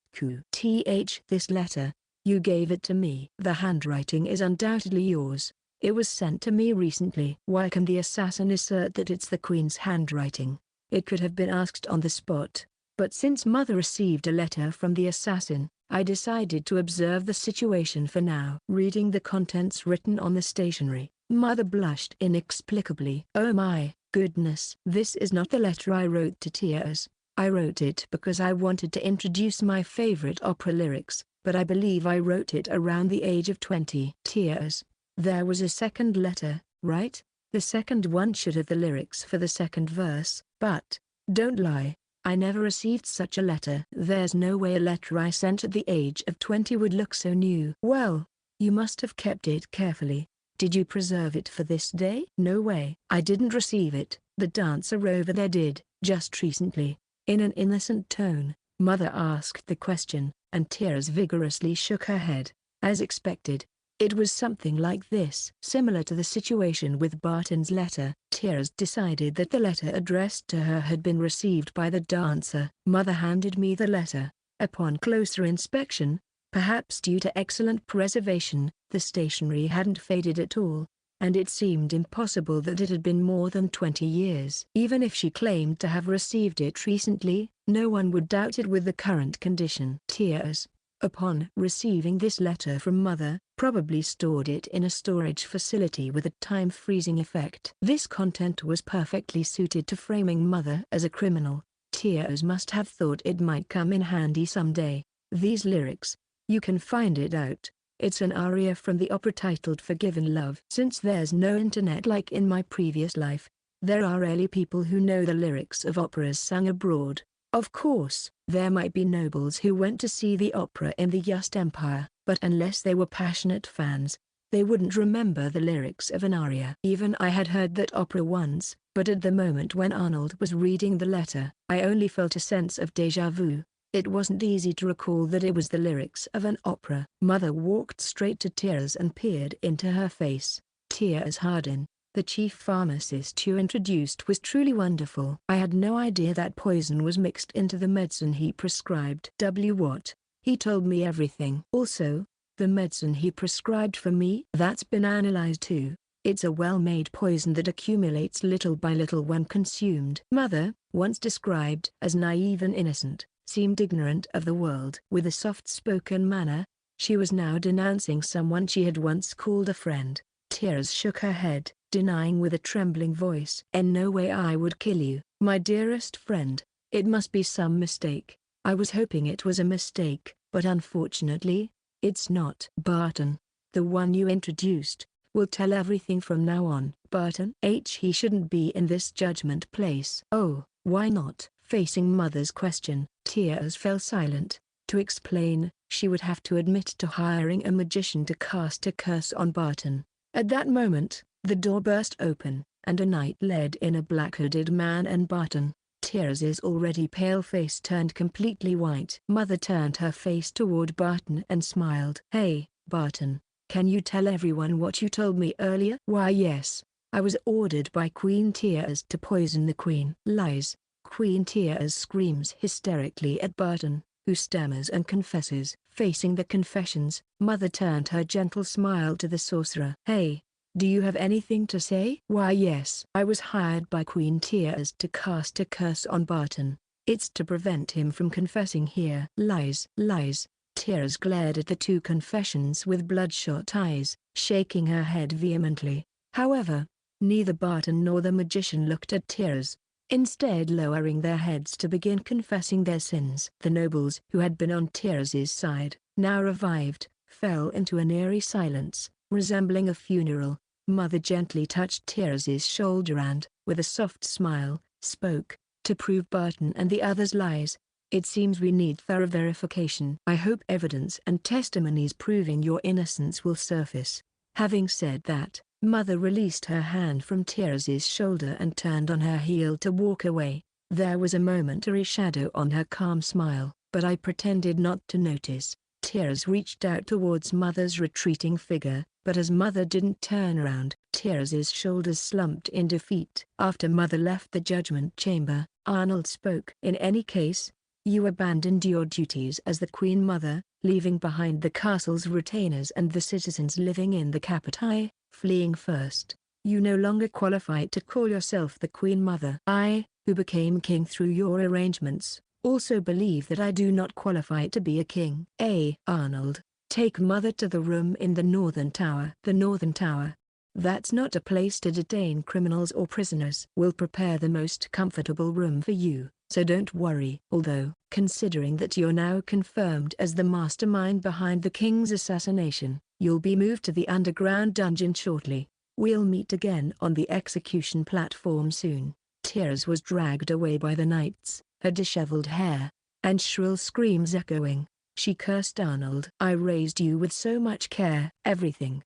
This letter, you gave it to me. The handwriting is undoubtedly yours. It was sent to me recently. Why can the assassin assert that it's the queen's handwriting? It could have been asked on the spot, but since Mother received a letter from the assassin, I decided to observe the situation for now. Reading the contents written on the stationery, Mother blushed inexplicably. Oh my goodness. This is not the letter I wrote to Tyrus. I wrote it because I wanted to introduce my favorite opera lyrics, but I believe I wrote it around the age of 20. Tyrus, there was a second letter, right? The second one should have the lyrics for the second verse, but, don't lie, I never received such a letter. There's no way a letter I sent at the age of 20 would look so new. Well, you must have kept it carefully. Did you preserve it for this day? No way. I didn't receive it. The dancer over there did, just recently. In an innocent tone, Mother asked the question, and Tyrus vigorously shook her head. As expected, it was something like this. Similar to the situation with Barton's letter, Tyrus decided that the letter addressed to her had been received by the dancer. Mother handed me the letter. Upon closer inspection, Perhaps due to excellent preservation, the stationery hadn't faded at all, and it seemed impossible that it had been more than 20 years. Even if she claimed to have received it recently, no one would doubt it with the current condition. Tears, upon receiving this letter from Mother, probably stored it in a storage facility with a time-freezing effect. This content was perfectly suited to framing Mother as a criminal. Tears must have thought it might come in handy someday. These lyrics, you can find it out. It's an aria from the opera titled Forgiven Love. Since there's no internet like in my previous life, there are rarely people who know the lyrics of operas sung abroad. Of course, there might be nobles who went to see the opera in the Yust Empire, but unless they were passionate fans, they wouldn't remember the lyrics of an aria. Even I had heard that opera once, but at the moment when Arnold was reading the letter, I only felt a sense of déjà vu. It wasn't easy to recall that it was the lyrics of an opera. Mother walked straight to Tears and peered into her face. Tears Hardin, the chief pharmacist you introduced, was truly wonderful. I had no idea that poison was mixed into the medicine he prescribed. What? He told me everything. Also, the medicine he prescribed for me, that's been analyzed too. It's a well-made poison that accumulates little by little when consumed. Mother, once described as naive and innocent, seemed ignorant of the world. With a soft-spoken manner, she was now denouncing someone she had once called a friend. Tears shook her head, denying with a trembling voice. In no way I would kill you, my dearest friend. It must be some mistake. I was hoping it was a mistake, but unfortunately, it's not. Barton, the one you introduced, will tell everything from now on. Barton? He shouldn't be in this judgment place. Oh, why not? Facing Mother's question, Tears fell silent. To explain, she would have to admit to hiring a magician to cast a curse on Barton. At that moment, the door burst open, and a knight led in a black-hooded man and Barton. Tears's already pale face turned completely white. Mother turned her face toward Barton and smiled. Hey, Barton, can you tell everyone what you told me earlier? Why yes, I was ordered by Queen Tears to poison the Queen. Lies. Queen Tears screams hysterically at Barton, who stammers and confesses. Facing the confessions, Mother turned her gentle smile to the sorcerer. Hey, do you have anything to say? Why yes, I was hired by Queen Tears to cast a curse on Barton. It's to prevent him from confessing here. Lies. Tears glared at the two confessions with bloodshot eyes, shaking her head vehemently. However, neither Barton nor the magician looked at Tears, instead lowering their heads to begin confessing their sins. The nobles who had been on Tears's side, now revived, fell into an eerie silence, resembling a funeral. Mother gently touched Tears's shoulder and, with a soft smile, spoke, to prove Barton and the others' lies. It seems we need thorough verification. I hope evidence and testimonies proving your innocence will surface. Having said that, Mother released her hand from Tears's shoulder and turned on her heel to walk away. There was a momentary shadow on her calm smile, but I pretended not to notice. Tears reached out towards Mother's retreating figure, but as Mother didn't turn around, Tears's shoulders slumped in defeat. After Mother left the judgment chamber, Arnold spoke. In any case, you abandoned your duties as the Queen Mother, leaving behind the castle's retainers and the citizens living in the capital, fleeing first. You no longer qualify to call yourself the Queen Mother. I, who became king through your arrangements, also believe that I do not qualify to be a king. Arnold, take Mother to the room in the Northern Tower. The Northern Tower? That's not a place to detain criminals or prisoners. We'll prepare the most comfortable room for you, so don't worry. Although, considering that you're now confirmed as the mastermind behind the king's assassination, you'll be moved to the underground dungeon shortly. We'll meet again on the execution platform soon. Tears was dragged away by the knights, her disheveled hair and shrill screams echoing. She cursed Arnold. I raised you with so much care. Everything.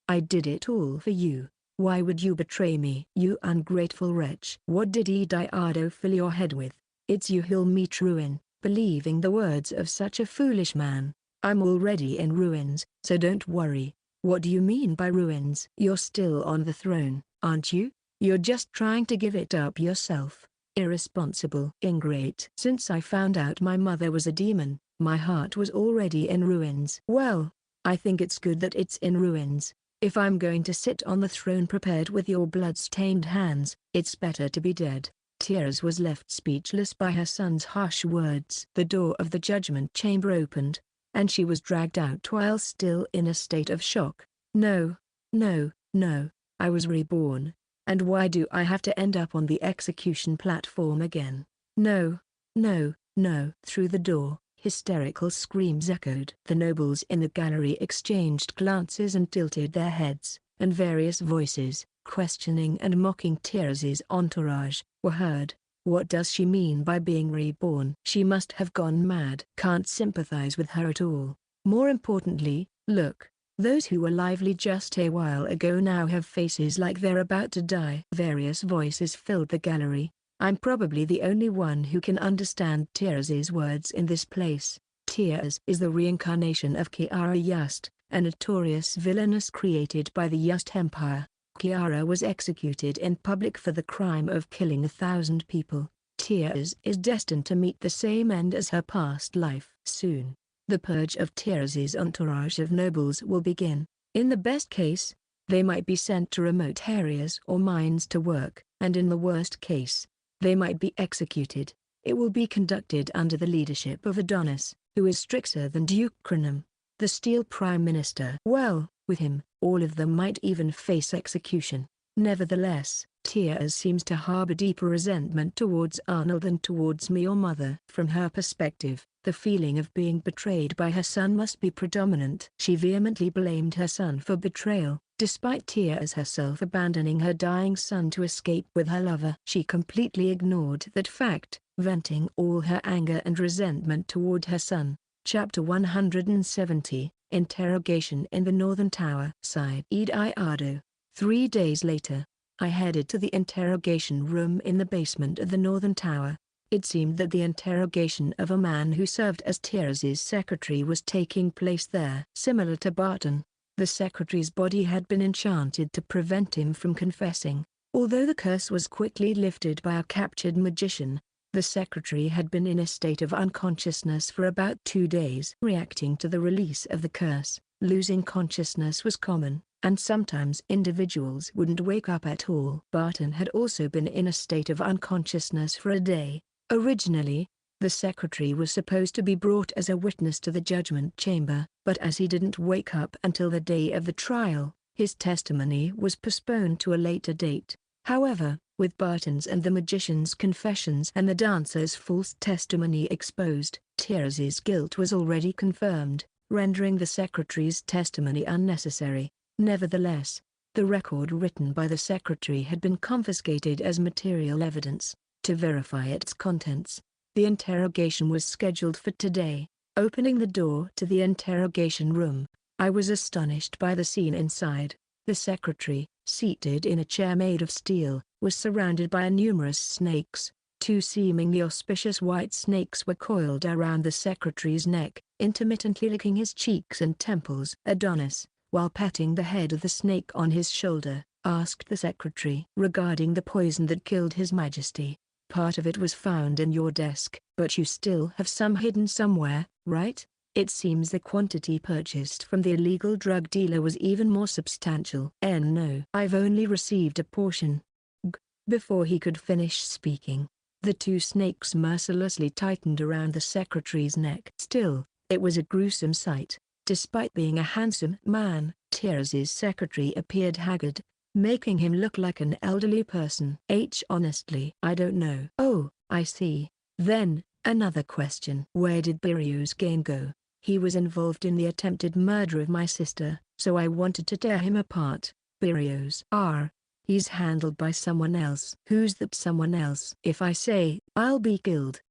I did it all for you. Why would you betray me? You ungrateful wretch. What did Ediardo fill your head with? It's you who'll meet ruin, believing the words of such a foolish man. I'm already in ruins, so don't worry. What do you mean by ruins? You're still on the throne, aren't you? You're just trying to give it up yourself. Irresponsible ingrate. Since I found out my mother was a demon, My heart was already in ruins. Well, I think it's good that it's in ruins. If I'm going to sit on the throne prepared with your blood-stained hands, it's better to be dead. Tears was left speechless by her son's harsh words. The door of the judgment chamber opened, and she was dragged out while still in a state of shock. No, no, no, I was reborn. And why do I have to end up on the execution platform again? No, no, no. Through the door, hysterical screams echoed. The nobles in the gallery exchanged glances and tilted their heads, and various voices, questioning and mocking Tears' entourage, were heard. What does she mean by being reborn? She must have gone mad. Can't sympathize with her at all. More importantly, look. Those who were lively just a while ago now have faces like they're about to die. Various voices filled the gallery. I'm probably the only one who can understand Tears' words in this place. Tears is the reincarnation of Kiara Yust, a notorious villainess created by the Yust Empire. Kiara was executed in public for the crime of killing 1,000 people. Tears is destined to meet the same end as her past life. Soon, the purge of Tears' entourage of nobles will begin. In the best case, they might be sent to remote areas or mines to work, and in the worst case, they might be executed. It will be conducted under the leadership of Adonis, who is stricter than Duke Cronum, the Steel Prime Minister. Well, with him, all of them might even face execution. Nevertheless, Tears seems to harbor deeper resentment towards Arnold than towards me or Mother. From her perspective, the feeling of being betrayed by her son must be predominant. She vehemently blamed her son for betrayal, despite Tears herself abandoning her dying son to escape with her lover. She completely ignored that fact, venting all her anger and resentment toward her son. Chapter 170, Interrogation in the Northern Tower. Side Ediardo. 3 days later, I headed to the interrogation room in the basement of the Northern Tower. It seemed that the interrogation of a man who served as Tears' secretary was taking place there. Similar to Barton, the secretary's body had been enchanted to prevent him from confessing. Although the curse was quickly lifted by a captured magician, the secretary had been in a state of unconsciousness for about 2 days. Reacting to the release of the curse, losing consciousness was common, and sometimes individuals wouldn't wake up at all. Barton had also been in a state of unconsciousness for a day. Originally, the secretary was supposed to be brought as a witness to the judgment chamber, but as he didn't wake up until the day of the trial, his testimony was postponed to a later date. However, with Barton's and the magician's confessions and the dancer's false testimony exposed, Tears' guilt was already confirmed, rendering the secretary's testimony unnecessary. Nevertheless, the record written by the secretary had been confiscated as material evidence. To verify its contents, the interrogation was scheduled for today. Opening the door to the interrogation room, I was astonished by the scene inside. The secretary, seated in a chair made of steel, was surrounded by numerous snakes. 2 seemingly auspicious white snakes were coiled around the secretary's neck, intermittently licking his cheeks and temples. Adonis, while patting the head of the snake on his shoulder, asked the secretary regarding the poison that killed His Majesty. Part of it was found in your desk, but you still have some hidden somewhere, right? It seems the quantity purchased from the illegal drug dealer was even more substantial. No, I've only received a portion. Before he could finish speaking, the 2 snakes mercilessly tightened around the secretary's neck. Still, it was a gruesome sight. Despite being a handsome man, Tears' secretary appeared haggard, making him look like an elderly person. Honestly, I don't know. Oh, I see. Then, another question. Where did Birio's gain go? He was involved in the attempted murder of my sister, so I wanted to tear him apart. Birio's he's handled by someone else. Who's that someone else? If I say, I'll be killed.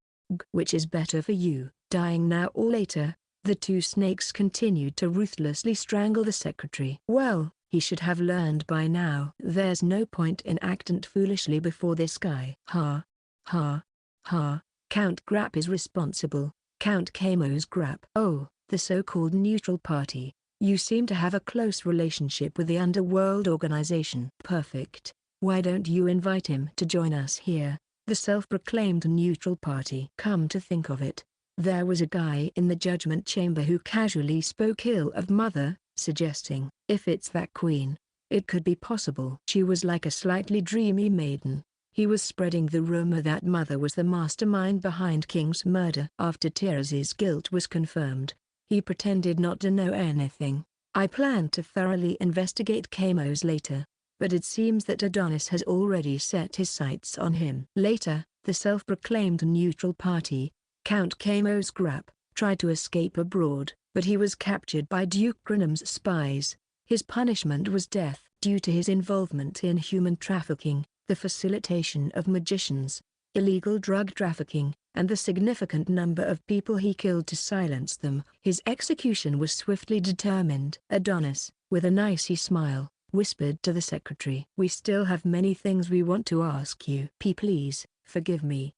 Which is better for you, dying now or later? The 2 snakes continued to ruthlessly strangle the secretary. Well, he should have learned by now. There's no point in acting foolishly before this guy. Ha. Ha. Ha. Count Grapp is responsible. Count Camo's Grapp. Oh, the so-called neutral party. You seem to have a close relationship with the underworld organization. Perfect. Why don't you invite him to join us here? The self-proclaimed neutral party. Come to think of it, There was a guy in the judgment chamber who casually spoke ill of Mother, suggesting, if it's that queen, it could be possible. She was like a slightly dreamy maiden. He was spreading the rumor that Mother was the mastermind behind King's murder. After Teresa's guilt was confirmed, he pretended not to know anything. I planned to thoroughly investigate Kamos later, but it seems that Adonis has already set his sights on him. Later, the self-proclaimed neutral party, Count Kamos Grapp, tried to escape abroad, but he was captured by Duke Grinham's spies. His punishment was death due to his involvement in human trafficking, the facilitation of magicians, illegal drug trafficking, and the significant number of people he killed to silence them. His execution was swiftly determined. Adonis, with an icy smile, whispered to the secretary, "We still have many things we want to ask you. Please, forgive me."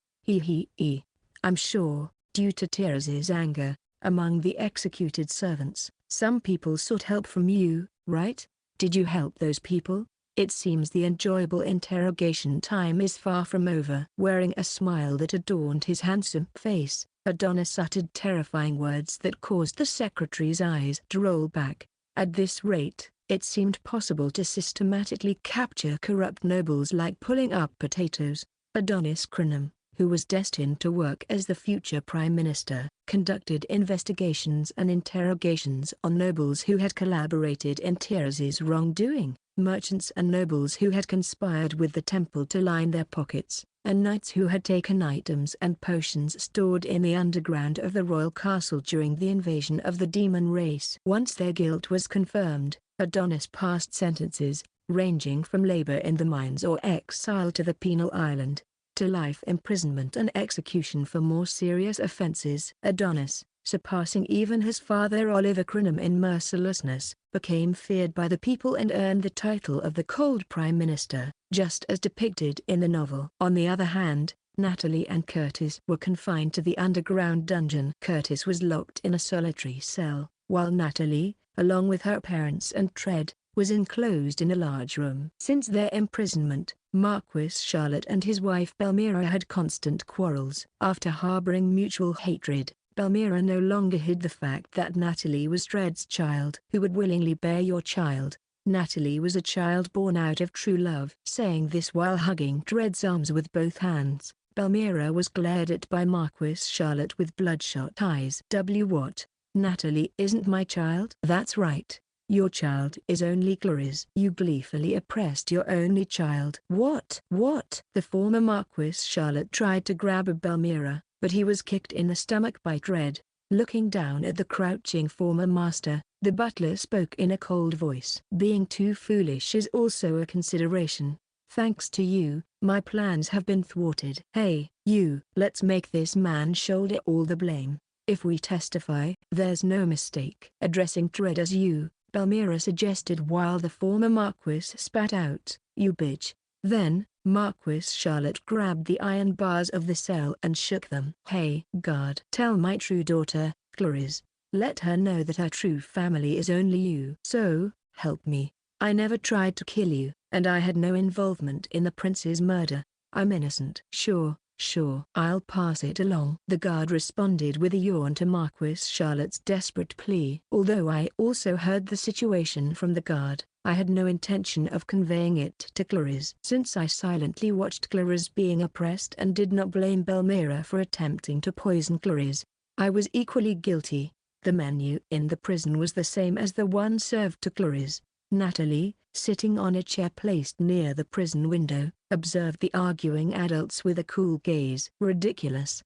I'm sure, due to Teresa's anger, among the executed servants, some people sought help from you, right? Did you help those people? It seems the enjoyable interrogation time is far from over. Wearing a smile that adorned his handsome face, Adonis uttered terrifying words that caused the secretary's eyes to roll back. At this rate, it seemed possible to systematically capture corrupt nobles like pulling up potatoes. Adonis Grinham, who was destined to work as the future prime minister, conducted investigations and interrogations on nobles who had collaborated in Teresa's wrongdoing, merchants and nobles who had conspired with the temple to line their pockets, and knights who had taken items and potions stored in the underground of the royal castle during the invasion of the demon race. Once their guilt was confirmed, Adonis passed sentences, ranging from labor in the mines or exile to the penal island, to life imprisonment and execution for more serious offenses. Adonis, surpassing even his father Oliver Grinham in mercilessness, became feared by the people and earned the title of the Cold Prime Minister, just as depicted in the novel. On the other hand, Natalie and Curtis were confined to the underground dungeon. Curtis was locked in a solitary cell, while Natalie, along with her parents and Tred, was enclosed in a large room. Since their imprisonment, Marquis Charlotte and his wife Belmira had constant quarrels. After harboring mutual hatred, Belmira no longer hid the fact that Natalie was Tred's child. "Who would willingly bear your child? Natalie was a child born out of true love." Saying this while hugging Tred's arms with both hands, Belmira was glared at by Marquis Charlotte with bloodshot eyes. What? Natalie isn't my child? That's right. Your child is only Claris. You gleefully oppressed your only child. What? The former Marquis Charlotte tried to grab Belmira, but he was kicked in the stomach by Tred. Looking down at the crouching former master, the butler spoke in a cold voice. "Being too foolish is also a consideration. Thanks to you, my plans have been thwarted." "Hey, you! Let's make this man shoulder all the blame. If we testify, there's no mistake." Addressing Tred as you, Belmira suggested while the former Marquis spat out, "You bitch." Then, Marquis Charlotte grabbed the iron bars of the cell and shook them. "Hey, guard. Tell my true daughter, Claris. Let her know that her true family is only you." "So, help me. I never tried to kill you, and I had no involvement in the prince's murder. I'm innocent." Sure, I'll pass it along." The guard responded with a yawn to Marquis Charlotte's desperate plea. "Although I also heard the situation from the guard, I had no intention of conveying it to Claris. Since I silently watched Claris being oppressed and did not blame Belmira for attempting to poison Claris, I was equally guilty." The menu in the prison was the same as the one served to Claris. Natalie, sitting on a chair placed near the prison window, observed the arguing adults with a cool gaze. "Ridiculous.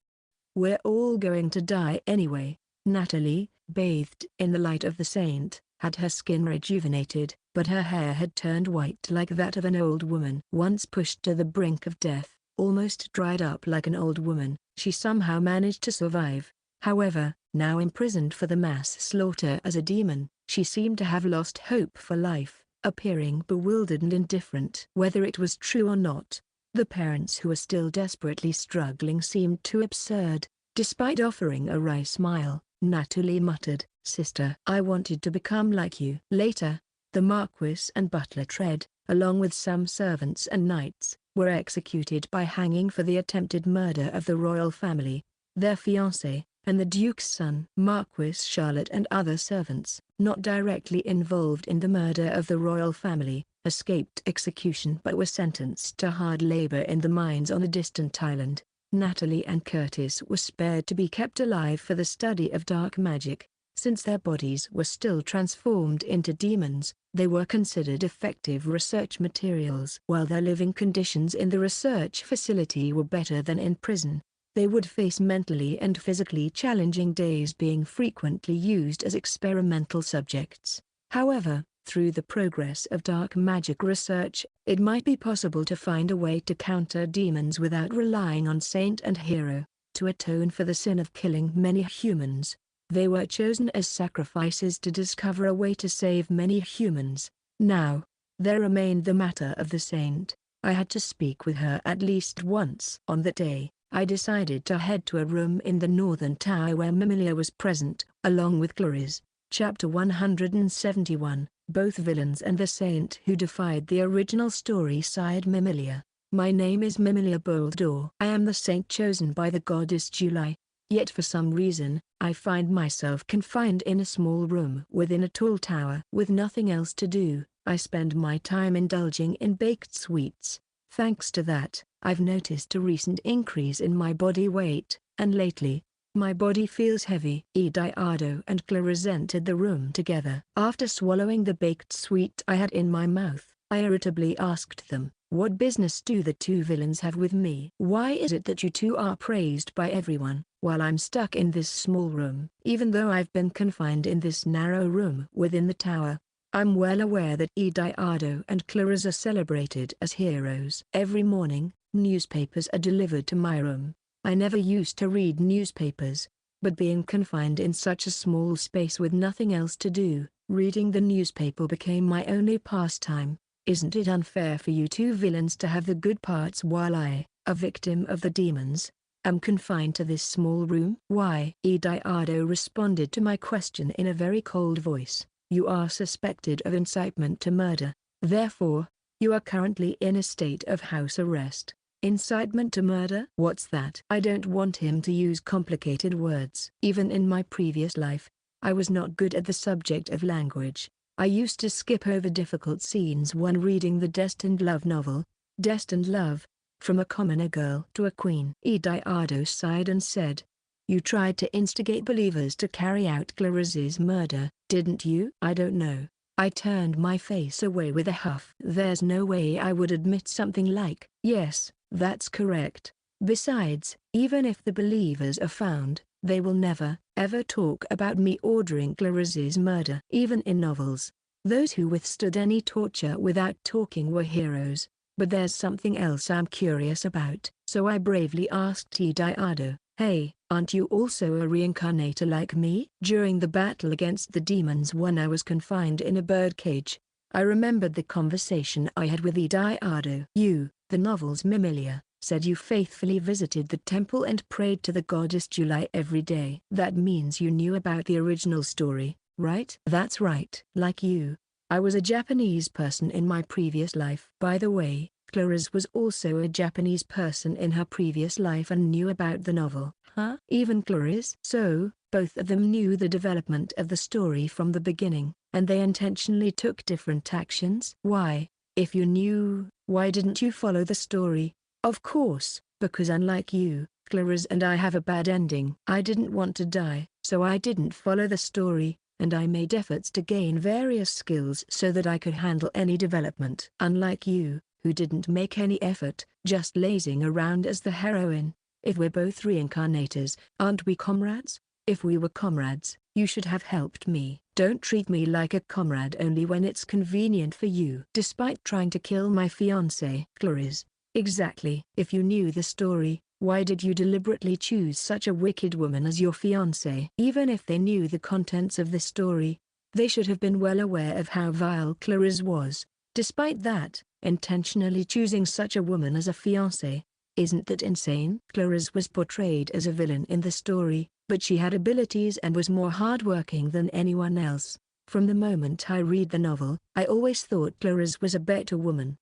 We're all going to die anyway." Natalie, bathed in the light of the saint, had her skin rejuvenated, but her hair had turned white like that of an old woman. Once pushed to the brink of death, almost dried up like an old woman, she somehow managed to survive. However, now imprisoned for the mass slaughter as a demon, she seemed to have lost hope for life, appearing bewildered and indifferent. Whether it was true or not, the parents who were still desperately struggling seemed too absurd. Despite offering a wry smile, Natalie muttered, "Sister, I wanted to become like you." Later, the Marquis and butler Tred, along with some servants and knights, were executed by hanging for the attempted murder of the royal family. Their fiancé, and the Duke's son, Marquis Charlotte, and other servants, not directly involved in the murder of the royal family, escaped execution but were sentenced to hard labor in the mines on a distant island. Natalie and Curtis were spared to be kept alive for the study of dark magic. Since their bodies were still transformed into demons, they were considered effective research materials. While their living conditions in the research facility were better than in prison, they would face mentally and physically challenging days, being frequently used as experimental subjects. However, through the progress of dark magic research, it might be possible to find a way to counter demons without relying on saint and hero. To atone for the sin of killing many humans, they were chosen as sacrifices to discover a way to save many humans. Now, there remained the matter of the saint. I had to speak with her at least once. On that day, I decided to head to a room in the northern tower where Mimilia was present, along with Claris. Chapter 171, Both Villains and the Saint Who Defied the Original Story. Side Mimilia. My name is Mimilia Boldor. I am the saint chosen by the goddess July. Yet for some reason, I find myself confined in a small room within a tall tower. With nothing else to do, I spend my time indulging in baked sweets. Thanks to that, I've noticed a recent increase in my body weight, and lately, my body feels heavy. Ediardo and Claris entered the room together. After swallowing the baked sweet I had in my mouth, I irritably asked them, "What business do the two villains have with me? Why is it that you two are praised by everyone, while I'm stuck in this small room?" Even though I've been confined in this narrow room within the tower, I'm well aware that Ediardo and Claris are celebrated as heroes. Every morning, newspapers are delivered to my room. I never used to read newspapers, but being confined in such a small space with nothing else to do, reading the newspaper became my only pastime. Isn't it unfair for you two villains to have the good parts while I, a victim of the demons, am confined to this small room? Why? Ediardo responded to my question in a very cold voice. You are suspected of incitement to murder. Therefore, you are currently in a state of house arrest. Incitement to murder? What's that? I don't want him to use complicated words. Even in my previous life, I was not good at the subject of language. I used to skip over difficult scenes when reading the Destined Love novel, Destined Love, From a Commoner Girl to a Queen. Ediardo sighed and said, "You tried to instigate believers to carry out Claris's murder, didn't you?" "I don't know." I turned my face away with a huff. There's no way I would admit something like, "Yes, that's correct." Besides, even if the believers are found, they will never, ever talk about me ordering Claris's murder. Even in novels, those who withstood any torture without talking were heroes. But there's something else I'm curious about. So I bravely asked Ediardo, "Hey, aren't you also a reincarnator like me?" During the battle against the demons when I was confined in a birdcage, I remembered the conversation I had with Ediardo. "You, the novel's Mimilia, said you faithfully visited the temple and prayed to the goddess July every day. That means you knew about the original story, right?" "That's right." "Like you, I was a Japanese person in my previous life." By the way, Claris was also a Japanese person in her previous life and knew about the novel. Huh? Even Claris? So, both of them knew the development of the story from the beginning, and they intentionally took different actions? Why? If you knew, why didn't you follow the story? Of course, because unlike you, Claris and I have a bad ending. I didn't want to die, so I didn't follow the story, and I made efforts to gain various skills so that I could handle any development. Unlike you, who didn't make any effort, just lazing around as the heroine. If we're both reincarnators, aren't we comrades? If we were comrades, you should have helped me. Don't treat me like a comrade only when it's convenient for you. Despite trying to kill my fiancé, Claris. Exactly. If you knew the story, why did you deliberately choose such a wicked woman as your fiancé? Even if they knew the contents of the story, they should have been well aware of how vile Claris was. Despite that, intentionally choosing such a woman as a fiancé, isn't that insane? Claris was portrayed as a villain in the story, but she had abilities and was more hardworking than anyone else. From the moment I read the novel, I always thought Claris was a better woman.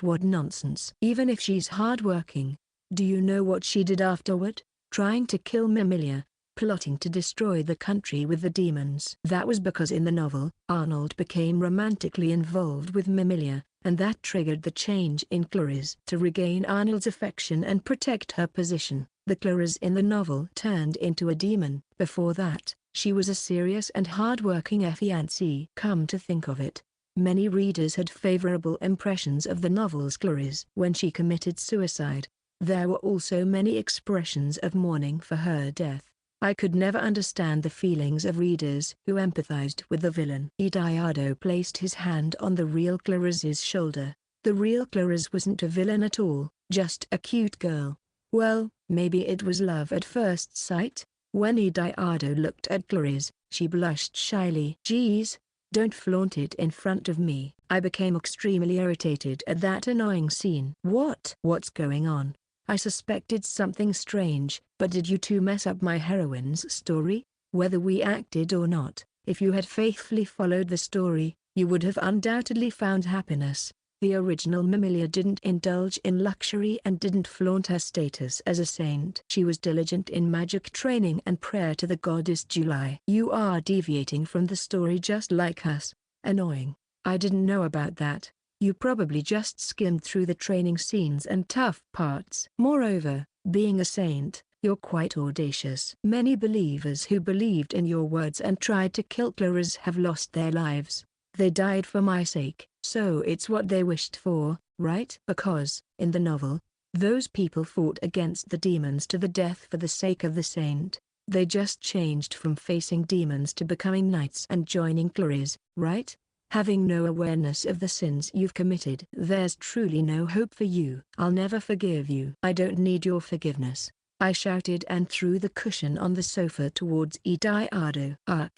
What nonsense. Even if she's hardworking, do you know what she did afterward? Trying to kill Mimilia. plotting to destroy the country with the demons. That was because in the novel, Arnold became romantically involved with Mimilia, and that triggered the change in Claris. To regain Arnold's affection and protect her position, the Claris in the novel turned into a demon. Before that, she was a serious and hard-working fiancée. Come to think of it, many readers had favorable impressions of the novel's Claris. When she committed suicide, there were also many expressions of mourning for her death. I could never understand the feelings of readers who empathized with the villain. Ediardo placed his hand on the real Claris's shoulder. The real Claris wasn't a villain at all, just a cute girl. Well, maybe it was love at first sight. When Ediardo looked at Claris, she blushed shyly. Geez, don't flaunt it in front of me. I became extremely irritated at that annoying scene. What's going on? I suspected something strange, but did you two mess up my heroine's story? Whether we acted or not, if you had faithfully followed the story, you would have undoubtedly found happiness. The original Mimilia didn't indulge in luxury and didn't flaunt her status as a saint. She was diligent in magic training and prayer to the goddess July. You are deviating from the story just like us. Annoying. I didn't know about that. You probably just skimmed through the training scenes and tough parts. Moreover, being a saint, you're quite audacious. Many believers who believed in your words and tried to kill Claris have lost their lives. They died for my sake, so it's what they wished for, right? Because, in the novel, those people fought against the demons to the death for the sake of the saint. They just changed from facing demons to becoming knights and joining Claris, right? Having no awareness of the sins you've committed. There's truly no hope for you. I'll never forgive you. I don't need your forgiveness, I shouted and threw the cushion on the sofa towards Ediardo. Ugh.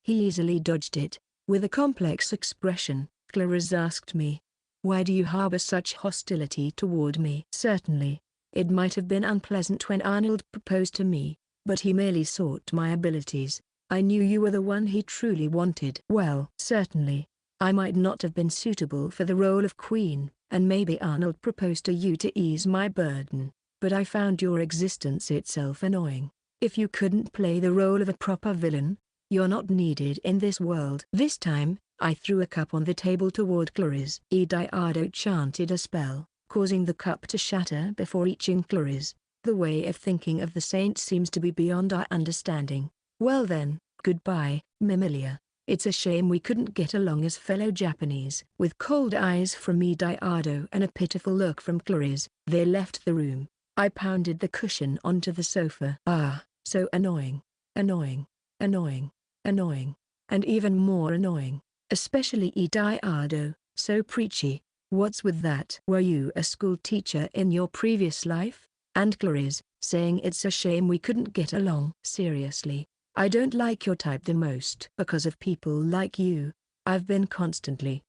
He easily dodged it. With a complex expression, Claris asked me, "Why do you harbor such hostility toward me?" Certainly, it might have been unpleasant when Arnold proposed to me, but he merely sought my abilities. I knew you were the one he truly wanted. Well, certainly, I might not have been suitable for the role of queen, and maybe Arnold proposed to you to ease my burden, but I found your existence itself annoying. If you couldn't play the role of a proper villain, you're not needed in this world. This time, I threw a cup on the table toward Claris. Ediardo chanted a spell, causing the cup to shatter before reaching Claris. The way of thinking of the saint seems to be beyond our understanding. Well then, goodbye, Mimilia. It's a shame we couldn't get along as fellow Japanese. With cold eyes from Ediardo and a pitiful look from Claris, they left the room. I pounded the cushion onto the sofa. Ah, so annoying. Annoying. Annoying. Annoying. And even more annoying. Especially Ediardo, so preachy. What's with that? Were you a school teacher in your previous life? And Claris, saying it's a shame we couldn't get along. Seriously, I don't like your type the most. Because of people like you, I've been constantly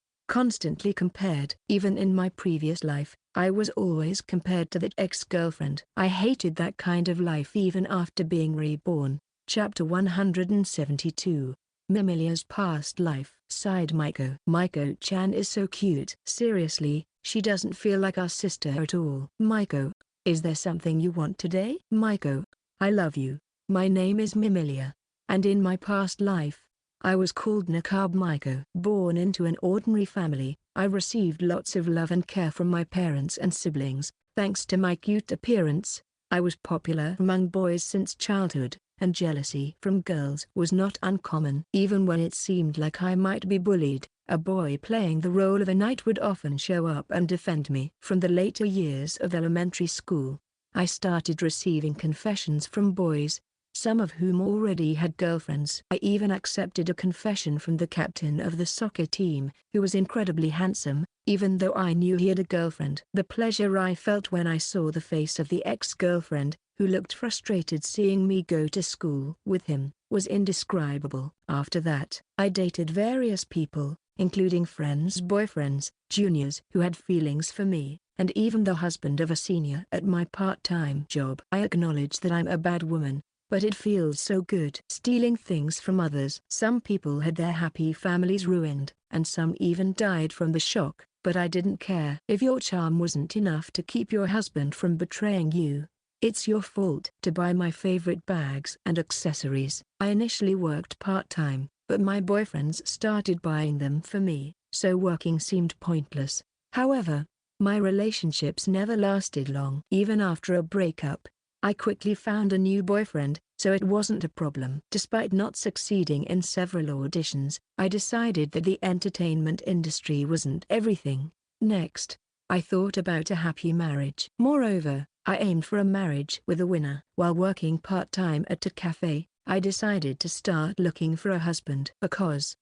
compared. Even in my previous life, I was always compared to that ex-girlfriend. I hated that kind of life even after being reborn. Chapter 172. Mimilia's Past Life. Sighed Maiko. Maiko-chan is so cute. Seriously, she doesn't feel like our sister at all. Maiko, is there something you want today? Maiko, I love you. My name is Mimilia, and in my past life, I was called Nakab Maiko. Born into an ordinary family, I received lots of love and care from my parents and siblings. Thanks to my cute appearance, I was popular among boys since childhood, and jealousy from girls was not uncommon. Even when it seemed like I might be bullied, a boy playing the role of a knight would often show up and defend me. From the later years of elementary school, I started receiving confessions from boys, some of whom already had girlfriends. I even accepted a confession from the captain of the soccer team, who was incredibly handsome, even though I knew he had a girlfriend. The pleasure I felt when I saw the face of the ex-girlfriend, who looked frustrated seeing me go to school with him, was indescribable. After that, I dated various people, including friends' boyfriends, juniors who had feelings for me, and even the husband of a senior at my part-time job. I acknowledge that I'm a bad woman, but it feels so good. Stealing things from others. Some people had their happy families ruined, and some even died from the shock, but I didn't care. If your charm wasn't enough to keep your husband from betraying you, It's your fault. To buy my favorite bags and accessories. I initially worked part-time, but my boyfriends started buying them for me, so working seemed pointless. However, my relationships never lasted long. Even after a breakup, I quickly found a new boyfriend, so it wasn't a problem. Despite not succeeding in several auditions, I decided that the entertainment industry wasn't everything. Next, I thought about a happy marriage. Moreover, I aimed for a marriage with a winner. While working part-time at a cafe, I decided to start looking for a husband. Because,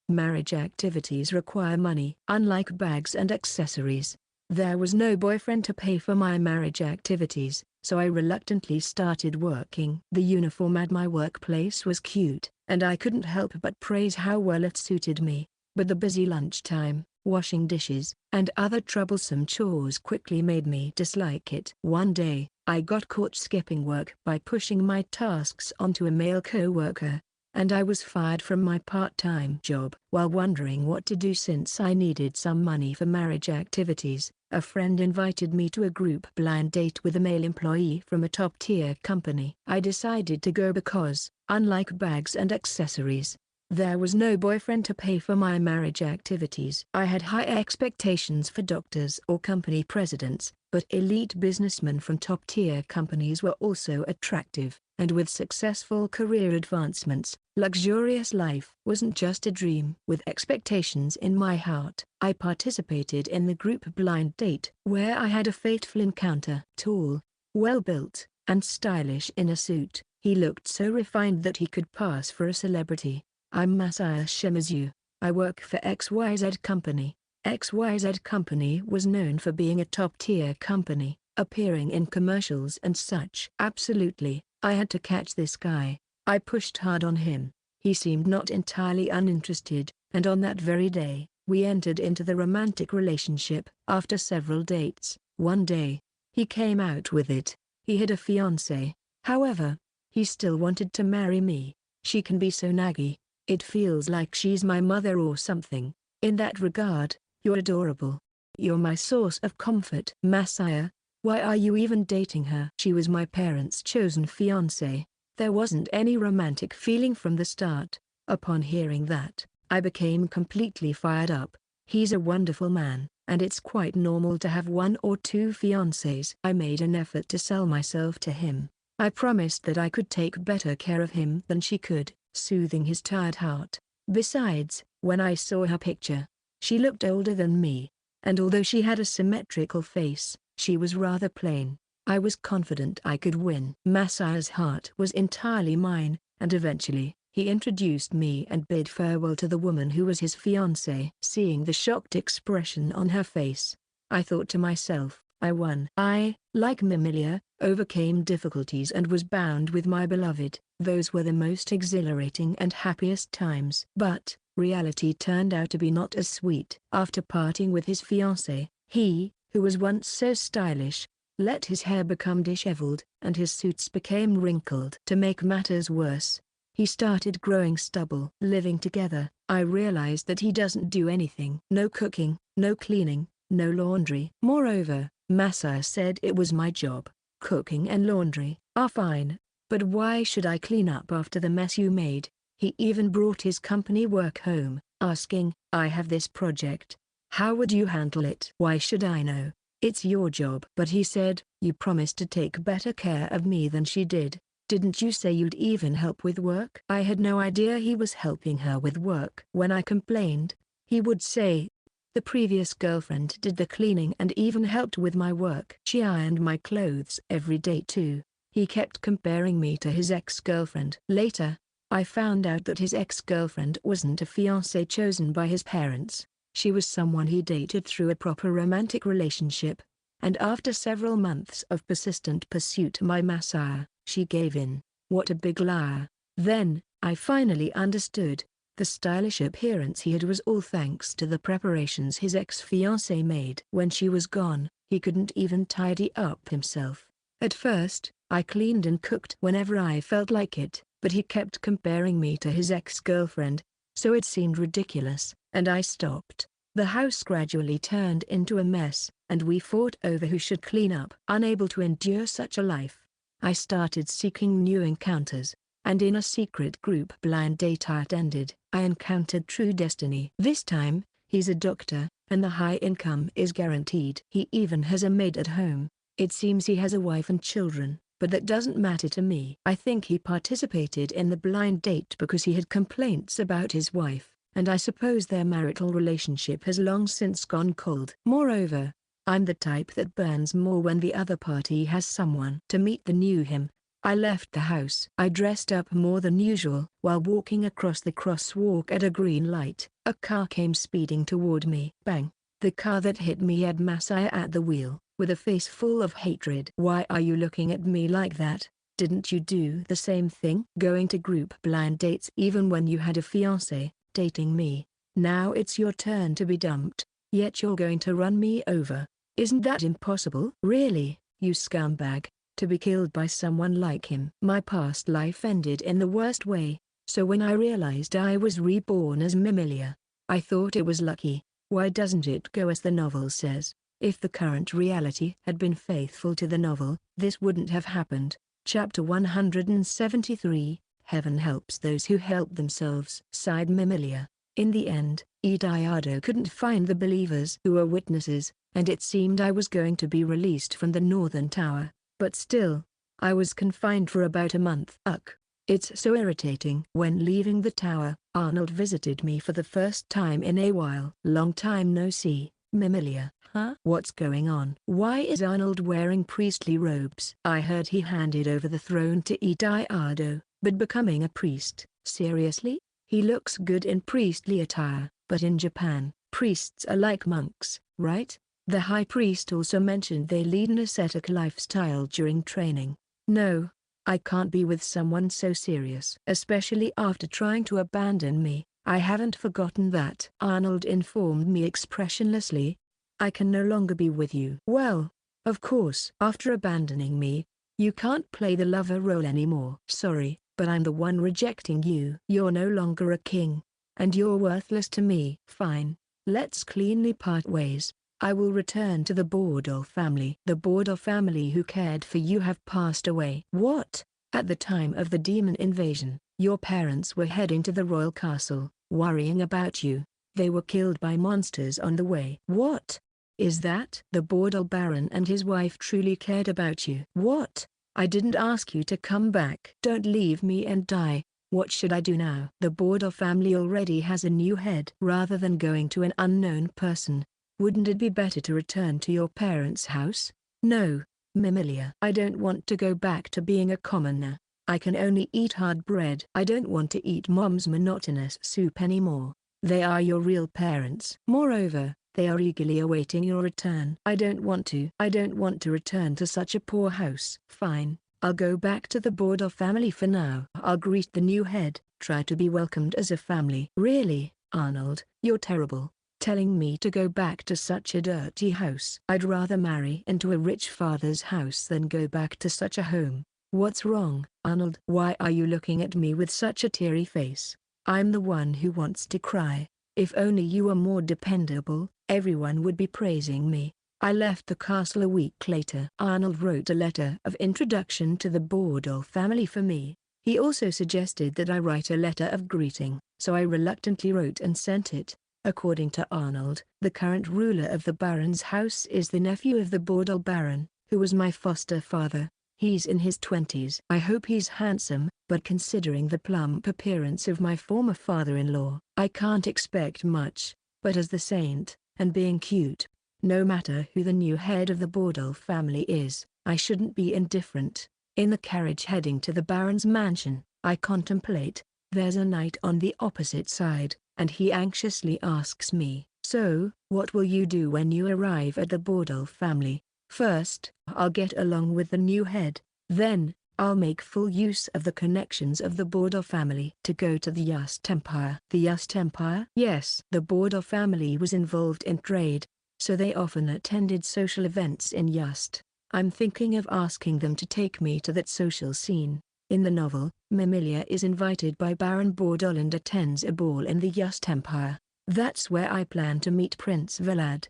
marriage activities require money. Unlike bags and accessories, there was no boyfriend to pay for my marriage activities, so I reluctantly started working. The uniform at my workplace was cute, and I couldn't help but praise how well it suited me. But the busy lunchtime, washing dishes, and other troublesome chores quickly made me dislike it. One day, I got caught skipping work by pushing my tasks onto a male co-worker, and I was fired from my part-time job. While wondering what to do since I needed some money for marriage activities, a friend invited me to a group blind date with a male employee from a top-tier company. I decided to go because, unlike bags and accessories, there was no boyfriend to pay for my marriage activities. I had high expectations for doctors or company presidents, but elite businessmen from top-tier companies were also attractive, and with successful career advancements, luxurious life wasn't just a dream. With expectations in my heart, I participated in the group blind date, where I had a fateful encounter. Tall, well-built, and stylish in a suit, he looked so refined that he could pass for a celebrity. I'm Masaya Shimizu. I work for XYZ Company. XYZ Company was known for being a top-tier company, appearing in commercials and such. Absolutely, I had to catch this guy. I pushed hard on him. He seemed not entirely uninterested, and on that very day, we entered into the romantic relationship. After several dates, one day, he came out with it. He had a fiancée. However, he still wanted to marry me. She can be so naggy. It feels like she's my mother or something. In that regard, you're adorable. You're my source of comfort. Masaya, why are you even dating her? She was my parents' chosen fiancée. There wasn't any romantic feeling from the start. Upon hearing that, I became completely fired up. He's a wonderful man, and it's quite normal to have one or two fiancés. I made an effort to sell myself to him. I promised that I could take better care of him than she could, soothing his tired heart. Besides, when I saw her picture, she looked older than me, and although she had a symmetrical face, she was rather plain. I was confident I could win. Masaya's heart was entirely mine, and eventually, he introduced me and bid farewell to the woman who was his fiancée. Seeing the shocked expression on her face, I thought to myself, I won. I, like Mimilia, overcame difficulties and was bound with my beloved. Those were the most exhilarating and happiest times. But, reality turned out to be not as sweet. After parting with his fiancée, he, who was once so stylish, let his hair become disheveled, and his suits became wrinkled. To make matters worse, he started growing stubble. Living together, I realized that he doesn't do anything. No cooking, no cleaning, no laundry. Moreover, Masaya said it was my job. Cooking and laundry are fine, but why should I clean up after the mess you made? He even brought his company work home, asking, I have this project. How would you handle it? Why should I know? It's your job. But he said, you promised to take better care of me than she did. Didn't you say you'd even help with work? I had no idea he was helping her with work. When I complained, he would say, the previous girlfriend did the cleaning and even helped with my work. She ironed my clothes every day too. He kept comparing me to his ex-girlfriend. Later, I found out that his ex-girlfriend wasn't a fiancée chosen by his parents. She was someone he dated through a proper romantic relationship, and after several months of persistent pursuit by Masaya, she gave in. What a big liar. Then, I finally understood. The stylish appearance he had was all thanks to the preparations his ex-fiancée made. When she was gone, he couldn't even tidy up himself. At first, I cleaned and cooked whenever I felt like it, but he kept comparing me to his ex-girlfriend, so it seemed ridiculous, and I stopped. The house gradually turned into a mess, and we fought over who should clean up. Unable to endure such a life, I started seeking new encounters, and in a secret group blind date I attended, I encountered true destiny. This time, he's a doctor, and the high income is guaranteed. He even has a maid at home. It seems he has a wife and children, but that doesn't matter to me. I think he participated in the blind date because he had complaints about his wife, and I suppose their marital relationship has long since gone cold. Moreover, I'm the type that burns more when the other party has someone. To meet the new him, I left the house. I dressed up more than usual. While walking across the crosswalk at a green light, a car came speeding toward me. Bang! The car that hit me had Messiah at the wheel, with a face full of hatred. Why are you looking at me like that? Didn't you do the same thing? Going to group blind dates even when you had a fiancé, dating me. Now it's your turn to be dumped, yet you're going to run me over. Isn't that impossible? Really, you scumbag, to be killed by someone like him. My past life ended in the worst way, so when I realized I was reborn as Mimilia, I thought it was lucky. Why doesn't it go as the novel says? If the current reality had been faithful to the novel, this wouldn't have happened. Chapter 173, Heaven helps those who help themselves. Sighed Mimilia. In the end, Ediardo couldn't find the believers who were witnesses, and it seemed I was going to be released from the Northern Tower. But still, I was confined for about a month. Ugh, it's so irritating. When leaving the tower, Arnold visited me for the first time in a while. Long time no see, Mimilia. Huh? What's going on? Why is Arnold wearing priestly robes? I heard he handed over the throne to Ediardo, but becoming a priest. Seriously? He looks good in priestly attire, but in Japan, priests are like monks, right? The high priest also mentioned they lead an ascetic lifestyle during training. No, I can't be with someone so serious. Especially after trying to abandon me. I haven't forgotten that. Arnold informed me expressionlessly. I can no longer be with you. Well, of course. After abandoning me, you can't play the lover role anymore. Sorry, but I'm the one rejecting you. You're no longer a king, and you're worthless to me. Fine, let's cleanly part ways. I will return to the Bordel family. The Bordel family who cared for you have passed away. What? At the time of the demon invasion, your parents were heading to the royal castle, worrying about you. They were killed by monsters on the way. What? Is that? The Bordel Baron and his wife truly cared about you. What? I didn't ask you to come back. Don't leave me and die. What should I do now? The Bordel family already has a new head. Rather than going to an unknown person, wouldn't it be better to return to your parents' house? No, Mimilia. I don't want to go back to being a commoner. I can only eat hard bread. I don't want to eat mom's monotonous soup anymore. They are your real parents. Moreover, they are eagerly awaiting your return. I don't want to return to such a poor house. Fine, I'll go back to the Bordel family for now. I'll greet the new head, try to be welcomed as a family. Really, Arnold, you're terrible. Telling me to go back to such a dirty house. I'd rather marry into a rich father's house than go back to such a home. What's wrong, Arnold? Why are you looking at me with such a teary face? I'm the one who wants to cry. If only you were more dependable, everyone would be praising me. I left the castle a week later. Arnold wrote a letter of introduction to the Bordel family for me. He also suggested that I write a letter of greeting, so I reluctantly wrote and sent it. According to Arnold, the current ruler of the Baron's house is the nephew of the Bordel Baron, who was my foster father. He's in his 20s. I hope he's handsome, but considering the plump appearance of my former father-in-law, I can't expect much. But as the saint, and being cute, no matter who the new head of the Bordel family is, I shouldn't be indifferent. In the carriage heading to the Baron's mansion, I contemplate. There's a knight on the opposite side, and he anxiously asks me, "So, what will you do when you arrive at the Bordel family?" First, I'll get along with the new head, then, I'll make full use of the connections of the Bordel family to go to the Yust Empire. The Yust Empire? Yes. The Bordel family was involved in trade, so they often attended social events in Yust. I'm thinking of asking them to take me to that social scene. In the novel, Mimilia is invited by Baron Bordel and attends a ball in the Yust Empire. That's where I plan to meet Prince Vlad.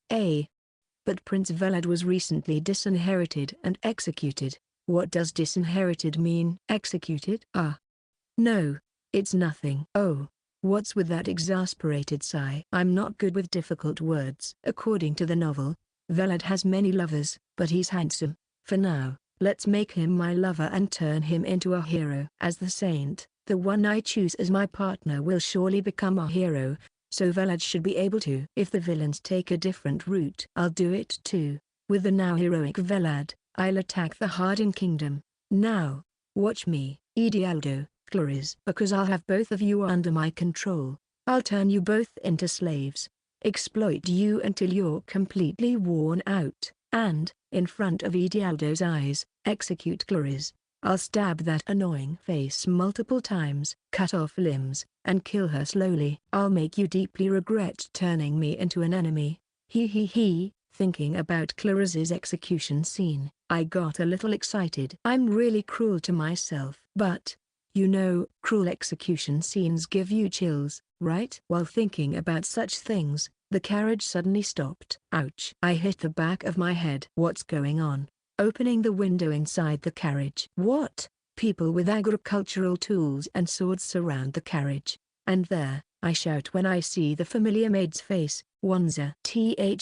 But Prince Velad was recently disinherited and executed. What does disinherited mean? Executed? Ah. No. It's nothing. Oh. What's with that exasperated sigh? I'm not good with difficult words. According to the novel, Velad has many lovers, but he's handsome. For now, let's make him my lover and turn him into a hero. As the saint, the one I choose as my partner will surely become a hero, so Velad should be able to. If the villains take a different route, I'll do it too. With the now heroic Velad, I'll attack the Hardin Kingdom. Now, watch me, Ediardo, Claris. Because I'll have both of you under my control. I'll turn you both into slaves, exploit you until you're completely worn out, and, in front of Ediardo's eyes, execute Claris. I'll stab that annoying face multiple times, cut off limbs, and kill her slowly. I'll make you deeply regret turning me into an enemy. He. Thinking about Claris's execution scene, I got a little excited. I'm really cruel to myself. But, you know, cruel execution scenes give you chills, right? While thinking about such things, the carriage suddenly stopped. Ouch! I hit the back of my head. What's going on? Opening the window inside the carriage. What? People with agricultural tools and swords surround the carriage. And there, I shout when I see the familiar maid's face, Wanza.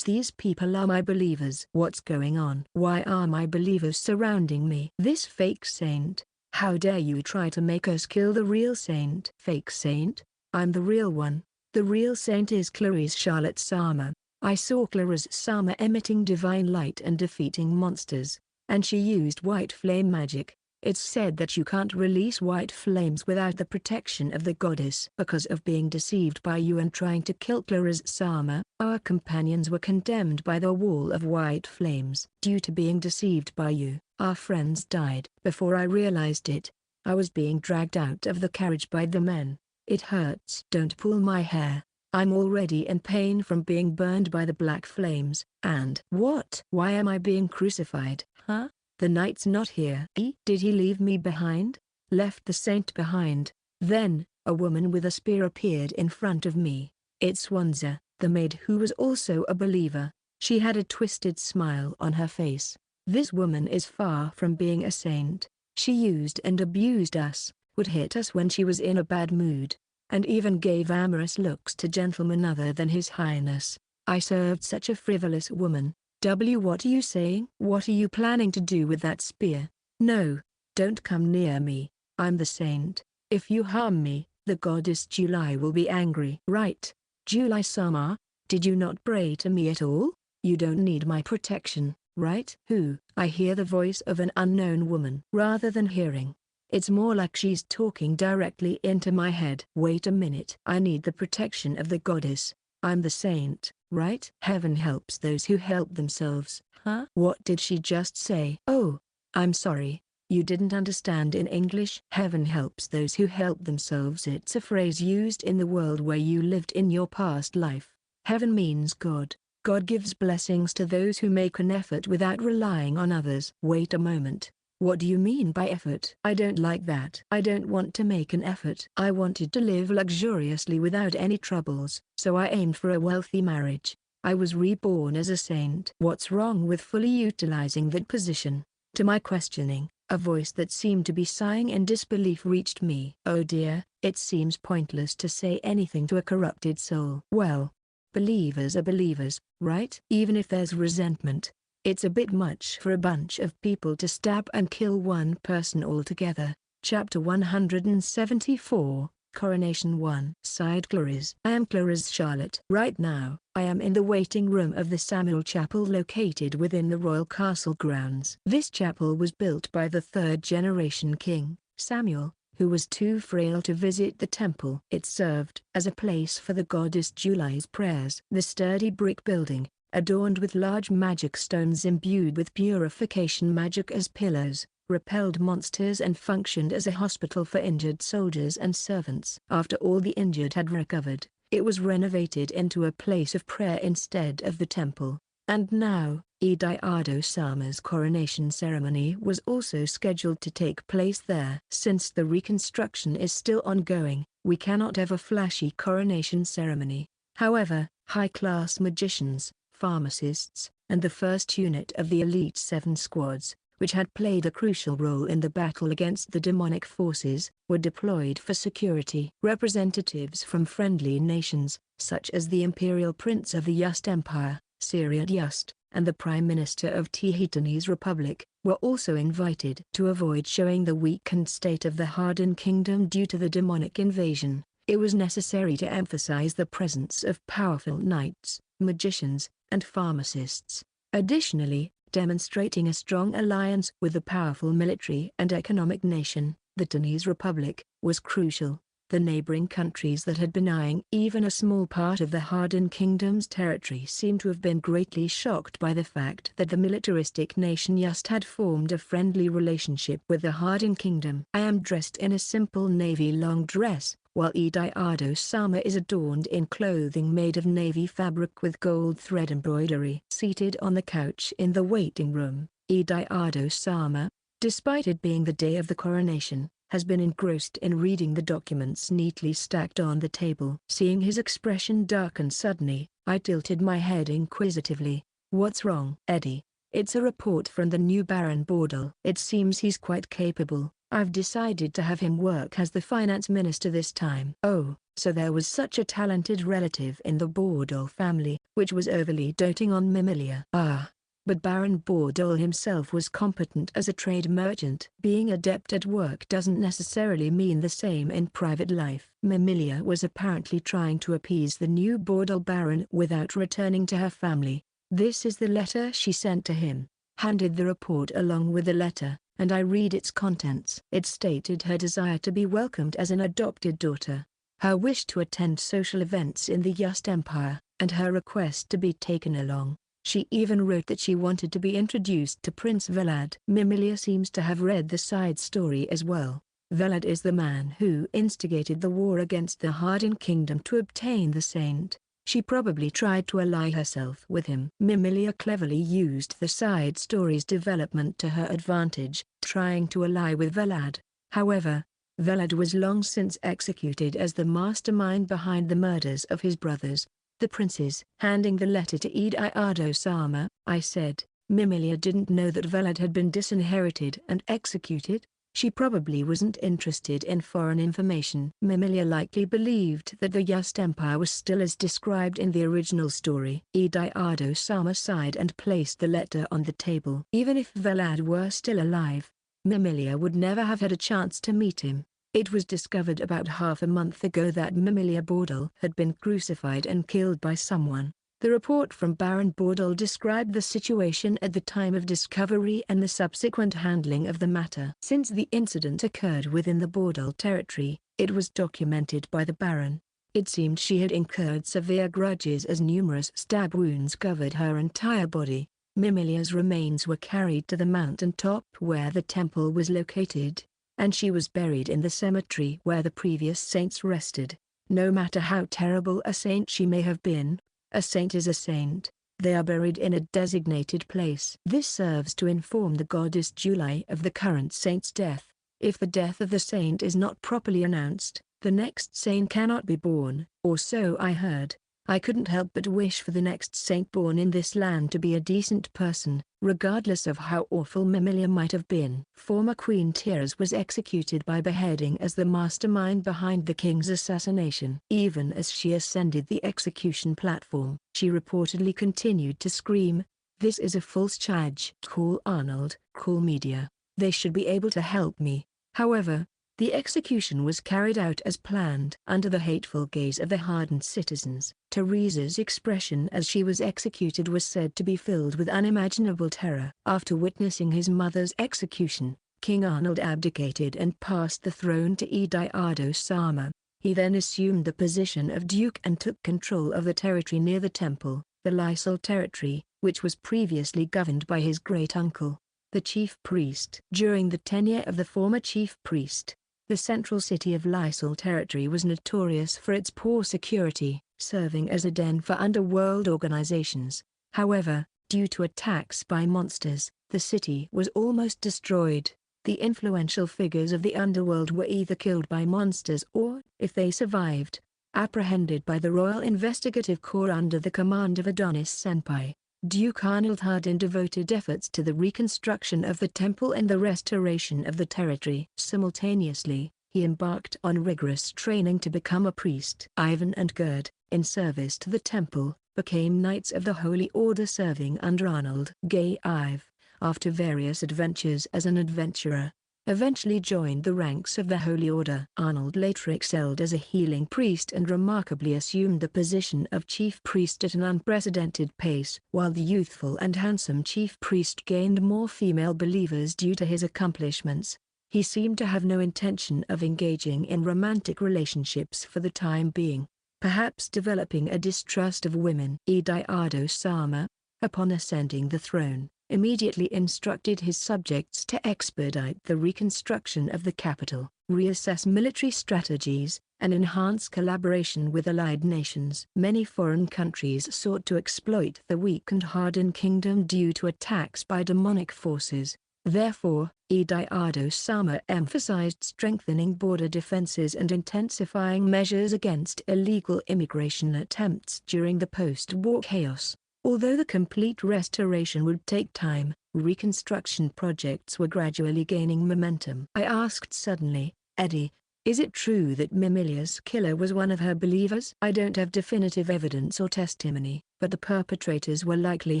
These people are my believers. What's going on? Why are my believers surrounding me? This fake saint. How dare you try to make us kill the real saint? Fake saint? I'm the real one. The real saint is Claris Charlotte Sama. I saw Claris Sama emitting divine light and defeating monsters, and she used white flame magic. It's said that you can't release white flames without the protection of the goddess. Because of being deceived by you and trying to kill Claris Sama, our companions were condemned by the wall of white flames. Due to being deceived by you, our friends died. Before I realized it, I was being dragged out of the carriage by the men. It hurts. Don't pull my hair. I'm already in pain from being burned by the black flames. And what? Why am I being crucified? Huh? The knight's not here. Did he leave me behind? Left the saint behind. Then, a woman with a spear appeared in front of me. It's Wanza, the maid who was also a believer. She had a twisted smile on her face. This woman is far from being a saint. She used and abused us, would hit us when she was in a bad mood, and even gave amorous looks to gentlemen other than His Highness. I served such a frivolous woman. What are you saying? What are you planning to do with that spear? No, don't come near me. I'm the saint. If you harm me, the goddess July will be angry. Right, July-sama, did you not pray to me at all? You don't need my protection, right? Who? I hear the voice of an unknown woman. Rather than hearing, it's more like she's talking directly into my head. Wait a minute. I need the protection of the goddess. I'm the saint, right? Heaven helps those who help themselves. Huh? What did she just say? Oh, I'm sorry. You didn't understand in English? Heaven helps those who help themselves. It's a phrase used in the world where you lived in your past life. Heaven means God. God gives blessings to those who make an effort without relying on others. Wait a moment. What do you mean by effort? I don't like that. I don't want to make an effort. I wanted to live luxuriously without any troubles, so I aimed for a wealthy marriage. I was reborn as a saint. What's wrong with fully utilizing that position? To my questioning, a voice that seemed to be sighing in disbelief reached me. Oh dear, it seems pointless to say anything to a corrupted soul. Well, believers are believers, right? Even if there's resentment, it's a bit much for a bunch of people to stab and kill one person altogether. Chapter 174, Coronation 1. Sighed Claris. I am Claris Charlotte. Right now, I am in the waiting room of the Samuel Chapel located within the royal castle grounds. This chapel was built by the third-generation king, Samuel, who was too frail to visit the temple. It served as a place for the goddess July's prayers. The sturdy brick building, adorned with large magic stones imbued with purification magic as pillars, repelled monsters and functioned as a hospital for injured soldiers and servants. After all the injured had recovered, it was renovated into a place of prayer instead of the temple. And now, Ediardo Sama's coronation ceremony was also scheduled to take place there. Since the reconstruction is still ongoing, we cannot have a flashy coronation ceremony. However, high-class magicians, pharmacists, and the first unit of the Elite 7 squads, which had played a crucial role in the battle against the demonic forces, were deployed for security. Representatives from friendly nations, such as the Imperial Prince of the Yust Empire, Syriad Yust, and the Prime Minister of Tehetanese Republic, were also invited. To avoid showing the weakened state of the Harden Kingdom due to the demonic invasion, it was necessary to emphasize the presence of powerful knights, magicians, and pharmacists. Additionally, demonstrating a strong alliance with a powerful military and economic nation, the Tehetanese Republic, was crucial. The neighboring countries that had been eyeing even a small part of the Harden Kingdom's territory seemed to have been greatly shocked by the fact that the militaristic nation Yust had formed a friendly relationship with the Harden Kingdom. I am dressed in a simple navy long dress, while Ediardo-sama is adorned in clothing made of navy fabric with gold thread embroidery. Seated on the couch in the waiting room, Ediardo-sama, despite it being the day of the coronation, has been engrossed in reading the documents neatly stacked on the table. Seeing his expression darken suddenly, I tilted my head inquisitively. "What's wrong, Eddie?" "It's a report from the new Baron Bordel. It seems he's quite capable. I've decided to have him work as the finance minister this time." "Oh, so there was such a talented relative in the Bordel family," which was overly doting on Mimilia. "Ah. But Baron Bordel himself was competent as a trade merchant. Being adept at work doesn't necessarily mean the same in private life." Mimilia was apparently trying to appease the new Bordel Baron without returning to her family. "This is the letter she sent to him." Handed the report along with the letter, and I read its contents. It stated her desire to be welcomed as an adopted daughter, her wish to attend social events in the Yust Empire, and her request to be taken along. She even wrote that she wanted to be introduced to Prince Velad. Mimilia seems to have read the side story as well. Velad is the man who instigated the war against the Harden Kingdom to obtain the Saint. She probably tried to ally herself with him. Mimilia cleverly used the side story's development to her advantage, trying to ally with Velad. However, Velad was long since executed as the mastermind behind the murders of his brothers, the princes. Handing the letter to Ediardo-sama, I said, "Mimilia didn't know that Velad had been disinherited and executed? She probably wasn't interested in foreign information." Mimilia likely believed that the Yust Empire was still as described in the original story. Ediardo-sama sighed and placed the letter on the table. Even if Velad were still alive, Mimilia would never have had a chance to meet him. It was discovered about half a month ago that Mimilia Bordel had been crucified and killed by someone. The report from Baron Bordel described the situation at the time of discovery and the subsequent handling of the matter. Since the incident occurred within the Bordel territory, it was documented by the Baron. It seemed she had incurred severe grudges as numerous stab wounds covered her entire body. Mimilia's remains were carried to the mountain top where the temple was located, and she was buried in the cemetery where the previous saints rested. No matter how terrible a saint she may have been, a saint is a saint. They are buried in a designated place. This serves to inform the goddess July of the current saint's death. If the death of the saint is not properly announced, the next saint cannot be born, or so I heard. I couldn't help but wish for the next saint born in this land to be a decent person, regardless of how awful Mimilia might have been. Former Queen Tiras was executed by beheading as the mastermind behind the king's assassination. Even as she ascended the execution platform, she reportedly continued to scream, "This is a false charge. Call Arnold, call media. They should be able to help me." However, the execution was carried out as planned. Under the hateful gaze of the hardened citizens, Teresa's expression as she was executed was said to be filled with unimaginable terror. After witnessing his mother's execution, King Arnold abdicated and passed the throne to Ediardo-sama. He then assumed the position of duke and took control of the territory near the temple, the Lysol territory, which was previously governed by his great-uncle, the chief priest. During the tenure of the former chief priest, the central city of Lysol territory was notorious for its poor security, serving as a den for underworld organizations. However, due to attacks by monsters, the city was almost destroyed. The influential figures of the underworld were either killed by monsters or, if they survived, apprehended by the Royal Investigative Corps under the command of Adonis Senpai. Duke Arnold had in devoted efforts to the reconstruction of the temple and the restoration of the territory. Simultaneously, he embarked on rigorous training to become a priest. Ivan and Gerd, in service to the temple, became Knights of the Holy Order serving under Arnold. Gay Ive, after various adventures as an adventurer, eventually joined the ranks of the Holy Order. Arnold later excelled as a healing priest and remarkably assumed the position of chief priest at an unprecedented pace. While the youthful and handsome chief priest gained more female believers due to his accomplishments, he seemed to have no intention of engaging in romantic relationships for the time being, perhaps developing a distrust of women. Ediardo Sama, upon ascending the throne, immediately instructed his subjects to expedite the reconstruction of the capital, reassess military strategies, and enhance collaboration with allied nations. Many foreign countries sought to exploit the weak and hardened kingdom due to attacks by demonic forces. Therefore, Ediardo Sama emphasized strengthening border defenses and intensifying measures against illegal immigration attempts during the post-war chaos. Although the complete restoration would take time, reconstruction projects were gradually gaining momentum. I asked suddenly, Eddie, is it true that Mimilia's killer was one of her believers? I don't have definitive evidence or testimony, but the perpetrators were likely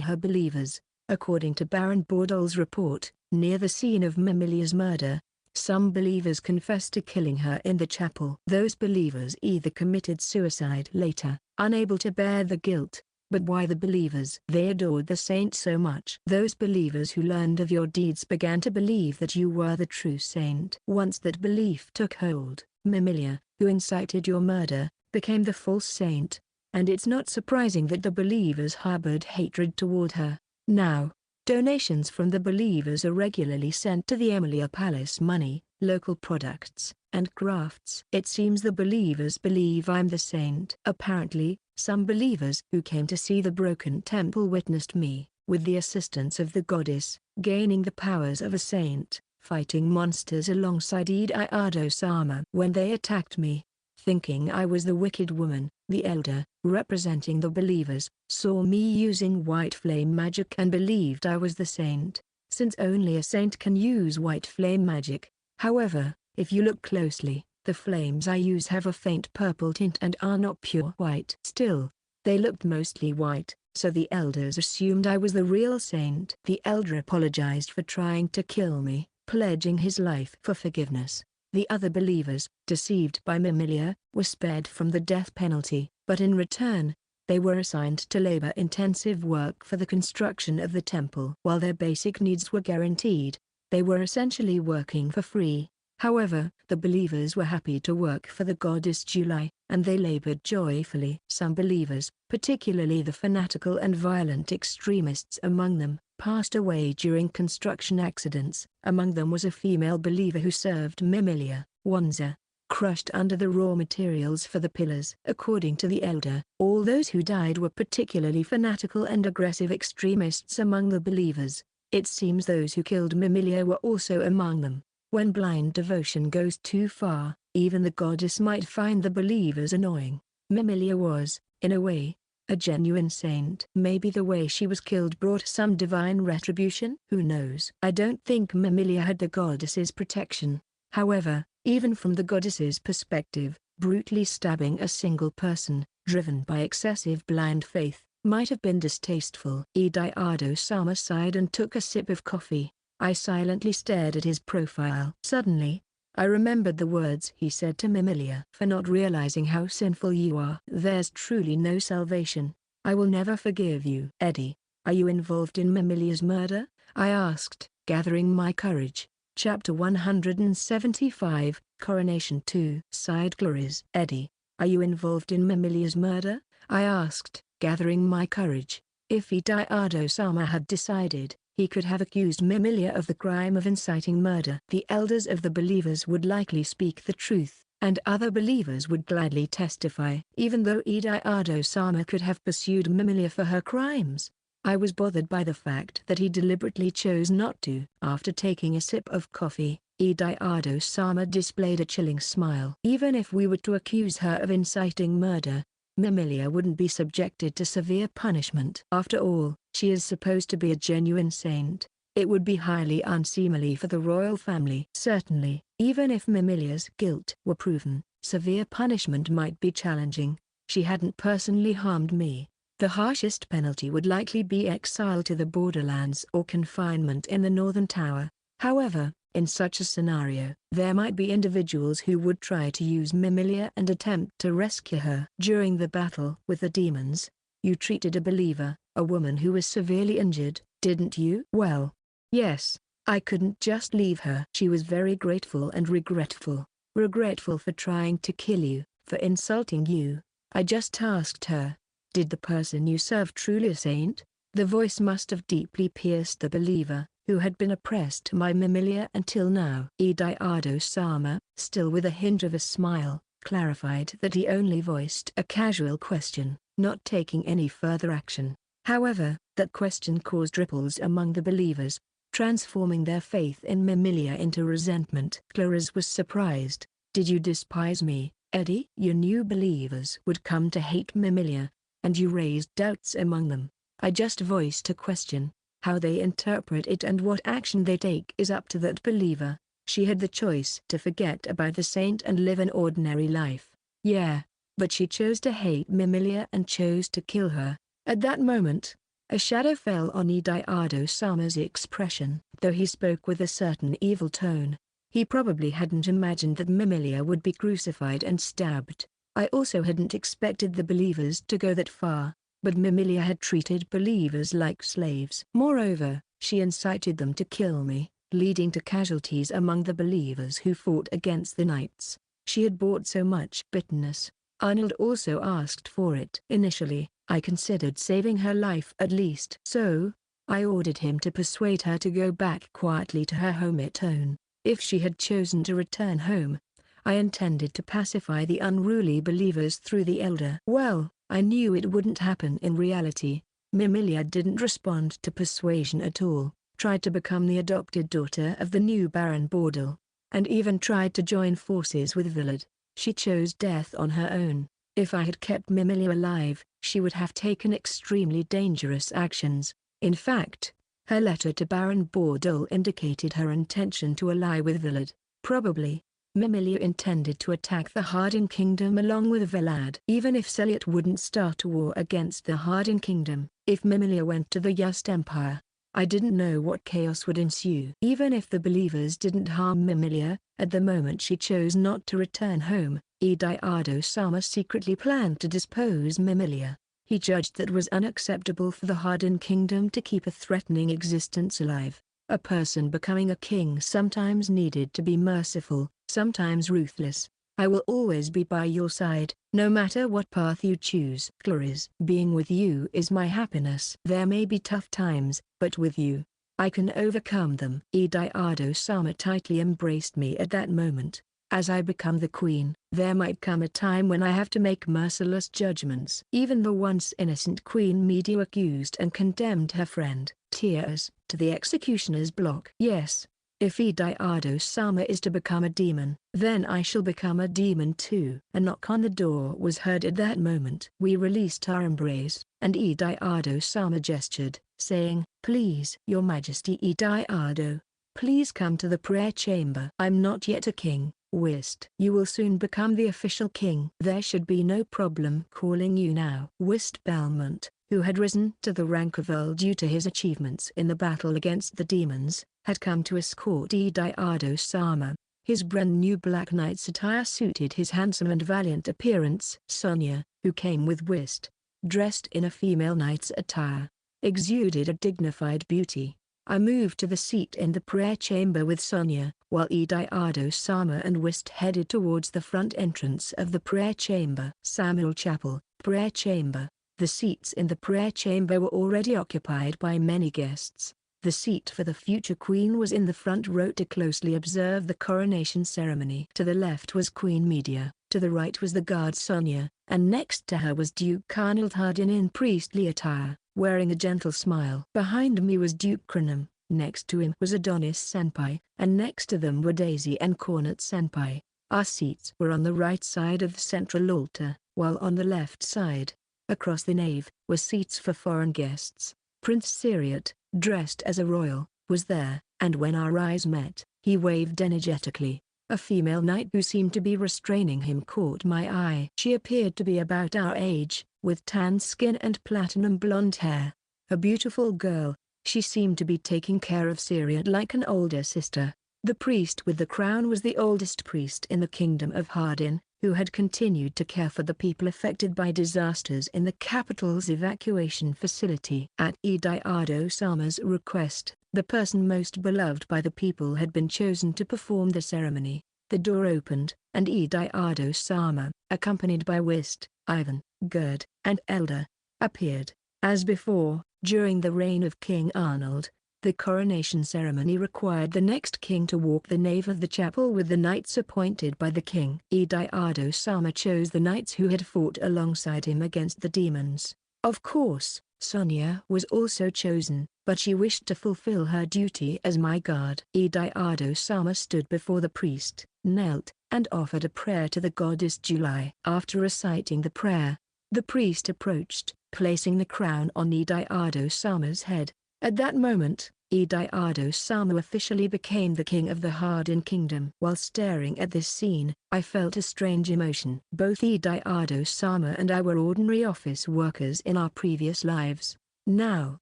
her believers. According to Baron Bordel's report, near the scene of Mimilia's murder, some believers confessed to killing her in the chapel. Those believers either committed suicide later, unable to bear the guilt. But why the believers? They adored the saint so much. Those believers who learned of your deeds began to believe that you were the true saint. Once that belief took hold, Mimilia, who incited your murder, became the false saint, and it's not surprising that the believers harbored hatred toward her. Now, donations from the believers are regularly sent to the Emilia Palace. Money, local products, and crafts. It seems the believers believe I'm the saint. Apparently, some believers who came to see the broken temple witnessed me, with the assistance of the goddess, gaining the powers of a saint, fighting monsters alongside Ediardo Sama. When they attacked me, thinking I was the wicked woman, the elder, representing the believers, saw me using white flame magic and believed I was the saint, since only a saint can use white flame magic. However, if you look closely, the flames I use have a faint purple tint and are not pure white. Still, they looked mostly white, so the elders assumed I was the real saint. The elder apologized for trying to kill me, pledging his life for forgiveness. The other believers, deceived by Mimilia, were spared from the death penalty, but in return, they were assigned to labor-intensive work for the construction of the temple. While their basic needs were guaranteed, they were essentially working for free. However, the believers were happy to work for the goddess July, and they labored joyfully. Some believers, particularly the fanatical and violent extremists among them, passed away during construction accidents. Among them was a female believer who served Mimilia, Wanza, crushed under the raw materials for the pillars. According to the elder, all those who died were particularly fanatical and aggressive extremists among the believers. It seems those who killed Mimilia were also among them. When blind devotion goes too far, even the goddess might find the believers annoying. Mimilia was, in a way, a genuine saint. Maybe the way she was killed brought some divine retribution? Who knows? I don't think Mimilia had the goddess's protection. However, even from the goddess's perspective, brutally stabbing a single person, driven by excessive blind faith, might have been distasteful. Ediardo Sama sighed and took a sip of coffee. I silently stared at his profile. Suddenly, I remembered the words he said to Mimilia. For not realizing how sinful you are. There's truly no salvation. I will never forgive you. Eddie, are you involved in Mimilia's murder? I asked, gathering my courage. Chapter 175, Coronation 2. Sighed Claris. Eddie, are you involved in Mimilia's murder? I asked, gathering my courage. If Ediardo Sama had decided, he could have accused Mimilia of the crime of inciting murder. The elders of the believers would likely speak the truth, and other believers would gladly testify. Even though Ediardo Sama could have pursued Mimilia for her crimes, I was bothered by the fact that he deliberately chose not to. After taking a sip of coffee, Ediardo Sama displayed a chilling smile. Even if we were to accuse her of inciting murder, Mimilia wouldn't be subjected to severe punishment. After all, she is supposed to be a genuine saint. It would be highly unseemly for the royal family. Certainly, even if Mimilia's guilt were proven, severe punishment might be challenging. She hadn't personally harmed me. The harshest penalty would likely be exile to the borderlands or confinement in the Northern Tower. However, in such a scenario, there might be individuals who would try to use Mimilia and attempt to rescue her. During the battle with the demons, you treated a believer, a woman who was severely injured, didn't you? Well, yes, I couldn't just leave her. She was very grateful and regretful. Regretful for trying to kill you, for insulting you. I just asked her, did the person you serve truly a saint? The voice must have deeply pierced the believer, who had been oppressed by Mimilia until now. Ediardo-sama, still with a hint of a smile, clarified that he only voiced a casual question, not taking any further action. However, that question caused ripples among the believers, transforming their faith in Mimilia into resentment. Claris was surprised. Did you despise me, Eddie? Your new believers would come to hate Mimilia, and you raised doubts among them. I just voiced a question. How they interpret it and what action they take is up to that believer. She had the choice to forget about the saint and live an ordinary life. Yeah, but she chose to hate Mimilia and chose to kill her. At that moment, a shadow fell on Ediardo-sama's expression. Though he spoke with a certain evil tone, he probably hadn't imagined that Mimilia would be crucified and stabbed. I also hadn't expected the believers to go that far, but Mimilia had treated believers like slaves. Moreover, she incited them to kill me, leading to casualties among the believers who fought against the knights. She had brought so much bitterness. Arnold also asked for it. Initially, I considered saving her life at least. So, I ordered him to persuade her to go back quietly to her hometown. If she had chosen to return home, I intended to pacify the unruly believers through the elder. Well, I knew it wouldn't happen in reality. Mimilia didn't respond to persuasion at all, tried to become the adopted daughter of the new Baron Bordel, and even tried to join forces with Villard. She chose death on her own. If I had kept Mimilia alive, she would have taken extremely dangerous actions. In fact, her letter to Baron Bordel indicated her intention to ally with Villard. Probably, Mimilia intended to attack the Hardin Kingdom along with Velad. Even if Celiot wouldn't start a war against the Hardin Kingdom, if Mimilia went to the Yust Empire, I didn't know what chaos would ensue. Even if the believers didn't harm Mimilia, at the moment she chose not to return home, Ediardo-sama secretly planned to dispose Mimilia. He judged that was unacceptable for the Hardin Kingdom to keep a threatening existence alive. A person becoming a king sometimes needed to be merciful, sometimes ruthless. I will always be by your side, no matter what path you choose. Claris, being with you is my happiness. There may be tough times, but with you, I can overcome them. Ediardo-sama tightly embraced me at that moment. As I become the queen, there might come a time when I have to make merciless judgments. Even the once innocent Queen Media accused and condemned her friend, Tears, to the executioner's block. Yes, if Ediardo-sama is to become a demon, then I shall become a demon too. A knock on the door was heard at that moment. We released our embrace, and Ediardo-sama gestured, saying, "Please, Your Majesty Ediardo, please come to the prayer chamber." I'm not yet a king, Whist. You will soon become the official king. There should be no problem calling you now. Whist Belmont, who had risen to the rank of Earl due to his achievements in the battle against the demons, had come to escort Ediardo-sama. His brand new black knight's attire suited his handsome and valiant appearance. Sonia, who came with Whist, dressed in a female knight's attire, exuded a dignified beauty. I moved to the seat in the prayer chamber with Sonia, while Ediardo-sama and Whist headed towards the front entrance of the prayer chamber. Samuel Chapel, prayer chamber. The seats in the prayer chamber were already occupied by many guests. The seat for the future queen was in the front row to closely observe the coronation ceremony. To the left was Queen Media, to the right was the guard Sonia, and next to her was Duke Arnold Hardin in priestly attire, wearing a gentle smile. Behind me was Duke Crenham, next to him was Adonis Senpai, and next to them were Daisy and Cornet Senpai. Our seats were on the right side of the central altar, while on the left side, across the nave, were seats for foreign guests. Prince Syriot, dressed as a royal, was there, and when our eyes met, he waved energetically. A female knight who seemed to be restraining him caught my eye. She appeared to be about our age, with tan skin and platinum blonde hair. A beautiful girl, she seemed to be taking care of Syriot like an older sister. The priest with the crown was the oldest priest in the kingdom of Hardin, who had continued to care for the people affected by disasters in the capital's evacuation facility. At Ediardo-sama's request, the person most beloved by the people had been chosen to perform the ceremony. The door opened, and Ediardo-sama, accompanied by Whist, Ivan, Gerd, and Elder, appeared. As before, during the reign of King Arnold, the coronation ceremony required the next king to walk the nave of the chapel with the knights appointed by the king. Ediardo-sama chose the knights who had fought alongside him against the demons. Of course, Sonia was also chosen, but she wished to fulfill her duty as my guard. Ediardo-sama stood before the priest, knelt, and offered a prayer to the goddess July. After reciting the prayer, the priest approached, placing the crown on Ediardo-sama's head. At that moment, Ediardo-sama officially became the king of the Hardin kingdom. While staring at this scene, I felt a strange emotion. Both Ediardo-sama and I were ordinary office workers in our previous lives. Now,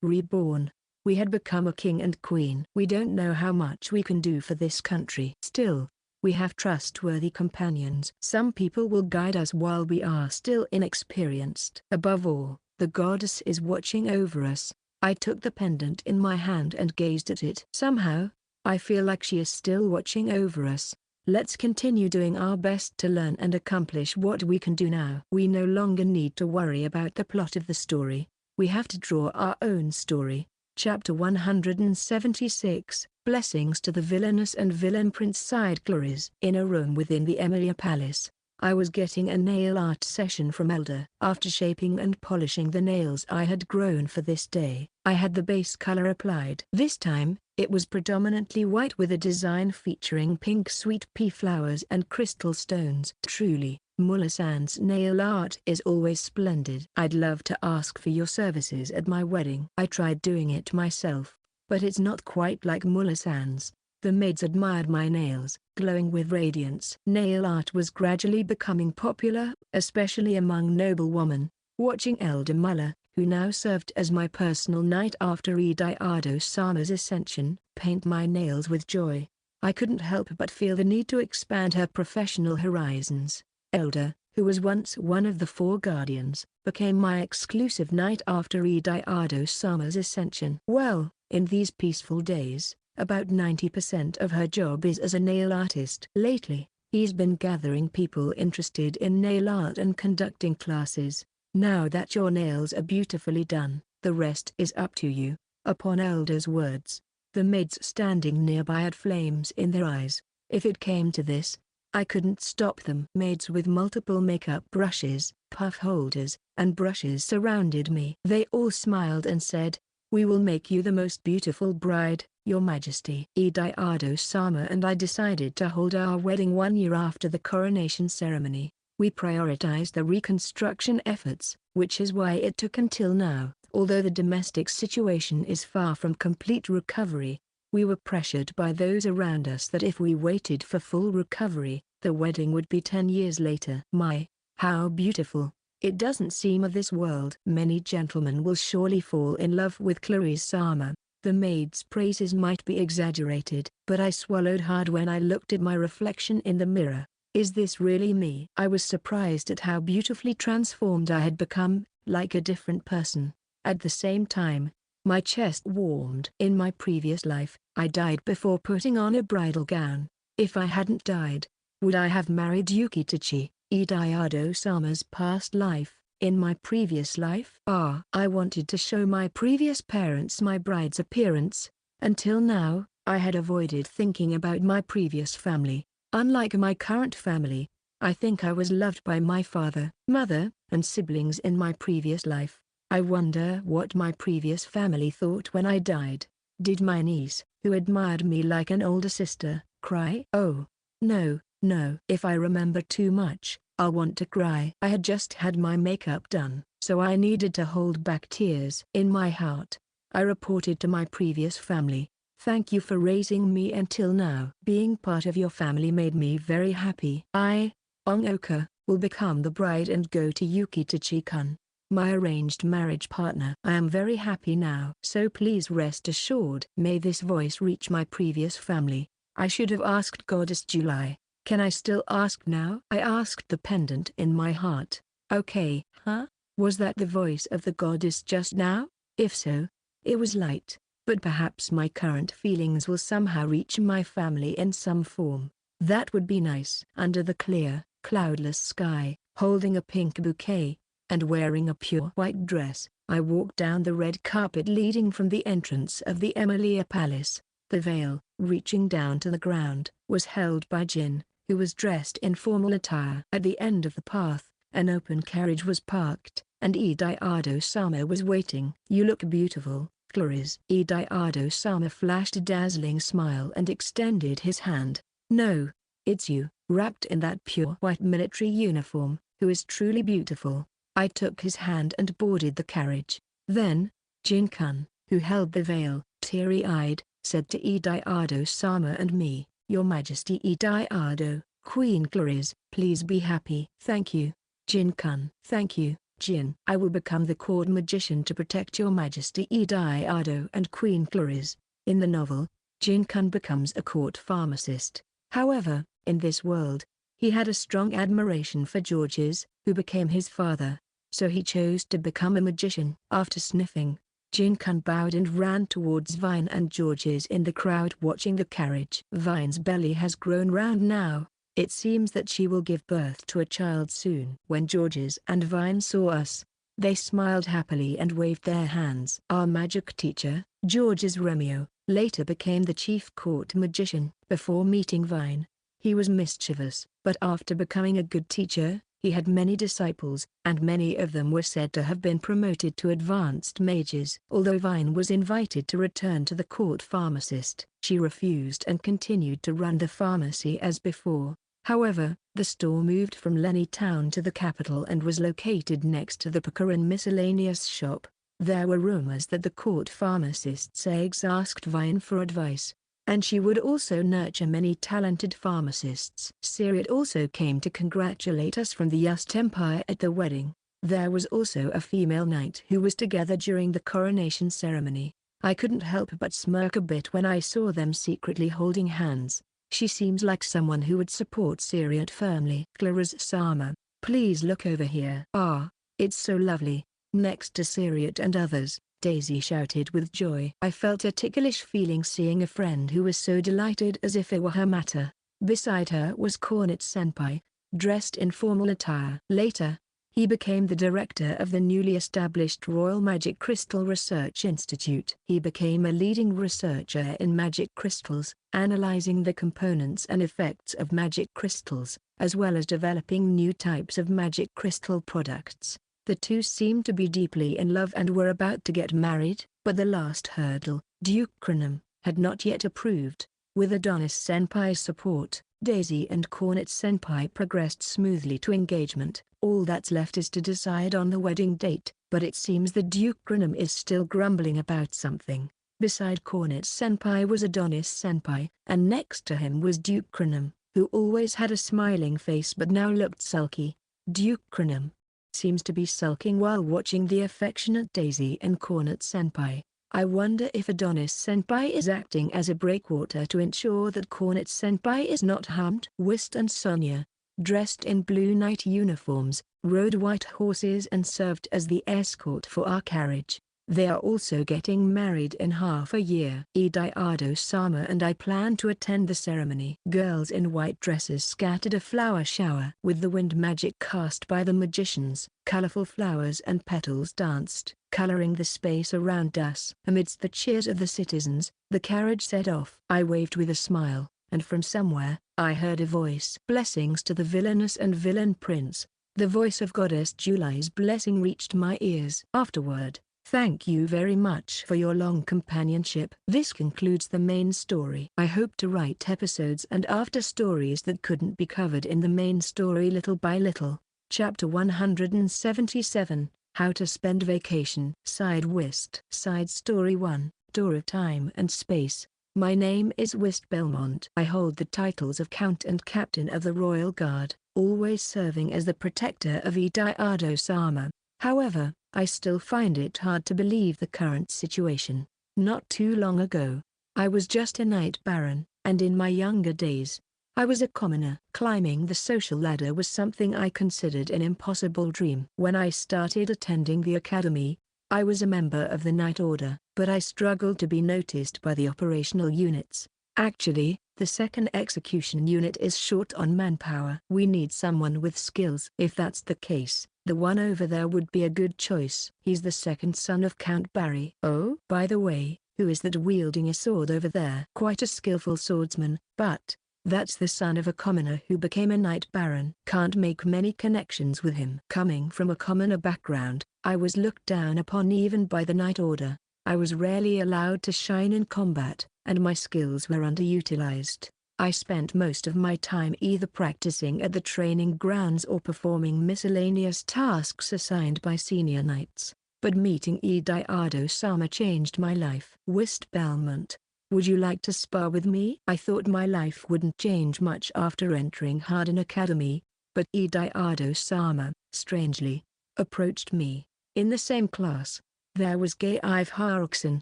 reborn, we had become a king and queen. We don't know how much we can do for this country. Still, we have trustworthy companions. Some people will guide us while we are still inexperienced. Above all, the goddess is watching over us. I took the pendant in my hand and gazed at it. Somehow, I feel like she is still watching over us. Let's continue doing our best to learn and accomplish what we can do now. We no longer need to worry about the plot of the story. We have to draw our own story. Chapter 176, Blessings to the Villainous and Villain Prince sighed Claris. In a room within the Emilia Palace, I was getting a nail art session from Elder. After shaping and polishing the nails I had grown for this day, I had the base color applied. This time, it was predominantly white with a design featuring pink sweet pea flowers and crystal stones. Truly, Mulla-san's nail art is always splendid. I'd love to ask for your services at my wedding. I tried doing it myself, but it's not quite like Mulla-san's. The maids admired my nails, glowing with radiance. Nail art was gradually becoming popular, especially among noblewomen. Watching Elder Mulla, who now served as my personal knight after Ediardo-sama's ascension, paint my nails with joy, I couldn't help but feel the need to expand her professional horizons. Elder, who was once one of the four guardians, became my exclusive knight after Ediardo-sama's ascension. Well, in these peaceful days, about 90% of her job is as a nail artist. Lately, he's been gathering people interested in nail art and conducting classes. Now that your nails are beautifully done, the rest is up to you. Upon Elder's words, the maids standing nearby had flames in their eyes. If it came to this, I couldn't stop them. Maids with multiple makeup brushes, puff holders, and brushes surrounded me. They all smiled and said, "We will make you the most beautiful bride, Your Majesty." Ediardo-sama and I decided to hold our wedding 1 year after the coronation ceremony. We prioritized the reconstruction efforts, which is why it took until now. Although the domestic situation is far from complete recovery, we were pressured by those around us that if we waited for full recovery, the wedding would be 10 years later. My, how beautiful. It doesn't seem of this world. Many gentlemen will surely fall in love with Claris-sama. The maid's praises might be exaggerated, but I swallowed hard when I looked at my reflection in the mirror. Is this really me? I was surprised at how beautifully transformed I had become, like a different person. At the same time, my chest warmed. In my previous life, I died before putting on a bridal gown. If I hadn't died, would I have married Yukitachi, Ediardo-sama's past life, in my previous life? I wanted to show my previous parents my bride's appearance. Until now, I had avoided thinking about my previous family. Unlike my current family, I think I was loved by my father, mother, and siblings in my previous life. I wonder what my previous family thought when I died. Did my niece, who admired me like an older sister, cry? Oh, no, no. If I remember too much, I'll want to cry. I had just had my makeup done, so I needed to hold back tears. In my heart, I reported to my previous family, "Thank you for raising me until now. Being part of your family made me very happy. I, Ongoka, will become the bride and go to Yuki Tachi-kun, my arranged marriage partner. I am very happy now. So please rest assured." May this voice reach my previous family. I should have asked Goddess July. Can I still ask now? I asked the pendant in my heart. Okay, huh? Was that the voice of the goddess just now? If so, it was light, but perhaps my current feelings will somehow reach my family in some form. That would be nice. Under the clear, cloudless sky, holding a pink bouquet, and wearing a pure white dress, I walked down the red carpet leading from the entrance of the Emilia Palace. The veil, reaching down to the ground, was held by Jin, who was dressed in formal attire. At the end of the path, an open carriage was parked, and Ediardo-sama was waiting. "You look beautiful, Claris." Ediardo-sama flashed a dazzling smile and extended his hand. "No, it's you, wrapped in that pure white military uniform, who is truly beautiful." I took his hand and boarded the carriage. Then, Jin-kun, who held the veil, teary-eyed, said to Ediardo-sama and me, "Your Majesty Ediardo, Queen Claris, please be happy." "Thank you, Jin-kun." "Thank you, Jin." "I will become the court magician to protect your Majesty Ediardo and Queen Claris." In the novel, Jin-kun becomes a court pharmacist. However, in this world, he had a strong admiration for Georges, who became his father, so he chose to become a magician. After sniffing, Jin-kun bowed and ran towards Vine and Georges in the crowd watching the carriage. Vine's belly has grown round now. It seems that she will give birth to a child soon. When Georges and Vine saw us, they smiled happily and waved their hands. Our magic teacher, Georges Romeo, later became the chief court magician. Before meeting Vine, he was mischievous, but after becoming a good teacher, he had many disciples, and many of them were said to have been promoted to advanced mages. Although Vine was invited to return to the court pharmacist, she refused and continued to run the pharmacy as before. However, the store moved from Lenny Town to the capital and was located next to the Picarin miscellaneous shop. There were rumors that the court pharmacist's eggs asked Vine for advice, and she would also nurture many talented pharmacists. Syriot also came to congratulate us from the Yust Empire at the wedding. There was also a female knight who was together during the coronation ceremony. I couldn't help but smirk a bit when I saw them secretly holding hands. She seems like someone who would support Syriot firmly. "Claris-sama, please look over here." "Ah, it's so lovely." Next to Syriot and others, Daisy shouted with joy. I felt a ticklish feeling seeing a friend who was so delighted as if it were her matter. Beside her was Kornet-senpai, dressed in formal attire. Later, he became the director of the newly established Royal Magic Crystal Research Institute. He became a leading researcher in magic crystals, analyzing the components and effects of magic crystals, as well as developing new types of magic crystal products. The two seemed to be deeply in love and were about to get married, but the last hurdle, Duke Cronum, had not yet approved. With Adonis-senpai's support, Daisy and Kornet-senpai progressed smoothly to engagement. All that's left is to decide on the wedding date, but it seems the Duke Cronum is still grumbling about something. Beside Kornet-senpai was Adonis-senpai, and next to him was Duke Cronum, who always had a smiling face but now looked sulky. Duke Cronum seems to be sulking while watching the affectionate Daisy and Kornet-senpai. I wonder if Adonis-senpai is acting as a breakwater to ensure that Kornet-senpai is not harmed. Whist and Sonia, dressed in blue knight uniforms, rode white horses and served as the escort for our carriage. They are also getting married in half a year. Ediardo-sama and I plan to attend the ceremony. Girls in white dresses scattered a flower shower. With the wind magic cast by the magicians, colorful flowers and petals danced, coloring the space around us. Amidst the cheers of the citizens, the carriage set off. I waved with a smile, and from somewhere, I heard a voice. "Blessings to the villainous and villain prince." The voice of Goddess July's blessing reached my ears. Afterward, Thank you very much for your long companionship. This concludes the main story. I hope to write episodes and after stories that couldn't be covered in the main story little by little. Chapter 177, How to Spend Vacation. Side Whist. Side Story 1, Door of Time and Space. My name is Whist Belmont. I hold the titles of Count and Captain of the Royal Guard, always serving as the protector of Ediardo-sama. However, I still find it hard to believe the current situation. Not too long ago, I was just a knight baron, and in my younger days, I was a commoner. Climbing the social ladder was something I considered an impossible dream. When I started attending the academy, I was a member of the Knight Order, but I struggled to be noticed by the operational units. Actually, the second execution unit is short on manpower. We need someone with skills. If that's the case, the one over there would be a good choice. He's the second son of Count Barry. Oh, by the way, who is that wielding a sword over there? Quite a skillful swordsman, but that's the son of a commoner who became a knight baron. Can't make many connections with him. Coming from a commoner background, I was looked down upon even by the Knight Order. I was rarely allowed to shine in combat, and my skills were underutilized. I spent most of my time either practicing at the training grounds or performing miscellaneous tasks assigned by senior knights. But meeting Ediardo-sama changed my life. Whist Belmont, would you like to spar with me? I thought my life wouldn't change much after entering Harden Academy, but Ediardo-sama, strangely, approached me. In the same class, there was Ive Haruxen,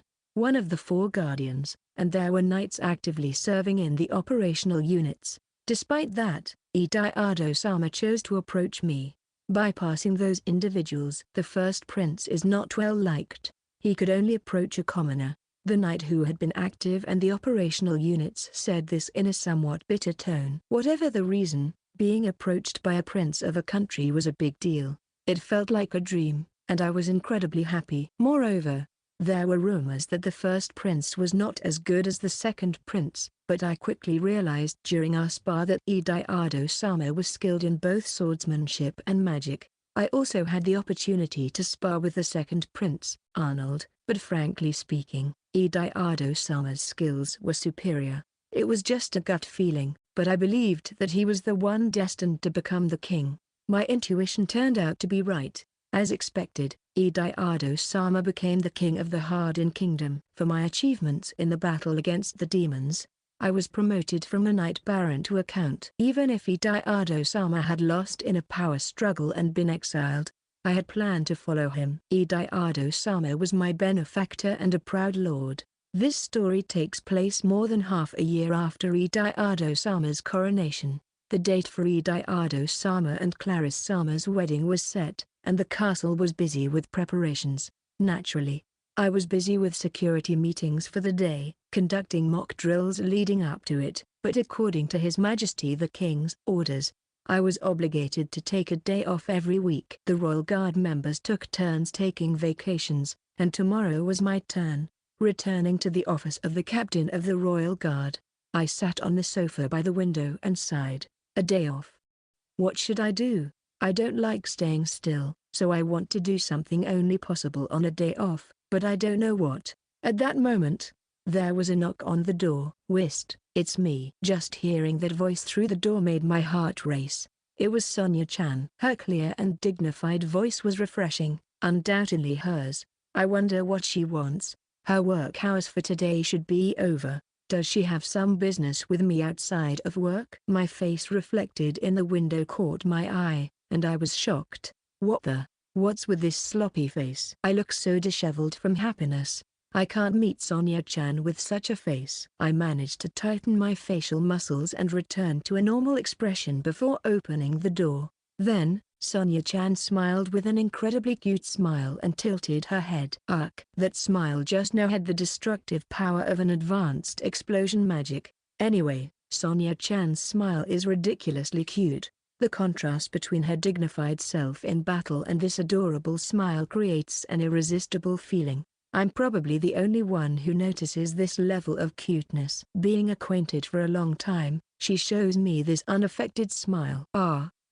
one of the 4 guardians, and there were knights actively serving in the operational units. Despite that, Ediardo-sama chose to approach me. Bypassing those individuals, the first prince is not well liked. He could only approach a commoner. The knight who had been active and the operational units said this in a somewhat bitter tone. Whatever the reason, being approached by a prince of a country was a big deal. It felt like a dream, and I was incredibly happy. Moreover, there were rumors that the first prince was not as good as the second prince, but I quickly realized during our spar that Ediardo-sama was skilled in both swordsmanship and magic. I also had the opportunity to spar with the second prince, Arnold, but frankly speaking, Ediardo-sama's skills were superior. It was just a gut feeling, but I believed that he was the one destined to become the king. My intuition turned out to be right. As expected, Ediardo-sama became the king of the Harden Kingdom. For my achievements in the battle against the demons, I was promoted from a knight baron to a count. Even if Ediardo-sama had lost in a power struggle and been exiled, I had planned to follow him. Ediardo-sama was my benefactor and a proud lord. This story takes place more than half a year after Ediardo-sama's coronation. The date for Ediardo-sama and Claris-sama's wedding was set, and the castle was busy with preparations. Naturally, I was busy with security meetings for the day, conducting mock drills leading up to it, but according to His Majesty the King's orders, I was obligated to take a day off every week. The Royal Guard members took turns taking vacations, and tomorrow was my turn. Returning to the office of the Captain of the Royal Guard, I sat on the sofa by the window and sighed. A day off. What should I do? I don't like staying still, so I want to do something only possible on a day off, but I don't know what. At that moment, there was a knock on the door. Whist, it's me. Just hearing that voice through the door made my heart race. It was Sonia-chan. Her clear and dignified voice was refreshing, undoubtedly hers. I wonder what she wants. Her work hours for today should be over. Does she have some business with me outside of work? My face reflected in the window caught my eye, and I was shocked. What's with this sloppy face? I look so disheveled from happiness. I can't meet Sonia-chan with such a face. I managed to tighten my facial muscles and return to a normal expression before opening the door. Then, Sonia-chan smiled with an incredibly cute smile and tilted her head. Ugh. That smile just now had the destructive power of an advanced explosion magic. Anyway, Sonia-chan's smile is ridiculously cute. The contrast between her dignified self in battle and this adorable smile creates an irresistible feeling. I'm probably the only one who notices this level of cuteness. Being acquainted for a long time, she shows me this unaffected smile.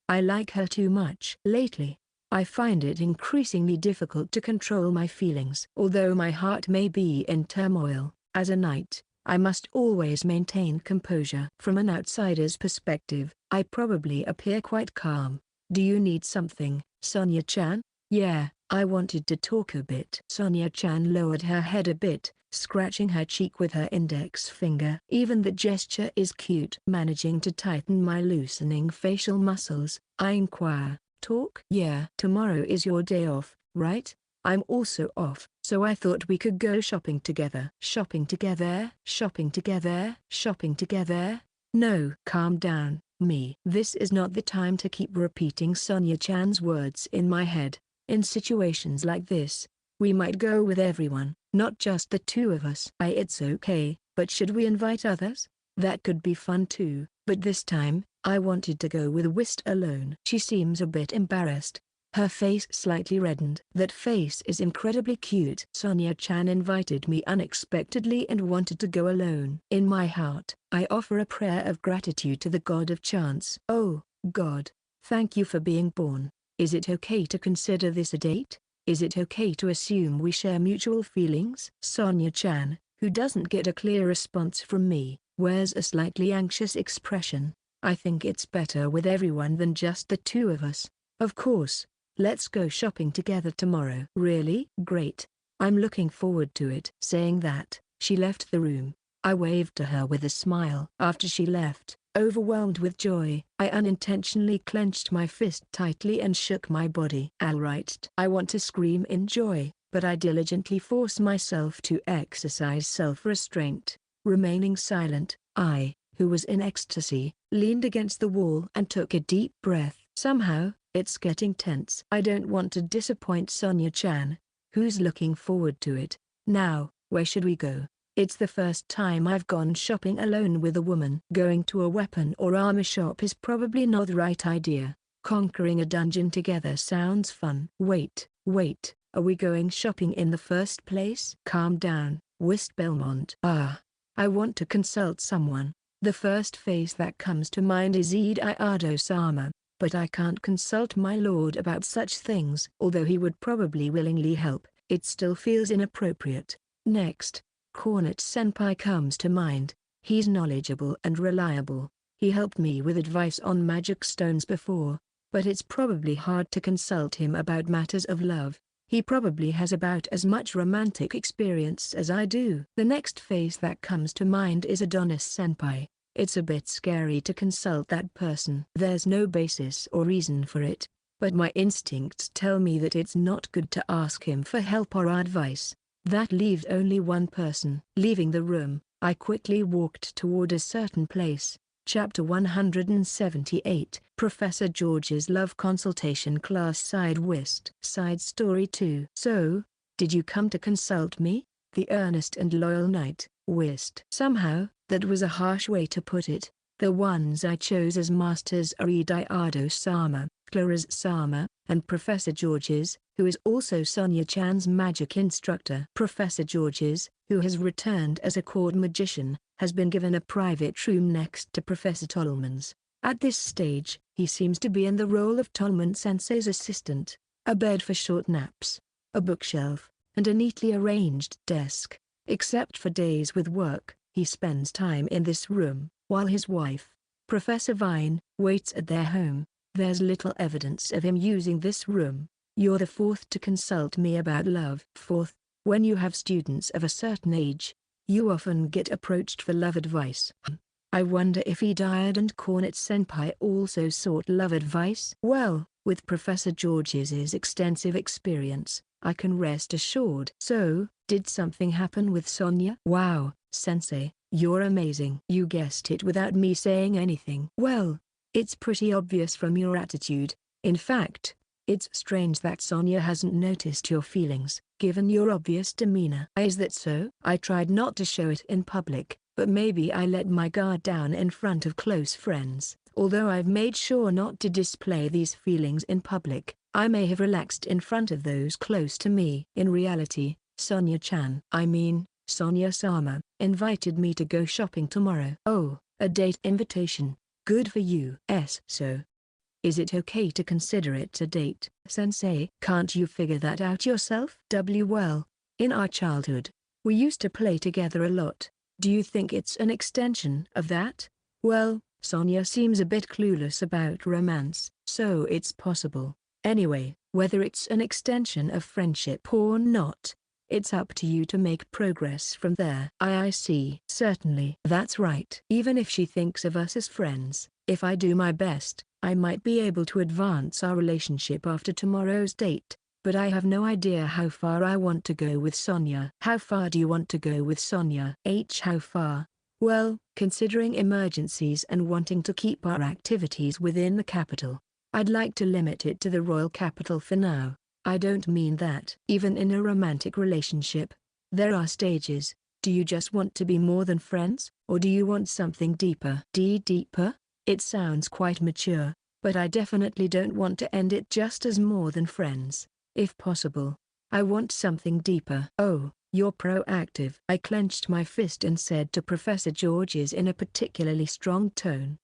I like her too much. Lately, I find it increasingly difficult to control my feelings. Although my heart may be in turmoil, as a knight, I must always maintain composure. From an outsider's perspective, I probably appear quite calm. Do you need something, Sonia-chan? Yeah, I wanted to talk a bit. Sonia-chan lowered her head a bit, scratching her cheek with her index finger. Even the gesture is cute. Managing to tighten my loosening facial muscles, I inquire, talk? Yeah. Tomorrow is your day off, right? I'm also off, so I thought we could go shopping together. Shopping together? Shopping together? Shopping together? No. Calm down, me. This is not the time to keep repeating Sonia-chan's words in my head. In situations like this, we might go with everyone, not just the two of us. It's okay, but should we invite others? That could be fun too, but this time, I wanted to go with Whist alone. She seems a bit embarrassed. Her face slightly reddened. That face is incredibly cute. Sonia-chan invited me unexpectedly and wanted to go alone. In my heart, I offer a prayer of gratitude to the god of chance. Oh, God, thank you for being born. Is it okay to consider this a date? Is it okay to assume we share mutual feelings? Sonia-chan, who doesn't get a clear response from me, wears a slightly anxious expression. I think it's better with everyone than just the two of us. Of course. Let's go shopping together tomorrow. Really? Great. I'm looking forward to it. Saying that, she left the room. I waved to her with a smile. After she left, overwhelmed with joy, I unintentionally clenched my fist tightly and shook my body. Alright. I want to scream in joy, but I diligently force myself to exercise self-restraint. Remaining silent, I, who was in ecstasy, leaned against the wall and took a deep breath. Somehow, it's getting tense. I don't want to disappoint Sonia-chan, who's looking forward to it. Now, where should we go? It's the first time I've gone shopping alone with a woman. Going to a weapon or armor shop is probably not the right idea. Conquering a dungeon together sounds fun. Wait, are we going shopping in the first place? Calm down, Whist Belmont. I want to consult someone. The first face that comes to mind is Ediardo-sama. But I can't consult my lord about such things. Although he would probably willingly help, it still feels inappropriate. Next, Cornet-senpai comes to mind. He's knowledgeable and reliable. He helped me with advice on magic stones before, but it's probably hard to consult him about matters of love. He probably has about as much romantic experience as I do. The next face that comes to mind is Adonis-senpai. It's a bit scary to consult that person. There's no basis or reason for it, but my instincts tell me that it's not good to ask him for help or advice. That leaves only one person. Leaving the room, I quickly walked toward a certain place. Chapter 178, Professor George's Love Consultation Class. Side Whist. Side Story 2. So, did you come to consult me? The earnest and loyal knight, Whist. Somehow, that was a harsh way to put it. The ones I chose as masters are Ediardo-sama, Claris-sama, and Professor Georges, who is also Sonia-chan's magic instructor. Professor Georges, who has returned as a court magician, has been given a private room next to Professor Tolman's. At this stage, he seems to be in the role of Tolman-sensei's assistant. A bed for short naps, a bookshelf, and a neatly arranged desk. Except for days with work, he spends time in this room, while his wife, Professor Vine, waits at their home. There's little evidence of him using this room. You're the fourth to consult me about love. Fourth, when you have students of a certain age, you often get approached for love advice. I wonder if Ediard and Cornet-senpai also sought love advice? Well, with Professor Georges' extensive experience, I can rest assured. So, did something happen with Sonia? Wow, Sensei, you're amazing. You guessed it without me saying anything. Well, it's pretty obvious from your attitude. In fact, it's strange that Sonia hasn't noticed your feelings, given your obvious demeanor. Is that so? I tried not to show it in public, but maybe I let my guard down in front of close friends. Although I've made sure not to display these feelings in public, I may have relaxed in front of those close to me. In reality, Sonia-chan, Sonia-sama, invited me to go shopping tomorrow. Oh, a date invitation. Good for you. So, Is it okay to consider it a date? Sensei, can't you figure that out yourself? Well, in our childhood, we used to play together a lot. Do you think it's an extension of that? Well, Sonia seems a bit clueless about romance, so it's possible. Anyway, whether it's an extension of friendship or not, it's up to you to make progress from there. I see. Certainly. That's right. Even if she thinks of us as friends, if I do my best, I might be able to advance our relationship after tomorrow's date. But I have no idea how far I want to go with Sonia. How far do you want to go with Sonia? How far? Well, considering emergencies and wanting to keep our activities within the capital, I'd like to limit it to the royal capital for now. I don't mean that. Even in a romantic relationship, there are stages. Do you just want to be more than friends, or do you want something deeper? Deeper? It sounds quite mature, but I definitely don't want to end it just as more than friends. If possible, I want something deeper. Oh, you're proactive. I clenched my fist and said to Professor Georges in a particularly strong tone.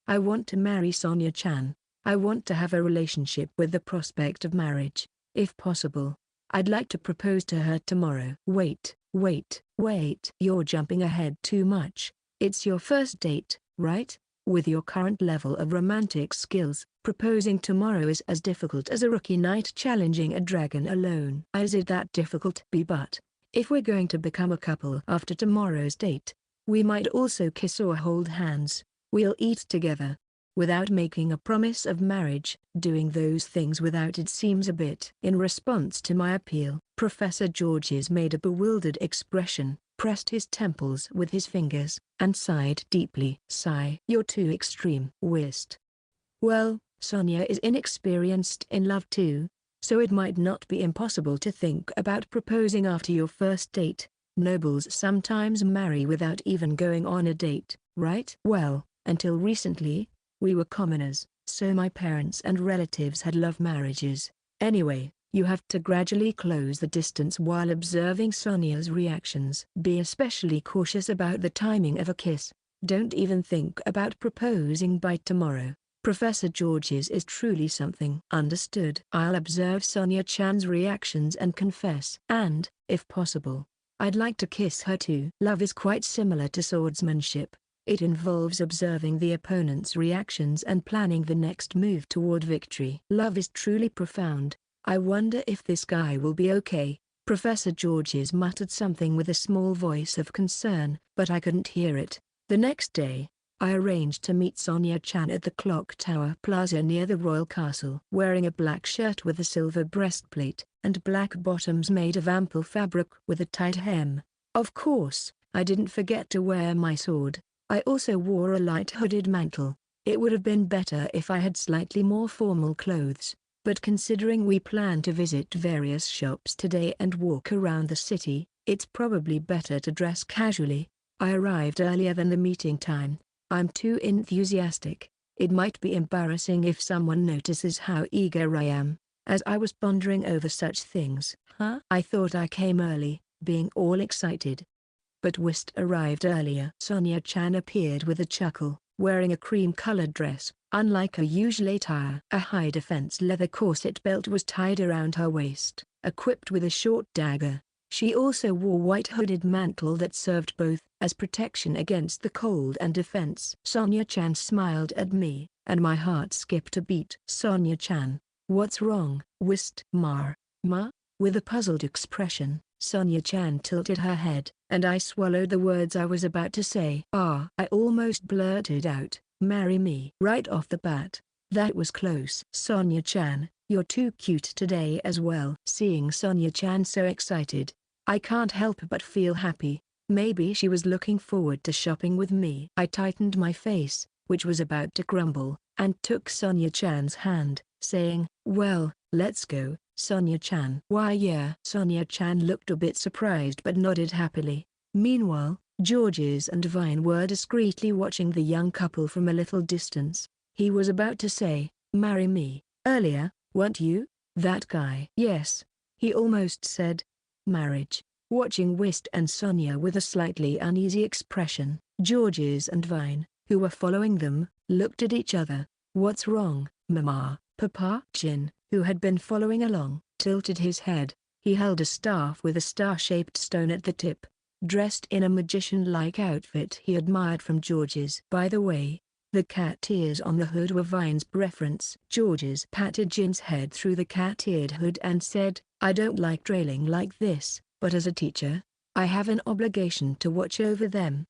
I want to marry Sonia-chan. I want to have a relationship with the prospect of marriage. If possible, I'd like to propose to her tomorrow. Wait. You're jumping ahead too much. It's your first date, right? With your current level of romantic skills, proposing tomorrow is as difficult as a rookie knight challenging a dragon alone. Is it that difficult? But if we're going to become a couple after tomorrow's date, we might also kiss or hold hands. We'll eat together. Without making a promise of marriage, doing those things without it seems a bit. In response to my appeal, Professor Georges made a bewildered expression, pressed his temples with his fingers, and sighed deeply. You're too extreme. Whist. Well, Sonia is inexperienced in love too, so it might not be impossible to think about proposing after your first date. Nobles sometimes marry without even going on a date, right? Well, until recently, we were commoners, so my parents and relatives had love marriages. Anyway, you have to gradually close the distance while observing Sonia's reactions. Be especially cautious about the timing of a kiss. Don't even think about proposing by tomorrow. Professor Georges is truly something. Understood. I'll observe Sonia-chan's reactions and confess. And, if possible, I'd like to kiss her too. Love is quite similar to swordsmanship. It involves observing the opponent's reactions and planning the next move toward victory. Love is truly profound. I wonder if this guy will be okay. Professor Georges muttered something with a small voice of concern, but I couldn't hear it. The next day, I arranged to meet Sonia-chan at the Clock Tower Plaza near the Royal Castle. Wearing a black shirt with a silver breastplate, and black bottoms made of ample fabric with a tight hem. Of course, I didn't forget to wear my sword. I also wore a light hooded mantle. It would have been better if I had slightly more formal clothes, but considering we plan to visit various shops today and walk around the city, it's probably better to dress casually. I arrived earlier than the meeting time. I'm too enthusiastic. It might be embarrassing if someone notices how eager I am. As I was pondering over such things, I thought I came early, being all excited. But Whist arrived earlier. Sonia-chan appeared with a chuckle, wearing a cream-colored dress, unlike her usual attire. A high-defense leather corset belt was tied around her waist, equipped with a short dagger. She also wore a white hooded mantle that served both as protection against the cold and defense. Sonia-chan smiled at me, and my heart skipped a beat. Sonia-chan, what's wrong? Whist. Ma? With a puzzled expression, Sonia-chan tilted her head, and I swallowed the words I was about to say. I almost blurted out, marry me. Right off the bat. That was close. Sonia-chan, you're too cute today as well. Seeing Sonia-chan so excited, I can't help but feel happy. Maybe she was looking forward to shopping with me. I tightened my face, which was about to crumble, and took Sonia-chan's hand, saying, well, let's go, Sonia-chan. Why yeah. Sonia-chan looked a bit surprised but nodded happily. Meanwhile, Georges and Vine were discreetly watching the young couple from a little distance. He was about to say, marry me, earlier, weren't you? That guy. Yes. He almost said, marriage. Watching Whist and Sonia with a slightly uneasy expression, Georges and Vine, who were following them, looked at each other. What's wrong? Mama, Papa. Jin, who had been following along, tilted his head. He held a staff with a star-shaped stone at the tip, dressed in a magician-like outfit he admired from George's. By the way, the cat ears on the hood were Vine's reference. George's patted Jin's head through the cat-eared hood and said, "I don't like trailing like this, but as a teacher, I have an obligation to watch over them.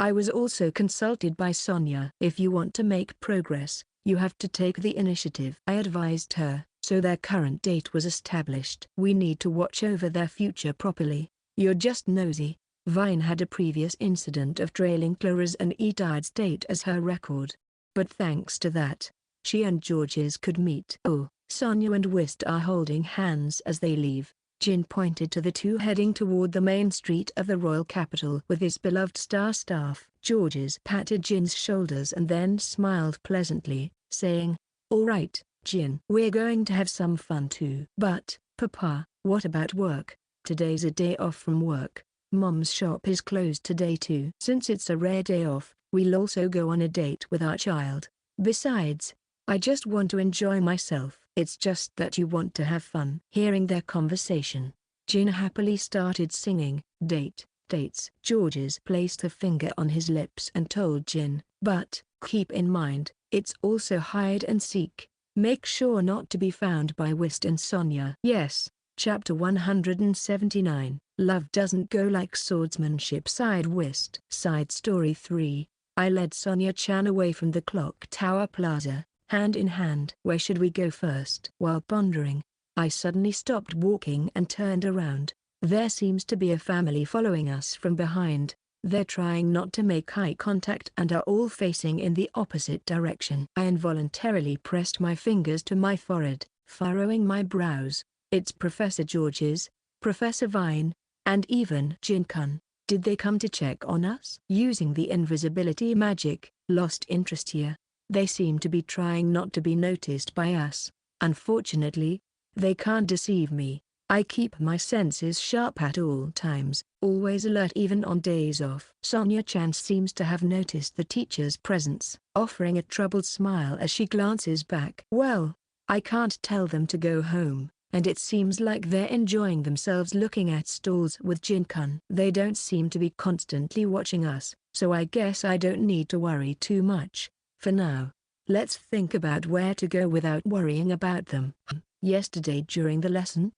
I was also consulted by Sonia. If you want to make progress, you have to take the initiative," I advised her. So their current date was established. "We need to watch over their future properly. You're just nosy." Vine had a previous incident of trailing Claris and Ediardo's date as her record. But thanks to that, she and George's could meet. "Oh, Sonia and Whist are holding hands as they leave." Jin pointed to the two heading toward the main street of the royal capital with his beloved star staff. George's patted Jin's shoulders and then smiled pleasantly, saying, "All right, Jin. We're going to have some fun too." "But, Papa, what about work? Today's a day off from work. Mom's shop is closed today too." "Since it's a rare day off, we'll also go on a date with our child. Besides, I just want to enjoy myself." "It's just that you want to have fun." Hearing their conversation, Jin happily started singing, Dates. George's placed a finger on his lips and told Jin, "But, keep in mind, it's also hide and seek. Make sure not to be found by Whist and Sonia." "Yes." Chapter 179, Love Doesn't Go Like Swordsmanship, sighed Whist. Side Story 3, I led Sonia-chan away from the clock tower plaza, hand in hand. "Where should we go first?" While pondering, I suddenly stopped walking and turned around. There seems to be a family following us from behind. They're trying not to make eye contact and are all facing in the opposite direction. I involuntarily pressed my fingers to my forehead, furrowing my brows. It's Professor George's, Professor Vine, and even Jin-kun. Did they come to check on us? Using the invisibility magic, lost interest here. They seem to be trying not to be noticed by us. Unfortunately, they can't deceive me. I keep my senses sharp at all times, always alert even on days off. Sonia-chan seems to have noticed the teacher's presence, offering a troubled smile as she glances back. "Well, I can't tell them to go home, and it seems like they're enjoying themselves looking at stalls with Jin-kun. They don't seem to be constantly watching us, so I guess I don't need to worry too much. For now, let's think about where to go without worrying about them." Yesterday during the lesson,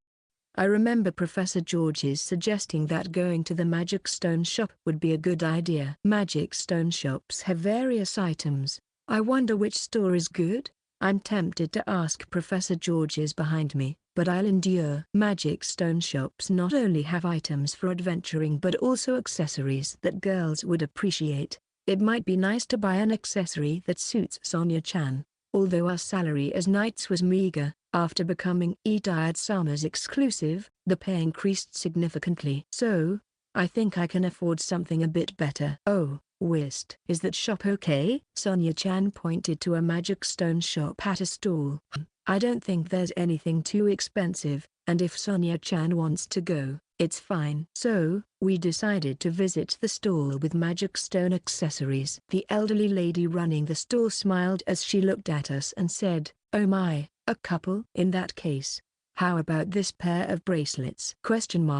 I remember Professor George's suggesting that going to the Magic Stone shop would be a good idea. Magic Stone shops have various items. I wonder which store is good? I'm tempted to ask Professor George's behind me, but I'll endure. Magic Stone shops not only have items for adventuring but also accessories that girls would appreciate. It might be nice to buy an accessory that suits Sonia-chan. Although our salary as knights was meager, after becoming Ediardo-sama's exclusive, the pay increased significantly. So, I think I can afford something a bit better. "Oh, Whist, is that shop okay?" Sonia-chan pointed to a Magic Stone shop at a stall. "I don't think there's anything too expensive, and if Sonia-chan wants to go, it's fine." So, we decided to visit the stall with Magic Stone accessories. The elderly lady running the stall smiled as she looked at us and said, "Oh my, a couple?" "In that case, how about this pair of bracelets?"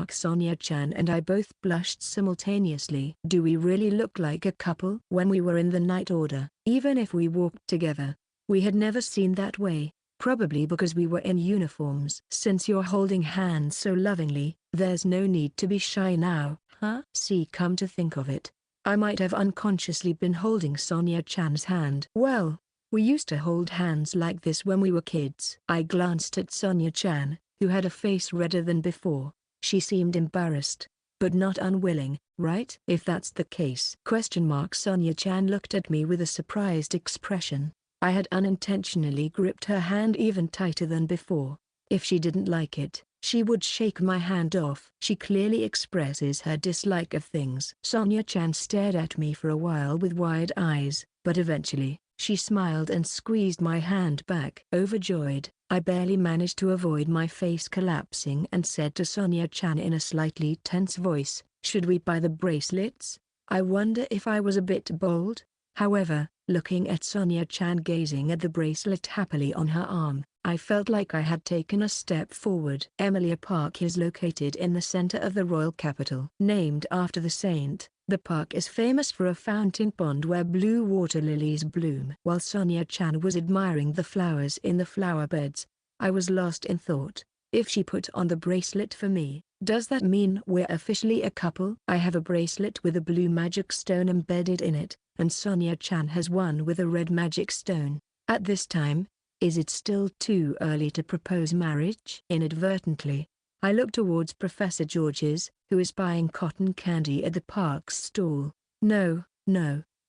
Sonia-chan and I both blushed simultaneously. Do we really look like a couple? When we were in the night order, even if we walked together, we had never seen that way. Probably because we were in uniforms. Since you're holding hands so lovingly, there's no need to be shy now, huh? See, come to think of it, I might have unconsciously been holding Sonia-chan's hand. Well, we used to hold hands like this when we were kids. I glanced at Sonia-chan, who had a face redder than before. She seemed embarrassed, but not unwilling, right? If that's the case. Sonia-chan looked at me with a surprised expression. I had unintentionally gripped her hand even tighter than before. If she didn't like it, she would shake my hand off. She clearly expresses her dislike of things. Sonia-chan stared at me for a while with wide eyes, but eventually, she smiled and squeezed my hand back. Overjoyed, I barely managed to avoid my face collapsing and said to Sonia-chan in a slightly tense voice, "Should we buy the bracelets?" I wonder if I was a bit bold. However, Looking at Sonia-chan gazing at the bracelet happily on her arm, I felt like I had taken a step forward. Emilia Park is located in the center of the royal capital. Named after the saint, the park is famous for a fountain pond where blue water lilies bloom. While Sonia-chan was admiring the flowers in the flower beds, I was lost in thought. If she put on the bracelet for me, does that mean we're officially a couple? I have a bracelet with a blue magic stone embedded in it, and Sonia-chan has one with a red magic stone. At this time, is it still too early to propose marriage? Inadvertently, I look towards Professor Georges, who is buying cotton candy at the park's stall. No,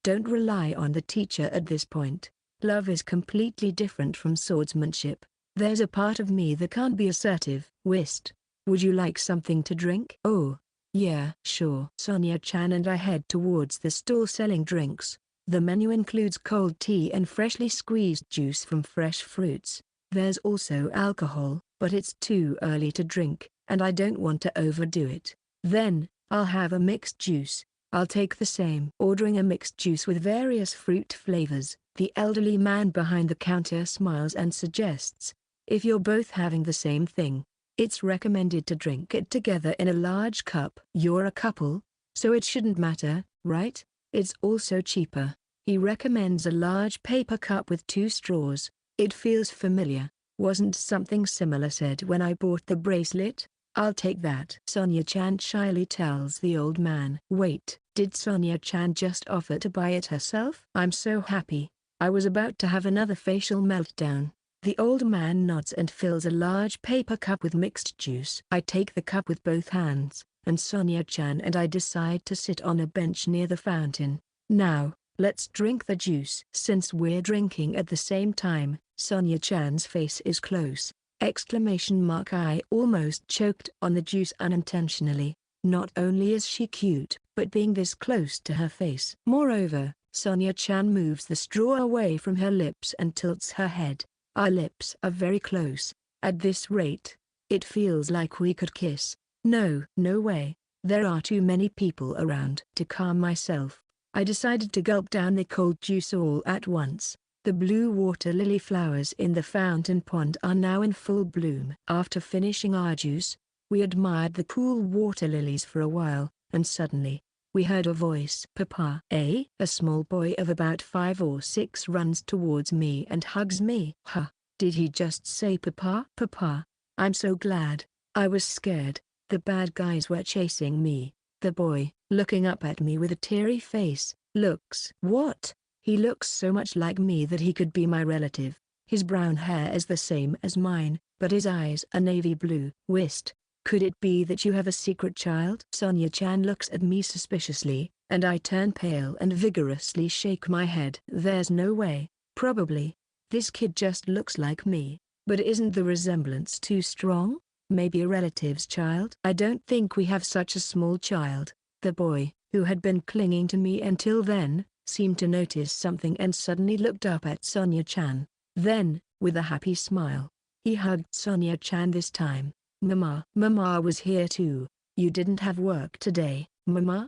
don't rely on the teacher at this point. Love is completely different from swordsmanship. There's a part of me that can't be assertive. Whist, would you like something to drink? Oh, yeah, sure. Sonia-chan and I head towards the stall selling drinks. The menu includes cold tea and freshly squeezed juice from fresh fruits. There's also alcohol, but it's too early to drink, and I don't want to overdo it. Then, I'll have a mixed juice. I'll take the same. Ordering a mixed juice with various fruit flavors, the elderly man behind the counter smiles and suggests, if you're both having the same thing, it's recommended to drink it together in a large cup. You're a couple, so it shouldn't matter, right? It's also cheaper. He recommends a large paper cup with 2 straws. It feels familiar. Wasn't something similar said when I bought the bracelet? I'll take that. Sonia-chan shyly tells the old man. Wait, did Sonia-chan just offer to buy it herself? I'm so happy. I was about to have another facial meltdown. The old man nods and fills a large paper cup with mixed juice. I take the cup with both hands, and Sonia-chan and I decide to sit on a bench near the fountain. Now, let's drink the juice. Since we're drinking at the same time, Sonia-chan's face is close. I almost choked on the juice unintentionally. Not only is she cute, but being this close to her face. Moreover, Sonia-chan moves the straw away from her lips and tilts her head. Our lips are very close. At this rate, it feels like we could kiss. No way. There are too many people around. To calm myself, I decided to gulp down the cold juice all at once. The blue water lily flowers in the fountain pond are now in full bloom. After finishing our juice, we admired the cool water lilies for a while, and suddenly, we heard a voice. Papa. A small boy of about 5 or 6 runs towards me and hugs me. Huh, did he just say papa? Papa. I'm so glad. I was scared. The bad guys were chasing me. The boy, looking up at me with a teary face, looks. What? He looks so much like me that he could be my relative. His brown hair is the same as mine, but his eyes are navy blue. Whist. Could it be that you have a secret child? Sonia-chan looks at me suspiciously, and I turn pale and vigorously shake my head. There's no way. Probably. This kid just looks like me. But isn't the resemblance too strong? Maybe a relative's child? I don't think we have such a small child. The boy, who had been clinging to me until then, seemed to notice something and suddenly looked up at Sonia-chan. Then, with a happy smile, he hugged Sonia-chan this time. Mama was here too. You didn't have work today, Mama?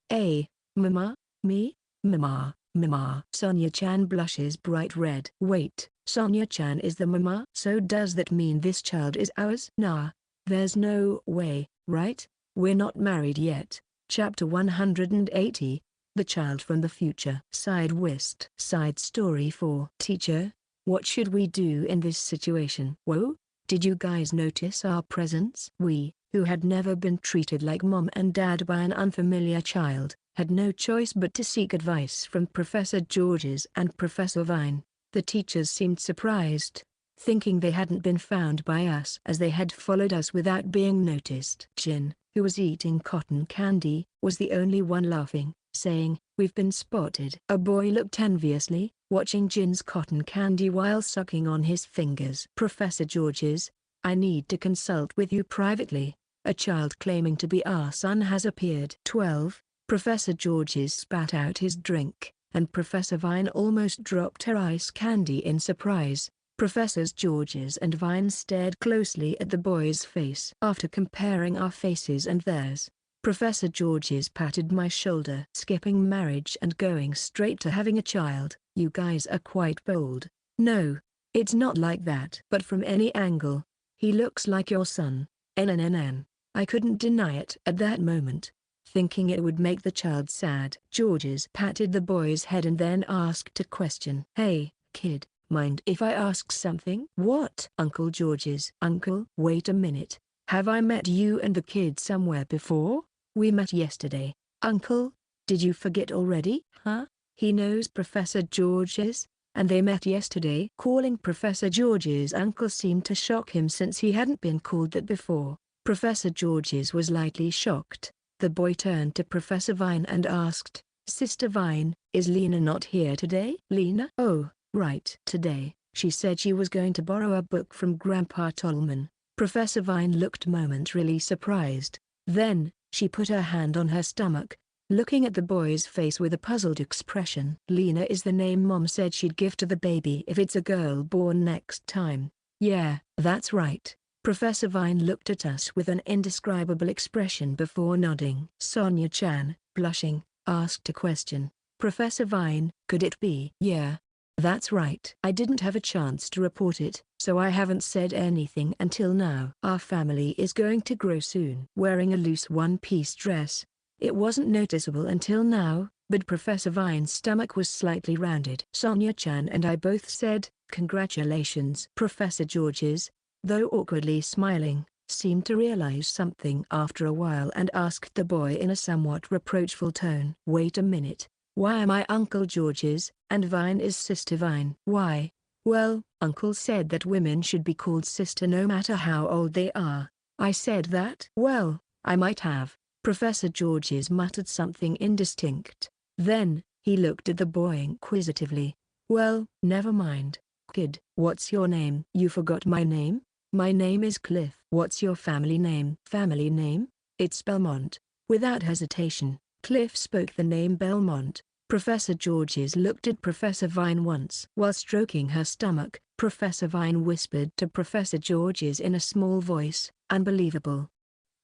Mama? Me? Mama. Sonia-chan blushes bright red. Wait, Sonia-chan is the mama? So does that mean this child is ours? Nah. There's no way, right? We're not married yet. Chapter 180, The Child from the Future. Side Whist. Side Story 4. Teacher, what should we do in this situation? Whoa? Did you guys notice our presence? We, who had never been treated like mom and dad by an unfamiliar child, had no choice but to seek advice from Professor Georges and Professor Vine. The teachers seemed surprised, thinking they hadn't been found by us as they had followed us without being noticed. Jin, who was eating cotton candy, was the only one laughing, saying, "We've been spotted." A boy looked enviously, watching Jin's cotton candy while sucking on his fingers. Professor Georges, I need to consult with you privately. A child claiming to be our son has appeared. 12. Professor Georges spat out his drink, and Professor Vine almost dropped her ice candy in surprise. Professors Georges and Vine stared closely at the boy's face. After comparing our faces and theirs, Professor Georges patted my shoulder. Skipping marriage and going straight to having a child, You guys are quite bold. No, it's not like that. But from any angle, he looks like your son. NNNN. I couldn't deny it at that moment, thinking it would make the child sad. Georges patted the boy's head and then asked a question. Hey, kid, mind if I ask something? What? Uncle Georges. Uncle? Wait a minute. Have I met you and the kid somewhere before? We met yesterday. Uncle? Did you forget already? Huh? He knows Professor Georges, and they met yesterday. Calling Professor Georges uncle seemed to shock him since he hadn't been called that before. Professor Georges was lightly shocked. The boy turned to Professor Vine and asked, Sister Vine, is Lena not here today? Lena? Oh, right. Today, she said she was going to borrow a book from Grandpa Tolman. Professor Vine looked momentarily surprised. Then, she put her hand on her stomach, looking at the boy's face with a puzzled expression. Lena is the name Mom said she'd give to the baby if it's a girl born next time. Yeah, that's right. Professor Vine looked at us with an indescribable expression before nodding. Sonia-chan, blushing, asked a question. Professor Vine, could it be? Yeah. That's right. I didn't have a chance to report it, so I haven't said anything until now. Our family is going to grow soon. Wearing a loose one-piece dress, it wasn't noticeable until now, but Professor Vine's stomach was slightly rounded. Sonia-chan and I both said, congratulations. Professor Georges, though awkwardly smiling, seemed to realize something after a while and asked the boy in a somewhat reproachful tone. Wait a minute. Why am I Uncle Georges, and Vine is Sister Vine? Why? Well, Uncle said that women should be called sister no matter how old they are. I said that? Well, I might have. Professor Georges muttered something indistinct. Then, he looked at the boy inquisitively. Well, never mind. Kid, what's your name? You forgot my name? My name is Cliff. What's your family name? Family name? It's Belmont. Without hesitation, Cliff spoke the name Belmont. Professor Georges looked at Professor Vine once. While stroking her stomach, Professor Vine whispered to Professor Georges in a small voice, unbelievable.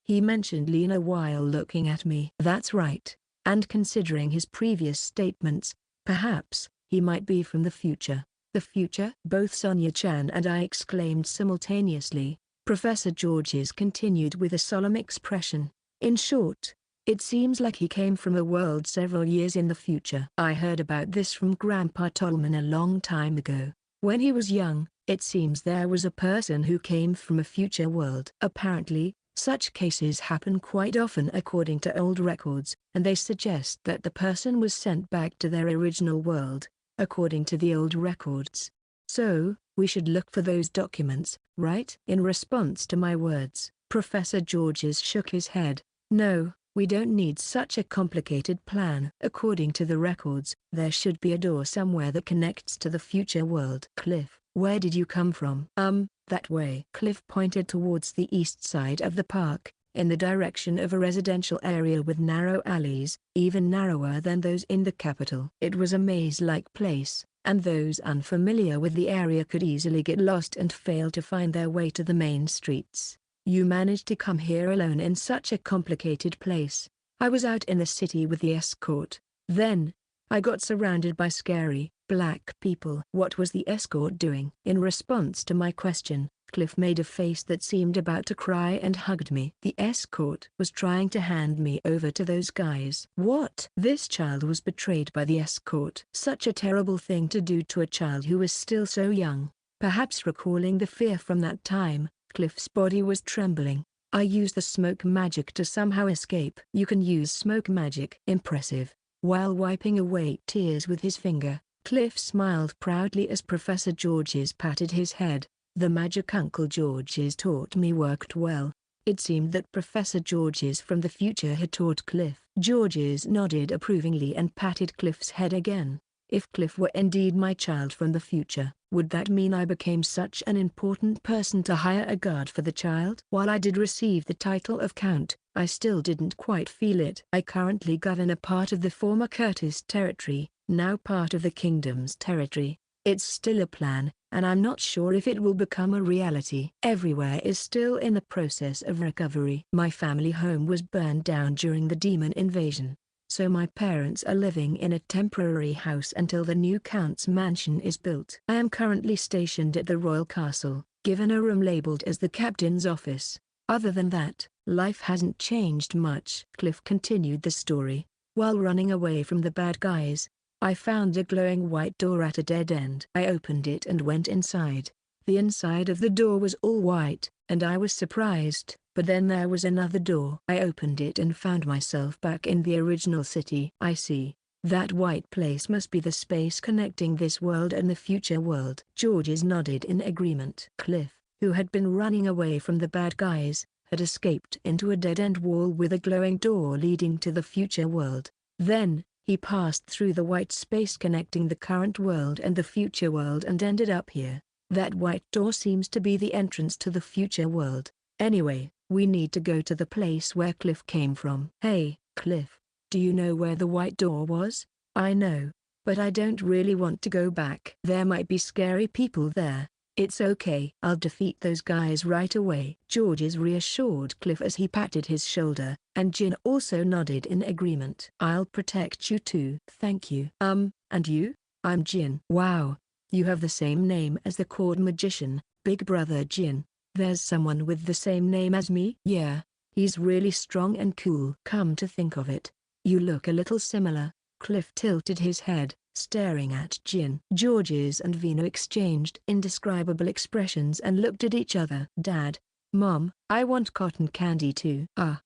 He mentioned Lena while looking at me. That's right. And considering his previous statements, perhaps, he might be from the future. The future? Both Sonia-chan and I exclaimed simultaneously. Professor Georges continued with a solemn expression. In short, it seems like he came from a world several years in the future. I heard about this from Grandpa Tolman a long time ago. When he was young, it seems there was a person who came from a future world. Apparently, such cases happen quite often according to old records, and they suggest that the person was sent back to their original world, according to the old records. So, we should look for those documents, right? In response to my words, Professor Georges shook his head. No, we don't need such a complicated plan. According to the records, there should be a door somewhere that connects to the future world. Cliff, where did you come from? That way. Cliff pointed towards the east side of the park, in the direction of a residential area with narrow alleys, even narrower than those in the capital. It was a maze-like place, and those unfamiliar with the area could easily get lost and fail to find their way to the main streets. You managed to come here alone in such a complicated place. I was out in the city with the escort. Then, I got surrounded by scary, black people. What was the escort doing? In response to my question, Cliff made a face that seemed about to cry and hugged me. The escort was trying to hand me over to those guys. What? This child was betrayed by the escort. Such a terrible thing to do to a child who was still so young. Perhaps recalling the fear from that time, Cliff's body was trembling. I used the smoke magic to somehow escape. You can use smoke magic. Impressive. While wiping away tears with his finger, Cliff smiled proudly as Professor Georges patted his head. The magic Uncle Georges taught me worked well. It seemed that Professor Georges from the future had taught Cliff. Georges nodded approvingly and patted Cliff's head again. If Cliff were indeed my child from the future, would that mean I became such an important person to hire a guard for the child? While I did receive the title of Count, I still didn't quite feel it. I currently govern a part of the former Curtis territory, now part of the kingdom's territory. It's still a plan, and I'm not sure if it will become a reality. Everywhere is still in the process of recovery. My family home was burned down during the demon invasion. So my parents are living in a temporary house until the new Count's mansion is built. I am currently stationed at the royal castle, given a room labeled as the captain's office. Other than that, life hasn't changed much. Cliff continued the story. While running away from the bad guys, I found a glowing white door at a dead end. I opened it and went inside. The inside of the door was all white, and I was surprised, but then there was another door. I opened it and found myself back in the original city. I see. That white place must be the space connecting this world and the future world. Georges nodded in agreement. Cliff, who had been running away from the bad guys, had escaped into a dead-end wall with a glowing door leading to the future world. Then, he passed through the white space connecting the current world and the future world and ended up here. That white door seems to be the entrance to the future world. Anyway, we need to go to the place where Cliff came from. Hey, Cliff, do you know where the white door was? I know, but I don't really want to go back. There might be scary people there. It's okay. I'll defeat those guys right away. Georges reassured Cliff as he patted his shoulder, and Jin also nodded in agreement. I'll protect you too. Thank you. And you? I'm Jin. Wow. You have the same name as the cord magician, Big Brother Jin. There's someone with the same name as me? Yeah. He's really strong and cool. Come to think of it, you look a little similar. Cliff tilted his head, staring at Jin. Georges and Vino exchanged indescribable expressions and looked at each other. Dad, Mom, I want cotton candy too. Ah.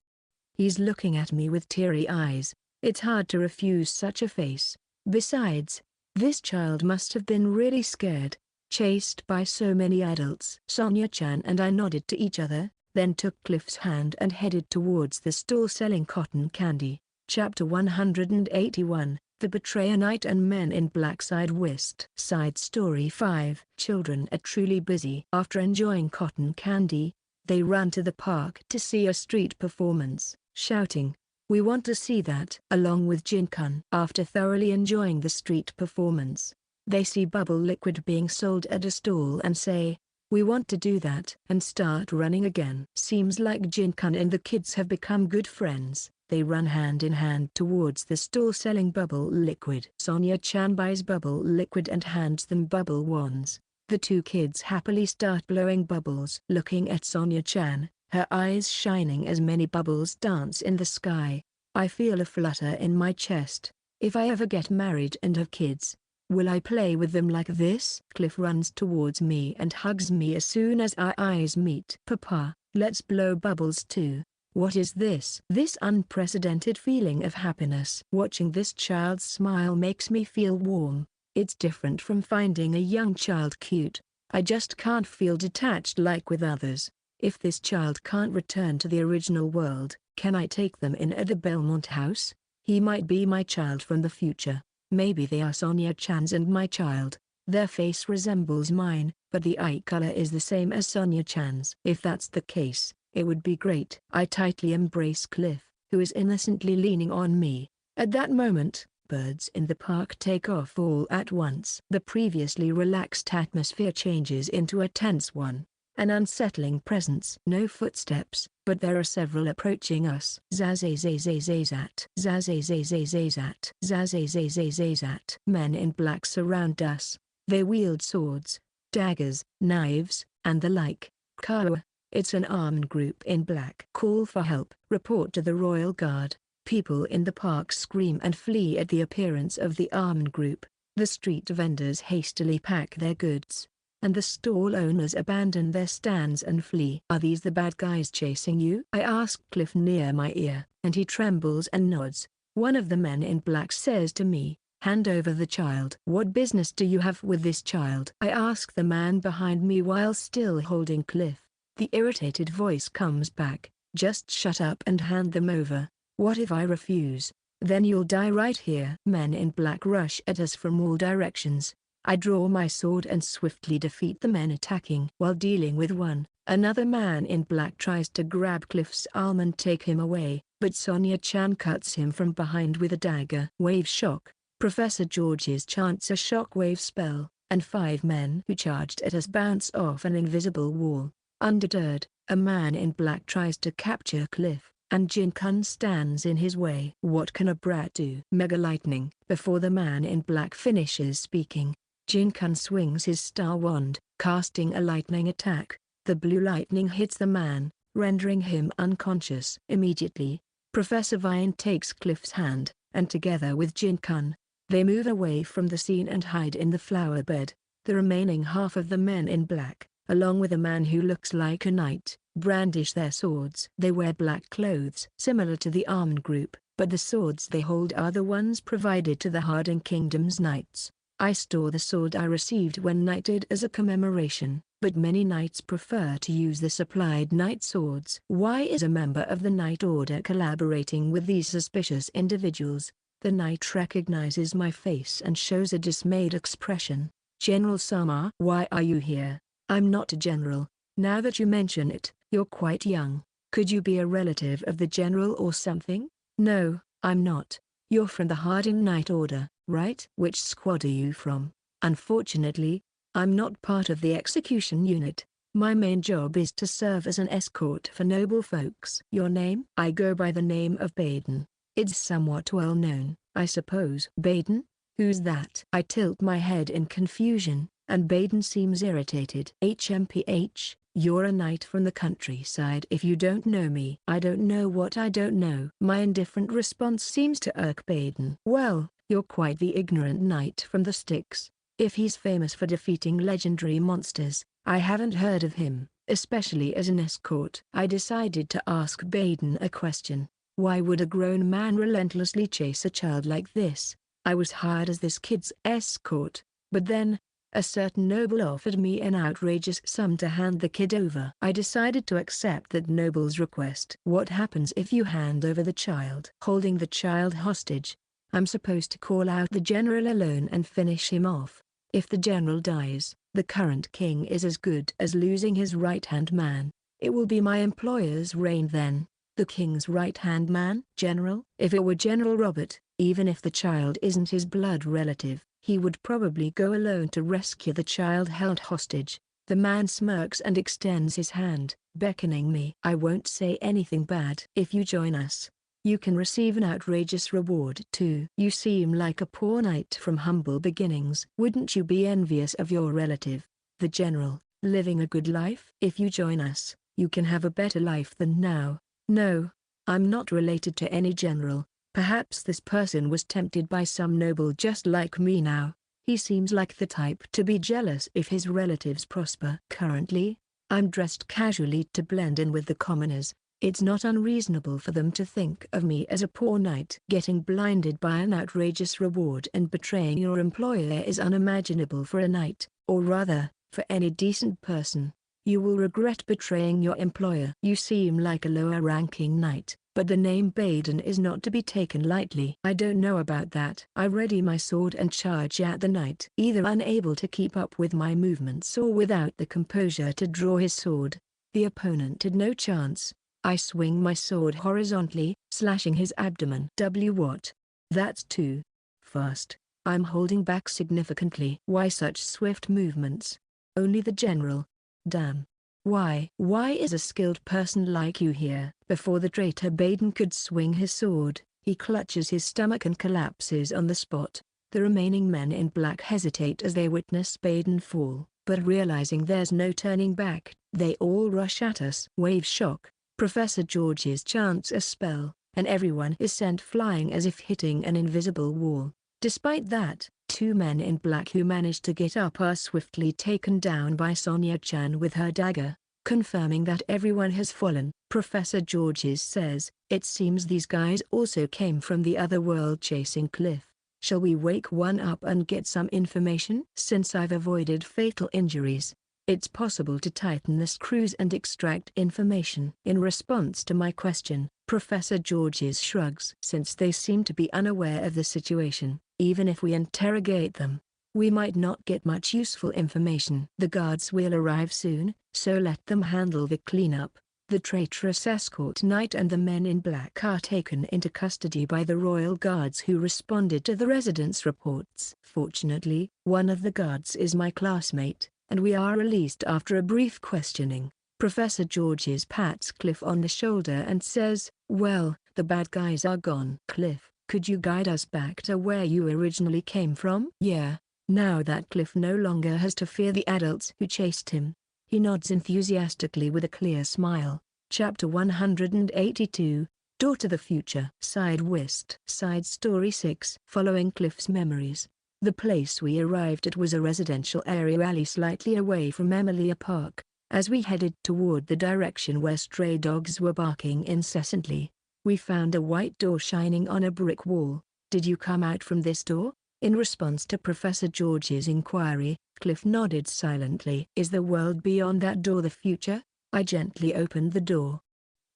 He's looking at me with teary eyes. It's hard to refuse such a face. Besides, this child must have been really scared, chased by so many adults. Sonia-chan and I nodded to each other, then took Cliff's hand and headed towards the stall selling cotton candy. Chapter 181, The Betrayer Knight and Men in Black Side West. Side Story 5. Children are truly busy. After enjoying cotton candy, they ran to the park to see a street performance, shouting, "We want to see that!" Along with Jin-kun. After thoroughly enjoying the street performance, they see bubble liquid being sold at a stall and say, "We want to do that," and start running again. Seems like Jin-kun and the kids have become good friends. They run hand in hand towards the stall selling bubble liquid. Sonia-chan buys bubble liquid and hands them bubble wands. The two kids happily start blowing bubbles. Looking at Sonia-chan, her eyes shining as many bubbles dance in the sky, I feel a flutter in my chest. If I ever get married and have kids, will I play with them like this? Cliff runs towards me and hugs me as soon as our eyes meet. Papa, let's blow bubbles too. What is this? This unprecedented feeling of happiness. Watching this child's smile makes me feel warm. It's different from finding a young child cute. I just can't feel detached like with others. If this child can't return to the original world, can I take them in at the Belmont house? He might be my child from the future. Maybe they are Sonia-chan's and my child. Their face resembles mine, but the eye color is the same as Sonia-chan's. If that's the case, it would be great. I tightly embrace Cliff, who is innocently leaning on me. At that moment, birds in the park take off all at once. The previously relaxed atmosphere changes into a tense one. An unsettling presence. No footsteps, but there are several approaching us. Zazazazazazat. Zazazazazazat. Zazazazazazat. Men in black surround us. They wield swords, daggers, knives, and the like. Kawa. It's an armed group in black. Call for help. Report to the Royal Guard. People in the park scream and flee at the appearance of the armed group. The street vendors hastily pack their goods, and the stall owners abandon their stands and flee. Are these the bad guys chasing you? I ask Cliff near my ear, and he trembles and nods. One of the men in black says to me, "Hand over the child." What business do you have with this child? I ask the man behind me while still holding Cliff. The irritated voice comes back, "Just shut up and hand them over. What if I refuse? Then you'll die right here." Men in black rush at us from all directions. I draw my sword and swiftly defeat the men attacking. While dealing with one, another man in black tries to grab Cliff's arm and take him away, but Sonia-chan cuts him from behind with a dagger. Wave shock. Professor Georges chants a shockwave spell, and 5 men who charged at us bounce off an invisible wall. Undeterred, a man in black tries to capture Cliff, and Jin-kun stands in his way. What can a brat do? Mega lightning. Before the man in black finishes speaking, Jin-kun swings his star wand, casting a lightning attack. The blue lightning hits the man, rendering him unconscious. Immediately, Professor Vine takes Cliff's hand, and together with Jin-kun, they move away from the scene and hide in the flower bed. The remaining half of the men in black, along with a man who looks like a knight, brandish their swords. They wear black clothes similar to the armed group, but the swords they hold are the ones provided to the Harding Kingdom's knights. I store the sword I received when knighted as a commemoration, but many knights prefer to use the supplied knight swords. Why is a member of the Knight Order collaborating with these suspicious individuals? The knight recognizes my face and shows a dismayed expression. General Sama. Why are you here? I'm not a general. Now that you mention it, you're quite young. Could you be a relative of the general or something? No, I'm not. You're from the Harding Knight Order, right? Which squad are you from? Unfortunately, I'm not part of the execution unit. My main job is to serve as an escort for noble folks. Your name? I go by the name of Baden. It's somewhat well known, I suppose. Baden? Who's that? I tilt my head in confusion, and Baden seems irritated. HMPH, you're a knight from the countryside. If you don't know me, I don't know what I don't know. My indifferent response seems to irk Baden. Well, you're quite the ignorant knight from the sticks. If he's famous for defeating legendary monsters, I haven't heard of him, especially as an escort. I decided to ask Baden a question. Why would a grown man relentlessly chase a child like this? I was hired as this kid's escort, but then, a certain noble offered me an outrageous sum to hand the kid over. I decided to accept that noble's request. What happens if you hand over the child? Holding the child hostage, I'm supposed to call out the general alone and finish him off. If the general dies, the current king is as good as losing his right-hand man. It will be my employer's reign then. The king's right-hand man? General? If it were General Robert, even if the child isn't his blood relative, he would probably go alone to rescue the child held hostage. The man smirks and extends his hand, beckoning me. I won't say anything bad. If you join us, you can receive an outrageous reward too. You seem like a poor knight from humble beginnings. Wouldn't you be envious of your relative, the general, living a good life? If you join us, you can have a better life than now. No, I'm not related to any general. Perhaps this person was tempted by some noble just like me now. He seems like the type to be jealous if his relatives prosper. Currently, I'm dressed casually to blend in with the commoners. It's not unreasonable for them to think of me as a poor knight. Getting blinded by an outrageous reward and betraying your employer is unimaginable for a knight, or rather, for any decent person. You will regret betraying your employer. You seem like a lower-ranking knight, but the name Baden is not to be taken lightly. I don't know about that. I ready my sword and charge at the knight, either unable to keep up with my movements or without the composure to draw his sword. The opponent had no chance. I swing my sword horizontally, slashing his abdomen. What? That's too fast. I'm holding back significantly. Why such swift movements? Only the general. Damn. Why is a skilled person like you here? Before the traitor Baden could swing his sword, he clutches his stomach and collapses on the spot. The remaining men in black hesitate as they witness Baden fall, but realizing there's no turning back, they all rush at us. Wave shock. Professor Georges chants a spell, and everyone is sent flying as if hitting an invisible wall. Despite that, two men in black who manage to get up are swiftly taken down by Sonia-chan with her dagger, confirming that everyone has fallen. Professor Georges says, "It seems these guys also came from the other world chasing Cliff. Shall we wake one up and get some information?" Since I've avoided fatal injuries, it's possible to tighten the screws and extract information. In response to my question, Professor Georges shrugs. Since they seem to be unaware of the situation, even if we interrogate them, we might not get much useful information. The guards will arrive soon, so let them handle the cleanup. The traitorous escort knight and the men in black are taken into custody by the royal guards who responded to the residents' reports. Fortunately, one of the guards is my classmate, and we are released after a brief questioning. Professor Georges pats Cliff on the shoulder and says, "Well, the bad guys are gone." "Cliff, could you guide us back to where you originally came from?" "Yeah." Now that Cliff no longer has to fear the adults who chased him, he nods enthusiastically with a clear smile. Chapter 182, Door to the Future. Side West. Side Story 6. Following Cliff's memories. The place we arrived at was a residential area alley slightly away from Emilia Park. As we headed toward the direction where stray dogs were barking incessantly, we found a white door shining on a brick wall. "Did you come out from this door?" In response to Professor George's inquiry, Cliff nodded silently. "Is the world beyond that door the future?" I gently opened the door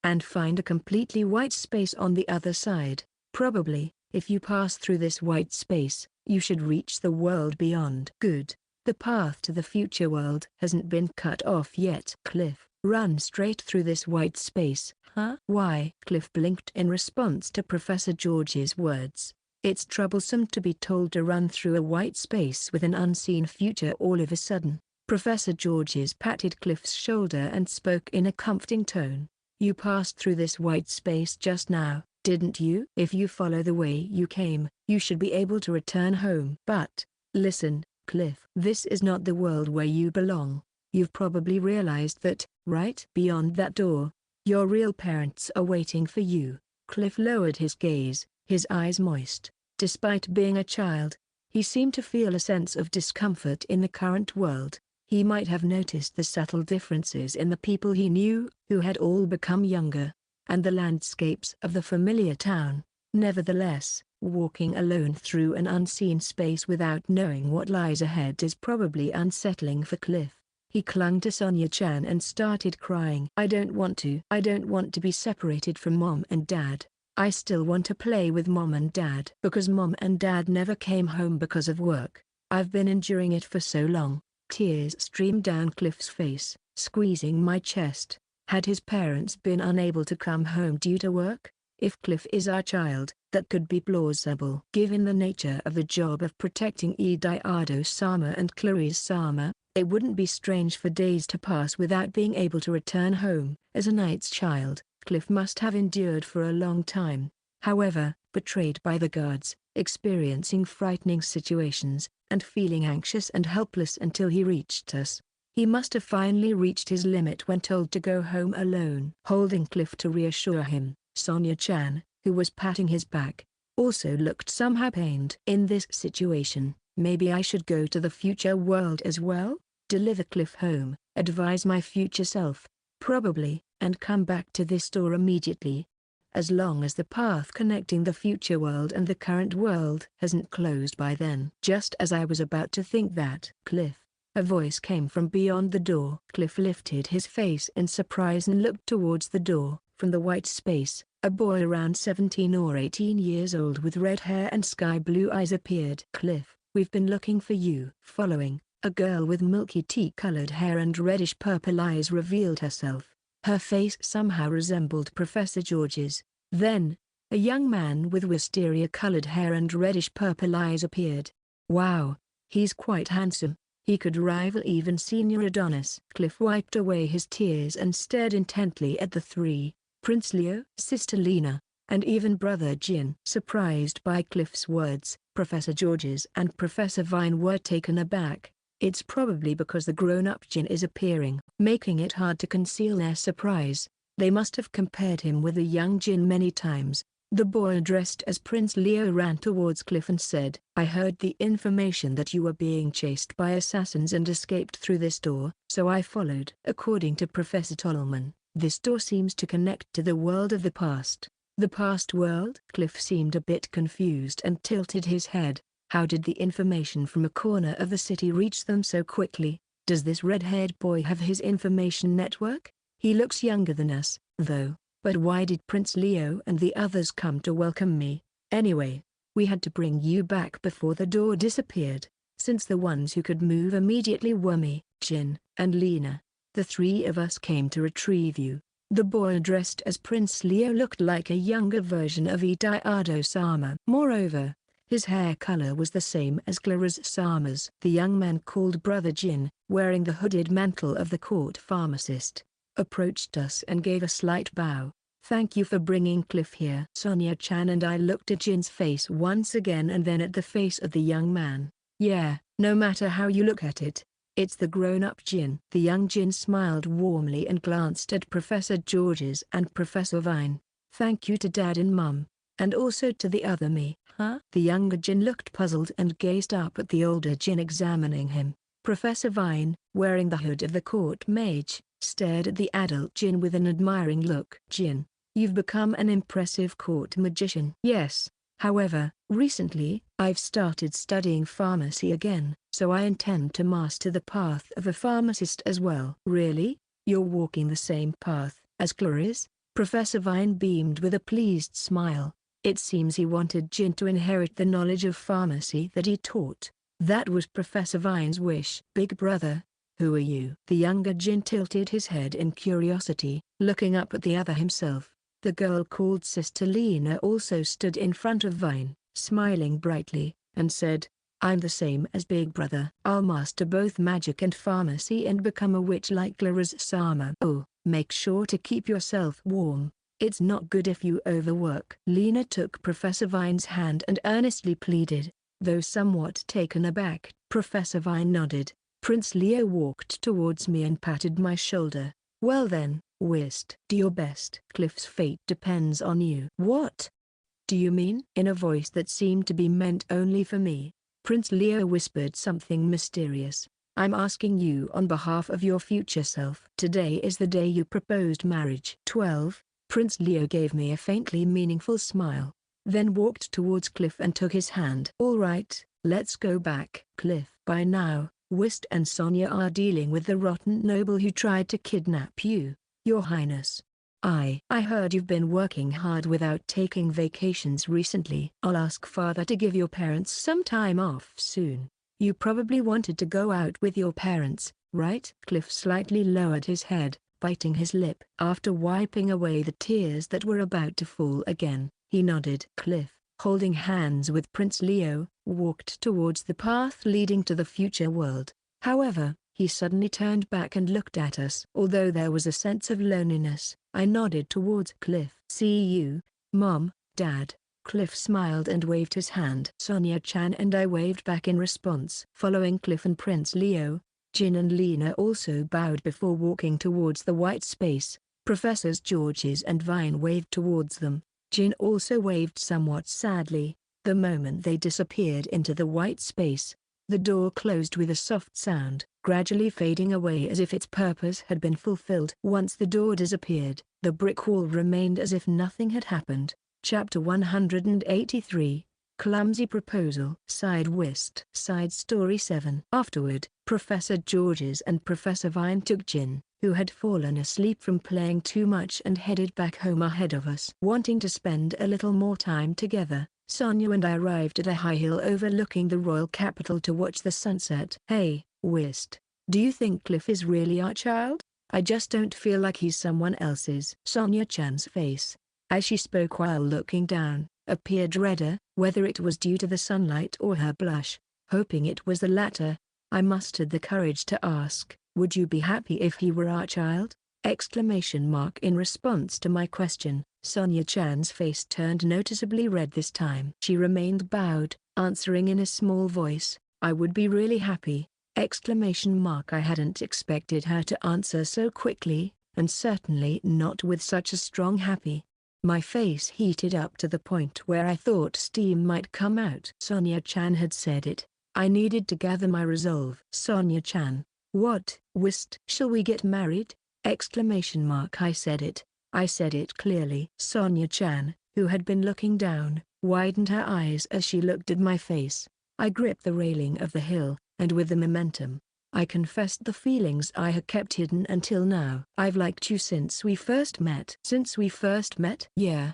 and find a completely white space on the other side. "Probably. If you pass through this white space, you should reach the world beyond." "Good. The path to the future world hasn't been cut off yet." "Cliff, run straight through this white space." "Huh? Why?" Cliff blinked in response to Professor George's words. It's troublesome to be told to run through a white space with an unseen future all of a sudden. Professor Georges patted Cliff's shoulder and spoke in a comforting tone. "You passed through this white space just now, didn't you? If you follow the way you came, you should be able to return home." "But, listen, Cliff, this is not the world where you belong. You've probably realized that, right? Beyond that door, your real parents are waiting for you." Cliff lowered his gaze, his eyes moist. Despite being a child, he seemed to feel a sense of discomfort in the current world. He might have noticed the subtle differences in the people he knew, who had all become younger, and the landscapes of the familiar town. Nevertheless, walking alone through an unseen space without knowing what lies ahead is probably unsettling for Cliff. He clung to Sonia-chan and started crying. I don't want to be separated from Mom and Dad. I still want to play with Mom and Dad." "Because Mom and Dad never came home because of work. I've been enduring it for so long." Tears streamed down Cliff's face, squeezing my chest. Had his parents been unable to come home due to work? If Cliff is our child, that could be plausible. Given the nature of the job of protecting Ediardo-sama and Claris-sama, it wouldn't be strange for days to pass without being able to return home. As a knight's child, Cliff must have endured for a long time. However, betrayed by the guards, experiencing frightening situations, and feeling anxious and helpless until he reached us. He must have finally reached his limit when told to go home alone. Holding Cliff to reassure him, Sonia-chan, who was patting his back, also looked somehow pained. "In this situation, maybe I should go to the future world as well? Deliver Cliff home, advise my future self, probably, and come back to this door immediately. As long as the path connecting the future world and the current world hasn't closed by then." Just as I was about to think that, "Cliff," a voice came from beyond the door. Cliff lifted his face in surprise and looked towards the door. From the white space, a boy around 17 or 18 years old with red hair and sky blue eyes appeared. "Cliff, we've been looking for you." Following, a girl with milky tea-colored hair and reddish-purple eyes revealed herself. Her face somehow resembled Professor George's. Then, a young man with wisteria-colored hair and reddish-purple eyes appeared. "Wow, he's quite handsome. He could rival even Senior Adonis." Cliff wiped away his tears and stared intently at the three: Prince Leo, Sister Lena, and even Brother Jin. Surprised by Cliff's words, Professor Georges and Professor Vine were taken aback. It's probably because the grown-up Jin is appearing, making it hard to conceal their surprise. They must have compared him with the young Jin many times. The boy dressed as Prince Leo ran towards Cliff and said, "I heard the information that you were being chased by assassins and escaped through this door, so I followed." According to Professor Tolman, this door seems to connect to the world of the past. "The past world?" Cliff seemed a bit confused and tilted his head. How did the information from a corner of the city reach them so quickly? Does this red-haired boy have his information network? He looks younger than us, though. But why did Prince Leo and the others come to welcome me? Anyway, we had to bring you back before the door disappeared, since the ones who could move immediately were me, Jin, and Lena. The three of us came to retrieve you." The boy dressed as Prince Leo looked like a younger version of Ediardo-sama. Moreover, his hair color was the same as Claris-sama's. The young man called Brother Jin, wearing the hooded mantle of the court pharmacist, approached us and gave a slight bow. "Thank you for bringing Cliff here." Sonia-chan and I looked at Jin's face once again and then at the face of the young man. "Yeah, no matter how you look at it, it's the grown-up Jin." The young Jin smiled warmly and glanced at Professor Georges and Professor Vine. "Thank you to Dad and Mum, and also to the other me." "Huh?" The younger Jin looked puzzled and gazed up at the older Jin examining him. Professor Vine, wearing the hood of the court mage, stared at the adult Jin with an admiring look. "Jin, you've become an impressive court magician." "Yes. However, recently, I've started studying pharmacy again, so I intend to master the path of a pharmacist as well." "Really? You're walking the same path as Claris?" Professor Vine beamed with a pleased smile. It seems he wanted Jin to inherit the knowledge of pharmacy that he taught. That was Professor Vine's wish. "Big brother, who are you?" The younger Jin tilted his head in curiosity, looking up at the other himself. The girl called Sister Lena also stood in front of Vine, smiling brightly, and said, "I'm the same as Big Brother. I'll master both magic and pharmacy and become a witch like Claris-sama." "Oh, make sure to keep yourself warm. It's not good if you overwork." Lena took Professor Vine's hand and earnestly pleaded. Though somewhat taken aback, Professor Vine nodded. Prince Leo walked towards me and patted my shoulder. "Well then, Whist, do your best. Cliff's fate depends on you." "What do you mean?" In a voice that seemed to be meant only for me, Prince Leo whispered something mysterious. "I'm asking you on behalf of your future self. Today is the day you proposed marriage." 12. Prince Leo gave me a faintly meaningful smile, then walked towards Cliff and took his hand. "All right, let's go back." "Cliff, by now, Whist and Sonia are dealing with the rotten noble who tried to kidnap you, Your Highness. I heard you've been working hard without taking vacations recently. I'll ask Father to give your parents some time off soon. You probably wanted to go out with your parents, right?" Cliff slightly lowered his head, biting his lip. After wiping away the tears that were about to fall again, he nodded. Cliff, holding hands with Prince Leo, walked towards the path leading to the future world. However, he suddenly turned back and looked at us. Although there was a sense of loneliness, I nodded towards Cliff. "See you, Mom, Dad." Cliff smiled and waved his hand. Sonia-chan and I waved back in response. Following Cliff and Prince Leo, Jin and Lena also bowed before walking towards the white space. Professors Georges and Vine waved towards them. Jin also waved somewhat sadly. The moment they disappeared into the white space, the door closed with a soft sound, gradually fading away as if its purpose had been fulfilled. Once the door disappeared, the brick wall remained as if nothing had happened. Chapter 183, Clumsy Proposal. Side Whist. Side Story 7. Afterward, Professor Georges and Professor Vine took Jin, who had fallen asleep from playing too much, and headed back home ahead of us. Wanting to spend a little more time together, Sonia and I arrived at a high hill overlooking the royal capital to watch the sunset. "Hey, Whist, do you think Cliff is really our child? I just don't feel like he's someone else's." Sonia-chan's face, as she spoke while looking down, appeared redder, whether it was due to the sunlight or her blush. Hoping it was the latter, I mustered the courage to ask, "Would you be happy if he were our child?" In response to my question, Sonia-chan's face turned noticeably red this time. She remained bowed, answering in a small voice, "I would be really happy." I hadn't expected her to answer so quickly, and certainly not with such a strong happy. My face heated up to the point where I thought steam might come out. Sonia-chan had said it. I needed to gather my resolve. "Sonia-chan, what, Whist, shall we get married?" I said it. I said it clearly. Sonia-chan, who had been looking down, widened her eyes as she looked at my face. I gripped the railing of the hill, and with the momentum, I confessed the feelings I had kept hidden until now. "I've liked you since we first met." "Since we first met?" "Yeah.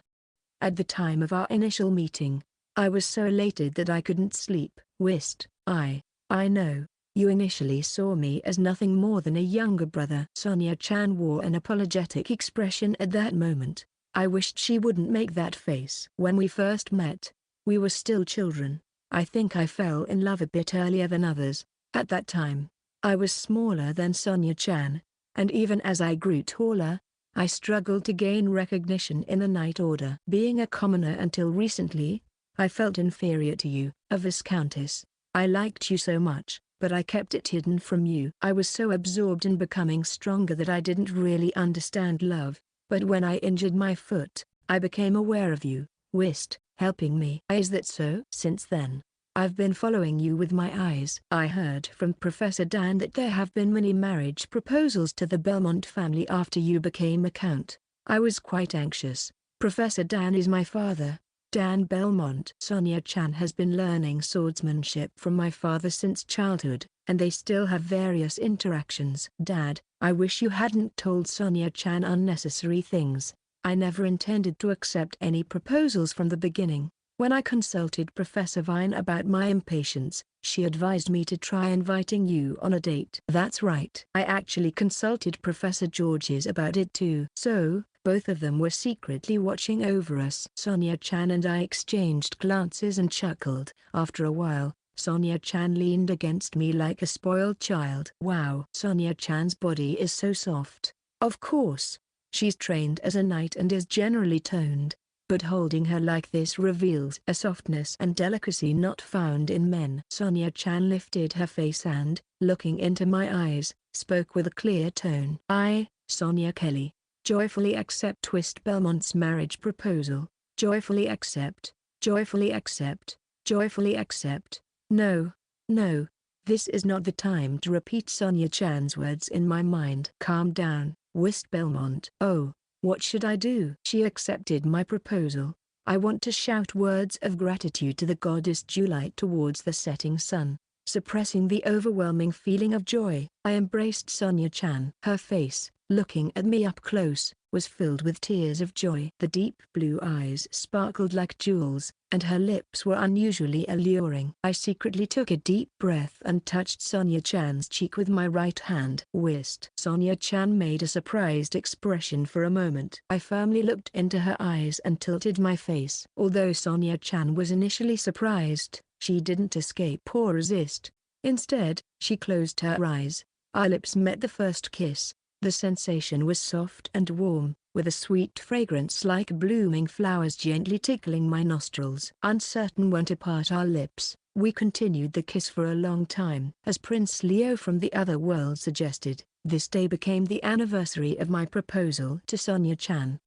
At the time of our initial meeting, I was so elated that I couldn't sleep." "Whist, I know. You initially saw me as nothing more than a younger brother." Sonia-chan wore an apologetic expression at that moment. I wished she wouldn't make that face. "When we first met, we were still children. I think I fell in love a bit earlier than others. At that time, I was smaller than Sonia-chan, and even as I grew taller, I struggled to gain recognition in the Night Order. Being a commoner until recently, I felt inferior to you, a Viscountess. I liked you so much, but I kept it hidden from you. I was so absorbed in becoming stronger that I didn't really understand love, but when I injured my foot, I became aware of you, Whist, helping me. Is that so? Since then, I've been following you with my eyes. I heard from Professor Dan that there have been many marriage proposals to the Belmont family after you became a count. I was quite anxious. Professor Dan is my father, Dan Belmont. Sonia-chan has been learning swordsmanship from my father since childhood, and they still have various interactions. Dad, I wish you hadn't told Sonia-chan unnecessary things. I never intended to accept any proposals from the beginning. When I consulted Professor Vine about my impatience, she advised me to try inviting you on a date. That's right. I actually consulted Professor Georges about it too. So, both of them were secretly watching over us. Sonia-chan and I exchanged glances and chuckled. After a while, Sonia-chan leaned against me like a spoiled child. Wow. Sonia-chan's body is so soft. Of course. She's trained as a knight and is generally toned. But holding her like this reveals a softness and delicacy not found in men. Sonia-chan lifted her face and, looking into my eyes, spoke with a clear tone. I, Sonia Kelly, joyfully accept Twist Belmont's marriage proposal. Joyfully accept, joyfully accept, joyfully accept. No, no, this is not the time to repeat Sonia-chan's words in my mind. Calm down, Whist Belmont. Oh. What should I do? She accepted my proposal. I want to shout words of gratitude to the goddess Dewlight towards the setting sun, suppressing the overwhelming feeling of joy. I embraced Sonia-chan. Her face, looking at me up close, was filled with tears of joy. The deep blue eyes sparkled like jewels, and her lips were unusually alluring. I secretly took a deep breath and touched Sonia-chan's cheek with my right hand. Whist. Sonia-chan made a surprised expression for a moment. I firmly looked into her eyes and tilted my face. Although Sonia-chan was initially surprised, she didn't escape or resist. Instead, she closed her eyes. Our lips met the first kiss. The sensation was soft and warm, with a sweet fragrance like blooming flowers gently tickling my nostrils. Uncertain when to part our lips, we continued the kiss for a long time. As Prince Leo from the other world suggested, this day became the anniversary of my proposal to Sonia-chan.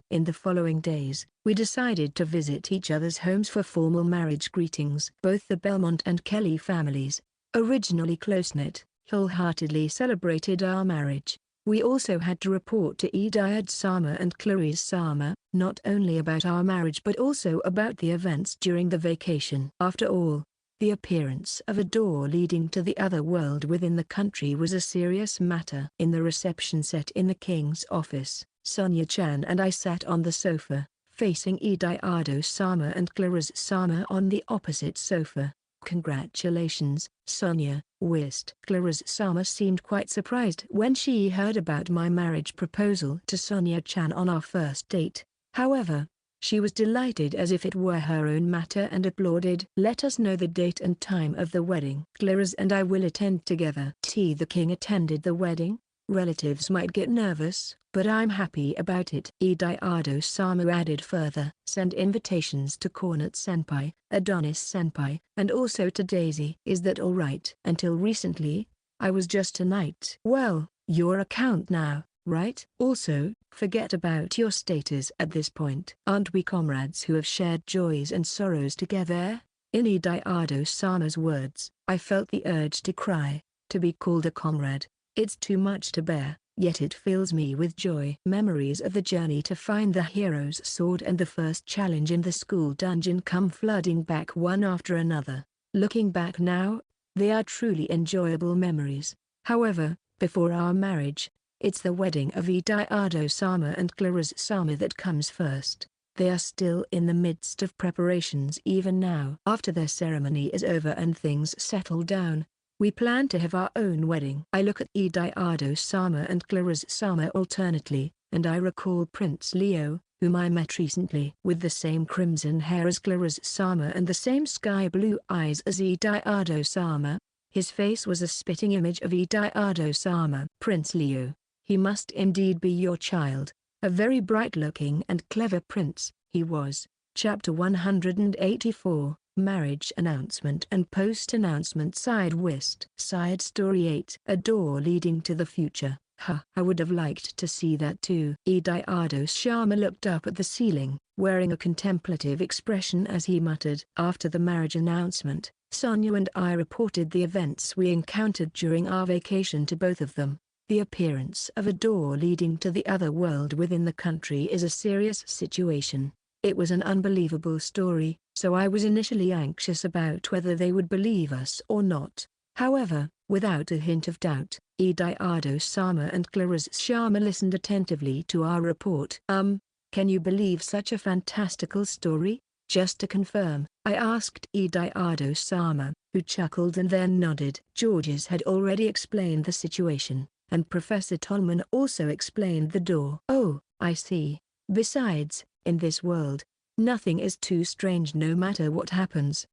In the following days, we decided to visit each other's homes for formal marriage greetings. Both the Belmont and Kelly families, originally close-knit, wholeheartedly celebrated our marriage. We also had to report to Ediardo-sama and Claris-sama, not only about our marriage but also about the events during the vacation. After all, the appearance of a door leading to the other world within the country was a serious matter. In the reception set in the king's office, Sonia-chan and I sat on the sofa, facing Ediardo-sama and Claris-sama on the opposite sofa. Congratulations, Sonia, Whist. Claris-sama seemed quite surprised when she heard about my marriage proposal to Sonia-chan on our first date. However, she was delighted as if it were her own matter and applauded. Let us know the date and time of the wedding. Claris and I will attend together. The king attended the wedding. Relatives might get nervous, but I'm happy about it. Ediardo-sama added further. Send invitations to Cornet-senpai, Adonis-senpai, and also to Daisy. Is that alright? Until recently, I was just a knight. Well, you're a count now, right? Also, forget about your status at this point. Aren't we comrades who have shared joys and sorrows together? In Ediardo-sama's words, I felt the urge to cry. To be called a comrade, it's too much to bear, yet it fills me with joy. Memories of the journey to find the hero's sword and the first challenge in the school dungeon come flooding back one after another. Looking back now, they are truly enjoyable memories. However, before our marriage, it's the wedding of Ediardo-sama and Claris-sama that comes first. They are still in the midst of preparations even now. After their ceremony is over and things settle down, we plan to have our own wedding. I look at Ediardo-sama and Claris-sama alternately, and I recall Prince Leo, whom I met recently. With the same crimson hair as Claris-sama and the same sky blue eyes as Ediardo-sama, His face was a spitting image of Ediardo-sama. Prince Leo, he must indeed be your child. A very bright-looking and clever prince, he was. Chapter 184, Marriage Announcement and Post-Announcement Side Twist. Side Story 8. A door leading to the future. I would have liked to see that too. Ediardo-sama looked up at the ceiling, wearing a contemplative expression as he muttered. After the marriage announcement, Sonia and I reported the events we encountered during our vacation to both of them. The appearance of a door leading to the other world within the country is a serious situation. It was an unbelievable story, so I was initially anxious about whether they would believe us or not. However, without a hint of doubt, Ediardo-sama and Claris-sama listened attentively to our report. Can you believe such a fantastical story? Just to confirm, I asked Ediardo-sama, who chuckled and then nodded. Georges had already explained the situation, and Professor Tolman also explained the door. Oh, I see. Besides, in this world, nothing is too strange no matter what happens.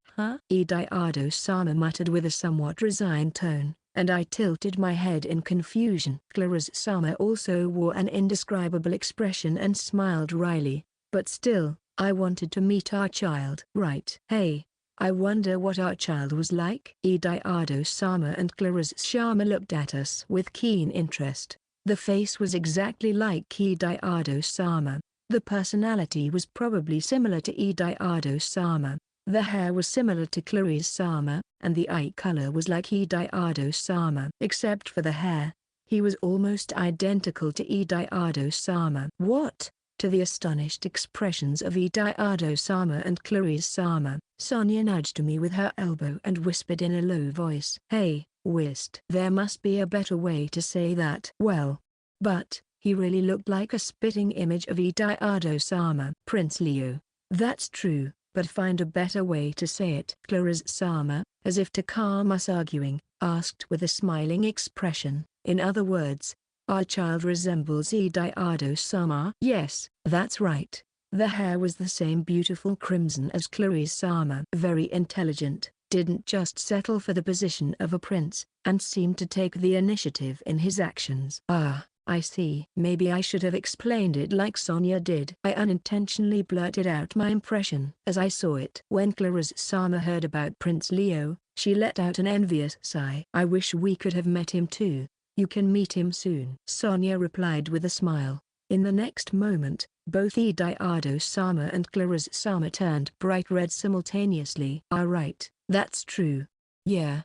Ediardo-sama muttered with a somewhat resigned tone, and I tilted my head in confusion. Claris-sama also wore an indescribable expression and smiled wryly, but still, I wanted to meet our child. Right. Hey, I wonder what our child was like? Ediardo-sama and Claris-sama looked at us with keen interest. The face was exactly like Ediardo-sama. The personality was probably similar to Ediardo-sama. The hair was similar to Claris-sama, and the eye color was like Ediardo-sama. Except for the hair, he was almost identical to Ediardo-sama. What? To the astonished expressions of Ediardo-sama and Claris-sama, Sonia nudged me with her elbow and whispered in a low voice. Hey, Whist. There must be a better way to say that. Well, but, he really looked like a spitting image of Ediardo-sama. Prince Leo. That's true, but find a better way to say it. Claris-sama, as if to calm us arguing, asked with a smiling expression. In other words, our child resembles Ediardo-sama? Yes, that's right. The hair was the same beautiful crimson as Claris-sama. Very intelligent, didn't just settle for the position of a prince, and seemed to take the initiative in his actions. I see. Maybe I should have explained it like Sonia did. I unintentionally blurted out my impression as I saw it. When Claris-sama heard about Prince Leo, she let out an envious sigh. I wish we could have met him too. You can meet him soon. Sonia replied with a smile. In the next moment, both Ediardo-sama and Claris-sama turned bright red simultaneously. Right, that's true. Yeah,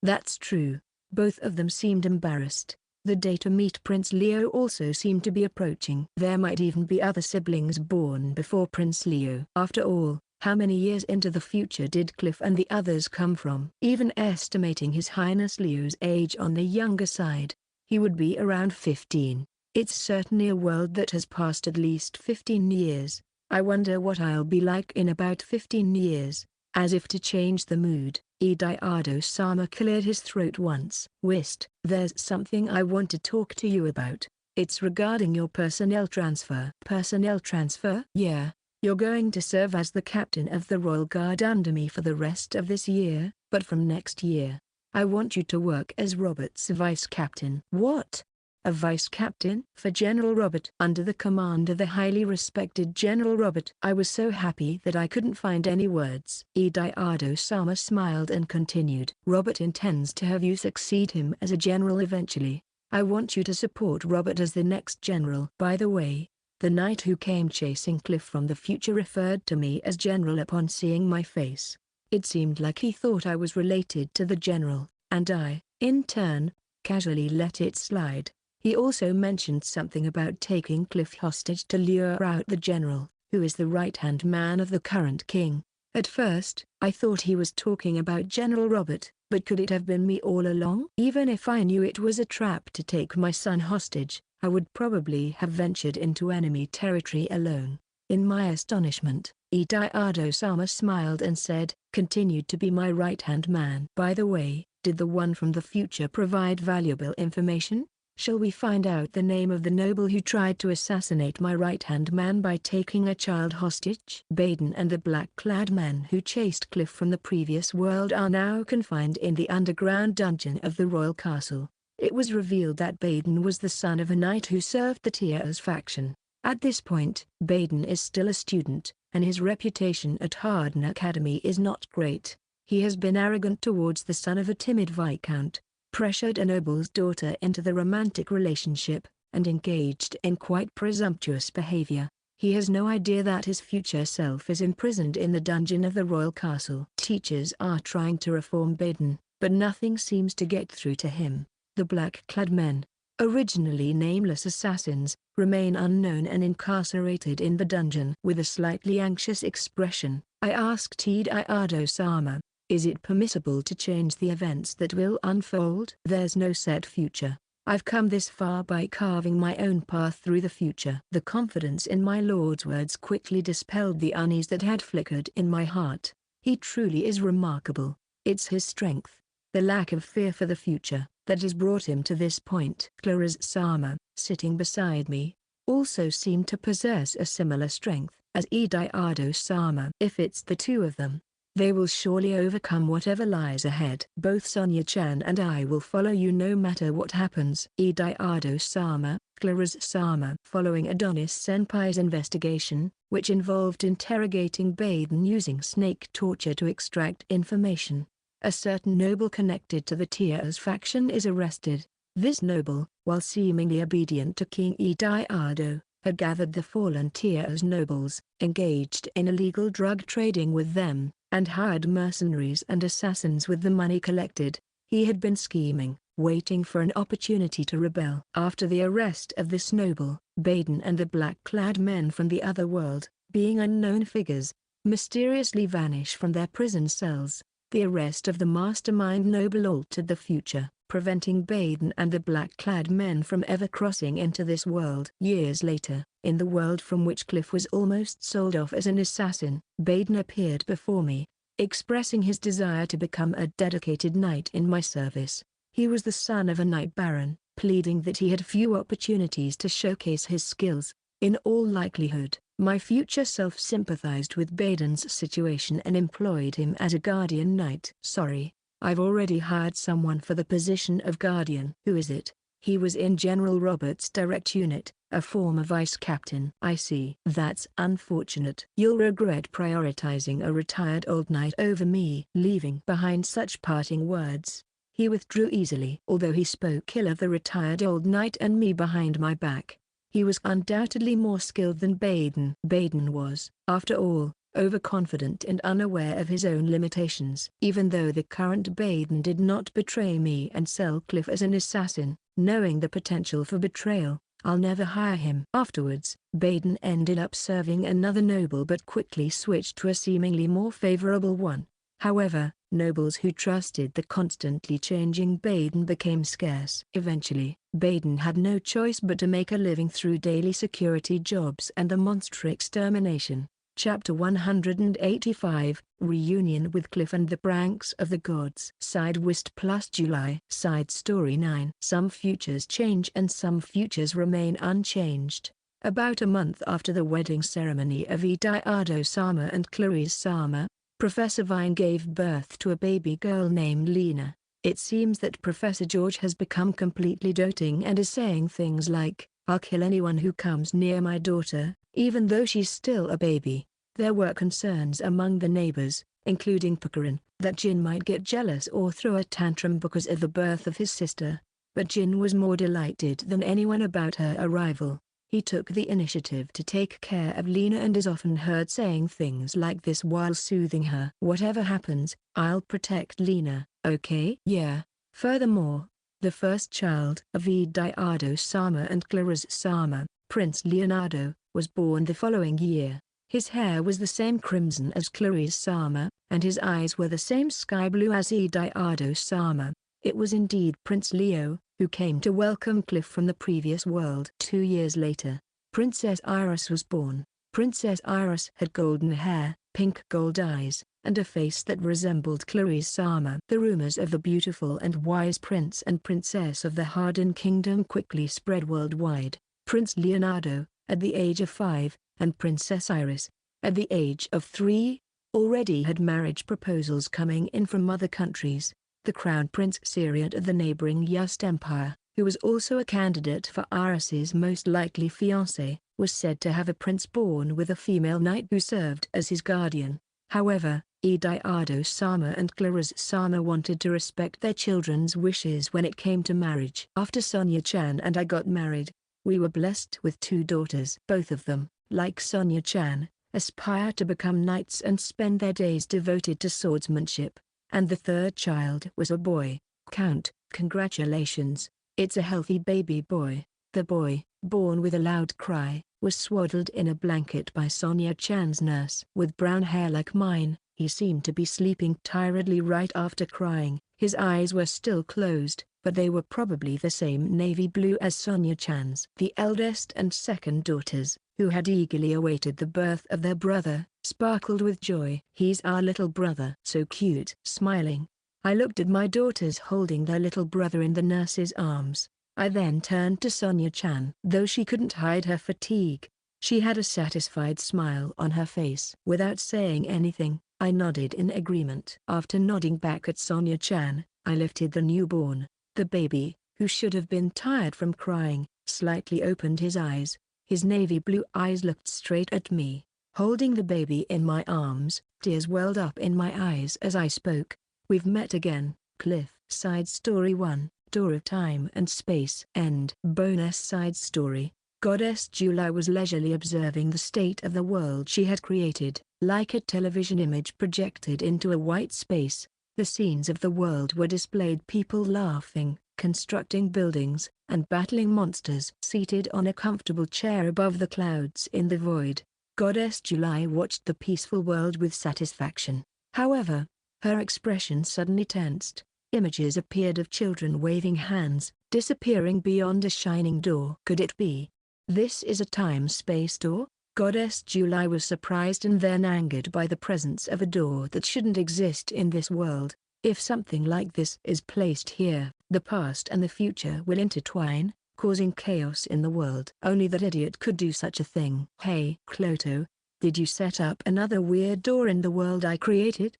that's true. Both of them seemed embarrassed. The day to meet Prince Leo also seemed to be approaching. There might even be other siblings born before Prince Leo. After all, how many years into the future did Cliff and the others come from? Even estimating His Highness Leo's age on the younger side, he would be around 15. It's certainly a world that has passed at least 15 years. I wonder what I'll be like in about 15 years. As if to change the mood, Ediardo-sama cleared his throat once. Whist, there's something I want to talk to you about. It's regarding your personnel transfer. Personnel transfer? Yeah, you're going to serve as the captain of the Royal Guard under me for the rest of this year, but from next year, I want you to work as Robert's vice captain. What? A vice captain? For General Robert. Under the command of the highly respected General Robert. I was so happy that I couldn't find any words. Ediardo-sama smiled and continued. Robert intends to have you succeed him as a general eventually. I want you to support Robert as the next general. By the way, the knight who came chasing Cliff from the future referred to me as general upon seeing my face. It seemed like he thought I was related to the general, and I, in turn, casually let it slide. He also mentioned something about taking Cliff hostage to lure out the general, who is the right-hand man of the current king. At first, I thought he was talking about General Robert, but could it have been me all along? Even if I knew it was a trap to take my son hostage, I would probably have ventured into enemy territory alone. In my astonishment, Ediardo-sama smiled and said, continued to be my right-hand man. By the way, did the one from the future provide valuable information? Shall we find out the name of the noble who tried to assassinate my right-hand man by taking a child hostage? Baden and the black-clad men who chased Cliff from the previous world are now confined in the underground dungeon of the royal castle. It was revealed that Baden was the son of a knight who served the Tears faction. At this point, Baden is still a student, and his reputation at Harden Academy is not great. He has been arrogant towards the son of a timid viscount, pressured a noble's daughter into the romantic relationship, and engaged in quite presumptuous behavior. He has no idea that his future self is imprisoned in the dungeon of the royal castle. Teachers are trying to reform Baden, but nothing seems to get through to him. The black-clad men, originally nameless assassins, remain unknown and incarcerated in the dungeon. With a slightly anxious expression, I asked Ediardo-sama, is it permissible to change the events that will unfold? There's no set future. I've come this far by carving my own path through the future. The confidence in my lord's words quickly dispelled the unease that had flickered in my heart. He truly is remarkable. It's his strength, the lack of fear for the future, that has brought him to this point. Claris-sama, sitting beside me, also seemed to possess a similar strength as Ediardo-sama. If it's the two of them, they will surely overcome whatever lies ahead. Both Sonia-chan and I will follow you no matter what happens. Ediardo-sama, Claris-sama. Following Adonis-senpai's investigation, which involved interrogating Baden using snake torture to extract information, a certain noble connected to the Tears faction is arrested. This noble, while seemingly obedient to King Ediardo, had gathered the fallen Tears nobles, engaged in illegal drug trading with them, and hired mercenaries and assassins with the money collected. He had been scheming, waiting for an opportunity to rebel. After the arrest of this noble, Baden and the black-clad men from the other world, being unknown figures, mysteriously vanish from their prison cells. The arrest of the mastermind noble altered the future, preventing Baden and the black-clad men from ever crossing into this world. Years later, in the world from which Cliff was almost sold off as an assassin, Baden appeared before me, expressing his desire to become a dedicated knight in my service. He was the son of a knight baron, pleading that he had few opportunities to showcase his skills. In all likelihood, my future self sympathized with Baden's situation and employed him as a guardian knight. Sorry, I've already hired someone for the position of guardian. Who is it? He was in General Robert's direct unit, a former vice captain. I see. That's unfortunate. You'll regret prioritizing a retired old knight over me. Leaving behind such parting words, he withdrew easily. Although he spoke ill of the retired old knight and me behind my back, he was undoubtedly more skilled than Baden. Baden was, after all, overconfident and unaware of his own limitations. Even though the current Baden did not betray me and sell Cliff as an assassin, knowing the potential for betrayal, I'll never hire him. Afterwards, Baden ended up serving another noble but quickly switched to a seemingly more favorable one. However, nobles who trusted the constantly changing Baden became scarce. Eventually, Baden had no choice but to make a living through daily security jobs and the monster extermination. Chapter 185, Reunion with Cliff and the Pranks of the Gods. Side West plus July. Side Story 9. Some futures change and some futures remain unchanged. About a month after the wedding ceremony of Ediardo-sama and Claris-sama, Professor Vine gave birth to a baby girl named Lena. It seems that Professor George has become completely doting and is saying things like, "I'll kill anyone who comes near my daughter, even though she's still a baby." There were concerns among the neighbors, including Pukarin, that Jin might get jealous or throw a tantrum because of the birth of his sister, but Jin was more delighted than anyone about her arrival. He took the initiative to take care of Lena and is often heard saying things like this while soothing her. "Whatever happens, I'll protect Lena, okay?" "Yeah." Furthermore, the first child of Ediardo-sama and Claris-sama, Prince Leonardo, was born the following year. His hair was the same crimson as Claris-sama, and his eyes were the same sky blue as Ediardo-sama. It was indeed Prince Leo, who came to welcome Cliff from the previous world. 2 years later, Princess Iris was born. Princess Iris had golden hair, pink gold eyes, and a face that resembled Claris Sama. The rumors of the beautiful and wise prince and princess of the Harden Kingdom quickly spread worldwide. Prince Leonardo, at the age of 5, and Princess Iris, at the age of 3, already had marriage proposals coming in from other countries. The Crown Prince Syrian of the neighboring Yust Empire, who was also a candidate for Iris's most likely fiancé, was said to have a prince born with a female knight who served as his guardian. However, Ediardo Sama and Claris Sama wanted to respect their children's wishes when it came to marriage. After Sonia-chan and I got married, we were blessed with 2 daughters. Both of them, like Sonia-chan, aspire to become knights and spend their days devoted to swordsmanship. And the 3rd child was a boy. Count, congratulations, it's a healthy baby boy. The boy, born with a loud cry, was swaddled in a blanket by Sonia-chan's nurse. With brown hair like mine, he seemed to be sleeping tiredly right after crying. His eyes were still closed, but they were probably the same navy blue as Sonia-chan's. The eldest and 2nd daughters, who had eagerly awaited the birth of their brother, sparkled with joy. "He's our little brother." "So cute." Smiling, I looked at my daughters holding their little brother in the nurse's arms. I then turned to Sonia-chan. Though she couldn't hide her fatigue, she had a satisfied smile on her face. Without saying anything, I nodded in agreement. After nodding back at Sonia-chan, I lifted the newborn. The baby, who should have been tired from crying, slightly opened his eyes. His navy blue eyes looked straight at me. Holding the baby in my arms, tears welled up in my eyes as I spoke. "We've met again, Cliff." Side Story 1. Door of Time and Space. End. Bonus side story. Goddess July was leisurely observing the state of the world she had created. Like a television image projected into a white space, the scenes of the world were displayed: people laughing, constructing buildings, and battling monsters. Seated on a comfortable chair above the clouds in the void, Goddess July watched the peaceful world with satisfaction. However, her expression suddenly tensed. Images appeared of children waving hands, disappearing beyond a shining door. Could it be? This is a time-space door? Goddess July was surprised and then angered by the presence of a door that shouldn't exist in this world. If something like this is placed here, the past and the future will intertwine, causing chaos in the world. Only that idiot could do such a thing. "Hey, Cloto, did you set up another weird door in the world I created?"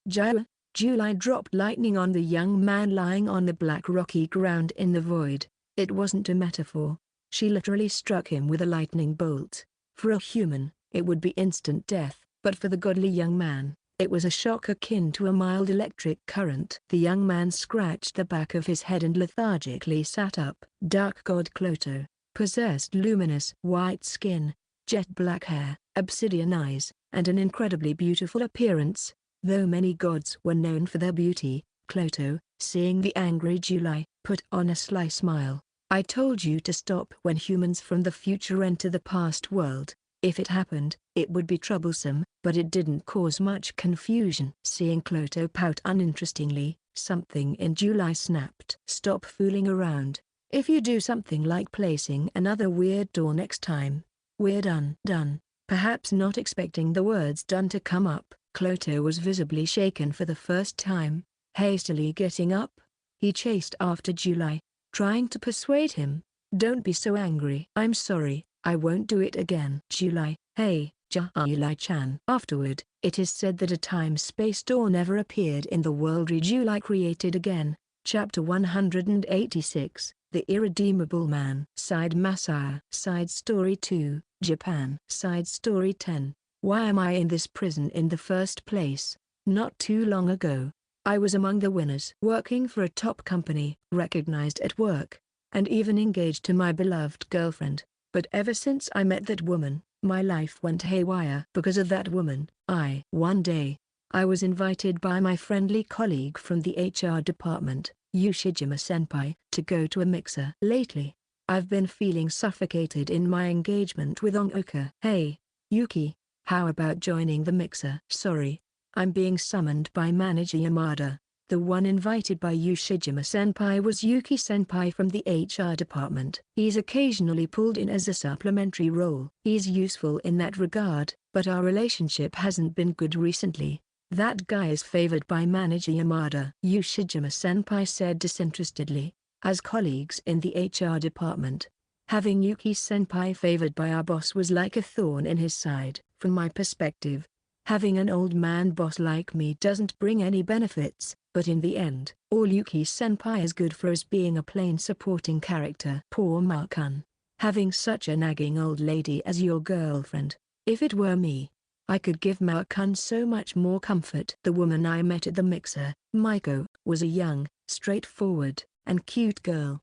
July dropped lightning on the young man lying on the black rocky ground in the void. It wasn't a metaphor. She literally struck him with a lightning bolt. For a human, it would be instant death, but for the godly young man, it was a shock akin to a mild electric current. The young man scratched the back of his head and lethargically sat up. Dark god Cloto, possessed luminous white skin, jet black hair, obsidian eyes, and an incredibly beautiful appearance. Though many gods were known for their beauty, Cloto, seeing the angry July, put on a sly smile. "I told you to stop when humans from the future enter the past world. If it happened, it would be troublesome, but it didn't cause much confusion." Seeing Cloto pout uninterestingly, something in July snapped. "Stop fooling around. If you do something like placing another weird door next time, we're done." "Done." Perhaps not expecting the words "done" to come up, Cloto was visibly shaken for the first time. Hastily getting up, he chased after July, trying to persuade him, "Don't be so angry." "I'm sorry, I won't do it again." "July, hey, July-chan." Afterward, it is said that a time-space door never appeared in the world July created again. Chapter 186, The Irredeemable Man. Side Messiah. Side Story 2, Japan. Side Story 10. Why am I in this prison in the first place? Not too long ago, I was among the winners, working for a top company, recognized at work, and even engaged to my beloved girlfriend. But ever since I met that woman, my life went haywire. Because of that woman, one day, I was invited by my friendly colleague from the HR department, Yushijima-senpai, to go to a mixer. Lately, I've been feeling suffocated in my engagement with Ongoka. "Hey, Yuki, how about joining the mixer?" "Sorry, I'm being summoned by Manager Yamada." The one invited by Yushijima-senpai was Yuki-senpai from the HR department. He's occasionally pulled in as a supplementary role. He's useful in that regard, but our relationship hasn't been good recently. That guy is favored by manager Yamada, Ushijima-senpai said disinterestedly. As colleagues in the HR department, having Yuki-senpai favored by our boss was like a thorn in his side. From my perspective, having an old man boss like me doesn't bring any benefits, but in the end, all Yuki-senpai is good for is being a plain supporting character. Poor Markun. Having such a nagging old lady as your girlfriend. If it were me, I could give Markun so much more comfort. The woman I met at the mixer, Maiko, was a young, straightforward, and cute girl.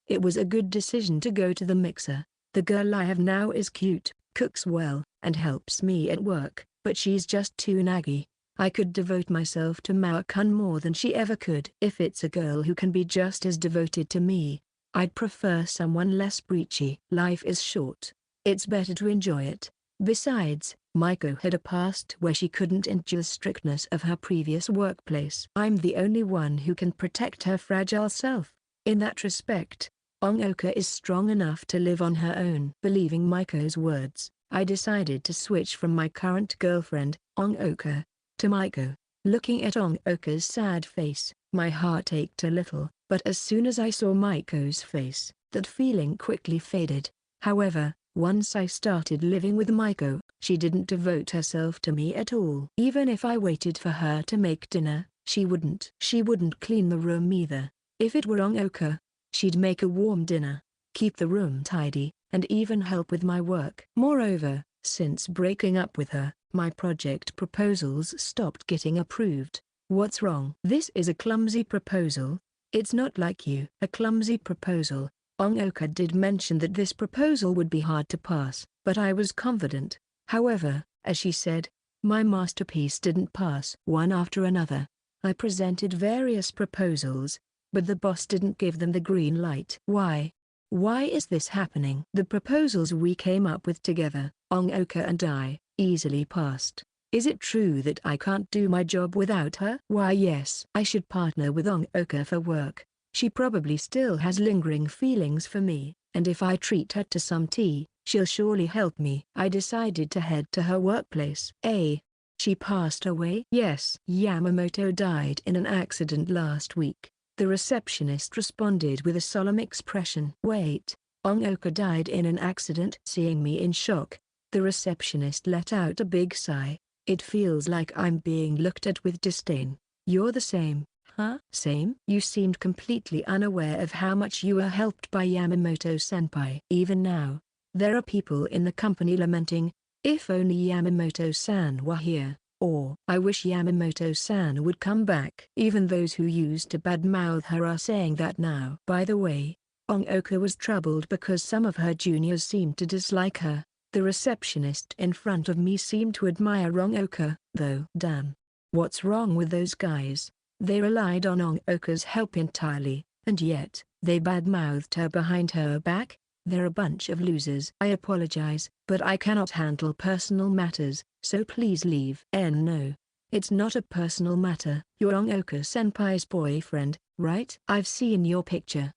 It was a good decision to go to the mixer. The girl I have now is cute, cooks well, and helps me at work, but she's just too naggy. I could devote myself to Markun more than she ever could. If it's a girl who can be just as devoted to me, I'd prefer someone less preachy. Life is short. It's better to enjoy it. Besides, Maiko had a past where she couldn't endure the strictness of her previous workplace. I'm the only one who can protect her fragile self. In that respect, Ongoka is strong enough to live on her own. Believing Maiko's words, I decided to switch from my current girlfriend, Ongoka, to Maiko. Looking at Ongoka's sad face, my heart ached a little, but as soon as I saw Maiko's face, that feeling quickly faded. However, once I started living with Maiko, she didn't devote herself to me at all. Even if I waited for her to make dinner, she wouldn't. She wouldn't clean the room either. If it were Ongoka, she'd make a warm dinner, keep the room tidy, and even help with my work. Moreover, since breaking up with her, my project proposals stopped getting approved. What's wrong? This is a clumsy proposal. It's not like you. A clumsy proposal. Ongoka did mention that this proposal would be hard to pass, but I was confident. However, as she said, my masterpiece didn't pass. One after another, I presented various proposals, but the boss didn't give them the green light. Why? Why is this happening? The proposals we came up with together, Ongoka and I, easily passed. Is it true that I can't do my job without her? Why yes, I should partner with Ongoka for work. She probably still has lingering feelings for me, and if I treat her to some tea, she'll surely help me. I decided to head to her workplace. She passed away? Yes. Yamamoto died in an accident last week. The receptionist responded with a solemn expression. Wait, Ongoka died in an accident? Seeing me in shock, the receptionist let out a big sigh. It feels like I'm being looked at with disdain. You're the same. Huh? Same? You seemed completely unaware of how much you were helped by Yamamoto-senpai. Even now, there are people in the company lamenting, if only Yamamoto-san were here, or I wish Yamamoto-san would come back. Even those who used to badmouth her are saying that now. By the way, Ongoka was troubled because some of her juniors seemed to dislike her. The receptionist in front of me seemed to admire Ongoka, though. Damn. What's wrong with those guys? They relied on Ongoka's help entirely, and yet, they badmouthed her behind her back? They're a bunch of losers. I apologize, but I cannot handle personal matters, so please leave. No. It's not a personal matter. You're Ongoka-senpai's boyfriend, right? I've seen your picture.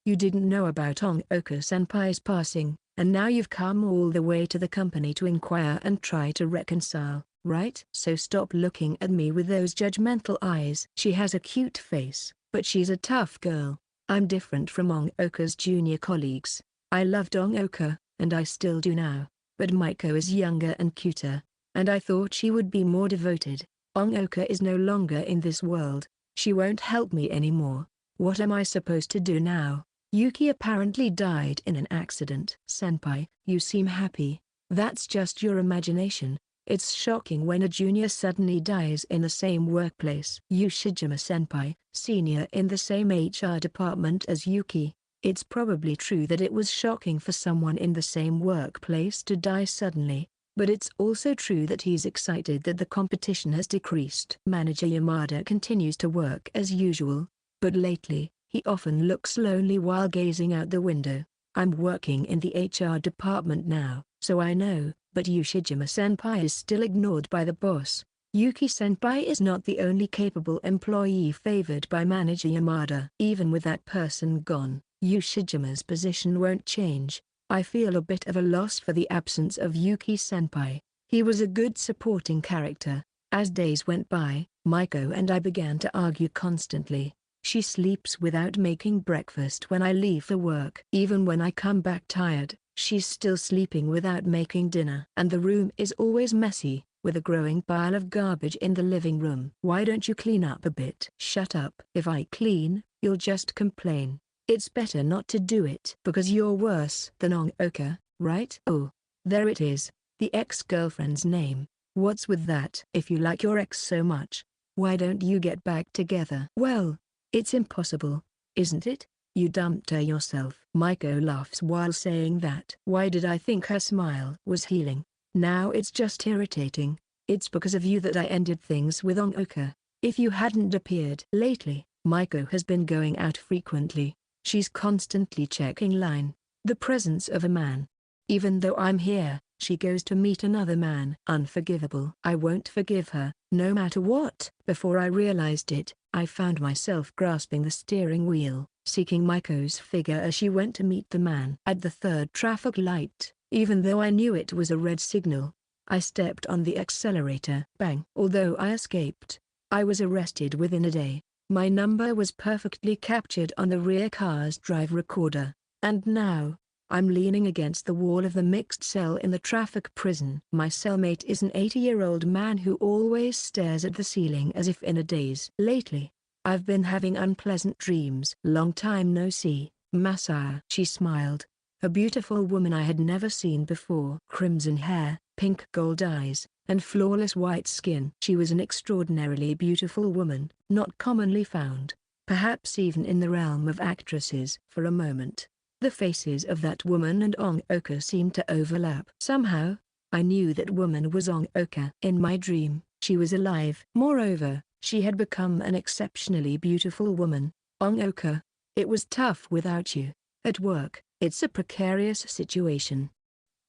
You didn't know about Ongoka-senpai's passing, and now you've come all the way to the company to inquire and try to reconcile. Right? So stop looking at me with those judgmental eyes. She has a cute face, but she's a tough girl. I'm different from Ongoka's junior colleagues. I loved Ongoka, and I still do now, but Maiko is younger and cuter, and I thought she would be more devoted. Ongoka is no longer in this world. She won't help me anymore. What am I supposed to do now? Yuki apparently died in an accident. Senpai, you seem happy. That's just your imagination. It's shocking when a junior suddenly dies in the same workplace. Ushijima-senpai, senior in the same HR department as Yuki. It's probably true that it was shocking for someone in the same workplace to die suddenly, but it's also true that he's excited that the competition has decreased. Manager Yamada continues to work as usual, but lately, he often looks lonely while gazing out the window. I'm working in the HR department now, so I know. But Ushijima-senpai is still ignored by the boss. Yuki-senpai is not the only capable employee favored by manager Yamada. Even with that person gone, Ushijima's position won't change. I feel a bit of a loss for the absence of Yuki-senpai. He was a good supporting character, As days went by, Maiko and I began to argue constantly. She sleeps without making breakfast when I leave for work. Even when I come back tired, she's still sleeping without making dinner. And the room is always messy, with a growing pile of garbage in the living room. Why don't you clean up a bit? Shut up. If I clean, you'll just complain. It's better not to do it. Because you're worse than Ongoka, right? Oh, there it is, the ex-girlfriend's name. What's with that? If you like your ex so much, why don't you get back together? Well, it's impossible, isn't it? You dumped her yourself. Maiko laughs while saying that. Why did I think her smile was healing? Now it's just irritating. It's because of you that I ended things with Ongoka. If you hadn't appeared lately, Maiko has been going out frequently. She's constantly checking line. The presence of a man. Even though I'm here, she goes to meet another man. Unforgivable. I won't forgive her, no matter what. Before I realized it, I found myself grasping the steering wheel, seeking Maiko's figure as she went to meet the man. At the third traffic light, even though I knew it was a red signal, I stepped on the accelerator. Bang! Although I escaped, I was arrested within a day. My number was perfectly captured on the rear car's drive recorder, and now, I'm leaning against the wall of the mixed cell in the traffic prison. My cellmate is an 80-year-old man who always stares at the ceiling as if in a daze. Lately, I've been having unpleasant dreams. Long time no see, Masaya. She smiled. A beautiful woman I had never seen before. Crimson hair, pink gold eyes, and flawless white skin. She was an extraordinarily beautiful woman, not commonly found, perhaps even in the realm of actresses. For a moment, the faces of that woman and Ongoka seemed to overlap. Somehow, I knew that woman was Ongoka. In my dream, she was alive. Moreover, she had become an exceptionally beautiful woman. Ongoka, it was tough without you. At work, it's a precarious situation.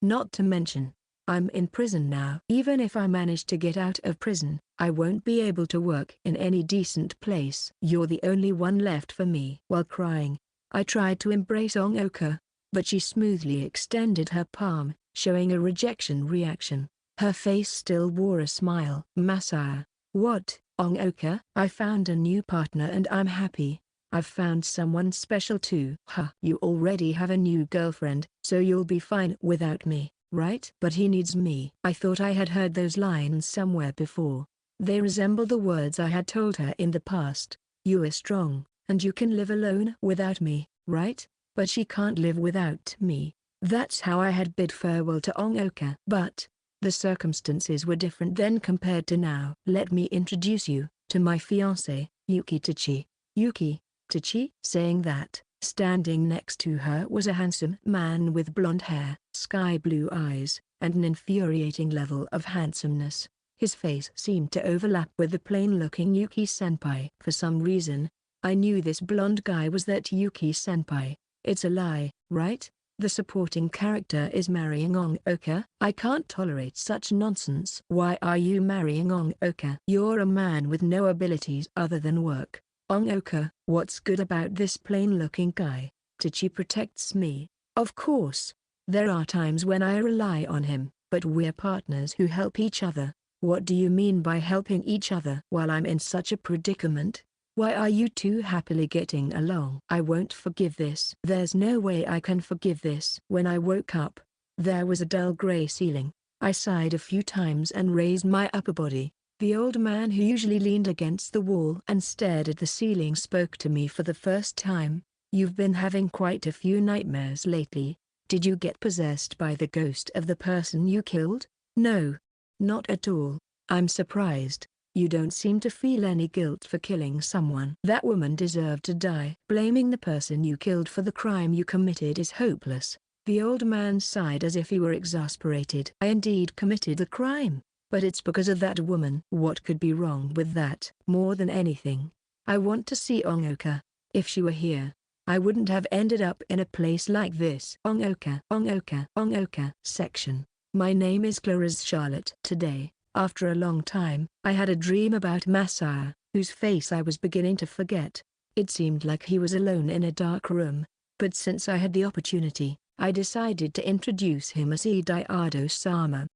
Not to mention, I'm in prison now. Even if I manage to get out of prison, I won't be able to work in any decent place. You're the only one left for me. While crying, I tried to embrace Ongoka, but she smoothly extended her palm, showing a rejection reaction. Her face still wore a smile. Masaya. What, Ongoka? I found a new partner and I'm happy. I've found someone special too. Ha! You already have a new girlfriend, so you'll be fine without me, right? But he needs me. I thought I had heard those lines somewhere before. They resemble the words I had told her in the past. You are strong, and you can live alone without me, right? But she can't live without me. That's how I had bid farewell to Ongoka. But the circumstances were different then compared to now. Let me introduce you to my fiancé, Yuki Tachi. Yuki Tachi? Saying that, standing next to her was a handsome man with blonde hair, sky blue eyes, and an infuriating level of handsomeness. His face seemed to overlap with the plain-looking Yuki-senpai. For some reason, I knew this blonde guy was that Yuki-senpai. It's a lie, right? The supporting character is marrying Ongoka. I can't tolerate such nonsense. Why are you marrying Ongoka? You're a man with no abilities other than work. Ongoka, what's good about this plain-looking guy? Tachi protects me. Of course. There are times when I rely on him, but we're partners who help each other. What do you mean by helping each other? While I'm in such a predicament, why are you two happily getting along? I won't forgive this. There's no way I can forgive this. When I woke up, there was a dull gray ceiling. I sighed a few times and raised my upper body. The old man who usually leaned against the wall and stared at the ceiling spoke to me for the first time. You've been having quite a few nightmares lately. Did you get possessed by the ghost of the person you killed? No. Not at all. I'm surprised. You don't seem to feel any guilt for killing someone. That woman deserved to die. Blaming the person you killed for the crime you committed is hopeless. The old man sighed as if he were exasperated. I indeed committed the crime. But it's because of that woman. What could be wrong with that? More than anything, I want to see Ongoka. If she were here, I wouldn't have ended up in a place like this. Ongoka, Ongoka, Ongoka. Section. My name is Claris Charlotte. Today, after a long time, I had a dream about Masaya, whose face I was beginning to forget. It seemed like he was alone in a dark room, but since I had the opportunity, I decided to introduce him as Ediardo-sama.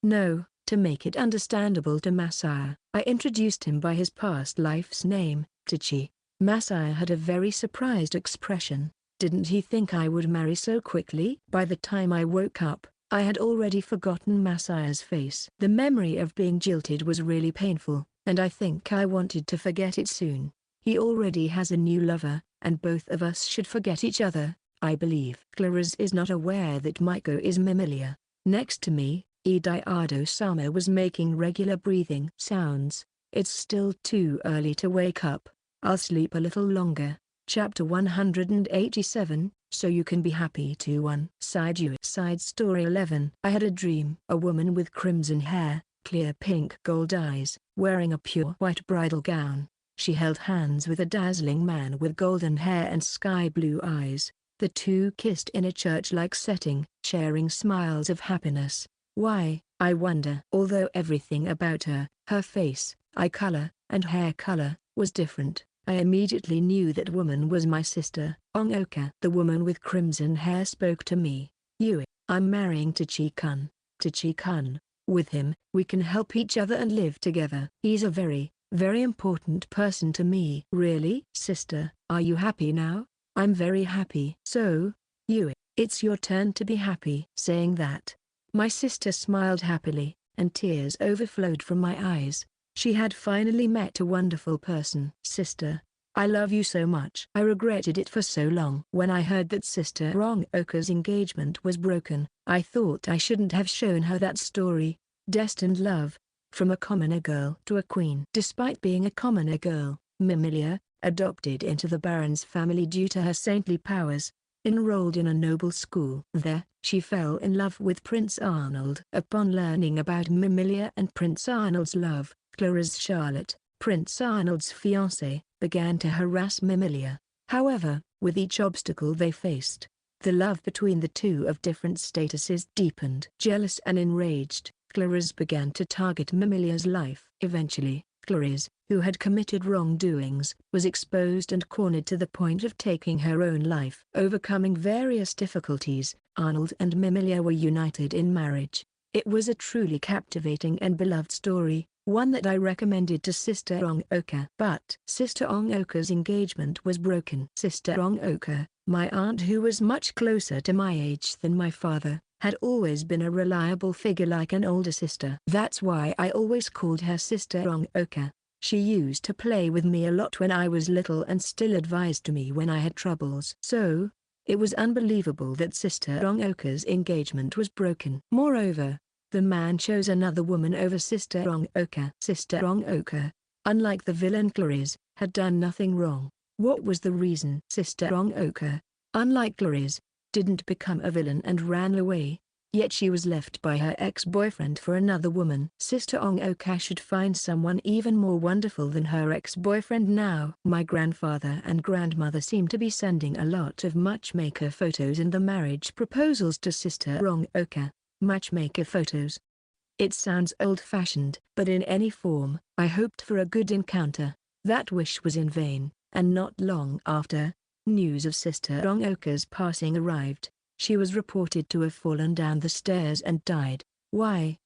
No, To make it understandable to Masaya, I introduced him by his past life's name, Tachi. Masaya had a very surprised expression. Didn't he think I would marry so quickly? By the time I woke up, I had already forgotten Masaya's face. The memory of being jilted was really painful, and I think I wanted to forget it soon. He already has a new lover, and both of us should forget each other, I believe. Claris is not aware that Maiko is Mimilia. Next to me, Ediardo-sama was making regular breathing sounds. It's still too early to wake up. I'll sleep a little longer. Chapter 187, So You Can Be Happy to One. Side Story 11. I had a dream. A woman with crimson hair, clear pink gold eyes, wearing a pure white bridal gown. She held hands with a dazzling man with golden hair and sky blue eyes. The two kissed in a church-like setting, sharing smiles of happiness. Why, I wonder? Although everything about her, her face, eye color, and hair color, was different, I immediately knew that woman was my sister, Ongoka. The woman with crimson hair spoke to me. Yui, I'm marrying Tachi-kun. Tachi-kun. With him, we can help each other and live together. He's a very, very important person to me. Really? Sister, are you happy now? I'm very happy. So, Yui, it's your turn to be happy. Saying that, my sister smiled happily, and tears overflowed from my eyes. She had finally met a wonderful person. Sister, I love you so much. I regretted it for so long. When I heard that Sister Ongoka's engagement was broken, I thought I shouldn't have shown her that story. Destined love. From a commoner girl to a queen. Despite being a commoner girl, Mimilia, adopted into the Baron's family due to her saintly powers, enrolled in a noble school. There, she fell in love with Prince Arnold. Upon learning about Mimilia and Prince Arnold's love, Claris Charlotte, Prince Arnold's fiancée, began to harass Mimilia. However, with each obstacle they faced, the love between the two of different statuses deepened. Jealous and enraged, Claris began to target Mimilia's life. Eventually, Claris, who had committed wrongdoings, was exposed and cornered to the point of taking her own life. Overcoming various difficulties, Arnold and Mimilia were united in marriage. It was a truly captivating and beloved story, one that I recommended to Sister Ongoka. But Sister Ongoka's engagement was broken. Sister Ongoka, my aunt who was much closer to my age than my father, had always been a reliable figure like an older sister. That's why I always called her Sister Ongoka. She used to play with me a lot when I was little and still advised me when I had troubles. So, it was unbelievable that Sister Ongoka's engagement was broken. Moreover, the man chose another woman over Sister Ongoka. Sister Ongoka, unlike the villain Claris, had done nothing wrong. What was the reason? Sister Ongoka, unlike Claris, didn't become a villain and ran away, yet she was left by her ex-boyfriend for another woman. Sister Ongoka should find someone even more wonderful than her ex-boyfriend now. My grandfather and grandmother seem to be sending a lot of matchmaker photos in the marriage proposals to Sister Ongoka. Matchmaker photos. It sounds old-fashioned, but in any form, I hoped for a good encounter. That wish was in vain, and not long after, news of Sister Ongoka's passing arrived. She was reported to have fallen down the stairs and died. Why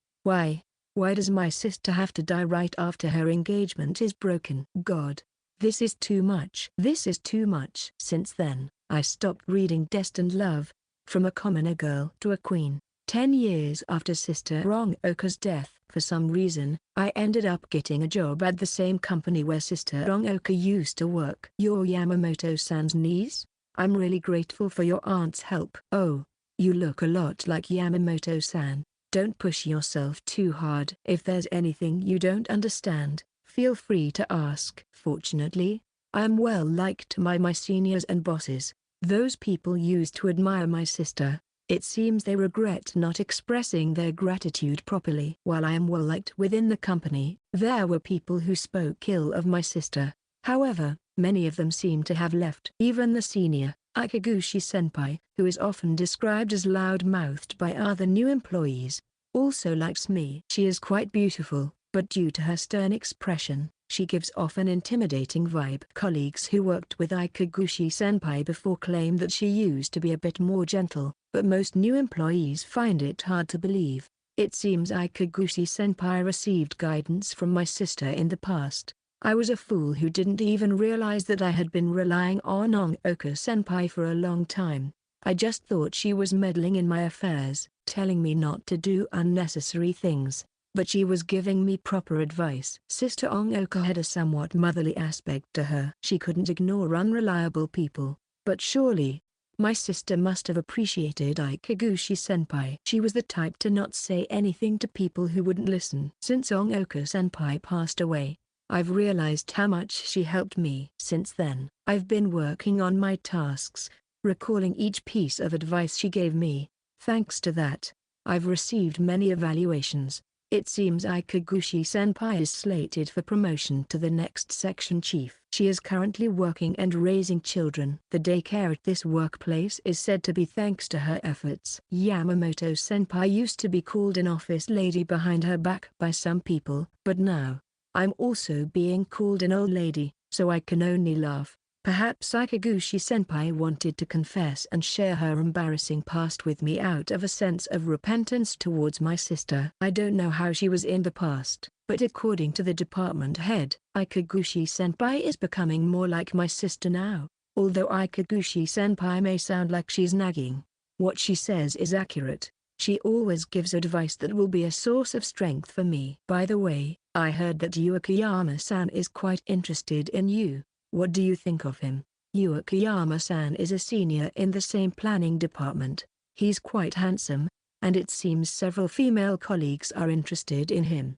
does my sister have to die right after her engagement is broken? God, this is too much. This is too much. Since then, I stopped reading Destined Love. From a commoner girl to a queen. 10 years after Sister Ongoka's death, for some reason, I ended up getting a job at the same company where Sister Ongoka used to work. You're Yamamoto-san's niece? I'm really grateful for your aunt's help. Oh, you look a lot like Yamamoto-san. Don't push yourself too hard. If there's anything you don't understand, feel free to ask. Fortunately, I am well liked by my seniors and bosses. Those people used to admire my sister. It seems they regret not expressing their gratitude properly. While I am well liked within the company, there were people who spoke ill of my sister. However, many of them seem to have left. Even the senior, Ikaguchi-senpai, who is often described as loud-mouthed by other new employees, also likes me. She is quite beautiful, but due to her stern expression, she gives off an intimidating vibe. Colleagues who worked with Ikaguchi-senpai before claim that she used to be a bit more gentle, but most new employees find it hard to believe. It seems Ikaguchi-senpai received guidance from my sister in the past. I was a fool who didn't even realize that I had been relying on Ongoka-senpai for a long time. I just thought she was meddling in my affairs, telling me not to do unnecessary things. But she was giving me proper advice. Sister Ongoka had a somewhat motherly aspect to her. She couldn't ignore unreliable people. But surely, my sister must have appreciated Ikaguchi-senpai. She was the type to not say anything to people who wouldn't listen. Since Ongoka-senpai passed away, I've realized how much she helped me. Since then, I've been working on my tasks, recalling each piece of advice she gave me. Thanks to that, I've received many evaluations. It seems Ikaguchi-senpai is slated for promotion to the next section chief. She is currently working and raising children. The daycare at this workplace is said to be thanks to her efforts. Yamamoto-senpai used to be called an office lady behind her back by some people, but now, I'm also being called an old lady, so I can only laugh. Perhaps Ikaguchi-senpai wanted to confess and share her embarrassing past with me out of a sense of repentance towards my sister. I don't know how she was in the past, but according to the department head, Ikaguchi-senpai is becoming more like my sister now. Although Ikaguchi-senpai may sound like she's nagging, what she says is accurate. She always gives advice that will be a source of strength for me. By the way, I heard that Yuakiyama-san is quite interested in you. What do you think of him? Yuakiyama-san is a senior in the same planning department. He's quite handsome, and it seems several female colleagues are interested in him.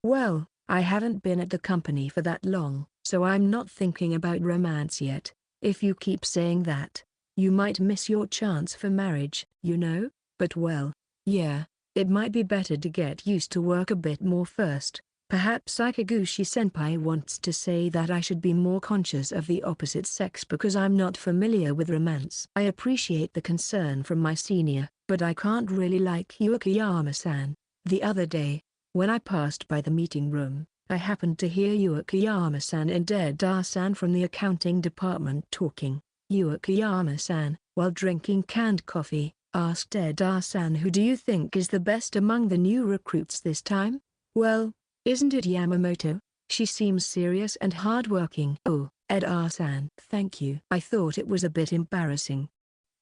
Well, I haven't been at the company for that long, so I'm not thinking about romance yet. If you keep saying that, you might miss your chance for marriage, you know? But well, yeah, it might be better to get used to work a bit more first. Perhaps Ikaguchi-senpai wants to say that I should be more conscious of the opposite sex because I'm not familiar with romance. I appreciate the concern from my senior, but I can't really like Yuakiyama-san. The other day, when I passed by the meeting room, I happened to hear Yuakiyama-san and Ediardo-san from the accounting department talking. Yuakiyama-san, while drinking canned coffee, asked Ediardo-san, who do you think is the best among the new recruits this time? Well, isn't it Yamamoto? She seems serious and hardworking. Oh, Ediardo-san. Thank you. I thought it was a bit embarrassing.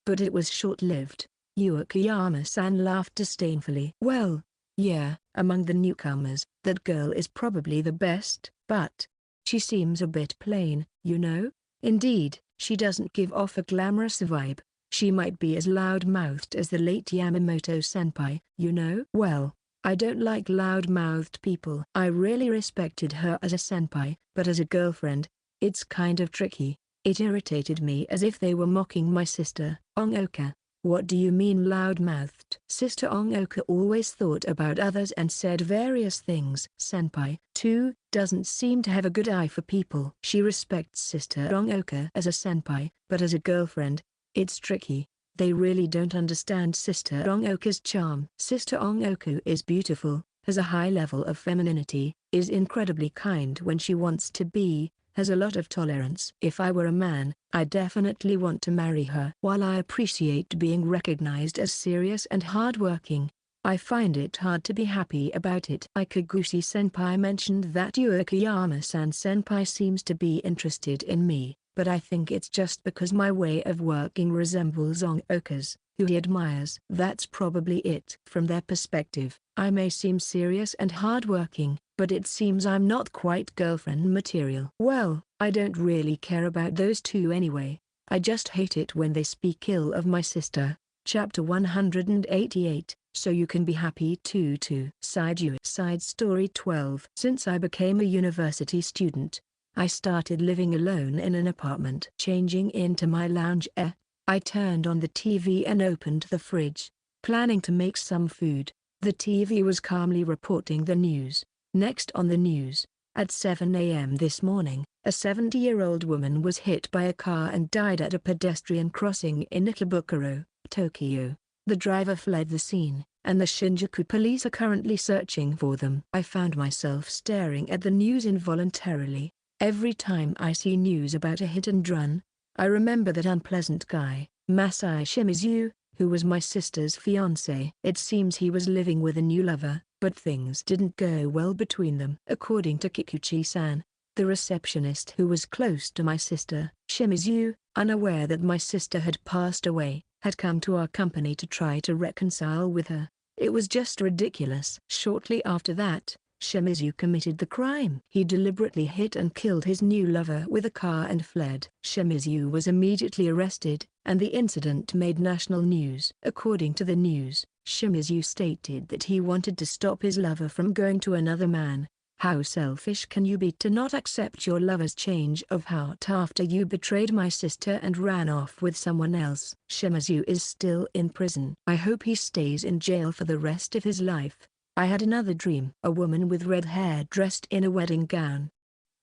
But it was short-lived. Yuakiyama-san laughed disdainfully. Well, yeah, among the newcomers, that girl is probably the best, but she seems a bit plain, you know? Indeed, she doesn't give off a glamorous vibe. She might be as loud-mouthed as the late Yamamoto-senpai, you know? Well, I don't like loud-mouthed people. I really respected her as a senpai, but as a girlfriend, it's kind of tricky. It irritated me as if they were mocking my sister. Ongoka, what do you mean loud-mouthed? Sister Ongoka always thought about others and said various things. Senpai, too, doesn't seem to have a good eye for people. She respects Sister Ongoka as a senpai, but as a girlfriend, it's tricky. They really don't understand Sister Ongoka's charm. Sister Ongoka is beautiful, has a high level of femininity, is incredibly kind when she wants to be, has a lot of tolerance. If I were a man, I'd definitely want to marry her. While I appreciate being recognized as serious and hardworking, I find it hard to be happy about it. Ikaguchi-senpai mentioned that Yuakiyama-san senpai seems to be interested in me, but I think it's just because my way of working resembles Ongoka's, who he admires. That's probably it. From their perspective, I may seem serious and hardworking, but it seems I'm not quite girlfriend material. Well, I don't really care about those two anyway. I just hate it when they speak ill of my sister. Chapter 188, So You Can Be Happy Too. Side Story 12. Since I became a university student, I started living alone in an apartment. Changing into my lounge air, I turned on the TV and opened the fridge, planning to make some food. The TV was calmly reporting the news. Next on the news, at 7 a.m. this morning, a 70-year-old woman was hit by a car and died at a pedestrian crossing in Ikebukuro, Tokyo. The driver fled the scene, and the Shinjuku police are currently searching for them. I found myself staring at the news involuntarily. Every time I see news about a hit and run, I remember that unpleasant guy, Masai Shimizu, who was my sister's fiancé. It seems he was living with a new lover, but things didn't go well between them. According to Kikuchi-san, the receptionist who was close to my sister, Shimizu, unaware that my sister had passed away, had come to our company to try to reconcile with her. It was just ridiculous. Shortly after that, Shimizu committed the crime. He deliberately hit and killed his new lover with a car and fled. Shimizu was immediately arrested, and the incident made national news. According to the news, Shimizu stated that he wanted to stop his lover from going to another man. How selfish can you be to not accept your lover's change of heart after you betrayed my sister and ran off with someone else? Shimizu is still in prison. I hope he stays in jail for the rest of his life. I had another dream. A woman with red hair dressed in a wedding gown.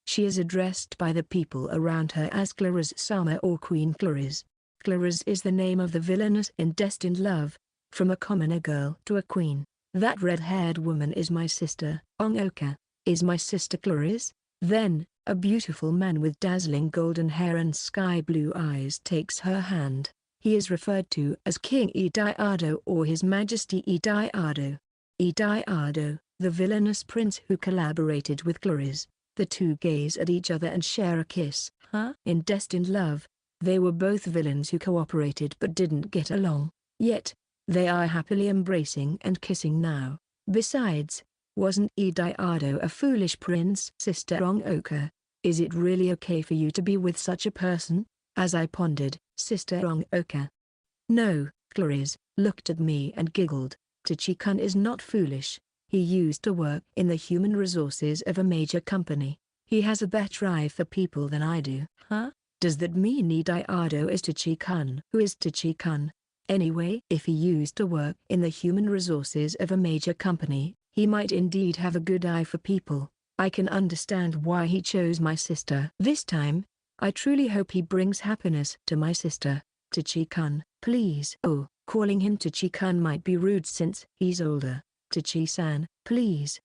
She is addressed by the people around her as Claris-sama or Queen Claris. Claris is the name of the villainess in Destined Love, from a commoner girl to a queen. That red-haired woman is my sister, Ongoka. Is my sister Claris? Then, a beautiful man with dazzling golden hair and sky-blue eyes takes her hand. He is referred to as King Ediardo or His Majesty Ediardo. Ediardo, the villainous prince who collaborated with Claris. The two gaze at each other and share a kiss. In Destined Love, they were both villains who cooperated but didn't get along. Yet, they are happily embracing and kissing now. Besides, wasn't Ediardo a foolish prince? Sister Ongoka, is it really okay for you to be with such a person? As I pondered, Sister Ongoka. No, Claris, looked at me and giggled. Tachi-kun is not foolish. He used to work in the human resources of a major company. He has a better eye for people than I do. Does that mean Ediardo is Tachi-kun? Who is Tachi-kun? Anyway, if he used to work in the human resources of a major company, he might indeed have a good eye for people. I can understand why he chose my sister. This time, I truly hope he brings happiness to my sister. Tachi-kun, please. Oh, calling him Tachi-kun might be rude since he's older. Tachi-san, please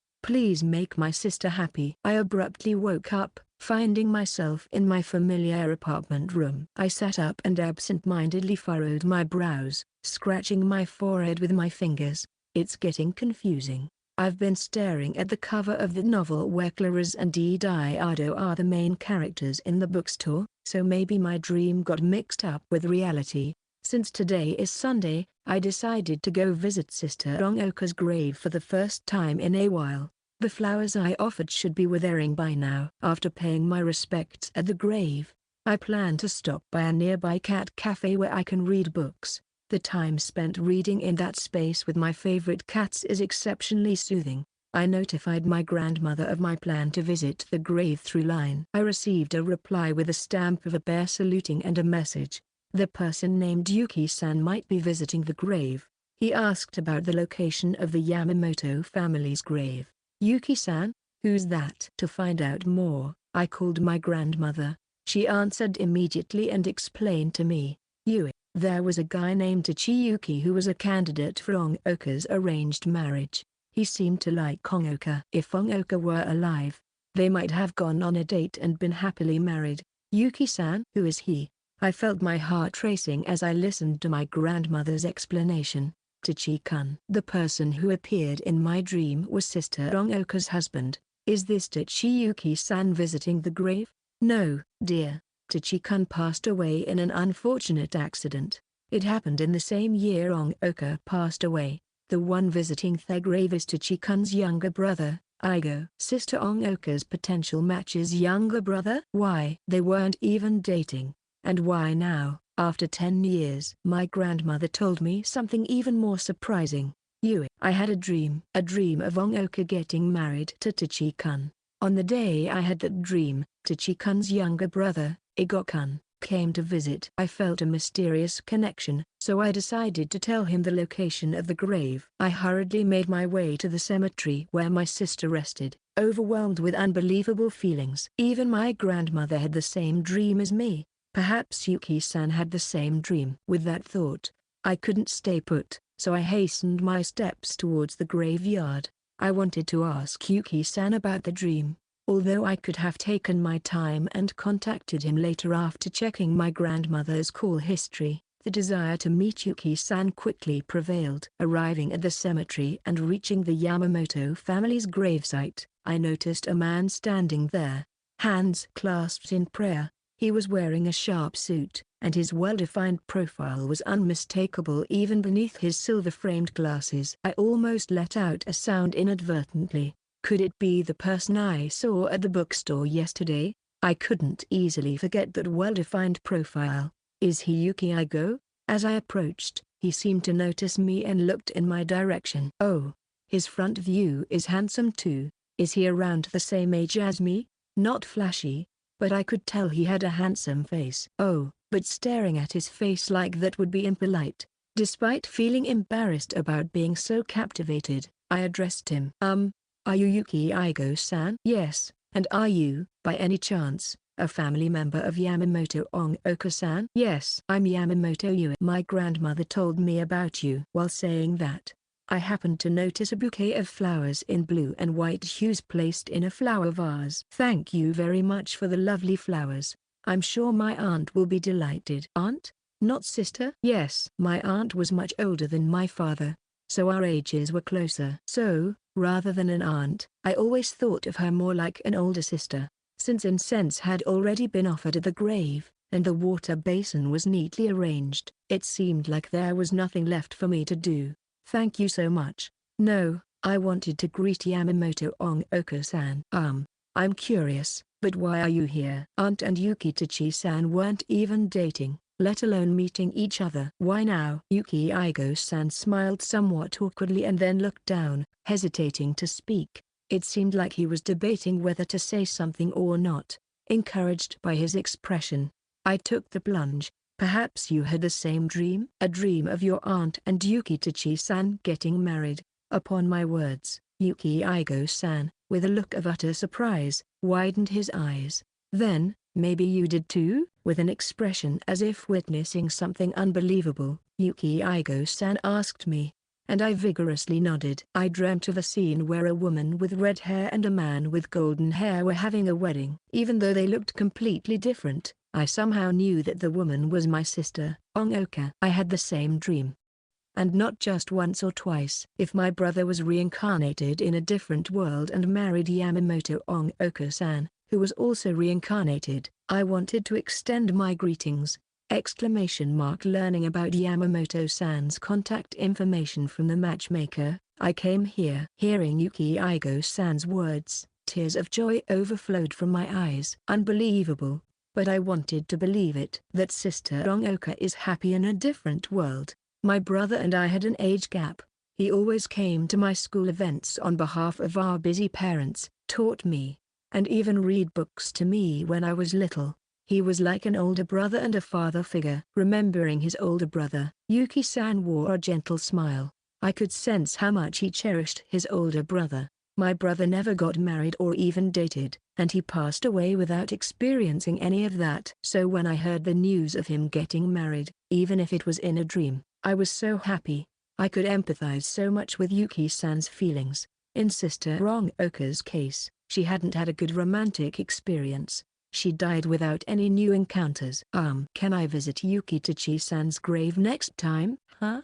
make my sister happy. I abruptly woke up, finding myself in my familiar apartment room. I sat up and absent-mindedly furrowed my brows, scratching my forehead with my fingers. It's getting confusing. I've been staring at the cover of the novel where Claris and Ediardo are the main characters in the bookstore, so maybe my dream got mixed up with reality. Since today is Sunday, I decided to go visit Sister Ongoka's grave for the first time in a while. The flowers I offered should be withering by now. After paying my respects at the grave, I plan to stop by a nearby cat cafe where I can read books. The time spent reading in that space with my favorite cats is exceptionally soothing. I notified my grandmother of my plan to visit the grave through line. I received a reply with a stamp of a bear saluting and a message. The person named Yuki-san might be visiting the grave. He asked about the location of the Yamamoto family's grave. Yuki-san? Who's that? To find out more, I called my grandmother. She answered immediately and explained to me. There was a guy named Tachiyuki who was a candidate for Ongoka's arranged marriage. He seemed to like Ongoka. If Ongoka were alive, they might have gone on a date and been happily married. Yuki-san? Who is he? I felt my heart racing as I listened to my grandmother's explanation. Tachi-kun. The person who appeared in my dream was Sister Ongoka's husband. Is this Tachiyuki-san visiting the grave? No, dear. Tachi-kun passed away in an unfortunate accident. It happened in the same year Ongoka passed away. The one visiting the grave is Tachi-kun's younger brother, Igo. Sister Ongoka's potential match's younger brother? Why? They weren't even dating. And why now, after 10 years? My grandmother told me something even more surprising. I had a dream of Ongoka getting married to Tachi-kun. On the day I had that dream, Tachi-kun's younger brother, Igo-kun, came to visit. I felt a mysterious connection, so I decided to tell him the location of the grave. I hurriedly made my way to the cemetery where my sister rested, overwhelmed with unbelievable feelings. Even my grandmother had the same dream as me. Perhaps Yuki-san had the same dream. With that thought, I couldn't stay put, so I hastened my steps towards the graveyard. I wanted to ask Yuki-san about the dream, although I could have taken my time and contacted him later after checking my grandmother's call history. The desire to meet Yuki-san quickly prevailed. Arriving at the cemetery and reaching the Yamamoto family's gravesite, I noticed a man standing there, hands clasped in prayer. He was wearing a sharp suit, and his well-defined profile was unmistakable even beneath his silver-framed glasses. I almost let out a sound inadvertently. Could it be the person I saw at the bookstore yesterday? I couldn't easily forget that well-defined profile. Is he Yuki Igo? As I approached, he seemed to notice me and looked in my direction. Oh, his front view is handsome too. Is he around the same age as me? Not flashy, but I could tell he had a handsome face. Oh, but staring at his face like that would be impolite. Despite feeling embarrassed about being so captivated, I addressed him. Are you Yuki Igo-san? Yes, and are you, by any chance, a family member of Yamamoto Ongoka-san? Yes. I'm Yamamoto Yue. My grandmother told me about you. While saying that, I happened to notice a bouquet of flowers in blue and white hues placed in a flower vase. Thank you very much for the lovely flowers. I'm sure my aunt will be delighted. Aunt? Not sister? Yes. My aunt was much older than my father, so our ages were closer. So, rather than an aunt, I always thought of her more like an older sister. Since incense had already been offered at the grave, and the water basin was neatly arranged, it seemed like there was nothing left for me to do. Thank you so much. No, I wanted to greet Yamamoto Ongoka-san. I'm curious, but why are you here? Aunt and Yuki Tachi-san weren't even dating, let alone meeting each other. Why now? Yuki Igo-san smiled somewhat awkwardly and then looked down, hesitating to speak. It seemed like he was debating whether to say something or not. Encouraged by his expression, I took the plunge. Perhaps you had the same dream? A dream of your aunt and Yuki Tachi-san getting married. Upon my words, Yuki Igo-san, with a look of utter surprise, widened his eyes. Then, maybe you did too? With an expression as if witnessing something unbelievable, Yuki Igo-san asked me, and I vigorously nodded. I dreamt of a scene where a woman with red hair and a man with golden hair were having a wedding. Even though they looked completely different, I somehow knew that the woman was my sister, Ongoka. I had the same dream. And not just once or twice. If my brother was reincarnated in a different world and married Yamamoto Ongoka-san, who was also reincarnated, I wanted to extend my greetings. Learning about Yamamoto-san's contact information from the matchmaker, I came here. Hearing Yuki Igo-san's words, tears of joy overflowed from my eyes. Unbelievable, but I wanted to believe it. That Sister Ongoka is happy in a different world. My brother and I had an age gap. He always came to my school events on behalf of our busy parents, taught me, and even read books to me when I was little. He was like an older brother and a father figure. Remembering his older brother, Yuki-san wore a gentle smile. I could sense how much he cherished his older brother. My brother never got married or even dated, and he passed away without experiencing any of that. So when I heard the news of him getting married, even if it was in a dream, I was so happy. I could empathize so much with Yuki-san's feelings. In Sister Ongoka's case, she hadn't had a good romantic experience. She died without any new encounters. Can I visit Yuki Tachi-san's grave next time?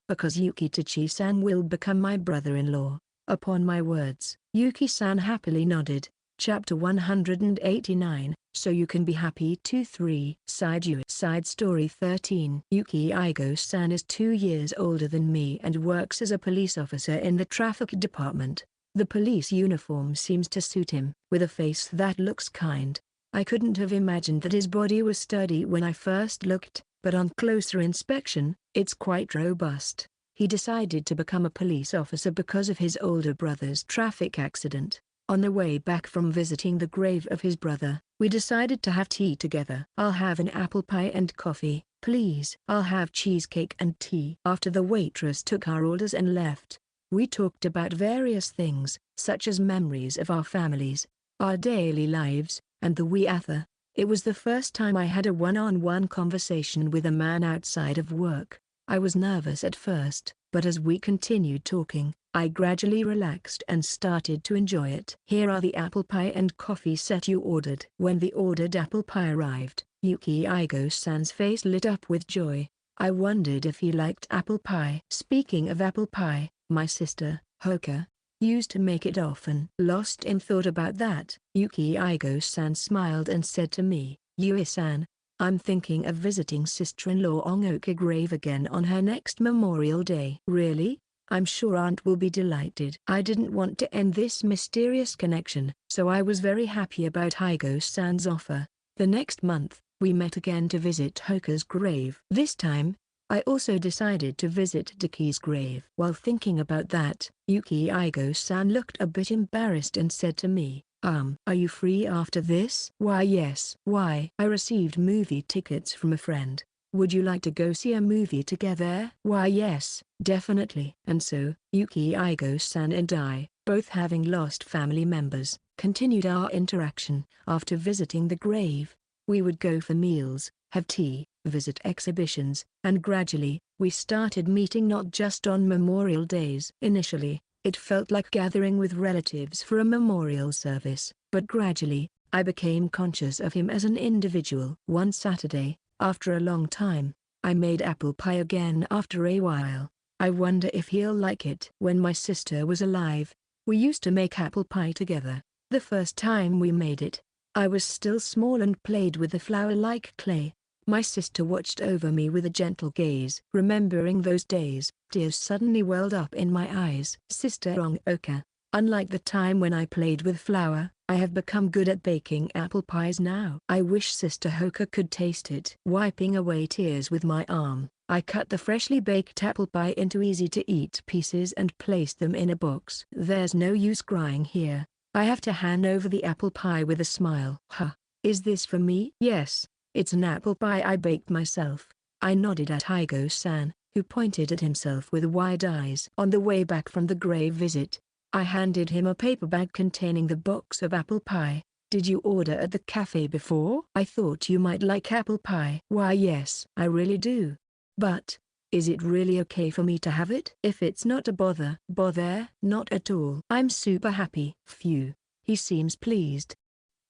Because Yuki Tachi-san will become my brother-in-law. Upon my words, Yuki-san happily nodded. Chapter 189, So You Can Be Happy too. 3. Side Story 13. Yuki Igo-san is 2 years older than me and works as a police officer in the traffic department. The police uniform seems to suit him. With a face that looks kind, I couldn't have imagined that his body was sturdy when I first looked, but on closer inspection, it's quite robust. He decided to become a police officer because of his older brother's traffic accident. On the way back from visiting the grave of his brother, we decided to have tea together. I'll have an apple pie and coffee, please. I'll have cheesecake and tea. After the waitress took our orders and left, we talked about various things, such as memories of our families, our daily lives, and the weather. It was the first time I had a one-on-one conversation with a man outside of work. I was nervous at first, but as we continued talking, I gradually relaxed and started to enjoy it. Here are the apple pie and coffee set you ordered. When the ordered apple pie arrived, Yuki Igo-san's face lit up with joy. I wondered if he liked apple pie. Speaking of apple pie, my sister, Hoka, used to make it often. Lost in thought about that, Yuki Igo-san smiled and said to me, Yui-san, I'm thinking of visiting sister-in-law Ongoka grave again on her next Memorial Day. Really? I'm sure Aunt will be delighted. I didn't want to end this mysterious connection, so I was very happy about Igo-san's offer. The next month, we met again to visit Hoka's grave. This time, I also decided to visit Daki's grave. While thinking about that, Yuki Igo-san looked a bit embarrassed and said to me, are you free after this? Why yes. Why? I received movie tickets from a friend. Would you like to go see a movie together? Why yes, definitely. And so, Yuki Igo-san and I, both having lost family members, continued our interaction. After visiting the grave, we would go for meals, have tea, visit exhibitions, and gradually, we started meeting not just on memorial days. Initially, it felt like gathering with relatives for a memorial service, but gradually, I became conscious of him as an individual. One Saturday, after a long time, I made apple pie again after a while. I wonder if he'll like it. When my sister was alive, we used to make apple pie together. The first time we made it, I was still small and played with the flour like clay. My sister watched over me with a gentle gaze. Remembering those days, tears suddenly welled up in my eyes. Sister Ongoka, unlike the time when I played with flour, I have become good at baking apple pies now. I wish Sister Hoka could taste it. Wiping away tears with my arm, I cut the freshly baked apple pie into easy-to-eat pieces and placed them in a box. There's no use crying here. I have to hand over the apple pie with a smile. Huh. Is this for me? Yes. It's an apple pie I baked myself. I nodded at Igo-san, who pointed at himself with wide eyes. On the way back from the grave visit, I handed him a paper bag containing the box of apple pie. Did you order at the cafe before? I thought you might like apple pie. Why yes, I really do. But, is it really okay for me to have it? If it's not a bother. Bother? Not at all. I'm super happy. Phew. He seems pleased.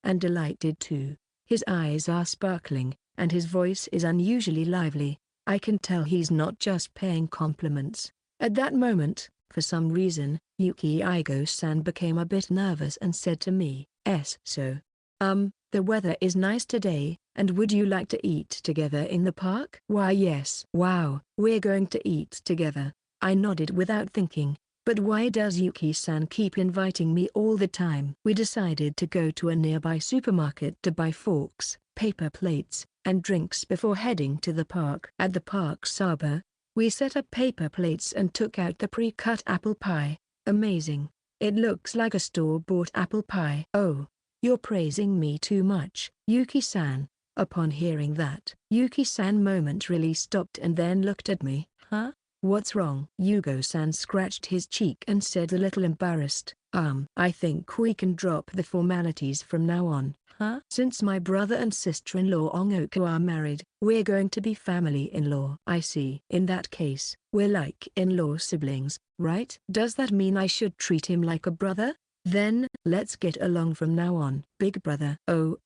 And delighted too. His eyes are sparkling, and his voice is unusually lively. I can tell he's not just paying compliments. At that moment, for some reason, Yuki Igo-san became a bit nervous and said to me, so, the weather is nice today, and would you like to eat together in the park? Why yes. Wow, we're going to eat together. I nodded without thinking. But why does Yuki-san keep inviting me all the time? We decided to go to a nearby supermarket to buy forks, paper plates, and drinks before heading to the park. At the park's arbor, we set up paper plates and took out the pre-cut apple pie. Amazing. It looks like a store-bought apple pie. Oh, you're praising me too much, Yuki-san. Upon hearing that, Yuki-san momentarily stopped and then looked at me. Huh? What's wrong? Yugo-san scratched his cheek and said a little embarrassed, I think we can drop the formalities from now on. Huh? Since my brother and sister-in-law Ongoka are married, we're going to be family-in-law. I see. In that case, we're like in-law siblings, right? Does that mean I should treat him like a brother? Then, let's get along from now on. Big brother. Oh,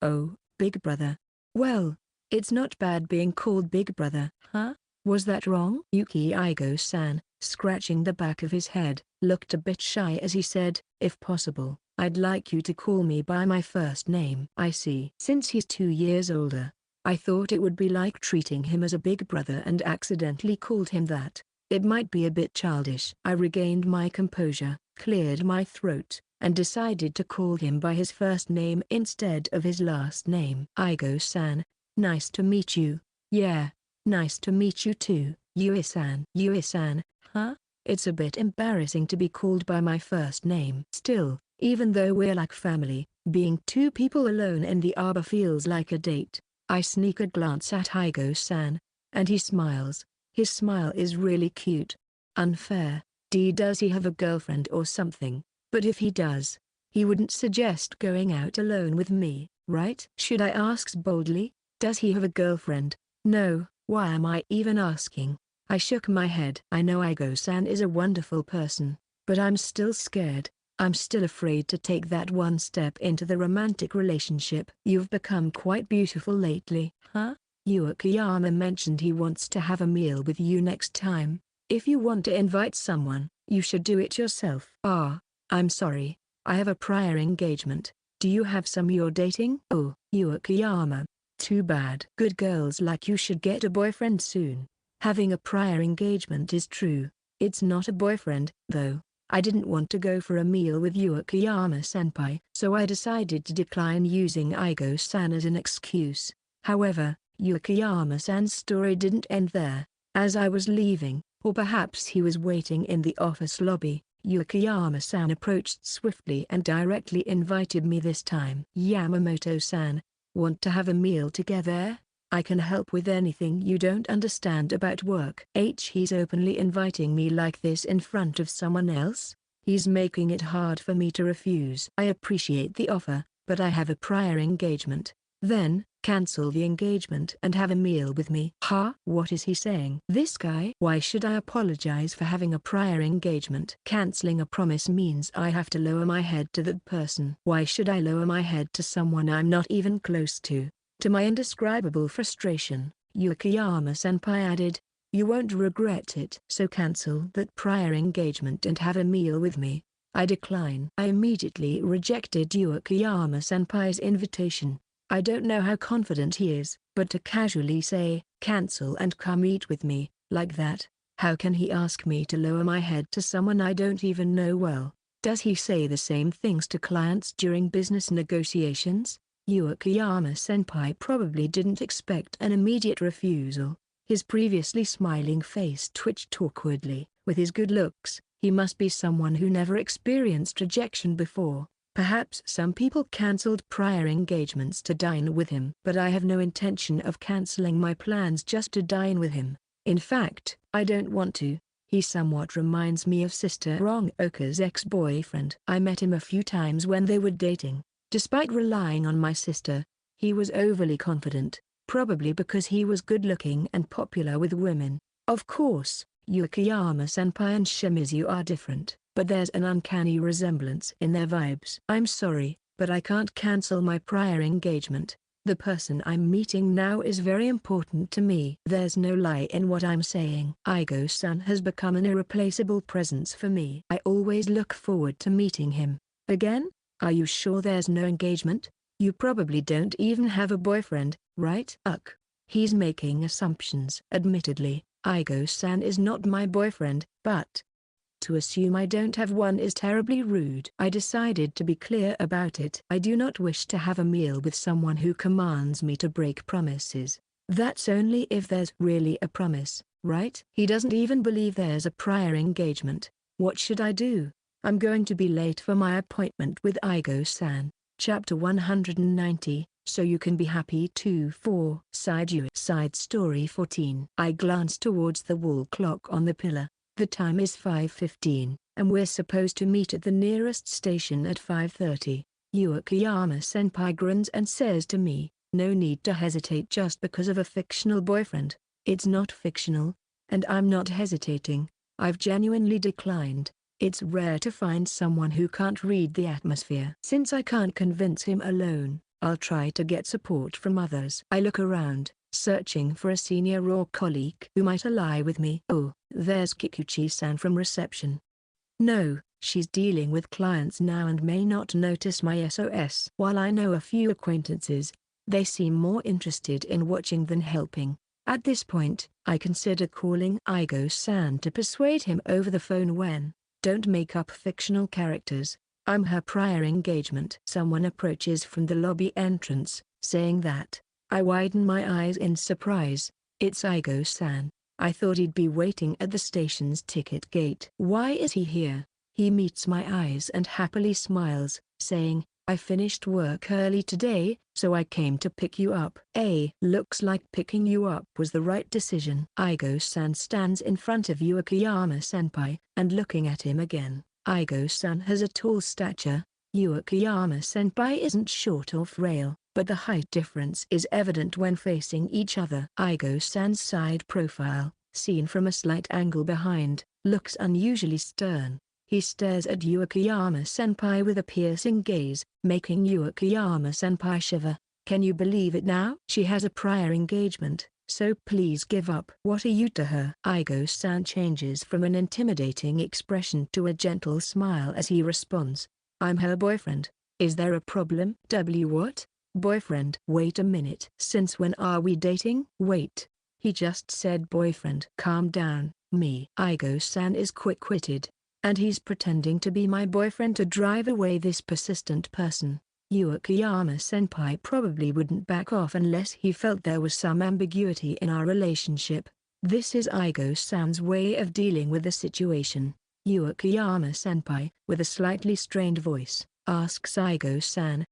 big brother. Well, it's not bad being called big brother. Huh? Was that wrong? Yuki Igo-san, scratching the back of his head, looked a bit shy as he said, if possible, I'd like you to call me by my first name. I see. Since he's 2 years older, I thought it would be like treating him as a big brother and accidentally called him that. It might be a bit childish. I regained my composure, cleared my throat, and decided to call him by his first name instead of his last name. Igo-san, nice to meet you. Yeah. Nice to meet you too, Yui-san. Yui-san, huh? It's a bit embarrassing to be called by my first name. Still, even though we're like family, being 2 people alone in the arbor feels like a date. I sneak a glance at Igo-san, and he smiles. His smile is really cute. Unfair. Does he have a girlfriend or something? But if he does, he wouldn't suggest going out alone with me, right? Should I ask boldly, does he have a girlfriend? No. Why am I even asking? I shook my head. I know Igo-san is a wonderful person, but I'm still scared. I'm still afraid to take that one step into the romantic relationship. You've become quite beautiful lately. Huh? Yukiyama mentioned he wants to have a meal with you next time. If you want to invite someone, you should do it yourself. Ah, I'm sorry. I have a prior engagement. Do you have some you're dating? Oh, Yukiyama. Too bad. Good girls like you should get a boyfriend soon. Having a prior engagement is true. It's not a boyfriend, though. I didn't want to go for a meal with Yukiyama-senpai, so I decided to decline using Igo-san as an excuse. However, Yukiyama-san's story didn't end there. As I was leaving, or perhaps he was waiting in the office lobby, Yukiyama-san approached swiftly and directly invited me this time. Yamamoto-san, want to have a meal together? I can help with anything you don't understand about work. He's openly inviting me like this in front of someone else? He's making it hard for me to refuse. I appreciate the offer, but I have a prior engagement. Then, cancel the engagement and have a meal with me. Huh? What is he saying? This guy? Why should I apologize for having a prior engagement? Canceling a promise means I have to lower my head to that person. Why should I lower my head to someone I'm not even close to? To my indescribable frustration, Yukiyama-senpai added, "You won't regret it. So cancel that prior engagement and have a meal with me." I decline. I immediately rejected Yukiyama-senpai's invitation. I don't know how confident he is, but to casually say, "Cancel and come eat with me," like that, how can he ask me to lower my head to someone I don't even know well? Does he say the same things to clients during business negotiations? Yukiyama-senpai probably didn't expect an immediate refusal. His previously smiling face twitched awkwardly. With his good looks, he must be someone who never experienced rejection before. Perhaps some people cancelled prior engagements to dine with him. But I have no intention of cancelling my plans just to dine with him. In fact, I don't want to. He somewhat reminds me of Sister Rongoka's ex-boyfriend. I met him a few times when they were dating. Despite relying on my sister, he was overly confident, probably because he was good-looking and popular with women. Of course, Yukiyama-senpai and Shimizu are different, but there's an uncanny resemblance in their vibes. I'm sorry, but I can't cancel my prior engagement. The person I'm meeting now is very important to me. There's no lie in what I'm saying. Igo-san has become an irreplaceable presence for me. I always look forward to meeting him. Again? Are you sure there's no engagement? You probably don't even have a boyfriend, right? He's making assumptions. Admittedly, Igo-san is not my boyfriend, but to assume I don't have one is terribly rude. I decided to be clear about it. I do not wish to have a meal with someone who commands me to break promises. That's only if there's really a promise, right? He doesn't even believe there's a prior engagement. What should I do? I'm going to be late for my appointment with Igo-san. Chapter 190, So You Can Be Happy Too. 4. Side Story 14. I glanced towards the wall clock on the pillar. The time is 5:15, and we're supposed to meet at the nearest station at 5:30. Yukiyama-senpai grins and says to me, "No need to hesitate just because of a fictional boyfriend. It's not fictional, and I'm not hesitating. I've genuinely declined. It's rare to find someone who can't read the atmosphere. Since I can't convince him alone, I'll try to get support from others." I look around, searching for a senior or colleague who might ally with me. Oh, there's Kikuchi-san from reception. No, she's dealing with clients now and may not notice my SOS. While I know a few acquaintances, they seem more interested in watching than helping. At this point, I consider calling Igo-san to persuade him over the phone when, "Don't make up fictional characters. I'm her prior engagement." Someone approaches from the lobby entrance, saying that. I widen my eyes in surprise. It's Igo-san. I thought he'd be waiting at the station's ticket gate. Why is he here? He meets my eyes and happily smiles, saying, "I finished work early today, so I came to pick you up." Looks like picking you up was the right decision. Igo-san stands in front of Yukiyama-senpai, and looking at him again. Igo-san has a tall stature. Yukiyama-senpai isn't short or frail, but the height difference is evident when facing each other. Igo-san's side profile, seen from a slight angle behind, looks unusually stern. He stares at Yukiyama-senpai with a piercing gaze, making Yukiyama-senpai shiver. Can you believe it now? She has a prior engagement, so please give up. What are you to her? Igo-san changes from an intimidating expression to a gentle smile as he responds. I'm her boyfriend. Is there a problem? What? Boyfriend? Wait a minute. Since when are we dating? Wait. He just said boyfriend. Calm down, me. Igo-san is quick-witted. And he's pretending to be my boyfriend to drive away this persistent person. Akiyama-senpai probably wouldn't back off unless he felt there was some ambiguity in our relationship. This is Igo-san's way of dealing with the situation. Akiyama-senpai, with a slightly strained voice, asks Igo-san,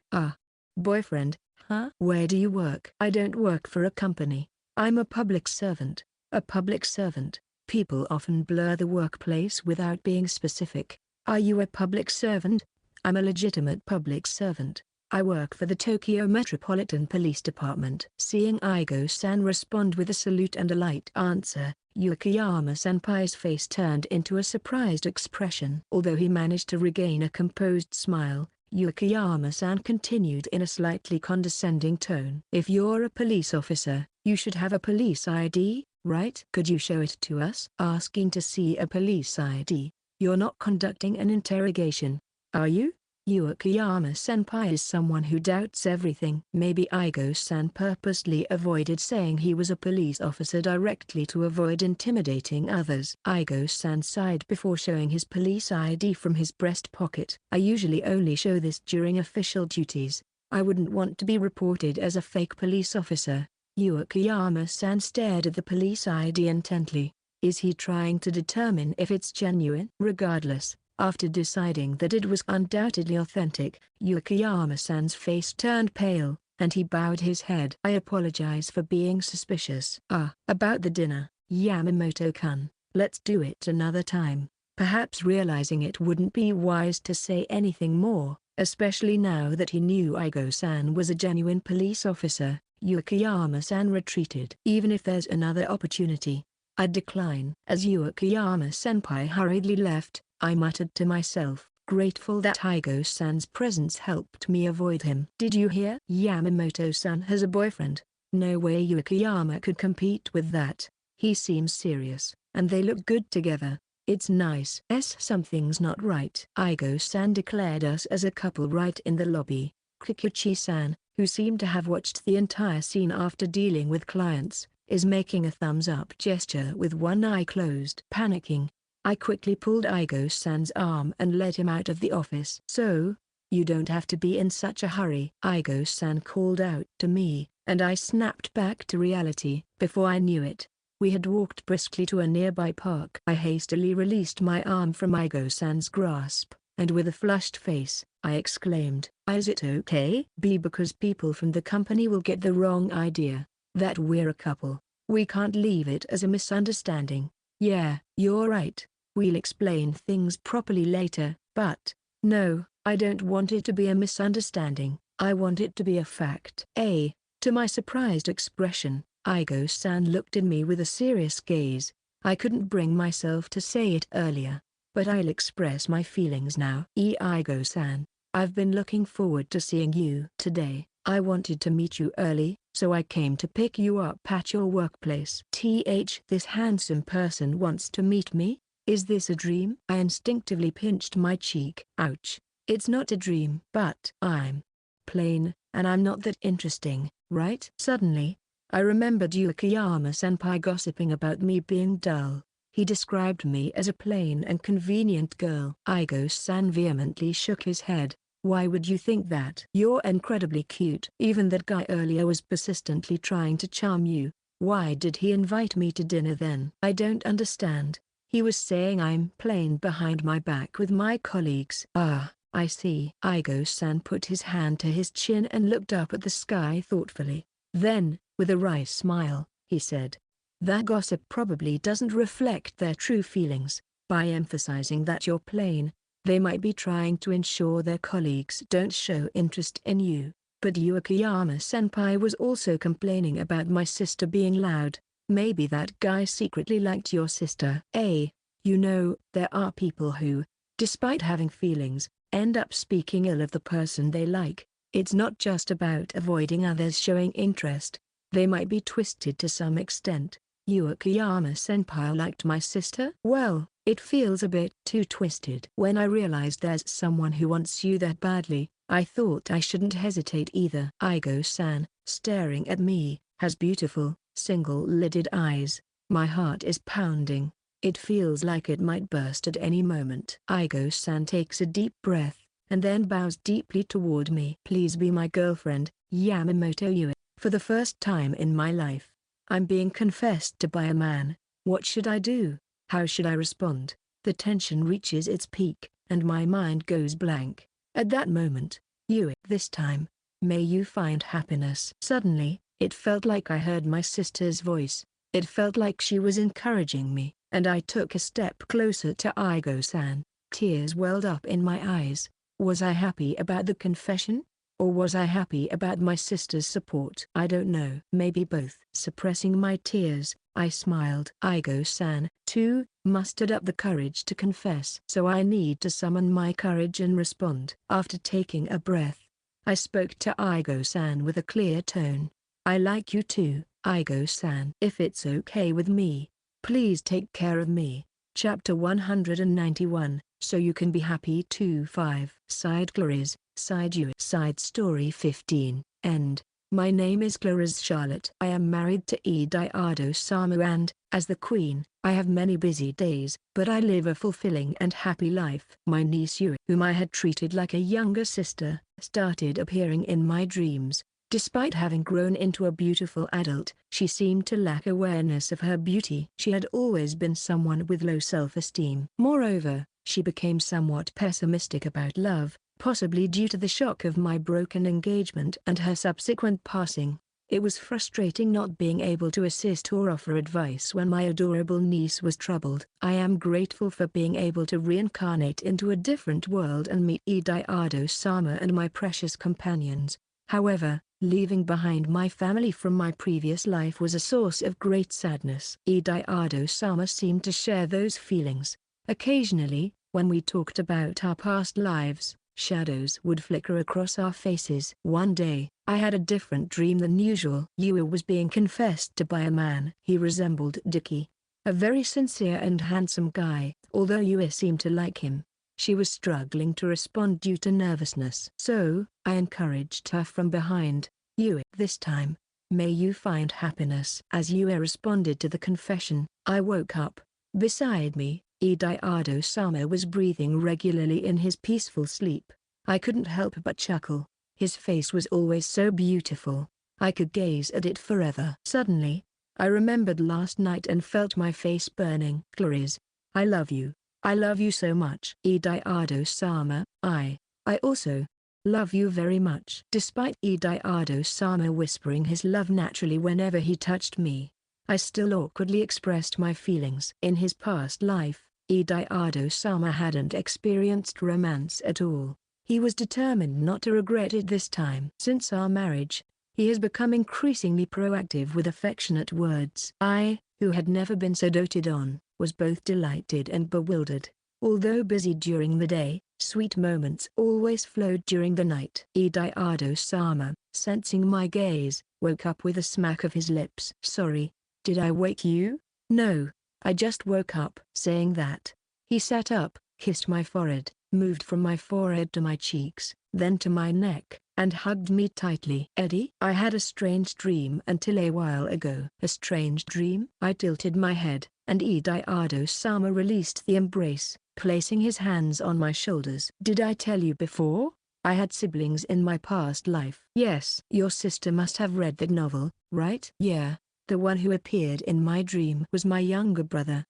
boyfriend, huh? Where do you work? I don't work for a company. I'm a public servant. A public servant. People often blur the workplace without being specific. Are you a public servant? I'm a legitimate public servant. I work for the Tokyo Metropolitan Police Department. Seeing Igo-san respond with a salute and a light answer, Akiyama-senpai's face turned into a surprised expression. Although he managed to regain a composed smile, Akiyama-san continued in a slightly condescending tone. If you're a police officer, you should have a police ID, right? Could you show it to us? Asking to see a police ID. You're not conducting an interrogation, are you? Akiyama-senpai is someone who doubts everything. Maybe Igo-san purposely avoided saying he was a police officer directly to avoid intimidating others. Igo-san sighed before showing his police ID from his breast pocket. I usually only show this during official duties. I wouldn't want to be reported as a fake police officer. Akiyama-san stared at the police ID intently. Is he trying to determine if it's genuine? Regardless, after deciding that it was undoubtedly authentic, Akiyama-san's face turned pale, and he bowed his head. I apologize for being suspicious. About the dinner, Yamamoto-kun, let's do it another time. Perhaps realizing it wouldn't be wise to say anything more, especially now that he knew Igo-san was a genuine police officer, Akiyama-san retreated. Even if there's another opportunity, I'd decline. As Akiyama-senpai hurriedly left, I muttered to myself, grateful that Igo-san's presence helped me avoid him. Did you hear? Yamamoto-san has a boyfriend. No way Akiyama could compete with that. He seems serious, and they look good together. It's nice. Something's not right. Igo-san declared us as a couple right in the lobby. Kikuchi-san, who seemed to have watched the entire scene after dealing with clients, is making a thumbs-up gesture with one eye closed. Panicking, I quickly pulled Igo-san's arm and led him out of the office. So, you don't have to be in such a hurry. Igo-san called out to me, and I snapped back to reality. Before I knew it, we had walked briskly to a nearby park. I hastily released my arm from Igo-san's grasp, and with a flushed face, I exclaimed, is it okay? Because people from the company will get the wrong idea that we're a couple. We can't leave it as a misunderstanding. Yeah, you're right. We'll explain things properly later, but, no, I don't want it to be a misunderstanding. I want it to be a fact. To my surprised expression, Igo-san looked at me with a serious gaze. I couldn't bring myself to say it earlier, but I'll express my feelings now. Igo-san, I've been looking forward to seeing you today. I wanted to meet you early, so I came to pick you up at your workplace. This handsome person wants to meet me? Is this a dream? I instinctively pinched my cheek. Ouch. It's not a dream. But I'm plain, and I'm not that interesting, right? Suddenly, I remembered Akiyama-senpai gossiping about me being dull. He described me as a plain and convenient girl. Igo-san vehemently shook his head. Why would you think that? You're incredibly cute. Even that guy earlier was persistently trying to charm you. Why did he invite me to dinner then? I don't understand. He was saying I'm plain behind my back with my colleagues. I see. Igo-san put his hand to his chin and looked up at the sky thoughtfully. Then, with a wry smile, he said, that gossip probably doesn't reflect their true feelings. By emphasizing that you're plain, they might be trying to ensure their colleagues don't show interest in you. But Akiyama-senpai was also complaining about my sister being loud. Maybe that guy secretly liked your sister. You know, there are people who, despite having feelings, end up speaking ill of the person they like. It's not just about avoiding others showing interest. They might be twisted to some extent. Akiyama-senpai liked my sister? Well, it feels a bit too twisted. When I realized there's someone who wants you that badly, I thought I shouldn't hesitate either. Igo-san, staring at me, has beautiful, single-lidded eyes. My heart is pounding. It feels like it might burst at any moment. Igo-san takes a deep breath, and then bows deeply toward me. Please be my girlfriend, Yamamoto Yue. For the first time in my life, I'm being confessed to by a man. What should I do? How should I respond? The tension reaches its peak, and my mind goes blank. At that moment, Yue, this time, may you find happiness. Suddenly, it felt like I heard my sister's voice. It felt like she was encouraging me, and I took a step closer to Igo-san. Tears welled up in my eyes. Was I happy about the confession? Or was I happy about my sister's support? I don't know. Maybe both. Suppressing my tears, I smiled. Igo-san, too, mustered up the courage to confess. So I need to summon my courage and respond. After taking a breath, I spoke to Igo-san with a clear tone. I like you too, Igo-san. If it's okay with me, please take care of me. Chapter 191, So You Can Be Happy too. 5. Side Claris, Side Yue. Side Story 15, End. My name is Claris Charlotte. I am married to Ediardo-sama and, as the queen, I have many busy days, but I live a fulfilling and happy life. My niece Yue, whom I had treated like a younger sister, started appearing in my dreams. Despite having grown into a beautiful adult, she seemed to lack awareness of her beauty. She had always been someone with low self-esteem. Moreover, she became somewhat pessimistic about love, possibly due to the shock of my broken engagement and her subsequent passing. It was frustrating not being able to assist or offer advice when my adorable niece was troubled. I am grateful for being able to reincarnate into a different world and meet Ediardo-sama and my precious companions. However, leaving behind my family from my previous life was a source of great sadness. Ediardo-sama seemed to share those feelings. Occasionally, when we talked about our past lives, shadows would flicker across our faces. One day, I had a different dream than usual. Yue was being confessed to by a man. He resembled Dicky, a very sincere and handsome guy, although Yue seemed to like him. She was struggling to respond due to nervousness. So, I encouraged her from behind. Yue, this time, may you find happiness. As Yue responded to the confession, I woke up. Beside me, Ediardo-sama was breathing regularly in his peaceful sleep. I couldn't help but chuckle. His face was always so beautiful. I could gaze at it forever. Suddenly, I remembered last night and felt my face burning. Claris, I love you. I love you so much. Ediardo-sama, I also love you very much. Despite Ediardo-sama whispering his love naturally whenever he touched me, I still awkwardly expressed my feelings. In his past life, Ediardo-sama hadn't experienced romance at all. He was determined not to regret it this time. Since our marriage, he has become increasingly proactive with affectionate words. I, who had never been so doted on, was both delighted and bewildered. Although busy during the day, sweet moments always flowed during the night. Ediardo-sama, sensing my gaze, woke up with a smack of his lips. Sorry, did I wake you? No, I just woke up. Saying that, he sat up, kissed my forehead, moved from my forehead to my cheeks, then to my neck, and hugged me tightly. Eddie, I had a strange dream until a while ago. A strange dream? I tilted my head, and Ediardo-sama released the embrace, placing his hands on my shoulders. Did I tell you before? I had siblings in my past life. Yes. Your sister must have read that novel, right? Yeah. The one who appeared in my dream was my younger brother.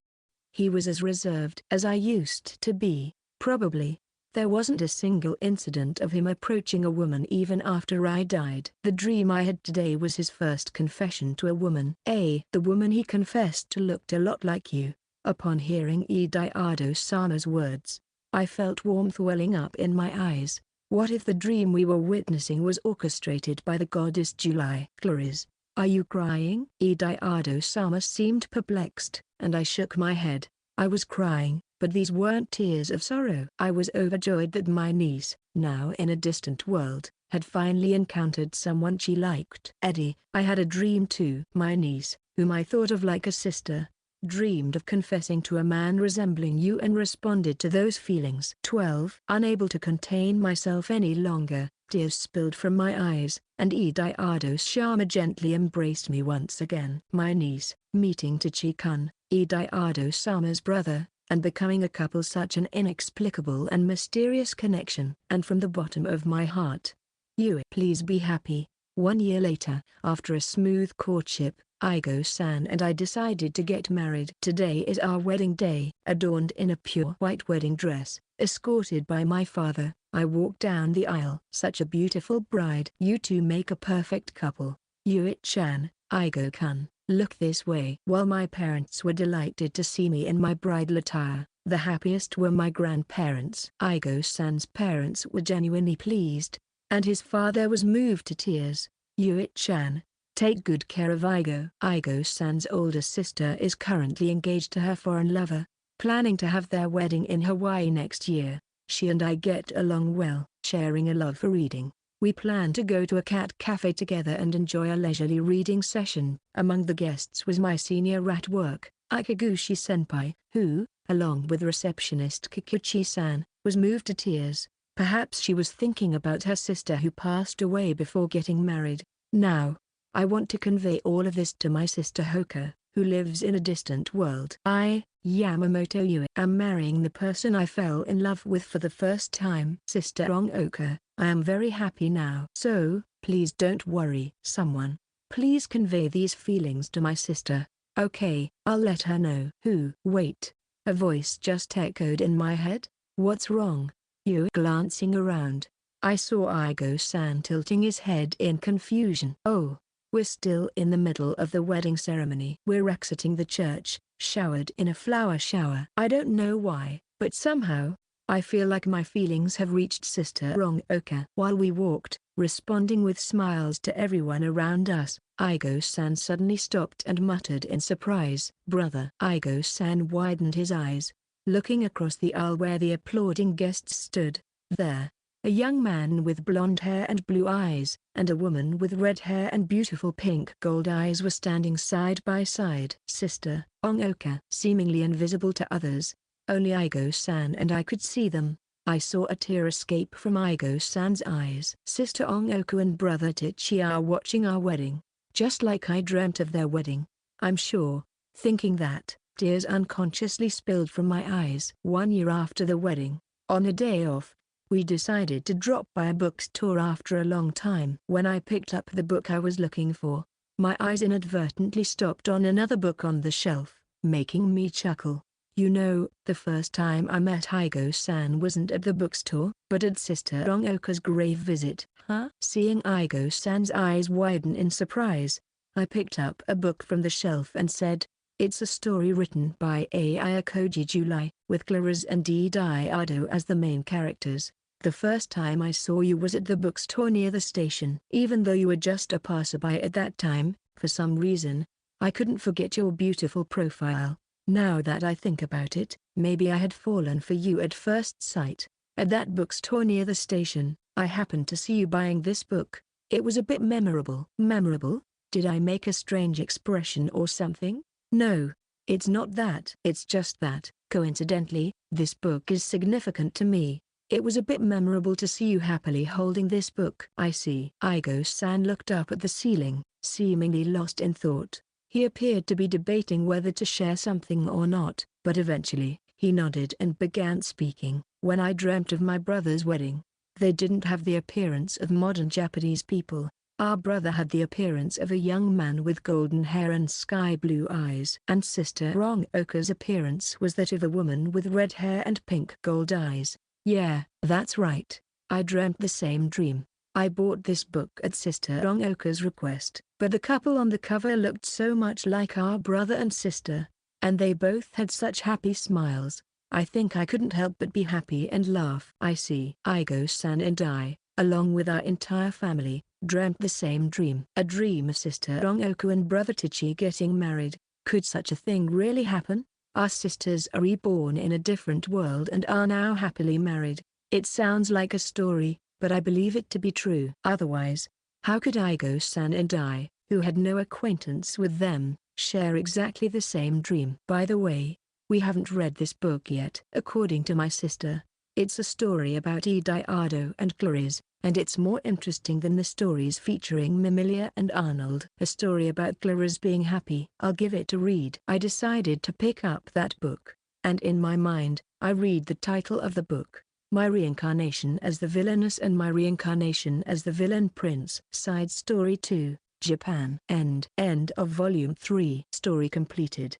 He was as reserved as I used to be, probably. There wasn't a single incident of him approaching a woman even after I died. The dream I had today was his first confession to a woman. The woman he confessed to looked a lot like you. Upon hearing Ediardo-sama's words, I felt warmth welling up in my eyes. What if the dream we were witnessing was orchestrated by the goddess July? Claris, are you crying? Ediardo-sama seemed perplexed, and I shook my head. I was crying, but these weren't tears of sorrow. I was overjoyed that my niece, now in a distant world, had finally encountered someone she liked. Eddie, I had a dream too. My niece, whom I thought of like a sister, dreamed of confessing to a man resembling you and responded to those feelings. 12. Unable to contain myself any longer, tears spilled from my eyes, and Ediardo-sama gently embraced me once again. My niece, meeting Tachi-kun, Ediardo-sama's brother, and becoming a couple, such an inexplicable and mysterious connection. And from the bottom of my heart, please be happy. 1 year later, after a smooth courtship, Igo-san and I decided to get married. Today is our wedding day. Adorned in a pure white wedding dress, escorted by my father, I walked down the aisle. Such a beautiful bride. You two make a perfect couple. Yui-chan, Igo-kun, look this way. While my parents were delighted to see me in my bridal attire, the happiest were my grandparents. Igo-san's parents were genuinely pleased, and his father was moved to tears. Yui-chan, take good care of Igo. Igo-san's older sister is currently engaged to her foreign lover, planning to have their wedding in Hawaii next year. She and I get along well. Sharing a love for reading, we plan to go to a cat cafe together and enjoy a leisurely reading session. Among the guests was my senior at work, Ikaguchi-senpai, who, along with receptionist Kikuchi-san, was moved to tears. Perhaps she was thinking about her sister who passed away before getting married. Now, I want to convey all of this to my sister Hoka, who lives in a distant world. I, Yamamoto Yui, am marrying the person I fell in love with for the first time. Sister Oka, I am very happy now. So, please don't worry. Someone, please convey these feelings to my sister. Okay, I'll let her know. Who? Wait. A voice just echoed in my head. What's wrong? Yui. Glancing around, I saw Igo-san tilting his head in confusion. Oh. We're still in the middle of the wedding ceremony. We're exiting the church, showered in a flower shower. I don't know why, but somehow, I feel like my feelings have reached Sister Oka. While we walked, responding with smiles to everyone around us, Igo-san suddenly stopped and muttered in surprise. Brother. Igo-san widened his eyes, looking across the aisle where the applauding guests stood. There, a young man with blonde hair and blue eyes, and a woman with red hair and beautiful pink gold eyes were standing side by side. Sister Oka, seemingly invisible to others, only Igo-san and I could see them. I saw a tear escape from Igo-san's eyes. Sister Oka and brother Tachi are watching our wedding, just like I dreamt of their wedding. I'm sure, thinking that, tears unconsciously spilled from my eyes. 1 year after the wedding, on a day off, we decided to drop by a bookstore after a long time. When I picked up the book I was looking for, my eyes inadvertently stopped on another book on the shelf, making me chuckle. You know, the first time I met Igo-san wasn't at the bookstore, but at Sister Oka's grave visit. Huh? Seeing Igo-san's eyes widen in surprise, I picked up a book from the shelf and said, it's a story written by Ayakoji July, with Claris and Ediardo as the main characters. The first time I saw you was at the bookstore near the station. Even though you were just a passerby at that time, for some reason, I couldn't forget your beautiful profile. Now that I think about it, maybe I had fallen for you at first sight. At that bookstore near the station, I happened to see you buying this book. It was a bit memorable. Memorable? Did I make a strange expression or something? No, it's not that. It's just that, coincidentally, this book is significant to me. It was a bit memorable to see you happily holding this book. I see. Igo-san looked up at the ceiling, seemingly lost in thought. He appeared to be debating whether to share something or not, but eventually, he nodded and began speaking. When I dreamt of my brother's wedding, they didn't have the appearance of modern Japanese people. Our brother had the appearance of a young man with golden hair and sky blue eyes. And Sister Oka's appearance was that of a woman with red hair and pink gold eyes. Yeah, that's right. I dreamt the same dream. I bought this book at Sister Oka's request, but the couple on the cover looked so much like our brother and sister, and they both had such happy smiles. I think I couldn't help but be happy and laugh. I see. Igo-san and I, along with our entire family, dreamt the same dream. A dream of Sister Oka and brother Tachi getting married. Could such a thing really happen? Our sisters are reborn in a different world and are now happily married. It sounds like a story, but I believe it to be true. Otherwise, how could Igo-san and I, who had no acquaintance with them, share exactly the same dream? By the way, we haven't read this book yet. According to my sister, it's a story about Ediardo and Claris, and it's more interesting than the stories featuring Mimilia and Arnold. A story about Claris being happy. I'll give it a read. I decided to pick up that book, and in my mind, I read the title of the book, My Reincarnation as the Villainess and My Reincarnation as the Villain Prince. Side Story 2, Japan. End of Volume 3. Story completed.